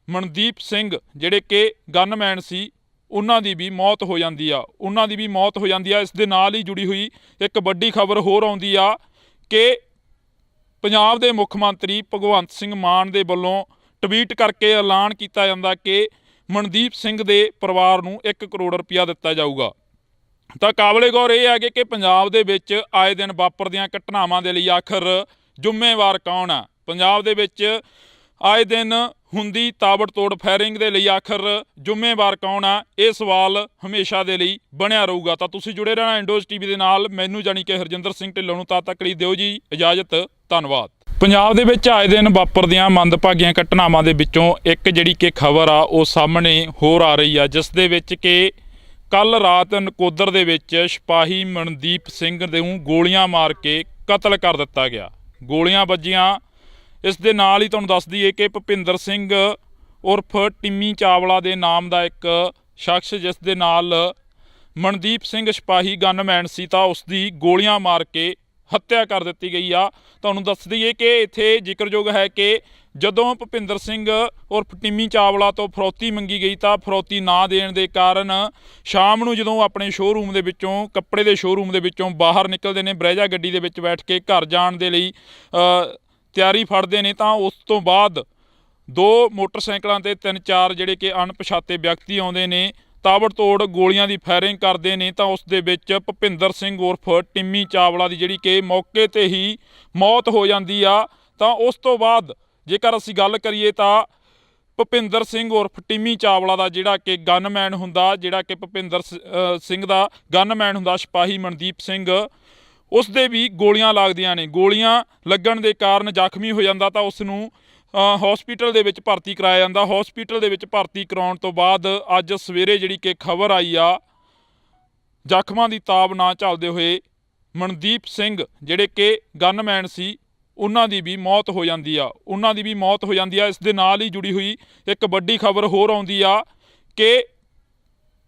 ਮਨਦੀਪ ਸਿੰਘ ਜਿਹੜੇ ਕਿ ਗਨਮੈਨ ਸੀ ਉਹਨਾਂ ਦੀ ਵੀ ਮੌਤ ਹੋ ਜਾਂਦੀ ਆ। ਇਸ ਦੇ ਨਾਲ ਹੀ ਜੁੜੀ ਹੋਈ ਇੱਕ ਵੱਡੀ ਖਬਰ ਹੋਰ ਆਉਂਦੀ ਆ ਕਿ ਪੰਜਾਬ ਦੇ ਮੁੱਖ ਮੰਤਰੀ ਭਗਵੰਤ ਸਿੰਘ ਮਾਨ ਦੇ ਵੱਲੋਂ ਟਵੀਟ ਕਰਕੇ ਐਲਾਨ ਕੀਤਾ ਜਾਂਦਾ ਕਿ ਮਨਦੀਪ ਸਿੰਘ ਦੇ ਪਰਿਵਾਰ ਨੂੰ 1 ਕਰੋੜ ਰੁਪਇਆ ਦਿੱਤਾ ਜਾਊਗਾ। ਤਾਂ ਕਾਬਲੇ ਗੌਰ ਇਹ ਹੈ ਕਿ ਪੰਜਾਬ ਦੇ ਵਿੱਚ ਆਏ ਦਿਨ ਵਾਪਰਦੀਆਂ ਘਟਨਾਵਾਂ ਦੇ ਲਈ ਆਖਰ ਜ਼ਿੰਮੇਵਾਰ ਕੌਣ ਆ? ਪੰਜਾਬ ਦੇ ਵਿੱਚ ਆਏ ਦਿਨ ਹੁੰਦੀ ਤਾਬੜਤੋੜ ਫਾਇਰਿੰਗ ਦੇ ਲਈ ਆਖਰ ਜ਼ਿੰਮੇਵਾਰ ਕੌਣ ਆ? ਇਹ ਸਵਾਲ ਹਮੇਸ਼ਾ ਦੇ ਲਈ ਬਣਿਆ ਰਹੂਗਾ। ਤਾਂ ਤੁਸੀਂ ਜੁੜੇ ਰਹਿਣਾ ਇੰਡੋਜ਼ ਟੀਵੀ ਦੇ ਨਾਲ। ਮੈਨੂੰ ਜਾਣੀ ਕਿ ਹਰਜਿੰਦਰ ਸਿੰਘ ਢਿੱਲੋਂ ਨੂੰ ਤਦ ਤੱਕ ਲਈ ਦਿਓ ਜੀ ਇਜਾਜ਼ਤ। ਧੰਨਵਾਦ। ਪੰਜਾਬ ਦੇ ਵਿੱਚ ਆਏ ਦਿਨ ਵਾਪਰਦੀਆਂ ਮੰਦਭਾਗੀਆਂ ਘਟਨਾਵਾਂ ਦੇ ਵਿੱਚੋਂ ਇੱਕ ਜਿਹੜੀ ਕਿ ਖਬਰ ਆ ਉਹ ਸਾਹਮਣੇ ਹੋਰ ਆ ਰਹੀ ਆ, ਜਿਸ ਦੇ ਵਿੱਚ ਕਿ ਕੱਲ੍ਹ ਰਾਤ ਨਕੋਦਰ ਦੇ ਵਿੱਚ ਸਿਪਾਹੀ ਮਨਦੀਪ ਸਿੰਘ ਨੂੰ ਗੋਲੀਆਂ ਮਾਰ ਕੇ ਕਤਲ ਕਰ ਦਿੱਤਾ ਗਿਆ। ਗੋਲੀਆਂ ਵੱਜੀਆਂ। ਇਸ ਦੇ ਨਾਲ ਹੀ ਤੁਹਾਨੂੰ ਦੱਸ ਦਈਏ ਕਿ ਭੁਪਿੰਦਰ ਸਿੰਘ ਉਰਫ ਟਿੰਮੀ ਚਾਵਲਾ ਦੇ ਨਾਮ ਦਾ ਇੱਕ ਸ਼ਖਸ, ਜਿਸ ਦੇ ਨਾਲ ਮਨਦੀਪ ਸਿੰਘ ਸਿਪਾਹੀ ਗਨਮੈਨ ਸੀ, ਤਾਂ ਉਸ ਦੀ ਗੋਲੀਆਂ ਮਾਰ ਕੇ ਹੱਤਿਆ ਕਰ ਦਿੱਤੀ ਗਈ ਆ। ਤੁਹਾਨੂੰ ਦੱਸ ਦਈਏ ਕਿ ਇੱਥੇ ਜ਼ਿਕਰਯੋਗ ਹੈ ਕਿ ਜਦੋਂ ਭੁਪਿੰਦਰ ਸਿੰਘ ਉਰਫ ਟਿੰਮੀ ਚਾਵਲਾ ਤੋਂ ਫਰੌਤੀ ਮੰਗੀ ਗਈ ਤਾਂ ਫਰੌਤੀ ਨਾ ਦੇਣ ਦੇ ਕਾਰਨ ਸ਼ਾਮ ਨੂੰ ਜਦੋਂ ਆਪਣੇ ਸ਼ੋਅਰੂਮ ਦੇ ਵਿੱਚੋਂ, ਕੱਪੜੇ ਦੇ ਸ਼ੋਅਰੂਮ ਦੇ ਵਿੱਚੋਂ ਬਾਹਰ ਨਿਕਲਦੇ ਨੇ, ਬਰੇਜਾ ਗੱਡੀ ਦੇ ਵਿੱਚ ਬੈਠ ਕੇ ਘਰ ਜਾਣ ਦੇ ਲਈ ਤਿਆਰੀ ਫੜਦੇ ਨੇ ਤਾਂ ਉਸ ਤੋਂ ਬਾਅਦ 2 ਮੋਟਰਸਾਈਕਲਾਂ ਤੇ 3-4 ਜਿਹੜੇ ਕਿ ਅਣਪਛਾਤੇ ਵਿਅਕਤੀ ਆਉਂਦੇ ਨੇ, ਤਾਬੜਤੋੜ ਗੋਲੀਆਂ ਦੀ ਫਾਇਰਿੰਗ ਕਰਦੇ ਨੇ ਤਾਂ ਉਸ ਦੇ ਵਿੱਚ ਭੁਪਿੰਦਰ ਸਿੰਘ ਉਰਫ ਟਿੰਮੀ ਚਾਵਲਾ ਦੀ ਜਿਹੜੀ ਕਿ ਮੌਕੇ ਤੇ ਹੀ ਮੌਤ ਹੋ ਜਾਂਦੀ ਆ। ਤਾਂ ਉਸ ਤੋਂ ਬਾਅਦ ਜੇਕਰ ਅਸੀਂ ਗੱਲ ਕਰੀਏ ਤਾਂ ਭੁਪਿੰਦਰ ਸਿੰਘ ਉਰਫ ਟਿੰਮੀ ਚਾਵਲਾ ਦਾ ਜਿਹੜਾ ਕਿ ਗਨਮੈਨ ਹੁੰਦਾ, ਜਿਹੜਾ ਕਿ ਭੁਪਿੰਦਰ ਸਿੰਘ ਦਾ ਗਨਮੈਨ ਹੁੰਦਾ ਸਿਪਾਹੀ ਮਨਦੀਪ ਸਿੰਘ, ਉਸ ਦੇ ਵੀ ਗੋਲੀਆਂ ਲੱਗਦੀਆਂ ਨੇ। ਗੋਲੀਆਂ ਲੱਗਣ ਦੇ ਕਾਰਨ ਜ਼ਖਮੀ ਹੋ ਜਾਂਦਾ ਤਾਂ ਉਸ ਨੂੰ ਹਸਪੀਟਲ ਦੇ ਵਿੱਚ ਭਰਤੀ ਕਰਾਇਆ ਜਾਂਦਾ। ਹਸਪੀਟਲ ਦੇ ਵਿੱਚ ਭਰਤੀ ਕਰਾਉਣ ਤੋਂ ਬਾਅਦ ਅੱਜ ਸਵੇਰੇ ਜਿਹੜੀ ਕਿ ਖਬਰ ਆਈ ਆ, ਜ਼ਖਮਾਂ ਦੀ ਤਾਬ ਨਾ ਝੱਲਦੇ ਹੋਏ ਮਨਦੀਪ ਸਿੰਘ ਜਿਹੜੇ ਕਿ ਗਨਮੈਨ ਸੀ ਉਹਨਾਂ ਦੀ ਵੀ ਮੌਤ ਹੋ ਜਾਂਦੀ ਆ। ਇਸ ਦੇ ਨਾਲ ਹੀ ਜੁੜੀ ਹੋਈ ਇੱਕ ਵੱਡੀ ਖਬਰ ਹੋਰ ਆਉਂਦੀ ਆ ਕਿ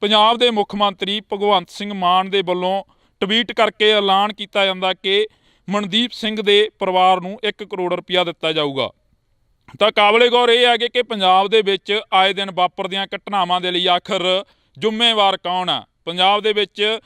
ਪੰਜਾਬ ਦੇ ਮੁੱਖ ਮੰਤਰੀ ਭਗਵੰਤ ਸਿੰਘ ਮਾਨ ਦੇ ਵੱਲੋਂ ਟਵੀਟ ਕਰਕੇ ਐਲਾਨ ਕੀਤਾ ਜਾਂਦਾ ਕਿ ਮਨਦੀਪ ਸਿੰਘ ਦੇ ਪਰਿਵਾਰ ਨੂੰ 1 ਕਰੋੜ ਰੁਪਇਆ ਦਿੱਤਾ ਜਾਊਗਾ। ਤਾਂ ਕਾਬਲੇ ਗੌਰ ਇਹ ਹੈ ਕਿ ਪੰਜਾਬ ਦੇ ਵਿੱਚ ਆਏ ਦਿਨ ਵਾਪਰਦੀਆਂ ਘਟਨਾਵਾਂ ਦੇ ਲਈ ਆਖਰ ਜ਼ਿੰਮੇਵਾਰ ਕੌਣ ਆ? ਪੰਜਾਬ ਦੇ ਵਿੱਚ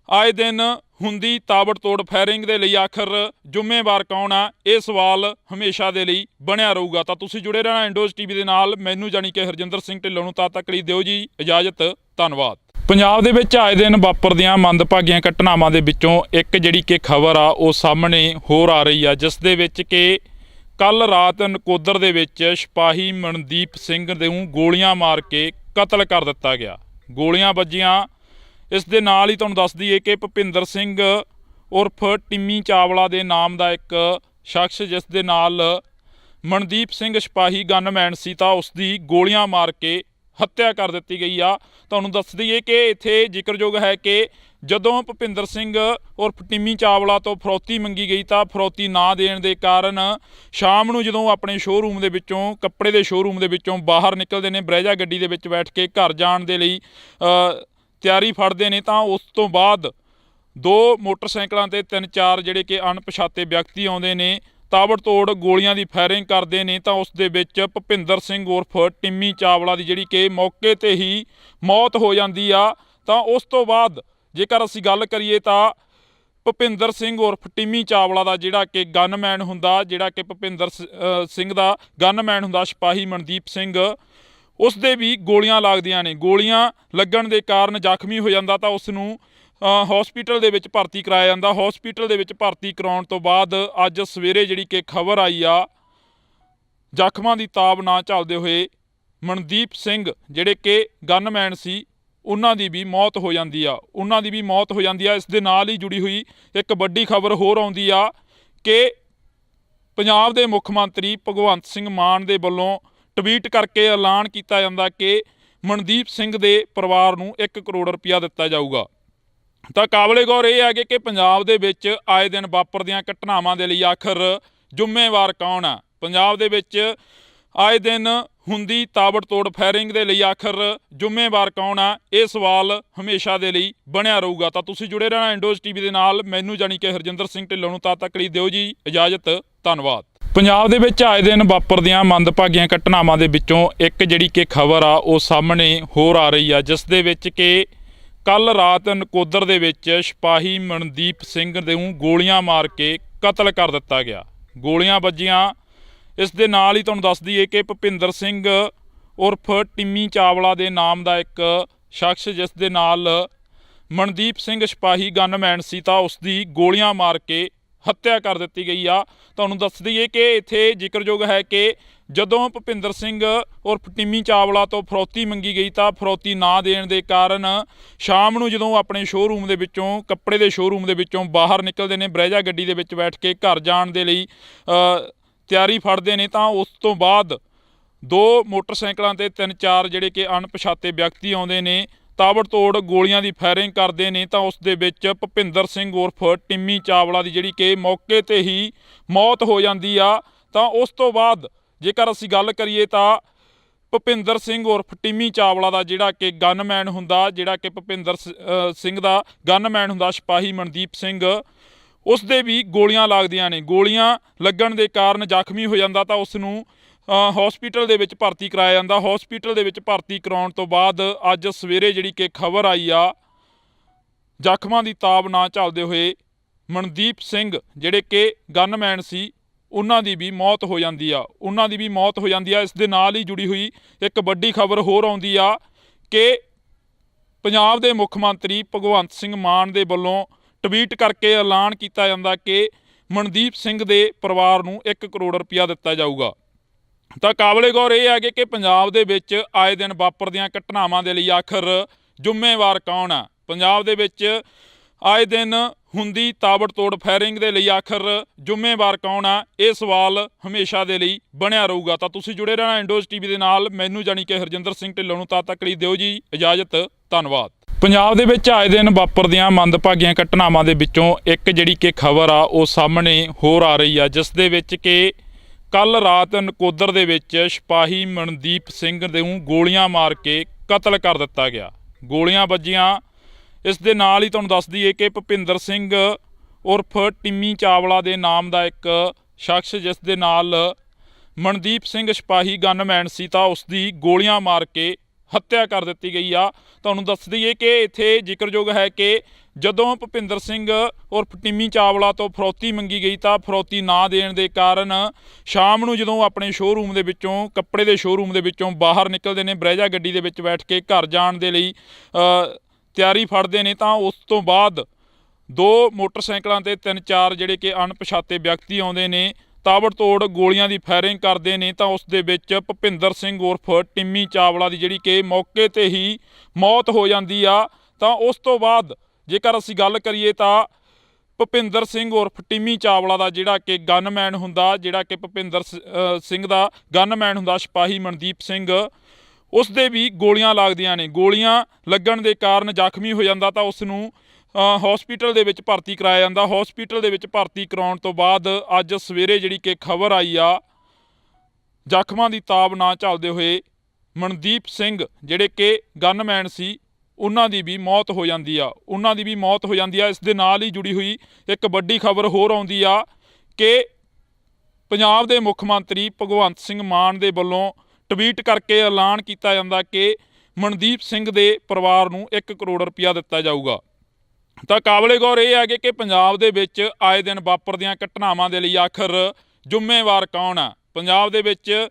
ਆਏ ਦਿਨ ਹੁੰਦੀ ਤਾਬੜਤੋੜ ਫਾਇਰਿੰਗ ਦੇ ਲਈ ਆਖਰ ਜ਼ਿੰਮੇਵਾਰ ਕੌਣ ਆ? ਇਹ ਸਵਾਲ ਹਮੇਸ਼ਾ ਦੇ ਲਈ ਬਣਿਆ ਰਹੂਗਾ। ਤਾਂ ਤੁਸੀਂ ਜੁੜੇ ਰਹਿਣਾ ਇੰਡੋਜ਼ ਟੀਵੀ ਦੇ ਨਾਲ। ਮੈਨੂੰ ਜਾਣੀ ਕਿ ਹਰਜਿੰਦਰ ਸਿੰਘ ਢਿੱਲੋਂ ਨੂੰ ਤਦ ਤੱਕ ਲਈ ਦਿਓ ਜੀ ਇਜਾਜ਼ਤ। ਧੰਨਵਾਦ। ਪੰਜਾਬ ਦੇ ਵਿੱਚ ਆਏ ਦਿਨ ਵਾਪਰਦੀਆਂ ਮੰਦਭਾਗੀਆਂ ਘਟਨਾਵਾਂ ਦੇ ਵਿੱਚੋਂ ਇੱਕ ਜਿਹੜੀ ਕਿ ਖਬਰ ਆ ਉਹ ਸਾਹਮਣੇ ਹੋਰ ਆ ਰਹੀ ਆ, ਜਿਸ ਦੇ ਵਿੱਚ ਕਿ ਕੱਲ੍ਹ ਰਾਤ ਨਕੋਦਰ ਦੇ ਵਿੱਚ ਸਿਪਾਹੀ ਮਨਦੀਪ ਸਿੰਘ ਨੂੰ ਗੋਲੀਆਂ ਮਾਰ ਕੇ ਕਤਲ ਕਰ ਦਿੱਤਾ ਗਿਆ। ਗੋਲੀਆਂ ਵੱਜੀਆਂ। ਇਸ ਦੇ ਨਾਲ ਹੀ ਤੁਹਾਨੂੰ ਦੱਸ ਦਈਏ ਕਿ ਭੁਪਿੰਦਰ ਸਿੰਘ ਉਰਫ ਟਿੰਮੀ ਚਾਵਲਾ ਦੇ ਨਾਮ ਦਾ ਇੱਕ ਸ਼ਖਸ, ਜਿਸ ਦੇ ਨਾਲ ਮਨਦੀਪ ਸਿੰਘ ਸਿਪਾਹੀ ਗਨਮੈਨ ਸੀ, ਤਾਂ ਉਸ ਦੀ ਗੋਲੀਆਂ ਮਾਰ ਕੇ ਹੱਤਿਆ ਕਰ ਦਿੱਤੀ ਗਈ ਆ। ਤੁਹਾਨੂੰ ਦੱਸ ਦਈਏ ਕਿ ਇੱਥੇ ਜ਼ਿਕਰਯੋਗ ਹੈ ਕਿ ਜਦੋਂ ਭੁਪਿੰਦਰ ਸਿੰਘ ਉਰਫ ਟਿੰਮੀ ਚਾਵਲਾ ਤੋਂ ਫਰੌਤੀ ਮੰਗੀ ਗਈ ਤਾਂ ਫਰੌਤੀ ਨਾ ਦੇਣ ਦੇ ਕਾਰਨ ਸ਼ਾਮ ਨੂੰ ਜਦੋਂ ਆਪਣੇ ਸ਼ੋਅਰੂਮ ਦੇ ਵਿੱਚੋਂ, ਕੱਪੜੇ ਦੇ ਸ਼ੋਅਰੂਮ ਦੇ ਵਿੱਚੋਂ ਬਾਹਰ ਨਿਕਲਦੇ ਨੇ, ਬਰੇਜਾ ਗੱਡੀ ਦੇ ਵਿੱਚ ਬੈਠ ਕੇ ਘਰ ਜਾਣ ਦੇ ਲਈ ਤਿਆਰੀ ਫੜਦੇ ਨੇ ਤਾਂ ਉਸ ਤੋਂ ਬਾਅਦ 2 ਮੋਟਰਸਾਈਕਲਾਂ ਤੇ 3-4 ਜਿਹੜੇ ਕਿ ਅਣਪਛਾਤੇ ਵਿਅਕਤੀ ਆਉਂਦੇ ਨੇ, ਤਾਬੜਤੋੜ ਗੋਲੀਆਂ ਦੀ ਫਾਇਰਿੰਗ ਕਰਦੇ ਨੇ ਤਾਂ ਉਸ ਦੇ ਵਿੱਚ ਭੁਪਿੰਦਰ ਸਿੰਘ ਉਰਫ ਟਿੰਮੀ ਚਾਵਲਾ ਦੀ ਜਿਹੜੀ ਕਿ ਮੌਕੇ ਤੇ ਹੀ ਮੌਤ ਹੋ ਜਾਂਦੀ ਆ। ਤਾਂ ਉਸ ਤੋਂ ਬਾਅਦ ਜੇਕਰ ਅਸੀਂ ਗੱਲ ਕਰੀਏ ਤਾਂ ਭੁਪਿੰਦਰ ਸਿੰਘ ਉਰਫ ਟਿੰਮੀ ਚਾਵਲਾ ਦਾ ਜਿਹੜਾ ਕਿ ਗਨਮੈਨ ਹੁੰਦਾ, ਜਿਹੜਾ ਕਿ ਭੁਪਿੰਦਰ ਸਿੰਘ ਦਾ ਗਨਮੈਨ ਹੁੰਦਾ ਸਿਪਾਹੀ ਮਨਦੀਪ ਸਿੰਘ, ਉਸ ਦੇ ਵੀ ਗੋਲੀਆਂ ਲੱਗਦੀਆਂ ਨੇ। ਗੋਲੀਆਂ ਲੱਗਣ ਦੇ ਕਾਰਨ ਜ਼ਖਮੀ ਹੋ ਜਾਂਦਾ ਤਾਂ ਉਸ ਨੂੰ ਹਸਪੀਟਲ ਦੇ ਵਿੱਚ ਭਰਤੀ ਕਰਾਇਆ ਜਾਂਦਾ। ਹਸਪੀਟਲ ਦੇ ਵਿੱਚ ਭਰਤੀ ਕਰਾਉਣ ਤੋਂ ਬਾਅਦ ਅੱਜ ਸਵੇਰੇ ਜਿਹੜੀ ਕਿ ਖਬਰ ਆਈ ਆ, ਜ਼ਖਮਾਂ ਦੀ ਤਾਬ ਨਾ ਝੱਲਦੇ ਹੋਏ ਮਨਦੀਪ ਸਿੰਘ ਜਿਹੜੇ ਕਿ ਗਨਮੈਨ ਸੀ ਉਹਨਾਂ ਦੀ ਵੀ ਮੌਤ ਹੋ ਜਾਂਦੀ ਆ ਇਸ ਦੇ ਨਾਲ ਹੀ ਜੁੜੀ ਹੋਈ ਇੱਕ ਵੱਡੀ ਖਬਰ ਹੋਰ ਆਉਂਦੀ ਆ ਕਿ ਪੰਜਾਬ ਦੇ ਮੁੱਖ ਮੰਤਰੀ ਭਗਵੰਤ ਸਿੰਘ ਮਾਨ ਦੇ ਵੱਲੋਂ ਟਵੀਟ ਕਰਕੇ ਐਲਾਨ ਕੀਤਾ ਜਾਂਦਾ ਕਿ ਮਨਦੀਪ ਸਿੰਘ ਦੇ ਪਰਿਵਾਰ ਨੂੰ 1 ਕਰੋੜ ਰੁਪਇਆ ਦਿੱਤਾ ਜਾਊਗਾ। ਤਾਂ ਕਾਬਲੇ ਗੌਰ ਇਹ ਹੈ ਕਿ ਪੰਜਾਬ ਦੇ ਵਿੱਚ ਆਏ ਦਿਨ ਵਾਪਰਦੀਆਂ ਘਟਨਾਵਾਂ ਦੇ ਲਈ ਆਖਰ ਜ਼ਿੰਮੇਵਾਰ ਕੌਣ ਆ। ਪੰਜਾਬ ਦੇ ਵਿੱਚ ਆਏ ਦਿਨ ਹੁੰਦੀ ਤਾਬੜਤੋੜ ਫਾਇਰਿੰਗ ਦੇ ਲਈ ਆਖਰ ਜ਼ਿੰਮੇਵਾਰ ਕੌਣ ਆ, ਇਹ ਸਵਾਲ ਹਮੇਸ਼ਾ ਦੇ ਲਈ ਬਣਿਆ ਰਹੂਗਾ। ਤਾਂ ਤੁਸੀਂ ਜੁੜੇ ਰਹਿਣਾ ਇੰਡੋਜ਼ ਟੀਵੀ ਦੇ ਨਾਲ। ਮੈਨੂੰ ਜਾਣੀ ਕਿ ਹਰਜਿੰਦਰ ਸਿੰਘ ਢਿੱਲੋਂ ਨੂੰ ਤਦ ਤੱਕ ਲਈ ਦਿਓ ਜੀ ਇਜਾਜ਼ਤ। ਧੰਨਵਾਦ। ਪੰਜਾਬ ਦੇ ਵਿੱਚ ਆਏ ਦਿਨ ਵਾਪਰਦੀਆਂ ਮੰਦਭਾਗੀਆਂ ਘਟਨਾਵਾਂ ਦੇ ਵਿੱਚੋਂ ਇੱਕ ਜਿਹੜੀ ਕਿ ਖਬਰ ਆ ਉਹ ਸਾਹਮਣੇ ਹੋਰ ਆ ਰਹੀ ਆ, ਜਿਸ ਦੇ ਵਿੱਚ ਕਿ ਕੱਲ ਰਾਤ ਨਕੋਦਰ ਦੇ ਵਿੱਚ ਸਿਪਾਹੀ ਮਨਦੀਪ ਸਿੰਘ ਨੂੰ ਗੋਲੀਆਂ ਮਾਰ ਕੇ ਕਤਲ ਕਰ ਦਿੱਤਾ ਗਿਆ। ਗੋਲੀਆਂ ਵੱਜੀਆਂ। ਇਸ ਦੇ ਨਾਲ ਹੀ ਤੁਹਾਨੂੰ ਦੱਸ ਦਈਏ ਕਿ ਭੁਪਿੰਦਰ ਸਿੰਘ ਉਰਫ ਟਿੰਮੀ ਚਾਵਲਾ ਦੇ ਨਾਮ ਦਾ ਇੱਕ ਸ਼ਖਸ, ਜਿਸ ਦੇ ਨਾਲ ਮਨਦੀਪ ਸਿੰਘ ਸਿਪਾਹੀ ਗਨਮੈਨ ਸੀ, ਤਾਂ ਉਸ ਦੀ ਗੋਲੀਆਂ ਮਾਰ ਕੇ ਹੱਤਿਆ ਕਰ ਦਿੱਤੀ ਗਈ ਆ। ਤੁਹਾਨੂੰ ਦੱਸ ਦਈਏ ਕਿ ਇੱਥੇ ਜ਼ਿਕਰਯੋਗ ਹੈ ਕਿ ਜਦੋਂ ਭੁਪਿੰਦਰ ਸਿੰਘ ਉਰਫ ਟਿੰਮੀ ਚਾਵਲਾ ਤੋਂ ਫਰੌਤੀ ਮੰਗੀ ਗਈ ਤਾਂ ਫਰੌਤੀ ਨਾ ਦੇਣ ਦੇ ਕਾਰਨ ਸ਼ਾਮ ਨੂੰ ਜਦੋਂ ਆਪਣੇ ਸ਼ੋਅਰੂਮ ਦੇ ਵਿੱਚੋਂ, ਕੱਪੜੇ ਦੇ ਸ਼ੋਅਰੂਮ ਦੇ ਵਿੱਚੋਂ ਬਾਹਰ ਨਿਕਲਦੇ ਨੇ, ਬਰੈਜਾ ਗੱਡੀ ਦੇ ਵਿੱਚ ਬੈਠ ਕੇ ਘਰ ਜਾਣ ਦੇ ਲਈ ਤਿਆਰੀ ਫੜਦੇ ਨੇ, ਤਾਂ ਉਸ ਤੋਂ ਬਾਅਦ 2 ਮੋਟਰਸਾਈਕਲਾਂ 'ਤੇ 3-4 ਜਿਹੜੇ ਕਿ ਅਣਪਛਾਤੇ ਵਿਅਕਤੀ ਆਉਂਦੇ ਨੇ, ਤਾਬੜਤੋੜ ਗੋਲੀਆਂ ਦੀ ਫਾਇਰਿੰਗ ਕਰਦੇ ਨੇ। ਤਾਂ ਉਸ ਦੇ ਵਿੱਚ ਭੁਪਿੰਦਰ ਸਿੰਘ ਉਰਫ ਟਿੰਮੀ ਚਾਵਲਾ ਦੀ ਜਿਹੜੀ ਕਿ ਮੌਕੇ 'ਤੇ ਹੀ ਮੌਤ ਹੋ ਜਾਂਦੀ ਆ। ਤਾਂ ਉਸ ਤੋਂ ਬਾਅਦ ਜੇਕਰ ਅਸੀਂ ਗੱਲ ਕਰੀਏ ਤਾਂ ਭੁਪਿੰਦਰ ਸਿੰਘ ਉਰਫ ਟਿੰਮੀ ਚਾਵਲਾ ਦਾ ਜਿਹੜਾ ਕਿ ਗਨਮੈਨ ਹੁੰਦਾ, ਜਿਹੜਾ ਕਿ ਭੁਪਿੰਦਰ ਸਿੰਘ ਦਾ ਗਨਮੈਨ ਹੁੰਦਾ ਸਿਪਾਹੀ ਮਨਦੀਪ ਸਿੰਘ, ਉਸ ਦੇ ਵੀ ਗੋਲੀਆਂ ਲੱਗਦੀਆਂ ਨੇ। ਗੋਲੀਆਂ ਲੱਗਣ ਦੇ ਕਾਰਨ ਜ਼ਖਮੀ ਹੋ ਜਾਂਦਾ ਤਾਂ ਉਸ ਨੂੰ ਹਸਪੀਟਲ ਦੇ ਵਿੱਚ ਭਰਤੀ ਕਰਾਇਆ ਜਾਂਦਾ। ਹਸਪੀਟਲ ਦੇ ਵਿੱਚ ਭਰਤੀ ਕਰਾਉਣ ਤੋਂ ਬਾਅਦ ਅੱਜ ਸਵੇਰੇ ਜਿਹੜੀ ਕਿ ਖਬਰ ਆਈ ਆ, ਜ਼ਖਮਾਂ ਦੀ ਤਾਬ ਨਾ ਝੱਲਦੇ ਹੋਏ ਮਨਦੀਪ ਸਿੰਘ ਜਿਹੜੇ ਕਿ ਗਨਮੈਨ ਸੀ, ਉਹਨਾਂ ਦੀ ਵੀ ਮੌਤ ਹੋ ਜਾਂਦੀ ਆ। ਇਸ ਦੇ ਨਾਲ ਹੀ ਜੁੜੀ ਹੋਈ ਇੱਕ ਵੱਡੀ ਖਬਰ ਹੋਰ ਆਉਂਦੀ ਆ ਕਿ ਪੰਜਾਬ ਦੇ ਮੁੱਖ ਮੰਤਰੀ ਭਗਵੰਤ ਸਿੰਘ ਮਾਨ ਦੇ ਵੱਲੋਂ ਟਵੀਟ ਕਰਕੇ ਐਲਾਨ ਕੀਤਾ ਜਾਂਦਾ ਕਿ ਮਨਦੀਪ ਸਿੰਘ ਦੇ ਪਰਿਵਾਰ ਨੂੰ 1 ਕਰੋੜ ਰੁਪਇਆ ਦਿੱਤਾ ਜਾਊਗਾ। ਤਾਂ ਕਾਬਲੇ ਗੌਰ ਇਹ ਹੈ ਕਿ ਪੰਜਾਬ ਦੇ ਵਿੱਚ ਆਏ ਦਿਨ ਵਾਪਰਦੀਆਂ ਘਟਨਾਵਾਂ ਦੇ ਲਈ ਆਖਰ ਜ਼ਿੰਮੇਵਾਰ ਕੌਣ ਆ। ਪੰਜਾਬ ਦੇ ਵਿੱਚ ਆਏ ਦਿਨ ਹੁੰਦੀ ਤਾਬੜਤੋੜ ਫਾਇਰਿੰਗ ਦੇ ਲਈ ਆਖਰ ਜ਼ਿੰਮੇਵਾਰ ਕੌਣ ਆ, ਇਹ ਸਵਾਲ ਹਮੇਸ਼ਾ ਦੇ ਲਈ ਬਣਿਆ ਰਹੂਗਾ। ਤਾਂ ਤੁਸੀਂ ਜੁੜੇ ਰਹਿਣਾ ਇੰਡੋਜ਼ ਟੀਵੀ ਦੇ ਨਾਲ। ਮੈਨੂੰ ਜਾਣੀ ਕਿ ਹਰਜਿੰਦਰ ਸਿੰਘ ਢਿੱਲੋਂ ਨੂੰ ਤਦ ਤੱਕ ਲਈ ਦਿਓ ਜੀ ਇਜਾਜ਼ਤ। ਧੰਨਵਾਦ। ਪੰਜਾਬ ਦੇ ਵਿੱਚ ਆਏ ਦਿਨ ਵਾਪਰਦੀਆਂ ਮੰਦਭਾਗੀਆਂ ਘਟਨਾਵਾਂ ਦੇ ਵਿੱਚੋਂ ਇੱਕ ਜਿਹੜੀ ਕਿ ਖਬਰ ਆ ਉਹ ਸਾਹਮਣੇ ਹੋਰ ਆ ਰਹੀ ਆ, ਜਿਸ ਦੇ ਵਿੱਚ ਕਿ ਕੱਲ ਰਾਤ ਨਕੋਦਰ ਦੇ ਵਿੱਚ ਸਿਪਾਹੀ ਮਨਦੀਪ ਸਿੰਘ ਨੂੰ ਗੋਲੀਆਂ ਮਾਰ ਕੇ ਕਤਲ ਕਰ ਦਿੱਤਾ ਗਿਆ। ਗੋਲੀਆਂ ਵੱਜੀਆਂ। ਇਸ ਦੇ ਨਾਲ ਹੀ ਤੁਹਾਨੂੰ ਦੱਸ ਦਈਏ ਕਿ ਭੁਪਿੰਦਰ ਸਿੰਘ ਉਰਫ ਟਿੰਮੀ ਚਾਵਲਾ ਦੇ ਨਾਮ ਦਾ ਇੱਕ ਸ਼ਖਸ, ਜਿਸ ਦੇ ਨਾਲ ਮਨਦੀਪ ਸਿੰਘ ਸਿਪਾਹੀ ਗਨਮੈਨ ਸੀ, ਤਾਂ ਉਸ ਦੀ ਗੋਲੀਆਂ ਮਾਰ ਕੇ ਹੱਤਿਆ ਕਰ ਦਿੱਤੀ ਗਈ ਆ। ਤੁਹਾਨੂੰ ਦੱਸ ਦਈਏ ਕਿ ਇੱਥੇ ਜ਼ਿਕਰਯੋਗ ਹੈ ਕਿ ਜਦੋਂ ਭੁਪਿੰਦਰ ਸਿੰਘ ਉਰਫ ਟਿੰਮੀ ਚਾਵਲਾ ਤੋਂ ਫਰੌਤੀ ਮੰਗੀ ਗਈ ਤਾਂ ਫਰੌਤੀ ਨਾ ਦੇਣ ਦੇ ਕਾਰਨ ਸ਼ਾਮ ਨੂੰ ਜਦੋਂ ਆਪਣੇ ਸ਼ੋਅਰੂਮ ਦੇ ਵਿੱਚੋਂ, ਕੱਪੜੇ ਦੇ ਸ਼ੋਅਰੂਮ ਦੇ ਵਿੱਚੋਂ ਬਾਹਰ ਨਿਕਲਦੇ ਨੇ, ਬਰੈਜਾ ਗੱਡੀ ਦੇ ਵਿੱਚ ਬੈਠ ਕੇ ਘਰ ਜਾਣ ਦੇ ਲਈ ਤਿਆਰੀ ਫੜਦੇ ਨੇ, ਤਾਂ ਉਸ ਤੋਂ ਬਾਅਦ 2 ਮੋਟਰਸਾਈਕਲਾਂ 'ਤੇ 3-4 ਜਿਹੜੇ ਕਿ ਅਣਪਛਾਤੇ ਵਿਅਕਤੀ ਆਉਂਦੇ ਨੇ, ਤਾਬੜਤੋੜ ਗੋਲੀਆਂ ਦੀ ਫਾਇਰਿੰਗ ਕਰਦੇ ਨੇ। ਤਾਂ ਉਸ ਦੇ ਵਿੱਚ ਭੁਪਿੰਦਰ ਸਿੰਘ ਉਰਫ ਟਿੰਮੀ ਚਾਵਲਾ ਦੀ ਜਿਹੜੀ ਕਿ ਮੌਕੇ 'ਤੇ ਹੀ ਮੌਤ ਹੋ ਜਾਂਦੀ ਆ। ਤਾਂ ਉਸ ਤੋਂ ਬਾਅਦ ਜੇਕਰ ਅਸੀਂ ਗੱਲ ਕਰੀਏ ਤਾਂ ਭੁਪਿੰਦਰ ਸਿੰਘ ਉਰਫ ਟਿੰਮੀ ਚਾਵਲਾ ਦਾ ਜਿਹੜਾ ਕਿ ਗਨਮੈਨ ਹੁੰਦਾ, ਜਿਹੜਾ ਕਿ ਭੁਪਿੰਦਰ ਸਿੰਘ ਦਾ ਗਨਮੈਨ ਹੁੰਦਾ ਸਿਪਾਹੀ ਮਨਦੀਪ ਸਿੰਘ, ਉਸ ਦੇ ਵੀ ਗੋਲੀਆਂ ਲੱਗਦੀਆਂ ਨੇ। ਗੋਲੀਆਂ ਲੱਗਣ ਦੇ ਕਾਰਨ ਜ਼ਖਮੀ ਹੋ ਜਾਂਦਾ ਤਾਂ ਉਸ ਨੂੰ ਹਸਪੀਟਲ ਦੇ ਵਿੱਚ ਭਰਤੀ ਕਰਾਇਆ ਜਾਂਦਾ। ਹਸਪੀਟਲ ਦੇ ਵਿੱਚ ਭਰਤੀ ਕਰਾਉਣ ਤੋਂ ਬਾਅਦ ਅੱਜ ਸਵੇਰੇ ਜਿਹੜੀ ਕਿ ਖਬਰ ਆਈ ਆ, ਜ਼ਖਮਾਂ ਦੀ ਤਾਬ ਨਾ ਝੱਲਦੇ ਹੋਏ ਮਨਦੀਪ ਸਿੰਘ ਜਿਹੜੇ ਕਿ ਗਨਮੈਨ ਸੀ, ਉਹਨਾਂ ਦੀ ਵੀ ਮੌਤ ਹੋ ਜਾਂਦੀ ਆ। ਇਸ ਦੇ ਨਾਲ ਹੀ ਜੁੜੀ ਹੋਈ ਇੱਕ ਵੱਡੀ ਖਬਰ ਹੋਰ ਆਉਂਦੀ ਆ ਕਿ ਪੰਜਾਬ ਦੇ ਮੁੱਖ ਮੰਤਰੀ ਭਗਵੰਤ ਸਿੰਘ ਮਾਨ ਦੇ ਵੱਲੋਂ ਟਵੀਟ ਕਰਕੇ ਐਲਾਨ ਕੀਤਾ ਜਾਂਦਾ ਕਿ ਮਨਦੀਪ ਸਿੰਘ ਦੇ ਪਰਿਵਾਰ ਨੂੰ 1 ਕਰੋੜ ਰੁਪਇਆ ਦਿੱਤਾ ਜਾਊਗਾ। ਤਾਂ ਕਾਬਲੇ ਗੌਰ ਇਹ ਹੈ ਕਿ ਪੰਜਾਬ ਦੇ ਵਿੱਚ ਆਏ ਦਿਨ ਵਾਪਰਦੀਆਂ ਘਟਨਾਵਾਂ ਦੇ ਲਈ ਆਖਰ ਜ਼ਿੰਮੇਵਾਰ ਕੌਣ ਆ। ਪੰਜਾਬ ਦੇ ਵਿੱਚ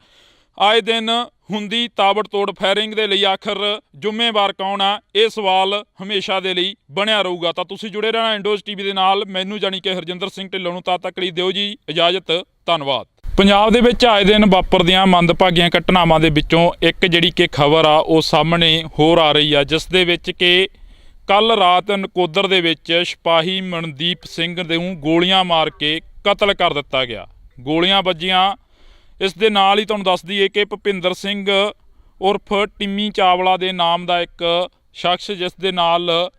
ਆਏ ਦਿਨ ਹੁੰਦੀ ਤਾਬੜਤੋੜ ਫਾਇਰਿੰਗ ਦੇ ਲਈ ਆਖਰ ਜ਼ਿੰਮੇਵਾਰ ਕੌਣ ਆ, ਇਹ ਸਵਾਲ ਹਮੇਸ਼ਾ ਦੇ ਲਈ ਬਣਿਆ ਰਹੂਗਾ। ਤਾਂ ਤੁਸੀਂ ਜੁੜੇ ਰਹਿਣਾ ਇੰਡੋਜ਼ ਟੀਵੀ ਦੇ ਨਾਲ। ਮੈਨੂੰ ਜਾਣੀ ਕਿ ਹਰਜਿੰਦਰ ਸਿੰਘ ਢਿੱਲੋਂ ਨੂੰ ਤਦ ਤੱਕ ਲਈ ਦਿਓ ਜੀ ਇਜਾਜ਼ਤ। ਧੰਨਵਾਦ। ਪੰਜਾਬ ਦੇ ਵਿੱਚ ਆਏ ਦਿਨ ਵਾਪਰਦੀਆਂ ਮੰਦਭਾਗੀਆਂ ਘਟਨਾਵਾਂ ਦੇ ਵਿੱਚੋਂ ਇੱਕ ਜਿਹੜੀ ਕਿ ਖਬਰ ਆ ਉਹ ਸਾਹਮਣੇ ਹੋਰ ਆ ਰਹੀ ਆ, ਜਿਸ ਦੇ ਵਿੱਚ ਕਿ ਕੱਲ ਰਾਤ ਨਕੋਦਰ ਦੇ ਵਿੱਚ ਸਿਪਾਹੀ ਮਨਦੀਪ ਸਿੰਘ ਨੂੰ ਗੋਲੀਆਂ ਮਾਰ ਕੇ ਕਤਲ ਕਰ ਦਿੱਤਾ ਗਿਆ। ਗੋਲੀਆਂ ਵੱਜੀਆਂ। ਇਸ ਦੇ ਨਾਲ ਹੀ ਤੁਹਾਨੂੰ ਦੱਸ ਦਈਏ ਕਿ ਭੁਪਿੰਦਰ ਸਿੰਘ ਉਰਫ ਟਿੰਮੀ ਚਾਵਲਾ ਦੇ ਨਾਮ ਦਾ ਇੱਕ ਸ਼ਖਸ, ਜਿਸ ਦੇ ਨਾਲ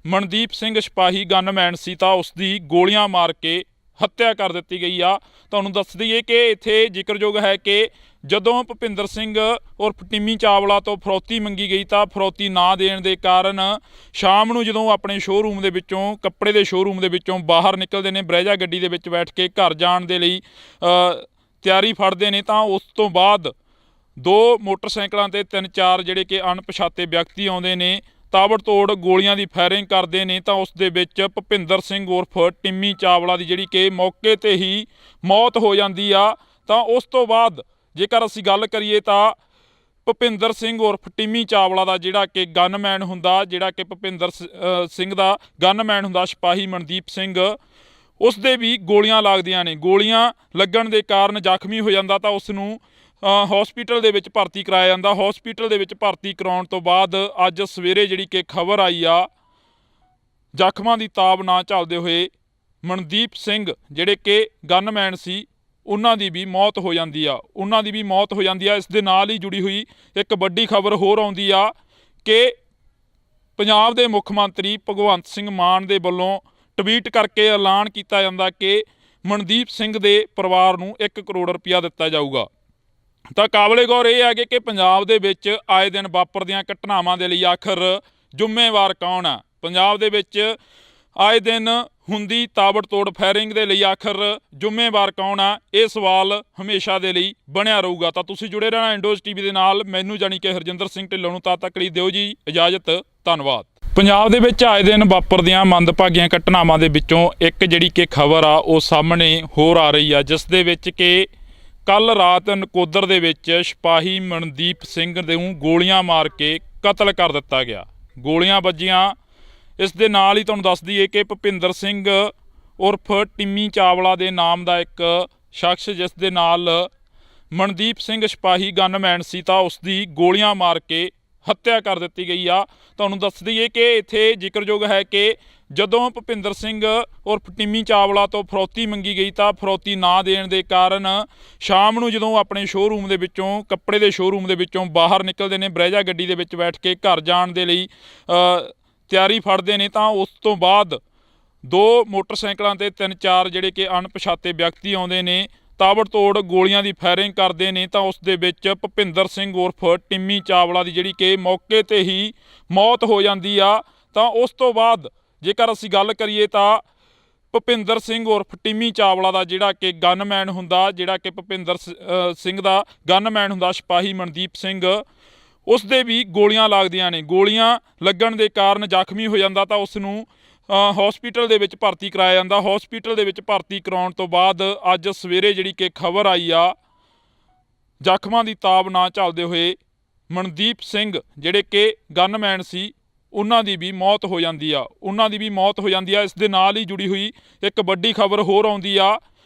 ਮਨਦੀਪ ਸਿੰਘ ਸਿਪਾਹੀ ਗਨਮੈਨ ਸੀ, ਤਾਂ ਉਸ ਦੀ ਗੋਲੀਆਂ ਮਾਰ ਕੇ ਹੱਤਿਆ ਕਰ ਦਿੱਤੀ ਗਈ ਆ। ਤੁਹਾਨੂੰ ਦੱਸ ਦਈਏ ਕਿ ਇੱਥੇ ਜ਼ਿਕਰਯੋਗ ਹੈ ਕਿ ਜਦੋਂ ਭੁਪਿੰਦਰ ਸਿੰਘ ਉਰਫ ਟਿੰਮੀ ਚਾਵਲਾ ਤੋਂ ਫਰੌਤੀ ਮੰਗੀ ਗਈ ਤਾਂ ਫਰੌਤੀ ਨਾ ਦੇਣ ਦੇ ਕਾਰਨ ਸ਼ਾਮ ਨੂੰ ਜਦੋਂ ਆਪਣੇ ਸ਼ੋਅਰੂਮ ਦੇ ਵਿੱਚੋਂ, ਕੱਪੜੇ ਦੇ ਸ਼ੋਅਰੂਮ ਦੇ ਵਿੱਚੋਂ ਬਾਹਰ ਨਿਕਲਦੇ ਨੇ, ਬਰੈਜਾ ਗੱਡੀ ਦੇ ਵਿੱਚ ਬੈਠ ਕੇ ਘਰ ਜਾਣ ਦੇ ਲਈ ਤਿਆਰੀ ਫੜਦੇ ਨੇ, ਤਾਂ ਉਸ ਤੋਂ ਬਾਅਦ 2 ਮੋਟਰਸਾਈਕਲਾਂ ਤੇ 3-4 ਜਿਹੜੇ ਕਿ ਅਣਪਛਾਤੇ ਵਿਅਕਤੀ ਆਉਂਦੇ ਨੇ, ਤਾਬੜਤੋੜ ਗੋਲੀਆਂ ਦੀ ਫਾਇਰਿੰਗ ਕਰਦੇ ਨੇ, ਤਾਂ ਉਸ ਦੇ ਵਿੱਚ ਭੁਪਿੰਦਰ ਸਿੰਘ ਉਰਫ ਟਿੰਮੀ ਚਾਵਲਾ ਦੀ ਜਿਹੜੀ ਕਿ ਮੌਕੇ ਤੇ ਹੀ ਮੌਤ ਹੋ ਜਾਂਦੀ ਆ। ਤਾਂ ਉਸ ਤੋਂ ਬਾਅਦ ਜੇਕਰ ਅਸੀਂ ਗੱਲ ਕਰੀਏ ਤਾਂ ਭੁਪਿੰਦਰ ਸਿੰਘ ਉਰਫ ਟਿੰਮੀ ਚਾਵਲਾ ਦਾ ਜਿਹੜਾ ਕਿ ਗਨਮੈਨ ਹੁੰਦਾ, ਜਿਹੜਾ ਕਿ ਭੁਪਿੰਦਰ ਸਿੰਘ ਦਾ ਗਨਮੈਨ ਹੁੰਦਾ ਸਿਪਾਹੀ ਮਨਦੀਪ ਸਿੰਘ, ਉਸ ਦੇ ਵੀ ਗੋਲੀਆਂ ਲੱਗਦੀਆਂ ਨੇ। ਗੋਲੀਆਂ ਲੱਗਣ ਦੇ ਕਾਰਨ ਜ਼ਖਮੀ ਹੋ ਜਾਂਦਾ, ਤਾਂ ਉਸ ਨੂੰ ਹਸਪੀਟਲ ਦੇ ਵਿੱਚ ਭਰਤੀ ਕਰਾਇਆ ਜਾਂਦਾ। ਹਸਪੀਟਲ ਦੇ ਵਿੱਚ ਭਰਤੀ ਕਰਾਉਣ ਤੋਂ ਬਾਅਦ ਅੱਜ ਸਵੇਰੇ ਜਿਹੜੀ ਕਿ ਖਬਰ ਆਈ ਆ, ਜ਼ਖਮਾਂ ਦੀ ਤਾਬ ਨਾ ਝੱਲਦੇ ਹੋਏ ਮਨਦੀਪ ਸਿੰਘ ਜਿਹੜੇ ਕਿ ਗਨਮੈਨ ਸੀ, ਉਹਨਾਂ ਦੀ ਵੀ ਮੌਤ ਹੋ ਜਾਂਦੀ ਆ। ਇਸ ਦੇ ਨਾਲ ਹੀ ਜੁੜੀ ਹੋਈ ਇੱਕ ਵੱਡੀ ਖਬਰ ਹੋਰ ਆਉਂਦੀ ਆ ਕਿ ਪੰਜਾਬ ਦੇ ਮੁੱਖ ਮੰਤਰੀ ਭਗਵੰਤ ਸਿੰਘ ਮਾਨ ਦੇ ਵੱਲੋਂ ਟਵੀਟ ਕਰਕੇ ਐਲਾਨ ਕੀਤਾ ਜਾਂਦਾ ਕਿ ਮਨਦੀਪ ਸਿੰਘ ਦੇ ਪਰਿਵਾਰ ਨੂੰ 1 ਕਰੋੜ ਰੁਪਇਆ ਦਿੱਤਾ ਜਾਊਗਾ। ਤਾਂ ਕਾਬਲੇ ਗੌਰ ਇਹ ਹੈ ਕਿ ਪੰਜਾਬ ਦੇ ਵਿੱਚ ਆਏ ਦਿਨ ਵਾਪਰਦੀਆਂ ਘਟਨਾਵਾਂ ਦੇ ਲਈ ਆਖਰ ਜ਼ਿੰਮੇਵਾਰ ਕੌਣ ਆ? ਪੰਜਾਬ ਦੇ ਵਿੱਚ ਆਏ ਦਿਨ ਹੁੰਦੀ ਤਾਬੜਤੋੜ ਫਾਇਰਿੰਗ ਦੇ ਲਈ ਆਖਰ ਜ਼ਿੰਮੇਵਾਰ ਕੌਣ ਆ? ਇਹ ਸਵਾਲ ਹਮੇਸ਼ਾ ਦੇ ਲਈ ਬਣਿਆ ਰਹੂਗਾ। ਤਾਂ ਤੁਸੀਂ ਜੁੜੇ ਰਹਿਣਾ ਇੰਡੋਜ਼ ਟੀਵੀ ਦੇ ਨਾਲ। ਮੈਨੂੰ ਜਾਣੀ ਕਿ ਹਰਜਿੰਦਰ ਸਿੰਘ ਢਿੱਲੋਂ ਨੂੰ ਤਦ ਤੱਕ ਲਈ ਦਿਓ ਜੀ ਇਜਾਜ਼ਤ। ਧੰਨਵਾਦ। ਪੰਜਾਬ ਦੇ ਵਿੱਚ ਆਏ ਦਿਨ ਵਾਪਰਦੀਆਂ ਮੰਦਭਾਗੀਆਂ ਘਟਨਾਵਾਂ ਦੇ ਵਿੱਚੋਂ ਇੱਕ ਜਿਹੜੀ ਕਿ ਖਬਰ ਆ ਉਹ ਸਾਹਮਣੇ ਹੋਰ ਆ ਰਹੀ ਆ, ਜਿਸ ਦੇ ਵਿੱਚ ਕਿ ਕੱਲ ਰਾਤ ਨਕੋਦਰ ਦੇ ਵਿੱਚ ਸਿਪਾਹੀ ਮਨਦੀਪ ਸਿੰਘ ਨੂੰ ਗੋਲੀਆਂ ਮਾਰ ਕੇ ਕਤਲ ਕਰ ਦਿੱਤਾ ਗਿਆ। ਗੋਲੀਆਂ ਵੱਜੀਆਂ। ਇਸ ਦੇ ਨਾਲ ਹੀ ਤੁਹਾਨੂੰ ਦੱਸ ਦਈਏ ਕਿ ਭੁਪਿੰਦਰ ਸਿੰਘ ਉਰਫ ਟਿੰਮੀ ਚਾਵਲਾ ਦੇ ਨਾਮ ਦਾ ਇੱਕ ਸ਼ਖਸ, ਜਿਸ ਦੇ ਨਾਲ ਮਨਦੀਪ ਸਿੰਘ ਸਿਪਾਹੀ ਗਨਮੈਨ ਸੀ, ਤਾਂ ਉਸ ਦੀ ਗੋਲੀਆਂ ਮਾਰ ਕੇ ਹੱਤਿਆ ਕਰ ਦਿੱਤੀ ਗਈ ਆ। ਤੁਹਾਨੂੰ ਦੱਸ ਦਈਏ ਕਿ ਇੱਥੇ ਜ਼ਿਕਰਯੋਗ ਹੈ ਕਿ ਜਦੋਂ ਭੁਪਿੰਦਰ ਸਿੰਘ ਉਰਫ ਟਿੰਮੀ ਚਾਵਲਾ ਤੋਂ ਫਰੌਤੀ ਮੰਗੀ ਗਈ ਤਾਂ ਫਰੌਤੀ ਨਾ ਦੇਣ ਦੇ ਕਾਰਨ ਸ਼ਾਮ ਨੂੰ ਜਦੋਂ ਆਪਣੇ ਸ਼ੋਅਰੂਮ ਦੇ ਵਿੱਚੋਂ, ਕੱਪੜੇ ਦੇ ਸ਼ੋਅਰੂਮ ਦੇ ਵਿੱਚੋਂ ਬਾਹਰ ਨਿਕਲਦੇ ਨੇ, ਬਰੈਜਾ ਗੱਡੀ ਦੇ ਵਿੱਚ ਬੈਠ ਕੇ ਘਰ ਜਾਣ ਦੇ ਲਈ ਤਿਆਰੀ ਫੜਦੇ ਨੇ, ਤਾਂ ਉਸ ਤੋਂ ਬਾਅਦ 2 ਮੋਟਰਸਾਈਕਲਾਂ ਤੇ 3-4 ਜਿਹੜੇ ਕਿ ਅਣਪਛਾਤੇ ਵਿਅਕਤੀ ਆਉਂਦੇ ਨੇ, ਤਾਬੜਤੋੜ ਗੋਲੀਆਂ ਦੀ ਫਾਇਰਿੰਗ ਕਰਦੇ ਨੇ, ਤਾਂ ਉਸ ਦੇ ਵਿੱਚ ਭੁਪਿੰਦਰ ਸਿੰਘ ਉਰਫ ਟਿੰਮੀ ਚਾਵਲਾ ਦੀ ਜਿਹੜੀ ਕਿ ਮੌਕੇ ਤੇ ਹੀ ਮੌਤ ਹੋ ਜਾਂਦੀ ਆ। ਤਾਂ ਉਸ ਤੋਂ ਬਾਅਦ ਜੇਕਰ ਅਸੀਂ ਗੱਲ ਕਰੀਏ ਤਾਂ ਭੁਪਿੰਦਰ ਸਿੰਘ ਉਰਫ ਟਿੰਮੀ ਚਾਵਲਾ ਦਾ ਜਿਹੜਾ ਕਿ ਗਨਮੈਨ ਹੁੰਦਾ, ਜਿਹੜਾ ਕਿ ਭੁਪਿੰਦਰ ਸਿੰਘ ਦਾ ਗਨਮੈਨ ਹੁੰਦਾ ਸਿਪਾਹੀ ਮਨਦੀਪ ਸਿੰਘ, ਉਸ ਦੇ ਵੀ ਗੋਲੀਆਂ ਲੱਗਦੀਆਂ ਨੇ। ਗੋਲੀਆਂ ਲੱਗਣ ਦੇ ਕਾਰਨ ਜ਼ਖਮੀ ਹੋ ਜਾਂਦਾ, ਤਾਂ ਉਸ ਨੂੰ ਹਸਪੀਟਲ ਦੇ ਵਿੱਚ ਭਰਤੀ ਕਰਾਇਆ ਜਾਂਦਾ। ਹਸਪੀਟਲ ਦੇ ਵਿੱਚ ਭਰਤੀ ਕਰਾਉਣ ਤੋਂ ਬਾਅਦ ਅੱਜ ਸਵੇਰੇ ਜਿਹੜੀ ਕਿ ਖਬਰ ਆਈ ਆ, ਜ਼ਖਮਾਂ ਦੀ ਤਾਬ ਨਾ ਝੱਲਦੇ ਹੋਏ ਮਨਦੀਪ ਸਿੰਘ ਜਿਹੜੇ ਕਿ ਗਨਮੈਨ ਸੀ, ਉਹਨਾਂ ਦੀ ਵੀ ਮੌਤ ਹੋ ਜਾਂਦੀ ਆ। ਇਸ ਦੇ ਨਾਲ ਹੀ ਜੁੜੀ ਹੋਈ ਇੱਕ ਵੱਡੀ ਖਬਰ ਹੋਰ ਆਉਂਦੀ ਆ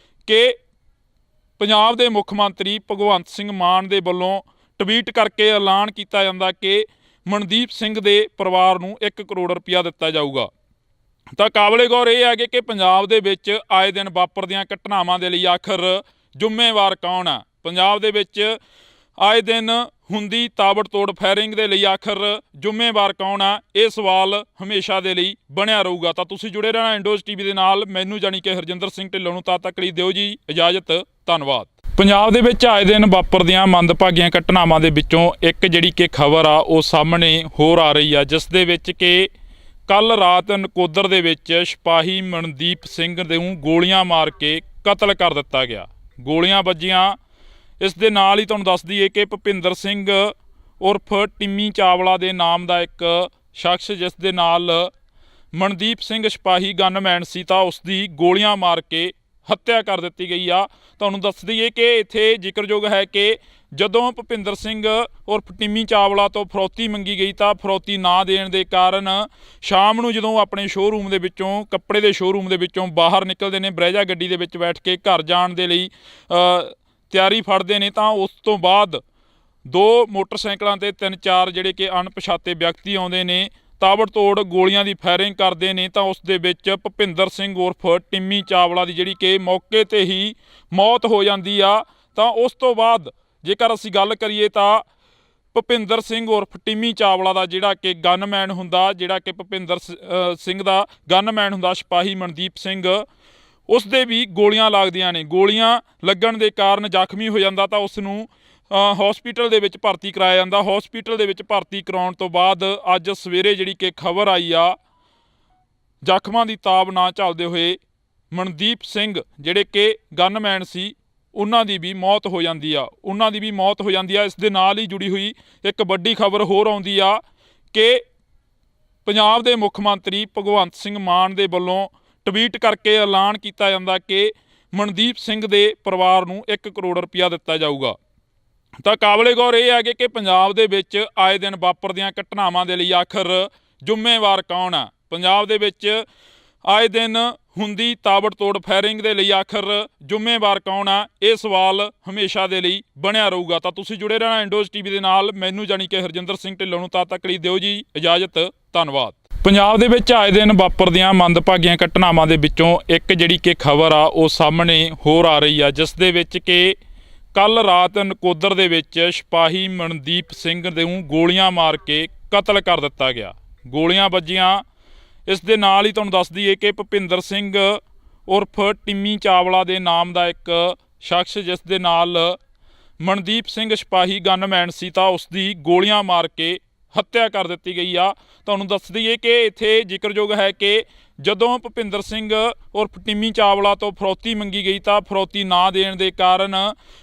ਕਿ ਪੰਜਾਬ ਦੇ ਮੁੱਖ ਮੰਤਰੀ ਭਗਵੰਤ ਸਿੰਘ ਮਾਨ ਦੇ ਵੱਲੋਂ ਟਵੀਟ ਕਰਕੇ ਐਲਾਨ ਕੀਤਾ ਜਾਂਦਾ ਕਿ ਮਨਦੀਪ ਸਿੰਘ ਦੇ ਪਰਿਵਾਰ ਨੂੰ 1 ਕਰੋੜ ਰੁਪਇਆ ਦਿੱਤਾ ਜਾਊਗਾ। ਤਾਂ ਕਾਬਲੇ ਗੌਰ ਇਹ ਹੈ ਕਿ ਪੰਜਾਬ ਦੇ ਵਿੱਚ ਆਏ ਦਿਨ ਵਾਪਰਦੀਆਂ ਘਟਨਾਵਾਂ ਦੇ ਲਈ ਆਖਰ ਜ਼ਿੰਮੇਵਾਰ ਕੌਣ ਆ? ਪੰਜਾਬ ਦੇ ਵਿੱਚ ਆਏ ਦਿਨ ਹੁੰਦੀ ਤਾਬੜਤੋੜ ਫਾਇਰਿੰਗ ਦੇ ਲਈ ਆਖਰ ਜ਼ਿੰਮੇਵਾਰ ਕੌਣ ਆ? ਇਹ ਸਵਾਲ ਹਮੇਸ਼ਾ ਦੇ ਲਈ ਬਣਿਆ ਰਹੂਗਾ। ਤਾਂ ਤੁਸੀਂ ਜੁੜੇ ਰਹਿਣਾ ਇੰਡੋਜ਼ ਟੀਵੀ ਦੇ ਨਾਲ। ਮੈਨੂੰ ਜਾਣੀ ਕਿ ਹਰਜਿੰਦਰ ਸਿੰਘ ਢਿੱਲੋਂ ਨੂੰ ਤਦ ਤੱਕ ਲਈ ਦਿਓ ਜੀ ਇਜਾਜ਼ਤ। ਧੰਨਵਾਦ। ਪੰਜਾਬ ਦੇ ਵਿੱਚ ਆਏ ਦਿਨ ਵਾਪਰਦੀਆਂ ਮੰਦਭਾਗੀਆਂ ਘਟਨਾਵਾਂ ਦੇ ਵਿੱਚੋਂ ਇੱਕ ਜਿਹੜੀ ਕਿ ਖਬਰ ਆ ਉਹ ਸਾਹਮਣੇ ਹੋਰ ਆ ਰਹੀ ਆ, ਜਿਸ ਦੇ ਵਿੱਚ ਕਿ ਕੱਲ ਰਾਤ ਨਕੋਦਰ ਦੇ ਵਿੱਚ ਸਿਪਾਹੀ ਮਨਦੀਪ ਸਿੰਘ ਨੂੰ ਗੋਲੀਆਂ ਮਾਰ ਕੇ ਕਤਲ ਕਰ ਦਿੱਤਾ ਗਿਆ। ਗੋਲੀਆਂ ਵੱਜੀਆਂ। ਇਸ ਦੇ ਨਾਲ ਹੀ ਤੁਹਾਨੂੰ ਦੱਸ ਦਈਏ ਕਿ ਭੁਪਿੰਦਰ ਸਿੰਘ ਉਰਫ ਟਿੰਮੀ ਚਾਵਲਾ ਦੇ ਨਾਮ ਦਾ ਇੱਕ ਸ਼ਖਸ, ਜਿਸ ਦੇ ਨਾਲ ਮਨਦੀਪ ਸਿੰਘ ਸਿਪਾਹੀ ਗਨਮੈਨ ਸੀ, ਤਾਂ ਉਸ ਦੀ ਗੋਲੀਆਂ ਮਾਰ ਕੇ ਹੱਤਿਆ ਕਰ ਦਿੱਤੀ ਗਈ ਆ। ਤੁਹਾਨੂੰ ਦੱਸ ਦਈਏ ਕਿ ਇੱਥੇ ਜ਼ਿਕਰਯੋਗ ਹੈ ਕਿ ਜਦੋਂ ਭੁਪਿੰਦਰ ਸਿੰਘ ਉਰਫ ਟਿੰਮੀ ਚਾਵਲਾ ਤੋਂ ਫਰੌਤੀ ਮੰਗੀ ਗਈ ਤਾਂ ਫਰੌਤੀ ਨਾ ਦੇਣ ਦੇ ਕਾਰਨ ਸ਼ਾਮ ਨੂੰ ਜਦੋਂ ਆਪਣੇ ਸ਼ੋਅਰੂਮ ਦੇ ਵਿੱਚੋਂ, ਕੱਪੜੇ ਦੇ ਸ਼ੋਅਰੂਮ ਦੇ ਵਿੱਚੋਂ ਬਾਹਰ ਨਿਕਲਦੇ ਨੇ, ਬਰੈਜਾ ਗੱਡੀ ਦੇ ਵਿੱਚ ਬੈਠ ਕੇ ਘਰ ਜਾਣ ਦੇ ਲਈ ਤਿਆਰੀ ਫੜਦੇ ਨੇ ਤਾਂ ਉਸ ਤੋਂ ਬਾਅਦ ਦੋ ਮੋਟਰਸਾਈਕਲਾਂ ਤੇ 3-4 ਜਿਹੜੇ ਕਿ ਅਣਪਛਾਤੇ ਵਿਅਕਤੀ ਆਉਂਦੇ ਨੇ, ਤਾਬੜਤੋੜ ਗੋਲੀਆਂ ਦੀ ਫਾਇਰਿੰਗ ਕਰਦੇ ਨੇ ਤਾਂ ਉਸ ਦੇ ਵਿੱਚ ਭੁਪਿੰਦਰ ਸਿੰਘ ਉਰਫ ਟਿੰਮੀ ਚਾਵਲਾ ਦੀ ਜਿਹੜੀ ਕਿ ਮੌਕੇ ਤੇ ਹੀ ਮੌਤ ਹੋ ਜਾਂਦੀ ਆ। ਤਾਂ ਉਸ ਤੋਂ ਬਾਅਦ ਜੇਕਰ ਅਸੀਂ ਗੱਲ ਕਰੀਏ ਤਾਂ ਭੁਪਿੰਦਰ ਸਿੰਘ ਉਰਫ ਟਿੰਮੀ ਚਾਵਲਾ ਦਾ ਜਿਹੜਾ ਕਿ ਗਨਮੈਨ ਹੁੰਦਾ, ਜਿਹੜਾ ਕਿ ਭੁਪਿੰਦਰ ਸਿੰਘ ਦਾ ਗਨਮੈਨ ਹੁੰਦਾ ਸਿਪਾਹੀ ਮਨਦੀਪ ਸਿੰਘ, ਉਸ ਦੇ ਵੀ ਗੋਲੀਆਂ ਲੱਗਦੀਆਂ ਨੇ। ਗੋਲੀਆਂ ਲੱਗਣ ਦੇ ਕਾਰਨ ਜ਼ਖਮੀ ਹੋ ਜਾਂਦਾ ਤਾਂ ਉਸ ਨੂੰ ਹਸਪੀਟਲ ਦੇ ਵਿੱਚ ਭਰਤੀ ਕਰਾਇਆ ਜਾਂਦਾ। ਹਸਪੀਟਲ ਦੇ ਵਿੱਚ ਭਰਤੀ ਕਰਾਉਣ ਤੋਂ ਬਾਅਦ ਅੱਜ ਸਵੇਰੇ ਜਿਹੜੀ ਕਿ ਖਬਰ ਆਈ ਆ, ਜ਼ਖਮਾਂ ਦੀ ਤਾਬ ਨਾ ਝੱਲਦੇ ਹੋਏ ਮਨਦੀਪ ਸਿੰਘ ਜਿਹੜੇ ਕਿ ਗਨਮੈਨ ਸੀ ਉਹਨਾਂ ਦੀ ਵੀ ਮੌਤ ਹੋ ਜਾਂਦੀ ਆ। ਇਸ ਦੇ ਨਾਲ ਹੀ ਜੁੜੀ ਹੋਈ ਇੱਕ ਵੱਡੀ ਖਬਰ ਹੋਰ ਆਉਂਦੀ ਆ ਕਿ ਪੰਜਾਬ ਦੇ ਮੁੱਖ ਮੰਤਰੀ ਭਗਵੰਤ ਸਿੰਘ ਮਾਨ ਦੇ ਵੱਲੋਂ ਟਵੀਟ ਕਰਕੇ ਐਲਾਨ ਕੀਤਾ ਜਾਂਦਾ ਕਿ ਮਨਦੀਪ ਸਿੰਘ ਦੇ ਪਰਿਵਾਰ ਨੂੰ 1 ਕਰੋੜ ਰੁਪਇਆ ਦਿੱਤਾ ਜਾਊਗਾ। ਤਾਂ ਕਾਬਲੇ ਗੌਰ ਇਹ ਹੈ ਕਿ ਪੰਜਾਬ ਦੇ ਵਿੱਚ ਆਏ ਦਿਨ ਵਾਪਰਦੀਆਂ ਘਟਨਾਵਾਂ ਦੇ ਲਈ ਆਖਰ ਜ਼ਿੰਮੇਵਾਰ ਕੌਣ ਆ? ਪੰਜਾਬ ਦੇ ਵਿੱਚ ਆਏ ਦਿਨ ਹੁੰਦੀ ਤਾਬੜਤੋੜ ਫਾਇਰਿੰਗ ਦੇ ਲਈ ਆਖਰ ਜ਼ਿੰਮੇਵਾਰ ਕੌਣ ਆ? ਇਹ ਸਵਾਲ ਹਮੇਸ਼ਾ ਦੇ ਲਈ ਬਣਿਆ ਰਹੂਗਾ। ਤਾਂ ਤੁਸੀਂ ਜੁੜੇ ਰਹਿਣਾ ਇੰਡੋਜ਼ ਟੀਵੀ ਦੇ ਨਾਲ। ਮੈਨੂੰ ਜਾਣੀ ਕਿ ਹਰਜਿੰਦਰ ਸਿੰਘ ਢਿੱਲੋਂ ਨੂੰ ਤਦ ਤੱਕ ਲਈ ਦਿਓ ਜੀ ਇਜਾਜ਼ਤ। ਧੰਨਵਾਦ। ਪੰਜਾਬ ਦੇ ਵਿੱਚ ਆਏ ਦਿਨ ਵਾਪਰਦੀਆਂ ਮੰਦਭਾਗੀਆਂ ਘਟਨਾਵਾਂ ਦੇ ਵਿੱਚੋਂ ਇੱਕ ਜਿਹੜੀ ਕਿ ਖਬਰ ਆ ਉਹ ਸਾਹਮਣੇ ਹੋਰ ਆ ਰਹੀ ਆ, ਜਿਸ ਦੇ ਵਿੱਚ ਕਿ ਕੱਲ ਰਾਤ ਨਕੋਦਰ ਦੇ ਵਿੱਚ ਸਿਪਾਹੀ ਮਨਦੀਪ ਸਿੰਘ ਨੂੰ ਗੋਲੀਆਂ ਮਾਰ ਕੇ ਕਤਲ ਕਰ ਦਿੱਤਾ ਗਿਆ। ਗੋਲੀਆਂ ਵੱਜੀਆਂ। ਇਸ ਦੇ ਨਾਲ ਹੀ ਤੁਹਾਨੂੰ ਦੱਸ ਦਈਏ ਕਿ ਭੁਪਿੰਦਰ ਸਿੰਘ ਉਰਫ ਟਿੰਮੀ ਚਾਵਲਾ ਦੇ ਨਾਮ ਦਾ ਇੱਕ ਸ਼ਖਸ, ਜਿਸ ਦੇ ਨਾਲ ਮਨਦੀਪ ਸਿੰਘ ਸਿਪਾਹੀ ਗਨਮੈਨ ਸੀ, ਤਾਂ ਉਸ ਦੀ ਗੋਲੀਆਂ ਮਾਰ ਕੇ ਹੱਤਿਆ ਕਰ ਦਿੱਤੀ ਗਈ ਆ। ਤੁਹਾਨੂੰ ਦੱਸ ਦਈਏ ਕਿ ਇੱਥੇ ਜ਼ਿਕਰਯੋਗ ਹੈ ਕਿ ਜਦੋਂ ਭੁਪਿੰਦਰ ਸਿੰਘ ਉਰਫ ਟਿੰਮੀ ਚਾਵਲਾ ਤੋਂ ਫਰੌਤੀ ਮੰਗੀ ਗਈ ਤਾਂ ਫਰੌਤੀ ਨਾ ਦੇਣ ਦੇ ਕਾਰਨ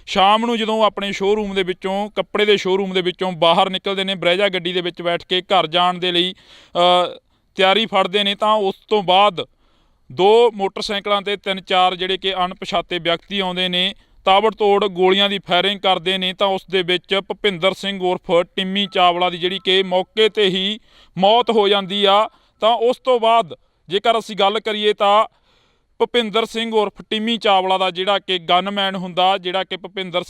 ਸ਼ਾਮ ਨੂੰ ਜਦੋਂ ਆਪਣੇ ਸ਼ੋਅਰੂਮ ਦੇ ਵਿੱਚੋਂ, ਕੱਪੜੇ ਦੇ ਸ਼ੋਅਰੂਮ ਦੇ ਵਿੱਚੋਂ ਬਾਹਰ ਨਿਕਲਦੇ ਨੇ, ਬਰੈਜਾ ਗੱਡੀ ਦੇ ਵਿੱਚ ਬੈਠ ਕੇ ਘਰ ਜਾਣ ਦੇ ਲਈ ਤਿਆਰੀ ਫੜਦੇ ਨੇ ਤਾਂ ਉਸ ਤੋਂ ਬਾਅਦ ਦੋ ਮੋਟਰਸਾਈਕਲਾਂ ਤੇ 3-4 ਜਿਹੜੇ ਕਿ ਅਣਪਛਾਤੇ ਵਿਅਕਤੀ ਆਉਂਦੇ ਨੇ, ਤਾਬੜਤੋੜ ਗੋਲੀਆਂ ਦੀ ਫਾਇਰਿੰਗ ਕਰਦੇ ਨੇ ਤਾਂ ਉਸ ਦੇ ਵਿੱਚ ਭੁਪਿੰਦਰ ਸਿੰਘ ਉਰਫ ਟਿੰਮੀ ਚਾਵਲਾ ਦੀ ਜਿਹੜੀ ਕਿ ਮੌਕੇ ਤੇ ਹੀ ਮੌਤ ਹੋ ਜਾਂਦੀ ਆ। ਤਾਂ ਉਸ ਤੋਂ ਬਾਅਦ ਜੇਕਰ ਅਸੀਂ ਗੱਲ ਕਰੀਏ ਤਾਂ ਭੁਪਿੰਦਰ ਸਿੰਘ ਉਰਫ ਟਿੰਮੀ ਚਾਵਲਾ ਦਾ ਜਿਹੜਾ ਕਿ ਗਨਮੈਨ ਹੁੰਦਾ, ਜਿਹੜਾ ਕਿ ਭੁਪਿੰਦਰ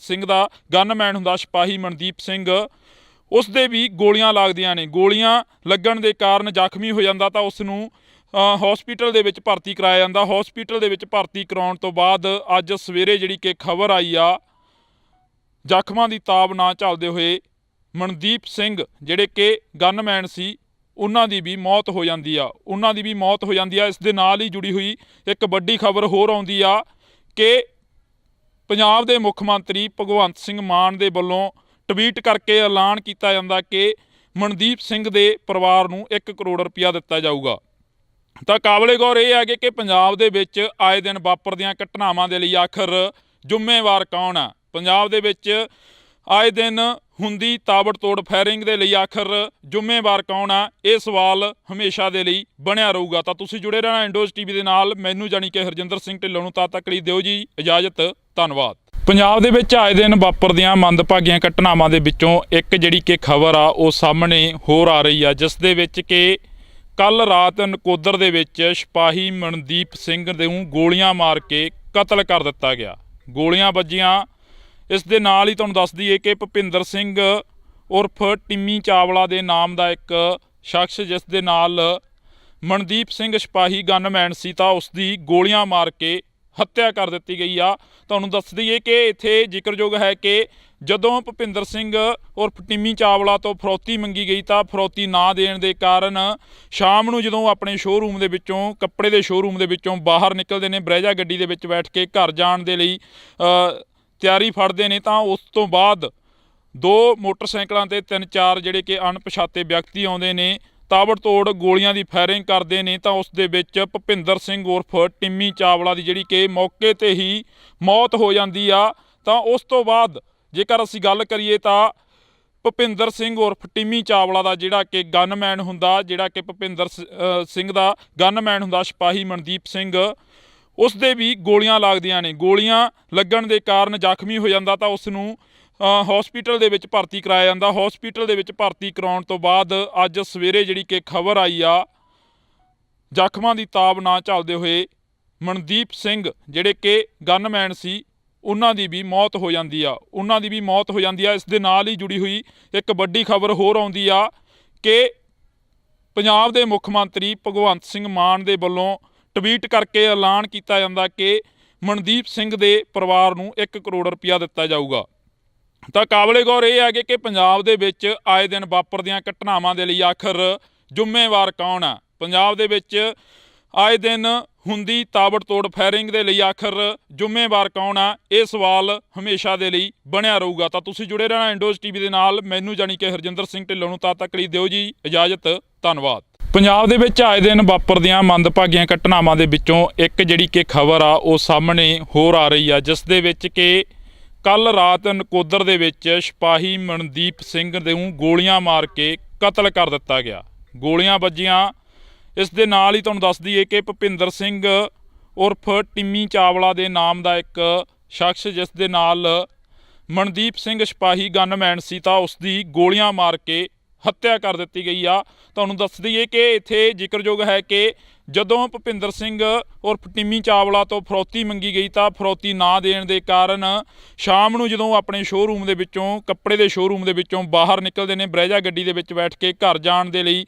ਸਿੰਘ ਦਾ ਗਨਮੈਨ ਹੁੰਦਾ ਸਿਪਾਹੀ ਮਨਦੀਪ ਸਿੰਘ, ਉਸ ਦੇ ਵੀ ਗੋਲੀਆਂ ਲੱਗਦੀਆਂ ਨੇ। ਗੋਲੀਆਂ ਲੱਗਣ ਦੇ ਕਾਰਨ ਜ਼ਖਮੀ ਹੋ ਜਾਂਦਾ ਤਾਂ ਉਸ ਨੂੰ ਹਸਪੀਟਲ ਦੇ ਵਿੱਚ ਭਰਤੀ ਕਰਾਇਆ ਜਾਂਦਾ। ਹਸਪੀਟਲ ਦੇ ਵਿੱਚ ਭਰਤੀ ਕਰਾਉਣ ਤੋਂ ਬਾਅਦ ਅੱਜ ਸਵੇਰੇ ਜਿਹੜੀ ਕਿ ਖਬਰ ਆਈ ਆ, ਜ਼ਖਮਾਂ ਦੀ ਤਾਬ ਨਾ ਝੱਲਦੇ ਹੋਏ ਮਨਦੀਪ ਸਿੰਘ ਜਿਹੜੇ ਕਿ ਗਨਮੈਨ ਸੀ ਉਹਨਾਂ ਦੀ ਵੀ ਮੌਤ ਹੋ ਜਾਂਦੀ ਆ। ਇਸ ਦੇ ਨਾਲ ਹੀ ਜੁੜੀ ਹੋਈ ਇੱਕ ਵੱਡੀ ਖਬਰ ਹੋਰ ਆਉਂਦੀ ਆ ਕਿ ਪੰਜਾਬ ਦੇ ਮੁੱਖ ਮੰਤਰੀ ਭਗਵੰਤ ਸਿੰਘ ਮਾਨ ਦੇ ਵੱਲੋਂ ਟਵੀਟ ਕਰਕੇ ਐਲਾਨ ਕੀਤਾ ਜਾਂਦਾ ਕਿ ਮਨਦੀਪ ਸਿੰਘ ਦੇ ਪਰਿਵਾਰ ਨੂੰ 1 ਕਰੋੜ ਰੁਪਇਆ ਦਿੱਤਾ ਜਾਊਗਾ। ਤਾਂ ਕਾਬਲੇ ਗੌਰ ਇਹ ਹੈ ਕਿ ਪੰਜਾਬ ਦੇ ਵਿੱਚ ਆਏ ਦਿਨ ਵਾਪਰਦੀਆਂ ਘਟਨਾਵਾਂ ਦੇ ਲਈ ਆਖਰ ਜ਼ਿੰਮੇਵਾਰ ਕੌਣ ਆ? ਪੰਜਾਬ ਦੇ ਵਿੱਚ ਆਏ ਦਿਨ ਹੁੰਦੀ ਤਾਬੜਤੋੜ ਫਾਇਰਿੰਗ ਦੇ ਲਈ ਆਖਰ ਜ਼ਿੰਮੇਵਾਰ ਕੌਣ ਆ? ਇਹ ਸਵਾਲ ਹਮੇਸ਼ਾ ਦੇ ਲਈ ਬਣਿਆ ਰਹੂਗਾ। ਤਾਂ ਤੁਸੀਂ ਜੁੜੇ ਰਹਿਣਾ ਇੰਡੋਜ਼ ਟੀਵੀ ਦੇ ਨਾਲ। ਮੈਨੂੰ ਜਾਣੀ ਕਿ ਹਰਜਿੰਦਰ ਸਿੰਘ ਢਿੱਲੋਂ ਨੂੰ ਤਦ ਤੱਕ ਲਈ ਦਿਓ ਜੀ ਇਜਾਜ਼ਤ। ਧੰਨਵਾਦ। ਪੰਜਾਬ ਦੇ ਵਿੱਚ ਆਏ ਦਿਨ ਵਾਪਰਦੀਆਂ ਮੰਦਭਾਗੀਆਂ ਘਟਨਾਵਾਂ ਦੇ ਵਿੱਚੋਂ ਇੱਕ ਜਿਹੜੀ ਕਿ ਖਬਰ ਆ ਉਹ ਸਾਹਮਣੇ ਹੋਰ ਆ ਰਹੀ ਆ, ਜਿਸ ਦੇ ਵਿੱਚ ਕਿ ਕੱਲ ਰਾਤ ਨਕੋਦਰ ਦੇ ਵਿੱਚ ਸਿਪਾਹੀ ਮਨਦੀਪ ਸਿੰਘ ਨੂੰ ਗੋਲੀਆਂ ਮਾਰ ਕੇ ਕਤਲ ਕਰ ਦਿੱਤਾ ਗਿਆ। ਗੋਲੀਆਂ ਵੱਜੀਆਂ। ਇਸ ਦੇ ਨਾਲ ਹੀ ਤੁਹਾਨੂੰ ਦੱਸ ਦਈਏ ਕਿ ਭੁਪਿੰਦਰ ਸਿੰਘ ਉਰਫ ਟਿੰਮੀ ਚਾਵਲਾ ਦੇ ਨਾਮ ਦਾ ਇੱਕ ਸ਼ਖਸ, ਜਿਸ ਦੇ ਨਾਲ ਮਨਦੀਪ ਸਿੰਘ ਸਿਪਾਹੀ ਗਨਮੈਨ ਸੀ, ਤਾਂ ਉਸ ਦੀ ਗੋਲੀਆਂ ਮਾਰ ਕੇ ਹੱਤਿਆ ਕਰ ਦਿੱਤੀ ਗਈ ਆ। ਤੁਹਾਨੂੰ ਦੱਸ ਦਈਏ ਕਿ ਇੱਥੇ ਜ਼ਿਕਰਯੋਗ ਹੈ ਕਿ ਜਦੋਂ ਭੁਪਿੰਦਰ ਸਿੰਘ ਉਰਫ ਟਿੰਮੀ ਚਾਵਲਾ ਤੋਂ ਫਰੌਤੀ ਮੰਗੀ ਗਈ ਤਾਂ ਫਰੌਤੀ ਨਾ ਦੇਣ ਦੇ ਕਾਰਨ ਸ਼ਾਮ ਨੂੰ ਜਦੋਂ ਆਪਣੇ ਸ਼ੋਅਰੂਮ ਦੇ ਵਿੱਚੋਂ, ਕੱਪੜੇ ਦੇ ਸ਼ੋਅਰੂਮ ਦੇ ਵਿੱਚੋਂ ਬਾਹਰ ਨਿਕਲਦੇ ਨੇ, ਬਰੈਜਾ ਗੱਡੀ ਦੇ ਵਿੱਚ ਬੈਠ ਕੇ ਘਰ ਜਾਣ ਦੇ ਲਈ ਤਿਆਰੀ ਫੜਦੇ ਨੇ ਤਾਂ ਉਸ ਤੋਂ ਬਾਅਦ ਦੋ ਮੋਟਰਸਾਈਕਲਾਂ ਤੇ 3-4 ਜਿਹੜੇ ਕਿ ਅਣਪਛਾਤੇ ਵਿਅਕਤੀ ਆਉਂਦੇ ਨੇ, ਤਾਬੜਤੋੜ ਗੋਲੀਆਂ ਦੀ ਫਾਇਰਿੰਗ ਕਰਦੇ ਨੇ ਤਾਂ ਉਸ ਦੇ ਵਿੱਚ ਭੁਪਿੰਦਰ ਸਿੰਘ ਉਰਫ ਟਿੰਮੀ ਚਾਵਲਾ ਦੀ ਜਿਹੜੀ ਕਿ ਮੌਕੇ ਤੇ ਹੀ ਮੌਤ ਹੋ ਜਾਂਦੀ ਆ। ਤਾਂ ਉਸ ਤੋਂ ਬਾਅਦ ਜੇਕਰ ਅਸੀਂ ਗੱਲ ਕਰੀਏ ਤਾਂ ਭੁਪਿੰਦਰ ਸਿੰਘ ਉਰਫ ਟਿੰਮੀ ਚਾਵਲਾ ਦਾ ਜਿਹੜਾ ਕਿ ਗਨਮੈਨ ਹੁੰਦਾ, ਜਿਹੜਾ ਕਿ ਭੁਪਿੰਦਰ ਸਿੰਘ ਦਾ ਗਨਮੈਨ ਹੁੰਦਾ ਸਿਪਾਹੀ ਮਨਦੀਪ ਸਿੰਘ, ਉਸ ਦੇ ਵੀ ਗੋਲੀਆਂ ਲੱਗਦੀਆਂ ਨੇ। ਗੋਲੀਆਂ ਲੱਗਣ ਦੇ ਕਾਰਨ ਜ਼ਖਮੀ ਹੋ ਜਾਂਦਾ ਤਾਂ ਉਸ ਨੂੰ ਹਸਪੀਟਲ ਦੇ ਵਿੱਚ ਭਰਤੀ ਕਰਾਇਆ ਜਾਂਦਾ। ਹਸਪੀਟਲ ਦੇ ਵਿੱਚ ਭਰਤੀ ਕਰਾਉਣ ਤੋਂ ਬਾਅਦ ਅੱਜ ਸਵੇਰੇ ਜਿਹੜੀ ਕਿ ਖਬਰ ਆਈ ਆ, ਜ਼ਖਮਾਂ ਦੀ ਤਾਬ ਨਾ ਝੱਲਦੇ ਹੋਏ ਮਨਦੀਪ ਸਿੰਘ ਜਿਹੜੇ ਕਿ ਗਨਮੈਨ ਸੀ ਉਹਨਾਂ ਦੀ ਵੀ ਮੌਤ ਹੋ ਜਾਂਦੀ ਆ ਇਸ ਦੇ ਨਾਲ ਹੀ ਜੁੜੀ ਹੋਈ ਇੱਕ ਵੱਡੀ ਖਬਰ ਹੋਰ ਆਉਂਦੀ ਆ ਕਿ ਪੰਜਾਬ ਦੇ ਮੁੱਖ ਮੰਤਰੀ ਭਗਵੰਤ ਸਿੰਘ ਮਾਨ ਦੇ ਵੱਲੋਂ ਟਵੀਟ ਕਰਕੇ ਐਲਾਨ ਕੀਤਾ ਜਾਂਦਾ ਕਿ ਮਨਦੀਪ ਸਿੰਘ ਦੇ ਪਰਿਵਾਰ ਨੂੰ 1 ਕਰੋੜ ਰੁਪਇਆ ਦਿੱਤਾ ਜਾਊਗਾ। ਤਾਂ ਕਾਬਲੇ ਗੌਰ ਇਹ ਹੈ ਕਿ ਪੰਜਾਬ ਦੇ ਵਿੱਚ ਆਏ ਦਿਨ ਵਾਪਰਦੀਆਂ ਘਟਨਾਵਾਂ ਦੇ ਲਈ ਆਖਰ ਜ਼ਿੰਮੇਵਾਰ ਕੌਣ ਆ? ਪੰਜਾਬ ਦੇ ਵਿੱਚ ਆਏ ਦਿਨ ਹੁੰਦੀ ਤਾਬੜਤੋੜ ਫਾਇਰਿੰਗ ਦੇ ਲਈ ਆਖਰ ਜ਼ਿੰਮੇਵਾਰ ਕੌਣ ਆ? ਇਹ ਸਵਾਲ ਹਮੇਸ਼ਾ ਦੇ ਲਈ ਬਣਿਆ ਰਹੂਗਾ। ਤਾਂ ਤੁਸੀਂ ਜੁੜੇ ਰਹਿਣਾ ਇੰਡੋਜ਼ ਟੀਵੀ ਦੇ ਨਾਲ। ਮੈਨੂੰ ਜਾਣੀ ਕਿ ਹਰਜਿੰਦਰ ਸਿੰਘ ਢਿੱਲੋਂ ਨੂੰ ਤਦ ਤੱਕ ਲਈ ਦਿਓ ਜੀ ਇਜਾਜ਼ਤ। ਧੰਨਵਾਦ। ਪੰਜਾਬ ਦੇ ਵਿੱਚ ਆਏ ਦਿਨ ਵਾਪਰਦੀਆਂ ਮੰਦਭਾਗੀਆਂ ਘਟਨਾਵਾਂ ਦੇ ਵਿੱਚੋਂ ਇੱਕ ਜਿਹੜੀ ਕਿ ਖਬਰ ਆ ਉਹ ਸਾਹਮਣੇ ਹੋਰ ਆ ਰਹੀ ਆ, ਜਿਸ ਦੇ ਵਿੱਚ ਕਿ ਕੱਲ੍ਹ ਰਾਤ ਨਕੋਦਰ ਦੇ ਵਿੱਚ ਸਿਪਾਹੀ ਮਨਦੀਪ ਸਿੰਘ ਨੂੰ ਗੋਲੀਆਂ ਮਾਰ ਕੇ ਕਤਲ ਕਰ ਦਿੱਤਾ ਗਿਆ। ਗੋਲੀਆਂ ਵੱਜੀਆਂ। ਇਸ ਦੇ ਨਾਲ ਹੀ ਤੁਹਾਨੂੰ ਦੱਸ ਦਈਏ ਕਿ ਭੁਪਿੰਦਰ ਸਿੰਘ ਉਰਫ ਟਿੰਮੀ ਚਾਵਲਾ ਦੇ ਨਾਮ ਦਾ ਇੱਕ ਸ਼ਖਸ, ਜਿਸ ਦੇ ਨਾਲ ਮਨਦੀਪ ਸਿੰਘ ਸਿਪਾਹੀ ਗਨਮੈਨ ਸੀ, ਤਾਂ ਉਸ ਦੀ ਗੋਲੀਆਂ ਮਾਰ ਕੇ ਹੱਤਿਆ ਕਰ ਦਿੱਤੀ ਗਈ ਆ। ਤੁਹਾਨੂੰ ਦੱਸ ਦਈਏ ਕਿ ਇੱਥੇ ਜ਼ਿਕਰਯੋਗ ਹੈ ਕਿ ਜਦੋਂ ਭੁਪਿੰਦਰ ਸਿੰਘ ਉਰਫ ਟਿੰਮੀ ਚਾਵਲਾ ਤੋਂ ਫਰੌਤੀ ਮੰਗੀ ਗਈ ਤਾਂ ਫਰੌਤੀ ਨਾ ਦੇਣ ਦੇ ਕਾਰਨ ਸ਼ਾਮ ਨੂੰ ਜਦੋਂ ਆਪਣੇ ਸ਼ੋਅਰੂਮ ਦੇ ਵਿੱਚੋਂ, ਕੱਪੜੇ ਦੇ ਸ਼ੋਅਰੂਮ ਦੇ ਵਿੱਚੋਂ ਬਾਹਰ ਨਿਕਲਦੇ ਨੇ, ਬਰੇਜਾ ਗੱਡੀ ਦੇ ਵਿੱਚ ਬੈਠ ਕੇ ਘਰ ਜਾਣ ਦੇ ਲਈ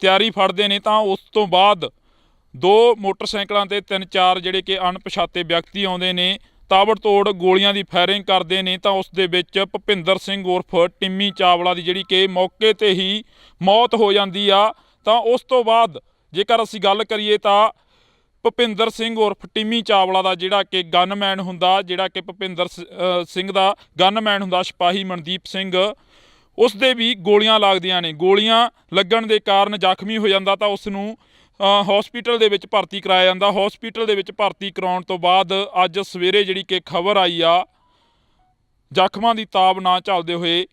ਤਿਆਰੀ ਫੜਦੇ ਨੇ, ਤਾਂ ਉਸ ਤੋਂ ਬਾਅਦ 2 ਮੋਟਰਸਾਈਕਲਾਂ ਤੇ 3-4 ਜਿਹੜੇ ਕਿ ਅਣਪਛਾਤੇ ਵਿਅਕਤੀ ਆਉਂਦੇ ਨੇ, ਤਾਬੜਤੋੜ ਗੋਲੀਆਂ ਦੀ ਫਾਇਰਿੰਗ ਕਰਦੇ ਨੇ। ਤਾਂ ਉਸ ਦੇ ਵਿੱਚ ਭੁਪਿੰਦਰ ਸਿੰਘ ਉਰਫ ਟਿੰਮੀ ਚਾਵਲਾ ਦੀ ਜਿਹੜੀ ਕਿ ਮੌਕੇ 'ਤੇ ਹੀ ਮੌਤ ਹੋ ਜਾਂਦੀ ਆ। ਤਾਂ ਉਸ ਤੋਂ ਬਾਅਦ ਜੇਕਰ ਅਸੀਂ ਗੱਲ ਕਰੀਏ ਤਾਂ ਭੁਪਿੰਦਰ ਸਿੰਘ ਉਰਫ ਟਿੰਮੀ ਚਾਵਲਾ ਦਾ ਜਿਹੜਾ ਕਿ ਗਨਮੈਨ ਹੁੰਦਾ, ਜਿਹੜਾ ਕਿ ਭੁਪਿੰਦਰ ਸਿੰਘ ਦਾ ਗਨਮੈਨ ਹੁੰਦਾ ਸਿਪਾਹੀ ਮਨਦੀਪ ਸਿੰਘ, ਉਸ ਦੇ ਵੀ ਗੋਲੀਆਂ ਲੱਗਦੀਆਂ ਨੇ। ਗੋਲੀਆਂ ਲੱਗਣ ਦੇ ਕਾਰਨ ਜ਼ਖਮੀ ਹੋ ਜਾਂਦਾ ਤਾਂ ਉਸ ਨੂੰ ਹਸਪੀਟਲ ਦੇ ਵਿੱਚ ਭਰਤੀ ਕਰਾਇਆ ਜਾਂਦਾ। ਹਸਪੀਟਲ ਦੇ ਵਿੱਚ ਭਰਤੀ ਕਰਾਉਣ ਤੋਂ ਬਾਅਦ ਅੱਜ ਸਵੇਰੇ ਜਿਹੜੀ ਕਿ ਖਬਰ ਆਈ ਆ, ਜ਼ਖਮਾਂ ਦੀ ਤਾਬ ਨਾ ਝੱਲਦੇ ਹੋਏ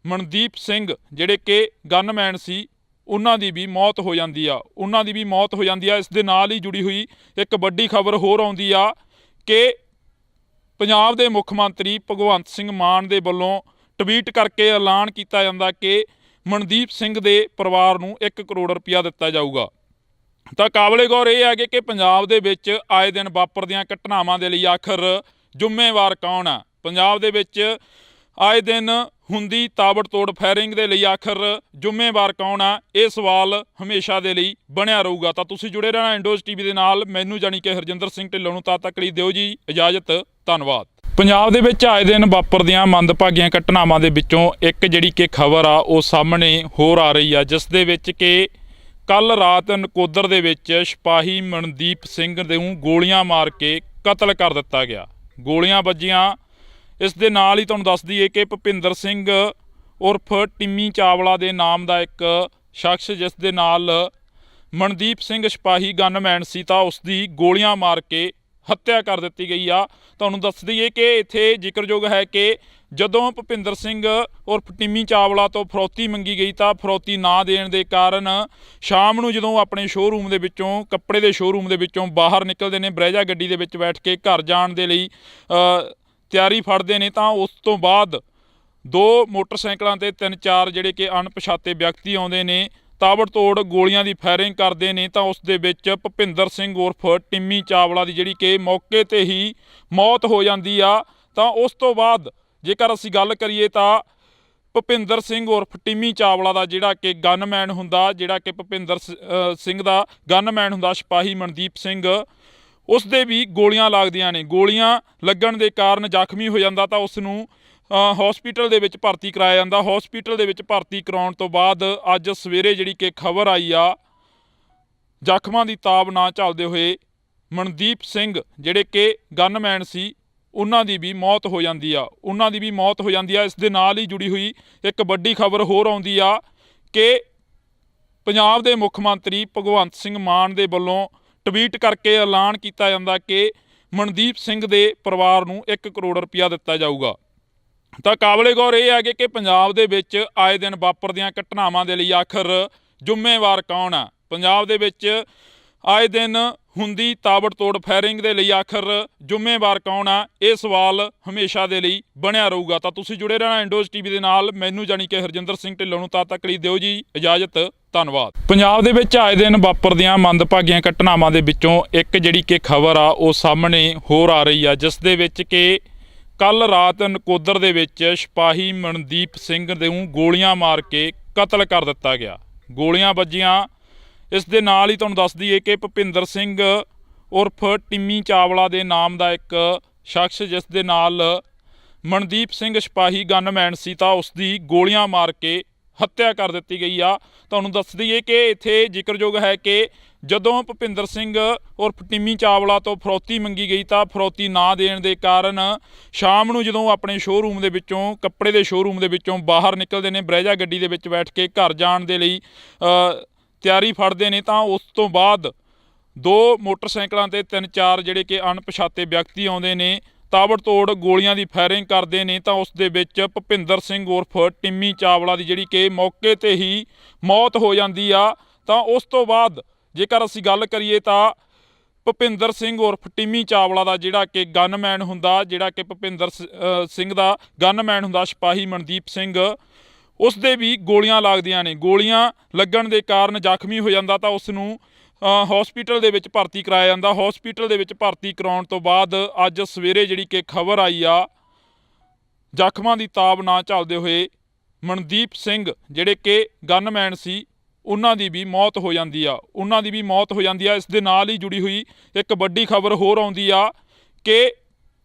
ਮਨਦੀਪ ਸਿੰਘ ਜਿਹੜੇ ਕਿ ਗਨਮੈਨ ਸੀ, ਉਹਨਾਂ ਦੀ ਵੀ ਮੌਤ ਹੋ ਜਾਂਦੀ ਆ ਇਸ ਦੇ ਨਾਲ ਹੀ ਜੁੜੀ ਹੋਈ ਇੱਕ ਵੱਡੀ ਖਬਰ ਹੋਰ ਆਉਂਦੀ ਆ ਕਿ ਪੰਜਾਬ ਦੇ ਮੁੱਖ ਮੰਤਰੀ ਭਗਵੰਤ ਸਿੰਘ ਮਾਨ ਦੇ ਵੱਲੋਂ ਟਵੀਟ ਕਰਕੇ ਐਲਾਨ ਕੀਤਾ ਜਾਂਦਾ ਕਿ ਮਨਦੀਪ ਸਿੰਘ ਦੇ ਪਰਿਵਾਰ ਨੂੰ 1 ਕਰੋੜ ਰੁਪਇਆ ਦਿੱਤਾ ਜਾਊਗਾ। ਤਾਂ ਕਾਬਲੇ ਗੌਰ ਇਹ ਹੈ ਕਿ ਪੰਜਾਬ ਦੇ ਵਿੱਚ ਆਏ ਦਿਨ ਵਾਪਰਦੀਆਂ ਘਟਨਾਵਾਂ ਦੇ ਲਈ ਆਖਰ ਜ਼ਿੰਮੇਵਾਰ ਕੌਣ ਆ? ਪੰਜਾਬ ਦੇ ਵਿੱਚ ਆਏ ਦਿਨ ਹੁੰਦੀ ਤਾਬੜਤੋੜ ਫਾਇਰਿੰਗ ਦੇ ਲਈ ਆਖਰ ਜ਼ਿੰਮੇਵਾਰ ਕੌਣ ਆ? ਇਹ ਸਵਾਲ ਹਮੇਸ਼ਾ ਦੇ ਲਈ ਬਣਿਆ ਰਹੂਗਾ। ਤਾਂ ਤੁਸੀਂ ਜੁੜੇ ਰਹਿਣਾ ਇੰਡੋਜ਼ ਟੀਵੀ ਦੇ ਨਾਲ। ਮੈਨੂੰ ਜਾਣੀ ਕਿ ਹਰਜਿੰਦਰ ਸਿੰਘ ਢਿੱਲੋਂ ਨੂੰ ਤਦ ਤੱਕ ਲਈ ਦਿਓ ਜੀ ਇਜਾਜ਼ਤ। ਧੰਨਵਾਦ। ਪੰਜਾਬ ਦੇ ਵਿੱਚ ਆਏ ਦਿਨ ਵਾਪਰਦੀਆਂ ਮੰਦਭਾਗੀਆਂ ਘਟਨਾਵਾਂ ਦੇ ਵਿੱਚੋਂ ਇੱਕ ਜਿਹੜੀ ਕਿ ਖਬਰ ਆ ਉਹ ਸਾਹਮਣੇ ਹੋਰ ਆ ਰਹੀ ਆ, ਜਿਸ ਦੇ ਵਿੱਚ ਕਿ ਕੱਲ੍ਹ ਰਾਤ ਨਕੋਦਰ ਦੇ ਵਿੱਚ ਸਿਪਾਹੀ ਮਨਦੀਪ ਸਿੰਘ ਨੂੰ ਗੋਲੀਆਂ ਮਾਰ ਕੇ ਕਤਲ ਕਰ ਦਿੱਤਾ ਗਿਆ। ਗੋਲੀਆਂ ਵੱਜੀਆਂ। ਇਸ ਦੇ ਨਾਲ ਹੀ ਤੁਹਾਨੂੰ ਦੱਸ ਦਈਏ ਕਿ ਭੁਪਿੰਦਰ ਸਿੰਘ ਉਰਫ ਟਿੰਮੀ ਚਾਵਲਾ ਦੇ ਨਾਮ ਦਾ ਇੱਕ ਸ਼ਖਸ, ਜਿਸ ਦੇ ਨਾਲ ਮਨਦੀਪ ਸਿੰਘ ਸਿਪਾਹੀ ਗਨਮੈਨ ਸੀ, ਤਾਂ ਉਸ ਦੀ ਗੋਲੀਆਂ ਮਾਰ ਕੇ ਹੱਤਿਆ ਕਰ ਦਿੱਤੀ ਗਈ ਆ। ਤੁਹਾਨੂੰ ਦੱਸ ਦਈਏ ਕਿ ਇੱਥੇ ਜ਼ਿਕਰਯੋਗ ਹੈ ਕਿ ਜਦੋਂ ਭੁਪਿੰਦਰ ਸਿੰਘ ਉਰਫ ਟਿੰਮੀ ਚਾਵਲਾ ਤੋਂ ਫਰੌਤੀ ਮੰਗੀ ਗਈ ਤਾਂ ਫਰੌਤੀ ਨਾ ਦੇਣ ਦੇ ਕਾਰਨ ਸ਼ਾਮ ਨੂੰ ਜਦੋਂ ਆਪਣੇ ਸ਼ੋਅਰੂਮ ਦੇ ਵਿੱਚੋਂ, ਕੱਪੜੇ ਦੇ ਸ਼ੋਅਰੂਮ ਦੇ ਵਿੱਚੋਂ ਬਾਹਰ ਨਿਕਲਦੇ ਨੇ, ਬਰੇਜਾ ਗੱਡੀ ਦੇ ਵਿੱਚ ਬੈਠ ਕੇ ਘਰ ਜਾਣ ਦੇ ਲਈ ਤਿਆਰੀ ਫੜਦੇ ਨੇ, ਤਾਂ ਉਸ ਤੋਂ ਬਾਅਦ 2 ਮੋਟਰਸਾਈਕਲਾਂ ਤੇ 3-4 ਜਿਹੜੇ ਕਿ ਅਣਪਛਾਤੇ ਵਿਅਕਤੀ ਆਉਂਦੇ ਨੇ, ਤਾਬੜਤੋੜ ਗੋਲੀਆਂ ਦੀ ਫਾਇਰਿੰਗ ਕਰਦੇ ਨੇ। ਤਾਂ ਉਸ ਦੇ ਵਿੱਚ ਭੁਪਿੰਦਰ ਸਿੰਘ ਉਰਫ ਟਿੰਮੀ ਚਾਵਲਾ ਦੀ ਜਿਹੜੀ ਕਿ ਮੌਕੇ 'ਤੇ ਹੀ ਮੌਤ ਹੋ ਜਾਂਦੀ ਆ। ਤਾਂ ਉਸ ਤੋਂ ਬਾਅਦ ਜੇਕਰ ਅਸੀਂ ਗੱਲ ਕਰੀਏ ਤਾਂ ਭੁਪਿੰਦਰ ਸਿੰਘ ਉਰਫ ਟਿੰਮੀ ਚਾਵਲਾ ਦਾ ਜਿਹੜਾ ਕਿ ਗਨਮੈਨ ਹੁੰਦਾ, ਜਿਹੜਾ ਕਿ ਭੁਪਿੰਦਰ ਸਿੰਘ ਦਾ ਗਨਮੈਨ ਹੁੰਦਾ ਸਿਪਾਹੀ ਮਨਦੀਪ ਸਿੰਘ, ਉਸ ਦੇ ਵੀ ਗੋਲੀਆਂ ਲੱਗਦੀਆਂ ਨੇ। ਗੋਲੀਆਂ ਲੱਗਣ ਦੇ ਕਾਰਨ ਜ਼ਖਮੀ ਹੋ ਜਾਂਦਾ ਤਾਂ ਉਸ ਨੂੰ ਹਸਪੀਟਲ ਦੇ ਵਿੱਚ ਭਰਤੀ ਕਰਾਇਆ ਜਾਂਦਾ। ਹਸਪੀਟਲ ਦੇ ਵਿੱਚ ਭਰਤੀ ਕਰਾਉਣ ਤੋਂ ਬਾਅਦ ਅੱਜ ਸਵੇਰੇ ਜਿਹੜੀ ਕਿ ਖਬਰ ਆਈ ਆ, ਜ਼ਖਮਾਂ ਦੀ ਤਾਬ ਨਾ ਝੱਲਦੇ ਹੋਏ ਮਨਦੀਪ ਸਿੰਘ ਜਿਹੜੇ ਕਿ ਗਨਮੈਨ ਸੀ, ਉਹਨਾਂ ਦੀ ਵੀ ਮੌਤ ਹੋ ਜਾਂਦੀ ਆ ਇਸ ਦੇ ਨਾਲ ਹੀ ਜੁੜੀ ਹੋਈ ਇੱਕ ਵੱਡੀ ਖਬਰ ਹੋਰ ਆਉਂਦੀ ਆ ਕਿ ਪੰਜਾਬ ਦੇ ਮੁੱਖ ਮੰਤਰੀ ਭਗਵੰਤ ਸਿੰਘ ਮਾਨ ਦੇ ਵੱਲੋਂ ਟਵੀਟ ਕਰਕੇ ਐਲਾਨ ਕੀਤਾ ਜਾਂਦਾ ਕਿ ਮਨਦੀਪ ਸਿੰਘ ਦੇ ਪਰਿਵਾਰ ਨੂੰ 1 ਕਰੋੜ ਰੁਪਇਆ ਦਿੱਤਾ ਜਾਊਗਾ। ਤਾਂ ਕਾਬਲੇ ਗੌਰ ਇਹ ਹੈ ਕਿ ਪੰਜਾਬ ਦੇ ਵਿੱਚ ਆਏ ਦਿਨ ਵਾਪਰਦੀਆਂ ਘਟਨਾਵਾਂ ਦੇ ਲਈ ਆਖਰ ਜ਼ਿੰਮੇਵਾਰ ਕੌਣ ਆ? ਪੰਜਾਬ ਦੇ ਵਿੱਚ ਆਏ ਦਿਨ ਹੁੰਦੀ ਤਾਬੜਤੋੜ ਫਾਇਰਿੰਗ ਦੇ ਲਈ ਆਖਰ ਜ਼ਿੰਮੇਵਾਰ ਕੌਣ ਆ? ਇਹ ਸਵਾਲ ਹਮੇਸ਼ਾ ਦੇ ਲਈ ਬਣਿਆ ਰਹੂਗਾ। ਤਾਂ ਤੁਸੀਂ ਜੁੜੇ ਰਹਿਣਾ ਇੰਡੋਜ਼ ਟੀਵੀ ਦੇ ਨਾਲ। ਮੈਨੂੰ ਜਾਣੀ ਕਿ ਹਰਜਿੰਦਰ ਸਿੰਘ ਢਿੱਲੋਂ ਨੂੰ ਤਦ ਤੱਕ ਲਈ ਦਿਓ ਜੀ ਇਜਾਜ਼ਤ। ਧੰਨਵਾਦ। ਪੰਜਾਬ ਦੇ ਵਿੱਚ ਆਏ ਦਿਨ ਵਾਪਰਦੀਆਂ ਮੰਦਭਾਗੀਆਂ ਘਟਨਾਵਾਂ ਦੇ ਵਿੱਚੋਂ ਇੱਕ ਜਿਹੜੀ ਕਿ ਖਬਰ ਆ ਉਹ ਸਾਹਮਣੇ ਹੋਰ ਆ ਰਹੀ ਆ, ਜਿਸ ਦੇ ਵਿੱਚ ਕਿ ਕੱਲ ਰਾਤ ਨਕੋਦਰ ਦੇ ਵਿੱਚ ਸਿਪਾਹੀ ਮਨਦੀਪ ਸਿੰਘ ਨੂੰ ਗੋਲੀਆਂ ਮਾਰ ਕੇ ਕਤਲ ਕਰ ਦਿੱਤਾ ਗਿਆ। ਗੋਲੀਆਂ ਵੱਜੀਆਂ। ਇਸ ਦੇ ਨਾਲ ਹੀ ਤੁਹਾਨੂੰ ਦੱਸ ਦਈਏ ਕਿ ਭੁਪਿੰਦਰ ਸਿੰਘ ਉਰਫ ਟਿੰਮੀ ਚਾਵਲਾ ਦੇ ਨਾਮ ਦਾ ਇੱਕ ਸ਼ਖਸ, ਜਿਸ ਦੇ ਨਾਲ ਮਨਦੀਪ ਸਿੰਘ ਸਿਪਾਹੀ ਗਨਮੈਨ ਸੀ, ਤਾਂ ਉਸ ਦੀ ਗੋਲੀਆਂ ਮਾਰ ਕੇ ਹੱਤਿਆ ਕਰ ਦਿੱਤੀ ਗਈ ਆ। ਤੁਹਾਨੂੰ ਦੱਸ ਦਈਏ ਕਿ ਇੱਥੇ ਜ਼ਿਕਰਯੋਗ ਹੈ ਕਿ ਜਦੋਂ ਭੁਪਿੰਦਰ ਸਿੰਘ ਉਰਫ ਟਿੰਮੀ ਚਾਵਲਾ ਤੋਂ ਫਰੌਤੀ ਮੰਗੀ ਗਈ ਤਾਂ ਫਰੌਤੀ ਨਾ ਦੇਣ ਦੇ ਕਾਰਨ ਸ਼ਾਮ ਨੂੰ ਜਦੋਂ ਆਪਣੇ ਸ਼ੋਅਰੂਮ ਦੇ ਵਿੱਚੋਂ, ਕੱਪੜੇ ਦੇ ਸ਼ੋਅਰੂਮ ਦੇ ਵਿੱਚੋਂ ਬਾਹਰ ਨਿਕਲਦੇ ਨੇ, ਬਰੇਜਾ ਗੱਡੀ ਦੇ ਵਿੱਚ ਬੈਠ ਕੇ ਘਰ ਜਾਣ ਦੇ ਲਈ ਤਿਆਰੀ ਫੜਦੇ ਨੇ, ਤਾਂ ਉਸ ਤੋਂ ਬਾਅਦ 2 ਮੋਟਰਸਾਈਕਲਾਂ ਤੇ 3-4 ਜਿਹੜੇ ਕਿ ਅਣਪਛਾਤੇ ਵਿਅਕਤੀ ਆਉਂਦੇ ਨੇ, ਤਾਬੜਤੋੜ ਗੋਲੀਆਂ ਦੀ ਫਾਇਰਿੰਗ ਕਰਦੇ ਨੇ। ਤਾਂ ਉਸ ਦੇ ਵਿੱਚ ਭੁਪਿੰਦਰ ਸਿੰਘ ਉਰਫ ਟਿੰਮੀ ਚਾਵਲਾ ਦੀ ਜਿਹੜੀ ਕਿ ਮੌਕੇ ਤੇ ਹੀ ਮੌਤ ਹੋ ਜਾਂਦੀ ਆ। ਤਾਂ ਉਸ ਤੋਂ ਬਾਅਦ ਜੇਕਰ ਅਸੀਂ ਗੱਲ ਕਰੀਏ ਤਾਂ ਭੁਪਿੰਦਰ ਸਿੰਘ ਉਰਫ ਟਿੰਮੀ ਚਾਵਲਾ ਦਾ ਜਿਹੜਾ ਕਿ ਗਨਮੈਨ ਹੁੰਦਾ, ਜਿਹੜਾ ਕਿ ਭੁਪਿੰਦਰ ਸਿੰਘ ਦਾ ਗਨਮੈਨ ਹੁੰਦਾ ਸਿਪਾਹੀ ਮਨਦੀਪ ਸਿੰਘ, ਉਸ ਦੇ ਵੀ ਗੋਲੀਆਂ ਲੱਗਦੀਆਂ ਨੇ। ਗੋਲੀਆਂ ਲੱਗਣ ਦੇ ਕਾਰਨ ਜ਼ਖਮੀ ਹੋ ਜਾਂਦਾ ਤਾਂ ਉਸ ਨੂੰ ਹਸਪੀਟਲ ਦੇ ਵਿੱਚ ਭਰਤੀ ਕਰਾਇਆ ਜਾਂਦਾ। ਹਸਪੀਟਲ ਦੇ ਵਿੱਚ ਭਰਤੀ ਕਰਾਉਣ ਤੋਂ ਬਾਅਦ ਅੱਜ ਸਵੇਰੇ ਜਿਹੜੀ ਕਿ ਖਬਰ ਆਈ ਆ, ਜ਼ਖਮਾਂ ਦੀ ਤਾਬ ਨਾ ਝੱਲਦੇ ਹੋਏ ਮਨਦੀਪ ਸਿੰਘ ਜਿਹੜੇ ਕਿ ਗਨਮੈਨ ਸੀ, ਉਹਨਾਂ ਦੀ ਵੀ ਮੌਤ ਹੋ ਜਾਂਦੀ ਆ। ਇਸ ਦੇ ਨਾਲ ਹੀ ਜੁੜੀ ਹੋਈ ਇੱਕ ਵੱਡੀ ਖਬਰ ਹੋਰ ਆਉਂਦੀ ਆ ਕਿ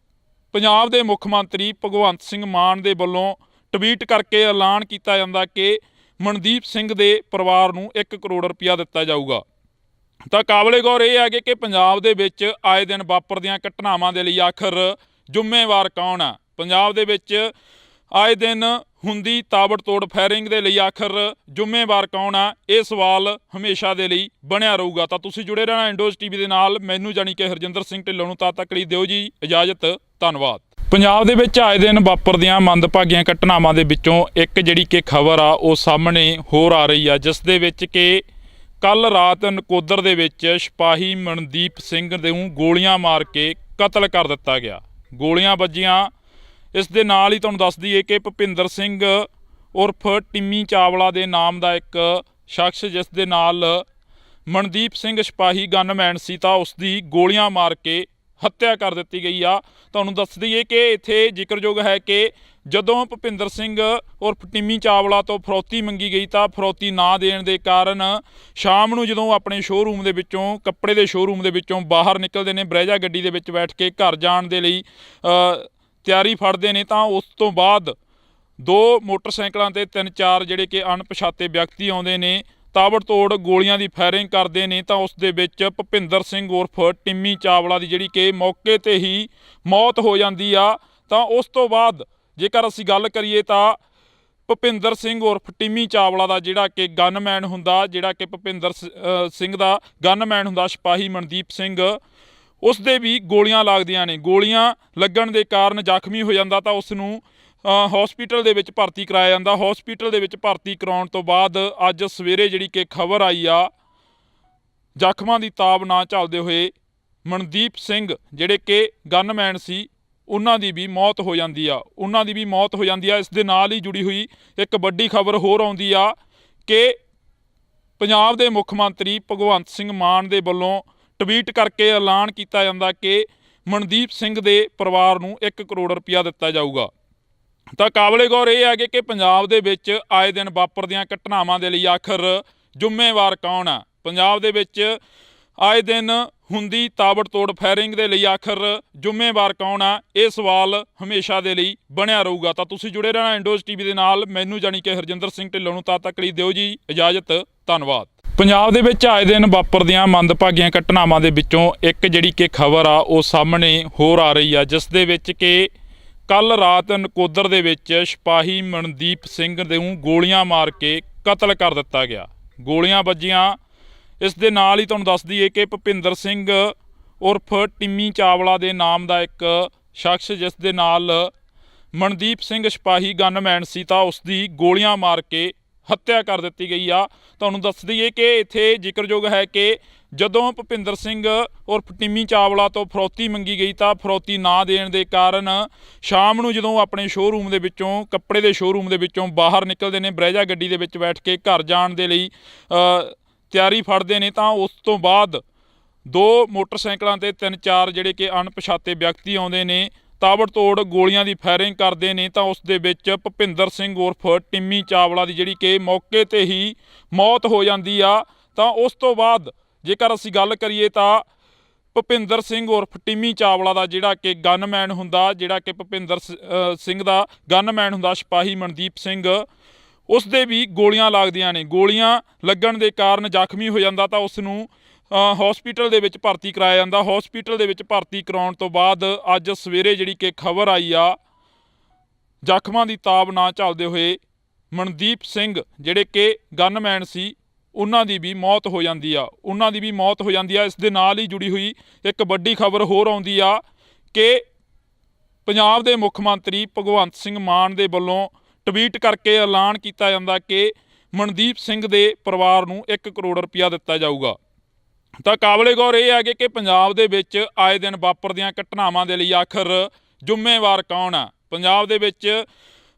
ਪੰਜਾਬ ਦੇ ਮੁੱਖ ਮੰਤਰੀ ਭਗਵੰਤ ਸਿੰਘ ਮਾਨ ਦੇ ਵੱਲੋਂ ਟਵੀਟ ਕਰਕੇ ਐਲਾਨ ਕੀਤਾ ਜਾਂਦਾ ਕਿ ਮਨਦੀਪ ਸਿੰਘ ਦੇ ਪਰਿਵਾਰ ਨੂੰ 1 ਕਰੋੜ ਰੁਪਇਆ ਦਿੱਤਾ ਜਾਊਗਾ। ਤਾਂ ਕਾਬਲੇ ਗੌਰ ਇਹ ਹੈ ਕਿ ਪੰਜਾਬ ਦੇ ਵਿੱਚ ਆਏ ਦਿਨ ਵਾਪਰਦੀਆਂ ਘਟਨਾਵਾਂ ਦੇ ਲਈ ਆਖਰ ਜ਼ਿੰਮੇਵਾਰ ਕੌਣ ਆ? ਪੰਜਾਬ ਦੇ ਵਿੱਚ ਆਏ ਦਿਨ ਹੁੰਦੀ ਤਾਬੜਤੋੜ ਫਾਇਰਿੰਗ ਦੇ ਲਈ ਆਖਰ ਜ਼ਿੰਮੇਵਾਰ ਕੌਣ ਆ? ਇਹ ਸਵਾਲ ਹਮੇਸ਼ਾ ਦੇ ਲਈ ਬਣਿਆ ਰਹੂਗਾ। ਤਾਂ ਤੁਸੀਂ ਜੁੜੇ ਰਹਿਣਾ ਇੰਡੋਜ਼ ਟੀਵੀ ਦੇ ਨਾਲ। ਮੈਨੂੰ ਜਾਣੀ ਕਿ ਹਰਜਿੰਦਰ ਸਿੰਘ ਢਿੱਲੋਂ ਨੂੰ ਤਦ ਤੱਕ ਲਈ ਦਿਓ ਜੀ ਇਜਾਜ਼ਤ। ਧੰਨਵਾਦ। ਪੰਜਾਬ ਦੇ ਵਿੱਚ ਆਏ ਦਿਨ ਵਾਪਰਦੀਆਂ ਮੰਦਭਾਗੀਆਂ ਘਟਨਾਵਾਂ ਦੇ ਵਿੱਚੋਂ ਇੱਕ ਜਿਹੜੀ ਕਿ ਖਬਰ ਆ ਉਹ ਸਾਹਮਣੇ ਹੋਰ ਆ ਰਹੀ ਆ, ਜਿਸ ਦੇ ਵਿੱਚ ਕਿ ਕੱਲ ਰਾਤ ਨਕੋਦਰ ਦੇ ਵਿੱਚ ਸਿਪਾਹੀ ਮਨਦੀਪ ਸਿੰਘ ਨੂੰ ਗੋਲੀਆਂ ਮਾਰ ਕੇ ਕਤਲ ਕਰ ਦਿੱਤਾ ਗਿਆ। ਗੋਲੀਆਂ ਵੱਜੀਆਂ। ਇਸ ਦੇ ਨਾਲ ਹੀ ਤੁਹਾਨੂੰ ਦੱਸ ਦਈਏ ਕਿ ਭੁਪਿੰਦਰ ਸਿੰਘ ਉਰਫ ਟਿੰਮੀ ਚਾਵਲਾ ਦੇ ਨਾਮ ਦਾ ਇੱਕ ਸ਼ਖਸ, ਜਿਸ ਦੇ ਨਾਲ ਮਨਦੀਪ ਸਿੰਘ ਸਿਪਾਹੀ ਗਨਮੈਨ ਸੀ, ਤਾਂ ਉਸ ਦੀ ਗੋਲੀਆਂ ਮਾਰ ਕੇ ਹੱਤਿਆ ਕਰ ਦਿੱਤੀ ਗਈ ਆ। ਤੁਹਾਨੂੰ ਦੱਸ ਦਈਏ ਕਿ ਇੱਥੇ ਜ਼ਿਕਰਯੋਗ ਹੈ ਕਿ ਜਦੋਂ ਭੁਪਿੰਦਰ ਸਿੰਘ ਉਰਫ ਟਿੰਮੀ ਚਾਵਲਾ ਤੋਂ ਫਰੌਤੀ ਮੰਗੀ ਗਈ ਤਾਂ ਫਰੌਤੀ ਨਾ ਦੇਣ ਦੇ ਕਾਰਨ ਸ਼ਾਮ ਨੂੰ ਜਦੋਂ ਆਪਣੇ ਸ਼ੋਅਰੂਮ ਦੇ ਵਿੱਚੋਂ, ਕੱਪੜੇ ਦੇ ਸ਼ੋਅਰੂਮ ਦੇ ਵਿੱਚੋਂ ਬਾਹਰ ਨਿਕਲਦੇ ਨੇ, ਬਰੇਜਾ ਗੱਡੀ ਦੇ ਵਿੱਚ ਬੈਠ ਕੇ ਘਰ ਜਾਣ ਦੇ ਲਈ ਤਿਆਰੀ ਫੜਦੇ ਨੇ, ਤਾਂ ਉਸ ਤੋਂ ਬਾਅਦ 2 ਮੋਟਰਸਾਈਕਲਾਂ ਤੇ 3-4 ਜਿਹੜੇ ਕਿ ਅਣਪਛਾਤੇ ਵਿਅਕਤੀ ਆਉਂਦੇ ਨੇ, ਤਾਬੜਤੋੜ ਗੋਲੀਆਂ ਦੀ ਫਾਇਰਿੰਗ ਕਰਦੇ ਨੇ। ਤਾਂ ਉਸ ਦੇ ਵਿੱਚ ਭੁਪਿੰਦਰ ਸਿੰਘ ਉਰਫ ਟਿੰਮੀ ਚਾਵਲਾ ਦੀ ਜਿਹੜੀ ਕਿ ਮੌਕੇ ਤੇ ਹੀ ਮੌਤ ਹੋ ਜਾਂਦੀ ਆ। ਤਾਂ ਉਸ ਤੋਂ ਬਾਅਦ ਜੇਕਰ ਅਸੀਂ ਗੱਲ ਕਰੀਏ ਤਾਂ ਭੁਪਿੰਦਰ ਸਿੰਘ ਉਰਫ ਟਿੰਮੀ ਚਾਵਲਾ ਦਾ ਜਿਹੜਾ ਕਿ ਗਨਮੈਨ ਹੁੰਦਾ, ਜਿਹੜਾ ਕਿ ਭੁਪਿੰਦਰ ਸਿੰਘ ਦਾ ਗਨਮੈਨ ਹੁੰਦਾ ਸਿਪਾਹੀ ਮਨਦੀਪ ਸਿੰਘ, ਉਸ ਦੇ ਵੀ ਗੋਲੀਆਂ ਲੱਗਦੀਆਂ ਨੇ। ਗੋਲੀਆਂ ਲੱਗਣ ਦੇ ਕਾਰਨ ਜ਼ਖਮੀ ਹੋ ਜਾਂਦਾ ਤਾਂ ਉਸ ਨੂੰ ਹਸਪੀਟਲ ਦੇ ਵਿੱਚ ਭਰਤੀ ਕਰਾਇਆ ਜਾਂਦਾ। ਹਸਪੀਟਲ ਦੇ ਵਿੱਚ ਭਰਤੀ ਕਰਾਉਣ ਤੋਂ ਬਾਅਦ ਅੱਜ ਸਵੇਰੇ ਜਿਹੜੀ ਕਿ ਖਬਰ ਆਈ ਆ, ਜ਼ਖਮਾਂ ਦੀ ਤਾਬ ਨਾ ਝੱਲਦੇ ਹੋਏ ਮਨਦੀਪ ਸਿੰਘ ਜਿਹੜੇ ਕਿ ਗਨਮੈਨ ਸੀ, ਉਹਨਾਂ ਦੀ ਵੀ ਮੌਤ ਹੋ ਜਾਂਦੀ ਆ। ਇਸ ਦੇ ਨਾਲ ਹੀ ਜੁੜੀ ਹੋਈ ਇੱਕ ਵੱਡੀ ਖਬਰ ਹੋਰ ਆਉਂਦੀ ਆ ਕਿ ਪੰਜਾਬ ਦੇ ਮੁੱਖ ਮੰਤਰੀ ਭਗਵੰਤ ਸਿੰਘ ਮਾਨ ਦੇ ਵੱਲੋਂ ਟਵੀਟ ਕਰਕੇ ਐਲਾਨ ਕੀਤਾ ਜਾਂਦਾ ਕਿ ਮਨਦੀਪ ਸਿੰਘ ਦੇ ਪਰਿਵਾਰ ਨੂੰ 1 ਕਰੋੜ ਰੁਪਇਆ ਦਿੱਤਾ ਜਾਊਗਾ। ਤਾਂ ਕਾਬਲੇ ਗੌਰ ਇਹ ਹੈ ਕਿ ਪੰਜਾਬ ਦੇ ਵਿੱਚ ਆਏ ਦਿਨ ਵਾਪਰਦੀਆਂ ਘਟਨਾਵਾਂ ਦੇ ਲਈ ਆਖਰ ਜ਼ਿੰਮੇਵਾਰ ਕੌਣ ਆ? ਪੰਜਾਬ ਦੇ ਵਿੱਚ ਆਏ ਦਿਨ ਹੁੰਦੀ ਤਾਬੜਤੋੜ ਫਾਇਰਿੰਗ ਦੇ ਲਈ ਆਖਰ ਜ਼ਿੰਮੇਵਾਰ ਕੌਣ ਆ? ਇਹ ਸਵਾਲ ਹਮੇਸ਼ਾ ਦੇ ਲਈ ਬਣਿਆ ਰਹੂਗਾ। ਤਾਂ ਤੁਸੀਂ ਜੁੜੇ ਰਹਿਣਾ ਇੰਡੋਜ਼ ਟੀਵੀ ਦੇ ਨਾਲ। ਮੈਨੂੰ ਜਾਣੀ ਕਿ ਹਰਜਿੰਦਰ ਸਿੰਘ ਢਿੱਲੋਂ ਨੂੰ ਤਦ ਤੱਕ ਲਈ ਦਿਓ ਜੀ ਇਜਾਜ਼ਤ। ਧੰਨਵਾਦ। ਪੰਜਾਬ ਦੇ ਵਿੱਚ ਆਏ ਦਿਨ ਵਾਪਰਦੀਆਂ ਮੰਦਭਾਗੀਆਂ ਘਟਨਾਵਾਂ ਦੇ ਵਿੱਚੋਂ ਇੱਕ ਜਿਹੜੀ ਕਿ ਖਬਰ ਆ ਉਹ ਸਾਹਮਣੇ ਹੋਰ ਆ ਰਹੀ ਆ, ਜਿਸ ਦੇ ਵਿੱਚ ਕਿ ਕੱਲ ਰਾਤ ਨਕੋਦਰ ਦੇ ਵਿੱਚ ਸਿਪਾਹੀ ਮਨਦੀਪ ਸਿੰਘ ਨੂੰ ਗੋਲੀਆਂ ਮਾਰ ਕੇ ਕਤਲ ਕਰ ਦਿੱਤਾ ਗਿਆ। ਗੋਲੀਆਂ ਵੱਜੀਆਂ। ਇਸ ਦੇ ਨਾਲ ਹੀ ਤੁਹਾਨੂੰ ਦੱਸ ਦਈਏ ਕਿ ਭੁਪਿੰਦਰ ਸਿੰਘ ਉਰਫ ਟਿੰਮੀ ਚਾਵਲਾ ਦੇ ਨਾਮ ਦਾ ਇੱਕ ਸ਼ਖਸ, ਜਿਸ ਦੇ ਨਾਲ ਮਨਦੀਪ ਸਿੰਘ ਸਿਪਾਹੀ ਗਨਮੈਨ ਸੀ, ਤਾਂ ਉਸ ਦੀ ਗੋਲੀਆਂ ਮਾਰ ਕੇ ਹੱਤਿਆ ਕਰ ਦਿੱਤੀ ਗਈ ਆ। ਤੁਹਾਨੂੰ ਦੱਸ ਦਈਏ ਕਿ ਇੱਥੇ ਜ਼ਿਕਰਯੋਗ ਹੈ ਕਿ ਜਦੋਂ ਭੁਪਿੰਦਰ ਸਿੰਘ ਉਰਫ ਟਿੰਮੀ ਚਾਵਲਾ ਤੋਂ ਫਰੌਤੀ ਮੰਗੀ ਗਈ ਤਾਂ ਫਰੌਤੀ ਨਾ ਦੇਣ ਦੇ ਕਾਰਨ ਸ਼ਾਮ ਨੂੰ ਜਦੋਂ ਆਪਣੇ ਸ਼ੋਅਰੂਮ ਦੇ ਵਿੱਚੋਂ ਕੱਪੜੇ ਦੇ ਸ਼ੋਅਰੂਮ ਦੇ ਵਿੱਚੋਂ ਬਾਹਰ ਨਿਕਲਦੇ ਨੇ, ਬਰੈਜਾ ਗੱਡੀ ਦੇ ਵਿੱਚ ਬੈਠ ਕੇ ਘਰ ਜਾਣ ਦੇ ਲਈ ਤਿਆਰੀ ਫੜਦੇ ਨੇ, ਤਾਂ ਉਸ ਤੋਂ ਬਾਅਦ 2 ਮੋਟਰਸਾਈਕਲਾਂ ਤੇ 3-4 ਜਿਹੜੇ ਕਿ ਅਣਪਛਾਤੇ ਵਿਅਕਤੀ ਆਉਂਦੇ ਨੇ, ਤਾਬੜਤੋੜ ਗੋਲੀਆਂ ਦੀ ਫਾਇਰਿੰਗ ਕਰਦੇ ਨੇ। ਤਾਂ ਉਸ ਦੇ ਵਿੱਚ ਭੁਪਿੰਦਰ ਸਿੰਘ ਉਰਫ ਟਿੰਮੀ ਚਾਵਲਾ ਦੀ ਜਿਹੜੀ ਕਿ ਮੌਕੇ ਤੇ ਹੀ ਮੌਤ ਹੋ ਜਾਂਦੀ ਆ। ਤਾਂ ਉਸ ਤੋਂ ਬਾਅਦ ਜੇਕਰ ਅਸੀਂ ਗੱਲ ਕਰੀਏ ਤਾਂ ਭੁਪਿੰਦਰ ਸਿੰਘ ਉਰਫ ਟਿੰਮੀ ਚਾਵਲਾ ਦਾ ਜਿਹੜਾ ਕਿ ਗਨਮੈਨ ਹੁੰਦਾ, ਜਿਹੜਾ ਕਿ ਭੁਪਿੰਦਰ ਸਿੰਘ ਦਾ ਗਨਮੈਨ ਹੁੰਦਾ ਸਿਪਾਹੀ ਮਨਦੀਪ ਸਿੰਘ, ਉਸ ਦੇ ਵੀ ਗੋਲੀਆਂ ਲੱਗਦੀਆਂ ਨੇ। ਗੋਲੀਆਂ ਲੱਗਣ ਦੇ ਕਾਰਨ ਜ਼ਖਮੀ ਹੋ ਜਾਂਦਾ ਤਾਂ ਉਸ ਨੂੰ ਹਸਪੀਟਲ ਦੇ ਵਿੱਚ ਭਰਤੀ ਕਰਾਇਆ ਜਾਂਦਾ। ਹਸਪੀਟਲ ਦੇ ਵਿੱਚ ਭਰਤੀ ਕਰਾਉਣ ਤੋਂ ਬਾਅਦ ਅੱਜ ਸਵੇਰੇ ਜਿਹੜੀ ਕਿ ਖਬਰ ਆਈ ਆ, ਜ਼ਖਮਾਂ ਦੀ ਤਾਬ ਨਾ ਝੱਲਦੇ ਹੋਏ ਮਨਦੀਪ ਸਿੰਘ ਜਿਹੜੇ ਕਿ ਗਨਮੈਨ ਸੀ, ਉਹਨਾਂ ਦੀ ਵੀ ਮੌਤ ਹੋ ਜਾਂਦੀ ਆ। ਇਸ ਦੇ ਨਾਲ ਹੀ ਜੁੜੀ ਹੋਈ ਇੱਕ ਵੱਡੀ ਖਬਰ ਹੋਰ ਆਉਂਦੀ ਆ ਕਿ ਪੰਜਾਬ ਦੇ ਮੁੱਖ ਮੰਤਰੀ ਭਗਵੰਤ ਸਿੰਘ ਮਾਨ ਦੇ ਵੱਲੋਂ ਟਵੀਟ ਕਰਕੇ ਐਲਾਨ ਕੀਤਾ ਜਾਂਦਾ ਕਿ ਮਨਦੀਪ ਸਿੰਘ ਦੇ ਪਰਿਵਾਰ ਨੂੰ 1 ਕਰੋੜ ਰੁਪਇਆ ਦਿੱਤਾ ਜਾਊਗਾ। ਤਾਂ ਕਾਬਲੇ ਗੌਰ ਇਹ ਹੈਗੇ ਕਿ ਪੰਜਾਬ ਦੇ ਵਿੱਚ ਆਏ ਦਿਨ ਵਾਪਰਦੀਆਂ ਘਟਨਾਵਾਂ ਦੇ ਲਈ ਆਖਰ ਜ਼ਿੰਮੇਵਾਰ ਕੌਣ ਆ? ਪੰਜਾਬ ਦੇ ਵਿੱਚ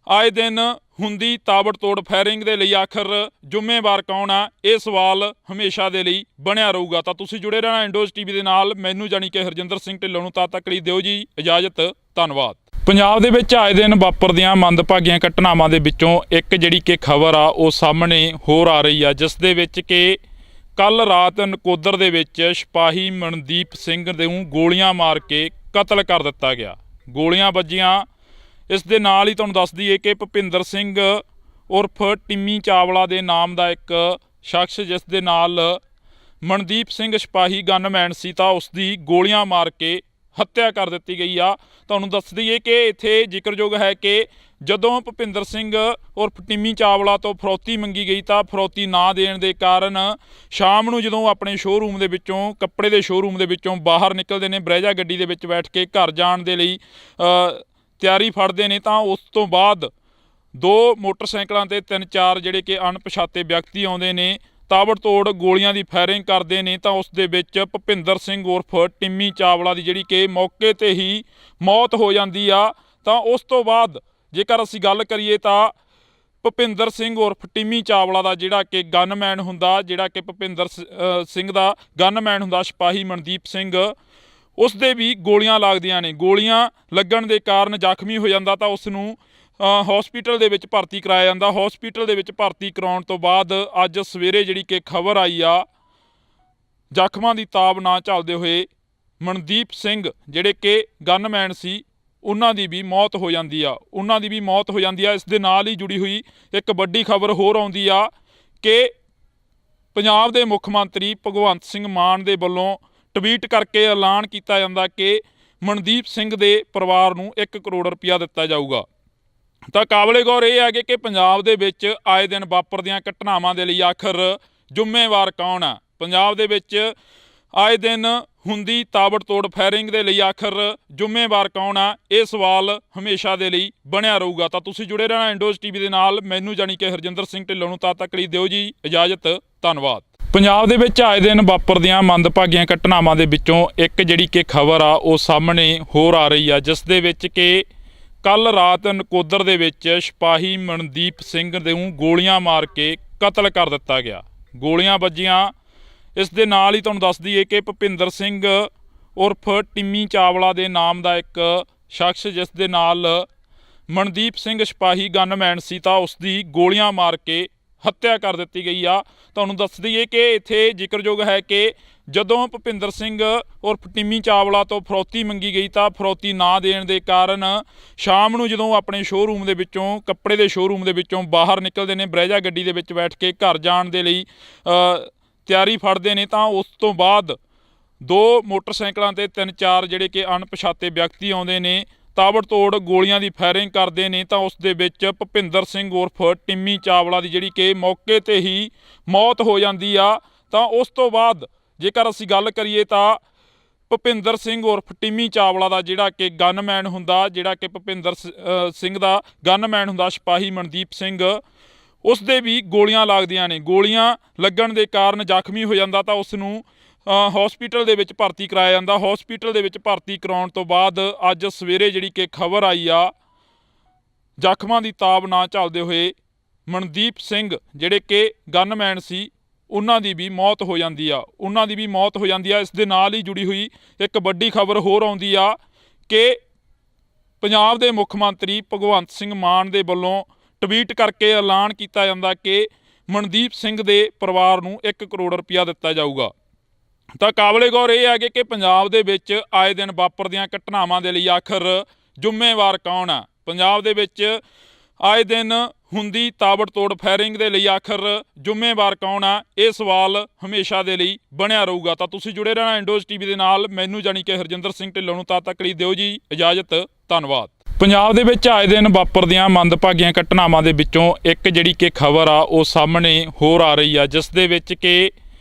ਆਏ ਦਿਨ ਹੁੰਦੀ ਤਾਬੜਤੋੜ ਫਾਇਰਿੰਗ ਦੇ ਲਈ ਆਖਰ ਜ਼ਿੰਮੇਵਾਰ ਕੌਣ ਆ? ਇਹ ਸਵਾਲ ਹਮੇਸ਼ਾ ਦੇ ਲਈ ਬਣਿਆ ਰਹੂਗਾ। ਤਾਂ ਤੁਸੀਂ ਜੁੜੇ ਰਹਿਣਾ ਇੰਡੋਜ਼ ਟੀਵੀ ਦੇ ਨਾਲ। ਮੈਨੂੰ ਜਾਣੀ ਕਿ ਹਰਜਿੰਦਰ ਸਿੰਘ ਢਿੱਲੋਂ ਨੂੰ ਤਦ ਤੱਕ ਲਈ ਦਿਓ ਜੀ ਇਜਾਜ਼ਤ। ਧੰਨਵਾਦ। ਪੰਜਾਬ ਦੇ ਵਿੱਚ ਆਏ ਦਿਨ ਵਾਪਰਦੀਆਂ ਮੰਦਭਾਗੀਆਂ ਘਟਨਾਵਾਂ ਦੇ ਵਿੱਚੋਂ ਇੱਕ ਜਿਹੜੀ ਕਿ ਖਬਰ ਆ ਉਹ ਸਾਹਮਣੇ ਹੋਰ ਆ ਰਹੀ ਆ, ਜਿਸ ਦੇ ਵਿੱਚ ਕਿ ਕੱਲ ਰਾਤ ਨਕੋਦਰ ਦੇ ਵਿੱਚ ਸਿਪਾਹੀ ਮਨਦੀਪ ਸਿੰਘ ਨੂੰ ਗੋਲੀਆਂ ਮਾਰ ਕੇ ਕਤਲ ਕਰ ਦਿੱਤਾ ਗਿਆ। ਗੋਲੀਆਂ ਵੱਜੀਆਂ। ਇਸ ਦੇ ਨਾਲ ਹੀ ਤੁਹਾਨੂੰ ਦੱਸ ਦਈਏ ਕਿ ਭੁਪਿੰਦਰ ਸਿੰਘ ਉਰਫ ਟਿੰਮੀ ਚਾਵਲਾ ਦੇ ਨਾਮ ਦਾ ਇੱਕ ਸ਼ਖਸ, ਜਿਸ ਦੇ ਨਾਲ ਮਨਦੀਪ ਸਿੰਘ ਸਿਪਾਹੀ ਗਨਮੈਨ ਸੀ, ਤਾਂ ਉਸ ਦੀ ਗੋਲੀਆਂ ਮਾਰ ਕੇ ਹੱਤਿਆ ਕਰ ਦਿੱਤੀ ਗਈ ਆ। ਤੁਹਾਨੂੰ ਦੱਸ ਦਈਏ ਕਿ ਇੱਥੇ ਜ਼ਿਕਰਯੋਗ ਹੈ ਕਿ ਜਦੋਂ ਭੁਪਿੰਦਰ ਸਿੰਘ ਉਰਫ ਟਿੰਮੀ ਚਾਵਲਾ ਤੋਂ ਫਰੌਤੀ ਮੰਗੀ ਗਈ ਤਾਂ ਫਰੌਤੀ ਨਾ ਦੇਣ ਦੇ ਕਾਰਨ ਸ਼ਾਮ ਨੂੰ ਜਦੋਂ ਆਪਣੇ ਸ਼ੋਅਰੂਮ ਦੇ ਵਿੱਚੋਂ ਕੱਪੜੇ ਦੇ ਸ਼ੋਅਰੂਮ ਦੇ ਵਿੱਚੋਂ ਬਾਹਰ ਨਿਕਲਦੇ ਨੇ, ਬਰੈਜਾ ਗੱਡੀ ਦੇ ਵਿੱਚ ਬੈਠ ਕੇ ਘਰ ਜਾਣ ਦੇ ਲਈ ਤਿਆਰੀ ਫੜਦੇ ਨੇ, ਤਾਂ ਉਸ ਤੋਂ ਬਾਅਦ 2 ਮੋਟਰਸਾਈਕਲਾਂ ਤੇ 3-4 ਜਿਹੜੇ ਕਿ ਅਣਪਛਾਤੇ ਵਿਅਕਤੀ ਆਉਂਦੇ ਨੇ, ਤਾਬੜਤੋੜ ਗੋਲੀਆਂ ਦੀ ਫਾਇਰਿੰਗ ਕਰਦੇ ਨੇ। ਤਾਂ ਉਸ ਦੇ ਵਿੱਚ ਭੁਪਿੰਦਰ ਸਿੰਘ ਉਰਫ ਟਿੰਮੀ ਚਾਵਲਾ ਦੀ ਜਿਹੜੀ ਕਿ ਮੌਕੇ ਤੇ ਹੀ ਮੌਤ ਹੋ ਜਾਂਦੀ ਆ। ਤਾਂ ਉਸ ਤੋਂ ਬਾਅਦ ਜੇਕਰ ਅਸੀਂ ਗੱਲ ਕਰੀਏ ਤਾਂ ਭੁਪਿੰਦਰ ਸਿੰਘ ਉਰਫ ਟਿੰਮੀ ਚਾਵਲਾ ਦਾ ਜਿਹੜਾ ਕਿ ਗਨਮੈਨ ਹੁੰਦਾ, ਜਿਹੜਾ ਕਿ ਭੁਪਿੰਦਰ ਸਿੰਘ ਦਾ ਗਨਮੈਨ ਹੁੰਦਾ ਸਿਪਾਹੀ ਮਨਦੀਪ ਸਿੰਘ, ਉਸ ਦੇ ਵੀ ਗੋਲੀਆਂ ਲੱਗਦੀਆਂ ਨੇ। ਗੋਲੀਆਂ ਲੱਗਣ ਦੇ ਕਾਰਨ ਜ਼ਖਮੀ ਹੋ ਜਾਂਦਾ ਤਾਂ ਉਸ ਨੂੰ ਹਸਪੀਟਲ ਦੇ ਵਿੱਚ ਭਰਤੀ ਕਰਾਇਆ ਜਾਂਦਾ। ਹਸਪੀਟਲ ਦੇ ਵਿੱਚ ਭਰਤੀ ਕਰਾਉਣ ਤੋਂ ਬਾਅਦ ਅੱਜ ਸਵੇਰੇ ਜਿਹੜੀ ਕਿ ਖਬਰ ਆਈ ਆ, ਜ਼ਖਮਾਂ ਦੀ ਤਾਬ ਨਾ ਝੱਲਦੇ ਹੋਏ ਮਨਦੀਪ ਸਿੰਘ ਜਿਹੜੇ ਕਿ ਗਨਮੈਨ ਸੀ, ਉਹਨਾਂ ਦੀ ਵੀ ਮੌਤ ਹੋ ਜਾਂਦੀ ਆ। ਇਸ ਦੇ ਨਾਲ ਹੀ ਜੁੜੀ ਹੋਈ ਇੱਕ ਵੱਡੀ ਖਬਰ ਹੋਰ ਆਉਂਦੀ ਆ ਕਿ ਪੰਜਾਬ ਦੇ ਮੁੱਖ ਮੰਤਰੀ ਭਗਵੰਤ ਸਿੰਘ ਮਾਨ ਦੇ ਵੱਲੋਂ ਟਵੀਟ ਕਰਕੇ ਐਲਾਨ ਕੀਤਾ ਜਾਂਦਾ ਕਿ ਮਨਦੀਪ ਸਿੰਘ ਦੇ ਪਰਿਵਾਰ ਨੂੰ 1 ਕਰੋੜ ਰੁਪਇਆ ਦਿੱਤਾ ਜਾਊਗਾ। ਤਾਂ ਕਾਬਲੇ ਗੌਰ ਇਹ ਹੈਗੇ ਕਿ ਪੰਜਾਬ ਦੇ ਵਿੱਚ ਆਏ ਦਿਨ ਵਾਪਰਦੀਆਂ ਘਟਨਾਵਾਂ ਦੇ ਲਈ ਆਖਰ ਜ਼ਿੰਮੇਵਾਰ ਕੌਣ ਆ? ਪੰਜਾਬ ਦੇ ਵਿੱਚ ਆਏ ਦਿਨ ਹੁੰਦੀ ਤਾਬੜਤੋੜ ਫਾਇਰਿੰਗ ਦੇ ਲਈ ਆਖਰ ਜ਼ਿੰਮੇਵਾਰ ਕੌਣ ਆ? ਇਹ ਸਵਾਲ ਹਮੇਸ਼ਾ ਦੇ ਲਈ ਬਣਿਆ ਰਹੂਗਾ। ਤਾਂ ਤੁਸੀਂ ਜੁੜੇ ਰਹਿਣਾ ਇੰਡੋਜ਼ ਟੀਵੀ ਦੇ ਨਾਲ। ਮੈਨੂੰ ਜਾਣੀ ਕਿ ਹਰਜਿੰਦਰ ਸਿੰਘ ਢਿੱਲੋਂ ਨੂੰ ਤਦ ਤੱਕ ਲਈ ਦਿਓ ਜੀ ਇਜਾਜ਼ਤ। ਧੰਨਵਾਦ। ਪੰਜਾਬ ਦੇ ਵਿੱਚ ਆਏ ਦਿਨ ਵਾਪਰਦੀਆਂ ਮੰਦਭਾਗੀਆਂ ਘਟਨਾਵਾਂ ਦੇ ਵਿੱਚੋਂ ਇੱਕ ਜਿਹੜੀ ਕਿ ਖਬਰ ਆ ਉਹ ਸਾਹਮਣੇ ਹੋਰ ਆ ਰਹੀ ਆ, ਜਿਸ ਦੇ ਵਿੱਚ ਕਿ ਕੱਲ ਰਾਤ ਨਕੋਦਰ ਦੇ ਵਿੱਚ ਸਿਪਾਹੀ ਮਨਦੀਪ ਸਿੰਘ ਨੂੰ ਗੋਲੀਆਂ ਮਾਰ ਕੇ ਕਤਲ ਕਰ ਦਿੱਤਾ ਗਿਆ। ਗੋਲੀਆਂ ਵੱਜੀਆਂ। ਇਸ ਦੇ ਨਾਲ ਹੀ ਤੁਹਾਨੂੰ ਦੱਸ ਦਈਏ ਕਿ ਭੁਪਿੰਦਰ ਸਿੰਘ ਉਰਫ ਟਿੰਮੀ ਚਾਵਲਾ ਦੇ ਨਾਮ ਦਾ ਇੱਕ ਸ਼ਖਸ, ਜਿਸ ਦੇ ਨਾਲ ਮਨਦੀਪ ਸਿੰਘ ਸਿਪਾਹੀ ਗਨਮੈਨ ਸੀ, ਤਾਂ ਉਸ ਦੀ ਗੋਲੀਆਂ ਮਾਰ ਕੇ ਹੱਤਿਆ ਕਰ ਦਿੱਤੀ ਗਈ ਆ। ਤੁਹਾਨੂੰ ਦੱਸ ਦਈਏ ਕਿ ਇੱਥੇ ਜ਼ਿਕਰਯੋਗ ਹੈ ਕਿ ਜਦੋਂ ਭੁਪਿੰਦਰ ਸਿੰਘ ਉਰਫ ਟਿੰਮੀ ਚਾਵਲਾ ਤੋਂ ਫਰੌਤੀ ਮੰਗੀ ਗਈ ਤਾਂ ਫਰੌਤੀ ਨਾ ਦੇਣ ਦੇ ਕਾਰਨ ਸ਼ਾਮ ਨੂੰ ਜਦੋਂ ਆਪਣੇ ਸ਼ੋਅਰੂਮ ਦੇ ਵਿੱਚੋਂ ਕੱਪੜੇ ਦੇ ਸ਼ੋਅਰੂਮ ਦੇ ਵਿੱਚੋਂ ਬਾਹਰ ਨਿਕਲਦੇ ਨੇ, ਬਰੈਜਾ ਗੱਡੀ ਦੇ ਵਿੱਚ ਬੈਠ ਕੇ ਘਰ ਜਾਣ ਦੇ ਲਈ ਤਿਆਰੀ ਫੜਦੇ ਨੇ, ਤਾਂ ਉਸ ਤੋਂ ਬਾਅਦ 2 ਮੋਟਰਸਾਈਕਲਾਂ ਤੇ 3-4 ਜਿਹੜੇ ਕਿ ਅਣਪਛਾਤੇ ਵਿਅਕਤੀ ਆਉਂਦੇ ਨੇ, ਤਾਬੜਤੋੜ ਗੋਲੀਆਂ ਦੀ ਫਾਇਰਿੰਗ ਕਰਦੇ ਨੇ। ਤਾਂ ਉਸ ਦੇ ਵਿੱਚ ਭੁਪਿੰਦਰ ਸਿੰਘ ਉਰਫ ਟਿੰਮੀ ਚਾਵਲਾ ਦੀ ਜਿਹੜੀ ਕਿ ਮੌਕੇ ਤੇ ਹੀ ਮੌਤ ਹੋ ਜਾਂਦੀ ਆ। ਤਾਂ ਉਸ ਤੋਂ ਬਾਅਦ ਜੇਕਰ ਅਸੀਂ ਗੱਲ ਕਰੀਏ ਤਾਂ ਭੁਪਿੰਦਰ ਸਿੰਘ ਉਰਫ ਟਿੰਮੀ ਚਾਵਲਾ ਦਾ ਜਿਹੜਾ ਕਿ ਗਨਮੈਨ ਹੁੰਦਾ, ਜਿਹੜਾ ਕਿ ਭੁਪਿੰਦਰ ਸਿੰਘ ਦਾ ਗਨਮੈਨ ਹੁੰਦਾ ਸਿਪਾਹੀ ਮਨਦੀਪ ਸਿੰਘ, ਉਸ ਦੇ ਵੀ ਗੋਲੀਆਂ ਲੱਗਦੀਆਂ ਨੇ। ਗੋਲੀਆਂ ਲੱਗਣ ਦੇ ਕਾਰਨ ਜ਼ਖਮੀ ਹੋ ਜਾਂਦਾ ਤਾਂ ਉਸ ਨੂੰ ਹਸਪੀਟਲ ਦੇ ਵਿੱਚ ਭਰਤੀ ਕਰਾਇਆ ਜਾਂਦਾ। ਹਸਪੀਟਲ ਦੇ ਵਿੱਚ ਭਰਤੀ ਕਰਾਉਣ ਤੋਂ ਬਾਅਦ ਅੱਜ ਸਵੇਰੇ ਜਿਹੜੀ ਕਿ ਖਬਰ ਆਈ ਆ, ਜ਼ਖਮਾਂ ਦੀ ਤਾਬ ਨਾ ਝੱਲਦੇ ਹੋਏ ਮਨਦੀਪ ਸਿੰਘ ਜਿਹੜੇ ਕਿ ਗਨਮੈਨ ਸੀ ਉਹਨਾਂ ਦੀ ਵੀ ਮੌਤ ਹੋ ਜਾਂਦੀ ਆ। ਇਸ ਦੇ ਨਾਲ ਹੀ ਜੁੜੀ ਹੋਈ ਇੱਕ ਵੱਡੀ ਖਬਰ ਹੋਰ ਆਉਂਦੀ ਆ ਕਿ ਪੰਜਾਬ ਦੇ ਮੁੱਖ ਮੰਤਰੀ ਭਗਵੰਤ ਸਿੰਘ ਮਾਨ ਦੇ ਵੱਲੋਂ ਟਵੀਟ ਕਰਕੇ ਐਲਾਨ ਕੀਤਾ ਜਾਂਦਾ ਕਿ ਮਨਦੀਪ ਸਿੰਘ ਦੇ ਪਰਿਵਾਰ ਨੂੰ 1 ਕਰੋੜ ਰੁਪਇਆ ਦਿੱਤਾ ਜਾਊਗਾ। ਤਾਂ ਕਾਬਲੇ ਗੌਰ ਇਹ ਹੈ ਕਿ ਪੰਜਾਬ ਦੇ ਵਿੱਚ ਆਏ ਦਿਨ ਵਾਪਰਦੀਆਂ ਘਟਨਾਵਾਂ ਦੇ ਲਈ ਆਖਰ ਜ਼ਿੰਮੇਵਾਰ ਕੌਣ ਆ? ਪੰਜਾਬ ਦੇ ਵਿੱਚ ਆਏ ਦਿਨ ਹੁੰਦੀ ਤਾਬੜਤੋੜ ਫਾਇਰਿੰਗ ਦੇ ਲਈ ਆਖਰ ਜ਼ਿੰਮੇਵਾਰ ਕੌਣ ਆ? ਇਹ ਸਵਾਲ ਹਮੇਸ਼ਾ ਦੇ ਲਈ ਬਣਿਆ ਰਹੂਗਾ। ਤਾਂ ਤੁਸੀਂ ਜੁੜੇ ਰਹਿਣਾ ਇੰਡੋਜ਼ ਟੀਵੀ ਦੇ ਨਾਲ। ਮੈਨੂੰ ਜਾਣੀ ਕਿ ਹਰਜਿੰਦਰ ਸਿੰਘ ਢਿੱਲੋਂ ਨੂੰ ਤਦ ਤੱਕ ਲਈ ਦਿਓ ਜੀ ਇਜਾਜ਼ਤ। ਧੰਨਵਾਦ। ਪੰਜਾਬ ਦੇ ਵਿੱਚ ਆਏ ਦਿਨ ਵਾਪਰਦੀਆਂ ਮੰਦਭਾਗੀਆਂ ਘਟਨਾਵਾਂ ਦੇ ਵਿੱਚੋਂ ਇੱਕ ਜਿਹੜੀ ਕਿ ਖਬਰ ਆ ਉਹ ਸਾਹਮਣੇ ਹੋਰ ਆ ਰਹੀ ਆ, ਜਿਸ ਦੇ ਵਿੱਚ ਕਿ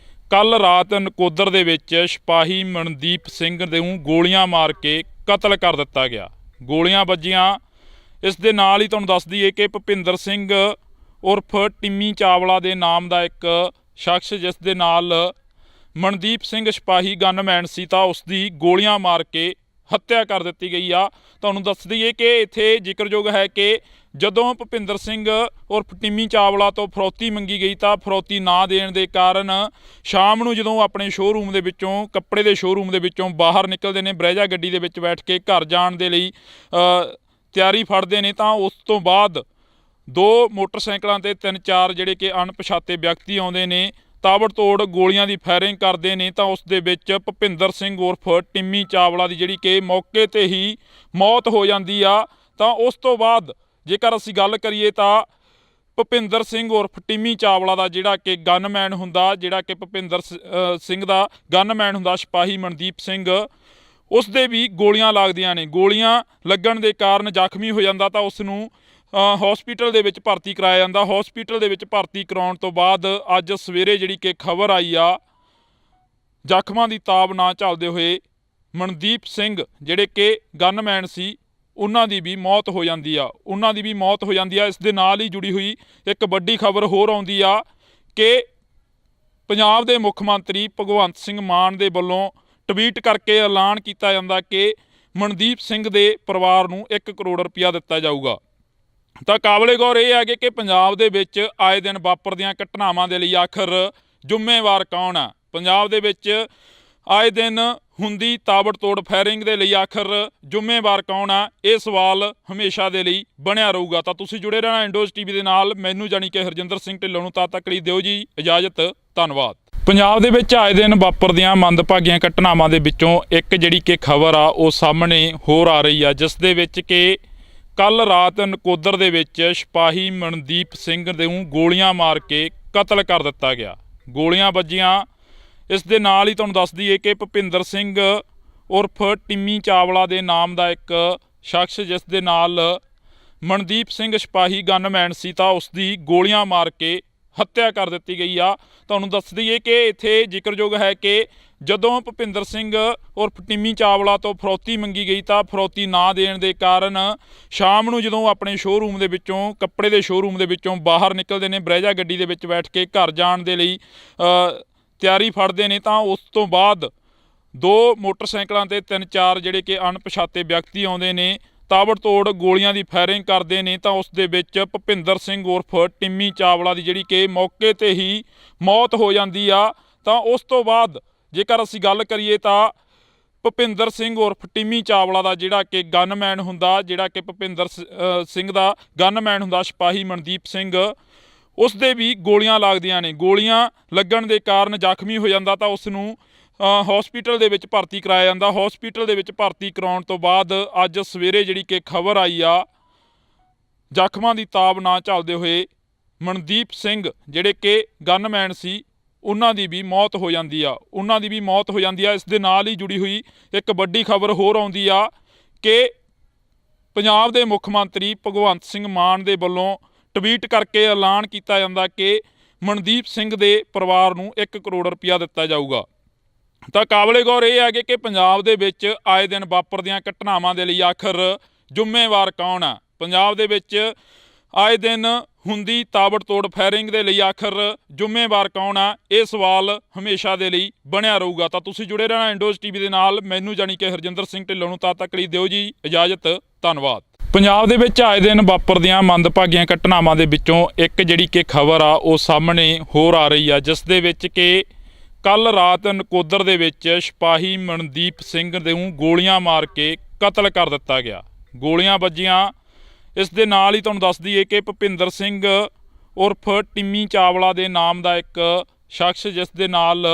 ਕੱਲ ਰਾਤ ਨਕੋਦਰ ਦੇ ਵਿੱਚ ਸਿਪਾਹੀ ਮਨਦੀਪ ਸਿੰਘ ਨੂੰ ਗੋਲੀਆਂ ਮਾਰ ਕੇ ਕਤਲ ਕਰ ਦਿੱਤਾ ਗਿਆ। ਗੋਲੀਆਂ ਵੱਜੀਆਂ। ਇਸ ਦੇ ਨਾਲ ਹੀ ਤੁਹਾਨੂੰ ਦੱਸ ਦਈਏ ਕਿ ਭੁਪਿੰਦਰ ਸਿੰਘ ਉਰਫ ਟਿੰਮੀ ਚਾਵਲਾ ਦੇ ਨਾਮ ਦਾ ਇੱਕ ਸ਼ਖਸ, ਜਿਸ ਦੇ ਨਾਲ ਮਨਦੀਪ ਸਿੰਘ ਸਿਪਾਹੀ ਗਨਮੈਨ ਸੀ, ਤਾਂ ਉਸ ਦੀ ਗੋਲੀਆਂ ਮਾਰ ਕੇ ਹੱਤਿਆ ਕਰ ਦਿੱਤੀ ਗਈ ਆ। ਤੁਹਾਨੂੰ ਦੱਸ ਦਈਏ ਕਿ ਇੱਥੇ ਜ਼ਿਕਰਯੋਗ ਹੈ ਕਿ ਜਦੋਂ ਭੁਪਿੰਦਰ ਸਿੰਘ ਉਰਫ ਟਿੰਮੀ ਚਾਵਲਾ ਤੋਂ ਫਰੌਤੀ ਮੰਗੀ ਗਈ ਤਾਂ ਫਰੌਤੀ ਨਾ ਦੇਣ ਦੇ ਕਾਰਨ ਸ਼ਾਮ ਨੂੰ ਜਦੋਂ ਆਪਣੇ ਸ਼ੋਅਰੂਮ ਦੇ ਵਿੱਚੋਂ, ਕੱਪੜੇ ਦੇ ਸ਼ੋਅਰੂਮ ਦੇ ਵਿੱਚੋਂ ਬਾਹਰ ਨਿਕਲਦੇ ਨੇ, ਬਰੈਜਾ ਗੱਡੀ ਦੇ ਵਿੱਚ ਬੈਠ ਕੇ ਘਰ ਜਾਣ ਦੇ ਲਈ ਤਿਆਰੀ ਫੜਦੇ ਨੇ, ਤਾਂ ਉਸ ਤੋਂ ਬਾਅਦ 2 ਮੋਟਰਸਾਈਕਲਾਂ ਤੇ 3-4 ਜਿਹੜੇ ਕਿ ਅਣਪਛਾਤੇ ਵਿਅਕਤੀ ਆਉਂਦੇ ਨੇ, ਤਾਬੜਤੋੜ ਗੋਲੀਆਂ ਦੀ ਫਾਇਰਿੰਗ ਕਰਦੇ ਨੇ। ਤਾਂ ਉਸ ਦੇ ਵਿੱਚ ਭੁਪਿੰਦਰ ਸਿੰਘ ਉਰਫ ਟਿੰਮੀ ਚਾਵਲਾ ਦੀ ਜਿਹੜੀ ਕਿ ਮੌਕੇ ਤੇ ਹੀ ਮੌਤ ਹੋ ਜਾਂਦੀ ਆ। ਤਾਂ ਉਸ ਤੋਂ ਬਾਅਦ ਜੇਕਰ ਅਸੀਂ ਗੱਲ ਕਰੀਏ ਤਾਂ ਭੁਪਿੰਦਰ ਸਿੰਘ ਉਰਫ ਟਿੰਮੀ ਚਾਵਲਾ ਦਾ ਜਿਹੜਾ ਕਿ ਗਨਮੈਨ ਹੁੰਦਾ, ਜਿਹੜਾ ਕਿ ਭੁਪਿੰਦਰ ਸਿੰਘ ਦਾ ਗਨਮੈਨ ਹੁੰਦਾ ਸਿਪਾਹੀ ਮਨਦੀਪ ਸਿੰਘ, ਉਸ ਦੇ ਵੀ ਗੋਲੀਆਂ ਲੱਗਦੀਆਂ ਨੇ। ਗੋਲੀਆਂ ਲੱਗਣ ਦੇ ਕਾਰਨ ਜ਼ਖਮੀ ਹੋ ਜਾਂਦਾ ਤਾਂ ਉਸ ਨੂੰ ਹਸਪੀਟਲ ਦੇ ਵਿੱਚ ਭਰਤੀ ਕਰਾਇਆ ਜਾਂਦਾ। ਹਸਪੀਟਲ ਦੇ ਵਿੱਚ ਭਰਤੀ ਕਰਾਉਣ ਤੋਂ ਬਾਅਦ ਅੱਜ ਸਵੇਰੇ ਜਿਹੜੀ ਕਿ ਖਬਰ ਆਈ ਆ, ਜ਼ਖਮਾਂ ਦੀ ਤਾਬ ਨਾ ਝੱਲਦੇ ਹੋਏ ਮਨਦੀਪ ਸਿੰਘ ਜਿਹੜੇ ਕਿ ਗਨਮੈਨ ਸੀ ਉਹਨਾਂ ਦੀ ਵੀ ਮੌਤ ਹੋ ਜਾਂਦੀ ਆ। ਇਸ ਦੇ ਨਾਲ ਹੀ ਜੁੜੀ ਹੋਈ ਇੱਕ ਵੱਡੀ ਖਬਰ ਹੋਰ ਆਉਂਦੀ ਆ ਕਿ ਪੰਜਾਬ ਦੇ ਮੁੱਖ ਮੰਤਰੀ ਭਗਵੰਤ ਸਿੰਘ ਮਾਨ ਦੇ ਵੱਲੋਂ ਟਵੀਟ ਕਰਕੇ ਐਲਾਨ ਕੀਤਾ ਜਾਂਦਾ ਕਿ ਮਨਦੀਪ ਸਿੰਘ ਦੇ ਪਰਿਵਾਰ ਨੂੰ 1 ਕਰੋੜ ਰੁਪਇਆ ਦਿੱਤਾ ਜਾਊਗਾ। ਤਾਂ ਕਾਬਲੇ ਗੌਰ ਇਹ ਹੈ ਕਿ ਪੰਜਾਬ ਦੇ ਵਿੱਚ ਆਏ ਦਿਨ ਵਾਪਰਦੀਆਂ ਘਟਨਾਵਾਂ ਦੇ ਲਈ ਆਖਰ ਜ਼ਿੰਮੇਵਾਰ ਕੌਣ ਆ? ਪੰਜਾਬ ਦੇ ਵਿੱਚ ਆਏ ਦਿਨ ਹੁੰਦੀ ਤਾਬੜਤੋੜ ਫਾਇਰਿੰਗ ਦੇ ਲਈ ਆਖਰ ਜ਼ਿੰਮੇਵਾਰ ਕੌਣ ਆ? ਇਹ ਸਵਾਲ ਹਮੇਸ਼ਾ ਦੇ ਲਈ ਬਣਿਆ ਰਹੂਗਾ। ਤਾਂ ਤੁਸੀਂ ਜੁੜੇ ਰਹਿਣਾ ਇੰਡੋਜ਼ ਟੀਵੀ ਦੇ ਨਾਲ। ਮੈਨੂੰ ਜਾਣੀ ਕਿ ਹਰਜਿੰਦਰ ਸਿੰਘ ਢਿੱਲੋਂ ਨੂੰ ਤਦ ਤੱਕ ਲਈ ਦਿਓ ਜੀ ਇਜਾਜ਼ਤ। ਧੰਨਵਾਦ। ਪੰਜਾਬ ਦੇ ਵਿੱਚ ਆਏ ਦਿਨ ਵਾਪਰਦੀਆਂ ਮੰਦਭਾਗੀਆਂ ਘਟਨਾਵਾਂ ਦੇ ਵਿੱਚੋਂ ਇੱਕ ਜਿਹੜੀ ਕਿ ਖਬਰ ਆ ਉਹ ਸਾਹਮਣੇ ਹੋਰ ਆ ਰਹੀ ਆ, ਜਿਸ ਦੇ ਵਿੱਚ ਕਿ ਕੱਲ ਰਾਤ ਨਕੋਦਰ ਦੇ ਵਿੱਚ ਸਿਪਾਹੀ ਮਨਦੀਪ ਸਿੰਘ ਨੂੰ ਗੋਲੀਆਂ ਮਾਰ ਕੇ ਕਤਲ ਕਰ ਦਿੱਤਾ ਗਿਆ। ਗੋਲੀਆਂ ਵੱਜੀਆਂ। ਇਸ ਦੇ ਨਾਲ ਹੀ ਤੁਹਾਨੂੰ ਦੱਸ ਦਈਏ ਕਿ ਭੁਪਿੰਦਰ ਸਿੰਘ ਉਰਫ ਟਿੰਮੀ ਚਾਵਲਾ ਦੇ ਨਾਮ ਦਾ ਇੱਕ ਸ਼ਖਸ, ਜਿਸ ਦੇ ਨਾਲ ਮਨਦੀਪ ਸਿੰਘ ਸਿਪਾਹੀ ਗਨਮੈਨ ਸੀ, ਤਾਂ ਉਸ ਦੀ ਗੋਲੀਆਂ ਮਾਰ ਕੇ ਹੱਤਿਆ ਕਰ ਦਿੱਤੀ ਗਈ ਆ। ਤੁਹਾਨੂੰ ਦੱਸ ਦਈਏ ਕਿ ਇੱਥੇ ਜ਼ਿਕਰਯੋਗ ਹੈ ਕਿ ਜਦੋਂ ਭੁਪਿੰਦਰ ਸਿੰਘ ਉਰਫ ਟਿੰਮੀ ਚਾਵਲਾ ਤੋਂ ਫਰੌਤੀ ਮੰਗੀ ਗਈ ਤਾਂ ਫਰੌਤੀ ਨਾ ਦੇਣ ਦੇ ਕਾਰਨ ਸ਼ਾਮ ਨੂੰ ਜਦੋਂ ਆਪਣੇ ਸ਼ੋਅਰੂਮ ਦੇ ਵਿੱਚੋਂ, ਕੱਪੜੇ ਦੇ ਸ਼ੋਅਰੂਮ ਦੇ ਵਿੱਚੋਂ ਬਾਹਰ ਨਿਕਲਦੇ ਨੇ, ਬਰੈਜਾ ਗੱਡੀ ਦੇ ਵਿੱਚ ਬੈਠ ਕੇ ਘਰ ਜਾਣ ਦੇ ਲਈ ਤਿਆਰੀ ਫੜਦੇ ਨੇ, ਤਾਂ ਉਸ ਤੋਂ ਬਾਅਦ 2 ਮੋਟਰਸਾਈਕਲਾਂ ਤੇ 3-4 ਜਿਹੜੇ ਕਿ ਅਣਪਛਾਤੇ ਵਿਅਕਤੀ ਆਉਂਦੇ ਨੇ, ਤਾਬੜਤੋੜ ਗੋਲੀਆਂ ਦੀ ਫਾਇਰਿੰਗ ਕਰਦੇ ਨੇ। ਤਾਂ ਉਸ ਦੇ ਵਿੱਚ ਭੁਪਿੰਦਰ ਸਿੰਘ ਉਰਫ ਟਿੰਮੀ ਚਾਵਲਾ ਦੀ ਜਿਹੜੀ ਕਿ ਮੌਕੇ ਤੇ ਹੀ ਮੌਤ ਹੋ ਜਾਂਦੀ ਆ। ਤਾਂ ਉਸ ਤੋਂ ਬਾਅਦ ਜੇਕਰ ਅਸੀਂ ਗੱਲ ਕਰੀਏ ਤਾਂ ਭੁਪਿੰਦਰ ਸਿੰਘ ਉਰਫ ਟਿੰਮੀ ਚਾਵਲਾ ਦਾ ਜਿਹੜਾ ਕਿ ਗਨਮੈਨ ਹੁੰਦਾ, ਜਿਹੜਾ ਕਿ ਭੁਪਿੰਦਰ ਸਿੰਘ ਦਾ ਗਨਮੈਨ ਹੁੰਦਾ ਸਿਪਾਹੀ ਮਨਦੀਪ ਸਿੰਘ, ਉਸ ਦੇ ਵੀ ਗੋਲੀਆਂ ਲੱਗਦੀਆਂ ਨੇ। ਗੋਲੀਆਂ ਲੱਗਣ ਦੇ ਕਾਰਨ ਜ਼ਖਮੀ ਹੋ ਜਾਂਦਾ ਤਾਂ ਉਸ ਨੂੰ ਹਸਪੀਟਲ ਦੇ ਵਿੱਚ ਭਰਤੀ ਕਰਾਇਆ ਜਾਂਦਾ। ਹਸਪੀਟਲ ਦੇ ਵਿੱਚ ਭਰਤੀ ਕਰਾਉਣ ਤੋਂ ਬਾਅਦ ਅੱਜ ਸਵੇਰੇ ਜਿਹੜੀ ਕਿ ਖਬਰ ਆਈ ਆ, ਜ਼ਖਮਾਂ ਦੀ ਤਾਬ ਨਾ ਝੱਲਦੇ ਹੋਏ ਮਨਦੀਪ ਸਿੰਘ ਜਿਹੜੇ ਕਿ ਗਨਮੈਨ ਸੀ ਉਹਨਾਂ ਦੀ ਵੀ ਮੌਤ ਹੋ ਜਾਂਦੀ ਆ। ਇਸ ਦੇ ਨਾਲ ਹੀ ਜੁੜੀ ਹੋਈ ਇੱਕ ਵੱਡੀ ਖਬਰ ਹੋਰ ਆਉਂਦੀ ਆ ਕਿ ਪੰਜਾਬ ਦੇ ਮੁੱਖ ਮੰਤਰੀ ਭਗਵੰਤ ਸਿੰਘ ਮਾਨ ਦੇ ਵੱਲੋਂ ਟਵੀਟ ਕਰਕੇ ਐਲਾਨ ਕੀਤਾ ਜਾਂਦਾ ਕਿ ਮਨਦੀਪ ਸਿੰਘ ਦੇ ਪਰਿਵਾਰ ਨੂੰ 1 ਕਰੋੜ ਰੁਪਇਆ ਦਿੱਤਾ ਜਾਊਗਾ। ਤਾਂ ਕਾਬਲੇ ਗੌਰ ਇਹ ਹੈ ਕਿ ਪੰਜਾਬ ਦੇ ਵਿੱਚ ਆਏ ਦਿਨ ਵਾਪਰਦੀਆਂ ਘਟਨਾਵਾਂ ਦੇ ਲਈ ਆਖਰ ਜ਼ਿੰਮੇਵਾਰ ਕੌਣ ਆ? ਪੰਜਾਬ ਦੇ ਵਿੱਚ ਆਏ ਦਿਨ ਹੁੰਦੀ ਤਾਬੜਤੋੜ ਫਾਇਰਿੰਗ ਦੇ ਲਈ ਆਖਰ ਜ਼ਿੰਮੇਵਾਰ ਕੌਣ ਆ? ਇਹ ਸਵਾਲ ਹਮੇਸ਼ਾ ਦੇ ਲਈ ਬਣਿਆ ਰਹੂਗਾ। ਤਾਂ ਤੁਸੀਂ ਜੁੜੇ ਰਹਿਣਾ ਇੰਡੋਜ਼ ਟੀਵੀ ਦੇ ਨਾਲ। ਮੈਨੂੰ ਜਾਣੀ ਕਿ ਹਰਜਿੰਦਰ ਸਿੰਘ ਢਿੱਲੋਂ ਨੂੰ ਤਦ ਤੱਕ ਲਈ ਦਿਓ ਜੀ ਇਜਾਜ਼ਤ। ਧੰਨਵਾਦ। ਪੰਜਾਬ ਦੇ ਵਿੱਚ ਆਏ ਦਿਨ ਵਾਪਰਦੀਆਂ ਮੰਦਭਾਗੀਆਂ ਘਟਨਾਵਾਂ ਦੇ ਵਿੱਚੋਂ ਇੱਕ ਜਿਹੜੀ ਕਿ ਖਬਰ ਆ ਉਹ ਸਾਹਮਣੇ ਹੋਰ ਆ ਰਹੀ ਆ, ਜਿਸ ਦੇ ਵਿੱਚ ਕਿ ਕੱਲ ਰਾਤ ਨਕੋਦਰ ਦੇ ਵਿੱਚ ਸਿਪਾਹੀ ਮਨਦੀਪ ਸਿੰਘ ਨੂੰ ਗੋਲੀਆਂ ਮਾਰ ਕੇ ਕਤਲ ਕਰ ਦਿੱਤਾ ਗਿਆ। ਗੋਲੀਆਂ ਵੱਜੀਆਂ। ਇਸ ਦੇ ਨਾਲ ਹੀ ਤੁਹਾਨੂੰ ਦੱਸ ਦਈਏ ਕਿ ਭੁਪਿੰਦਰ ਸਿੰਘ ਉਰਫ ਟਿੰਮੀ ਚਾਵਲਾ ਦੇ ਨਾਮ ਦਾ ਇੱਕ ਸ਼ਖਸ, ਜਿਸ ਦੇ ਨਾਲ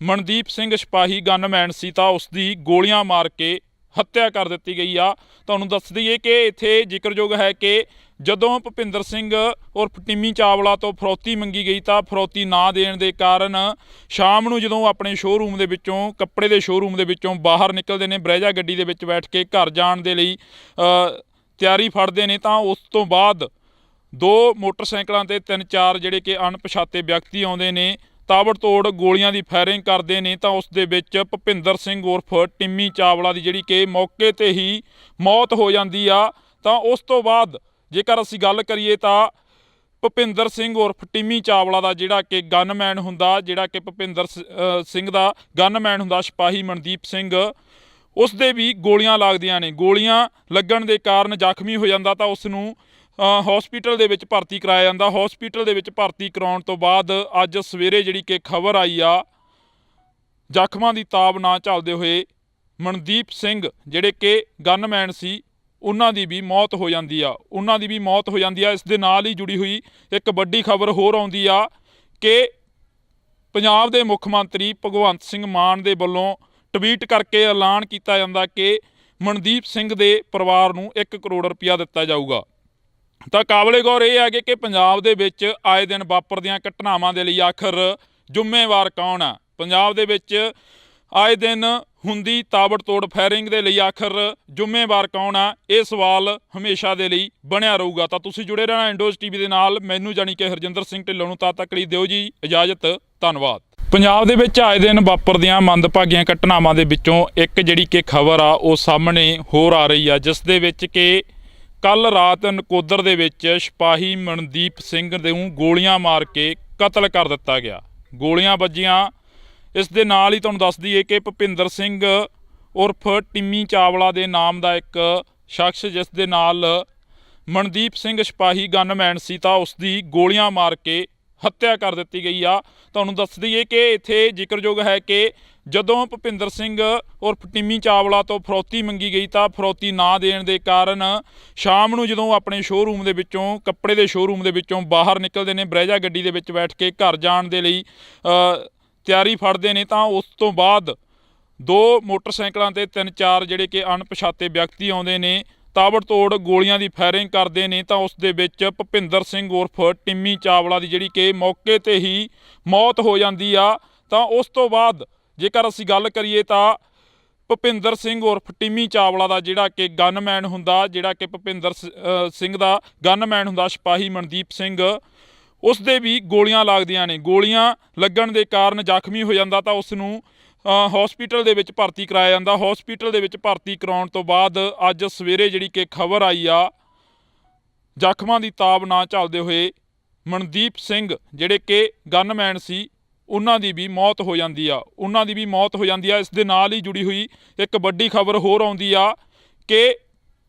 ਮਨਦੀਪ ਸਿੰਘ ਸਿਪਾਹੀ ਗਨਮੈਨ ਸੀ, ਤਾਂ ਉਸ ਦੀ ਗੋਲੀਆਂ ਮਾਰ ਕੇ ਹੱਤਿਆ ਕਰ ਦਿੱਤੀ ਗਈ ਆ। ਤੁਹਾਨੂੰ ਦੱਸ ਦਈਏ ਕਿ ਇੱਥੇ ਜ਼ਿਕਰਯੋਗ ਹੈ ਕਿ ਜਦੋਂ ਭੁਪਿੰਦਰ ਸਿੰਘ ਉਰਫ ਟਿੰਮੀ ਚਾਵਲਾ ਤੋਂ ਫਰੌਤੀ ਮੰਗੀ ਗਈ ਤਾਂ ਫਰੌਤੀ ਨਾ ਦੇਣ ਦੇ ਕਾਰਨ ਸ਼ਾਮ ਨੂੰ ਜਦੋਂ ਆਪਣੇ ਸ਼ੋਅਰੂਮ ਦੇ ਵਿੱਚੋਂ, ਕੱਪੜੇ ਦੇ ਸ਼ੋਅਰੂਮ ਦੇ ਵਿੱਚੋਂ ਬਾਹਰ ਨਿਕਲਦੇ ਨੇ, ਬਰੈਜਾ ਗੱਡੀ ਦੇ ਵਿੱਚ ਬੈਠ ਕੇ ਘਰ ਜਾਣ ਦੇ ਲਈ ਤਿਆਰੀ ਫੜਦੇ ਨੇ, ਤਾਂ ਉਸ ਤੋਂ ਬਾਅਦ 2 ਮੋਟਰਸਾਈਕਲਾਂ ਤੇ 3-4 ਜਿਹੜੇ ਕਿ ਅਣਪਛਾਤੇ ਵਿਅਕਤੀ ਆਉਂਦੇ ਨੇ, ਤਾਬੜਤੋੜ ਗੋਲੀਆਂ ਦੀ ਫਾਇਰਿੰਗ ਕਰਦੇ ਨੇ। ਤਾਂ ਉਸ ਦੇ ਵਿੱਚ ਭੁਪਿੰਦਰ ਸਿੰਘ ਉਰਫ ਟਿੰਮੀ ਚਾਵਲਾ ਦੀ ਜਿਹੜੀ ਕਿ ਮੌਕੇ ਤੇ ਹੀ ਮੌਤ ਹੋ ਜਾਂਦੀ ਆ। ਤਾਂ ਉਸ ਤੋਂ ਬਾਅਦ ਜੇਕਰ ਅਸੀਂ ਗੱਲ ਕਰੀਏ ਤਾਂ ਭੁਪਿੰਦਰ ਸਿੰਘ ਉਰਫ ਟਿੰਮੀ ਚਾਵਲਾ ਦਾ ਜਿਹੜਾ ਕਿ ਗਨਮੈਨ ਹੁੰਦਾ, ਜਿਹੜਾ ਕਿ ਭੁਪਿੰਦਰ ਸਿੰਘ ਦਾ ਗਨਮੈਨ ਹੁੰਦਾ ਸਿਪਾਹੀ ਮਨਦੀਪ ਸਿੰਘ, ਉਸ ਦੇ ਵੀ ਗੋਲੀਆਂ ਲੱਗਦੀਆਂ ਨੇ। ਗੋਲੀਆਂ ਲੱਗਣ ਦੇ ਕਾਰਨ ਜ਼ਖਮੀ ਹੋ ਜਾਂਦਾ ਤਾਂ ਉਸ ਨੂੰ ਹਸਪੀਟਲ ਦੇ ਵਿੱਚ ਭਰਤੀ ਕਰਾਇਆ ਜਾਂਦਾ। ਹਸਪੀਟਲ ਦੇ ਵਿੱਚ ਭਰਤੀ ਕਰਾਉਣ ਤੋਂ ਬਾਅਦ ਅੱਜ ਸਵੇਰੇ ਜਿਹੜੀ ਕਿ ਖਬਰ ਆਈ ਆ, ਜ਼ਖਮਾਂ ਦੀ ਤਾਬ ਨਾ ਝੱਲਦੇ ਹੋਏ ਮਨਦੀਪ ਸਿੰਘ ਜਿਹੜੇ ਕਿ ਗਨਮੈਨ ਸੀ, ਉਹਨਾਂ ਦੀ ਵੀ ਮੌਤ ਹੋ ਜਾਂਦੀ ਆ। ਇਸ ਦੇ ਨਾਲ ਹੀ ਜੁੜੀ ਹੋਈ ਇੱਕ ਵੱਡੀ ਖਬਰ ਹੋਰ ਆਉਂਦੀ ਆ ਕਿ ਪੰਜਾਬ ਦੇ ਮੁੱਖ ਮੰਤਰੀ ਭਗਵੰਤ ਸਿੰਘ ਮਾਨ ਦੇ ਵੱਲੋਂ ਟਵੀਟ ਕਰਕੇ ਐਲਾਨ ਕੀਤਾ ਜਾਂਦਾ ਕਿ ਮਨਦੀਪ ਸਿੰਘ ਦੇ ਪਰਿਵਾਰ ਨੂੰ 1 ਕਰੋੜ ਰੁਪਇਆ ਦਿੱਤਾ ਜਾਊਗਾ। ਤਾਂ ਕਾਬਲੇ ਗੌਰ ਇਹ ਹੈ ਕਿ ਪੰਜਾਬ ਦੇ ਵਿੱਚ ਆਏ ਦਿਨ ਵਾਪਰਦੀਆਂ ਘਟਨਾਵਾਂ ਦੇ ਲਈ ਆਖਰ ਜ਼ਿੰਮੇਵਾਰ ਕੌਣ ਆ? ਪੰਜਾਬ ਦੇ ਵਿੱਚ ਆਏ ਦਿਨ ਹੁੰਦੀ ਤਾਬੜਤੋੜ ਫਾਇਰਿੰਗ ਦੇ ਲਈ ਆਖਰ ਜ਼ਿੰਮੇਵਾਰ ਕੌਣ ਆ? ਇਹ ਸਵਾਲ ਹਮੇਸ਼ਾ ਦੇ ਲਈ ਬਣਿਆ ਰਹੂਗਾ। ਤਾਂ ਤੁਸੀਂ ਜੁੜੇ ਰਹਿਣਾ ਇੰਡੋਜ਼ ਟੀਵੀ ਦੇ ਨਾਲ। ਮੈਨੂੰ ਜਾਣੀ ਕਿ ਹਰਜਿੰਦਰ ਸਿੰਘ ਢਿੱਲੋਂ ਨੂੰ ਤਦ ਤੱਕ ਲਈ ਦਿਓ ਜੀ ਇਜਾਜ਼ਤ। ਧੰਨਵਾਦ। ਪੰਜਾਬ ਦੇ ਵਿੱਚ ਆਏ ਦਿਨ ਵਾਪਰਦੀਆਂ ਮੰਦਭਾਗੀਆਂ ਘਟਨਾਵਾਂ ਦੇ ਵਿੱਚੋਂ ਇੱਕ ਜਿਹੜੀ ਕਿ ਖਬਰ ਆ ਉਹ ਸਾਹਮਣੇ ਹੋਰ ਆ ਰਹੀ ਆ, ਜਿਸ ਦੇ ਵਿੱਚ ਕਿ ਕੱਲ ਰਾਤ ਨਕੋਦਰ ਦੇ ਵਿੱਚ ਸਿਪਾਹੀ ਮਨਦੀਪ ਸਿੰਘ ਨੂੰ ਗੋਲੀਆਂ ਮਾਰ ਕੇ ਕਤਲ ਕਰ ਦਿੱਤਾ ਗਿਆ। ਗੋਲੀਆਂ ਵੱਜੀਆਂ। ਇਸ ਦੇ ਨਾਲ ਹੀ ਤੁਹਾਨੂੰ ਦੱਸ ਦਈਏ ਕਿ ਭੁਪਿੰਦਰ ਸਿੰਘ ਉਰਫ ਟਿੰਮੀ ਚਾਵਲਾ ਦੇ ਨਾਮ ਦਾ ਇੱਕ ਸ਼ਖਸ, ਜਿਸ ਦੇ ਨਾਲ ਮਨਦੀਪ ਸਿੰਘ ਸਿਪਾਹੀ ਗਨਮੈਨ ਸੀ, ਤਾਂ ਉਸ ਦੀ ਗੋਲੀਆਂ ਮਾਰ ਕੇ ਹੱਤਿਆ ਕਰ ਦਿੱਤੀ ਗਈ ਆ। ਤੁਹਾਨੂੰ ਦੱਸ ਦਈਏ ਕਿ ਇੱਥੇ ਜ਼ਿਕਰਯੋਗ ਹੈ ਕਿ ਜਦੋਂ ਭੁਪਿੰਦਰ ਸਿੰਘ ਉਰਫ ਟਿੰਮੀ ਚਾਵਲਾ ਤੋਂ ਫਰੌਤੀ ਮੰਗੀ ਗਈ ਤਾਂ ਫਰੌਤੀ ਨਾ ਦੇਣ ਦੇ ਕਾਰਨ ਸ਼ਾਮ ਨੂੰ ਜਦੋਂ ਆਪਣੇ ਸ਼ੋਅਰੂਮ ਦੇ ਵਿੱਚੋਂ, ਕੱਪੜੇ ਦੇ ਸ਼ੋਅਰੂਮ ਦੇ ਵਿੱਚੋਂ ਬਾਹਰ ਨਿਕਲਦੇ ਨੇ, ਬਰੈਜਾ ਗੱਡੀ ਦੇ ਵਿੱਚ ਬੈਠ ਕੇ ਘਰ ਜਾਣ ਦੇ ਲਈ ਤਿਆਰੀ ਫੜਦੇ ਨੇ, ਤਾਂ ਉਸ ਤੋਂ ਬਾਅਦ 2 ਮੋਟਰਸਾਈਕਲਾਂ ਤੇ 3-4 ਜਿਹੜੇ ਕਿ ਅਣਪਛਾਤੇ ਵਿਅਕਤੀ ਆਉਂਦੇ ਨੇ, ਤਾਬੜਤੋੜ ਗੋਲੀਆਂ ਦੀ ਫਾਇਰਿੰਗ ਕਰਦੇ ਨੇ। ਤਾਂ ਉਸ ਦੇ ਵਿੱਚ ਭੁਪਿੰਦਰ ਸਿੰਘ ਉਰਫ ਟਿੰਮੀ ਚਾਵਲਾ ਦੀ ਜਿਹੜੀ ਕਿ ਮੌਕੇ ਤੇ ਹੀ ਮੌਤ ਹੋ ਜਾਂਦੀ ਆ। ਤਾਂ ਉਸ ਤੋਂ ਬਾਅਦ ਜੇਕਰ ਅਸੀਂ ਗੱਲ ਕਰੀਏ ਤਾਂ ਭੁਪਿੰਦਰ ਸਿੰਘ ਉਰਫ ਟਿੰਮੀ ਚਾਵਲਾ ਦਾ ਜਿਹੜਾ ਕਿ ਗਨਮੈਨ ਹੁੰਦਾ, ਜਿਹੜਾ ਕਿ ਭੁਪਿੰਦਰ ਸਿੰਘ ਦਾ ਗਨਮੈਨ ਹੁੰਦਾ ਸਿਪਾਹੀ ਮਨਦੀਪ ਸਿੰਘ, ਉਸ ਦੇ ਵੀ ਗੋਲੀਆਂ ਲੱਗਦੀਆਂ ਨੇ। ਗੋਲੀਆਂ ਲੱਗਣ ਦੇ ਕਾਰਨ ਜ਼ਖਮੀ ਹੋ ਜਾਂਦਾ ਤਾਂ ਉਸ ਨੂੰ ਹਸਪੀਟਲ ਦੇ ਵਿੱਚ ਭਰਤੀ ਕਰਾਇਆ ਜਾਂਦਾ। ਹਸਪੀਟਲ ਦੇ ਵਿੱਚ ਭਰਤੀ ਕਰਾਉਣ ਤੋਂ ਬਾਅਦ ਅੱਜ ਸਵੇਰੇ ਜਿਹੜੀ ਕਿ ਖਬਰ ਆਈ ਆ, ਜ਼ਖਮਾਂ ਦੀ ਤਾਬ ਨਾ ਝੱਲਦੇ ਹੋਏ ਮਨਦੀਪ ਸਿੰਘ ਜਿਹੜੇ ਕਿ ਗਨਮੈਨ ਸੀ, ਉਹਨਾਂ ਦੀ ਵੀ ਮੌਤ ਹੋ ਜਾਂਦੀ ਆ। ਇਸ ਦੇ ਨਾਲ ਹੀ ਜੁੜੀ ਹੋਈ ਇੱਕ ਵੱਡੀ ਖਬਰ ਹੋਰ ਆਉਂਦੀ ਆ ਕਿ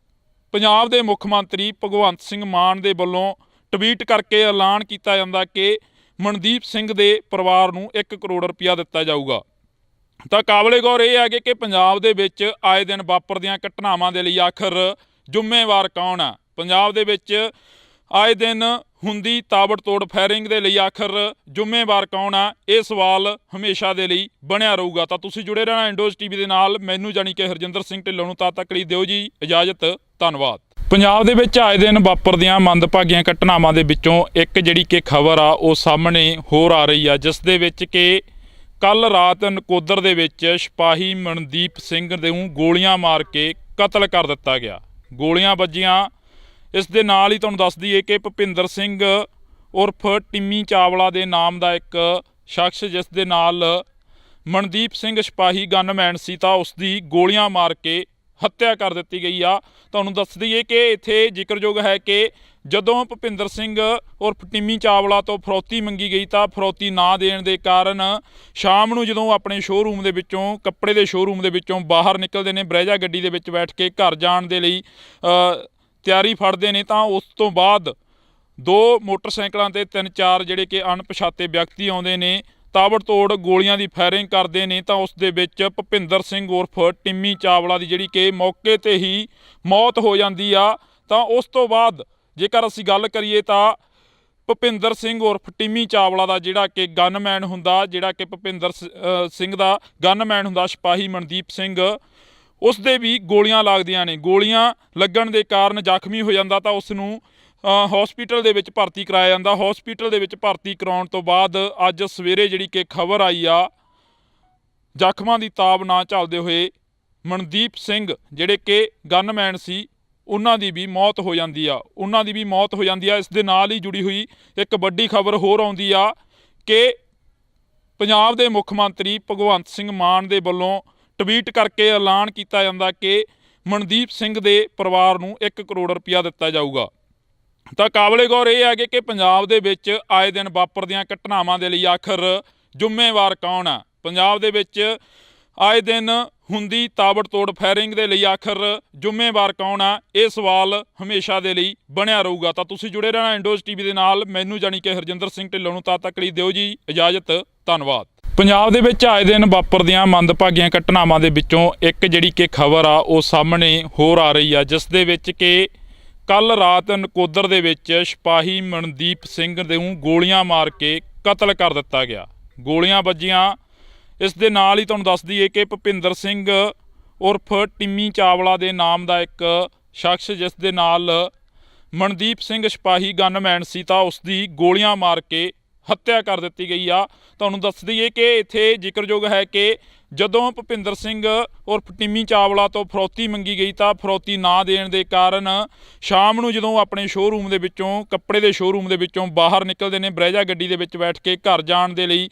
ਪੰਜਾਬ ਦੇ ਮੁੱਖ ਮੰਤਰੀ ਭਗਵੰਤ ਸਿੰਘ ਮਾਨ ਦੇ ਵੱਲੋਂ ਟਵੀਟ ਕਰਕੇ ਐਲਾਨ ਕੀਤਾ ਜਾਂਦਾ ਕਿ ਮਨਦੀਪ ਸਿੰਘ ਦੇ ਪਰਿਵਾਰ ਨੂੰ 1 ਕਰੋੜ ਰੁਪਇਆ ਦਿੱਤਾ ਜਾਊਗਾ। ਤਾਂ ਕਾਬਲੇ ਗੌਰ ਇਹ ਹੈ ਕਿ ਪੰਜਾਬ ਦੇ ਵਿੱਚ ਆਏ ਦਿਨ ਵਾਪਰਦੀਆਂ ਘਟਨਾਵਾਂ ਦੇ ਲਈ ਆਖਰ ਜ਼ਿੰਮੇਵਾਰ ਕੌਣ ਆ? ਪੰਜਾਬ ਦੇ ਵਿੱਚ ਆਏ ਦਿਨ ਹੁੰਦੀ ਤਾਬੜਤੋੜ ਫਾਇਰਿੰਗ ਦੇ ਲਈ ਆਖਰ ਜ਼ਿੰਮੇਵਾਰ ਕੌਣ ਆ? ਇਹ ਸਵਾਲ ਹਮੇਸ਼ਾ ਦੇ ਲਈ ਬਣਿਆ ਰਹੂਗਾ। ਤਾਂ ਤੁਸੀਂ ਜੁੜੇ ਰਹਿਣਾ ਇੰਡੋਜ਼ ਟੀਵੀ ਦੇ ਨਾਲ। ਮੈਨੂੰ ਜਾਣੀ ਕਿ ਹਰਜਿੰਦਰ ਸਿੰਘ ਢਿੱਲੋਂ ਨੂੰ ਤਦ ਤੱਕ ਲਈ ਦਿਓ ਜੀ ਇਜਾਜ਼ਤ। ਧੰਨਵਾਦ। ਪੰਜਾਬ ਦੇ ਵਿੱਚ ਆਏ ਦਿਨ ਵਾਪਰਦੀਆਂ ਮੰਦਭਾਗੀਆਂ ਘਟਨਾਵਾਂ ਦੇ ਵਿੱਚੋਂ ਇੱਕ ਜਿਹੜੀ ਕਿ ਖਬਰ ਆ ਉਹ ਸਾਹਮਣੇ ਹੋਰ ਆ ਰਹੀ ਆ, ਜਿਸ ਦੇ ਵਿੱਚ ਕਿ ਕੱਲ ਰਾਤ ਨਕੋਦਰ ਦੇ ਵਿੱਚ ਸਿਪਾਹੀ ਮਨਦੀਪ ਸਿੰਘ ਨੂੰ ਗੋਲੀਆਂ ਮਾਰ ਕੇ ਕਤਲ ਕਰ ਦਿੱਤਾ ਗਿਆ। ਗੋਲੀਆਂ ਵੱਜੀਆਂ। ਇਸ ਦੇ ਨਾਲ ਹੀ ਤੁਹਾਨੂੰ ਦੱਸ ਦਈਏ ਕਿ ਭੁਪਿੰਦਰ ਸਿੰਘ ਉਰਫ ਟਿੰਮੀ ਚਾਵਲਾ ਦੇ ਨਾਮ ਦਾ ਇੱਕ ਸ਼ਖਸ, ਜਿਸ ਦੇ ਨਾਲ ਮਨਦੀਪ ਸਿੰਘ ਸਿਪਾਹੀ ਗਨਮੈਨ ਸੀ, ਤਾਂ ਉਸ ਦੀ ਗੋਲੀਆਂ ਮਾਰ ਕੇ ਹੱਤਿਆ ਕਰ ਦਿੱਤੀ ਗਈ ਆ। ਤੁਹਾਨੂੰ ਦੱਸ ਦਈਏ ਕਿ ਇੱਥੇ ਜ਼ਿਕਰਯੋਗ ਹੈ ਕਿ ਜਦੋਂ ਭੁਪਿੰਦਰ ਸਿੰਘ ਉਰਫ ਟਿੰਮੀ ਚਾਵਲਾ ਤੋਂ ਫਰੌਤੀ ਮੰਗੀ ਗਈ ਤਾਂ ਫਰੌਤੀ ਨਾ ਦੇਣ ਦੇ ਕਾਰਨ ਸ਼ਾਮ ਨੂੰ ਜਦੋਂ ਆਪਣੇ ਸ਼ੋਅਰੂਮ ਦੇ ਵਿੱਚੋਂ ਕੱਪੜੇ ਦੇ ਸ਼ੋਅਰੂਮ ਦੇ ਵਿੱਚੋਂ ਬਾਹਰ ਨਿਕਲਦੇ ਨੇ, ਬਰੈਜਾ ਗੱਡੀ ਦੇ ਵਿੱਚ ਬੈਠ ਕੇ ਘਰ ਜਾਣ ਦੇ ਲਈ ਤਿਆਰੀ ਫੜਦੇ ਨੇ, ਤਾਂ ਉਸ ਤੋਂ ਬਾਅਦ 2 ਮੋਟਰਸਾਈਕਲਾਂ ਤੇ 3-4 ਜਿਹੜੇ ਕਿ ਅਣਪਛਾਤੇ ਵਿਅਕਤੀ ਆਉਂਦੇ ਨੇ, ਤਾਬੜਤੋੜ ਗੋਲੀਆਂ ਦੀ ਫਾਇਰਿੰਗ ਕਰਦੇ ਨੇ। ਤਾਂ ਉਸ ਦੇ ਵਿੱਚ ਭੁਪਿੰਦਰ ਸਿੰਘ ਉਰਫ ਟਿੰਮੀ ਚਾਵਲਾ ਦੀ ਜਿਹੜੀ ਕਿ ਮੌਕੇ ਤੇ ਹੀ ਮੌਤ ਹੋ ਜਾਂਦੀ ਆ। ਤਾਂ ਉਸ ਤੋਂ ਬਾਅਦ ਜੇਕਰ ਅਸੀਂ ਗੱਲ ਕਰੀਏ ਤਾਂ ਭੁਪਿੰਦਰ ਸਿੰਘ ਉਰਫ ਟਿੰਮੀ ਚਾਵਲਾ ਦਾ ਜਿਹੜਾ ਕਿ ਗਨਮੈਨ ਹੁੰਦਾ, ਜਿਹੜਾ ਕਿ ਭੁਪਿੰਦਰ ਸਿੰਘ ਦਾ ਗਨਮੈਨ ਹੁੰਦਾ ਸਿਪਾਹੀ ਮਨਦੀਪ ਸਿੰਘ, ਉਸ ਦੇ ਵੀ ਗੋਲੀਆਂ ਲੱਗਦੀਆਂ ਨੇ। ਗੋਲੀਆਂ ਲੱਗਣ ਦੇ ਕਾਰਨ ਜ਼ਖਮੀ ਹੋ ਜਾਂਦਾ ਤਾਂ ਉਸ ਨੂੰ ਹਸਪੀਟਲ ਦੇ ਵਿੱਚ ਭਰਤੀ ਕਰਾਇਆ ਜਾਂਦਾ। ਹਸਪੀਟਲ ਦੇ ਵਿੱਚ ਭਰਤੀ ਕਰਾਉਣ ਤੋਂ ਬਾਅਦ ਅੱਜ ਸਵੇਰੇ ਜਿਹੜੀ ਕਿ ਖਬਰ ਆਈ ਆ, ਜ਼ਖਮਾਂ ਦੀ ਤਾਬ ਨਾ ਝੱਲਦੇ ਹੋਏ ਮਨਦੀਪ ਸਿੰਘ ਜਿਹੜੇ ਕਿ ਗਨਮੈਨ ਸੀ, ਉਹਨਾਂ ਦੀ ਵੀ ਮੌਤ ਹੋ ਜਾਂਦੀ ਆ। ਇਸ ਦੇ ਨਾਲ ਹੀ ਜੁੜੀ ਹੋਈ ਇੱਕ ਵੱਡੀ ਖਬਰ ਹੋਰ ਆਉਂਦੀ ਆ ਕਿ ਪੰਜਾਬ ਦੇ ਮੁੱਖ ਮੰਤਰੀ ਭਗਵੰਤ ਸਿੰਘ ਮਾਨ ਦੇ ਵੱਲੋਂ ਟਵੀਟ ਕਰਕੇ ਐਲਾਨ ਕੀਤਾ ਜਾਂਦਾ ਕਿ ਮਨਦੀਪ ਸਿੰਘ ਦੇ ਪਰਿਵਾਰ ਨੂੰ 1 ਕਰੋੜ ਰੁਪਇਆ ਦਿੱਤਾ ਜਾਊਗਾ। ਤਾਂ ਕਾਬਲੇ ਗੌਰ ਇਹ ਹੈ ਕਿ ਪੰਜਾਬ ਦੇ ਵਿੱਚ ਆਏ ਦਿਨ ਵਾਪਰਦੀਆਂ ਘਟਨਾਵਾਂ ਦੇ ਲਈ ਆਖਰ ਜ਼ਿੰਮੇਵਾਰ ਕੌਣ ਆ? ਪੰਜਾਬ ਦੇ ਵਿੱਚ ਆਏ ਦਿਨ ਹੁੰਦੀ ਤਾਬੜਤੋੜ ਫਾਇਰਿੰਗ ਦੇ ਲਈ ਆਖਰ ਜ਼ਿੰਮੇਵਾਰ ਕੌਣ ਆ? ਇਹ ਸਵਾਲ ਹਮੇਸ਼ਾ ਦੇ ਲਈ ਬਣਿਆ ਰਹੂਗਾ। ਤਾਂ ਤੁਸੀਂ ਜੁੜੇ ਰਹਿਣਾ ਇੰਡੋਜ਼ ਟੀਵੀ ਦੇ ਨਾਲ। ਮੈਨੂੰ ਜਾਣੀ ਕਿ ਹਰਜਿੰਦਰ ਸਿੰਘ ਢਿੱਲੋਂ ਨੂੰ ਤਦ ਤੱਕ ਲਈ ਦਿਓ ਜੀ ਇਜਾਜ਼ਤ। ਧੰਨਵਾਦ। ਪੰਜਾਬ ਦੇ ਵਿੱਚ ਆਏ ਦਿਨ ਵਾਪਰਦੀਆਂ ਮੰਦਭਾਗੀਆਂ ਘਟਨਾਵਾਂ ਦੇ ਵਿੱਚੋਂ ਇੱਕ ਜਿਹੜੀ ਕਿ ਖਬਰ ਆ ਉਹ ਸਾਹਮਣੇ ਹੋਰ ਆ ਰਹੀ ਆ, ਜਿਸ ਦੇ ਵਿੱਚ ਕਿ ਕੱਲ ਰਾਤ ਨਕੋਦਰ ਦੇ ਵਿੱਚ ਸਿਪਾਹੀ ਮਨਦੀਪ ਸਿੰਘ ਨੂੰ ਗੋਲੀਆਂ ਮਾਰ ਕੇ ਕਤਲ ਕਰ ਦਿੱਤਾ ਗਿਆ। ਗੋਲੀਆਂ ਵੱਜੀਆਂ। ਇਸ ਦੇ ਨਾਲ ਹੀ ਤੁਹਾਨੂੰ ਦੱਸ ਦਈਏ ਕਿ ਭੁਪਿੰਦਰ ਸਿੰਘ ਉਰਫ ਟਿੰਮੀ ਚਾਵਲਾ ਦੇ ਨਾਮ ਦਾ ਇੱਕ ਸ਼ਖਸ, ਜਿਸ ਦੇ ਨਾਲ ਮਨਦੀਪ ਸਿੰਘ ਸਿਪਾਹੀ ਗਨਮੈਨ ਸੀ, ਤਾਂ ਉਸ ਦੀ ਗੋਲੀਆਂ ਮਾਰ ਕੇ ਹੱਤਿਆ ਕਰ ਦਿੱਤੀ ਗਈ ਆ। ਤੁਹਾਨੂੰ ਦੱਸ ਦਈਏ ਕਿ ਇੱਥੇ ਜ਼ਿਕਰਯੋਗ ਹੈ ਕਿ ਜਦੋਂ ਭੁਪਿੰਦਰ ਸਿੰਘ ਉਰਫ ਟਿੰਮੀ ਚਾਵਲਾ ਤੋਂ ਫਰੌਤੀ ਮੰਗੀ ਗਈ ਤਾਂ ਫਰੌਤੀ ਨਾ ਦੇਣ ਦੇ ਕਾਰਨ ਸ਼ਾਮ ਨੂੰ ਜਦੋਂ ਆਪਣੇ ਸ਼ੋਅਰੂਮ ਦੇ ਵਿੱਚੋਂ ਕੱਪੜੇ ਦੇ ਸ਼ੋਅਰੂਮ ਦੇ ਵਿੱਚੋਂ ਬਾਹਰ ਨਿਕਲਦੇ ਨੇ, ਬਰੈਜਾ ਗੱਡੀ ਦੇ ਵਿੱਚ ਬੈਠ ਕੇ ਘਰ ਜਾਣ ਦੇ ਲਈ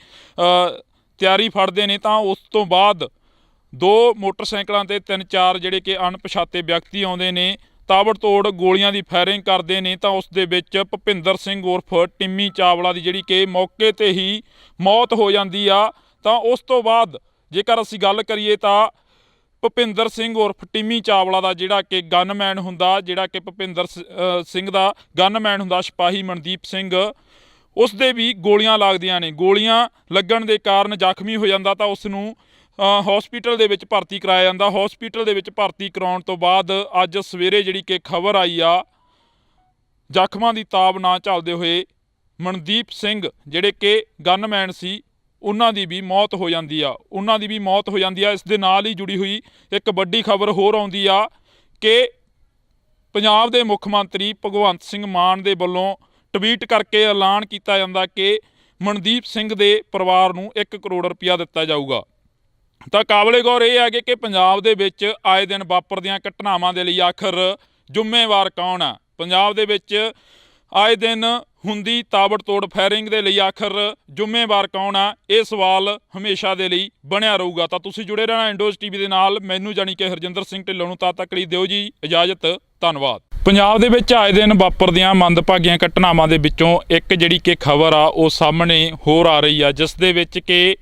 ਤਿਆਰੀ ਫੜਦੇ ਨੇ, ਤਾਂ ਉਸ ਤੋਂ ਬਾਅਦ 2 ਮੋਟਰਸਾਈਕਲਾਂ ਤੇ 3-4 ਜਿਹੜੇ ਕਿ ਅਣਪਛਾਤੇ ਵਿਅਕਤੀ ਆਉਂਦੇ ਨੇ, ਤਾਬੜਤੋੜ ਗੋਲੀਆਂ ਦੀ ਫਾਇਰਿੰਗ ਕਰਦੇ ਨੇ। ਤਾਂ ਉਸ ਦੇ ਵਿੱਚ ਭੁਪਿੰਦਰ ਸਿੰਘ ਉਰਫ ਟਿੰਮੀ ਚਾਵਲਾ ਦੀ ਜਿਹੜੀ ਕਿ ਮੌਕੇ ਤੇ ਹੀ ਮੌਤ ਹੋ ਜਾਂਦੀ ਆ। ਤਾਂ ਉਸ ਤੋਂ ਬਾਅਦ ਜੇਕਰ ਅਸੀਂ ਗੱਲ ਕਰੀਏ ਤਾਂ ਭੁਪਿੰਦਰ ਸਿੰਘ ਉਰਫ ਟਿੰਮੀ ਚਾਵਲਾ ਦਾ ਜਿਹੜਾ ਕਿ ਗਨਮੈਨ ਹੁੰਦਾ, ਜਿਹੜਾ ਕਿ ਭੁਪਿੰਦਰ ਸਿੰਘ ਦਾ ਗਨਮੈਨ ਹੁੰਦਾ ਸਿਪਾਹੀ ਮਨਦੀਪ ਸਿੰਘ, ਉਸ ਦੇ ਵੀ ਗੋਲੀਆਂ ਲੱਗਦੀਆਂ ਨੇ। ਗੋਲੀਆਂ ਲੱਗਣ ਦੇ ਕਾਰਨ ਜ਼ਖਮੀ ਹੋ ਜਾਂਦਾ ਤਾਂ ਉਸ ਨੂੰ ਹਸਪੀਟਲ ਦੇ ਵਿੱਚ ਭਰਤੀ ਕਰਾਇਆ ਜਾਂਦਾ। ਹਸਪੀਟਲ ਦੇ ਵਿੱਚ ਭਰਤੀ ਕਰਾਉਣ ਤੋਂ ਬਾਅਦ ਅੱਜ ਸਵੇਰੇ ਜਿਹੜੀ ਕਿ ਖਬਰ ਆਈ ਆ, ਜ਼ਖਮਾਂ ਦੀ ਤਾਬ ਨਾ ਝੱਲਦੇ ਹੋਏ ਮਨਦੀਪ ਸਿੰਘ ਜਿਹੜੇ ਕਿ ਗਨਮੈਨ ਸੀ, ਉਹਨਾਂ ਦੀ ਵੀ ਮੌਤ ਹੋ ਜਾਂਦੀ ਆ। ਇਸ ਦੇ ਨਾਲ ਹੀ ਜੁੜੀ ਹੋਈ ਇੱਕ ਵੱਡੀ ਖਬਰ ਹੋਰ ਆਉਂਦੀ ਆ ਕਿ ਪੰਜਾਬ ਦੇ ਮੁੱਖ ਮੰਤਰੀ ਭਗਵੰਤ ਸਿੰਘ ਮਾਨ ਦੇ ਵੱਲੋਂ ਟਵੀਟ ਕਰਕੇ ਐਲਾਨ ਕੀਤਾ ਜਾਂਦਾ ਕਿ ਮਨਦੀਪ ਸਿੰਘ ਦੇ ਪਰਿਵਾਰ ਨੂੰ 1 ਕਰੋੜ ਰੁਪਇਆ ਦਿੱਤਾ ਜਾਊਗਾ। ਤਾਂ ਕਾਬਲੇ ਗੌਰ ਇਹ ਹੈ ਕਿ ਪੰਜਾਬ ਦੇ ਵਿੱਚ ਆਏ ਦਿਨ ਵਾਪਰਦੀਆਂ ਘਟਨਾਵਾਂ ਦੇ ਲਈ ਆਖਰ ਜ਼ਿੰਮੇਵਾਰ ਕੌਣ ਆ? ਪੰਜਾਬ ਦੇ ਵਿੱਚ ਆਏ ਦਿਨ ਹੁੰਦੀ ਤਾਬੜਤੋੜ ਫਾਇਰਿੰਗ ਦੇ ਲਈ ਆਖਰ ਜ਼ਿੰਮੇਵਾਰ ਕੌਣ ਆ? ਇਹ ਸਵਾਲ ਹਮੇਸ਼ਾ ਦੇ ਲਈ ਬਣਿਆ ਰਹੂਗਾ। ਤਾਂ ਤੁਸੀਂ ਜੁੜੇ ਰਹਿਣਾ ਇੰਡੋਜ਼ ਟੀਵੀ ਦੇ ਨਾਲ। ਮੈਨੂੰ ਜਾਣੀ ਕਿ ਹਰਜਿੰਦਰ ਸਿੰਘ ਢਿੱਲੋਂ ਨੂੰ ਤਦ ਤੱਕ ਲਈ ਦਿਓ ਜੀ ਇਜਾਜ਼ਤ। ਧੰਨਵਾਦ। ਪੰਜਾਬ ਦੇ ਵਿੱਚ ਆਏ ਦਿਨ ਵਾਪਰਦੀਆਂ ਮੰਦਭਾਗੀਆਂ ਘਟਨਾਵਾਂ ਦੇ ਵਿੱਚੋਂ ਇੱਕ ਜਿਹੜੀ ਕਿ ਖਬਰ ਆ ਉਹ ਸਾਹਮਣੇ ਹੋਰ ਆ ਰਹੀ ਆ, ਜਿਸ ਦੇ ਵਿੱਚ ਕਿ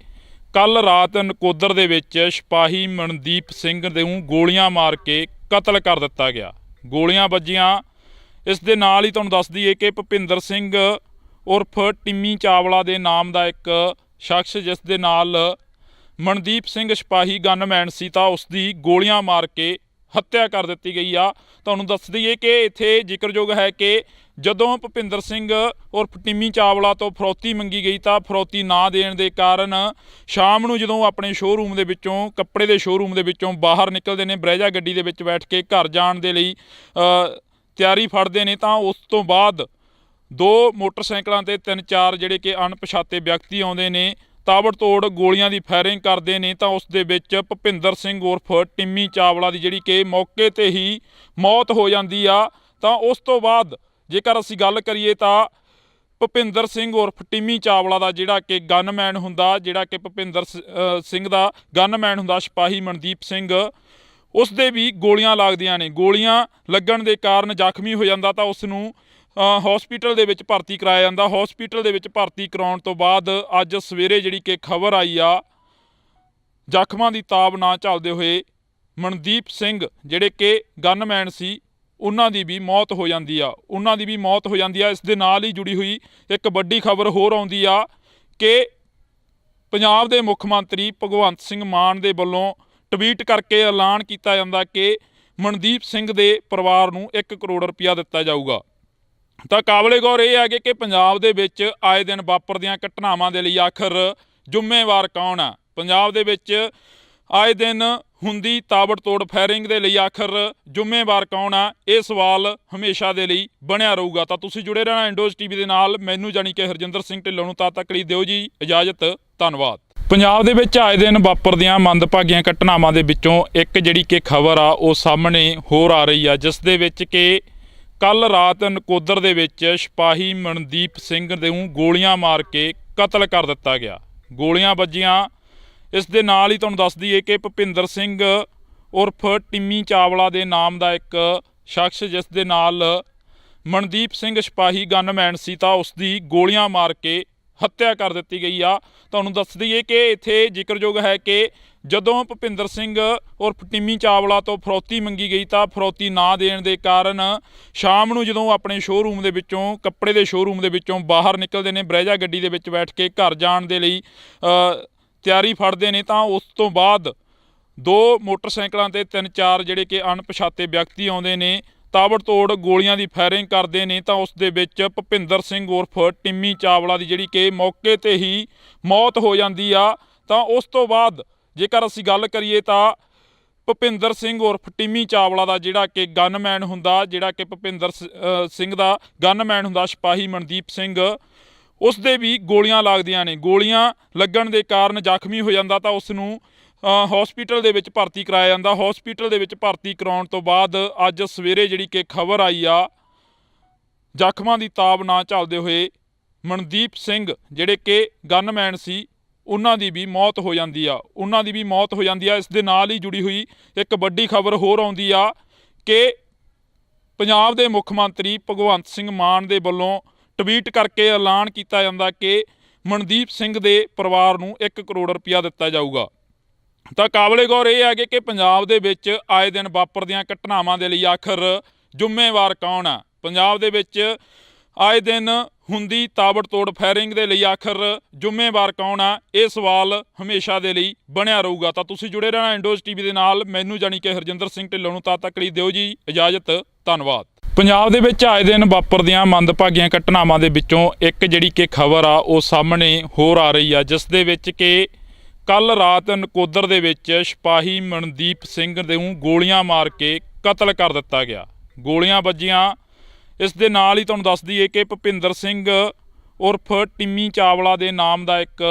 ਕੱਲ ਰਾਤ ਨਕੋਦਰ ਦੇ ਵਿੱਚ ਸਿਪਾਹੀ ਮਨਦੀਪ ਸਿੰਘ ਨੂੰ ਗੋਲੀਆਂ ਮਾਰ ਕੇ ਕਤਲ ਕਰ ਦਿੱਤਾ ਗਿਆ। ਗੋਲੀਆਂ ਵੱਜੀਆਂ। ਇਸ ਦੇ ਨਾਲ ਹੀ ਤੁਹਾਨੂੰ ਦੱਸ ਦਈਏ ਕਿ ਭੁਪਿੰਦਰ ਸਿੰਘ ਉਰਫ ਟਿੰਮੀ ਚਾਵਲਾ ਦੇ ਨਾਮ ਦਾ ਇੱਕ ਸ਼ਖਸ, ਜਿਸ ਦੇ ਨਾਲ ਮਨਦੀਪ ਸਿੰਘ ਸਿਪਾਹੀ ਗਨਮੈਨ ਸੀ, ਤਾਂ ਉਸ ਦੀ ਗੋਲੀਆਂ ਮਾਰ ਕੇ ਹੱਤਿਆ ਕਰ ਦਿੱਤੀ ਗਈ ਆ। ਤੁਹਾਨੂੰ ਦੱਸ ਦਈਏ ਕਿ ਇੱਥੇ ਜ਼ਿਕਰਯੋਗ ਹੈ ਕਿ ਜਦੋਂ ਭੁਪਿੰਦਰ ਸਿੰਘ ਉਰਫ ਟਿੰਮੀ ਚਾਵਲਾ ਤੋਂ ਫਰੌਤੀ ਮੰਗੀ ਗਈ ਤਾਂ ਫਰੌਤੀ ਨਾ ਦੇਣ ਦੇ ਕਾਰਨ ਸ਼ਾਮ ਨੂੰ ਜਦੋਂ ਆਪਣੇ ਸ਼ੋਅਰੂਮ ਦੇ ਵਿੱਚੋਂ ਕੱਪੜੇ ਦੇ ਸ਼ੋਅਰੂਮ ਦੇ ਵਿੱਚੋਂ ਬਾਹਰ ਨਿਕਲਦੇ ਨੇ, ਬਰੈਜਾ ਗੱਡੀ ਦੇ ਵਿੱਚ ਬੈਠ ਕੇ ਘਰ ਜਾਣ ਦੇ ਲਈ ਤਿਆਰੀ ਫੜਦੇ ਨੇ, ਤਾਂ ਉਸ ਤੋਂ ਬਾਅਦ 2 ਮੋਟਰਸਾਈਕਲਾਂ ਤੇ 3-4 ਜਿਹੜੇ ਕਿ ਅਣਪਛਾਤੇ ਵਿਅਕਤੀ ਆਉਂਦੇ ਨੇ, ਤਾਬੜਤੋੜ ਗੋਲੀਆਂ ਦੀ ਫਾਇਰਿੰਗ ਕਰਦੇ ਨੇ। ਤਾਂ ਉਸ ਦੇ ਵਿੱਚ ਭੁਪਿੰਦਰ ਸਿੰਘ ਉਰਫ ਟਿੰਮੀ ਚਾਵਲਾ ਦੀ ਜਿਹੜੀ ਕਿ ਮੌਕੇ ਤੇ ਹੀ ਮੌਤ ਹੋ ਜਾਂਦੀ ਆ। ਤਾਂ ਉਸ ਤੋਂ ਬਾਅਦ ਜੇਕਰ ਅਸੀਂ ਗੱਲ ਕਰੀਏ ਤਾਂ ਭੁਪਿੰਦਰ ਸਿੰਘ ਉਰਫ ਟਿੰਮੀ ਚਾਵਲਾ ਦਾ ਜਿਹੜਾ ਕਿ ਗਨਮੈਨ ਹੁੰਦਾ, ਜਿਹੜਾ ਕਿ ਭੁਪਿੰਦਰ ਸਿੰਘ ਦਾ ਗਨਮੈਨ ਹੁੰਦਾ ਸਿਪਾਹੀ ਮਨਦੀਪ ਸਿੰਘ, ਉਸ ਦੇ ਵੀ ਗੋਲੀਆਂ ਲੱਗਦੀਆਂ ਨੇ। ਗੋਲੀਆਂ ਲੱਗਣ ਦੇ ਕਾਰਨ ਜ਼ਖਮੀ ਹੋ ਜਾਂਦਾ ਤਾਂ ਉਸ ਨੂੰ ਹਸਪੀਟਲ ਦੇ ਵਿੱਚ ਭਰਤੀ ਕਰਾਇਆ ਜਾਂਦਾ। ਹਸਪੀਟਲ ਦੇ ਵਿੱਚ ਭਰਤੀ ਕਰਾਉਣ ਤੋਂ ਬਾਅਦ ਅੱਜ ਸਵੇਰੇ ਜਿਹੜੀ ਕਿ ਖਬਰ ਆਈ ਆ, ਜ਼ਖਮਾਂ ਦੀ ਤਾਬ ਨਾ ਝੱਲਦੇ ਹੋਏ ਮਨਦੀਪ ਸਿੰਘ ਜਿਹੜੇ ਕਿ ਗਨਮੈਨ ਸੀ ਉਹਨਾਂ ਦੀ ਵੀ ਮੌਤ ਹੋ ਜਾਂਦੀ ਆ। ਇਸ ਦੇ ਨਾਲ ਹੀ ਜੁੜੀ ਹੋਈ ਇੱਕ ਵੱਡੀ ਖਬਰ ਹੋਰ ਆਉਂਦੀ ਆ ਕਿ ਪੰਜਾਬ ਦੇ ਮੁੱਖ ਮੰਤਰੀ ਭਗਵੰਤ ਸਿੰਘ ਮਾਨ ਦੇ ਵੱਲੋਂ ਟਵੀਟ ਕਰਕੇ ਐਲਾਨ ਕੀਤਾ ਜਾਂਦਾ ਕਿ ਮਨਦੀਪ ਸਿੰਘ ਦੇ ਪਰਿਵਾਰ ਨੂੰ 1 ਕਰੋੜ ਰੁਪਇਆ ਦਿੱਤਾ ਜਾਊਗਾ। ਤਾਂ ਕਾਬਲੇ ਗੌਰ ਇਹ ਹੈ ਕਿ ਪੰਜਾਬ ਦੇ ਵਿੱਚ ਆਏ ਦਿਨ ਵਾਪਰਦੀਆਂ ਘਟਨਾਵਾਂ ਦੇ ਲਈ ਆਖਰ ਜ਼ਿੰਮੇਵਾਰ ਕੌਣ ਆ? ਪੰਜਾਬ ਦੇ ਵਿੱਚ ਆਏ ਦਿਨ ਹੁੰਦੀ ਤਾਬੜਤੋੜ ਫਾਇਰਿੰਗ ਦੇ ਲਈ ਆਖਰ ਜ਼ਿੰਮੇਵਾਰ ਕੌਣ ਆ? ਇਹ ਸਵਾਲ ਹਮੇਸ਼ਾ ਦੇ ਲਈ ਬਣਿਆ ਰਹੂਗਾ। ਤਾਂ ਤੁਸੀਂ ਜੁੜੇ ਰਹਿਣਾ ਇੰਡੋਜ਼ ਟੀਵੀ ਦੇ ਨਾਲ। ਮੈਨੂੰ ਜਾਣੀ ਕਿ ਹਰਜਿੰਦਰ ਸਿੰਘ ਢਿੱਲੋਂ ਨੂੰ ਤਦ ਤੱਕ ਲਈ ਦਿਓ ਜੀ ਇਜਾਜ਼ਤ। ਧੰਨਵਾਦ। ਪੰਜਾਬ ਦੇ ਵਿੱਚ ਆਏ ਦਿਨ ਵਾਪਰਦੀਆਂ ਮੰਦਭਾਗੀਆਂ ਘਟਨਾਵਾਂ ਦੇ ਵਿੱਚੋਂ ਇੱਕ ਜਿਹੜੀ ਕਿ ਖਬਰ ਆ ਉਹ ਸਾਹਮਣੇ ਹੋਰ ਆ ਰਹੀ ਆ, ਜਿਸ ਦੇ ਵਿੱਚ ਕਿ ਕੱਲ ਰਾਤ ਨਕੋਦਰ ਦੇ ਵਿੱਚ ਸਿਪਾਹੀ ਮਨਦੀਪ ਸਿੰਘ ਨੂੰ ਗੋਲੀਆਂ ਮਾਰ ਕੇ ਕਤਲ ਕਰ ਦਿੱਤਾ ਗਿਆ। ਗੋਲੀਆਂ ਵੱਜੀਆਂ। ਇਸ ਦੇ ਨਾਲ ਹੀ ਤੁਹਾਨੂੰ ਦੱਸ ਦਈਏ ਕਿ ਭੁਪਿੰਦਰ ਸਿੰਘ ਉਰਫ ਟਿੰਮੀ ਚਾਵਲਾ ਦੇ ਨਾਮ ਦਾ ਇੱਕ ਸ਼ਖਸ, ਜਿਸ ਦੇ ਨਾਲ ਮਨਦੀਪ ਸਿੰਘ ਸਿਪਾਹੀ ਗਨਮੈਨ ਸੀ, ਤਾਂ ਉਸ ਦੀ ਗੋਲੀਆਂ ਮਾਰ ਕੇ ਹੱਤਿਆ ਕਰ ਦਿੱਤੀ ਗਈ ਆ। ਤੁਹਾਨੂੰ ਦੱਸ ਦਈਏ ਕਿ ਇੱਥੇ ਜ਼ਿਕਰਯੋਗ ਹੈ ਕਿ ਜਦੋਂ ਭੁਪਿੰਦਰ ਸਿੰਘ ਉਰਫ ਟਿੰਮੀ ਚਾਵਲਾ ਤੋਂ ਫਰੌਤੀ ਮੰਗੀ ਗਈ ਤਾਂ ਫਰੌਤੀ ਨਾ ਦੇਣ ਦੇ ਕਾਰਨ ਸ਼ਾਮ ਨੂੰ ਜਦੋਂ ਆਪਣੇ ਸ਼ੋਅਰੂਮ ਦੇ ਵਿੱਚੋਂ, ਕੱਪੜੇ ਦੇ ਸ਼ੋਅਰੂਮ ਦੇ ਵਿੱਚੋਂ ਬਾਹਰ ਨਿਕਲਦੇ ਨੇ, ਬਰੈਜਾ ਗੱਡੀ ਦੇ ਵਿੱਚ ਬੈਠ ਕੇ ਘਰ ਜਾਣ ਦੇ ਲਈ ਤਿਆਰੀ ਫੜਦੇ ਨੇ, ਤਾਂ ਉਸ ਤੋਂ ਬਾਅਦ 2 ਮੋਟਰਸਾਈਕਲਾਂ ਤੇ 3-4 ਜਿਹੜੇ ਕਿ ਅਣਪਛਾਤੇ ਵਿਅਕਤੀ ਆਉਂਦੇ ਨੇ, ਤਾਬੜਤੋੜ ਗੋਲੀਆਂ ਦੀ ਫਾਇਰਿੰਗ ਕਰਦੇ ਨੇ। ਤਾਂ ਉਸ ਦੇ ਵਿੱਚ ਭੁਪਿੰਦਰ ਸਿੰਘ ਉਰਫ ਟਿੰਮੀ ਚਾਵਲਾ ਦੀ ਜਿਹੜੀ ਕਿ ਮੌਕੇ 'ਤੇ ਹੀ ਮੌਤ ਹੋ ਜਾਂਦੀ ਆ। ਤਾਂ ਉਸ ਤੋਂ ਬਾਅਦ ਜੇਕਰ ਅਸੀਂ ਗੱਲ ਕਰੀਏ ਤਾਂ ਭੁਪਿੰਦਰ ਸਿੰਘ ਉਰਫ ਟਿੰਮੀ ਚਾਵਲਾ ਦਾ ਜਿਹੜਾ ਕਿ ਗਨਮੈਨ ਹੁੰਦਾ, ਜਿਹੜਾ ਕਿ ਭੁਪਿੰਦਰ ਸਿੰਘ ਦਾ ਗਨਮੈਨ ਹੁੰਦਾ ਸਿਪਾਹੀ ਮਨਦੀਪ ਸਿੰਘ, ਉਸ ਦੇ ਵੀ ਗੋਲੀਆਂ ਲੱਗਦੀਆਂ ਨੇ। ਗੋਲੀਆਂ ਲੱਗਣ ਦੇ ਕਾਰਨ ਜ਼ਖਮੀ ਹੋ ਜਾਂਦਾ ਤਾਂ ਉਸ ਨੂੰ ਹਸਪੀਟਲ ਦੇ ਵਿੱਚ ਭਰਤੀ ਕਰਾਇਆ ਜਾਂਦਾ। ਹਸਪੀਟਲ ਦੇ ਵਿੱਚ ਭਰਤੀ ਕਰਾਉਣ ਤੋਂ ਬਾਅਦ ਅੱਜ ਸਵੇਰੇ ਜਿਹੜੀ ਕਿ ਖਬਰ ਆਈ ਆ, ਜ਼ਖਮਾਂ ਦੀ ਤਾਬ ਨਾ ਝੱਲਦੇ ਹੋਏ ਮਨਦੀਪ ਸਿੰਘ ਜਿਹੜੇ ਕਿ ਗਨਮੈਨ ਸੀ ਉਹਨਾਂ ਦੀ ਵੀ ਮੌਤ ਹੋ ਜਾਂਦੀ ਆ। ਇਸ ਦੇ ਨਾਲ ਹੀ ਜੁੜੀ ਹੋਈ ਇੱਕ ਵੱਡੀ ਖਬਰ ਹੋਰ ਆਉਂਦੀ ਆ ਕਿ ਪੰਜਾਬ ਦੇ ਮੁੱਖ ਮੰਤਰੀ ਭਗਵੰਤ ਸਿੰਘ ਮਾਨ ਦੇ ਵੱਲੋਂ ਟਵੀਟ ਕਰਕੇ ਐਲਾਨ ਕੀਤਾ ਜਾਂਦਾ ਕਿ ਮਨਦੀਪ ਸਿੰਘ ਦੇ ਪਰਿਵਾਰ ਨੂੰ 1 ਕਰੋੜ ਰੁਪਇਆ ਦਿੱਤਾ ਜਾਊਗਾ। ਤਾਂ ਕਾਬਲੇ ਗੌਰ ਇਹ ਹੈ ਕਿ ਪੰਜਾਬ ਦੇ ਵਿੱਚ ਆਏ ਦਿਨ ਵਾਪਰਦੀਆਂ ਘਟਨਾਵਾਂ ਦੇ ਲਈ ਆਖਰ ਜ਼ਿੰਮੇਵਾਰ ਕੌਣ ਆ? ਪੰਜਾਬ ਦੇ ਵਿੱਚ ਆਏ ਦਿਨ ਹੁੰਦੀ ਤਾਬੜਤੋੜ ਫਾਇਰਿੰਗ ਦੇ ਲਈ ਆਖਰ ਜ਼ਿੰਮੇਵਾਰ ਕੌਣ ਆ? ਇਹ ਸਵਾਲ ਹਮੇਸ਼ਾ ਦੇ ਲਈ ਬਣਿਆ ਰਹੂਗਾ। ਤਾਂ ਤੁਸੀਂ ਜੁੜੇ ਰਹਿਣਾ ਇੰਡੋਜ਼ ਟੀਵੀ ਦੇ ਨਾਲ। ਮੈਨੂੰ ਜਾਣੀ ਕਿ ਹਰਜਿੰਦਰ ਸਿੰਘ ਢਿੱਲੋਂ ਨੂੰ ਤਦ ਤੱਕ ਲਈ ਦਿਓ ਜੀ ਇਜਾਜ਼ਤ। ਧੰਨਵਾਦ। ਪੰਜਾਬ ਦੇ ਵਿੱਚ ਆਏ ਦਿਨ ਵਾਪਰਦੀਆਂ ਮੰਦਭਾਗੀਆਂ ਘਟਨਾਵਾਂ ਦੇ ਵਿੱਚੋਂ ਇੱਕ ਜਿਹੜੀ ਕਿ ਖਬਰ ਆ ਉਹ ਸਾਹਮਣੇ ਹੋਰ ਆ ਰਹੀ ਆ, ਜਿਸ ਦੇ ਵਿੱਚ ਕਿ ਕੱਲ ਰਾਤ ਨਕੋਦਰ ਦੇ ਵਿੱਚ ਸਿਪਾਹੀ ਮਨਦੀਪ ਸਿੰਘ ਨੂੰ ਗੋਲੀਆਂ ਮਾਰ ਕੇ ਕਤਲ ਕਰ ਦਿੱਤਾ ਗਿਆ। ਗੋਲੀਆਂ ਵੱਜੀਆਂ। ਇਸ ਦੇ ਨਾਲ ਹੀ ਤੁਹਾਨੂੰ ਦੱਸ ਦਈਏ ਕਿ ਭੁਪਿੰਦਰ ਸਿੰਘ ਉਰਫ ਟਿੰਮੀ ਚਾਵਲਾ ਦੇ ਨਾਮ ਦਾ ਇੱਕ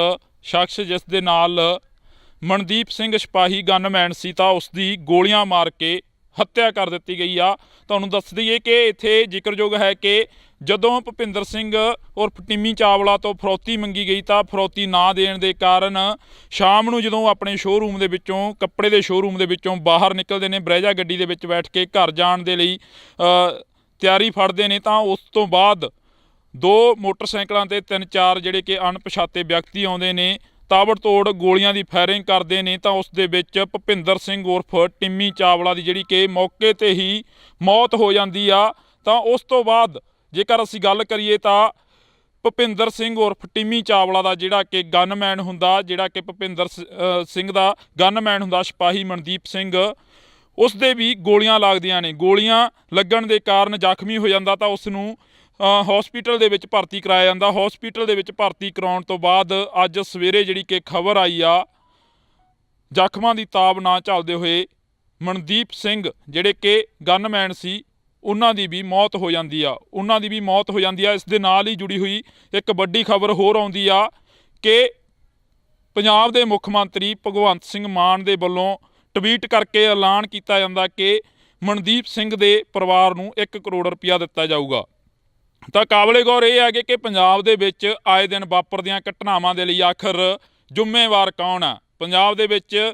ਸ਼ਖਸ, ਜਿਸ ਦੇ ਨਾਲ ਮਨਦੀਪ ਸਿੰਘ ਸਿਪਾਹੀ ਗਨਮੈਨ ਸੀ, ਤਾਂ ਉਸ ਦੀ ਗੋਲੀਆਂ ਮਾਰ ਕੇ ਹੱਤਿਆ ਕਰ ਦਿੱਤੀ ਗਈ ਆ। ਤੁਹਾਨੂੰ ਦੱਸ ਦਈਏ ਕਿ ਇੱਥੇ ਜ਼ਿਕਰਯੋਗ ਹੈ ਕਿ ਜਦੋਂ ਭੁਪਿੰਦਰ ਸਿੰਘ ਉਰਫ ਟਿੰਮੀ ਚਾਵਲਾ ਤੋਂ ਫਰੌਤੀ ਮੰਗੀ ਗਈ ਤਾਂ ਫਰੌਤੀ ਨਾ ਦੇਣ ਦੇ ਕਾਰਨ ਸ਼ਾਮ ਨੂੰ ਜਦੋਂ ਆਪਣੇ ਸ਼ੋਅਰੂਮ ਦੇ ਵਿੱਚੋਂ, ਕੱਪੜੇ ਦੇ ਸ਼ੋਅਰੂਮ ਦੇ ਵਿੱਚੋਂ ਬਾਹਰ ਨਿਕਲਦੇ ਨੇ, ਬਰੈਜਾ ਗੱਡੀ ਦੇ ਵਿੱਚ ਬੈਠ ਕੇ ਘਰ ਜਾਣ ਦੇ ਲਈ ਤਿਆਰੀ ਫੜਦੇ ਨੇ, ਤਾਂ ਉਸ ਤੋਂ ਬਾਅਦ 2 ਮੋਟਰਸਾਈਕਲਾਂ ਤੇ 3-4 ਜਿਹੜੇ ਕਿ ਅਣਪਛਾਤੇ ਵਿਅਕਤੀ ਆਉਂਦੇ ਨੇ, ਤਾਬੜਤੋੜ ਗੋਲੀਆਂ ਦੀ ਫਾਇਰਿੰਗ ਕਰਦੇ ਨੇ। ਤਾਂ ਉਸ ਦੇ ਵਿੱਚ ਭੁਪਿੰਦਰ ਸਿੰਘ ਉਰਫ ਟਿੰਮੀ ਚਾਵਲਾ ਦੀ ਜਿਹੜੀ ਕਿ ਮੌਕੇ 'ਤੇ ਹੀ ਮੌਤ ਹੋ ਜਾਂਦੀ ਆ। ਤਾਂ ਉਸ ਤੋਂ ਬਾਅਦ ਜੇਕਰ ਅਸੀਂ ਗੱਲ ਕਰੀਏ ਤਾਂ ਭੁਪਿੰਦਰ ਸਿੰਘ ਉਰਫ ਟਿੰਮੀ ਚਾਵਲਾ ਦਾ ਜਿਹੜਾ ਕਿ ਗਨਮੈਨ ਹੁੰਦਾ, ਜਿਹੜਾ ਕਿ ਭੁਪਿੰਦਰ ਸਿੰਘ ਦਾ ਗਨਮੈਨ ਹੁੰਦਾ ਸਿਪਾਹੀ ਮਨਦੀਪ ਸਿੰਘ, ਉਸ ਦੇ ਵੀ ਗੋਲੀਆਂ ਲੱਗਦੀਆਂ ਨੇ। ਗੋਲੀਆਂ ਲੱਗਣ ਦੇ ਕਾਰਨ ਜ਼ਖਮੀ ਹੋ ਜਾਂਦਾ ਤਾਂ ਉਸ ਨੂੰ ਹਸਪੀਟਲ ਦੇ ਵਿੱਚ ਭਰਤੀ ਕਰਾਇਆ ਜਾਂਦਾ। ਹਸਪੀਟਲ ਦੇ ਵਿੱਚ ਭਰਤੀ ਕਰਾਉਣ ਤੋਂ ਬਾਅਦ ਅੱਜ ਸਵੇਰੇ ਜਿਹੜੀ ਕਿ ਖਬਰ ਆਈ ਆ, ਜ਼ਖਮਾਂ ਦੀ ਤਾਬ ਨਾ ਝੱਲਦੇ ਹੋਏ ਮਨਦੀਪ ਸਿੰਘ ਜਿਹੜੇ ਕਿ ਗਨਮੈਨ ਸੀ ਉਹਨਾਂ ਦੀ ਵੀ ਮੌਤ ਹੋ ਜਾਂਦੀ ਆ। ਇਸ ਦੇ ਨਾਲ ਹੀ ਜੁੜੀ ਹੋਈ ਇੱਕ ਵੱਡੀ ਖਬਰ ਹੋਰ ਆਉਂਦੀ ਆ ਕਿ ਪੰਜਾਬ ਦੇ ਮੁੱਖ ਮੰਤਰੀ ਭਗਵੰਤ ਸਿੰਘ ਮਾਨ ਦੇ ਵੱਲੋਂ ਟਵੀਟ ਕਰਕੇ ਐਲਾਨ ਕੀਤਾ ਜਾਂਦਾ ਕਿ ਮਨਦੀਪ ਸਿੰਘ ਦੇ ਪਰਿਵਾਰ ਨੂੰ 1 ਕਰੋੜ ਰੁਪਇਆ ਦਿੱਤਾ ਜਾਊਗਾ। ਤਾਂ ਕਾਬਲੇ ਗੌਰ ਇਹ ਹੈ ਕਿ ਪੰਜਾਬ ਦੇ ਵਿੱਚ ਆਏ ਦਿਨ ਵਾਪਰਦੀਆਂ ਘਟਨਾਵਾਂ ਦੇ ਲਈ ਆਖਰ ਜ਼ਿੰਮੇਵਾਰ ਕੌਣ ਆ? ਪੰਜਾਬ ਦੇ ਵਿੱਚ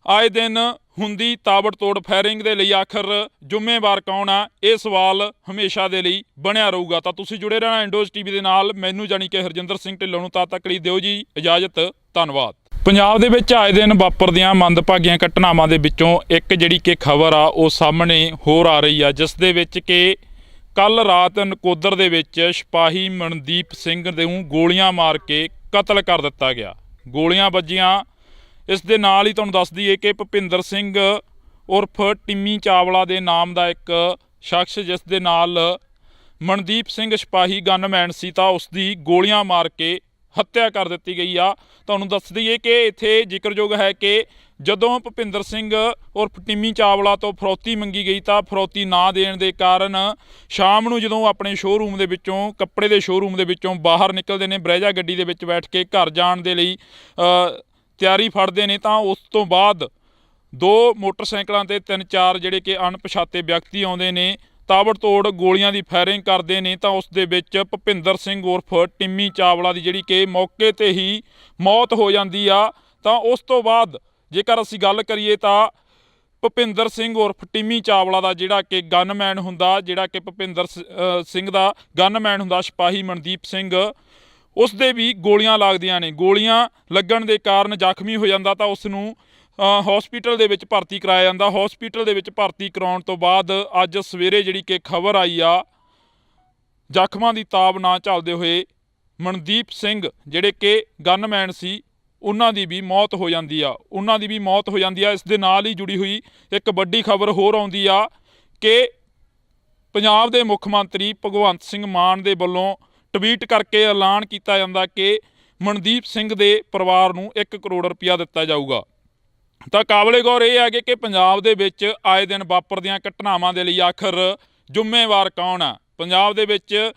ਆਏ ਦਿਨ ਹੁੰਦੀ ਤਾਬੜਤੋੜ ਫਾਇਰਿੰਗ ਦੇ ਲਈ ਆਖਰ ਜ਼ਿੰਮੇਵਾਰ ਕੌਣ ਆ? ਇਹ ਸਵਾਲ ਹਮੇਸ਼ਾ ਦੇ ਲਈ ਬਣਿਆ ਰਹੂਗਾ। ਤਾਂ ਤੁਸੀਂ ਜੁੜੇ ਰਹਿਣਾ ਇੰਡੋਜ਼ ਟੀਵੀ ਦੇ ਨਾਲ। ਮੈਨੂੰ ਜਾਣੀ ਕਿ ਹਰਜਿੰਦਰ ਸਿੰਘ ਢਿੱਲੋਂ ਨੂੰ ਤਦ ਤੱਕ ਲਈ ਦਿਓ ਜੀ ਇਜਾਜ਼ਤ। ਧੰਨਵਾਦ। ਪੰਜਾਬ ਦੇ ਵਿੱਚ ਆਏ ਦਿਨ ਵਾਪਰਦੀਆਂ ਮੰਦਭਾਗੀਆਂ ਘਟਨਾਵਾਂ ਦੇ ਵਿੱਚੋਂ ਇੱਕ ਜਿਹੜੀ ਕਿ ਖਬਰ ਆ ਉਹ ਸਾਹਮਣੇ ਹੋਰ ਆ ਰਹੀ ਆ, ਜਿਸ ਦੇ ਵਿੱਚ ਕਿ ਕੱਲ ਰਾਤ ਨਕੋਦਰ ਦੇ ਵਿੱਚ ਸਿਪਾਹੀ ਮਨਦੀਪ ਸਿੰਘ ਨੂੰ ਗੋਲੀਆਂ ਮਾਰ ਕੇ ਕਤਲ ਕਰ ਦਿੱਤਾ ਗਿਆ। ਗੋਲੀਆਂ ਵੱਜੀਆਂ। ਇਸ ਦੇ ਨਾਲ ਹੀ ਤੁਹਾਨੂੰ ਦੱਸ ਦਈਏ ਕਿ ਭੁਪਿੰਦਰ ਸਿੰਘ ਉਰਫ ਟਿੰਮੀ ਚਾਵਲਾ ਦੇ ਨਾਮ ਦਾ ਇੱਕ ਸ਼ਖਸ, ਜਿਸ ਦੇ ਨਾਲ ਮਨਦੀਪ ਸਿੰਘ ਸਿਪਾਹੀ ਗਨਮੈਨ ਸੀ, ਤਾਂ ਉਸ ਦੀ ਗੋਲੀਆਂ ਮਾਰ ਕੇ ਹੱਤਿਆ ਕਰ ਦਿੱਤੀ ਗਈ ਆ। ਤੁਹਾਨੂੰ ਦੱਸ ਦਈਏ ਕਿ ਇੱਥੇ ਜ਼ਿਕਰਯੋਗ ਹੈ ਕਿ ਜਦੋਂ ਭੁਪਿੰਦਰ ਸਿੰਘ ਉਰਫ ਟਿੰਮੀ ਚਾਵਲਾ ਤੋਂ ਫਰੌਤੀ ਮੰਗੀ ਗਈ ਤਾਂ ਫਰੌਤੀ ਨਾ ਦੇਣ ਦੇ ਕਾਰਨ ਸ਼ਾਮ ਨੂੰ ਜਦੋਂ ਆਪਣੇ ਸ਼ੋਅਰੂਮ ਦੇ ਵਿੱਚੋਂ, ਕੱਪੜੇ ਦੇ ਸ਼ੋਅਰੂਮ ਦੇ ਵਿੱਚੋਂ ਬਾਹਰ ਨਿਕਲਦੇ ਨੇ, ਬਰੈਜਾ ਗੱਡੀ ਦੇ ਵਿੱਚ ਬੈਠ ਕੇ ਘਰ ਜਾਣ ਦੇ ਲਈ ਤਿਆਰੀ ਫੜਦੇ ਨੇ, ਤਾਂ ਉਸ ਤੋਂ ਬਾਅਦ 2 ਮੋਟਰਸਾਈਕਲਾਂ ਤੇ 3-4 ਜਿਹੜੇ ਕਿ ਅਣਪਛਾਤੇ ਵਿਅਕਤੀ ਆਉਂਦੇ ਨੇ, ਤਾਬੜਤੋੜ ਗੋਲੀਆਂ ਦੀ ਫਾਇਰਿੰਗ ਕਰਦੇ ਨੇ। ਤਾਂ ਉਸ ਦੇ ਵਿੱਚ ਭੁਪਿੰਦਰ ਸਿੰਘ ਉਰਫ ਟਿੰਮੀ ਚਾਵਲਾ ਦੀ ਜਿਹੜੀ ਕਿ ਮੌਕੇ ਤੇ ਹੀ ਮੌਤ ਹੋ ਜਾਂਦੀ ਆ। ਤਾਂ ਉਸ ਤੋਂ ਬਾਅਦ ਜੇਕਰ ਅਸੀਂ ਗੱਲ ਕਰੀਏ ਤਾਂ ਭੁਪਿੰਦਰ ਸਿੰਘ ਉਰਫ ਟਿੰਮੀ ਚਾਵਲਾ ਦਾ ਜਿਹੜਾ ਕਿ ਗਨਮੈਨ ਹੁੰਦਾ, ਜਿਹੜਾ ਕਿ ਭੁਪਿੰਦਰ ਸਿੰਘ ਦਾ ਗਨਮੈਨ ਹੁੰਦਾ ਸਿਪਾਹੀ ਮਨਦੀਪ ਸਿੰਘ, ਉਸ ਦੇ ਵੀ ਗੋਲੀਆਂ ਲੱਗਦੀਆਂ ਨੇ। ਗੋਲੀਆਂ ਲੱਗਣ ਦੇ ਕਾਰਨ ਜ਼ਖਮੀ ਹੋ ਜਾਂਦਾ ਤਾਂ ਉਸ ਨੂੰ ਹਸਪੀਟਲ ਦੇ ਵਿੱਚ ਭਰਤੀ ਕਰਾਇਆ ਜਾਂਦਾ। ਹਸਪੀਟਲ ਦੇ ਵਿੱਚ ਭਰਤੀ ਕਰਾਉਣ ਤੋਂ ਬਾਅਦ ਅੱਜ ਸਵੇਰੇ ਜਿਹੜੀ ਕਿ ਖਬਰ ਆਈ ਆ, ਜ਼ਖਮਾਂ ਦੀ ਤਾਬ ਨਾ ਝੱਲਦੇ ਹੋਏ ਮਨਦੀਪ ਸਿੰਘ ਜਿਹੜੇ ਕਿ ਗਨਮੈਨ ਸੀ, ਉਹਨਾਂ ਦੀ ਵੀ ਮੌਤ ਹੋ ਜਾਂਦੀ ਆ। ਇਸ ਦੇ ਨਾਲ ਹੀ ਜੁੜੀ ਹੋਈ ਇੱਕ ਵੱਡੀ ਖਬਰ ਹੋਰ ਆਉਂਦੀ ਆ ਕਿ ਪੰਜਾਬ ਦੇ ਮੁੱਖ ਮੰਤਰੀ ਭਗਵੰਤ ਸਿੰਘ ਮਾਨ ਦੇ ਵੱਲੋਂ ਟਵੀਟ ਕਰਕੇ ਐਲਾਨ ਕੀਤਾ ਜਾਂਦਾ ਕਿ ਮਨਦੀਪ ਸਿੰਘ ਦੇ ਪਰਿਵਾਰ ਨੂੰ 1 ਕਰੋੜ ਰੁਪਇਆ ਦਿੱਤਾ ਜਾਊਗਾ। ਤਾਂ ਕਾਬਲੇ ਗੌਰ ਇਹ ਹੈ ਕਿ ਪੰਜਾਬ ਦੇ ਵਿੱਚ ਆਏ ਦਿਨ ਵਾਪਰਦੀਆਂ ਘਟਨਾਵਾਂ ਦੇ ਲਈ ਆਖਰ ਜ਼ਿੰਮੇਵਾਰ ਕੌਣ ਆ? ਪੰਜਾਬ ਦੇ ਵਿੱਚ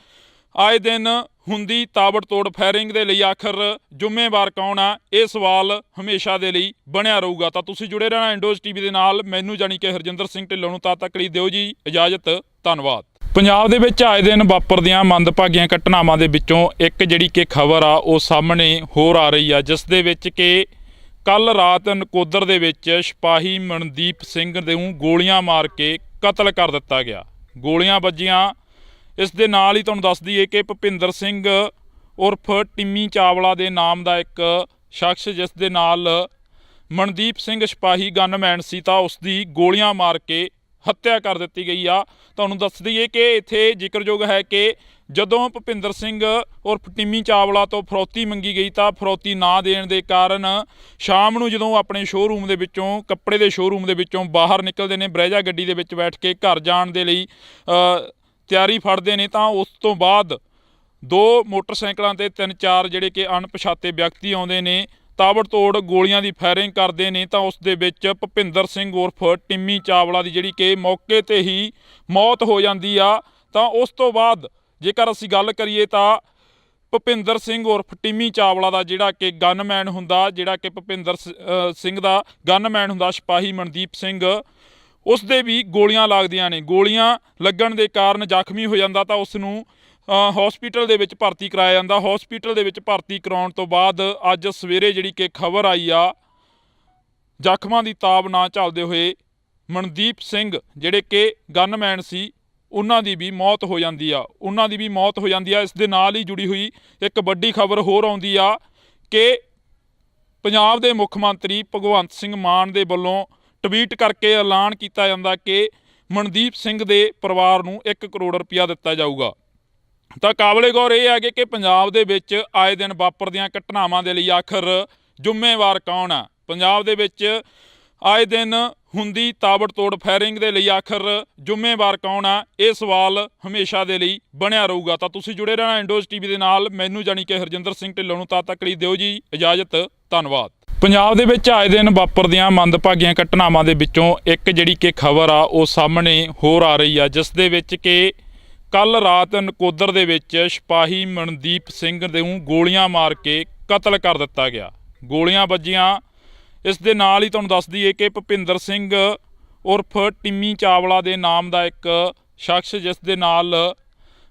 ਆਏ ਦਿਨ ਹੁੰਦੀ ਤਾਬੜਤੋੜ ਫਾਇਰਿੰਗ ਦੇ ਲਈ ਆਖਰ ਜ਼ਿੰਮੇਵਾਰ ਕੌਣ ਆ? ਇਹ ਸਵਾਲ ਹਮੇਸ਼ਾ ਦੇ ਲਈ ਬਣਿਆ ਰਹੂਗਾ। ਤਾਂ ਤੁਸੀਂ ਜੁੜੇ ਰਹਿਣਾ ਇੰਡੋਜ਼ ਟੀਵੀ ਦੇ ਨਾਲ। ਮੈਨੂੰ ਜਾਣੀ ਕਿ ਹਰਜਿੰਦਰ ਸਿੰਘ ਢਿੱਲੋਂ ਨੂੰ ਤਦ ਤੱਕ ਲਈ ਦਿਓ ਜੀ ਇਜਾਜ਼ਤ। ਧੰਨਵਾਦ। ਪੰਜਾਬ ਦੇ ਵਿੱਚ ਆਏ ਦਿਨ ਵਾਪਰਦੀਆਂ ਮੰਦਭਾਗੀਆਂ ਘਟਨਾਵਾਂ ਦੇ ਵਿੱਚੋਂ ਇੱਕ ਜਿਹੜੀ ਕਿ ਖਬਰ ਆ ਉਹ ਸਾਹਮਣੇ ਹੋਰ ਆ ਰਹੀ ਆ, ਜਿਸ ਦੇ ਵਿੱਚ ਕਿ ਕੱਲ ਰਾਤ ਨਕੋਦਰ ਦੇ ਵਿੱਚ ਸਿਪਾਹੀ ਮਨਦੀਪ ਸਿੰਘ ਨੂੰ ਗੋਲੀਆਂ ਮਾਰ ਕੇ ਕਤਲ ਕਰ ਦਿੱਤਾ ਗਿਆ। ਗੋਲੀਆਂ ਵੱਜੀਆਂ। ਇਸ ਦੇ ਨਾਲ ਹੀ ਤੁਹਾਨੂੰ ਦੱਸ ਦਈਏ ਕਿ ਭੁਪਿੰਦਰ ਸਿੰਘ ਉਰਫ ਟਿੰਮੀ ਚਾਵਲਾ ਦੇ ਨਾਮ ਦਾ ਇੱਕ ਸ਼ਖਸ, ਜਿਸ ਦੇ ਨਾਲ ਮਨਦੀਪ ਸਿੰਘ ਸਿਪਾਹੀ ਗਨਮੈਨ ਸੀ, ਤਾਂ ਉਸ ਦੀ ਗੋਲੀਆਂ ਮਾਰ ਕੇ ਹੱਤਿਆ ਕਰ ਦਿੱਤੀ ਗਈ ਆ। ਤੁਹਾਨੂੰ ਦੱਸ ਦਈਏ ਕਿ ਇੱਥੇ ਜ਼ਿਕਰਯੋਗ ਹੈ ਕਿ ਜਦੋਂ ਭੁਪਿੰਦਰ ਸਿੰਘ ਉਰਫ ਟਿੰਮੀ ਚਾਵਲਾ ਤੋਂ ਫਰੌਤੀ ਮੰਗੀ ਗਈ ਤਾਂ ਫਰੌਤੀ ਨਾ ਦੇਣ ਦੇ ਕਾਰਨ ਸ਼ਾਮ ਨੂੰ ਜਦੋਂ ਆਪਣੇ ਸ਼ੋਅਰੂਮ ਦੇ ਵਿੱਚੋਂ, ਕੱਪੜੇ ਦੇ ਸ਼ੋਅਰੂਮ ਦੇ ਵਿੱਚੋਂ ਬਾਹਰ ਨਿਕਲਦੇ ਨੇ, ਬਰੈਜਾ ਗੱਡੀ ਦੇ ਵਿੱਚ ਬੈਠ ਕੇ ਘਰ ਜਾਣ ਦੇ ਲਈ ਤਿਆਰੀ ਫੜਦੇ ਨੇ, ਤਾਂ ਉਸ ਤੋਂ ਬਾਅਦ 2 ਮੋਟਰਸਾਈਕਲਾਂ ਤੇ 3-4 ਜਿਹੜੇ ਕਿ ਅਣਪਛਾਤੇ ਵਿਅਕਤੀ ਆਉਂਦੇ ਨੇ, ਤਾਬੜਤੋੜ ਗੋਲੀਆਂ ਦੀ ਫਾਇਰਿੰਗ ਕਰਦੇ ਨੇ। ਤਾਂ ਉਸ ਦੇ ਵਿੱਚ ਭੁਪਿੰਦਰ ਸਿੰਘ ਉਰਫ ਟਿੰਮੀ ਚਾਵਲਾ ਦੀ ਜਿਹੜੀ ਕਿ ਮੌਕੇ ਤੇ ਹੀ ਮੌਤ ਹੋ ਜਾਂਦੀ ਆ। ਤਾਂ ਉਸ ਤੋਂ ਬਾਅਦ ਜੇਕਰ ਅਸੀਂ ਗੱਲ ਕਰੀਏ ਤਾਂ ਭੁਪਿੰਦਰ ਸਿੰਘ ਉਰਫ ਟਿੰਮੀ ਚਾਵਲਾ ਦਾ ਜਿਹੜਾ ਕਿ ਗਨਮੈਨ ਹੁੰਦਾ, ਜਿਹੜਾ ਕਿ ਭੁਪਿੰਦਰ ਸਿੰਘ ਦਾ ਗਨਮੈਨ ਹੁੰਦਾ ਸਿਪਾਹੀ ਮਨਦੀਪ ਸਿੰਘ, ਉਸ ਦੇ ਵੀ ਗੋਲੀਆਂ ਲੱਗਦੀਆਂ ਨੇ। ਗੋਲੀਆਂ ਲੱਗਣ ਦੇ ਕਾਰਨ ਜ਼ਖਮੀ ਹੋ ਜਾਂਦਾ ਤਾਂ ਉਸ ਨੂੰ ਹਸਪੀਟਲ ਦੇ ਵਿੱਚ ਭਰਤੀ ਕਰਾਇਆ ਜਾਂਦਾ। ਹਸਪੀਟਲ ਦੇ ਵਿੱਚ ਭਰਤੀ ਕਰਾਉਣ ਤੋਂ ਬਾਅਦ ਅੱਜ ਸਵੇਰੇ ਜਿਹੜੀ ਕਿ ਖਬਰ ਆਈ ਆ, ਜ਼ਖਮਾਂ ਦੀ ਤਾਬ ਨਾ ਝੱਲਦੇ ਹੋਏ ਮਨਦੀਪ ਸਿੰਘ ਜਿਹੜੇ ਕਿ ਗਨਮੈਨ ਸੀ, ਉਹਨਾਂ ਦੀ ਵੀ ਮੌਤ ਹੋ ਜਾਂਦੀ ਆ। ਇਸ ਦੇ ਨਾਲ ਹੀ ਜੁੜੀ ਹੋਈ ਇੱਕ ਵੱਡੀ ਖਬਰ ਹੋਰ ਆਉਂਦੀ ਆ ਕਿ ਪੰਜਾਬ ਦੇ ਮੁੱਖ ਮੰਤਰੀ ਭਗਵੰਤ ਸਿੰਘ ਮਾਨ ਦੇ ਵੱਲੋਂ ਟਵੀਟ ਕਰਕੇ ਐਲਾਨ ਕੀਤਾ ਜਾਂਦਾ ਕਿ ਮਨਦੀਪ ਸਿੰਘ ਦੇ ਪਰਿਵਾਰ ਨੂੰ 1 ਕਰੋੜ ਰੁਪਇਆ ਦਿੱਤਾ ਜਾਊਗਾ। ਤਾਂ ਕਾਬਲੇ ਗੌਰ ਇਹ ਹੈ ਕਿ ਪੰਜਾਬ ਦੇ ਵਿੱਚ ਆਏ ਦਿਨ ਵਾਪਰਦੀਆਂ ਘਟਨਾਵਾਂ ਦੇ ਲਈ ਆਖਰ ਜ਼ਿੰਮੇਵਾਰ ਕੌਣ ਆ? ਪੰਜਾਬ ਦੇ ਵਿੱਚ ਆਏ ਦਿਨ ਹੁੰਦੀ ਤਾਬੜਤੋੜ ਫਾਇਰਿੰਗ ਦੇ ਲਈ ਆਖਰ ਜ਼ਿੰਮੇਵਾਰ ਕੌਣ ਆ? ਇਹ ਸਵਾਲ ਹਮੇਸ਼ਾ ਦੇ ਲਈ ਬਣਿਆ ਰਹੂਗਾ। ਤਾਂ ਤੁਸੀਂ ਜੁੜੇ ਰਹਿਣਾ ਇੰਡੋਜ਼ ਟੀਵੀ ਦੇ ਨਾਲ। ਮੈਨੂੰ ਜਾਣੀ ਕਿ ਹਰਜਿੰਦਰ ਸਿੰਘ ਢਿੱਲੋਂ ਨੂੰ ਤਦ ਤੱਕ ਲਈ ਦਿਓ ਜੀ ਇਜਾਜ਼ਤ। ਧੰਨਵਾਦ। ਪੰਜਾਬ ਦੇ ਵਿੱਚ ਆਏ ਦਿਨ ਵਾਪਰਦੀਆਂ ਮੰਦਭਾਗੀਆਂ ਘਟਨਾਵਾਂ ਦੇ ਵਿੱਚੋਂ ਇੱਕ ਜਿਹੜੀ ਕਿ ਖਬਰ ਆ ਉਹ ਸਾਹਮਣੇ ਹੋਰ ਆ ਰਹੀ ਆ, ਜਿਸ ਦੇ ਵਿੱਚ ਕਿ ਕੱਲ ਰਾਤ ਨਕੋਦਰ ਦੇ ਵਿੱਚ ਸਿਪਾਹੀ ਮਨਦੀਪ ਸਿੰਘ ਨੂੰ ਗੋਲੀਆਂ ਮਾਰ ਕੇ ਕਤਲ ਕਰ ਦਿੱਤਾ ਗਿਆ। ਗੋਲੀਆਂ ਵੱਜੀਆਂ। ਇਸ ਦੇ ਨਾਲ ਹੀ ਤੁਹਾਨੂੰ ਦੱਸ ਦਈਏ ਕਿ ਭੁਪਿੰਦਰ ਸਿੰਘ ਉਰਫ ਟਿੰਮੀ ਚਾਵਲਾ ਦੇ ਨਾਮ ਦਾ ਇੱਕ ਸ਼ਖਸ, ਜਿਸ ਦੇ ਨਾਲ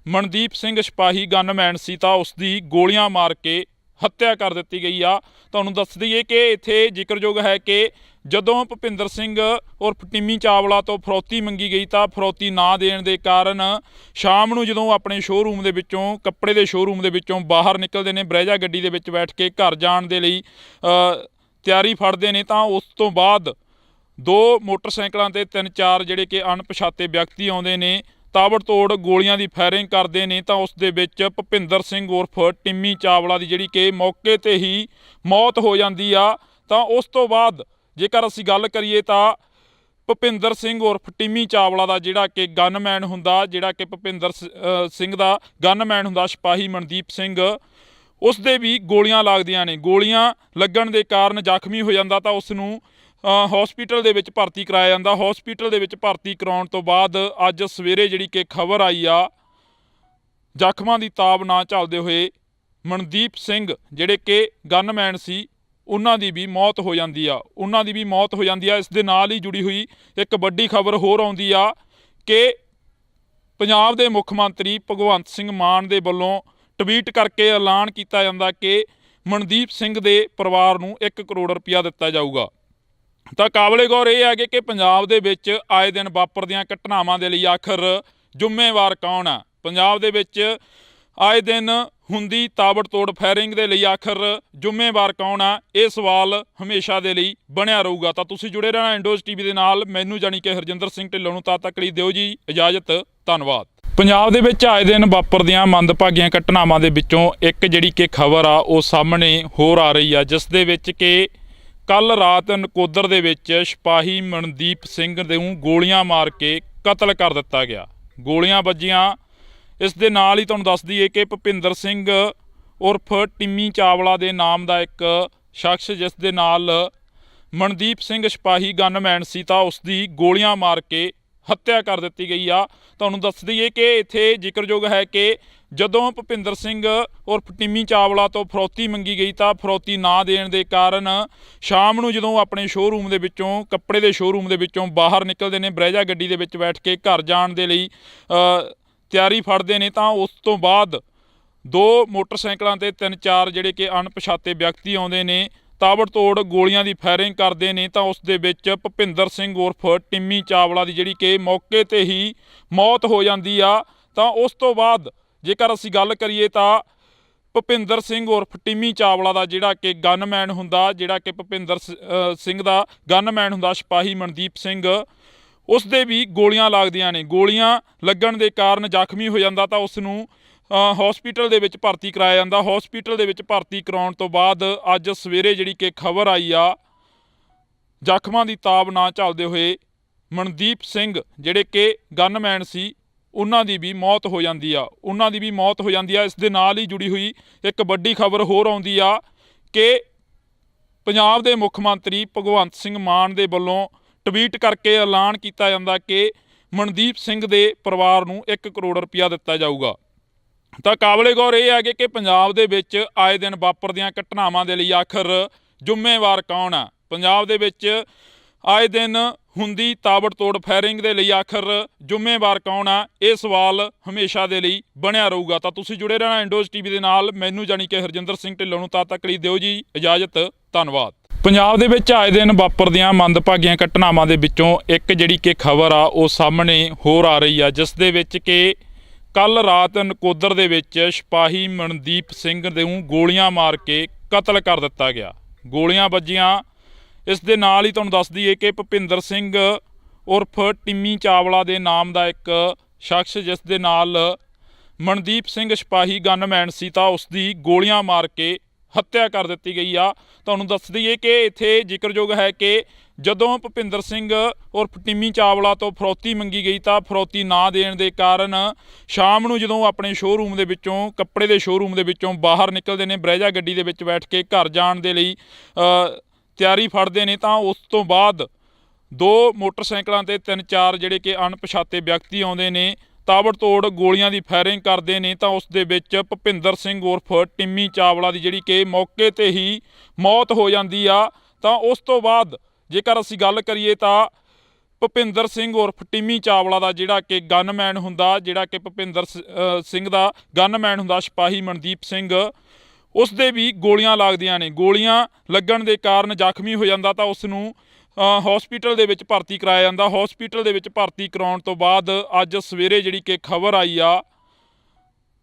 ਮਨਦੀਪ ਸਿੰਘ ਸਿਪਾਹੀ ਗਨਮੈਨ ਸੀ, ਤਾਂ ਉਸ ਦੀ ਗੋਲੀਆਂ ਮਾਰ ਕੇ ਹੱਤਿਆ ਕਰ ਦਿੱਤੀ ਗਈ ਆ। ਤੁਹਾਨੂੰ ਦੱਸ ਦਈਏ ਕਿ ਇੱਥੇ ਜ਼ਿਕਰਯੋਗ ਹੈ ਕਿ ਜਦੋਂ ਭੁਪਿੰਦਰ ਸਿੰਘ ਉਰਫ ਟਿੰਮੀ ਚਾਵਲਾ ਤੋਂ ਫਰੌਤੀ ਮੰਗੀ ਗਈ ਤਾਂ ਫਰੌਤੀ ਨਾ ਦੇਣ ਦੇ ਕਾਰਨ ਸ਼ਾਮ ਨੂੰ ਜਦੋਂ ਆਪਣੇ ਸ਼ੋਅਰੂਮ ਦੇ ਵਿੱਚੋਂ ਕੱਪੜੇ ਦੇ ਸ਼ੋਅਰੂਮ ਦੇ ਵਿੱਚੋਂ ਬਾਹਰ ਨਿਕਲਦੇ ਨੇ, ਬਰੈਜਾ ਗੱਡੀ ਦੇ ਵਿੱਚ ਬੈਠ ਕੇ ਘਰ ਜਾਣ ਦੇ ਲਈ ਤਿਆਰੀ ਫੜਦੇ ਨੇ, ਤਾਂ ਉਸ ਤੋਂ ਬਾਅਦ 2 ਮੋਟਰਸਾਈਕਲਾਂ ਤੇ 3-4 ਜਿਹੜੇ ਕਿ ਅਣਪਛਾਤੇ ਵਿਅਕਤੀ ਆਉਂਦੇ ਨੇ, ਤਾਬੜਤੋੜ ਗੋਲੀਆਂ ਦੀ ਫਾਇਰਿੰਗ ਕਰਦੇ ਨੇ। ਤਾਂ ਉਸ ਦੇ ਵਿੱਚ ਭੁਪਿੰਦਰ ਸਿੰਘ ਉਰਫ ਟਿੰਮੀ ਚਾਵਲਾ ਦੀ ਜਿਹੜੀ ਕਿ ਮੌਕੇ ਤੇ ਹੀ ਮੌਤ ਹੋ ਜਾਂਦੀ ਆ। ਤਾਂ ਉਸ ਤੋਂ ਬਾਅਦ ਜੇਕਰ ਅਸੀਂ ਗੱਲ ਕਰੀਏ ਤਾਂ ਭੁਪਿੰਦਰ ਸਿੰਘ ਉਰਫ ਟਿੰਮੀ ਚਾਵਲਾ ਦਾ ਜਿਹੜਾ ਕਿ ਗਨਮੈਨ ਹੁੰਦਾ, ਜਿਹੜਾ ਕਿ ਭੁਪਿੰਦਰ ਸਿੰਘ ਦਾ ਗਨਮੈਨ ਹੁੰਦਾ ਸਿਪਾਹੀ ਮਨਦੀਪ ਸਿੰਘ, ਉਸ ਦੇ ਵੀ ਗੋਲੀਆਂ ਲੱਗਦੀਆਂ ਨੇ। ਗੋਲੀਆਂ ਲੱਗਣ ਦੇ ਕਾਰਨ ਜ਼ਖਮੀ ਹੋ ਜਾਂਦਾ ਤਾਂ ਉਸ ਨੂੰ ਹਸਪੀਟਲ ਦੇ ਵਿੱਚ ਭਰਤੀ ਕਰਾਇਆ ਜਾਂਦਾ। ਹਸਪੀਟਲ ਦੇ ਵਿੱਚ ਭਰਤੀ ਕਰਾਉਣ ਤੋਂ ਬਾਅਦ ਅੱਜ ਸਵੇਰੇ ਜਿਹੜੀ ਕਿ ਖਬਰ ਆਈ ਆ, ਜ਼ਖਮਾਂ ਦੀ ਤਾਬ ਨਾ ਝੱਲਦੇ ਹੋਏ ਮਨਦੀਪ ਸਿੰਘ ਜਿਹੜੇ ਕਿ ਗਨਮੈਨ ਸੀ, ਉਹਨਾਂ ਦੀ ਵੀ ਮੌਤ ਹੋ ਜਾਂਦੀ ਆ। ਇਸ ਦੇ ਨਾਲ ਹੀ ਜੁੜੀ ਹੋਈ ਇੱਕ ਵੱਡੀ ਖਬਰ ਹੋਰ ਆਉਂਦੀ ਆ ਕਿ ਪੰਜਾਬ ਦੇ ਮੁੱਖ ਮੰਤਰੀ ਭਗਵੰਤ ਸਿੰਘ ਮਾਨ ਦੇ ਵੱਲੋਂ ਟਵੀਟ ਕਰਕੇ ਐਲਾਨ ਕੀਤਾ ਜਾਂਦਾ ਕਿ ਮਨਦੀਪ ਸਿੰਘ ਦੇ ਪਰਿਵਾਰ ਨੂੰ 1 ਕਰੋੜ ਰੁਪਇਆ ਦਿੱਤਾ ਜਾਊਗਾ। ਤਾਂ ਕਾਬਲੇ ਗੌਰ ਇਹ ਹੈ ਕਿ ਪੰਜਾਬ ਦੇ ਵਿੱਚ ਆਏ ਦਿਨ ਵਾਪਰਦੀਆਂ ਘਟਨਾਵਾਂ ਦੇ ਲਈ ਆਖਰ ਜ਼ਿੰਮੇਵਾਰ ਕੌਣ ਆ? ਪੰਜਾਬ ਦੇ ਵਿੱਚ ਆਏ ਦਿਨ ਹੁੰਦੀ ਤਾਬੜਤੋੜ ਫਾਇਰਿੰਗ ਦੇ ਲਈ ਆਖਰ ਜ਼ਿੰਮੇਵਾਰ ਕੌਣ ਆ? ਇਹ ਸਵਾਲ ਹਮੇਸ਼ਾ ਦੇ ਲਈ ਬਣਿਆ ਰਹੂਗਾ। ਤਾਂ ਤੁਸੀਂ ਜੁੜੇ ਰਹਿਣਾ ਇੰਡੋਜ਼ ਟੀਵੀ ਦੇ ਨਾਲ। ਮੈਨੂੰ ਜਾਣੀ ਕਿ ਹਰਜਿੰਦਰ ਸਿੰਘ ਢਿੱਲੋਂ ਨੂੰ ਤਦ ਤੱਕ ਲਈ ਦਿਓ ਜੀ ਇਜਾਜ਼ਤ। ਧੰਨਵਾਦ। ਪੰਜਾਬ ਦੇ ਵਿੱਚ ਆਏ ਦਿਨ ਵਾਪਰਦੀਆਂ ਮੰਦਭਾਗੀਆਂ ਘਟਨਾਵਾਂ ਦੇ ਵਿੱਚੋਂ ਇੱਕ ਜਿਹੜੀ ਕਿ ਖਬਰ ਆ ਉਹ ਸਾਹਮਣੇ ਹੋਰ ਆ ਰਹੀ ਆ, ਜਿਸ ਦੇ ਵਿੱਚ ਕਿ ਕੱਲ ਰਾਤ ਨਕੋਦਰ ਦੇ ਵਿੱਚ ਸਿਪਾਹੀ ਮਨਦੀਪ ਸਿੰਘ ਨੂੰ ਗੋਲੀਆਂ ਮਾਰ ਕੇ ਕਤਲ ਕਰ ਦਿੱਤਾ ਗਿਆ। ਗੋਲੀਆਂ ਵੱਜੀਆਂ। ਇਸ ਦੇ ਨਾਲ ਹੀ ਤੁਹਾਨੂੰ ਦੱਸ ਦਈਏ ਕਿ ਭੁਪਿੰਦਰ ਸਿੰਘ ਉਰਫ ਟਿੰਮੀ ਚਾਵਲਾ ਦੇ ਨਾਮ ਦਾ ਇੱਕ ਸ਼ਖਸ, ਜਿਸ ਦੇ ਨਾਲ ਮਨਦੀਪ ਸਿੰਘ ਸਿਪਾਹੀ ਗਨਮੈਨ ਸੀ, ਤਾਂ ਉਸ ਦੀ ਗੋਲੀਆਂ ਮਾਰ ਕੇ ਹੱਤਿਆ ਕਰ ਦਿੱਤੀ ਗਈ ਆ। ਤੁਹਾਨੂੰ ਦੱਸ ਦਈਏ ਕਿ ਇੱਥੇ ਜ਼ਿਕਰਯੋਗ ਹੈ ਕਿ ਜਦੋਂ ਭੁਪਿੰਦਰ ਸਿੰਘ ਉਰਫ ਟਿੰਮੀ ਚਾਵਲਾ ਤੋਂ ਫਰੌਤੀ ਮੰਗੀ ਗਈ ਤਾਂ ਫਰੌਤੀ ਨਾ ਦੇਣ ਦੇ ਕਾਰਨ ਸ਼ਾਮ ਨੂੰ ਜਦੋਂ ਆਪਣੇ ਸ਼ੋਅਰੂਮ ਦੇ ਵਿੱਚੋਂ ਕੱਪੜੇ ਦੇ ਸ਼ੋਅਰੂਮ ਦੇ ਵਿੱਚੋਂ ਬਾਹਰ ਨਿਕਲਦੇ ਨੇ, ਬਰੈਜਾ ਗੱਡੀ ਦੇ ਵਿੱਚ ਬੈਠ ਕੇ ਘਰ ਜਾਣ ਦੇ ਲਈ ਤਿਆਰੀ ਫੜਦੇ ਨੇ, ਤਾਂ ਉਸ ਤੋਂ ਬਾਅਦ 2 ਮੋਟਰਸਾਈਕਲਾਂ ਤੇ 3-4 ਜਿਹੜੇ ਕਿ ਅਣਪਛਾਤੇ ਵਿਅਕਤੀ ਆਉਂਦੇ ਨੇ, ਤਾਬੜਤੋੜ ਗੋਲੀਆਂ ਦੀ ਫਾਇਰਿੰਗ ਕਰਦੇ ਨੇ। ਤਾਂ ਉਸ ਦੇ ਵਿੱਚ ਭੁਪਿੰਦਰ ਸਿੰਘ ਉਰਫ ਟਿੰਮੀ ਚਾਵਲਾ ਦੀ ਜਿਹੜੀ ਕਿ ਮੌਕੇ ਤੇ ਹੀ ਮੌਤ ਹੋ ਜਾਂਦੀ ਆ। ਤਾਂ ਉਸ ਤੋਂ ਬਾਅਦ ਜੇਕਰ ਅਸੀਂ ਗੱਲ ਕਰੀਏ ਤਾਂ ਭੁਪਿੰਦਰ ਸਿੰਘ ਉਰਫ ਟਿੰਮੀ ਚਾਵਲਾ ਦਾ ਜਿਹੜਾ ਕਿ ਗਨਮੈਨ ਹੁੰਦਾ, ਜਿਹੜਾ ਕਿ ਭੁਪਿੰਦਰ ਸਿੰਘ ਦਾ ਗਨਮੈਨ ਹੁੰਦਾ ਸਿਪਾਹੀ ਮਨਦੀਪ ਸਿੰਘ, ਉਸ ਦੇ ਵੀ ਗੋਲੀਆਂ ਲੱਗਦੀਆਂ ਨੇ। ਗੋਲੀਆਂ ਲੱਗਣ ਦੇ ਕਾਰਨ ਜ਼ਖਮੀ ਹੋ ਜਾਂਦਾ ਤਾਂ ਉਸ ਨੂੰ ਹਸਪੀਟਲ ਦੇ ਵਿੱਚ ਭਰਤੀ ਕਰਾਇਆ ਜਾਂਦਾ। ਹਸਪੀਟਲ ਦੇ ਵਿੱਚ ਭਰਤੀ ਕਰਾਉਣ ਤੋਂ ਬਾਅਦ ਅੱਜ ਸਵੇਰੇ ਜਿਹੜੀ ਕਿ ਖਬਰ ਆਈ ਆ, ਜ਼ਖਮਾਂ ਦੀ ਤਾਬ ਨਾ ਝੱਲਦੇ ਹੋਏ ਮਨਦੀਪ ਸਿੰਘ ਜਿਹੜੇ ਕਿ ਗਨਮੈਨ ਸੀ, ਉਹਨਾਂ ਦੀ ਵੀ ਮੌਤ ਹੋ ਜਾਂਦੀ ਆ। ਇਸ ਦੇ ਨਾਲ ਹੀ ਜੁੜੀ ਹੋਈ ਇੱਕ ਵੱਡੀ ਖਬਰ ਹੋਰ ਆਉਂਦੀ ਆ ਕਿ ਪੰਜਾਬ ਦੇ ਮੁੱਖ ਮੰਤਰੀ ਭਗਵੰਤ ਸਿੰਘ ਮਾਨ ਦੇ ਵੱਲੋਂ ਟਵੀਟ ਕਰਕੇ ਐਲਾਨ ਕੀਤਾ ਜਾਂਦਾ ਕਿ ਮਨਦੀਪ ਸਿੰਘ ਦੇ ਪਰਿਵਾਰ ਨੂੰ 1 ਕਰੋੜ ਰੁਪਇਆ ਦਿੱਤਾ ਜਾਊਗਾ। ਤਾਂ ਕਾਬਲੇ ਗੌਰ ਇਹ ਹੈ ਕਿ ਪੰਜਾਬ ਦੇ ਵਿੱਚ ਆਏ ਦਿਨ ਵਾਪਰਦੀਆਂ ਘਟਨਾਵਾਂ ਦੇ ਲਈ ਆਖਰ ਜ਼ਿੰਮੇਵਾਰ ਕੌਣ ਆ? ਪੰਜਾਬ ਦੇ ਵਿੱਚ ਆਏ ਦਿਨ ਹੁੰਦੀ ਤਾਬੜਤੋੜ ਫਾਇਰਿੰਗ ਦੇ ਲਈ ਆਖਰ ਜ਼ਿੰਮੇਵਾਰ ਕੌਣ ਆ? ਇਹ ਸਵਾਲ ਹਮੇਸ਼ਾ ਦੇ ਲਈ ਬਣਿਆ ਰਹੂਗਾ। ਤਾਂ ਤੁਸੀਂ ਜੁੜੇ ਰਹਿਣਾ ਇੰਡੋਜ਼ ਟੀਵੀ ਦੇ ਨਾਲ। ਮੈਨੂੰ ਜਾਣੀ ਕਿ ਹਰਜਿੰਦਰ ਸਿੰਘ ਢਿੱਲੋਂ ਨੂੰ ਤਦ ਤੱਕ ਲਈ ਦਿਓ ਜੀ ਇਜਾਜ਼ਤ। ਧੰਨਵਾਦ। ਪੰਜਾਬ ਦੇ ਵਿੱਚ ਆਏ ਦਿਨ ਵਾਪਰਦੀਆਂ ਮੰਦਭਾਗੀਆਂ ਘਟਨਾਵਾਂ ਦੇ ਵਿੱਚੋਂ ਇੱਕ ਜਿਹੜੀ ਕਿ ਖਬਰ ਆ ਉਹ ਸਾਹਮਣੇ ਹੋਰ ਆ ਰਹੀ ਆ, ਜਿਸ ਦੇ ਵਿੱਚ ਕਿ ਕੱਲ ਰਾਤ ਨਕੋਦਰ ਦੇ ਵਿੱਚ ਸਿਪਾਹੀ ਮਨਦੀਪ ਸਿੰਘ ਨੂੰ ਗੋਲੀਆਂ ਮਾਰ ਕੇ ਕਤਲ ਕਰ ਦਿੱਤਾ ਗਿਆ। ਗੋਲੀਆਂ ਵੱਜੀਆਂ। ਇਸ ਦੇ ਨਾਲ ਹੀ ਤੁਹਾਨੂੰ ਦੱਸ ਦਈਏ ਕਿ ਭੁਪਿੰਦਰ ਸਿੰਘ ਉਰਫ ਟਿੰਮੀ ਚਾਵਲਾ ਦੇ ਨਾਮ ਦਾ ਇੱਕ ਸ਼ਖਸ, ਜਿਸ ਦੇ ਨਾਲ ਮਨਦੀਪ ਸਿੰਘ ਸਿਪਾਹੀ ਗਨਮੈਨ ਸੀ, ਤਾਂ ਉਸ ਦੀ ਗੋਲੀਆਂ ਮਾਰ ਕੇ ਹੱਤਿਆ ਕਰ ਦਿੱਤੀ ਗਈ ਆ। ਤੁਹਾਨੂੰ ਦੱਸ ਦਈਏ ਕਿ ਇੱਥੇ ਜ਼ਿਕਰਯੋਗ ਹੈ ਕਿ ਜਦੋਂ ਭੁਪਿੰਦਰ ਸਿੰਘ ਉਰਫ ਟਿੰਮੀ ਚਾਵਲਾ ਤੋਂ ਫਰੌਤੀ ਮੰਗੀ ਗਈ ਤਾਂ ਫਰੌਤੀ ਨਾ ਦੇਣ ਦੇ ਕਾਰਨ ਸ਼ਾਮ ਨੂੰ ਜਦੋਂ ਆਪਣੇ ਸ਼ੋਅਰੂਮ ਦੇ ਵਿੱਚੋਂ ਕੱਪੜੇ ਦੇ ਸ਼ੋਅਰੂਮ ਦੇ ਵਿੱਚੋਂ ਬਾਹਰ ਨਿਕਲਦੇ ਨੇ, ਬਰੈਜਾ ਗੱਡੀ ਦੇ ਵਿੱਚ ਬੈਠ ਕੇ ਘਰ ਜਾਣ ਦੇ ਲਈ ਤਿਆਰੀ ਫੜਦੇ ਨੇ, ਤਾਂ ਉਸ ਤੋਂ ਬਾਅਦ 2 ਮੋਟਰਸਾਈਕਲਾਂ ਤੇ 3-4 ਜਿਹੜੇ ਕਿ ਅਣਪਛਾਤੇ ਵਿਅਕਤੀ ਆਉਂਦੇ ਨੇ, ਤਾਬੜਤੋੜ ਗੋਲੀਆਂ ਦੀ ਫਾਇਰਿੰਗ ਕਰਦੇ ਨੇ। ਤਾਂ ਉਸ ਦੇ ਵਿੱਚ ਭੁਪਿੰਦਰ ਸਿੰਘ ਉਰਫ ਟਿੰਮੀ ਚਾਵਲਾ ਦੀ ਜਿਹੜੀ ਕਿ ਮੌਕੇ ਤੇ ਹੀ ਮੌਤ ਹੋ ਜਾਂਦੀ ਆ। ਤਾਂ ਉਸ ਤੋਂ ਬਾਅਦ ਜੇਕਰ ਅਸੀਂ ਗੱਲ ਕਰੀਏ ਤਾਂ ਭੁਪਿੰਦਰ ਸਿੰਘ ਉਰਫ ਟਿੰਮੀ ਚਾਵਲਾ ਦਾ ਜਿਹੜਾ ਕਿ ਗਨਮੈਨ ਹੁੰਦਾ, ਜਿਹੜਾ ਕਿ ਭੁਪਿੰਦਰ ਸਿੰਘ ਦਾ ਗਨਮੈਨ ਹੁੰਦਾ ਸਿਪਾਹੀ ਮਨਦੀਪ ਸਿੰਘ, ਉਸ ਦੇ ਵੀ ਗੋਲੀਆਂ ਲੱਗਦੀਆਂ ਨੇ। ਗੋਲੀਆਂ ਲੱਗਣ ਦੇ ਕਾਰਨ ਜ਼ਖਮੀ ਹੋ ਜਾਂਦਾ ਤਾਂ ਉਸ ਨੂੰ ਹਸਪੀਟਲ ਦੇ ਵਿੱਚ ਭਰਤੀ ਕਰਾਇਆ ਜਾਂਦਾ। ਹਸਪੀਟਲ ਦੇ ਵਿੱਚ ਭਰਤੀ ਕਰਾਉਣ ਤੋਂ ਬਾਅਦ ਅੱਜ ਸਵੇਰੇ ਜਿਹੜੀ ਕਿ ਖਬਰ ਆਈ ਆ,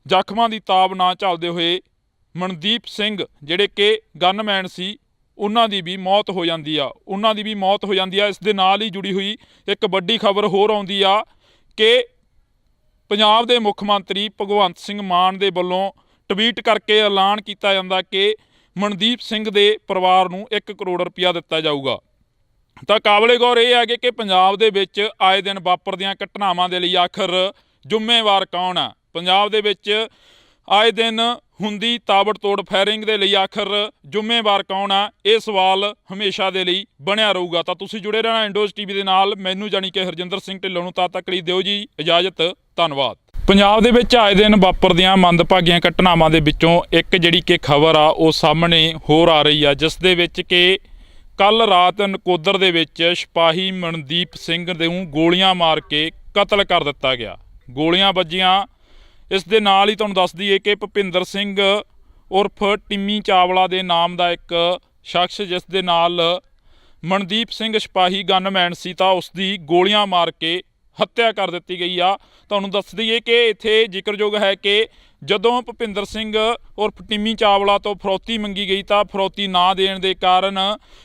ਜ਼ਖਮਾਂ ਦੀ ਤਾਬ ਨਾ ਝੱਲਦੇ ਹੋਏ ਮਨਦੀਪ ਸਿੰਘ ਜਿਹੜੇ ਕਿ ਗਨਮੈਨ ਸੀ, ਉਹਨਾਂ ਦੀ ਵੀ ਮੌਤ ਹੋ ਜਾਂਦੀ ਆ। ਇਸ ਦੇ ਨਾਲ ਹੀ ਜੁੜੀ ਹੋਈ ਇੱਕ ਵੱਡੀ ਖਬਰ ਹੋਰ ਆਉਂਦੀ ਆ ਕਿ ਪੰਜਾਬ ਦੇ ਮੁੱਖ ਮੰਤਰੀ ਭਗਵੰਤ ਸਿੰਘ ਮਾਨ ਦੇ ਵੱਲੋਂ ਟਵੀਟ ਕਰਕੇ ਐਲਾਨ ਕੀਤਾ ਜਾਂਦਾ ਕਿ ਮਨਦੀਪ ਸਿੰਘ ਦੇ ਪਰਿਵਾਰ ਨੂੰ 1 ਕਰੋੜ ਰੁਪਇਆ ਦਿੱਤਾ ਜਾਊਗਾ। ਤਾਂ ਕਾਬਲੇ ਗੌਰ ਇਹ ਹੈਗੇ ਕਿ ਪੰਜਾਬ ਦੇ ਵਿੱਚ ਆਏ ਦਿਨ ਵਾਪਰਦੀਆਂ ਘਟਨਾਵਾਂ ਦੇ ਲਈ ਆਖਰ ਜ਼ਿੰਮੇਵਾਰ ਕੌਣ ਆ? ਪੰਜਾਬ ਦੇ ਵਿੱਚ ਆਏ ਦਿਨ ਹੁੰਦੀ ਤਾਬੜਤੋੜ ਫਾਇਰਿੰਗ ਦੇ ਲਈ ਆਖਰ ਜ਼ਿੰਮੇਵਾਰ ਕੌਣ ਆ? ਇਹ ਸਵਾਲ ਹਮੇਸ਼ਾ ਦੇ ਲਈ ਬਣਿਆ ਰਹੂਗਾ। ਤਾਂ ਤੁਸੀਂ ਜੁੜੇ ਰਹਿਣਾ ਇੰਡੋਜ਼ ਟੀਵੀ ਦੇ ਨਾਲ। ਮੈਨੂੰ ਜਾਣੀ ਕਿ ਹਰਜਿੰਦਰ ਸਿੰਘ ਢਿੱਲੋਂ ਨੂੰ ਤਦ ਤੱਕ ਲਈ ਦਿਓ ਜੀ ਇਜਾਜ਼ਤ। ਧੰਨਵਾਦ। ਪੰਜਾਬ ਦੇ ਵਿੱਚ ਆਏ ਦਿਨ ਵਾਪਰਦੀਆਂ ਮੰਦਭਾਗੀਆਂ ਘਟਨਾਵਾਂ ਦੇ ਵਿੱਚੋਂ ਇੱਕ ਜਿਹੜੀ ਕਿ ਖਬਰ ਆ ਉਹ ਸਾਹਮਣੇ ਹੋਰ ਆ ਰਹੀ ਆ, ਜਿਸ ਦੇ ਵਿੱਚ ਕਿ ਕੱਲ ਰਾਤ ਨਕੋਦਰ ਦੇ ਵਿੱਚ ਸਿਪਾਹੀ ਮਨਦੀਪ ਸਿੰਘ ਨੂੰ ਗੋਲੀਆਂ ਮਾਰ ਕੇ ਕਤਲ ਕਰ ਦਿੱਤਾ ਗਿਆ। ਗੋਲੀਆਂ ਵੱਜੀਆਂ। ਇਸ ਦੇ ਨਾਲ ਹੀ ਤੁਹਾਨੂੰ ਦੱਸ ਦਈਏ ਕਿ ਭੁਪਿੰਦਰ ਸਿੰਘ ਉਰਫ ਟਿੰਮੀ ਚਾਵਲਾ ਦੇ ਨਾਮ ਦਾ ਇੱਕ ਸ਼ਖਸ, ਜਿਸ ਦੇ ਨਾਲ ਮਨਦੀਪ ਸਿੰਘ ਸਿਪਾਹੀ ਗਨਮੈਨ ਸੀ, ਤਾਂ ਉਸ ਦੀ ਗੋਲੀਆਂ ਮਾਰ ਕੇ ਹੱਤਿਆ ਕਰ ਦਿੱਤੀ ਗਈ ਆ। ਤੁਹਾਨੂੰ ਦੱਸ ਦਈਏ ਕਿ ਇੱਥੇ ਜ਼ਿਕਰਯੋਗ ਹੈ ਕਿ ਜਦੋਂ ਭੁਪਿੰਦਰ ਸਿੰਘ ਉਰਫ ਟਿੰਮੀ ਚਾਵਲਾ ਤੋਂ ਫਰੌਤੀ ਮੰਗੀ ਗਈ ਤਾਂ ਫਰੌਤੀ ਨਾ ਦੇਣ ਦੇ ਕਾਰਨ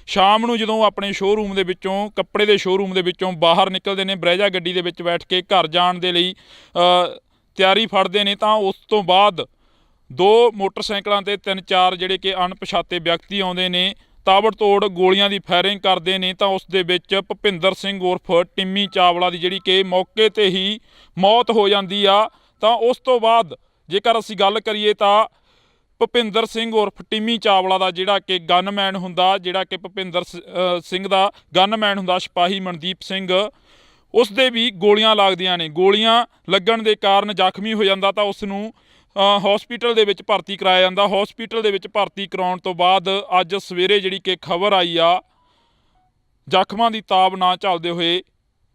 ਸ਼ਾਮ ਨੂੰ ਜਦੋਂ ਆਪਣੇ ਸ਼ੋਅਰੂਮ ਦੇ ਵਿੱਚੋਂ, ਕੱਪੜੇ ਦੇ ਸ਼ੋਅਰੂਮ ਦੇ ਵਿੱਚੋਂ ਬਾਹਰ ਨਿਕਲਦੇ ਨੇ, ਬਰੇਜਾ ਗੱਡੀ ਦੇ ਵਿੱਚ ਬੈਠ ਕੇ ਘਰ ਜਾਣ ਦੇ ਲਈ ਤਿਆਰੀ ਫੜਦੇ ਨੇ, ਤਾਂ ਉਸ ਤੋਂ ਬਾਅਦ 2 ਮੋਟਰਸਾਈਕਲਾਂ ਤੇ 3-4 ਜਿਹੜੇ ਕਿ ਅਣਪਛਾਤੇ ਵਿਅਕਤੀ ਆਉਂਦੇ ਨੇ, ਤਾਬੜਤੋੜ ਗੋਲੀਆਂ ਦੀ ਫਾਇਰਿੰਗ ਕਰਦੇ ਨੇ। ਤਾਂ ਉਸ ਦੇ ਵਿੱਚ ਭੁਪਿੰਦਰ ਸਿੰਘ ਉਰਫ ਟਿੰਮੀ ਚਾਵਲਾ ਦੀ ਜਿਹੜੀ ਕਿ ਮੌਕੇ ਤੇ ਹੀ ਮੌਤ ਹੋ ਜਾਂਦੀ ਆ। ਤਾਂ ਉਸ ਤੋਂ ਬਾਅਦ ਜੇਕਰ ਅਸੀਂ ਗੱਲ ਕਰੀਏ ਤਾਂ ਭੁਪਿੰਦਰ ਸਿੰਘ ਉਰਫ ਟਿੰਮੀ ਚਾਵਲਾ ਦਾ ਜਿਹੜਾ ਕਿ ਗਨਮੈਨ ਹੁੰਦਾ, ਜਿਹੜਾ ਕਿ ਭੁਪਿੰਦਰ ਸਿੰਘ ਦਾ ਗਨਮੈਨ ਹੁੰਦਾ ਸਿਪਾਹੀ ਮਨਦੀਪ ਸਿੰਘ, ਉਸ ਦੇ ਵੀ ਗੋਲੀਆਂ ਲੱਗਦੀਆਂ ਨੇ। ਗੋਲੀਆਂ ਲੱਗਣ ਦੇ ਕਾਰਨ ਜ਼ਖਮੀ ਹੋ ਜਾਂਦਾ ਤਾਂ ਉਸ ਨੂੰ ਹਸਪੀਟਲ ਦੇ ਵਿੱਚ ਭਰਤੀ ਕਰਾਇਆ ਜਾਂਦਾ। ਹਸਪੀਟਲ ਦੇ ਵਿੱਚ ਭਰਤੀ ਕਰਾਉਣ ਤੋਂ ਬਾਅਦ ਅੱਜ ਸਵੇਰੇ ਜਿਹੜੀ ਕਿ ਖਬਰ ਆਈ ਆ, ਜ਼ਖਮਾਂ ਦੀ ਤਾਬ ਨਾ ਝੱਲਦੇ ਹੋਏ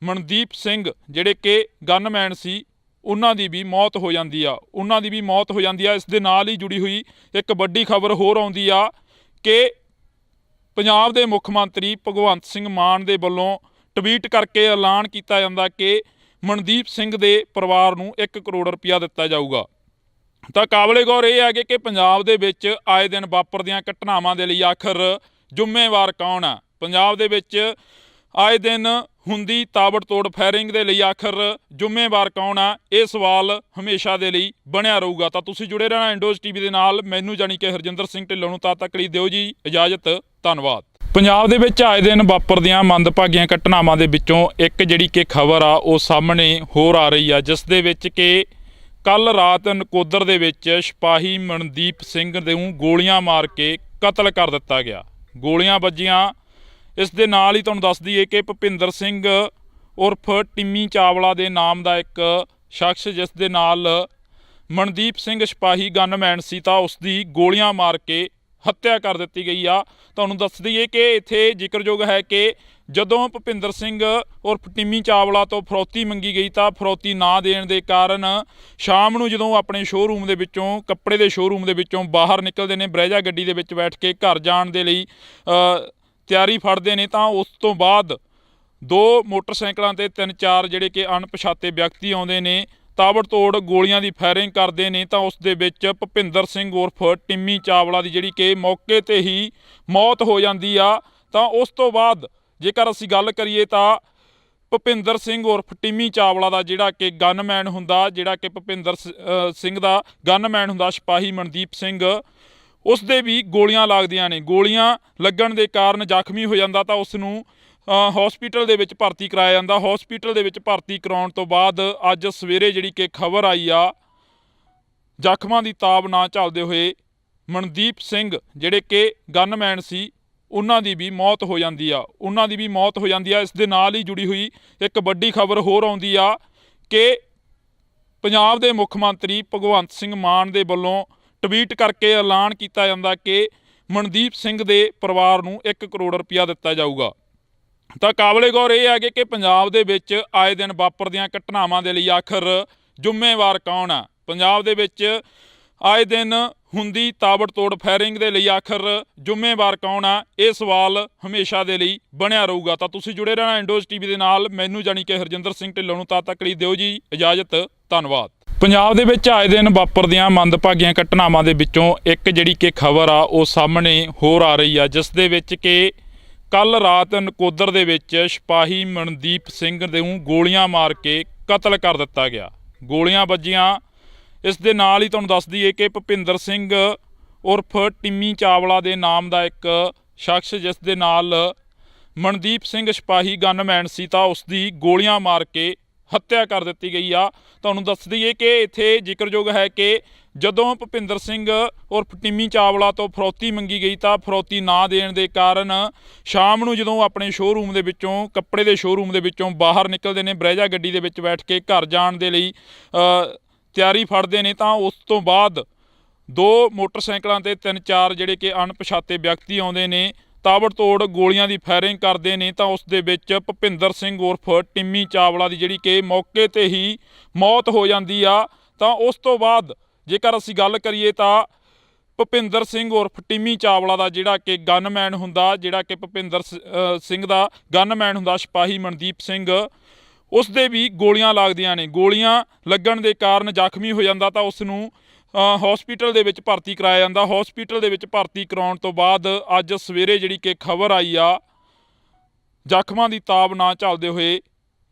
ਮਨਦੀਪ ਸਿੰਘ ਜਿਹੜੇ ਕਿ ਗਨਮੈਨ ਸੀ, ਉਹਨਾਂ ਦੀ ਵੀ ਮੌਤ ਹੋ ਜਾਂਦੀ ਆ। ਇਸ ਦੇ ਨਾਲ ਹੀ ਜੁੜੀ ਹੋਈ ਇੱਕ ਵੱਡੀ ਖਬਰ ਹੋਰ ਆਉਂਦੀ ਆ ਕਿ ਪੰਜਾਬ ਦੇ ਮੁੱਖ ਮੰਤਰੀ ਭਗਵੰਤ ਸਿੰਘ ਮਾਨ ਦੇ ਵੱਲੋਂ ਟਵੀਟ ਕਰਕੇ ਐਲਾਨ ਕੀਤਾ ਜਾਂਦਾ ਕਿ ਮਨਦੀਪ ਸਿੰਘ ਦੇ ਪਰਿਵਾਰ ਨੂੰ 1 ਕਰੋੜ ਰੁਪਇਆ ਦਿੱਤਾ ਜਾਊਗਾ। ਤਾਂ ਕਾਬਲੇ ਗੌਰ ਇਹ ਹੈਗੇ ਕਿ ਪੰਜਾਬ ਦੇ ਵਿੱਚ ਆਏ ਦਿਨ ਵਾਪਰਦੀਆਂ ਘਟਨਾਵਾਂ ਦੇ ਲਈ ਆਖਰ ਜ਼ਿੰਮੇਵਾਰ ਕੌਣ ਆ? ਪੰਜਾਬ ਦੇ ਵਿੱਚ ਆਏ ਦਿਨ ਹੁੰਦੀ ਤਾਬੜਤੋੜ ਫਾਇਰਿੰਗ ਦੇ ਲਈ ਆਖਰ ਜ਼ਿੰਮੇਵਾਰ ਕੌਣ ਆ? ਇਹ ਸਵਾਲ ਹਮੇਸ਼ਾ ਦੇ ਲਈ ਬਣਿਆ ਰਹੂਗਾ। ਤਾਂ ਤੁਸੀਂ ਜੁੜੇ ਰਹਿਣਾ ਇੰਡੋਜ਼ ਟੀਵੀ ਦੇ ਨਾਲ। ਮੈਨੂੰ ਜਾਣੀ ਕਿ ਹਰਜਿੰਦਰ ਸਿੰਘ ਢਿੱਲੋਂ ਨੂੰ ਤਦ ਤੱਕ ਲਈ ਦਿਓ ਜੀ ਇਜਾਜ਼ਤ। ਧੰਨਵਾਦ। ਪੰਜਾਬ ਦੇ ਵਿੱਚ ਆਏ ਦਿਨ ਵਾਪਰਦੀਆਂ ਮੰਦਭਾਗੀਆਂ ਘਟਨਾਵਾਂ ਦੇ ਵਿੱਚੋਂ ਇੱਕ ਜਿਹੜੀ ਕਿ ਖਬਰ ਆ ਉਹ ਸਾਹਮਣੇ ਹੋਰ ਆ ਰਹੀ ਆ, ਜਿਸ ਦੇ ਵਿੱਚ ਕਿ ਕੱਲ ਰਾਤ ਨਕੋਦਰ ਦੇ ਵਿੱਚ ਸਿਪਾਹੀ ਮਨਦੀਪ ਸਿੰਘ ਨੂੰ ਗੋਲੀਆਂ ਮਾਰ ਕੇ ਕਤਲ ਕਰ ਦਿੱਤਾ ਗਿਆ। ਗੋਲੀਆਂ ਵੱਜੀਆਂ। ਇਸ ਦੇ ਨਾਲ ਹੀ ਤੁਹਾਨੂੰ ਦੱਸ ਦਈਏ ਕਿ ਭੁਪਿੰਦਰ ਸਿੰਘ ਉਰਫ ਟਿੰਮੀ ਚਾਵਲਾ ਦੇ ਨਾਮ ਦਾ ਇੱਕ ਸ਼ਖਸ, ਜਿਸ ਦੇ ਨਾਲ ਮਨਦੀਪ ਸਿੰਘ ਸਿਪਾਹੀ ਗਨਮੈਨ ਸੀ, ਤਾਂ ਉਸ ਦੀ ਗੋਲੀਆਂ ਮਾਰ ਕੇ ਹੱਤਿਆ ਕਰ ਦਿੱਤੀ ਗਈ ਆ। ਤੁਹਾਨੂੰ ਦੱਸ ਦਈਏ ਕਿ ਇੱਥੇ ਜ਼ਿਕਰਯੋਗ ਹੈ ਕਿ ਜਦੋਂ ਭੁਪਿੰਦਰ ਸਿੰਘ ਉਰਫ ਟਿੰਮੀ ਚਾਵਲਾ ਤੋਂ ਫਰੌਤੀ ਮੰਗੀ ਗਈ ਤਾਂ ਫਰੌਤੀ ਨਾ ਦੇਣ ਦੇ ਕਾਰਨ ਸ਼ਾਮ ਨੂੰ ਜਦੋਂ ਆਪਣੇ ਸ਼ੋਅਰੂਮ ਦੇ ਵਿੱਚੋਂ, ਕੱਪੜੇ ਦੇ ਸ਼ੋਅਰੂਮ ਦੇ ਵਿੱਚੋਂ ਬਾਹਰ ਨਿਕਲਦੇ ਨੇ, ਬਰੇਜਾ ਗੱਡੀ ਦੇ ਵਿੱਚ ਬੈਠ ਕੇ ਘਰ ਜਾਣ ਦੇ ਲਈ ਤਿਆਰੀ ਫੜਦੇ ਨੇ, ਤਾਂ ਉਸ ਤੋਂ ਬਾਅਦ 2 ਮੋਟਰਸਾਈਕਲਾਂ ਤੇ 3-4 ਜਿਹੜੇ ਕਿ ਅਣਪਛਾਤੇ ਵਿਅਕਤੀ ਆਉਂਦੇ ਨੇ, ਤਾਬੜਤੋੜ ਗੋਲੀਆਂ ਦੀ ਫਾਇਰਿੰਗ ਕਰਦੇ ਨੇ। ਤਾਂ ਉਸ ਦੇ ਵਿੱਚ ਭੁਪਿੰਦਰ ਸਿੰਘ ਉਰਫ ਟਿੰਮੀ ਚਾਵਲਾ ਦੀ ਜਿਹੜੀ ਕਿ ਮੌਕੇ ਤੇ ਹੀ ਮੌਤ ਹੋ ਜਾਂਦੀ ਆ। ਤਾਂ ਉਸ ਤੋਂ ਬਾਅਦ ਜੇਕਰ ਅਸੀਂ ਗੱਲ ਕਰੀਏ ਤਾਂ ਭੁਪਿੰਦਰ ਸਿੰਘ ਉਰਫ ਟਿੰਮੀ ਚਾਵਲਾ ਦਾ ਜਿਹੜਾ ਕਿ ਗਨਮੈਨ ਹੁੰਦਾ, ਜਿਹੜਾ ਕਿ ਭੁਪਿੰਦਰ ਸਿੰਘ ਦਾ ਗਨਮੈਨ ਹੁੰਦਾ ਸਿਪਾਹੀ ਮਨਦੀਪ ਸਿੰਘ, ਉਸ ਦੇ ਵੀ ਗੋਲੀਆਂ ਲੱਗਦੀਆਂ ਨੇ। ਗੋਲੀਆਂ ਲੱਗਣ ਦੇ ਕਾਰਨ ਜ਼ਖਮੀ ਹੋ ਜਾਂਦਾ ਤਾਂ ਉਸ ਨੂੰ ਹਸਪੀਟਲ ਦੇ ਵਿੱਚ ਭਰਤੀ ਕਰਾਇਆ ਜਾਂਦਾ। ਹਸਪੀਟਲ ਦੇ ਵਿੱਚ ਭਰਤੀ ਕਰਾਉਣ ਤੋਂ ਬਾਅਦ ਅੱਜ ਸਵੇਰੇ ਜਿਹੜੀ ਕਿ ਖਬਰ ਆਈ ਆ, ਜ਼ਖਮਾਂ ਦੀ ਤਾਬ ਨਾ ਝੱਲਦੇ ਹੋਏ ਮਨਦੀਪ ਸਿੰਘ ਜਿਹੜੇ ਕਿ ਗਨਮੈਨ ਸੀ, ਉਹਨਾਂ ਦੀ ਵੀ ਮੌਤ ਹੋ ਜਾਂਦੀ ਆ। ਇਸ ਦੇ ਨਾਲ ਹੀ ਜੁੜੀ ਹੋਈ ਇੱਕ ਵੱਡੀ ਖਬਰ ਹੋਰ ਆਉਂਦੀ ਆ ਕਿ ਪੰਜਾਬ ਦੇ ਮੁੱਖ ਮੰਤਰੀ ਭਗਵੰਤ ਸਿੰਘ ਮਾਨ ਦੇ ਵੱਲੋਂ ਟਵੀਟ ਕਰਕੇ ਐਲਾਨ ਕੀਤਾ ਜਾਂਦਾ ਕਿ ਮਨਦੀਪ ਸਿੰਘ ਦੇ ਪਰਿਵਾਰ ਨੂੰ 1 ਕਰੋੜ ਰੁਪਇਆ ਦਿੱਤਾ ਜਾਊਗਾ। ਤਾਂ ਕਾਬਲੇ ਗੌਰ ਇਹ ਹੈਗੇ ਕਿ ਪੰਜਾਬ ਦੇ ਵਿੱਚ ਆਏ ਦਿਨ ਵਾਪਰਦੀਆਂ ਘਟਨਾਵਾਂ ਦੇ ਲਈ ਆਖਰ ਜ਼ਿੰਮੇਵਾਰ ਕੌਣ ਆ? ਪੰਜਾਬ ਦੇ ਵਿੱਚ ਆਏ ਦਿਨ ਹੁੰਦੀ ਤਾਬੜਤੋੜ ਫਾਇਰਿੰਗ ਦੇ ਲਈ ਆਖਰ ਜ਼ਿੰਮੇਵਾਰ ਕੌਣ ਆ? ਇਹ ਸਵਾਲ ਹਮੇਸ਼ਾ ਦੇ ਲਈ ਬਣਿਆ ਰਹੂਗਾ। ਤਾਂ ਤੁਸੀਂ ਜੁੜੇ ਰਹਿਣਾ ਇੰਡੋਜ਼ ਟੀਵੀ ਦੇ ਨਾਲ। ਮੈਨੂੰ ਜਾਣੀ ਕਿ ਹਰਜਿੰਦਰ ਸਿੰਘ ਢਿੱਲੋਂ ਨੂੰ ਤਦ ਤੱਕ ਲਈ ਦਿਓ ਜੀ ਇਜਾਜ਼ਤ। ਧੰਨਵਾਦ। ਪੰਜਾਬ ਦੇ ਵਿੱਚ ਆਏ ਦਿਨ ਵਾਪਰਦੀਆਂ ਮੰਦਭਾਗੀਆਂ ਘਟਨਾਵਾਂ ਦੇ ਵਿੱਚੋਂ ਇੱਕ ਜਿਹੜੀ ਕਿ ਖਬਰ ਆ ਉਹ ਸਾਹਮਣੇ ਹੋਰ ਆ ਰਹੀ ਆ, ਜਿਸ ਦੇ ਵਿੱਚ ਕਿ ਕੱਲ੍ਹ ਰਾਤ ਨਕੋਦਰ ਦੇ ਵਿੱਚ ਸਿਪਾਹੀ ਮਨਦੀਪ ਸਿੰਘ ਨੂੰ ਗੋਲੀਆਂ ਮਾਰ ਕੇ ਕਤਲ ਕਰ ਦਿੱਤਾ ਗਿਆ। ਗੋਲੀਆਂ ਵੱਜੀਆਂ। ਇਸ ਦੇ ਨਾਲ ਹੀ ਤੁਹਾਨੂੰ ਦੱਸ ਦਈਏ ਕਿ ਭੁਪਿੰਦਰ ਸਿੰਘ ਉਰਫ ਟਿੰਮੀ ਚਾਵਲਾ ਦੇ ਨਾਮ ਦਾ ਇੱਕ ਸ਼ਖਸ, ਜਿਸ ਦੇ ਨਾਲ ਮਨਦੀਪ ਸਿੰਘ ਸਿਪਾਹੀ ਗਨਮੈਨ ਸੀ, ਤਾਂ ਉਸ ਦੀ ਗੋਲੀਆਂ ਮਾਰ ਕੇ ਹੱਤਿਆ ਕਰ ਦਿੱਤੀ ਗਈ ਆ। ਤੁਹਾਨੂੰ ਦੱਸ ਦਈਏ ਕਿ ਇੱਥੇ ਜ਼ਿਕਰਯੋਗ ਹੈ ਕਿ ਜਦੋਂ ਭੁਪਿੰਦਰ ਸਿੰਘ ਉਰਫ ਟਿੰਮੀ ਚਾਵਲਾ ਤੋਂ ਫਰੌਤੀ ਮੰਗੀ ਗਈ ਤਾਂ ਫਰੌਤੀ ਨਾ ਦੇਣ ਦੇ ਕਾਰਨ ਸ਼ਾਮ ਨੂੰ ਜਦੋਂ ਆਪਣੇ ਸ਼ੋਅਰੂਮ ਦੇ ਵਿੱਚੋਂ, ਕੱਪੜੇ ਦੇ ਸ਼ੋਅਰੂਮ ਦੇ ਵਿੱਚੋਂ ਬਾਹਰ ਨਿਕਲਦੇ ਨੇ, ਬਰੈਜਾ ਗੱਡੀ ਦੇ ਵਿੱਚ ਬੈਠ ਕੇ ਘਰ ਜਾਣ ਦੇ ਲਈ ਤਿਆਰੀ ਫੜਦੇ ਨੇ, ਤਾਂ ਉਸ ਤੋਂ ਬਾਅਦ 2 ਮੋਟਰਸਾਈਕਲਾਂ ਤੇ 3-4 ਜਿਹੜੇ ਕਿ ਅਣਪਛਾਤੇ ਵਿਅਕਤੀ ਆਉਂਦੇ ਨੇ, ਤਾਬੜਤੋੜ ਗੋਲੀਆਂ ਦੀ ਫਾਇਰਿੰਗ ਕਰਦੇ ਨੇ। ਤਾਂ ਉਸ ਦੇ ਵਿੱਚ ਭੁਪਿੰਦਰ ਸਿੰਘ ਉਰਫ ਟਿੰਮੀ ਚਾਵਲਾ ਦੀ ਜਿਹੜੀ ਕਿ ਮੌਕੇ ਤੇ ਹੀ ਮੌਤ ਹੋ ਜਾਂਦੀ ਆ। ਤਾਂ ਉਸ ਤੋਂ ਬਾਅਦ ਜੇਕਰ ਅਸੀਂ ਗੱਲ ਕਰੀਏ ਤਾਂ ਭੁਪਿੰਦਰ ਸਿੰਘ ਉਰਫ ਟਿੰਮੀ ਚਾਵਲਾ ਦਾ ਜਿਹੜਾ ਕਿ ਗਨਮੈਨ ਹੁੰਦਾ, ਜਿਹੜਾ ਕਿ ਭੁਪਿੰਦਰ ਸਿੰਘ ਦਾ ਗਨਮੈਨ ਹੁੰਦਾ ਸਿਪਾਹੀ ਮਨਦੀਪ ਸਿੰਘ, ਉਸ ਦੇ ਵੀ ਗੋਲੀਆਂ ਲੱਗਦੀਆਂ ਨੇ। ਗੋਲੀਆਂ ਲੱਗਣ ਦੇ ਕਾਰਨ ਜ਼ਖਮੀ ਹੋ ਜਾਂਦਾ, ਤਾਂ ਉਸ ਨੂੰ ਹਸਪੀਟਲ ਦੇ ਵਿੱਚ ਭਰਤੀ ਕਰਾਇਆ ਜਾਂਦਾ। ਹਸਪੀਟਲ ਦੇ ਵਿੱਚ ਭਰਤੀ ਕਰਾਉਣ ਤੋਂ ਬਾਅਦ ਅੱਜ ਸਵੇਰੇ ਜਿਹੜੀ ਕਿ ਖਬਰ ਆਈ ਆ, ਜ਼ਖਮਾਂ ਦੀ ਤਾਬ ਨਾ ਝੱਲਦੇ ਹੋਏ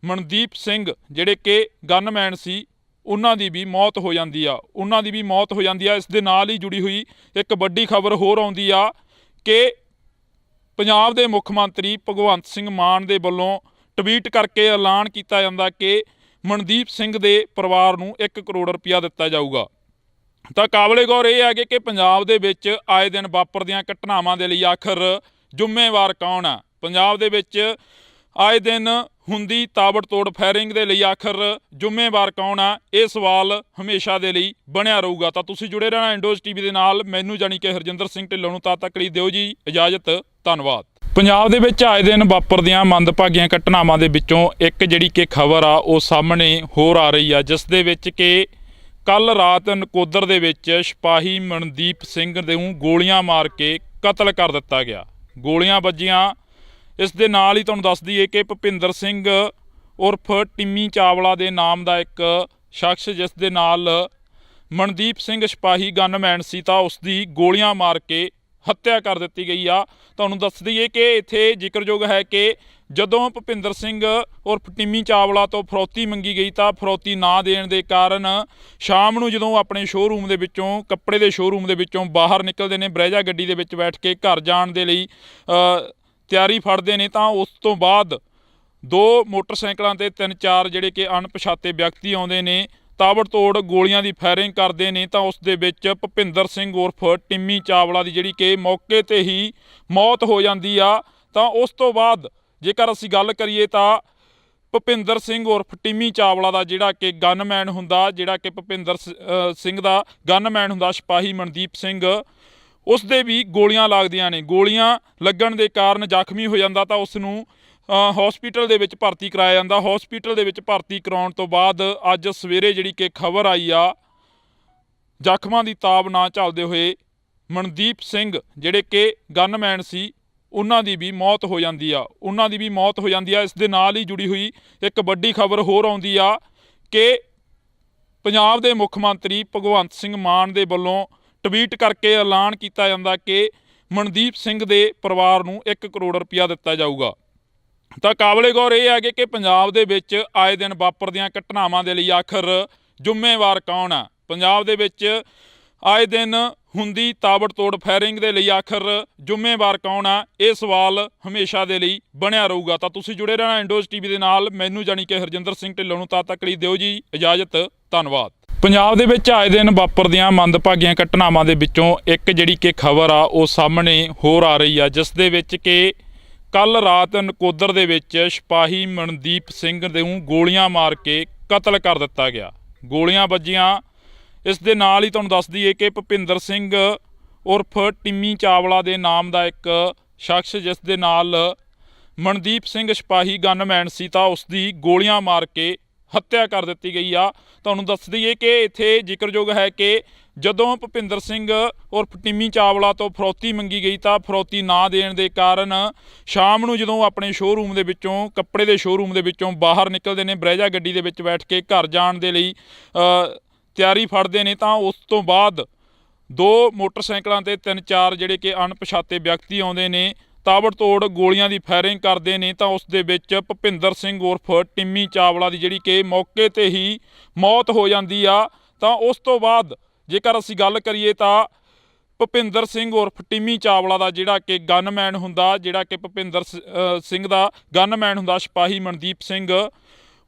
ਮਨਦੀਪ ਸਿੰਘ ਜਿਹੜੇ ਕਿ ਗਨਮੈਨ ਸੀ, ਉਹਨਾਂ ਦੀ ਵੀ ਮੌਤ ਹੋ ਜਾਂਦੀ ਆ। ਇਸ ਦੇ ਨਾਲ ਹੀ ਜੁੜੀ ਹੋਈ ਇੱਕ ਵੱਡੀ ਖਬਰ ਹੋਰ ਆਉਂਦੀ ਆ ਕਿ ਪੰਜਾਬ ਦੇ ਮੁੱਖ ਮੰਤਰੀ ਭਗਵੰਤ ਸਿੰਘ ਮਾਨ ਦੇ ਵੱਲੋਂ ਟਵੀਟ ਕਰਕੇ ਐਲਾਨ ਕੀਤਾ ਜਾਂਦਾ ਕਿ ਮਨਦੀਪ ਸਿੰਘ ਦੇ ਪਰਿਵਾਰ ਨੂੰ 1 ਕਰੋੜ ਰੁਪਇਆ ਦਿੱਤਾ ਜਾਊਗਾ। ਤਾਂ ਕਾਬਲੇ ਗੌਰ ਇਹ ਹੈਗੇ ਕਿ ਪੰਜਾਬ ਦੇ ਵਿੱਚ ਆਏ ਦਿਨ ਵਾਪਰਦੀਆਂ ਘਟਨਾਵਾਂ ਦੇ ਲਈ ਆਖਰ ਜ਼ਿੰਮੇਵਾਰ ਕੌਣ ਆ? ਪੰਜਾਬ ਦੇ ਵਿੱਚ ਆਏ ਦਿਨ ਹੁੰਦੀ ਤਾਬੜਤੋੜ ਫਾਇਰਿੰਗ ਦੇ ਲਈ ਆਖਰ ਜ਼ਿੰਮੇਵਾਰ ਕੌਣ ਆ? ਇਹ ਸਵਾਲ ਹਮੇਸ਼ਾ ਦੇ ਲਈ ਬਣਿਆ ਰਹੂਗਾ। ਤਾਂ ਤੁਸੀਂ ਜੁੜੇ ਰਹਿਣਾ ਇੰਡੋਜ਼ ਟੀਵੀ ਦੇ ਨਾਲ। ਮੈਨੂੰ ਜਾਣੀ ਕਿ ਹਰਜਿੰਦਰ ਸਿੰਘ ਢਿੱਲੋਂ ਨੂੰ ਤਦ ਤੱਕ ਲਈ ਦਿਓ ਜੀ ਇਜਾਜ਼ਤ। ਧੰਨਵਾਦ। ਪੰਜਾਬ ਦੇ ਵਿੱਚ ਆਏ ਦਿਨ ਵਾਪਰਦੀਆਂ ਮੰਦਭਾਗੀਆਂ ਘਟਨਾਵਾਂ ਦੇ ਵਿੱਚੋਂ ਇੱਕ ਜਿਹੜੀ ਕਿ ਖਬਰ ਆ ਉਹ ਸਾਹਮਣੇ ਹੋਰ ਆ ਰਹੀ ਆ, ਜਿਸ ਦੇ ਵਿੱਚ ਕਿ ਕੱਲ੍ਹ ਰਾਤ ਨਕੋਦਰ ਦੇ ਵਿੱਚ ਸਿਪਾਹੀ ਮਨਦੀਪ ਸਿੰਘ ਨੂੰ ਗੋਲੀਆਂ ਮਾਰ ਕੇ ਕਤਲ ਕਰ ਦਿੱਤਾ ਗਿਆ। ਗੋਲੀਆਂ ਵੱਜੀਆਂ। ਇਸ ਦੇ ਨਾਲ ਹੀ ਤੁਹਾਨੂੰ ਦੱਸ ਦਈਏ ਕਿ ਭੁਪਿੰਦਰ ਸਿੰਘ ਉਰਫ ਟਿੰਮੀ ਚਾਵਲਾ ਦੇ ਨਾਮ ਦਾ ਇੱਕ ਸ਼ਖਸ, ਜਿਸ ਦੇ ਨਾਲ ਮਨਦੀਪ ਸਿੰਘ ਸਿਪਾਹੀ ਗਨਮੈਨ ਸੀ, ਤਾਂ ਉਸ ਦੀ ਗੋਲੀਆਂ ਮਾਰ ਕੇ ਹੱਤਿਆ ਕਰ ਦਿੱਤੀ ਗਈ ਆ। ਤੁਹਾਨੂੰ ਦੱਸ ਦਈਏ ਕਿ ਇੱਥੇ ਜ਼ਿਕਰਯੋਗ ਹੈ ਕਿ ਜਦੋਂ ਭੁਪਿੰਦਰ ਸਿੰਘ ਉਰਫ ਟਿੰਮੀ ਚਾਵਲਾ ਤੋਂ ਫਰੌਤੀ ਮੰਗੀ ਗਈ ਤਾਂ ਫਰੌਤੀ ਨਾ ਦੇਣ ਦੇ ਕਾਰਨ ਸ਼ਾਮ ਨੂੰ ਜਦੋਂ ਆਪਣੇ ਸ਼ੋਅਰੂਮ ਦੇ ਵਿੱਚੋਂ, ਕੱਪੜੇ ਦੇ ਸ਼ੋਅਰੂਮ ਦੇ ਵਿੱਚੋਂ ਬਾਹਰ ਨਿਕਲਦੇ ਨੇ, ਬਰੈਜਾ ਗੱਡੀ ਦੇ ਵਿੱਚ ਬੈਠ ਕੇ ਘਰ ਜਾਣ ਦੇ ਲਈ ਤਿਆਰੀ ਫੜਦੇ ਨੇ, ਤਾਂ ਉਸ ਤੋਂ ਬਾਅਦ 2 ਮੋਟਰਸਾਈਕਲਾਂ ਤੇ 3-4 ਜਿਹੜੇ ਕਿ ਅਣਪਛਾਤੇ ਵਿਅਕਤੀ ਆਉਂਦੇ ਨੇ, ਤਾਬੜਤੋੜ ਗੋਲੀਆਂ ਦੀ ਫਾਇਰਿੰਗ ਕਰਦੇ ਨੇ। ਤਾਂ ਉਸ ਦੇ ਵਿੱਚ ਭੁਪਿੰਦਰ ਸਿੰਘ ਉਰਫ ਟਿੰਮੀ ਚਾਵਲਾ ਦੀ ਜਿਹੜੀ ਕਿ ਮੌਕੇ ਤੇ ਹੀ ਮੌਤ ਹੋ ਜਾਂਦੀ ਆ। ਤਾਂ ਉਸ ਤੋਂ ਬਾਅਦ ਜੇਕਰ ਅਸੀਂ ਗੱਲ ਕਰੀਏ ਤਾਂ ਭੁਪਿੰਦਰ ਸਿੰਘ ਉਰਫ ਟਿੰਮੀ ਚਾਵਲਾ ਦਾ ਜਿਹੜਾ ਕਿ ਗਨਮੈਨ ਹੁੰਦਾ, ਜਿਹੜਾ ਕਿ ਭੁਪਿੰਦਰ ਸਿੰਘ ਦਾ ਗਨਮੈਨ ਹੁੰਦਾ ਸਿਪਾਹੀ ਮਨਦੀਪ ਸਿੰਘ, ਉਸ ਦੇ ਵੀ ਗੋਲੀਆਂ ਲੱਗਦੀਆਂ ਨੇ। ਗੋਲੀਆਂ ਲੱਗਣ ਦੇ ਕਾਰਨ ਜ਼ਖਮੀ ਹੋ ਜਾਂਦਾ, ਤਾਂ ਉਸ ਨੂੰ ਹਸਪੀਟਲ ਦੇ ਵਿੱਚ ਭਰਤੀ ਕਰਾਇਆ ਜਾਂਦਾ। ਹਸਪੀਟਲ ਦੇ ਵਿੱਚ ਭਰਤੀ ਕਰਾਉਣ ਤੋਂ ਬਾਅਦ ਅੱਜ ਸਵੇਰੇ ਜਿਹੜੀ ਕਿ ਖਬਰ ਆਈ ਆ, ਜ਼ਖਮਾਂ ਦੀ ਤਾਬ ਨਾ ਝੱਲਦੇ ਹੋਏ ਮਨਦੀਪ ਸਿੰਘ ਜਿਹੜੇ ਕਿ ਗਨਮੈਨ ਸੀ, ਉਹਨਾਂ ਦੀ ਵੀ ਮੌਤ ਹੋ ਜਾਂਦੀ ਆ। ਇਸ ਦੇ ਨਾਲ ਹੀ ਜੁੜੀ ਹੋਈ ਇੱਕ ਵੱਡੀ ਖਬਰ ਹੋਰ ਆਉਂਦੀ ਆ ਕਿ ਪੰਜਾਬ ਦੇ ਮੁੱਖ ਮੰਤਰੀ ਭਗਵੰਤ ਸਿੰਘ ਮਾਨ ਦੇ ਵੱਲੋਂ ਟਵੀਟ ਕਰਕੇ ਐਲਾਨ ਕੀਤਾ ਜਾਂਦਾ ਕਿ ਮਨਦੀਪ ਸਿੰਘ ਦੇ ਪਰਿਵਾਰ ਨੂੰ 1 ਕਰੋੜ ਰੁਪਇਆ ਦਿੱਤਾ ਜਾਊਗਾ। ਤਾਂ ਕਾਬਲੇ ਗੌਰ ਇਹ ਹੈਗੇ ਕਿ ਪੰਜਾਬ ਦੇ ਵਿੱਚ ਆਏ ਦਿਨ ਵਾਪਰਦੀਆਂ ਘਟਨਾਵਾਂ ਦੇ ਲਈ ਆਖਰ ਜ਼ਿੰਮੇਵਾਰ ਕੌਣ ਆ? ਪੰਜਾਬ ਦੇ ਵਿੱਚ ਆਏ ਦਿਨ ਹੁੰਦੀ ਤਾਬੜਤੋੜ ਫਾਇਰਿੰਗ ਦੇ ਲਈ ਆਖਰ ਜ਼ਿੰਮੇਵਾਰ ਕੌਣ ਆ? ਇਹ ਸਵਾਲ ਹਮੇਸ਼ਾ ਦੇ ਲਈ ਬਣਿਆ ਰਹੂਗਾ। ਤਾਂ ਤੁਸੀਂ ਜੁੜੇ ਰਹਿਣਾ ਇੰਡੋਜ਼ ਟੀਵੀ ਦੇ ਨਾਲ। ਮੈਨੂੰ ਜਾਣੀ ਕਿ ਹਰਜਿੰਦਰ ਸਿੰਘ ਢਿੱਲੋਂ ਨੂੰ ਤਦ ਤੱਕ ਲਈ ਦਿਓ ਜੀ ਇਜਾਜ਼ਤ। ਧੰਨਵਾਦ। ਪੰਜਾਬ ਦੇ ਵਿੱਚ ਆਏ ਦਿਨ ਵਾਪਰਦੀਆਂ ਮੰਦਭਾਗੀਆਂ ਘਟਨਾਵਾਂ ਦੇ ਵਿੱਚੋਂ ਇੱਕ ਜਿਹੜੀ ਕਿ ਖਬਰ ਆ ਉਹ ਸਾਹਮਣੇ ਹੋਰ ਆ ਰਹੀ ਆ, ਜਿਸ ਦੇ ਵਿੱਚ ਕਿ ਕੱਲ੍ਹ ਰਾਤ ਨਕੋਦਰ ਦੇ ਵਿੱਚ ਸਿਪਾਹੀ ਮਨਦੀਪ ਸਿੰਘ ਨੂੰ ਗੋਲੀਆਂ ਮਾਰ ਕੇ ਕਤਲ ਕਰ ਦਿੱਤਾ ਗਿਆ। ਗੋਲੀਆਂ ਵੱਜੀਆਂ। ਇਸ ਦੇ ਨਾਲ ਹੀ ਤੁਹਾਨੂੰ ਦੱਸ ਦਈਏ ਕਿ ਭੁਪਿੰਦਰ ਸਿੰਘ ਉਰਫ ਟਿੰਮੀ ਚਾਵਲਾ ਦੇ ਨਾਮ ਦਾ ਇੱਕ ਸ਼ਖਸ, ਜਿਸ ਦੇ ਨਾਲ ਮਨਦੀਪ ਸਿੰਘ ਸਿਪਾਹੀ ਗਨਮੈਨ ਸੀ, ਤਾਂ ਉਸ ਦੀ ਗੋਲੀਆਂ ਮਾਰ ਕੇ ਹੱਤਿਆ ਕਰ ਦਿੱਤੀ ਗਈ ਆ। ਤੁਹਾਨੂੰ ਦੱਸ ਦਈਏ ਕਿ ਇੱਥੇ ਜ਼ਿਕਰਯੋਗ ਹੈ ਕਿ ਜਦੋਂ ਭੁਪਿੰਦਰ ਸਿੰਘ ਉਰਫ ਟਿੰਮੀ ਚਾਵਲਾ ਤੋਂ ਫਰੌਤੀ ਮੰਗੀ ਗਈ ਤਾਂ ਫਰੌਤੀ ਨਾ ਦੇਣ ਦੇ ਕਾਰਨ ਸ਼ਾਮ ਨੂੰ ਜਦੋਂ ਆਪਣੇ ਸ਼ੋਅਰੂਮ ਦੇ ਵਿੱਚੋਂ ਕੱਪੜੇ ਦੇ ਸ਼ੋਅਰੂਮ ਦੇ ਵਿੱਚੋਂ ਬਾਹਰ ਨਿਕਲਦੇ ਨੇ, ਬਰੈਜਾ ਗੱਡੀ ਦੇ ਵਿੱਚ ਬੈਠ ਕੇ ਘਰ ਜਾਣ ਦੇ ਲਈ ਤਿਆਰੀ ਫੜਦੇ ਨੇ, ਤਾਂ ਉਸ ਤੋਂ ਬਾਅਦ 2 ਮੋਟਰਸਾਈਕਲਾਂ ਤੇ 3-4 ਜਿਹੜੇ ਕਿ ਅਣਪਛਾਤੇ ਵਿਅਕਤੀ ਆਉਂਦੇ ਨੇ, ਤਾਬੜਤੋੜ ਗੋਲੀਆਂ ਦੀ ਫਾਇਰਿੰਗ ਕਰਦੇ ਨੇ। ਤਾਂ ਉਸ ਦੇ ਵਿੱਚ ਭੁਪਿੰਦਰ ਸਿੰਘ ਉਰਫ ਟਿੰਮੀ ਚਾਵਲਾ ਦੀ ਜਿਹੜੀ ਕਿ ਮੌਕੇ ਤੇ ਹੀ ਮੌਤ ਹੋ ਜਾਂਦੀ ਆ। ਤਾਂ ਉਸ ਤੋਂ ਬਾਅਦ ਜੇਕਰ ਅਸੀਂ ਗੱਲ ਕਰੀਏ ਤਾਂ ਭੁਪਿੰਦਰ ਸਿੰਘ ਉਰਫ ਟਿੰਮੀ ਚਾਵਲਾ ਦਾ ਜਿਹੜਾ ਕਿ ਗਨਮੈਨ ਹੁੰਦਾ, ਜਿਹੜਾ ਕਿ ਭੁਪਿੰਦਰ ਸਿੰਘ ਦਾ ਗਨਮੈਨ ਹੁੰਦਾ ਸਿਪਾਹੀ ਮਨਦੀਪ ਸਿੰਘ,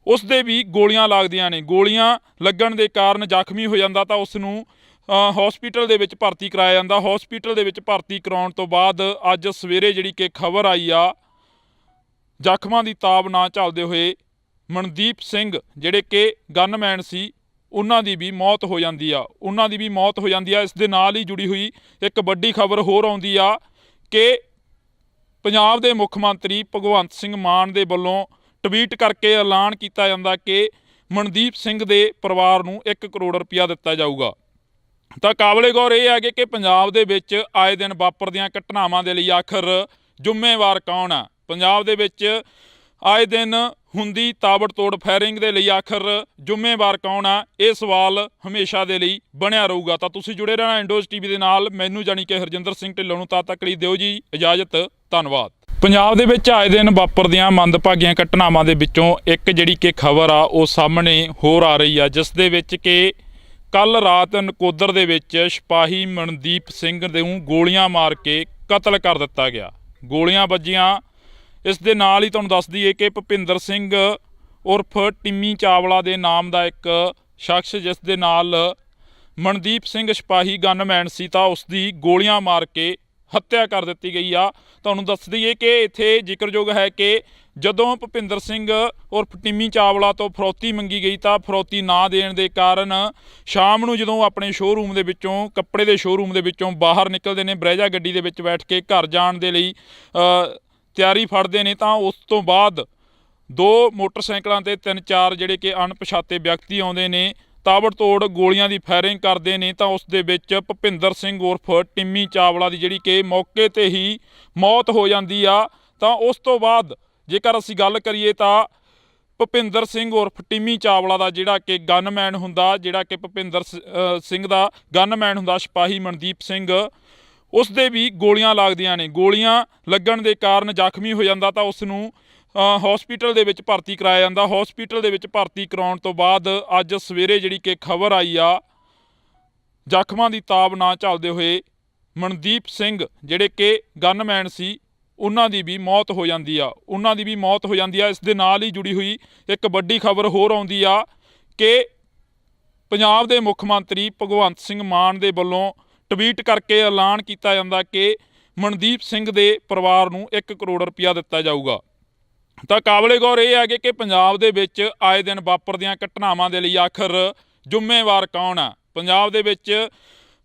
ਉਸ ਦੇ ਵੀ ਗੋਲੀਆਂ ਲੱਗਦੀਆਂ ਨੇ। ਗੋਲੀਆਂ ਲੱਗਣ ਦੇ ਕਾਰਨ ਜ਼ਖਮੀ ਹੋ ਜਾਂਦਾ ਤਾਂ ਉਸ ਨੂੰ ਹਸਪੀਟਲ ਦੇ ਵਿੱਚ ਭਰਤੀ ਕਰਾਇਆ ਜਾਂਦਾ। ਹਸਪੀਟਲ ਦੇ ਵਿੱਚ ਭਰਤੀ ਕਰਾਉਣ ਤੋਂ ਬਾਅਦ ਅੱਜ ਸਵੇਰੇ ਜਿਹੜੀ ਕਿ ਖਬਰ ਆਈ ਆ, ਜ਼ਖਮਾਂ ਦੀ ਤਾਬ ਨਾ ਝੱਲਦੇ ਹੋਏ ਮਨਦੀਪ ਸਿੰਘ ਜਿਹੜੇ ਕਿ ਗਨਮੈਨ ਸੀ, ਉਹਨਾਂ ਦੀ ਵੀ ਮੌਤ ਹੋ ਜਾਂਦੀ ਆ। ਇਸ ਦੇ ਨਾਲ ਹੀ ਜੁੜੀ ਹੋਈ ਇੱਕ ਵੱਡੀ ਖਬਰ ਹੋਰ ਆਉਂਦੀ ਆ ਕਿ ਪੰਜਾਬ ਦੇ ਮੁੱਖ ਮੰਤਰੀ ਭਗਵੰਤ ਸਿੰਘ ਮਾਨ ਦੇ ਵੱਲੋਂ ਟਵੀਟ ਕਰਕੇ ਐਲਾਨ ਕੀਤਾ ਜਾਂਦਾ ਕਿ ਮਨਦੀਪ ਸਿੰਘ ਦੇ ਪਰਿਵਾਰ ਨੂੰ 1 ਕਰੋੜ ਰੁਪਇਆ ਦਿੱਤਾ ਜਾਊਗਾ। ਤਾਂ ਕਾਬਲੇ ਗੌਰ ਇਹ ਹੈ ਕਿ ਪੰਜਾਬ ਦੇ ਵਿੱਚ ਆਏ ਦਿਨ ਵਾਪਰਦੀਆਂ ਘਟਨਾਵਾਂ ਦੇ ਲਈ ਆਖਰ ਜ਼ਿੰਮੇਵਾਰ ਕੌਣ ਆ? ਪੰਜਾਬ ਦੇ ਵਿੱਚ ਆਏ ਦਿਨ ਹੁੰਦੀ ਤਾਬੜਤੋੜ ਫਾਇਰਿੰਗ ਦੇ ਲਈ ਆਖਰ ਜ਼ਿੰਮੇਵਾਰ ਕੌਣ ਆ? ਇਹ ਸਵਾਲ ਹਮੇਸ਼ਾ ਦੇ ਲਈ ਬਣਿਆ ਰਹੂਗਾ। ਤਾਂ ਤੁਸੀਂ ਜੁੜੇ ਰਹਿਣਾ ਇੰਡੋਜ਼ ਟੀਵੀ ਦੇ ਨਾਲ। ਮੈਨੂੰ ਜਾਣੀ ਕਿ ਹਰਜਿੰਦਰ ਸਿੰਘ ਢਿੱਲੋਂ ਨੂੰ ਤਦ ਤੱਕ ਲਈ ਦਿਓ ਜੀ ਇਜਾਜ਼ਤ। ਧੰਨਵਾਦ। ਪੰਜਾਬ ਦੇ ਵਿੱਚ ਆਏ ਦਿਨ ਵਾਪਰਦੀਆਂ ਮੰਦਭਾਗੀਆਂ ਘਟਨਾਵਾਂ ਦੇ ਵਿੱਚੋਂ ਇੱਕ ਜਿਹੜੀ ਕਿ ਖਬਰ ਆ ਉਹ ਸਾਹਮਣੇ ਹੋਰ ਆ ਰਹੀ ਆ, ਜਿਸ ਦੇ ਵਿੱਚ ਕਿ ਕੱਲ ਰਾਤ ਨਕੋਦਰ ਦੇ ਵਿੱਚ ਸਿਪਾਹੀ ਮਨਦੀਪ ਸਿੰਘ ਨੂੰ ਗੋਲੀਆਂ ਮਾਰ ਕੇ ਕਤਲ ਕਰ ਦਿੱਤਾ ਗਿਆ। ਗੋਲੀਆਂ ਵੱਜੀਆਂ। ਇਸ ਦੇ ਨਾਲ ਹੀ ਤੁਹਾਨੂੰ ਦੱਸ ਦਈਏ ਕਿ ਭੁਪਿੰਦਰ ਸਿੰਘ ਉਰਫ ਟਿੰਮੀ ਚਾਵਲਾ ਦੇ ਨਾਮ ਦਾ ਇੱਕ ਸ਼ਖਸ, ਜਿਸ ਦੇ ਨਾਲ ਮਨਦੀਪ ਸਿੰਘ ਸਿਪਾਹੀ ਗਨਮੈਨ ਸੀ, ਤਾਂ ਉਸ ਦੀ ਗੋਲੀਆਂ ਮਾਰ ਕੇ ਹੱਤਿਆ ਕਰ ਦਿੱਤੀ ਗਈ ਆ। ਤੁਹਾਨੂੰ ਦੱਸ ਦਈਏ ਕਿ ਇੱਥੇ ਜ਼ਿਕਰਯੋਗ ਹੈ ਕਿ ਜਦੋਂ ਭੁਪਿੰਦਰ ਸਿੰਘ ਉਰਫ ਟਿੰਮੀ ਚਾਵਲਾ ਤੋਂ ਫਰੌਤੀ ਮੰਗੀ ਗਈ ਤਾਂ ਫਰੌਤੀ ਨਾ ਦੇਣ ਦੇ ਕਾਰਨ ਸ਼ਾਮ ਨੂੰ ਜਦੋਂ ਆਪਣੇ ਸ਼ੋਅਰੂਮ ਦੇ ਵਿੱਚੋਂ ਕੱਪੜੇ ਦੇ ਸ਼ੋਅਰੂਮ ਦੇ ਵਿੱਚੋਂ ਬਾਹਰ ਨਿਕਲਦੇ ਨੇ, ਬਰੈਜਾ ਗੱਡੀ ਦੇ ਵਿੱਚ ਬੈਠ ਕੇ ਘਰ ਜਾਣ ਦੇ ਲਈ ਤਿਆਰੀ ਫੜਦੇ ਨੇ, ਤਾਂ ਉਸ ਤੋਂ ਬਾਅਦ 2 ਮੋਟਰਸਾਈਕਲਾਂ ਤੇ 3-4 ਜਿਹੜੇ ਕਿ ਅਣਪਛਾਤੇ ਵਿਅਕਤੀ ਆਉਂਦੇ ਨੇ, ਤਾਬੜਤੋੜ ਗੋਲੀਆਂ ਦੀ ਫਾਇਰਿੰਗ ਕਰਦੇ ਨੇ। ਤਾਂ ਉਸ ਦੇ ਵਿੱਚ ਭੁਪਿੰਦਰ ਸਿੰਘ ਉਰਫ ਟਿੰਮੀ ਚਾਵਲਾ ਦੀ ਜਿਹੜੀ ਕਿ ਮੌਕੇ ਤੇ ਹੀ ਮੌਤ ਹੋ ਜਾਂਦੀ ਆ। ਤਾਂ ਉਸ ਤੋਂ ਬਾਅਦ ਜੇਕਰ ਅਸੀਂ ਗੱਲ ਕਰੀਏ ਤਾਂ ਭੁਪਿੰਦਰ ਸਿੰਘ ਉਰਫ ਟਿੰਮੀ ਚਾਵਲਾ ਦਾ ਜਿਹੜਾ ਕਿ ਗਨਮੈਨ ਹੁੰਦਾ, ਜਿਹੜਾ ਕਿ ਭੁਪਿੰਦਰ ਸਿੰਘ ਦਾ ਗਨਮੈਨ ਹੁੰਦਾ ਸਿਪਾਹੀ ਮਨਦੀਪ ਸਿੰਘ, ਉਸ ਦੇ ਵੀ ਗੋਲੀਆਂ ਲੱਗਦੀਆਂ ਨੇ। ਗੋਲੀਆਂ ਲੱਗਣ ਦੇ ਕਾਰਨ ਜ਼ਖਮੀ ਹੋ ਜਾਂਦਾ ਤਾਂ ਉਸ ਨੂੰ ਹਸਪੀਟਲ ਦੇ ਵਿੱਚ ਭਰਤੀ ਕਰਾਇਆ ਜਾਂਦਾ। ਹਸਪੀਟਲ ਦੇ ਵਿੱਚ ਭਰਤੀ ਕਰਾਉਣ ਤੋਂ ਬਾਅਦ ਅੱਜ ਸਵੇਰੇ ਜਿਹੜੀ ਕਿ ਖਬਰ ਆਈ ਆ, ਜ਼ਖਮਾਂ ਦੀ ਤਾਬ ਨਾ ਝੱਲਦੇ ਹੋਏ ਮਨਦੀਪ ਸਿੰਘ ਜਿਹੜੇ ਕਿ ਗਨਮੈਨ ਸੀ, ਉਹਨਾਂ ਦੀ ਵੀ ਮੌਤ ਹੋ ਜਾਂਦੀ ਆ। ਇਸ ਦੇ ਨਾਲ ਹੀ ਜੁੜੀ ਹੋਈ ਇੱਕ ਵੱਡੀ ਖਬਰ ਹੋਰ ਆਉਂਦੀ ਆ ਕਿ ਪੰਜਾਬ ਦੇ ਮੁੱਖ ਮੰਤਰੀ ਭਗਵੰਤ ਸਿੰਘ ਮਾਨ ਦੇ ਵੱਲੋਂ ਟਵੀਟ ਕਰਕੇ ਐਲਾਨ ਕੀਤਾ ਜਾਂਦਾ ਕਿ ਮਨਦੀਪ ਸਿੰਘ ਦੇ ਪਰਿਵਾਰ ਨੂੰ 1 ਕਰੋੜ ਰੁਪਇਆ ਦਿੱਤਾ ਜਾਊਗਾ। ਤਾਂ ਕਾਬਲੇ ਗੌਰ ਇਹ ਹੈ ਕਿ ਪੰਜਾਬ ਦੇ ਵਿੱਚ ਆਏ ਦਿਨ ਵਾਪਰਦੀਆਂ ਘਟਨਾਵਾਂ ਦੇ ਲਈ ਆਖਰ ਜ਼ਿੰਮੇਵਾਰ ਕੌਣ ਆ? ਪੰਜਾਬ ਦੇ ਵਿੱਚ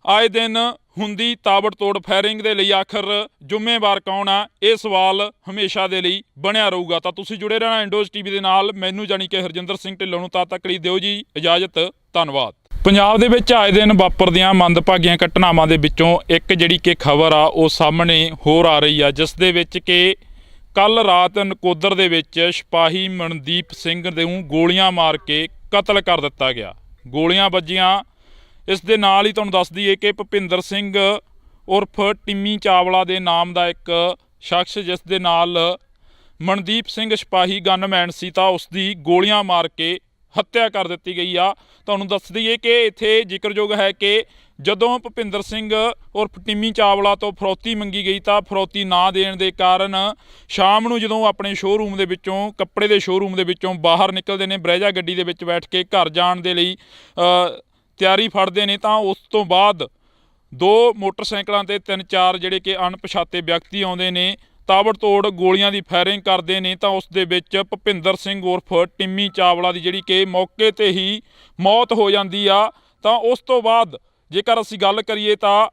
ਆਏ ਦਿਨ ਹੁੰਦੀ ਤਾਬੜਤੋੜ ਫਾਇਰਿੰਗ ਦੇ ਲਈ ਆਖਰ ਜ਼ਿੰਮੇਵਾਰ ਕੌਣ ਆ? ਇਹ ਸਵਾਲ ਹਮੇਸ਼ਾ ਦੇ ਲਈ ਬਣਿਆ ਰਹੂਗਾ। ਤਾਂ ਤੁਸੀਂ ਜੁੜੇ ਰਹਿਣਾ ਇੰਡੋਜ਼ ਟੀਵੀ ਦੇ ਨਾਲ। ਮੈਨੂੰ ਜਾਣੀ ਕਿ ਹਰਜਿੰਦਰ ਸਿੰਘ ਢਿੱਲੋਂ ਨੂੰ ਤਦ ਤੱਕ ਲਈ ਦਿਓ ਜੀ ਇਜਾਜ਼ਤ। ਧੰਨਵਾਦ। ਪੰਜਾਬ ਦੇ ਵਿੱਚ ਆਏ ਦਿਨ ਵਾਪਰਦੀਆਂ ਮੰਦਭਾਗੀਆਂ ਘਟਨਾਵਾਂ ਦੇ ਵਿੱਚੋਂ ਇੱਕ ਜਿਹੜੀ ਕਿ ਖਬਰ ਆ ਉਹ ਸਾਹਮਣੇ ਹੋਰ ਆ ਰਹੀ ਆ, ਜਿਸ ਦੇ ਵਿੱਚ ਕਿ ਕੱਲ ਰਾਤ ਨਕੋਦਰ ਦੇ ਵਿੱਚ ਸਿਪਾਹੀ ਮਨਦੀਪ ਸਿੰਘ ਨੂੰ ਗੋਲੀਆਂ ਮਾਰ ਕੇ ਕਤਲ ਕਰ ਦਿੱਤਾ ਗਿਆ। ਗੋਲੀਆਂ ਵੱਜੀਆਂ। ਇਸ ਦੇ ਨਾਲ ਹੀ ਤੁਹਾਨੂੰ ਦੱਸ ਦਈਏ ਕਿ ਭੁਪਿੰਦਰ ਸਿੰਘ ਉਰਫ ਟਿੰਮੀ ਚਾਵਲਾ ਦੇ ਨਾਮ ਦਾ ਇੱਕ ਸ਼ਖਸ, ਜਿਸ ਦੇ ਨਾਲ ਮਨਦੀਪ ਸਿੰਘ ਸਿਪਾਹੀ ਗਨਮੈਨ ਸੀ, ਤਾਂ ਉਸ ਦੀ ਗੋਲੀਆਂ ਮਾਰ ਕੇ ਹੱਤਿਆ ਕਰ ਦਿੱਤੀ ਗਈ ਆ। ਤੁਹਾਨੂੰ ਦੱਸ ਦਈਏ ਕਿ ਇੱਥੇ ਜ਼ਿਕਰਯੋਗ ਹੈ ਕਿ ਜਦੋਂ ਭੁਪਿੰਦਰ ਸਿੰਘ ਉਰਫ ਟਿੰਮੀ ਚਾਵਲਾ ਤੋਂ ਫਰੌਤੀ ਮੰਗੀ ਗਈ ਤਾਂ ਫਰੌਤੀ ਨਾ ਦੇਣ ਦੇ ਕਾਰਨ ਸ਼ਾਮ ਨੂੰ ਜਦੋਂ ਆਪਣੇ ਸ਼ੋਅਰੂਮ ਦੇ ਵਿੱਚੋਂ ਕੱਪੜੇ ਦੇ ਸ਼ੋਅਰੂਮ ਦੇ ਵਿੱਚੋਂ ਬਾਹਰ ਨਿਕਲਦੇ ਨੇ, ਬਰੈਜਾ ਗੱਡੀ ਦੇ ਵਿੱਚ ਬੈਠ ਕੇ ਘਰ ਜਾਣ ਦੇ ਲਈ ਤਿਆਰੀ ਫੜਦੇ ਨੇ, ਤਾਂ ਉਸ ਤੋਂ ਬਾਅਦ 2 ਮੋਟਰਸਾਈਕਲਾਂ ਤੇ 3-4 ਜਿਹੜੇ ਕਿ ਅਣਪਛਾਤੇ ਵਿਅਕਤੀ ਆਉਂਦੇ ਨੇ, ਤਾਬੜਤੋੜ ਗੋਲੀਆਂ ਦੀ ਫਾਇਰਿੰਗ ਕਰਦੇ ਨੇ। ਤਾਂ ਉਸ ਦੇ ਵਿੱਚ ਭੁਪਿੰਦਰ ਸਿੰਘ ਉਰਫ ਟਿੰਮੀ ਚਾਵਲਾ ਦੀ ਜਿਹੜੀ ਕਿ ਮੌਕੇ ਤੇ ਹੀ ਮੌਤ ਹੋ ਜਾਂਦੀ ਆ। ਤਾਂ ਉਸ ਤੋਂ ਬਾਅਦ ਜੇਕਰ ਅਸੀਂ ਗੱਲ ਕਰੀਏ ਤਾਂ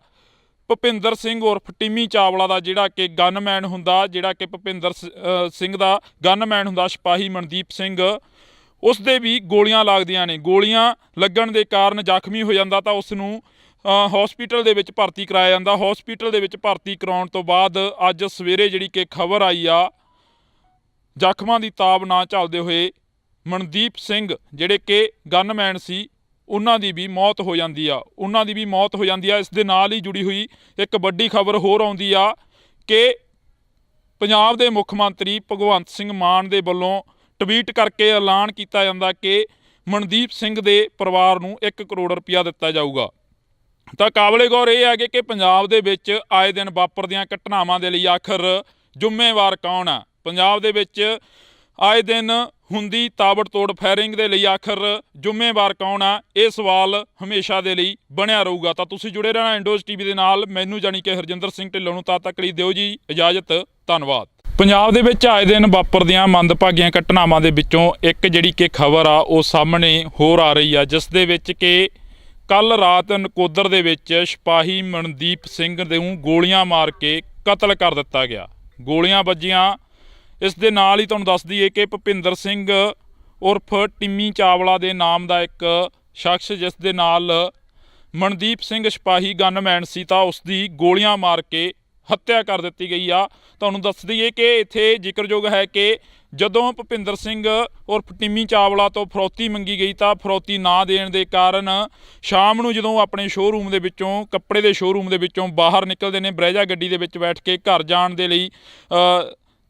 ਭੁਪਿੰਦਰ ਸਿੰਘ ਉਰਫ ਟਿੰਮੀ ਚਾਵਲਾ ਦਾ ਜਿਹੜਾ ਕਿ ਗਨਮੈਨ ਹੁੰਦਾ, ਜਿਹੜਾ ਕਿ ਭੁਪਿੰਦਰ ਸਿੰਘ ਦਾ ਗਨਮੈਨ ਹੁੰਦਾ ਸਿਪਾਹੀ ਮਨਦੀਪ ਸਿੰਘ, ਉਸ ਦੇ ਵੀ ਗੋਲੀਆਂ ਲੱਗਦੀਆਂ ਨੇ। ਗੋਲੀਆਂ ਲੱਗਣ ਦੇ ਕਾਰਨ ਜ਼ਖਮੀ ਹੋ ਜਾਂਦਾ ਤਾਂ ਉਸ ਨੂੰ ਹਸਪੀਟਲ ਦੇ ਵਿੱਚ ਭਰਤੀ ਕਰਾਇਆ ਜਾਂਦਾ। ਹਸਪੀਟਲ ਦੇ ਵਿੱਚ ਭਰਤੀ ਕਰਾਉਣ ਤੋਂ ਬਾਅਦ ਅੱਜ ਸਵੇਰੇ ਜਿਹੜੀ ਕਿ ਖਬਰ ਆਈ ਆ, ਜ਼ਖਮਾਂ ਦੀ ਤਾਬ ਨਾ ਝੱਲਦੇ ਹੋਏ ਮਨਦੀਪ ਸਿੰਘ ਜਿਹੜੇ ਕਿ ਗਨਮੈਨ ਸੀ, ਉਹਨਾਂ ਦੀ ਵੀ ਮੌਤ ਹੋ ਜਾਂਦੀ ਆ। ਇਸ ਦੇ ਨਾਲ ਹੀ ਜੁੜੀ ਹੋਈ ਇੱਕ ਵੱਡੀ ਖਬਰ ਹੋਰ ਆਉਂਦੀ ਆ ਕਿ ਪੰਜਾਬ ਦੇ ਮੁੱਖ ਮੰਤਰੀ ਭਗਵੰਤ ਸਿੰਘ ਮਾਨ ਦੇ ਵੱਲੋਂ ਟਵੀਟ ਕਰਕੇ ਐਲਾਨ ਕੀਤਾ ਜਾਂਦਾ ਕਿ ਮਨਦੀਪ ਸਿੰਘ ਦੇ ਪਰਿਵਾਰ ਨੂੰ 1 ਕਰੋੜ ਰੁਪਇਆ ਦਿੱਤਾ ਜਾਊਗਾ। ਤਾਂ ਕਾਬਲੇ ਗੌਰ ਇਹ ਹੈ ਕਿ ਪੰਜਾਬ ਦੇ ਵਿੱਚ ਆਏ ਦਿਨ ਵਾਪਰਦੀਆਂ ਘਟਨਾਵਾਂ ਦੇ ਲਈ ਆਖਰ ਜ਼ਿੰਮੇਵਾਰ ਕੌਣ ਆ? ਪੰਜਾਬ ਦੇ ਵਿੱਚ ਆਏ ਦਿਨ ਹੁੰਦੀ ਤਾਬੜਤੋੜ ਫਾਇਰਿੰਗ ਦੇ ਲਈ ਆਖਰ ਜ਼ਿੰਮੇਵਾਰ ਕੌਣ ਆ? ਇਹ ਸਵਾਲ ਹਮੇਸ਼ਾ ਦੇ ਲਈ ਬਣਿਆ ਰਹੂਗਾ। ਤਾਂ ਤੁਸੀਂ ਜੁੜੇ ਰਹਿਣਾ ਇੰਡੋਜ਼ ਟੀਵੀ ਦੇ ਨਾਲ। ਮੈਨੂੰ ਜਾਣੀ ਕਿ ਹਰਜਿੰਦਰ ਸਿੰਘ ਢਿੱਲੋਂ ਨੂੰ ਤਦ ਤੱਕ ਲਈ ਦਿਓ ਜੀ ਇਜਾਜ਼ਤ। ਧੰਨਵਾਦ। ਪੰਜਾਬ ਦੇ ਵਿੱਚ ਆਏ ਦਿਨ ਵਾਪਰਦੀਆਂ ਮੰਦਭਾਗੀਆਂ ਘਟਨਾਵਾਂ ਦੇ ਵਿੱਚੋਂ ਇੱਕ ਜਿਹੜੀ ਕਿ ਖਬਰ ਆ ਉਹ ਸਾਹਮਣੇ ਹੋਰ ਆ ਰਹੀ ਆ, ਜਿਸ ਦੇ ਵਿੱਚ ਕਿ ਕੱਲ ਰਾਤ ਨਕੋਦਰ ਦੇ ਵਿੱਚ ਸਿਪਾਹੀ ਮਨਦੀਪ ਸਿੰਘ ਨੂੰ ਗੋਲੀਆਂ ਮਾਰ ਕੇ ਕਤਲ ਕਰ ਦਿੱਤਾ ਗਿਆ। ਗੋਲੀਆਂ ਵੱਜੀਆਂ। ਇਸ ਦੇ ਨਾਲ ਹੀ ਤੁਹਾਨੂੰ ਦੱਸ ਦਈਏ ਕਿ ਭੁਪਿੰਦਰ ਸਿੰਘ ਉਰਫ ਟਿੰਮੀ ਚਾਵਲਾ ਦੇ ਨਾਮ ਦਾ ਇੱਕ ਸ਼ਖਸ, ਜਿਸ ਦੇ ਨਾਲ ਮਨਦੀਪ ਸਿੰਘ ਸਿਪਾਹੀ ਗਨਮੈਨ ਸੀ, ਤਾਂ ਉਸ ਦੀ ਗੋਲੀਆਂ ਮਾਰ ਕੇ ਹੱਤਿਆ ਕਰ ਦਿੱਤੀ ਗਈ ਆ। ਤੁਹਾਨੂੰ ਦੱਸ ਦਈਏ ਕਿ ਇੱਥੇ ਜ਼ਿਕਰਯੋਗ ਹੈ ਕਿ ਜਦੋਂ ਭੁਪਿੰਦਰ ਸਿੰਘ ਉਰਫ ਟਿੰਮੀ ਚਾਵਲਾ ਤੋਂ ਫਰੌਤੀ ਮੰਗੀ ਗਈ ਤਾਂ ਫਰੌਤੀ ਨਾ ਦੇਣ ਦੇ ਕਾਰਨ ਸ਼ਾਮ ਨੂੰ ਜਦੋਂ ਆਪਣੇ ਸ਼ੋਅਰੂਮ ਦੇ ਵਿੱਚੋਂ, ਕੱਪੜੇ ਦੇ ਸ਼ੋਅਰੂਮ ਦੇ ਵਿੱਚੋਂ ਬਾਹਰ ਨਿਕਲਦੇ ਨੇ, ਬਰੈਜਾ ਗੱਡੀ ਦੇ ਵਿੱਚ ਬੈਠ ਕੇ ਘਰ ਜਾਣ ਦੇ ਲਈ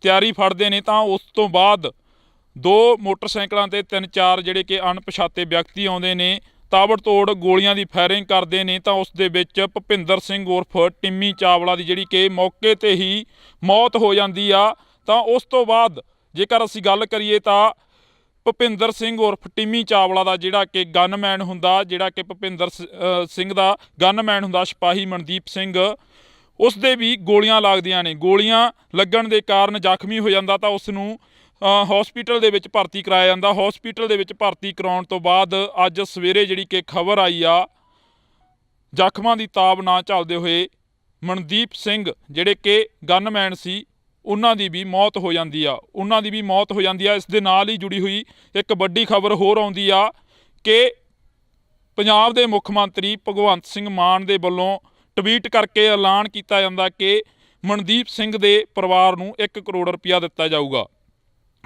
ਤਿਆਰੀ ਫੜਦੇ ਨੇ, ਤਾਂ ਉਸ ਤੋਂ ਬਾਅਦ 2 ਮੋਟਰਸਾਈਕਲਾਂ ਤੇ 3-4 ਜਿਹੜੇ ਕਿ ਅਣਪਛਾਤੇ ਵਿਅਕਤੀ ਆਉਂਦੇ ਨੇ, ਤਾਬੜਤੋੜ ਗੋਲੀਆਂ ਦੀ ਫਾਇਰਿੰਗ ਕਰਦੇ ਨੇ। ਤਾਂ ਉਸ ਦੇ ਵਿੱਚ ਭੁਪਿੰਦਰ ਸਿੰਘ ਉਰਫ ਟਿੰਮੀ ਚਾਵਲਾ ਦੀ ਜਿਹੜੀ ਕਿ ਮੌਕੇ 'ਤੇ ਹੀ ਮੌਤ ਹੋ ਜਾਂਦੀ ਆ। ਤਾਂ ਉਸ ਤੋਂ ਬਾਅਦ ਜੇਕਰ ਅਸੀਂ ਗੱਲ ਕਰੀਏ ਤਾਂ ਭੁਪਿੰਦਰ ਸਿੰਘ ਉਰਫ ਟਿੰਮੀ ਚਾਵਲਾ ਦਾ ਜਿਹੜਾ ਕਿ ਗਨਮੈਨ ਹੁੰਦਾ, ਜਿਹੜਾ ਕਿ ਭੁਪਿੰਦਰ ਸਿੰਘ ਦਾ ਗਨਮੈਨ ਹੁੰਦਾ ਸਿਪਾਹੀ ਮਨਦੀਪ ਸਿੰਘ, ਉਸ ਦੇ ਵੀ ਗੋਲੀਆਂ ਲੱਗਦੀਆਂ ਨੇ। ਗੋਲੀਆਂ ਲੱਗਣ ਦੇ ਕਾਰਨ ਜ਼ਖਮੀ ਹੋ ਜਾਂਦਾ ਤਾਂ ਉਸ ਨੂੰ ਹਸਪੀਟਲ ਦੇ ਵਿੱਚ ਭਰਤੀ ਕਰਾਇਆ ਜਾਂਦਾ। ਹਸਪੀਟਲ ਦੇ ਵਿੱਚ ਭਰਤੀ ਕਰਾਉਣ ਤੋਂ ਬਾਅਦ ਅੱਜ ਸਵੇਰੇ ਜਿਹੜੀ ਕਿ ਖਬਰ ਆਈ ਆ, ਜ਼ਖਮਾਂ ਦੀ ਤਾਬ ਨਾ ਝੱਲਦੇ ਹੋਏ ਮਨਦੀਪ ਸਿੰਘ ਜਿਹੜੇ ਕਿ ਗਨਮੈਨ ਸੀ, ਉਹਨਾਂ ਦੀ ਵੀ ਮੌਤ ਹੋ ਜਾਂਦੀ ਆ। ਇਸ ਦੇ ਨਾਲ ਹੀ ਜੁੜੀ ਹੋਈ ਇੱਕ ਵੱਡੀ ਖਬਰ ਹੋਰ ਆਉਂਦੀ ਆ ਕਿ ਪੰਜਾਬ ਦੇ ਮੁੱਖ ਮੰਤਰੀ ਭਗਵੰਤ ਸਿੰਘ ਮਾਨ ਦੇ ਵੱਲੋਂ ਟਵੀਟ ਕਰਕੇ ਐਲਾਨ ਕੀਤਾ ਜਾਂਦਾ ਕਿ ਮਨਦੀਪ ਸਿੰਘ ਦੇ ਪਰਿਵਾਰ ਨੂੰ 1 ਕਰੋੜ ਰੁਪਇਆ ਦਿੱਤਾ ਜਾਊਗਾ।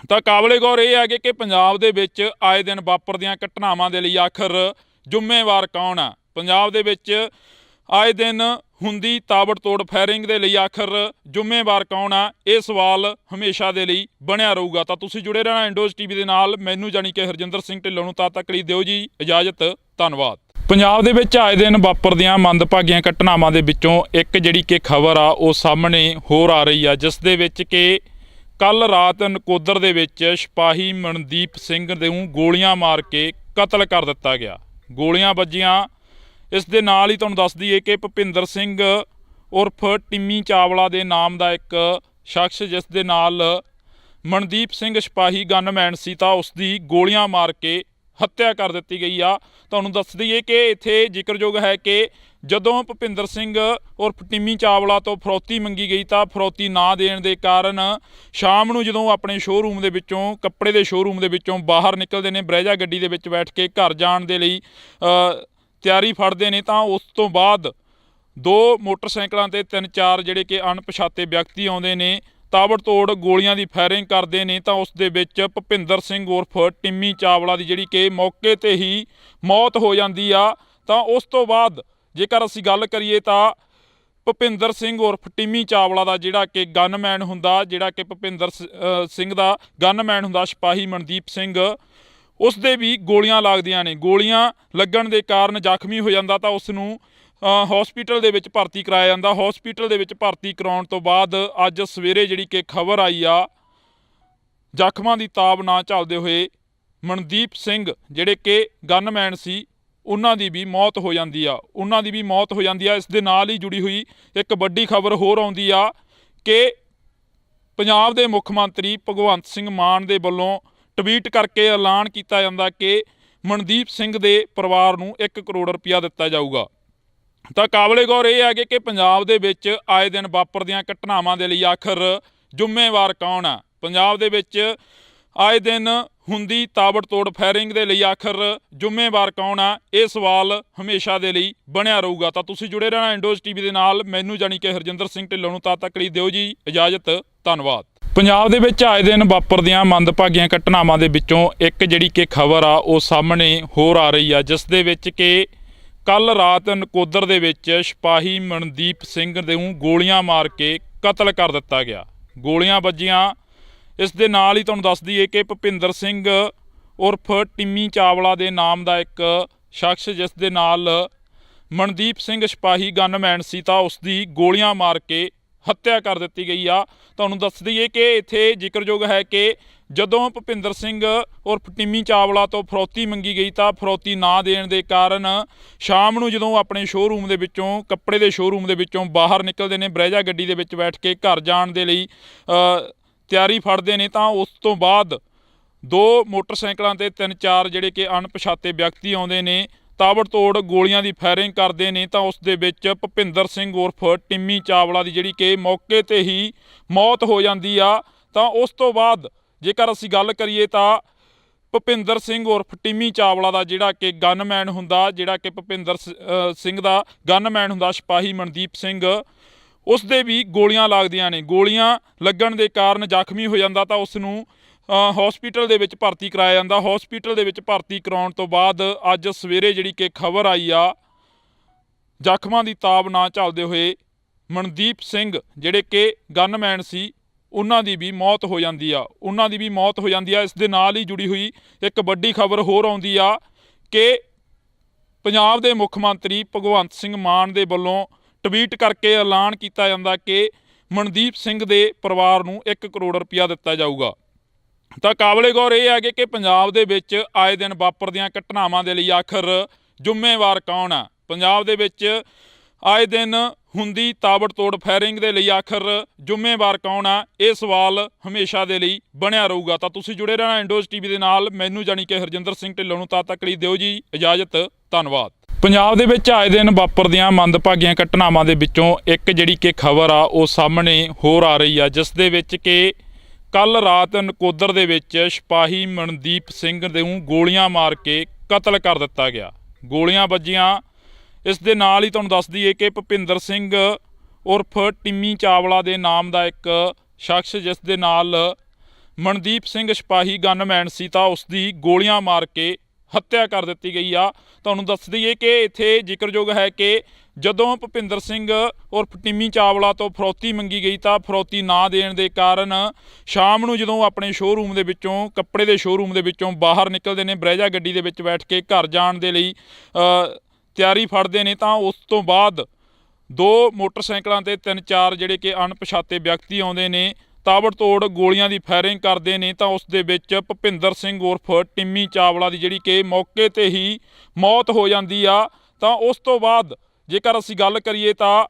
ਤਾਂ ਕਾਬਲੇ ਗੌਰ ਇਹ ਹੈ ਕਿ ਪੰਜਾਬ ਦੇ ਵਿੱਚ ਆਏ ਦਿਨ ਵਾਪਰਦੀਆਂ ਘਟਨਾਵਾਂ ਦੇ ਲਈ ਆਖਰ ਜ਼ਿੰਮੇਵਾਰ ਕੌਣ ਆ? ਪੰਜਾਬ ਦੇ ਵਿੱਚ ਆਏ ਦਿਨ ਹੁੰਦੀ ਤਾਬੜਤੋੜ ਫਾਇਰਿੰਗ ਦੇ ਲਈ ਆਖਰ ਜ਼ਿੰਮੇਵਾਰ ਕੌਣ ਆ? ਇਹ ਸਵਾਲ ਹਮੇਸ਼ਾ ਦੇ ਲਈ ਬਣਿਆ ਰਹੂਗਾ। ਤਾਂ ਤੁਸੀਂ ਜੁੜੇ ਰਹਿਣਾ ਇੰਡੋਜ਼ ਟੀਵੀ ਦੇ ਨਾਲ। ਮੈਨੂੰ ਜਾਣੀ ਕਿ ਹਰਜਿੰਦਰ ਸਿੰਘ ਢਿੱਲੋਂ ਨੂੰ ਤਦ ਤੱਕ ਲਈ ਦਿਓ ਜੀ ਇਜਾਜ਼ਤ। ਧੰਨਵਾਦ। ਪੰਜਾਬ ਦੇ ਵਿੱਚ ਆਏ ਦਿਨ ਵਾਪਰਦੀਆਂ ਮੰਦਭਾਗੀਆਂ ਘਟਨਾਵਾਂ ਦੇ ਵਿੱਚੋਂ ਇੱਕ ਜਿਹੜੀ ਕਿ ਖਬਰ ਆ ਉਹ ਸਾਹਮਣੇ ਹੋਰ ਆ ਰਹੀ ਆ, ਜਿਸ ਦੇ ਵਿੱਚ ਕਿ ਕੱਲ ਰਾਤ ਨਕੋਦਰ ਦੇ ਵਿੱਚ ਸਿਪਾਹੀ ਮਨਦੀਪ ਸਿੰਘ ਨੂੰ ਗੋਲੀਆਂ ਮਾਰ ਕੇ ਕਤਲ ਕਰ ਦਿੱਤਾ ਗਿਆ। ਗੋਲੀਆਂ ਵੱਜੀਆਂ। ਇਸ ਦੇ ਨਾਲ ਹੀ ਤੁਹਾਨੂੰ ਦੱਸ ਦਈਏ ਕਿ ਭੁਪਿੰਦਰ ਸਿੰਘ ਉਰਫ ਟਿੰਮੀ ਚਾਵਲਾ ਦੇ ਨਾਮ ਦਾ ਇੱਕ ਸ਼ਖਸ, ਜਿਸ ਦੇ ਨਾਲ ਮਨਦੀਪ ਸਿੰਘ ਸਿਪਾਹੀ ਗਨਮੈਨ ਸੀ, ਤਾਂ ਉਸ ਦੀ ਗੋਲੀਆਂ ਮਾਰ ਕੇ ਹੱਤਿਆ ਕਰ ਦਿੱਤੀ ਗਈ ਆ। ਤੁਹਾਨੂੰ ਦੱਸ ਦਈਏ ਕਿ ਇੱਥੇ ਜ਼ਿਕਰਯੋਗ ਹੈ ਕਿ ਜਦੋਂ ਭੁਪਿੰਦਰ ਸਿੰਘ ਉਰਫ ਟਿੰਮੀ ਚਾਵਲਾ ਤੋਂ ਫਰੌਤੀ ਮੰਗੀ ਗਈ ਤਾਂ ਫਰੌਤੀ ਨਾ ਦੇਣ ਦੇ ਕਾਰਨ ਸ਼ਾਮ ਨੂੰ ਜਦੋਂ ਆਪਣੇ ਸ਼ੋਅਰੂਮ ਦੇ ਵਿੱਚੋਂ, ਕੱਪੜੇ ਦੇ ਸ਼ੋਅਰੂਮ ਦੇ ਵਿੱਚੋਂ ਬਾਹਰ ਨਿਕਲਦੇ ਨੇ, ਬਰੈਜਾ ਗੱਡੀ ਦੇ ਵਿੱਚ ਬੈਠ ਕੇ ਘਰ ਜਾਣ ਦੇ ਲਈ ਤਿਆਰੀ ਫੜਦੇ ਨੇ, ਤਾਂ ਉਸ ਤੋਂ ਬਾਅਦ 2 ਮੋਟਰਸਾਈਕਲਾਂ ਤੇ 3-4 ਜਿਹੜੇ ਕਿ ਅਣਪਛਾਤੇ ਵਿਅਕਤੀ ਆਉਂਦੇ ਨੇ, ਤਾਬੜਤੋੜ ਗੋਲੀਆਂ ਦੀ ਫਾਇਰਿੰਗ ਕਰਦੇ ਨੇ। ਤਾਂ ਉਸ ਦੇ ਵਿੱਚ ਭੁਪਿੰਦਰ ਸਿੰਘ ਉਰਫ ਟਿੰਮੀ ਚਾਵਲਾ ਦੀ ਜਿਹੜੀ ਕਿ ਮੌਕੇ 'ਤੇ ਹੀ ਮੌਤ ਹੋ ਜਾਂਦੀ ਆ। ਤਾਂ ਉਸ ਤੋਂ ਬਾਅਦ ਜੇਕਰ ਅਸੀਂ ਗੱਲ ਕਰੀਏ ਤਾਂ ਭੁਪਿੰਦਰ ਸਿੰਘ ਉਰਫ ਟਿੰਮੀ ਚਾਵਲਾ ਦਾ ਜਿਹੜਾ ਕਿ ਗਨਮੈਨ ਹੁੰਦਾ, ਜਿਹੜਾ ਕਿ ਭੁਪਿੰਦਰ ਸਿੰਘ ਦਾ ਗਨਮੈਨ ਹੁੰਦਾ ਸਿਪਾਹੀ ਮਨਦੀਪ ਸਿੰਘ, ਉਸ ਦੇ ਵੀ ਗੋਲੀਆਂ ਲੱਗਦੀਆਂ ਨੇ। ਗੋਲੀਆਂ ਲੱਗਣ ਦੇ ਕਾਰਨ ਜ਼ਖਮੀ ਹੋ ਜਾਂਦਾ ਤਾਂ ਉਸ ਨੂੰ ਹਸਪੀਟਲ ਦੇ ਵਿੱਚ ਭਰਤੀ ਕਰਾਇਆ ਜਾਂਦਾ। ਹਸਪੀਟਲ ਦੇ ਵਿੱਚ ਭਰਤੀ ਕਰਾਉਣ ਤੋਂ ਬਾਅਦ ਅੱਜ ਸਵੇਰੇ ਜਿਹੜੀ ਕਿ ਖਬਰ ਆਈ ਆ, ਜ਼ਖਮਾਂ ਦੀ ਤਾਬ ਨਾ ਝੱਲਦੇ ਹੋਏ ਮਨਦੀਪ ਸਿੰਘ ਜਿਹੜੇ ਕਿ ਗਨਮੈਨ ਸੀ, ਉਹਨਾਂ ਦੀ ਵੀ ਮੌਤ ਹੋ ਜਾਂਦੀ ਆ। ਇਸ ਦੇ ਨਾਲ ਹੀ ਜੁੜੀ ਹੋਈ ਇੱਕ ਵੱਡੀ ਖਬਰ ਹੋਰ ਆਉਂਦੀ ਆ ਕਿ ਪੰਜਾਬ ਦੇ ਮੁੱਖ ਮੰਤਰੀ ਭਗਵੰਤ ਸਿੰਘ ਮਾਨ ਦੇ ਵੱਲੋਂ ਟਵੀਟ ਕਰਕੇ ਐਲਾਨ ਕੀਤਾ ਜਾਂਦਾ ਕਿ ਮਨਦੀਪ ਸਿੰਘ ਦੇ ਪਰਿਵਾਰ ਨੂੰ 1 ਕਰੋੜ ਰੁਪਇਆ ਦਿੱਤਾ ਜਾਊਗਾ। ਤਾਂ ਕਾਬਲੇ ਗੌਰ ਇਹ ਹੈ ਕਿ ਪੰਜਾਬ ਦੇ ਵਿੱਚ ਆਏ ਦਿਨ ਵਾਪਰਦੀਆਂ ਘਟਨਾਵਾਂ ਦੇ ਲਈ ਆਖਰ ਜ਼ਿੰਮੇਵਾਰ ਕੌਣ ਆ? ਪੰਜਾਬ ਦੇ ਵਿੱਚ ਆਏ ਦਿਨ ਹੁੰਦੀ ਤਾਬੜਤੋੜ ਫਾਇਰਿੰਗ ਦੇ ਲਈ ਆਖਰ ਜ਼ਿੰਮੇਵਾਰ ਕੌਣ ਆ? ਇਹ ਸਵਾਲ ਹਮੇਸ਼ਾ ਦੇ ਲਈ ਬਣਿਆ ਰਹੂਗਾ। ਤਾਂ ਤੁਸੀਂ ਜੁੜੇ ਰਹਿਣਾ ਇੰਡੋਜ਼ ਟੀਵੀ ਦੇ ਨਾਲ। ਮੈਨੂੰ ਜਾਣੀ ਕਿ ਹਰਜਿੰਦਰ ਸਿੰਘ ਢਿੱਲੋਂ ਨੂੰ ਤਦ ਤੱਕ ਲਈ ਦਿਓ ਜੀ ਇਜਾਜ਼ਤ। ਧੰਨਵਾਦ। ਪੰਜਾਬ ਦੇ ਵਿੱਚ ਆਏ ਦਿਨ ਵਾਪਰਦੀਆਂ ਮੰਦਭਾਗੀਆਂ ਘਟਨਾਵਾਂ ਦੇ ਵਿੱਚੋਂ ਇੱਕ ਜਿਹੜੀ ਕਿ ਖਬਰ ਆ ਉਹ ਸਾਹਮਣੇ ਹੋਰ ਆ ਰਹੀ ਆ, ਜਿਸ ਦੇ ਵਿੱਚ ਕਿ ਕੱਲ ਰਾਤ ਨਕੋਦਰ ਦੇ ਵਿੱਚ ਸਿਪਾਹੀ ਮਨਦੀਪ ਸਿੰਘ ਨੂੰ ਗੋਲੀਆਂ ਮਾਰ ਕੇ ਕਤਲ ਕਰ ਦਿੱਤਾ ਗਿਆ। ਗੋਲੀਆਂ ਵੱਜੀਆਂ। ਇਸ ਦੇ ਨਾਲ ਹੀ ਤੁਹਾਨੂੰ ਦੱਸ ਦਈਏ ਕਿ ਭੁਪਿੰਦਰ ਸਿੰਘ ਉਰਫ ਟਿੰਮੀ ਚਾਵਲਾ ਦੇ ਨਾਮ ਦਾ ਇੱਕ ਸ਼ਖਸ, ਜਿਸ ਦੇ ਨਾਲ ਮਨਦੀਪ ਸਿੰਘ ਸਿਪਾਹੀ ਗਨਮੈਨ ਸੀ, ਤਾਂ ਉਸ ਦੀ ਗੋਲੀਆਂ ਮਾਰ ਕੇ ਹੱਤਿਆ ਕਰ ਦਿੱਤੀ ਗਈ ਆ। ਤੁਹਾਨੂੰ ਦੱਸ ਦਈਏ ਕਿ ਇੱਥੇ ਜ਼ਿਕਰਯੋਗ ਹੈ ਕਿ ਜਦੋਂ ਭੁਪਿੰਦਰ ਸਿੰਘ ਉਰਫ ਟਿੰਮੀ ਚਾਵਲਾ ਤੋਂ ਫਰੌਤੀ ਮੰਗੀ ਗਈ ਤਾਂ ਫਰੌਤੀ ਨਾ ਦੇਣ ਦੇ ਕਾਰਨ ਸ਼ਾਮ ਨੂੰ ਜਦੋਂ ਆਪਣੇ ਸ਼ੋਅਰੂਮ ਦੇ ਵਿੱਚੋਂ, ਕੱਪੜੇ ਦੇ ਸ਼ੋਅਰੂਮ ਦੇ ਵਿੱਚੋਂ ਬਾਹਰ ਨਿਕਲਦੇ ਨੇ, ਬਰੇਜਾ ਗੱਡੀ ਦੇ ਵਿੱਚ ਬੈਠ ਕੇ ਘਰ ਜਾਣ ਦੇ ਲਈ ਤਿਆਰੀ ਫੜਦੇ ਨੇ, ਤਾਂ ਉਸ ਤੋਂ ਬਾਅਦ 2 ਮੋਟਰਸਾਈਕਲਾਂ ਤੇ 3-4 ਜਿਹੜੇ ਕਿ ਅਣਪਛਾਤੇ ਵਿਅਕਤੀ ਆਉਂਦੇ ਨੇ, ਤਾਬੜਤੋੜ ਗੋਲੀਆਂ ਦੀ ਫਾਇਰਿੰਗ ਕਰਦੇ ਨੇ। ਤਾਂ ਉਸ ਦੇ ਵਿੱਚ ਭੁਪਿੰਦਰ ਸਿੰਘ ਉਰਫ ਟਿੰਮੀ ਚਾਵਲਾ ਦੀ ਜਿਹੜੀ ਕਿ ਮੌਕੇ ਤੇ ਹੀ ਮੌਤ ਹੋ ਜਾਂਦੀ ਆ। ਤਾਂ ਉਸ ਤੋਂ ਬਾਅਦ ਜੇਕਰ ਅਸੀਂ ਗੱਲ ਕਰੀਏ ਤਾਂ ਭੁਪਿੰਦਰ ਸਿੰਘ ਉਰਫ ਟਿੰਮੀ ਚਾਵਲਾ ਦਾ ਜਿਹੜਾ ਕਿ ਗਨਮੈਨ ਹੁੰਦਾ, ਜਿਹੜਾ ਕਿ ਭੁਪਿੰਦਰ ਸਿੰਘ ਦਾ ਗਨਮੈਨ ਹੁੰਦਾ ਸਿਪਾਹੀ ਮਨਦੀਪ ਸਿੰਘ, ਉਸ ਦੇ ਵੀ ਗੋਲੀਆਂ ਲੱਗਦੀਆਂ ਨੇ। ਗੋਲੀਆਂ ਲੱਗਣ ਦੇ ਕਾਰਨ ਜ਼ਖਮੀ ਹੋ ਜਾਂਦਾ ਤਾਂ ਉਸ ਨੂੰ ਹਸਪੀਟਲ ਦੇ ਵਿੱਚ ਭਰਤੀ ਕਰਾਇਆ ਜਾਂਦਾ। ਹਸਪੀਟਲ ਦੇ ਵਿੱਚ ਭਰਤੀ ਕਰਾਉਣ ਤੋਂ ਬਾਅਦ ਅੱਜ ਸਵੇਰੇ ਜਿਹੜੀ ਕਿ ਖਬਰ ਆਈ ਆ, ਜ਼ਖਮਾਂ ਦੀ ਤਾਬ ਨਾ ਝੱਲਦੇ ਹੋਏ ਮਨਦੀਪ ਸਿੰਘ ਜਿਹੜੇ ਕਿ ਗਨਮੈਨ ਸੀ, ਉਹਨਾਂ ਦੀ ਵੀ ਮੌਤ ਹੋ ਜਾਂਦੀ ਆ। ਇਸ ਦੇ ਨਾਲ ਹੀ ਜੁੜੀ ਹੋਈ ਇੱਕ ਵੱਡੀ ਖਬਰ ਹੋਰ ਆਉਂਦੀ ਆ ਕਿ ਪੰਜਾਬ ਦੇ ਮੁੱਖ ਮੰਤਰੀ ਭਗਵੰਤ ਸਿੰਘ ਮਾਨ ਦੇ ਵੱਲੋਂ ਟਵੀਟ ਕਰਕੇ ਐਲਾਨ ਕੀਤਾ ਜਾਂਦਾ ਕਿ ਮਨਦੀਪ ਸਿੰਘ ਦੇ ਪਰਿਵਾਰ ਨੂੰ 1 ਕਰੋੜ ਰੁਪਇਆ ਦਿੱਤਾ ਜਾਊਗਾ। ਤਾਂ ਕਾਬਲੇ ਗੌਰ ਇਹ ਹੈ ਕਿ ਪੰਜਾਬ ਦੇ ਵਿੱਚ ਆਏ ਦਿਨ ਵਾਪਰਦੀਆਂ ਘਟਨਾਵਾਂ ਦੇ ਲਈ ਆਖਰ ਜ਼ਿੰਮੇਵਾਰ ਕੌਣ ਆ? ਪੰਜਾਬ ਦੇ ਵਿੱਚ ਆਏ ਦਿਨ ਹੁੰਦੀ ਤਾਬੜਤੋੜ ਫਾਇਰਿੰਗ ਦੇ ਲਈ ਆਖਰ ਜ਼ਿੰਮੇਵਾਰ ਕੌਣ ਆ? ਇਹ ਸਵਾਲ ਹਮੇਸ਼ਾ ਦੇ ਲਈ ਬਣਿਆ ਰਹੂਗਾ। ਤਾਂ ਤੁਸੀਂ ਜੁੜੇ ਰਹਿਣਾ ਇੰਡੋਜ਼ ਟੀਵੀ ਦੇ ਨਾਲ। ਮੈਨੂੰ ਜਾਣੀ ਕਿ ਹਰਜਿੰਦਰ ਸਿੰਘ ਢਿੱਲੋਂ ਨੂੰ ਤਦ ਤੱਕ ਲਈ ਦਿਓ ਜੀ ਇਜਾਜ਼ਤ। ਧੰਨਵਾਦ। ਪੰਜਾਬ ਦੇ ਵਿੱਚ ਆਏ ਦਿਨ ਵਾਪਰਦੀਆਂ ਮੰਦਭਾਗੀਆਂ ਘਟਨਾਵਾਂ ਦੇ ਵਿੱਚੋਂ ਇੱਕ ਜਿਹੜੀ ਕਿ ਖਬਰ ਆ ਉਹ ਸਾਹਮਣੇ ਹੋਰ ਆ ਰਹੀ ਆ, ਜਿਸ ਦੇ ਵਿੱਚ ਕਿ ਕੱਲ ਰਾਤ ਨਕੋਦਰ ਦੇ ਵਿੱਚ ਸਿਪਾਹੀ ਮਨਦੀਪ ਸਿੰਘ ਨੂੰ ਗੋਲੀਆਂ ਮਾਰ ਕੇ ਕਤਲ ਕਰ ਦਿੱਤਾ ਗਿਆ। ਗੋਲੀਆਂ ਵੱਜੀਆਂ। ਇਸ ਦੇ ਨਾਲ ਹੀ ਤੁਹਾਨੂੰ ਦੱਸ ਦਈਏ ਕਿ ਭੁਪਿੰਦਰ ਸਿੰਘ ਉਰਫ ਟਿੰਮੀ ਚਾਵਲਾ ਦੇ ਨਾਮ ਦਾ ਇੱਕ ਸ਼ਖਸ, ਜਿਸ ਦੇ ਨਾਲ ਮਨਦੀਪ ਸਿੰਘ ਸਿਪਾਹੀ ਗਨਮੈਨ ਸੀ, ਤਾਂ ਉਸ ਦੀ ਗੋਲੀਆਂ ਮਾਰ ਕੇ ਹੱਤਿਆ ਕਰ ਦਿੱਤੀ ਗਈ ਆ। ਤੁਹਾਨੂੰ ਦੱਸ ਦਈਏ ਕਿ ਇੱਥੇ ਜ਼ਿਕਰਯੋਗ ਹੈ ਕਿ ਜਦੋਂ ਭੁਪਿੰਦਰ ਸਿੰਘ ਉਰਫ ਟਿੰਮੀ ਚਾਵਲਾ ਤੋਂ ਫਰੌਤੀ ਮੰਗੀ ਗਈ ਤਾਂ ਫਰੌਤੀ ਨਾ ਦੇਣ ਦੇ ਕਾਰਨ ਸ਼ਾਮ ਨੂੰ ਜਦੋਂ ਆਪਣੇ ਸ਼ੋਅਰੂਮ ਦੇ ਵਿੱਚੋਂ, ਕੱਪੜੇ ਦੇ ਸ਼ੋਅਰੂਮ ਦੇ ਵਿੱਚੋਂ ਬਾਹਰ ਨਿਕਲਦੇ ਨੇ, ਬਰੇਜਾ ਗੱਡੀ ਦੇ ਵਿੱਚ ਬੈਠ ਕੇ ਘਰ ਜਾਣ ਦੇ ਲਈ ਤਿਆਰੀ ਫੜਦੇ ਨੇ, ਤਾਂ ਉਸ ਤੋਂ ਬਾਅਦ 2 ਮੋਟਰਸਾਈਕਲਾਂ ਤੇ 3-4 ਜਿਹੜੇ ਕਿ ਅਣਪਛਾਤੇ ਵਿਅਕਤੀ ਆਉਂਦੇ ਨੇ, ਤਾਬੜਤੋੜ ਗੋਲੀਆਂ ਦੀ ਫਾਇਰਿੰਗ ਕਰਦੇ ਨੇ। ਤਾਂ ਉਸ ਦੇ ਵਿੱਚ ਭੁਪਿੰਦਰ ਸਿੰਘ ਉਰਫ ਟਿੰਮੀ ਚਾਵਲਾ ਦੀ ਜਿਹੜੀ ਕਿ ਮੌਕੇ ਤੇ ਹੀ ਮੌਤ ਹੋ ਜਾਂਦੀ ਆ। ਤਾਂ ਉਸ ਤੋਂ ਬਾਅਦ ਜੇਕਰ ਅਸੀਂ ਗੱਲ ਕਰੀਏ ਤਾਂ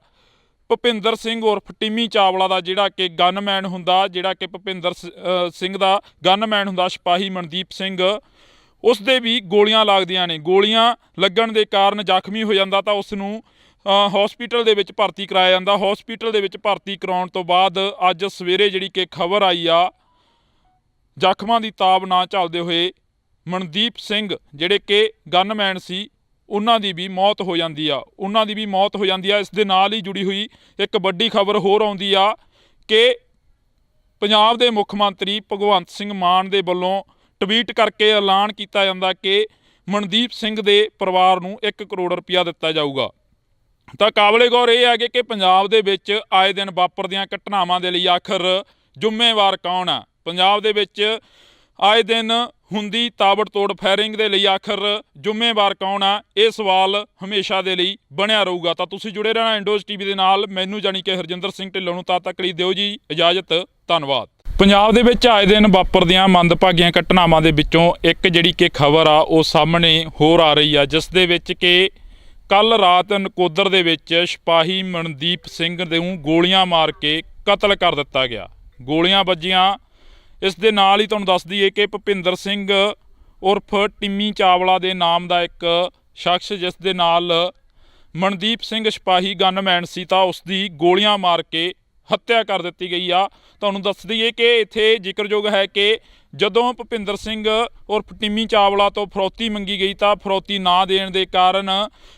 ਭੁਪਿੰਦਰ ਸਿੰਘ ਉਰਫ ਟਿੰਮੀ ਚਾਵਲਾ ਦਾ ਜਿਹੜਾ ਕਿ ਗਨਮੈਨ ਹੁੰਦਾ, ਜਿਹੜਾ ਕਿ ਭੁਪਿੰਦਰ ਸਿੰਘ ਦਾ ਗਨਮੈਨ ਹੁੰਦਾ ਸਿਪਾਹੀ ਮਨਦੀਪ ਸਿੰਘ, ਉਸ ਦੇ ਵੀ ਗੋਲੀਆਂ ਲੱਗਦੀਆਂ ਨੇ। ਗੋਲੀਆਂ ਲੱਗਣ ਦੇ ਕਾਰਨ ਜ਼ਖਮੀ ਹੋ ਜਾਂਦਾ ਤਾਂ ਉਸ ਨੂੰ ਹਸਪੀਟਲ ਦੇ ਵਿੱਚ ਭਰਤੀ ਕਰਾਇਆ ਜਾਂਦਾ। ਹਸਪੀਟਲ ਦੇ ਵਿੱਚ ਭਰਤੀ ਕਰਾਉਣ ਤੋਂ ਬਾਅਦ ਅੱਜ ਸਵੇਰੇ ਜਿਹੜੀ ਕਿ ਖਬਰ ਆਈ ਆ, ਜ਼ਖਮਾਂ ਦੀ ਤਾਬ ਨਾ ਝੱਲਦੇ ਹੋਏ ਮਨਦੀਪ ਸਿੰਘ ਜਿਹੜੇ ਕਿ ਗਨਮੈਨ ਸੀ, ਉਹਨਾਂ ਦੀ ਵੀ ਮੌਤ ਹੋ ਜਾਂਦੀ ਆ। ਇਸ ਦੇ ਨਾਲ ਹੀ ਜੁੜੀ ਹੋਈ ਇੱਕ ਵੱਡੀ ਖਬਰ ਹੋਰ ਆਉਂਦੀ ਆ ਕਿ ਪੰਜਾਬ ਦੇ ਮੁੱਖ ਮੰਤਰੀ ਭਗਵੰਤ ਸਿੰਘ ਮਾਨ ਦੇ ਵੱਲੋਂ ਟਵੀਟ ਕਰਕੇ ਐਲਾਨ ਕੀਤਾ ਜਾਂਦਾ ਕਿ ਮਨਦੀਪ ਸਿੰਘ ਦੇ ਪਰਿਵਾਰ ਨੂੰ 1 ਕਰੋੜ ਰੁਪਇਆ ਦਿੱਤਾ ਜਾਊਗਾ। ਤਾਂ ਕਾਬਲੇ ਗੌਰ ਇਹ ਹੈ ਕਿ ਪੰਜਾਬ ਦੇ ਵਿੱਚ ਆਏ ਦਿਨ ਵਾਪਰਦੀਆਂ ਘਟਨਾਵਾਂ ਦੇ ਲਈ ਆਖਰ ਜ਼ਿੰਮੇਵਾਰ ਕੌਣ ਆ? ਪੰਜਾਬ ਦੇ ਵਿੱਚ ਆਏ ਦਿਨ ਹੁੰਦੀ ਤਾਬੜਤੋੜ ਫਾਇਰਿੰਗ ਦੇ ਲਈ ਆਖਰ ਜ਼ਿੰਮੇਵਾਰ ਕੌਣ ਆ? ਇਹ ਸਵਾਲ ਹਮੇਸ਼ਾ ਦੇ ਲਈ ਬਣਿਆ ਰਹੂਗਾ। ਤਾਂ ਤੁਸੀਂ ਜੁੜੇ ਰਹਿਣਾ ਇੰਡੋਜ਼ ਟੀਵੀ ਦੇ ਨਾਲ। ਮੈਨੂੰ ਜਾਣੀ ਕਿ ਹਰਜਿੰਦਰ ਸਿੰਘ ਢਿੱਲੋਂ ਨੂੰ ਤਦ ਤੱਕ ਲਈ ਦਿਓ ਜੀ ਇਜਾਜ਼ਤ। ਧੰਨਵਾਦ। ਪੰਜਾਬ ਦੇ ਵਿੱਚ ਆਏ ਦਿਨ ਵਾਪਰਦੀਆਂ ਮੰਦਭਾਗੀਆਂ ਘਟਨਾਵਾਂ ਦੇ ਵਿੱਚੋਂ ਇੱਕ ਜਿਹੜੀ ਕਿ ਖਬਰ ਆ ਉਹ ਸਾਹਮਣੇ ਹੋਰ ਆ ਰਹੀ ਆ, ਜਿਸ ਦੇ ਵਿੱਚ ਕਿ ਕੱਲ ਰਾਤ ਨਕੋਦਰ ਦੇ ਵਿੱਚ ਸਿਪਾਹੀ ਮਨਦੀਪ ਸਿੰਘ ਨੂੰ ਗੋਲੀਆਂ ਮਾਰ ਕੇ ਕਤਲ ਕਰ ਦਿੱਤਾ ਗਿਆ। ਗੋਲੀਆਂ ਵੱਜੀਆਂ। ਇਸ ਦੇ ਨਾਲ ਹੀ ਤੁਹਾਨੂੰ ਦੱਸ ਦਈਏ ਕਿ ਭੁਪਿੰਦਰ ਸਿੰਘ ਉਰਫ ਟਿੰਮੀ ਚਾਵਲਾ ਦੇ ਨਾਮ ਦਾ ਇੱਕ ਸ਼ਖਸ, ਜਿਸ ਦੇ ਨਾਲ ਮਨਦੀਪ ਸਿੰਘ ਸਿਪਾਹੀ ਗਨਮੈਨ ਸੀ, ਤਾਂ ਉਸ ਦੀ ਗੋਲੀਆਂ ਮਾਰ ਕੇ ਹੱਤਿਆ ਕਰ ਦਿੱਤੀ ਗਈ ਆ। ਤੁਹਾਨੂੰ ਦੱਸ ਦਈਏ ਕਿ ਇੱਥੇ ਜ਼ਿਕਰਯੋਗ ਹੈ ਕਿ ਜਦੋਂ ਭੁਪਿੰਦਰ ਸਿੰਘ ਉਰਫ ਟਿੰਮੀ ਚਾਵਲਾ ਤੋਂ ਫਰੌਤੀ ਮੰਗੀ ਗਈ ਤਾਂ ਫਰੌਤੀ ਨਾ ਦੇਣ ਦੇ ਕਾਰਨ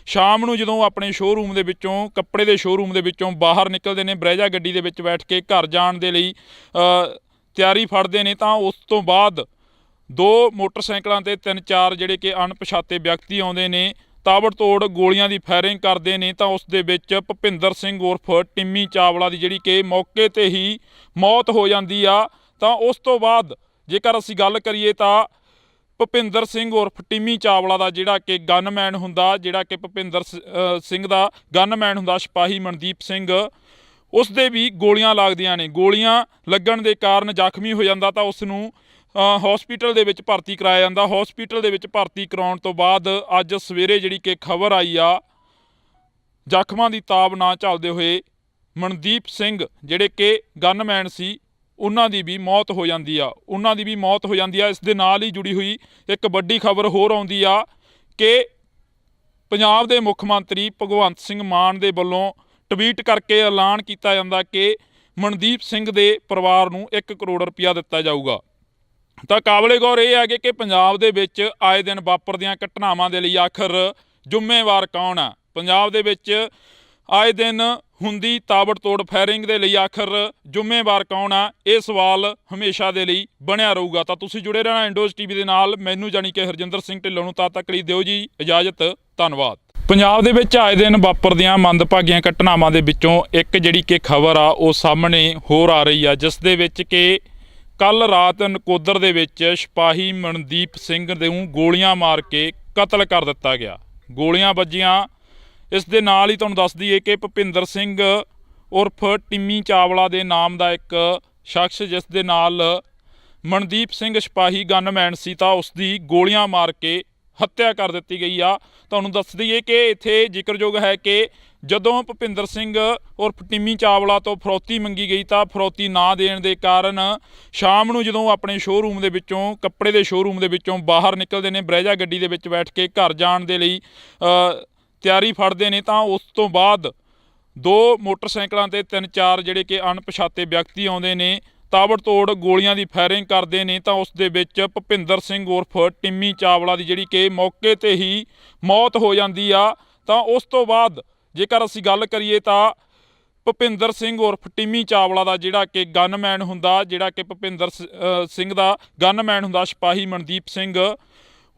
ਸ਼ਾਮ ਨੂੰ ਜਦੋਂ ਆਪਣੇ ਸ਼ੋਅਰੂਮ ਦੇ ਵਿੱਚੋਂ ਕੱਪੜੇ ਦੇ ਸ਼ੋਅਰੂਮ ਦੇ ਵਿੱਚੋਂ ਬਾਹਰ ਨਿਕਲਦੇ ਨੇ, ਬਰੈਜਾ ਗੱਡੀ ਦੇ ਵਿੱਚ ਬੈਠ ਕੇ ਘਰ ਜਾਣ ਦੇ ਲਈ ਤਿਆਰੀ ਫੜਦੇ ਨੇ, ਤਾਂ ਉਸ ਤੋਂ ਬਾਅਦ 2 ਮੋਟਰਸਾਈਕਲਾਂ ਤੇ 3-4 ਜਿਹੜੇ ਕਿ ਅਣਪਛਾਤੇ ਵਿਅਕਤੀ ਆਉਂਦੇ ਨੇ, ਤਾਬੜਤੋੜ ਗੋਲੀਆਂ ਦੀ ਫਾਇਰਿੰਗ ਕਰਦੇ ਨੇ। ਤਾਂ ਉਸ ਦੇ ਵਿੱਚ ਭੁਪਿੰਦਰ ਸਿੰਘ ਉਰਫ ਟਿੰਮੀ ਚਾਵਲਾ ਦੀ ਜਿਹੜੀ ਕਿ ਮੌਕੇ ਤੇ ਹੀ ਮੌਤ ਹੋ ਜਾਂਦੀ ਆ। ਤਾਂ ਉਸ ਤੋਂ ਬਾਅਦ ਜੇਕਰ ਅਸੀਂ ਗੱਲ ਕਰੀਏ ਤਾਂ ਭੁਪਿੰਦਰ ਸਿੰਘ ਉਰਫ ਟਿੰਮੀ ਚਾਵਲਾ ਦਾ ਜਿਹੜਾ ਕਿ ਗਨਮੈਨ ਹੁੰਦਾ, ਜਿਹੜਾ ਕਿ ਭੁਪਿੰਦਰ ਸਿੰਘ ਦਾ ਗਨਮੈਨ ਹੁੰਦਾ ਸਿਪਾਹੀ ਮਨਦੀਪ ਸਿੰਘ, ਉਸ ਦੇ ਵੀ ਗੋਲੀਆਂ ਲੱਗਦੀਆਂ ਨੇ। ਗੋਲੀਆਂ ਲੱਗਣ ਦੇ ਕਾਰਨ ਜ਼ਖਮੀ ਹੋ ਜਾਂਦਾ ਤਾਂ ਉਸ ਨੂੰ ਹਸਪੀਟਲ ਦੇ ਵਿੱਚ ਭਰਤੀ ਕਰਾਇਆ ਜਾਂਦਾ। ਹਸਪੀਟਲ ਦੇ ਵਿੱਚ ਭਰਤੀ ਕਰਾਉਣ ਤੋਂ ਬਾਅਦ ਅੱਜ ਸਵੇਰੇ ਜਿਹੜੀ ਕਿ ਖਬਰ ਆਈ ਆ, ਜ਼ਖਮਾਂ ਦੀ ਤਾਬ ਨਾ ਝੱਲਦੇ ਹੋਏ ਮਨਦੀਪ ਸਿੰਘ ਜਿਹੜੇ ਕਿ ਗਨਮੈਨ ਸੀ, ਉਹਨਾਂ ਦੀ ਵੀ ਮੌਤ ਹੋ ਜਾਂਦੀ ਆ। ਇਸ ਦੇ ਨਾਲ ਹੀ ਜੁੜੀ ਹੋਈ ਇੱਕ ਵੱਡੀ ਖਬਰ ਹੋਰ ਆਉਂਦੀ ਆ ਕਿ ਪੰਜਾਬ ਦੇ ਮੁੱਖ ਮੰਤਰੀ ਭਗਵੰਤ ਸਿੰਘ ਮਾਨ ਦੇ ਵੱਲੋਂ ਟਵੀਟ ਕਰਕੇ ਐਲਾਨ ਕੀਤਾ ਜਾਂਦਾ ਕਿ ਮਨਦੀਪ ਸਿੰਘ ਦੇ ਪਰਿਵਾਰ ਨੂੰ 1 ਕਰੋੜ ਰੁਪਇਆ ਦਿੱਤਾ ਜਾਊਗਾ। ਤਾਂ ਕਾਬਲੇ ਗੌਰ ਇਹ ਹੈਗੇ ਕਿ ਪੰਜਾਬ ਦੇ ਵਿੱਚ ਆਏ ਦਿਨ ਵਾਪਰਦੀਆਂ ਘਟਨਾਵਾਂ ਦੇ ਲਈ ਆਖਰ ਜ਼ਿੰਮੇਵਾਰ ਕੌਣ ਆ? ਪੰਜਾਬ ਦੇ ਵਿੱਚ ਆਏ ਦਿਨ ਹੁੰਦੀ ਤਾਬੜਤੋੜ ਫਾਇਰਿੰਗ ਦੇ ਲਈ ਆਖਰ ਜ਼ਿੰਮੇਵਾਰ ਕੌਣ ਆ? ਇਹ ਸਵਾਲ ਹਮੇਸ਼ਾ ਦੇ ਲਈ ਬਣਿਆ ਰਹੂਗਾ। ਤਾਂ ਤੁਸੀਂ ਜੁੜੇ ਰਹਿਣਾ ਇੰਡੋਜ਼ ਟੀਵੀ ਦੇ ਨਾਲ। ਮੈਨੂੰ ਜਾਣੀ ਕਿ ਹਰਜਿੰਦਰ ਸਿੰਘ ਢਿੱਲੋਂ ਨੂੰ ਤਦ ਤੱਕ ਲਈ ਦਿਓ ਜੀ ਇਜਾਜ਼ਤ। ਧੰਨਵਾਦ। ਪੰਜਾਬ ਦੇ ਵਿੱਚ ਆਏ ਦਿਨ ਵਾਪਰਦੀਆਂ ਮੰਦਭਾਗੀਆਂ ਘਟਨਾਵਾਂ ਦੇ ਵਿੱਚੋਂ ਇੱਕ ਜਿਹੜੀ ਕਿ ਖਬਰ ਆ ਉਹ ਸਾਹਮਣੇ ਹੋਰ ਆ ਰਹੀ ਆ, ਜਿਸ ਦੇ ਵਿੱਚ ਕਿ ਕੱਲ ਰਾਤ ਨਕੋਦਰ ਦੇ ਵਿੱਚ ਸਿਪਾਹੀ ਮਨਦੀਪ ਸਿੰਘ ਨੂੰ ਗੋਲੀਆਂ ਮਾਰ ਕੇ ਕਤਲ ਕਰ ਦਿੱਤਾ ਗਿਆ। ਗੋਲੀਆਂ ਵੱਜੀਆਂ। ਇਸ ਦੇ ਨਾਲ ਹੀ ਤੁਹਾਨੂੰ ਦੱਸ ਦਈਏ ਕਿ ਭੁਪਿੰਦਰ ਸਿੰਘ ਉਰਫ ਟਿੰਮੀ ਚਾਵਲਾ ਦੇ ਨਾਮ ਦਾ ਇੱਕ ਸ਼ਖਸ, ਜਿਸ ਦੇ ਨਾਲ ਮਨਦੀਪ ਸਿੰਘ ਸਿਪਾਹੀ ਗਨਮੈਨ ਸੀ, ਤਾਂ ਉਸ ਦੀ ਗੋਲੀਆਂ ਮਾਰ ਕੇ ਹੱਤਿਆ ਕਰ ਦਿੱਤੀ ਗਈ ਆ। ਤੁਹਾਨੂੰ ਦੱਸ ਦਈਏ ਕਿ ਇੱਥੇ ਜ਼ਿਕਰਯੋਗ ਹੈ ਕਿ ਜਦੋਂ ਭੁਪਿੰਦਰ ਸਿੰਘ ਉਰਫ ਟਿੰਮੀ ਚਾਵਲਾ ਤੋਂ ਫਰੌਤੀ ਮੰਗੀ ਗਈ ਤਾਂ ਫਰੌਤੀ ਨਾ ਦੇਣ ਦੇ ਕਾਰਨ ਸ਼ਾਮ ਨੂੰ ਜਦੋਂ ਆਪਣੇ ਸ਼ੋਅਰੂਮ ਦੇ ਵਿੱਚੋਂ ਕੱਪੜੇ ਦੇ ਸ਼ੋਅਰੂਮ ਦੇ ਵਿੱਚੋਂ ਬਾਹਰ ਨਿਕਲਦੇ ਨੇ, ਬਰੈਜਾ ਗੱਡੀ ਦੇ ਵਿੱਚ ਬੈਠ ਕੇ ਘਰ ਜਾਣ ਦੇ ਲਈ ਤਿਆਰੀ ਫੜਦੇ ਨੇ, ਤਾਂ ਉਸ ਤੋਂ ਬਾਅਦ 2 ਮੋਟਰਸਾਈਕਲਾਂ ਤੇ 3-4 ਜਿਹੜੇ ਕਿ ਅਣਪਛਾਤੇ ਵਿਅਕਤੀ ਆਉਂਦੇ ਨੇ, ਤਾਬੜਤੋੜ ਗੋਲੀਆਂ ਦੀ ਫਾਇਰਿੰਗ ਕਰਦੇ ਨੇ। ਤਾਂ ਉਸ ਦੇ ਵਿੱਚ ਭੁਪਿੰਦਰ ਸਿੰਘ ਉਰਫ ਟਿੰਮੀ ਚਾਵਲਾ ਦੀ ਜਿਹੜੀ ਕਿ ਮੌਕੇ ਤੇ ਹੀ ਮੌਤ ਹੋ ਜਾਂਦੀ ਆ। ਤਾਂ ਉਸ ਤੋਂ ਬਾਅਦ ਜੇਕਰ ਅਸੀਂ ਗੱਲ ਕਰੀਏ ਤਾਂ ਭੁਪਿੰਦਰ ਸਿੰਘ ਉਰਫ ਟਿੰਮੀ ਚਾਵਲਾ ਦਾ ਜਿਹੜਾ ਕਿ ਗਨਮੈਨ ਹੁੰਦਾ, ਜਿਹੜਾ ਕਿ ਭੁਪਿੰਦਰ ਸਿੰਘ ਦਾ ਗਨਮੈਨ ਹੁੰਦਾ ਸਿਪਾਹੀ ਮਨਦੀਪ ਸਿੰਘ,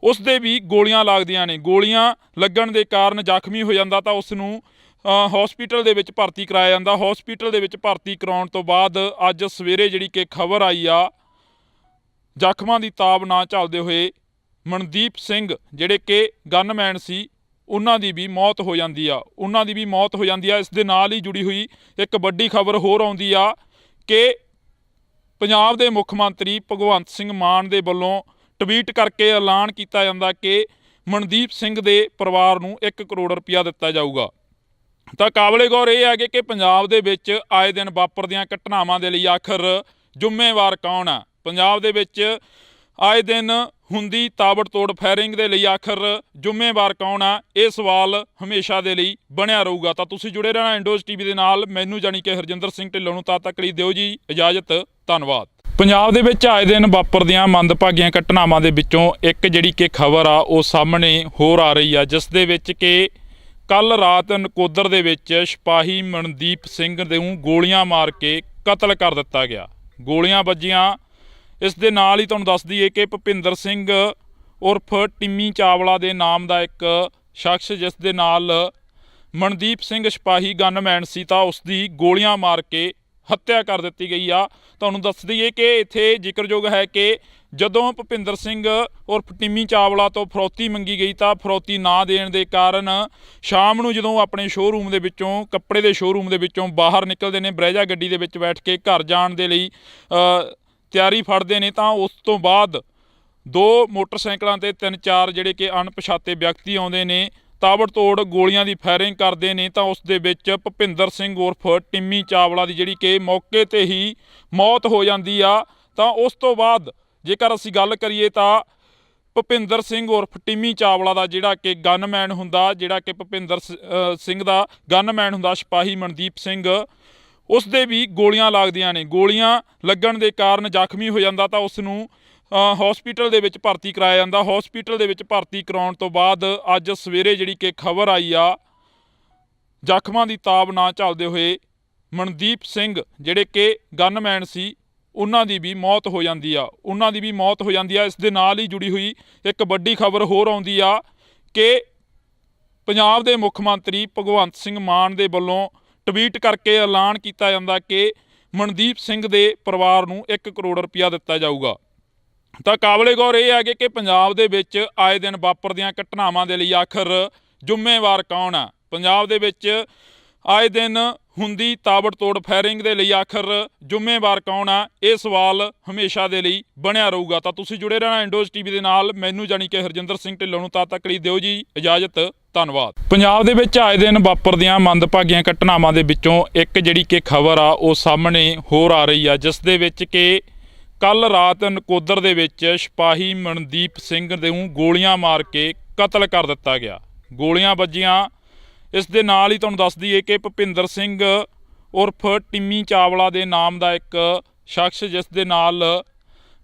ਉਸ ਦੇ ਵੀ ਗੋਲੀਆਂ ਲੱਗਦੀਆਂ ਨੇ। ਗੋਲੀਆਂ ਲੱਗਣ ਦੇ ਕਾਰਨ ਜ਼ਖਮੀ ਹੋ ਜਾਂਦਾ ਤਾਂ ਉਸ ਨੂੰ ਹਸਪੀਟਲ ਦੇ ਵਿੱਚ ਭਰਤੀ ਕਰਾਇਆ ਜਾਂਦਾ। ਹਸਪੀਟਲ ਦੇ ਵਿੱਚ ਭਰਤੀ ਕਰਾਉਣ ਤੋਂ ਬਾਅਦ ਅੱਜ ਸਵੇਰੇ ਜਿਹੜੀ ਕਿ ਖਬਰ ਆਈ ਆ, ਜ਼ਖਮਾਂ ਦੀ ਤਾਬ ਨਾ ਝੱਲਦੇ ਹੋਏ ਮਨਦੀਪ ਸਿੰਘ ਜਿਹੜੇ ਕਿ ਗਨਮੈਨ ਸੀ, ਉਹਨਾਂ ਦੀ ਵੀ ਮੌਤ ਹੋ ਜਾਂਦੀ ਆ। ਇਸ ਦੇ ਨਾਲ ਹੀ ਜੁੜੀ ਹੋਈ ਇੱਕ ਵੱਡੀ ਖਬਰ ਹੋਰ ਆਉਂਦੀ ਆ ਕਿ ਪੰਜਾਬ ਦੇ ਮੁੱਖ ਮੰਤਰੀ ਭਗਵੰਤ ਸਿੰਘ ਮਾਨ ਦੇ ਵੱਲੋਂ ਟਵੀਟ ਕਰਕੇ ਐਲਾਨ ਕੀਤਾ ਜਾਂਦਾ ਕਿ ਮਨਦੀਪ ਸਿੰਘ ਦੇ ਪਰਿਵਾਰ ਨੂੰ 1 ਕਰੋੜ ਰੁਪਇਆ ਦਿੱਤਾ ਜਾਊਗਾ। ਤਾਂ ਕਾਬਲੇ ਗੌਰ ਇਹ ਹੈਗੇ ਕਿ ਪੰਜਾਬ ਦੇ ਵਿੱਚ ਆਏ ਦਿਨ ਵਾਪਰਦੀਆਂ ਘਟਨਾਵਾਂ ਦੇ ਲਈ ਆਖਰ ਜ਼ਿੰਮੇਵਾਰ ਕੌਣ ਆ? ਪੰਜਾਬ ਦੇ ਵਿੱਚ ਆਏ ਦਿਨ ਹੁੰਦੀ ਤਾਬੜਤੋੜ ਫਾਇਰਿੰਗ ਦੇ ਲਈ ਆਖਰ ਜ਼ਿੰਮੇਵਾਰ ਕੌਣ ਆ? ਇਹ ਸਵਾਲ ਹਮੇਸ਼ਾ ਦੇ ਲਈ ਬਣਿਆ ਰਹੂਗਾ। ਤਾਂ ਤੁਸੀਂ ਜੁੜੇ ਰਹਿਣਾ ਇੰਡੋਜ਼ ਟੀਵੀ ਦੇ ਨਾਲ। ਮੈਨੂੰ ਜਾਣੀ ਕਿ ਹਰਜਿੰਦਰ ਸਿੰਘ ਢਿੱਲੋਂ ਨੂੰ ਤਦ ਤੱਕ ਲਈ ਦਿਓ ਜੀ ਇਜਾਜ਼ਤ। ਧੰਨਵਾਦ। ਪੰਜਾਬ ਦੇ ਵਿੱਚ ਆਏ ਦਿਨ ਵਾਪਰਦੀਆਂ ਮੰਦਭਾਗੀਆਂ ਘਟਨਾਵਾਂ ਦੇ ਵਿੱਚੋਂ ਇੱਕ ਜਿਹੜੀ ਕਿ ਖਬਰ ਆ ਉਹ ਸਾਹਮਣੇ ਹੋਰ ਆ ਰਹੀ ਆ, ਜਿਸ ਦੇ ਵਿੱਚ ਕਿ ਕੱਲ ਰਾਤ ਨਕੋਦਰ ਦੇ ਵਿੱਚ ਸਿਪਾਹੀ ਮਨਦੀਪ ਸਿੰਘ ਨੂੰ ਗੋਲੀਆਂ ਮਾਰ ਕੇ ਕਤਲ ਕਰ ਦਿੱਤਾ ਗਿਆ। ਗੋਲੀਆਂ ਵੱਜੀਆਂ। ਇਸ ਦੇ ਨਾਲ ਹੀ ਤੁਹਾਨੂੰ ਦੱਸ ਦਈਏ ਕਿ ਭੁਪਿੰਦਰ ਸਿੰਘ ਉਰਫ ਟਿੰਮੀ ਚਾਵਲਾ ਦੇ ਨਾਮ ਦਾ ਇੱਕ ਸ਼ਖਸ, ਜਿਸ ਦੇ ਨਾਲ ਮਨਦੀਪ ਸਿੰਘ ਸਿਪਾਹੀ ਗਨਮੈਨ ਸੀ, ਤਾਂ ਉਸ ਦੀ ਗੋਲੀਆਂ ਮਾਰ ਕੇ ਹੱਤਿਆ ਕਰ ਦਿੱਤੀ ਗਈ ਆ। ਤੁਹਾਨੂੰ ਦੱਸ ਦਈਏ ਕਿ ਇੱਥੇ ਜ਼ਿਕਰਯੋਗ ਹੈ ਕਿ ਜਦੋਂ ਭੁਪਿੰਦਰ ਸਿੰਘ ਉਰਫ ਟਿੰਮੀ ਚਾਵਲਾ ਤੋਂ ਫਰੌਤੀ ਮੰਗੀ ਗਈ ਤਾਂ ਫਰੌਤੀ ਨਾ ਦੇਣ ਦੇ ਕਾਰਨ ਸ਼ਾਮ ਨੂੰ ਜਦੋਂ ਆਪਣੇ ਸ਼ੋਅਰੂਮ ਦੇ ਵਿੱਚੋਂ ਕੱਪੜੇ ਦੇ ਸ਼ੋਅਰੂਮ ਦੇ ਵਿੱਚੋਂ ਬਾਹਰ ਨਿਕਲਦੇ ਨੇ, ਬਰੈਜਾ ਗੱਡੀ ਦੇ ਵਿੱਚ ਬੈਠ ਕੇ ਘਰ ਜਾਣ ਦੇ ਲਈ ਤਿਆਰੀ ਫੜਦੇ ਨੇ, ਤਾਂ ਉਸ ਤੋਂ ਬਾਅਦ 2 ਮੋਟਰਸਾਈਕਲਾਂ ਤੇ 3-4 ਜਿਹੜੇ ਕਿ ਅਣਪਛਾਤੇ ਵਿਅਕਤੀ ਆਉਂਦੇ ਨੇ, ਤਾਬੜਤੋੜ ਗੋਲੀਆਂ ਦੀ ਫਾਇਰਿੰਗ ਕਰਦੇ ਨੇ। ਤਾਂ ਉਸ ਦੇ ਵਿੱਚ ਭੁਪਿੰਦਰ ਸਿੰਘ ਉਰਫ ਟਿੰਮੀ ਚਾਵਲਾ ਦੀ ਜਿਹੜੀ ਕਿ ਮੌਕੇ ਤੇ ਹੀ ਮੌਤ ਹੋ ਜਾਂਦੀ ਆ। ਤਾਂ ਉਸ ਤੋਂ ਬਾਅਦ ਜੇਕਰ ਅਸੀਂ ਗੱਲ ਕਰੀਏ ਤਾਂ ਭੁਪਿੰਦਰ ਸਿੰਘ ਉਰਫ ਟਿੰਮੀ ਚਾਵਲਾ ਦਾ ਜਿਹੜਾ ਕਿ ਗਨਮੈਨ ਹੁੰਦਾ, ਜਿਹੜਾ ਕਿ ਭੁਪਿੰਦਰ ਸਿੰਘ ਦਾ ਗਨਮੈਨ ਹੁੰਦਾ ਸਿਪਾਹੀ ਮਨਦੀਪ ਸਿੰਘ, ਉਸ ਦੇ ਵੀ ਗੋਲੀਆਂ ਲੱਗਦੀਆਂ ਨੇ। ਗੋਲੀਆਂ ਲੱਗਣ ਦੇ ਕਾਰਨ ਜ਼ਖਮੀ ਹੋ ਜਾਂਦਾ ਤਾਂ ਉਸ ਨੂੰ ਹਸਪੀਟਲ ਦੇ ਵਿੱਚ ਭਰਤੀ ਕਰਾਇਆ ਜਾਂਦਾ। ਹਸਪੀਟਲ ਦੇ ਵਿੱਚ ਭਰਤੀ ਕਰਾਉਣ ਤੋਂ ਬਾਅਦ ਅੱਜ ਸਵੇਰੇ ਜਿਹੜੀ ਕਿ ਖਬਰ ਆਈ ਆ, ਜ਼ਖਮਾਂ ਦੀ ਤਾਬ ਨਾ ਝੱਲਦੇ ਹੋਏ ਮਨਦੀਪ ਸਿੰਘ ਜਿਹੜੇ ਕਿ ਗਨਮੈਨ ਸੀ, ਉਹਨਾਂ ਦੀ ਵੀ ਮੌਤ ਹੋ ਜਾਂਦੀ ਆ। ਇਸ ਦੇ ਨਾਲ ਹੀ ਜੁੜੀ ਹੋਈ ਇੱਕ ਵੱਡੀ ਖਬਰ ਹੋਰ ਆਉਂਦੀ ਆ ਕਿ ਪੰਜਾਬ ਦੇ ਮੁੱਖ ਮੰਤਰੀ ਭਗਵੰਤ ਸਿੰਘ ਮਾਨ ਦੇ ਵੱਲੋਂ ਟਵੀਟ ਕਰਕੇ ਐਲਾਨ ਕੀਤਾ ਜਾਂਦਾ ਕਿ ਮਨਦੀਪ ਸਿੰਘ ਦੇ ਪਰਿਵਾਰ ਨੂੰ 1 ਕਰੋੜ ਰੁਪਇਆ ਦਿੱਤਾ ਜਾਊਗਾ। ਤਾਂ ਕਾਬਲੇ ਗੌਰ ਇਹ ਹੈ ਕਿ ਪੰਜਾਬ ਦੇ ਵਿੱਚ ਆਏ ਦਿਨ ਵਾਪਰਦੀਆਂ ਘਟਨਾਵਾਂ ਦੇ ਲਈ ਆਖਰ ਜ਼ਿੰਮੇਵਾਰ ਕੌਣ ਆ? ਪੰਜਾਬ ਦੇ ਵਿੱਚ ਆਏ ਦਿਨ ਹੁੰਦੀ ਤਾਬੜਤੋੜ ਫਾਇਰਿੰਗ ਦੇ ਲਈ ਆਖਰ ਜ਼ਿੰਮੇਵਾਰ ਕੌਣ ਆ? ਇਹ ਸਵਾਲ ਹਮੇਸ਼ਾ ਦੇ ਲਈ ਬਣਿਆ ਰਹੂਗਾ। ਤਾਂ ਤੁਸੀਂ ਜੁੜੇ ਰਹਿਣਾ ਇੰਡੋਜ਼ ਟੀਵੀ ਦੇ ਨਾਲ। ਮੈਨੂੰ ਜਾਣੀ ਕਿ ਹਰਜਿੰਦਰ ਸਿੰਘ ਢਿੱਲੋਂ ਨੂੰ ਤਦ ਤੱਕ ਲਈ ਦਿਓ ਜੀ ਇਜਾਜ਼ਤ। ਧੰਨਵਾਦ। ਪੰਜਾਬ ਦੇ ਵਿੱਚ ਆਏ ਦਿਨ ਵਾਪਰਦੀਆਂ ਮੰਦਭਾਗੀਆਂ ਘਟਨਾਵਾਂ ਦੇ ਵਿੱਚੋਂ ਇੱਕ ਜਿਹੜੀ ਕਿ ਖਬਰ ਆ ਉਹ ਸਾਹਮਣੇ ਹੋਰ ਆ ਰਹੀ ਆ, ਜਿਸ ਦੇ ਵਿੱਚ ਕਿ ਕੱਲ ਰਾਤ ਨਕੋਦਰ ਦੇ ਵਿੱਚ ਸਿਪਾਹੀ ਮਨਦੀਪ ਸਿੰਘ ਨੂੰ ਗੋਲੀਆਂ ਮਾਰ ਕੇ ਕਤਲ ਕਰ ਦਿੱਤਾ ਗਿਆ। ਗੋਲੀਆਂ ਵੱਜੀਆਂ। ਇਸ ਦੇ ਨਾਲ ਹੀ ਤੁਹਾਨੂੰ ਦੱਸ ਦਈਏ ਕਿ ਭੁਪਿੰਦਰ ਸਿੰਘ ਉਰਫ ਟਿੰਮੀ ਚਾਵਲਾ ਦੇ ਨਾਮ ਦਾ ਇੱਕ ਸ਼ਖਸ, ਜਿਸ ਦੇ ਨਾਲ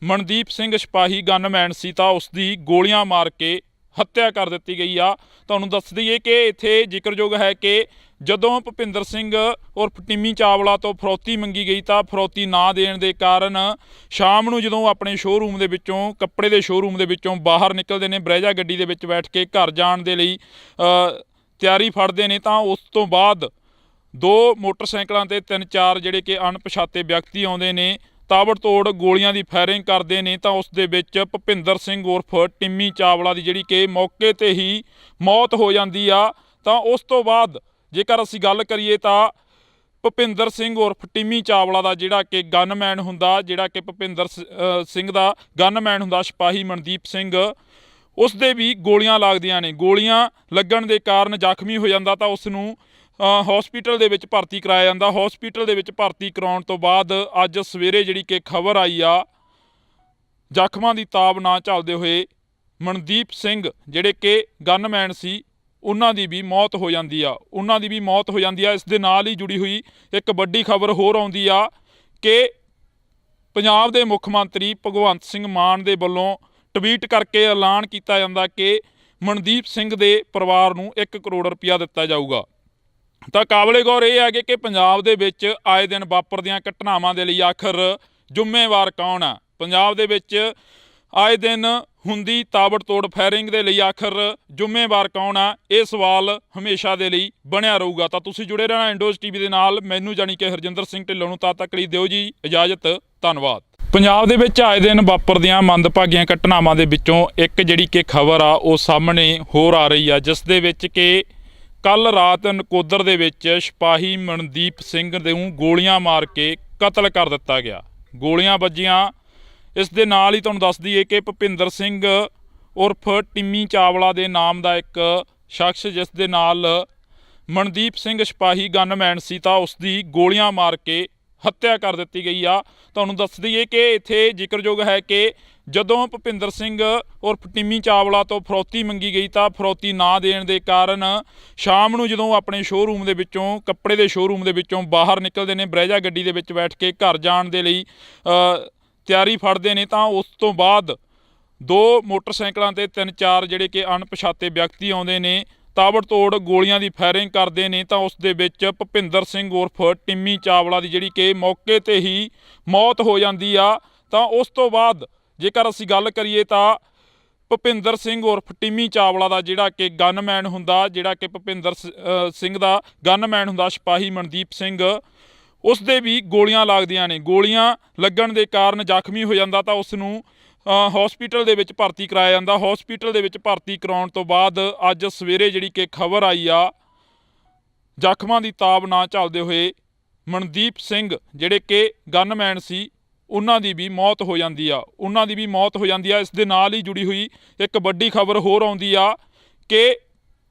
ਮਨਦੀਪ ਸਿੰਘ ਸਿਪਾਹੀ ਗਨਮੈਨ ਸੀ, ਤਾਂ ਉਸ ਦੀ ਗੋਲੀਆਂ ਮਾਰ ਕੇ ਹੱਤਿਆ ਕਰ ਦਿੱਤੀ ਗਈ ਆ। ਤੁਹਾਨੂੰ ਦੱਸ ਦਈਏ ਕਿ ਇੱਥੇ ਜ਼ਿਕਰਯੋਗ ਹੈ ਕਿ ਜਦੋਂ ਭੁਪਿੰਦਰ ਸਿੰਘ ਉਰਫ ਟਿੰਮੀ ਚਾਵਲਾ ਤੋਂ ਫਰੌਤੀ ਮੰਗੀ ਗਈ ਤਾਂ ਫਰੌਤੀ ਨਾ ਦੇਣ ਦੇ ਕਾਰਨ ਸ਼ਾਮ ਨੂੰ ਜਦੋਂ ਆਪਣੇ ਸ਼ੋਅਰੂਮ ਦੇ ਵਿੱਚੋਂ, ਕੱਪੜੇ ਦੇ ਸ਼ੋਅਰੂਮ ਦੇ ਵਿੱਚੋਂ ਬਾਹਰ ਨਿਕਲਦੇ ਨੇ, ਬਰੈਜਾ ਗੱਡੀ ਦੇ ਵਿੱਚ ਬੈਠ ਕੇ ਘਰ ਜਾਣ ਦੇ ਲਈ ਤਿਆਰੀ ਫੜਦੇ ਨੇ, ਤਾਂ ਉਸ ਤੋਂ ਬਾਅਦ 2 ਮੋਟਰਸਾਈਕਲਾਂ ਤੇ 3-4 ਜਿਹੜੇ ਕਿ ਅਣਪਛਾਤੇ ਵਿਅਕਤੀ ਆਉਂਦੇ ਨੇ, ਤਾਬੜਤੋੜ ਗੋਲੀਆਂ ਦੀ ਫਾਇਰਿੰਗ ਕਰਦੇ ਨੇ। ਤਾਂ ਉਸ ਦੇ ਵਿੱਚ ਭੁਪਿੰਦਰ ਸਿੰਘ ਉਰਫ ਟਿੰਮੀ ਚਾਵਲਾ ਦੀ ਜਿਹੜੀ ਕਿ ਮੌਕੇ ਤੇ ਹੀ ਮੌਤ ਹੋ ਜਾਂਦੀ ਆ। ਤਾਂ ਉਸ ਤੋਂ ਬਾਅਦ ਜੇਕਰ ਅਸੀਂ ਗੱਲ ਕਰੀਏ ਤਾਂ ਭੁਪਿੰਦਰ ਸਿੰਘ ਉਰਫ ਟਿੰਮੀ ਚਾਵਲਾ ਦਾ ਜਿਹੜਾ ਕਿ ਗਨਮੈਨ ਹੁੰਦਾ, ਜਿਹੜਾ ਕਿ ਭੁਪਿੰਦਰ ਸਿੰਘ ਦਾ ਗਨਮੈਨ ਹੁੰਦਾ ਸਿਪਾਹੀ ਮਨਦੀਪ ਸਿੰਘ, ਉਸ ਦੇ ਵੀ ਗੋਲੀਆਂ ਲੱਗਦੀਆਂ ਨੇ। ਗੋਲੀਆਂ ਲੱਗਣ ਦੇ ਕਾਰਨ ਜ਼ਖਮੀ ਹੋ ਜਾਂਦਾ ਤਾਂ ਉਸ ਨੂੰ ਹਸਪੀਟਲ ਦੇ ਵਿੱਚ ਭਰਤੀ ਕਰਾਇਆ ਜਾਂਦਾ। ਹਸਪੀਟਲ ਦੇ ਵਿੱਚ ਭਰਤੀ ਕਰਾਉਣ ਤੋਂ ਬਾਅਦ ਅੱਜ ਸਵੇਰੇ ਜਿਹੜੀ ਕਿ ਖਬਰ ਆਈ ਆ, ਜ਼ਖਮਾਂ ਦੀ ਤਾਬ ਨਾ ਝੱਲਦੇ ਹੋਏ ਮਨਦੀਪ ਸਿੰਘ ਜਿਹੜੇ ਕਿ ਗਨਮੈਨ ਸੀ, ਉਹਨਾਂ ਦੀ ਵੀ ਮੌਤ ਹੋ ਜਾਂਦੀ ਆ। ਇਸ ਦੇ ਨਾਲ ਹੀ ਜੁੜੀ ਹੋਈ ਇੱਕ ਵੱਡੀ ਖਬਰ ਹੋਰ ਆਉਂਦੀ ਆ ਕਿ ਪੰਜਾਬ ਦੇ ਮੁੱਖ ਮੰਤਰੀ ਭਗਵੰਤ ਸਿੰਘ ਮਾਨ ਦੇ ਵੱਲੋਂ ਟਵੀਟ ਕਰਕੇ ਐਲਾਨ ਕੀਤਾ ਜਾਂਦਾ ਕਿ ਮਨਦੀਪ ਸਿੰਘ ਦੇ ਪਰਿਵਾਰ ਨੂੰ 1 ਕਰੋੜ ਰੁਪਇਆ ਦਿੱਤਾ ਜਾਊਗਾ। ਤਾਂ ਕਾਬਲੇ ਗੌਰ ਇਹ ਹੈ ਕਿ ਪੰਜਾਬ ਦੇ ਵਿੱਚ ਆਏ ਦਿਨ ਵਾਪਰਦੀਆਂ ਘਟਨਾਵਾਂ ਦੇ ਲਈ ਆਖਰ ਜ਼ਿੰਮੇਵਾਰ ਕੌਣ ਆ? ਪੰਜਾਬ ਦੇ ਵਿੱਚ ਆਏ ਦਿਨ ਹੁੰਦੀ ਤਾਬੜਤੋੜ ਫਾਇਰਿੰਗ ਦੇ ਲਈ ਆਖਰ ਜ਼ਿੰਮੇਵਾਰ ਕੌਣ ਆ? ਇਹ ਸਵਾਲ ਹਮੇਸ਼ਾ ਦੇ ਲਈ ਬਣਿਆ ਰਹੂਗਾ। ਤਾਂ ਤੁਸੀਂ ਜੁੜੇ ਰਹਿਣਾ ਇੰਡੋਜ਼ ਟੀਵੀ ਦੇ ਨਾਲ। ਮੈਨੂੰ ਜਾਣੀ ਕਿ ਹਰਜਿੰਦਰ ਸਿੰਘ ਢਿੱਲੋਂ ਨੂੰ ਤਦ ਤੱਕ ਲਈ ਦਿਓ ਜੀ ਇਜਾਜ਼ਤ। ਧੰਨਵਾਦ। ਪੰਜਾਬ ਦੇ ਵਿੱਚ ਆਏ ਦਿਨ ਵਾਪਰਦੀਆਂ ਮੰਦਭਾਗੀਆਂ ਘਟਨਾਵਾਂ ਦੇ ਵਿੱਚੋਂ ਇੱਕ ਜਿਹੜੀ ਕਿ ਖਬਰ ਆ ਉਹ ਸਾਹਮਣੇ ਹੋਰ ਆ ਰਹੀ ਆ, ਜਿਸ ਦੇ ਵਿੱਚ ਕਿ ਕੱਲ ਰਾਤ ਨਕੋਦਰ ਦੇ ਵਿੱਚ ਸਿਪਾਹੀ ਮਨਦੀਪ ਸਿੰਘ ਨੂੰ ਗੋਲੀਆਂ ਮਾਰ ਕੇ ਕਤਲ ਕਰ ਦਿੱਤਾ ਗਿਆ। ਗੋਲੀਆਂ ਵੱਜੀਆਂ। ਇਸ ਦੇ ਨਾਲ ਹੀ ਤੁਹਾਨੂੰ ਦੱਸ ਦਈਏ ਕਿ ਭੁਪਿੰਦਰ ਸਿੰਘ ਉਰਫ ਟਿੰਮੀ ਚਾਵਲਾ ਦੇ ਨਾਮ ਦਾ ਇੱਕ ਸ਼ਖਸ, ਜਿਸ ਦੇ ਨਾਲ ਮਨਦੀਪ ਸਿੰਘ ਸਿਪਾਹੀ ਗਨਮੈਨ ਸੀ, ਤਾਂ ਉਸ ਦੀ ਗੋਲੀਆਂ ਮਾਰ ਕੇ ਹੱਤਿਆ ਕਰ ਦਿੱਤੀ ਗਈ ਆ। ਤੁਹਾਨੂੰ ਦੱਸ ਦਈਏ ਕਿ ਇੱਥੇ ਜ਼ਿਕਰਯੋਗ ਹੈ ਕਿ ਜਦੋਂ ਭੁਪਿੰਦਰ ਸਿੰਘ ਉਰਫ ਟਿੰਮੀ ਚਾਵਲਾ ਤੋਂ ਫਰੌਤੀ ਮੰਗੀ ਗਈ ਤਾਂ ਫਰੌਤੀ ਨਾ ਦੇਣ ਦੇ ਕਾਰਨ ਸ਼ਾਮ ਨੂੰ ਜਦੋਂ ਆਪਣੇ ਸ਼ੋਅਰੂਮ ਦੇ ਵਿੱਚੋਂ, ਕੱਪੜੇ ਦੇ ਸ਼ੋਅਰੂਮ ਦੇ ਵਿੱਚੋਂ ਬਾਹਰ ਨਿਕਲਦੇ ਨੇ, ਬਰੈਜਾ ਗੱਡੀ ਦੇ ਵਿੱਚ ਬੈਠ ਕੇ ਘਰ ਜਾਣ ਦੇ ਲਈ ਤਿਆਰੀ ਫੜਦੇ ਨੇ, ਤਾਂ ਉਸ ਤੋਂ ਬਾਅਦ 2 ਮੋਟਰਸਾਈਕਲਾਂ ਤੇ 3-4 ਜਿਹੜੇ ਕਿ ਅਣਪਛਾਤੇ ਵਿਅਕਤੀ ਆਉਂਦੇ ਨੇ, ਤਾਬੜਤੋੜ ਗੋਲੀਆਂ ਦੀ ਫਾਇਰਿੰਗ ਕਰਦੇ ਨੇ। ਤਾਂ ਉਸ ਦੇ ਵਿੱਚ ਭੁਪਿੰਦਰ ਸਿੰਘ ਉਰਫ ਟਿੰਮੀ ਚਾਵਲਾ ਦੀ ਜਿਹੜੀ ਕਿ ਮੌਕੇ ਤੇ ਹੀ ਮੌਤ ਹੋ ਜਾਂਦੀ ਆ। ਤਾਂ ਉਸ ਤੋਂ ਬਾਅਦ ਜੇਕਰ ਅਸੀਂ ਗੱਲ ਕਰੀਏ ਤਾਂ ਭੁਪਿੰਦਰ ਸਿੰਘ ਉਰਫ ਟਿੰਮੀ ਚਾਵਲਾ ਦਾ ਜਿਹੜਾ ਕਿ ਗਨਮੈਨ ਹੁੰਦਾ, ਜਿਹੜਾ ਕਿ ਭੁਪਿੰਦਰ ਸਿੰਘ ਦਾ ਗਨਮੈਨ ਹੁੰਦਾ ਸਿਪਾਹੀ ਮਨਦੀਪ ਸਿੰਘ, ਉਸ ਦੇ ਵੀ ਗੋਲੀਆਂ ਲੱਗਦੀਆਂ ਨੇ। ਗੋਲੀਆਂ ਲੱਗਣ ਦੇ ਕਾਰਨ ਜ਼ਖਮੀ ਹੋ ਜਾਂਦਾ ਤਾਂ ਉਸ ਨੂੰ ਹਸਪੀਟਲ ਦੇ ਵਿੱਚ ਭਰਤੀ ਕਰਾਇਆ ਜਾਂਦਾ। ਹਸਪੀਟਲ ਦੇ ਵਿੱਚ ਭਰਤੀ ਕਰਾਉਣ ਤੋਂ ਬਾਅਦ ਅੱਜ ਸਵੇਰੇ ਜਿਹੜੀ ਕਿ ਖਬਰ ਆਈ ਆ, ਜ਼ਖਮਾਂ ਦੀ ਤਾਬ ਨਾ ਝੱਲਦੇ ਹੋਏ ਮਨਦੀਪ ਸਿੰਘ ਜਿਹੜੇ ਕਿ ਗਨਮੈਨ ਸੀ, ਉਹਨਾਂ ਦੀ ਵੀ ਮੌਤ ਹੋ ਜਾਂਦੀ ਆ। ਇਸ ਦੇ ਨਾਲ ਹੀ ਜੁੜੀ ਹੋਈ ਇੱਕ ਵੱਡੀ ਖਬਰ ਹੋਰ ਆਉਂਦੀ ਆ ਕਿ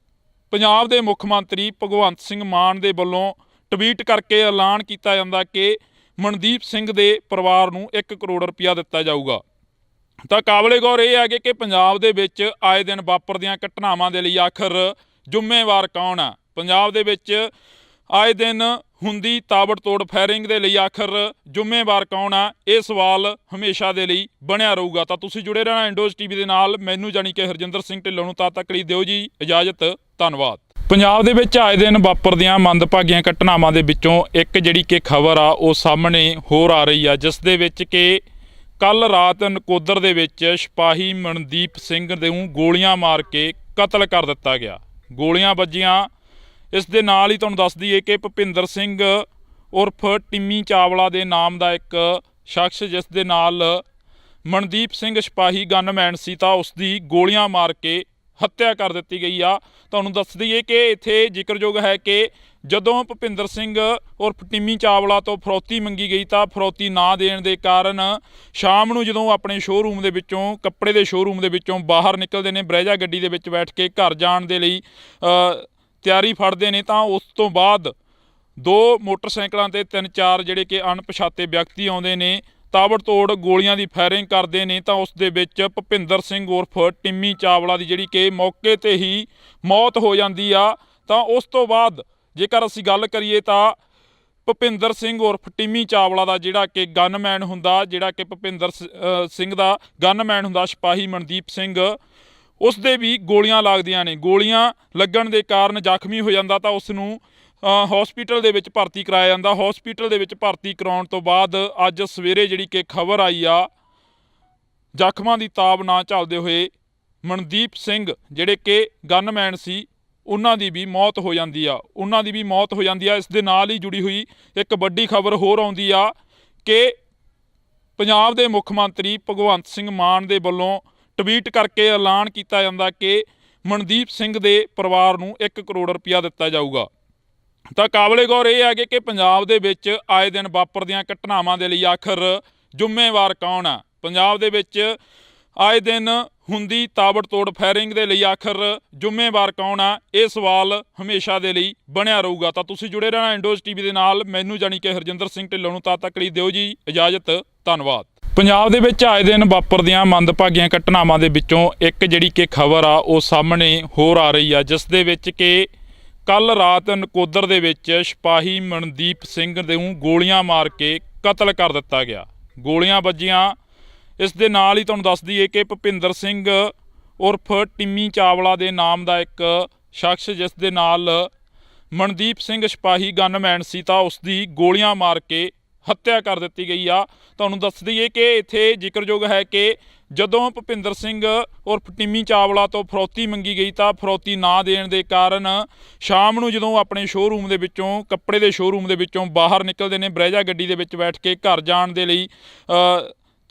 ਪੰਜਾਬ ਦੇ ਮੁੱਖ ਮੰਤਰੀ ਭਗਵੰਤ ਸਿੰਘ ਮਾਨ ਦੇ ਵੱਲੋਂ ਟਵੀਟ ਕਰਕੇ ਐਲਾਨ ਕੀਤਾ ਜਾਂਦਾ ਕਿ ਮਨਦੀਪ ਸਿੰਘ ਦੇ ਪਰਿਵਾਰ ਨੂੰ 1 ਕਰੋੜ ਰੁਪਇਆ ਦਿੱਤਾ ਜਾਊਗਾ। ਤਾਂ ਕਾਬਲੇ ਗੌਰ ਇਹ ਹੈ ਕਿ ਪੰਜਾਬ ਦੇ ਵਿੱਚ ਆਏ ਦਿਨ ਵਾਪਰਦੀਆਂ ਘਟਨਾਵਾਂ ਦੇ ਲਈ ਆਖਰ ਜ਼ਿੰਮੇਵਾਰ ਕੌਣ ਆ? ਪੰਜਾਬ ਦੇ ਵਿੱਚ ਆਏ ਦਿਨ ਹੁੰਦੀ ਤਾਬੜਤੋੜ ਫਾਇਰਿੰਗ ਦੇ ਲਈ ਆਖਰ ਜ਼ਿੰਮੇਵਾਰ ਕੌਣ ਆ? ਇਹ ਸਵਾਲ ਹਮੇਸ਼ਾ ਦੇ ਲਈ ਬਣਿਆ ਰਹੂਗਾ। ਤਾਂ ਤੁਸੀਂ ਜੁੜੇ ਰਹਿਣਾ ਇੰਡੋਜ਼ ਟੀਵੀ ਦੇ ਨਾਲ। ਮੈਨੂੰ ਜਾਣੀ ਕਿ ਹਰਜਿੰਦਰ ਸਿੰਘ ਢਿੱਲੋਂ ਨੂੰ ਤਦ ਤੱਕ ਲਈ ਦਿਓ ਜੀ ਇਜਾਜ਼ਤ। ਧੰਨਵਾਦ। ਪੰਜਾਬ ਦੇ ਵਿੱਚ ਆਏ ਦਿਨ ਵਾਪਰਦੀਆਂ ਮੰਦਭਾਗੀਆਂ ਘਟਨਾਵਾਂ ਦੇ ਵਿੱਚੋਂ ਇੱਕ ਜਿਹੜੀ ਕਿ ਖਬਰ ਆ ਉਹ ਸਾਹਮਣੇ ਹੋਰ ਆ ਰਹੀ ਆ, ਜਿਸ ਦੇ ਵਿੱਚ ਕਿ ਕੱਲ੍ਹ ਰਾਤ ਨਕੋਦਰ ਦੇ ਵਿੱਚ ਸਿਪਾਹੀ ਮਨਦੀਪ ਸਿੰਘ ਨੂੰ ਗੋਲੀਆਂ ਮਾਰ ਕੇ ਕਤਲ ਕਰ ਦਿੱਤਾ ਗਿਆ। ਗੋਲੀਆਂ ਵੱਜੀਆਂ। ਇਸ ਦੇ ਨਾਲ ਹੀ ਤੁਹਾਨੂੰ ਦੱਸ ਦਈਏ ਕਿ ਭੁਪਿੰਦਰ ਸਿੰਘ ਉਰਫ ਟਿੰਮੀ ਚਾਵਲਾ ਦੇ ਨਾਮ ਦਾ ਇੱਕ ਸ਼ਖਸ, ਜਿਸ ਦੇ ਨਾਲ ਮਨਦੀਪ ਸਿੰਘ ਸਿਪਾਹੀ ਗਨਮੈਨ ਸੀ, ਤਾਂ ਉਸ ਦੀ ਗੋਲੀਆਂ ਮਾਰ ਕੇ ਹੱਤਿਆ ਕਰ ਦਿੱਤੀ ਗਈ ਆ। ਤੁਹਾਨੂੰ ਦੱਸ ਦਈਏ ਕਿ ਇੱਥੇ ਜ਼ਿਕਰਯੋਗ ਹੈ ਕਿ ਜਦੋਂ ਭੁਪਿੰਦਰ ਸਿੰਘ ਉਰਫ ਟਿੰਮੀ ਚਾਵਲਾ ਤੋਂ ਫਰੌਤੀ ਮੰਗੀ ਗਈ ਤਾਂ ਫਰੌਤੀ ਨਾ ਦੇਣ ਦੇ ਕਾਰਨ ਸ਼ਾਮ ਨੂੰ ਜਦੋਂ ਆਪਣੇ ਸ਼ੋਅਰੂਮ ਦੇ ਵਿੱਚੋਂ, ਕੱਪੜੇ ਦੇ ਸ਼ੋਅਰੂਮ ਦੇ ਵਿੱਚੋਂ ਬਾਹਰ ਨਿਕਲਦੇ ਨੇ, ਬਰੇਜਾ ਗੱਡੀ ਦੇ ਵਿੱਚ ਬੈਠ ਕੇ ਘਰ ਜਾਣ ਦੇ ਲਈ ਤਿਆਰੀ ਫੜਦੇ ਨੇ, ਤਾਂ ਉਸ ਤੋਂ ਬਾਅਦ 2 ਮੋਟਰਸਾਈਕਲਾਂ ਤੇ 3-4 ਜਿਹੜੇ ਕਿ ਅਣਪਛਾਤੇ ਵਿਅਕਤੀ ਆਉਂਦੇ ਨੇ, ਤਾਬੜਤੋੜ ਗੋਲੀਆਂ ਦੀ ਫਾਇਰਿੰਗ ਕਰਦੇ ਨੇ। ਤਾਂ ਉਸ ਦੇ ਵਿੱਚ ਭੁਪਿੰਦਰ ਸਿੰਘ ਉਰਫ ਟਿੰਮੀ ਚਾਵਲਾ ਦੀ ਜਿਹੜੀ ਕਿ ਮੌਕੇ ਤੇ ਹੀ ਮੌਤ ਹੋ ਜਾਂਦੀ ਆ। ਤਾਂ ਉਸ ਤੋਂ ਬਾਅਦ ਜੇਕਰ ਅਸੀਂ ਗੱਲ ਕਰੀਏ ਤਾਂ ਭੁਪਿੰਦਰ ਸਿੰਘ ਉਰਫ ਟਿੰਮੀ ਚਾਵਲਾ ਦਾ ਜਿਹੜਾ ਕਿ ਗਨਮੈਨ ਹੁੰਦਾ, ਜਿਹੜਾ ਕਿ ਭੁਪਿੰਦਰ ਸਿੰਘ ਦਾ ਗਨਮੈਨ ਹੁੰਦਾ ਸਿਪਾਹੀ ਮਨਦੀਪ ਸਿੰਘ, ਉਸ ਦੇ ਵੀ ਗੋਲੀਆਂ ਲੱਗਦੀਆਂ ਨੇ। ਗੋਲੀਆਂ ਲੱਗਣ ਦੇ ਕਾਰਨ ਜ਼ਖਮੀ ਹੋ ਜਾਂਦਾ, ਤਾਂ ਉਸ ਨੂੰ ਹਸਪੀਟਲ ਦੇ ਵਿੱਚ ਭਰਤੀ ਕਰਾਇਆ ਜਾਂਦਾ। ਹਸਪੀਟਲ ਦੇ ਵਿੱਚ ਭਰਤੀ ਕਰਾਉਣ ਤੋਂ ਬਾਅਦ ਅੱਜ ਸਵੇਰੇ ਜਿਹੜੀ ਕਿ ਖਬਰ ਆਈ ਆ, ਜ਼ਖਮਾਂ ਦੀ ਤਾਬ ਨਾ ਝੱਲਦੇ ਹੋਏ ਮਨਦੀਪ ਸਿੰਘ ਜਿਹੜੇ ਕਿ ਗਨਮੈਨ ਸੀ, ਉਹਨਾਂ ਦੀ ਵੀ ਮੌਤ ਹੋ ਜਾਂਦੀ ਆ। ਇਸ ਦੇ ਨਾਲ ਹੀ ਜੁੜੀ ਹੋਈ ਇੱਕ ਵੱਡੀ ਖਬਰ ਹੋਰ ਆਉਂਦੀ ਆ ਕਿ ਪੰਜਾਬ ਦੇ ਮੁੱਖ ਮੰਤਰੀ ਭਗਵੰਤ ਸਿੰਘ ਮਾਨ ਦੇ ਵੱਲੋਂ ਟਵੀਟ ਕਰਕੇ ਐਲਾਨ ਕੀਤਾ ਜਾਂਦਾ ਕਿ ਮਨਦੀਪ ਸਿੰਘ ਦੇ ਪਰਿਵਾਰ ਨੂੰ 1 ਕਰੋੜ ਰੁਪਇਆ ਦਿੱਤਾ ਜਾਊਗਾ। ਤਾਂ ਕਾਬਲੇ ਗੌਰ ਇਹ ਹੈ ਕਿ ਪੰਜਾਬ ਦੇ ਵਿੱਚ ਆਏ ਦਿਨ ਵਾਪਰਦੀਆਂ ਘਟਨਾਵਾਂ ਦੇ ਲਈ ਆਖਰ ਜ਼ਿੰਮੇਵਾਰ ਕੌਣ ਆ? ਪੰਜਾਬ ਦੇ ਵਿੱਚ ਆਏ ਦਿਨ ਹੁੰਦੀ ਤਾਬੜਤੋੜ ਫਾਇਰਿੰਗ ਦੇ ਲਈ ਆਖਰ ਜ਼ਿੰਮੇਵਾਰ ਕੌਣ ਆ? ਇਹ ਸਵਾਲ ਹਮੇਸ਼ਾ ਦੇ ਲਈ ਬਣਿਆ ਰਹੂਗਾ। ਤਾਂ ਤੁਸੀਂ ਜੁੜੇ ਰਹਿਣਾ ਇੰਡੋਜ਼ ਟੀਵੀ ਦੇ ਨਾਲ। ਮੈਨੂੰ ਜਾਣੀ ਕਿ ਹਰਜਿੰਦਰ ਸਿੰਘ ਢਿੱਲੋਂ ਨੂੰ ਤਦ ਤੱਕ ਲਈ ਦਿਓ ਜੀ ਇਜਾਜ਼ਤ। ਧੰਨਵਾਦ। ਪੰਜਾਬ ਦੇ ਵਿੱਚ ਆਏ ਦਿਨ ਵਾਪਰਦੀਆਂ ਮੰਦਭਾਗੀਆਂ ਘਟਨਾਵਾਂ ਦੇ ਵਿੱਚੋਂ ਇੱਕ ਜਿਹੜੀ ਕਿ ਖਬਰ ਆ ਉਹ ਸਾਹਮਣੇ ਹੋਰ ਆ ਰਹੀ ਆ, ਜਿਸ ਦੇ ਵਿੱਚ ਕਿ ਕੱਲ੍ਹ ਰਾਤ ਨਕੋਦਰ ਦੇ ਵਿੱਚ ਸਿਪਾਹੀ ਮਨਦੀਪ ਸਿੰਘ ਨੂੰ ਗੋਲੀਆਂ ਮਾਰ ਕੇ ਕਤਲ ਕਰ ਦਿੱਤਾ ਗਿਆ। ਗੋਲੀਆਂ ਵੱਜੀਆਂ। ਇਸ ਦੇ ਨਾਲ ਹੀ ਤੁਹਾਨੂੰ ਦੱਸ ਦਈਏ ਕਿ ਭੁਪਿੰਦਰ ਸਿੰਘ ਉਰਫ ਟਿੰਮੀ ਚਾਵਲਾ ਦੇ ਨਾਮ ਦਾ ਇੱਕ ਸ਼ਖਸ, ਜਿਸ ਦੇ ਨਾਲ ਮਨਦੀਪ ਸਿੰਘ ਸਿਪਾਹੀ ਗਨਮੈਨ ਸੀ, ਤਾਂ ਉਸ ਦੀ ਗੋਲੀਆਂ ਮਾਰ ਕੇ ਹੱਤਿਆ ਕਰ ਦਿੱਤੀ ਗਈ ਆ। ਤੁਹਾਨੂੰ ਦੱਸ ਦਈਏ ਕਿ ਇੱਥੇ ਜ਼ਿਕਰਯੋਗ ਹੈ ਕਿ ਜਦੋਂ ਭੁਪਿੰਦਰ ਸਿੰਘ ਉਰਫ ਟਿੰਮੀ ਚਾਵਲਾ ਤੋਂ ਫਰੌਤੀ ਮੰਗੀ ਗਈ ਤਾਂ ਫਰੌਤੀ ਨਾ ਦੇਣ ਦੇ ਕਾਰਨ ਸ਼ਾਮ ਨੂੰ ਜਦੋਂ ਆਪਣੇ ਸ਼ੋਅਰੂਮ ਦੇ ਵਿੱਚੋਂ, ਕੱਪੜੇ ਦੇ ਸ਼ੋਅਰੂਮ ਦੇ ਵਿੱਚੋਂ ਬਾਹਰ ਨਿਕਲਦੇ ਨੇ, ਬਰੇਜਾ ਗੱਡੀ ਦੇ ਵਿੱਚ ਬੈਠ ਕੇ ਘਰ ਜਾਣ ਦੇ ਲਈ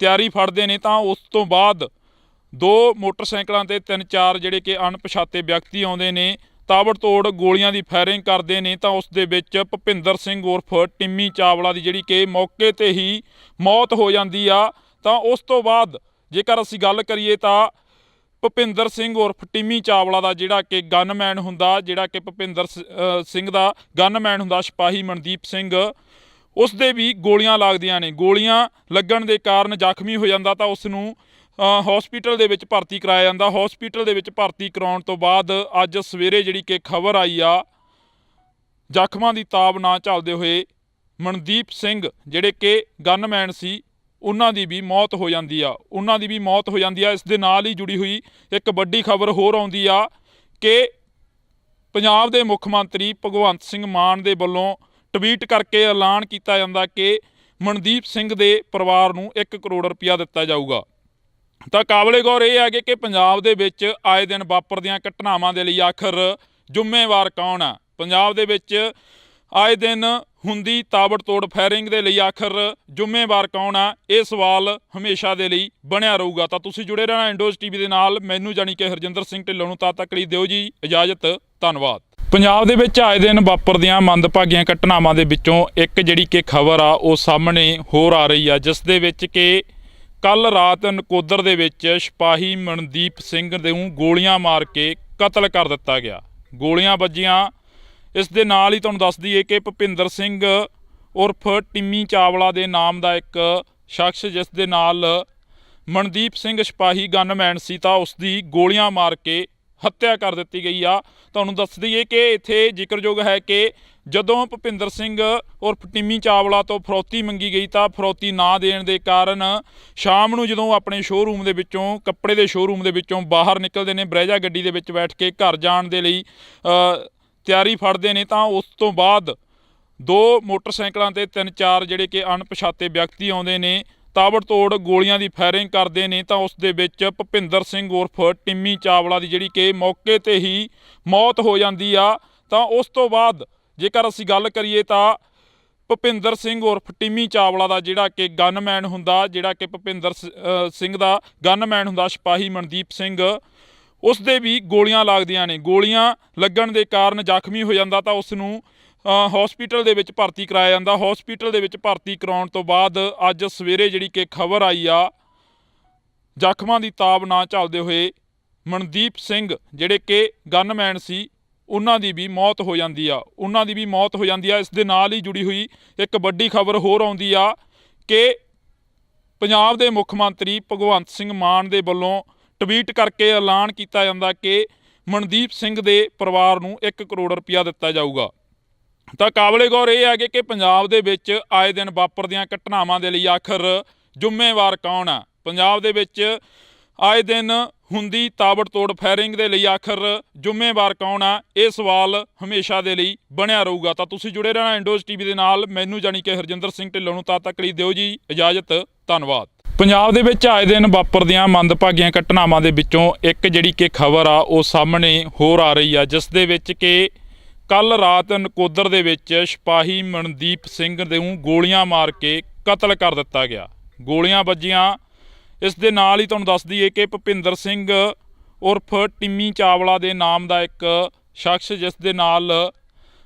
ਤਿਆਰੀ ਫੜਦੇ ਨੇ, ਤਾਂ ਉਸ ਤੋਂ ਬਾਅਦ 2 ਮੋਟਰਸਾਈਕਲਾਂ ਤੇ 3-4 ਜਿਹੜੇ ਕਿ ਅਣਪਛਾਤੇ ਵਿਅਕਤੀ ਆਉਂਦੇ ਨੇ, ਤਾਬੜਤੋੜ ਗੋਲੀਆਂ ਦੀ ਫਾਇਰਿੰਗ ਕਰਦੇ ਨੇ। ਤਾਂ ਉਸ ਦੇ ਵਿੱਚ ਭੁਪਿੰਦਰ ਸਿੰਘ ਉਰਫ ਟਿੰਮੀ ਚਾਵਲਾ ਦੀ ਜਿਹੜੀ ਕਿ ਮੌਕੇ ਤੇ ਹੀ ਮੌਤ ਹੋ ਜਾਂਦੀ ਆ। ਤਾਂ ਉਸ ਤੋਂ ਬਾਅਦ ਜੇਕਰ ਅਸੀਂ ਗੱਲ ਕਰੀਏ ਤਾਂ ਭੁਪਿੰਦਰ ਸਿੰਘ ਉਰਫ ਟਿੰਮੀ ਚਾਵਲਾ ਦਾ ਜਿਹੜਾ ਕਿ ਗਨਮੈਨ ਹੁੰਦਾ, ਜਿਹੜਾ ਕਿ ਭੁਪਿੰਦਰ ਸਿੰਘ ਦਾ ਗਨਮੈਨ ਹੁੰਦਾ ਸਿਪਾਹੀ ਮਨਦੀਪ ਸਿੰਘ, ਉਸ ਦੇ ਵੀ ਗੋਲੀਆਂ ਲੱਗਦੀਆਂ ਨੇ। ਗੋਲੀਆਂ ਲੱਗਣ ਦੇ ਕਾਰਨ ਜ਼ਖਮੀ ਹੋ ਜਾਂਦਾ, ਤਾਂ ਉਸ ਨੂੰ ਹਸਪੀਟਲ ਦੇ ਵਿੱਚ ਭਰਤੀ ਕਰਾਇਆ ਜਾਂਦਾ। ਹਸਪੀਟਲ ਦੇ ਵਿੱਚ ਭਰਤੀ ਕਰਾਉਣ ਤੋਂ ਬਾਅਦ ਅੱਜ ਸਵੇਰੇ ਜਿਹੜੀ ਕਿ ਖਬਰ ਆਈ ਆ, ਜ਼ਖਮਾਂ ਦੀ ਤਾਬ ਨਾ ਝੱਲਦੇ ਹੋਏ ਮਨਦੀਪ ਸਿੰਘ ਜਿਹੜੇ ਕਿ ਗਨਮੈਨ ਸੀ, ਉਹਨਾਂ ਦੀ ਵੀ ਮੌਤ ਹੋ ਜਾਂਦੀ ਆ। ਇਸ ਦੇ ਨਾਲ ਹੀ ਜੁੜੀ ਹੋਈ ਇੱਕ ਵੱਡੀ ਖਬਰ ਹੋਰ ਆਉਂਦੀ ਆ ਕਿ ਪੰਜਾਬ ਦੇ ਮੁੱਖ ਮੰਤਰੀ ਭਗਵੰਤ ਸਿੰਘ ਮਾਨ ਦੇ ਵੱਲੋਂ ਟਵੀਟ ਕਰਕੇ ਐਲਾਨ ਕੀਤਾ ਜਾਂਦਾ ਕਿ ਮਨਦੀਪ ਸਿੰਘ ਦੇ ਪਰਿਵਾਰ ਨੂੰ 1 ਕਰੋੜ ਰੁਪਇਆ ਦਿੱਤਾ ਜਾਊਗਾ। ਤਾਂ ਕਾਬਲੇ ਗੌਰ ਇਹ ਹੈ ਕਿ ਪੰਜਾਬ ਦੇ ਵਿੱਚ ਆਏ ਦਿਨ ਵਾਪਰਦੀਆਂ ਘਟਨਾਵਾਂ ਦੇ ਲਈ ਆਖਰ ਜ਼ਿੰਮੇਵਾਰ ਕੌਣ ਆ? ਪੰਜਾਬ ਦੇ ਵਿੱਚ ਆਏ ਦਿਨ ਹੁੰਦੀ ਤਾਬੜਤੋੜ ਫਾਇਰਿੰਗ ਦੇ ਲਈ ਆਖਰ ਜ਼ਿੰਮੇਵਾਰ ਕੌਣ ਆ? ਇਹ ਸਵਾਲ ਹਮੇਸ਼ਾ ਦੇ ਲਈ ਬਣਿਆ ਰਹੂਗਾ। ਤਾਂ ਤੁਸੀਂ ਜੁੜੇ ਰਹਿਣਾ ਇੰਡੋਜ਼ ਟੀਵੀ ਦੇ ਨਾਲ। ਮੈਨੂੰ ਜਾਣੀ ਕਿ ਹਰਜਿੰਦਰ ਸਿੰਘ ਢਿੱਲੋਂ ਨੂੰ ਤਦ ਤੱਕ ਲਈ ਦਿਓ ਜੀ ਇਜਾਜ਼ਤ। ਧੰਨਵਾਦ। ਪੰਜਾਬ ਦੇ ਵਿੱਚ ਆਏ ਦਿਨ ਵਾਪਰਦੀਆਂ ਮੰਦਭਾਗੀਆਂ ਘਟਨਾਵਾਂ ਦੇ ਵਿੱਚੋਂ ਇੱਕ ਜਿਹੜੀ ਕਿ ਖਬਰ ਆ ਉਹ ਸਾਹਮਣੇ ਹੋਰ ਆ ਰਹੀ ਆ, ਜਿਸ ਦੇ ਵਿੱਚ ਕਿ ਕੱਲ੍ਹ ਰਾਤ ਨਕੋਦਰ ਦੇ ਵਿੱਚ ਸਿਪਾਹੀ ਮਨਦੀਪ ਸਿੰਘ ਨੂੰ ਗੋਲੀਆਂ ਮਾਰ ਕੇ ਕਤਲ ਕਰ ਦਿੱਤਾ ਗਿਆ। ਗੋਲੀਆਂ ਵੱਜੀਆਂ। ਇਸ ਦੇ ਨਾਲ ਹੀ ਤੁਹਾਨੂੰ ਦੱਸ ਦਈਏ ਕਿ ਭੁਪਿੰਦਰ ਸਿੰਘ ਉਰਫ ਟਿੰਮੀ ਚਾਵਲਾ ਦੇ ਨਾਮ ਦਾ ਇੱਕ ਸ਼ਖਸ, ਜਿਸ ਦੇ ਨਾਲ ਮਨਦੀਪ ਸਿੰਘ ਸਿਪਾਹੀ ਗਨਮੈਨ ਸੀ, ਤਾਂ ਉਸ ਦੀ ਗੋਲੀਆਂ ਮਾਰ ਕੇ ਹੱਤਿਆ ਕਰ ਦਿੱਤੀ ਗਈ ਆ। ਤੁਹਾਨੂੰ ਦੱਸ ਦਈਏ ਕਿ ਇੱਥੇ ਜ਼ਿਕਰਯੋਗ ਹੈ ਕਿ ਜਦੋਂ ਭੁਪਿੰਦਰ ਸਿੰਘ ਉਰਫ ਟਿੰਮੀ ਚਾਵਲਾ ਤੋਂ ਫਰੌਤੀ ਮੰਗੀ ਗਈ ਤਾਂ ਫਰੌਤੀ ਨਾ ਦੇਣ ਦੇ ਕਾਰਨ ਸ਼ਾਮ ਨੂੰ ਜਦੋਂ ਆਪਣੇ ਸ਼ੋਅਰੂਮ ਦੇ ਵਿੱਚੋਂ ਕੱਪੜੇ ਦੇ ਸ਼ੋਅਰੂਮ ਦੇ ਵਿੱਚੋਂ ਬਾਹਰ ਨਿਕਲਦੇ ਨੇ, ਬਰੈਜਾ ਗੱਡੀ ਦੇ ਵਿੱਚ ਬੈਠ ਕੇ ਘਰ ਜਾਣ ਦੇ ਲਈ ਤਿਆਰੀ ਫੜਦੇ ਨੇ, ਤਾਂ ਉਸ ਤੋਂ ਬਾਅਦ 2 ਮੋਟਰਸਾਈਕਲਾਂ ਤੇ 3-4 ਜਿਹੜੇ ਕਿ ਅਣਪਛਾਤੇ ਵਿਅਕਤੀ ਆਉਂਦੇ ਨੇ, ਤਾਬੜਤੋੜ ਗੋਲੀਆਂ ਦੀ ਫਾਇਰਿੰਗ ਕਰਦੇ ਨੇ। ਤਾਂ ਉਸ ਦੇ ਵਿੱਚ ਭੁਪਿੰਦਰ ਸਿੰਘ ਉਰਫ ਟਿੰਮੀ ਚਾਵਲਾ ਦੀ ਜਿਹੜੀ ਕਿ ਮੌਕੇ ਤੇ ਹੀ ਮੌਤ ਹੋ ਜਾਂਦੀ ਆ। ਤਾਂ ਉਸ ਤੋਂ ਬਾਅਦ ਜੇਕਰ ਅਸੀਂ ਗੱਲ ਕਰੀਏ ਤਾਂ ਭੁਪਿੰਦਰ ਸਿੰਘ ਉਰਫ ਟਿੰਮੀ ਚਾਵਲਾ ਦਾ ਜਿਹੜਾ ਕਿ ਗਨਮੈਨ ਹੁੰਦਾ, ਜਿਹੜਾ ਕਿ ਭੁਪਿੰਦਰ ਸਿੰਘ ਦਾ ਗਨਮੈਨ ਹੁੰਦਾ ਸਿਪਾਹੀ ਮਨਦੀਪ ਸਿੰਘ, ਉਸ ਦੇ ਵੀ ਗੋਲੀਆਂ ਲੱਗਦੀਆਂ ਨੇ। ਗੋਲੀਆਂ ਲੱਗਣ ਦੇ ਕਾਰਨ ਜ਼ਖਮੀ ਹੋ ਜਾਂਦਾ ਤਾਂ ਉਸ ਨੂੰ ਹਸਪੀਟਲ ਦੇ ਵਿੱਚ ਭਰਤੀ ਕਰਾਇਆ ਜਾਂਦਾ। ਹਸਪੀਟਲ ਦੇ ਵਿੱਚ ਭਰਤੀ ਕਰਾਉਣ ਤੋਂ ਬਾਅਦ ਅੱਜ ਸਵੇਰੇ ਜਿਹੜੀ ਕਿ ਖਬਰ ਆਈ ਆ, ਜ਼ਖਮਾਂ ਦੀ ਤਾਬ ਨਾ ਝੱਲਦੇ ਹੋਏ ਮਨਦੀਪ ਸਿੰਘ ਜਿਹੜੇ ਕਿ ਗਨਮੈਨ ਸੀ, ਉਹਨਾਂ ਦੀ ਵੀ ਮੌਤ ਹੋ ਜਾਂਦੀ ਆ। ਇਸ ਦੇ ਨਾਲ ਹੀ ਜੁੜੀ ਹੋਈ ਇੱਕ ਵੱਡੀ ਖਬਰ ਹੋਰ ਆਉਂਦੀ ਆ ਕਿ ਪੰਜਾਬ ਦੇ ਮੁੱਖ ਮੰਤਰੀ ਭਗਵੰਤ ਸਿੰਘ ਮਾਨ ਦੇ ਵੱਲੋਂ ਟਵੀਟ ਕਰਕੇ ਐਲਾਨ ਕੀਤਾ ਜਾਂਦਾ ਕਿ ਮਨਦੀਪ ਸਿੰਘ ਦੇ ਪਰਿਵਾਰ ਨੂੰ 1 ਕਰੋੜ ਰੁਪਇਆ ਦਿੱਤਾ ਜਾਊਗਾ। ਤਾਂ ਕਾਬਲੇ ਗੌਰ ਇਹ ਹੈ ਕਿ ਪੰਜਾਬ ਦੇ ਵਿੱਚ ਆਏ ਦਿਨ ਵਾਪਰਦੀਆਂ ਘਟਨਾਵਾਂ ਦੇ ਲਈ ਆਖਰ ਜ਼ਿੰਮੇਵਾਰ ਕੌਣ ਆ? ਪੰਜਾਬ ਦੇ ਵਿੱਚ ਆਏ ਦਿਨ ਹੁੰਦੀ ਤਾਬੜਤੋੜ ਫਾਇਰਿੰਗ ਦੇ ਲਈ ਆਖਰ ਜ਼ਿੰਮੇਵਾਰ ਕੌਣ ਆ? ਇਹ ਸਵਾਲ ਹਮੇਸ਼ਾ ਦੇ ਲਈ ਬਣਿਆ ਰਹੂਗਾ। ਤਾਂ ਤੁਸੀਂ ਜੁੜੇ ਰਹਿਣਾ ਇੰਡੋਜ਼ ਟੀਵੀ ਦੇ ਨਾਲ। ਮੈਨੂੰ ਜਾਣੀ ਕਿ ਹਰਜਿੰਦਰ ਸਿੰਘ ਢਿੱਲੋਂ ਨੂੰ ਤਦ ਤੱਕ ਲਈ ਦਿਓ ਜੀ ਇਜਾਜ਼ਤ। ਧੰਨਵਾਦ। ਪੰਜਾਬ ਦੇ ਵਿੱਚ ਆਏ ਦਿਨ ਵਾਪਰਦੀਆਂ ਮੰਦਭਾਗੀਆਂ ਘਟਨਾਵਾਂ ਦੇ ਵਿੱਚੋਂ ਇੱਕ ਜਿਹੜੀ ਕਿ ਖਬਰ ਆ ਉਹ ਸਾਹਮਣੇ ਹੋਰ ਆ ਰਹੀ ਆ, ਜਿਸ ਦੇ ਵਿੱਚ ਕਿ ਕੱਲ ਰਾਤ ਨਕੋਦਰ ਦੇ ਵਿੱਚ ਸਿਪਾਹੀ ਮਨਦੀਪ ਸਿੰਘ ਨੂੰ ਗੋਲੀਆਂ ਮਾਰ ਕੇ ਕਤਲ ਕਰ ਦਿੱਤਾ ਗਿਆ। ਗੋਲੀਆਂ ਵੱਜੀਆਂ। ਇਸ ਦੇ ਨਾਲ ਹੀ ਤੁਹਾਨੂੰ ਦੱਸ ਦਈਏ ਕਿ ਭੁਪਿੰਦਰ ਸਿੰਘ ਉਰਫ ਟਿੰਮੀ ਚਾਵਲਾ ਦੇ ਨਾਮ ਦਾ ਇੱਕ ਸ਼ਖਸ, ਜਿਸ ਦੇ ਨਾਲ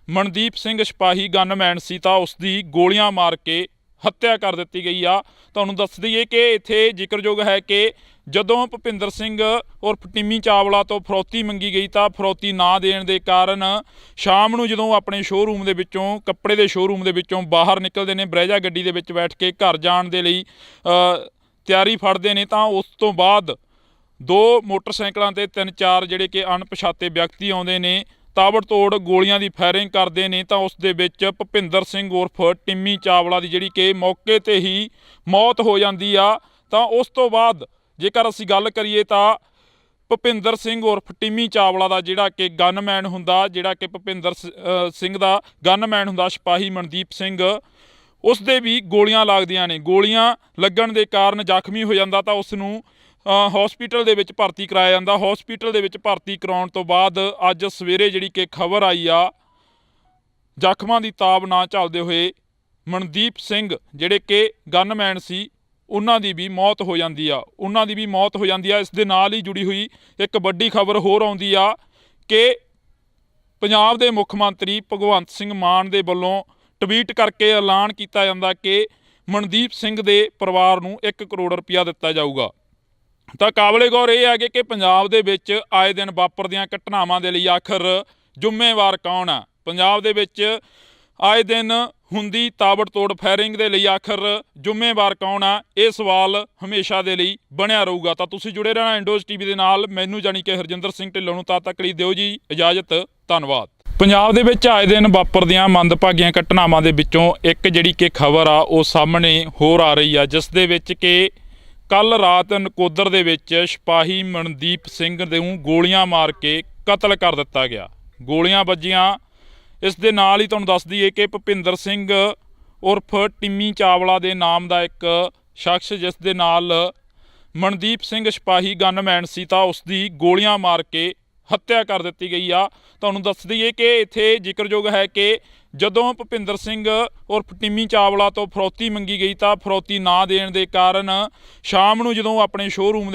ਮਨਦੀਪ ਸਿੰਘ ਸਿਪਾਹੀ ਗਨਮੈਨ ਸੀ, ਤਾਂ ਉਸ ਦੀ ਗੋਲੀਆਂ ਮਾਰ ਕੇ ਹੱਤਿਆ ਕਰ ਦਿੱਤੀ ਗਈ ਆ। ਤੁਹਾਨੂੰ ਦੱਸ ਦਈਏ ਕਿ ਇੱਥੇ ਜ਼ਿਕਰਯੋਗ ਹੈ ਕਿ ਜਦੋਂ ਭੁਪਿੰਦਰ ਸਿੰਘ ਉਰਫ ਟਿੰਮੀ ਚਾਵਲਾ ਤੋਂ ਫਰੌਤੀ ਮੰਗੀ ਗਈ ਤਾਂ ਫਰੌਤੀ ਨਾ ਦੇਣ ਦੇ ਕਾਰਨ ਸ਼ਾਮ ਨੂੰ ਜਦੋਂ ਆਪਣੇ ਸ਼ੋਅਰੂਮ ਦੇ ਵਿੱਚੋਂ ਕੱਪੜੇ ਦੇ ਸ਼ੋਅਰੂਮ ਦੇ ਵਿੱਚੋਂ ਬਾਹਰ ਨਿਕਲਦੇ ਨੇ, ਬਰੈਜਾ ਗੱਡੀ ਦੇ ਵਿੱਚ ਬੈਠ ਕੇ ਘਰ ਜਾਣ ਦੇ ਲਈ ਤਿਆਰੀ ਫੜਦੇ ਨੇ, ਤਾਂ ਉਸ ਤੋਂ ਬਾਅਦ 2 ਮੋਟਰਸਾਈਕਲਾਂ ਤੇ 3-4 ਜਿਹੜੇ ਕਿ ਅਣਪਛਾਤੇ ਵਿਅਕਤੀ ਆਉਂਦੇ ਨੇ, ਤਾਬੜਤੋੜ ਗੋਲੀਆਂ ਦੀ ਫਾਇਰਿੰਗ ਕਰਦੇ ਨੇ। ਤਾਂ ਉਸ ਦੇ ਵਿੱਚ ਭੁਪਿੰਦਰ ਸਿੰਘ ਉਰਫ ਟਿੰਮੀ ਚਾਵਲਾ ਦੀ ਜਿਹੜੀ ਕਿ ਮੌਕੇ ਤੇ ਹੀ ਮੌਤ ਹੋ ਜਾਂਦੀ ਆ। ਤਾਂ ਉਸ ਤੋਂ ਬਾਅਦ ਜੇਕਰ ਅਸੀਂ ਗੱਲ ਕਰੀਏ ਤਾਂ ਭੁਪਿੰਦਰ ਸਿੰਘ ਉਰਫ ਟਿੰਮੀ ਚਾਵਲਾ ਦਾ ਜਿਹੜਾ ਕਿ ਗਨਮੈਨ ਹੁੰਦਾ, ਜਿਹੜਾ ਕਿ ਭੁਪਿੰਦਰ ਸਿੰਘ ਦਾ ਗਨਮੈਨ ਹੁੰਦਾ ਸਿਪਾਹੀ ਮਨਦੀਪ ਸਿੰਘ, ਉਸ ਦੇ ਵੀ ਗੋਲੀਆਂ ਲੱਗਦੀਆਂ ਨੇ। ਗੋਲੀਆਂ ਲੱਗਣ ਦੇ ਕਾਰਨ ਜ਼ਖਮੀ ਹੋ ਜਾਂਦਾ ਤਾਂ ਉਸ ਨੂੰ ਹਸਪੀਟਲ ਦੇ ਵਿੱਚ ਭਰਤੀ ਕਰਾਇਆ ਜਾਂਦਾ। ਹਸਪੀਟਲ ਦੇ ਵਿੱਚ ਭਰਤੀ ਕਰਾਉਣ ਤੋਂ ਬਾਅਦ ਅੱਜ ਸਵੇਰੇ ਜਿਹੜੀ ਕਿ ਖਬਰ ਆਈ ਆ, ਜ਼ਖਮਾਂ ਦੀ ਤਾਬ ਨਾ ਝੱਲਦੇ ਹੋਏ ਮਨਦੀਪ ਸਿੰਘ ਜਿਹੜੇ ਕਿ ਗਨਮੈਨ ਸੀ, ਉਹਨਾਂ ਦੀ ਵੀ ਮੌਤ ਹੋ ਜਾਂਦੀ ਆ। ਇਸ ਦੇ ਨਾਲ ਹੀ ਜੁੜੀ ਹੋਈ ਇੱਕ ਵੱਡੀ ਖਬਰ ਹੋਰ ਆਉਂਦੀ ਆ ਕਿ ਪੰਜਾਬ ਦੇ ਮੁੱਖ ਮੰਤਰੀ ਭਗਵੰਤ ਸਿੰਘ ਮਾਨ ਦੇ ਵੱਲੋਂ ਟਵੀਟ ਕਰਕੇ ਐਲਾਨ ਕੀਤਾ ਜਾਂਦਾ ਕਿ ਮਨਦੀਪ ਸਿੰਘ ਦੇ ਪਰਿਵਾਰ ਨੂੰ 1 ਕਰੋੜ ਰੁਪਇਆ ਦਿੱਤਾ ਜਾਊਗਾ। ਤਾਂ ਕਾਬਲੇ ਗੌਰ ਇਹ ਹੈ ਕਿ ਪੰਜਾਬ ਦੇ ਵਿੱਚ ਆਏ ਦਿਨ ਵਾਪਰਦੀਆਂ ਘਟਨਾਵਾਂ ਦੇ ਲਈ ਆਖਰ ਜ਼ਿੰਮੇਵਾਰ ਕੌਣ ਆ? ਪੰਜਾਬ ਦੇ ਵਿੱਚ ਆਏ ਦਿਨ ਹੁੰਦੀ ਤਾਬੜਤੋੜ ਫਾਇਰਿੰਗ ਦੇ ਲਈ ਆਖਰ ਜ਼ਿੰਮੇਵਾਰ ਕੌਣ ਆ? ਇਹ ਸਵਾਲ ਹਮੇਸ਼ਾ ਦੇ ਲਈ ਬਣਿਆ ਰਹੂਗਾ। ਤਾਂ ਤੁਸੀਂ ਜੁੜੇ ਰਹਿਣਾ ਇੰਡੋਜ਼ ਟੀਵੀ ਦੇ ਨਾਲ। ਮੈਨੂੰ ਜਾਣੀ ਕਿ ਹਰਜਿੰਦਰ ਸਿੰਘ ਢਿੱਲੋਂ ਨੂੰ ਤਦ ਤੱਕ ਲਈ ਦਿਓ ਜੀ ਇਜਾਜ਼ਤ। ਧੰਨਵਾਦ। ਪੰਜਾਬ ਦੇ ਵਿੱਚ ਆਏ ਦਿਨ ਵਾਪਰਦੀਆਂ ਮੰਦਭਾਗੀਆਂ ਘਟਨਾਵਾਂ ਦੇ ਵਿੱਚੋਂ ਇੱਕ ਜਿਹੜੀ ਕਿ ਖਬਰ ਆ ਉਹ ਸਾਹਮਣੇ ਹੋਰ ਆ ਰਹੀ ਆ, ਜਿਸ ਦੇ ਵਿੱਚ ਕਿ ਕੱਲ ਰਾਤ ਨਕੋਦਰ ਦੇ ਵਿੱਚ ਸਿਪਾਹੀ ਮਨਦੀਪ ਸਿੰਘ ਨੂੰ ਗੋਲੀਆਂ ਮਾਰ ਕੇ ਕਤਲ ਕਰ ਦਿੱਤਾ ਗਿਆ। ਗੋਲੀਆਂ ਵੱਜੀਆਂ। ਇਸ ਦੇ ਨਾਲ ਹੀ ਤੁਹਾਨੂੰ ਦੱਸ ਦਈਏ ਕਿ ਭੁਪਿੰਦਰ ਸਿੰਘ ਉਰਫ ਟਿੰਮੀ ਚਾਵਲਾ ਦੇ ਨਾਮ ਦਾ ਇੱਕ ਸ਼ਖਸ, ਜਿਸ ਦੇ ਨਾਲ ਮਨਦੀਪ ਸਿੰਘ ਸਿਪਾਹੀ ਗਨਮੈਨ ਸੀ, ਤਾਂ ਉਸ ਦੀ ਗੋਲੀਆਂ ਮਾਰ ਕੇ ਹੱਤਿਆ ਕਰ ਦਿੱਤੀ ਗਈ ਆ। ਤੁਹਾਨੂੰ ਦੱਸ ਦਈਏ ਕਿ ਇੱਥੇ ਜ਼ਿਕਰਯੋਗ ਹੈ ਕਿ ਜਦੋਂ ਭੁਪਿੰਦਰ ਸਿੰਘ ਉਰਫ ਟਿੰਮੀ ਚਾਵਲਾ ਤੋਂ ਫਰੌਤੀ ਮੰਗੀ ਗਈ ਤਾਂ ਫਰੌਤੀ ਨਾ ਦੇਣ ਦੇ ਕਾਰਨ ਸ਼ਾਮ ਨੂੰ ਜਦੋਂ ਆਪਣੇ ਸ਼ੋਅਰੂਮ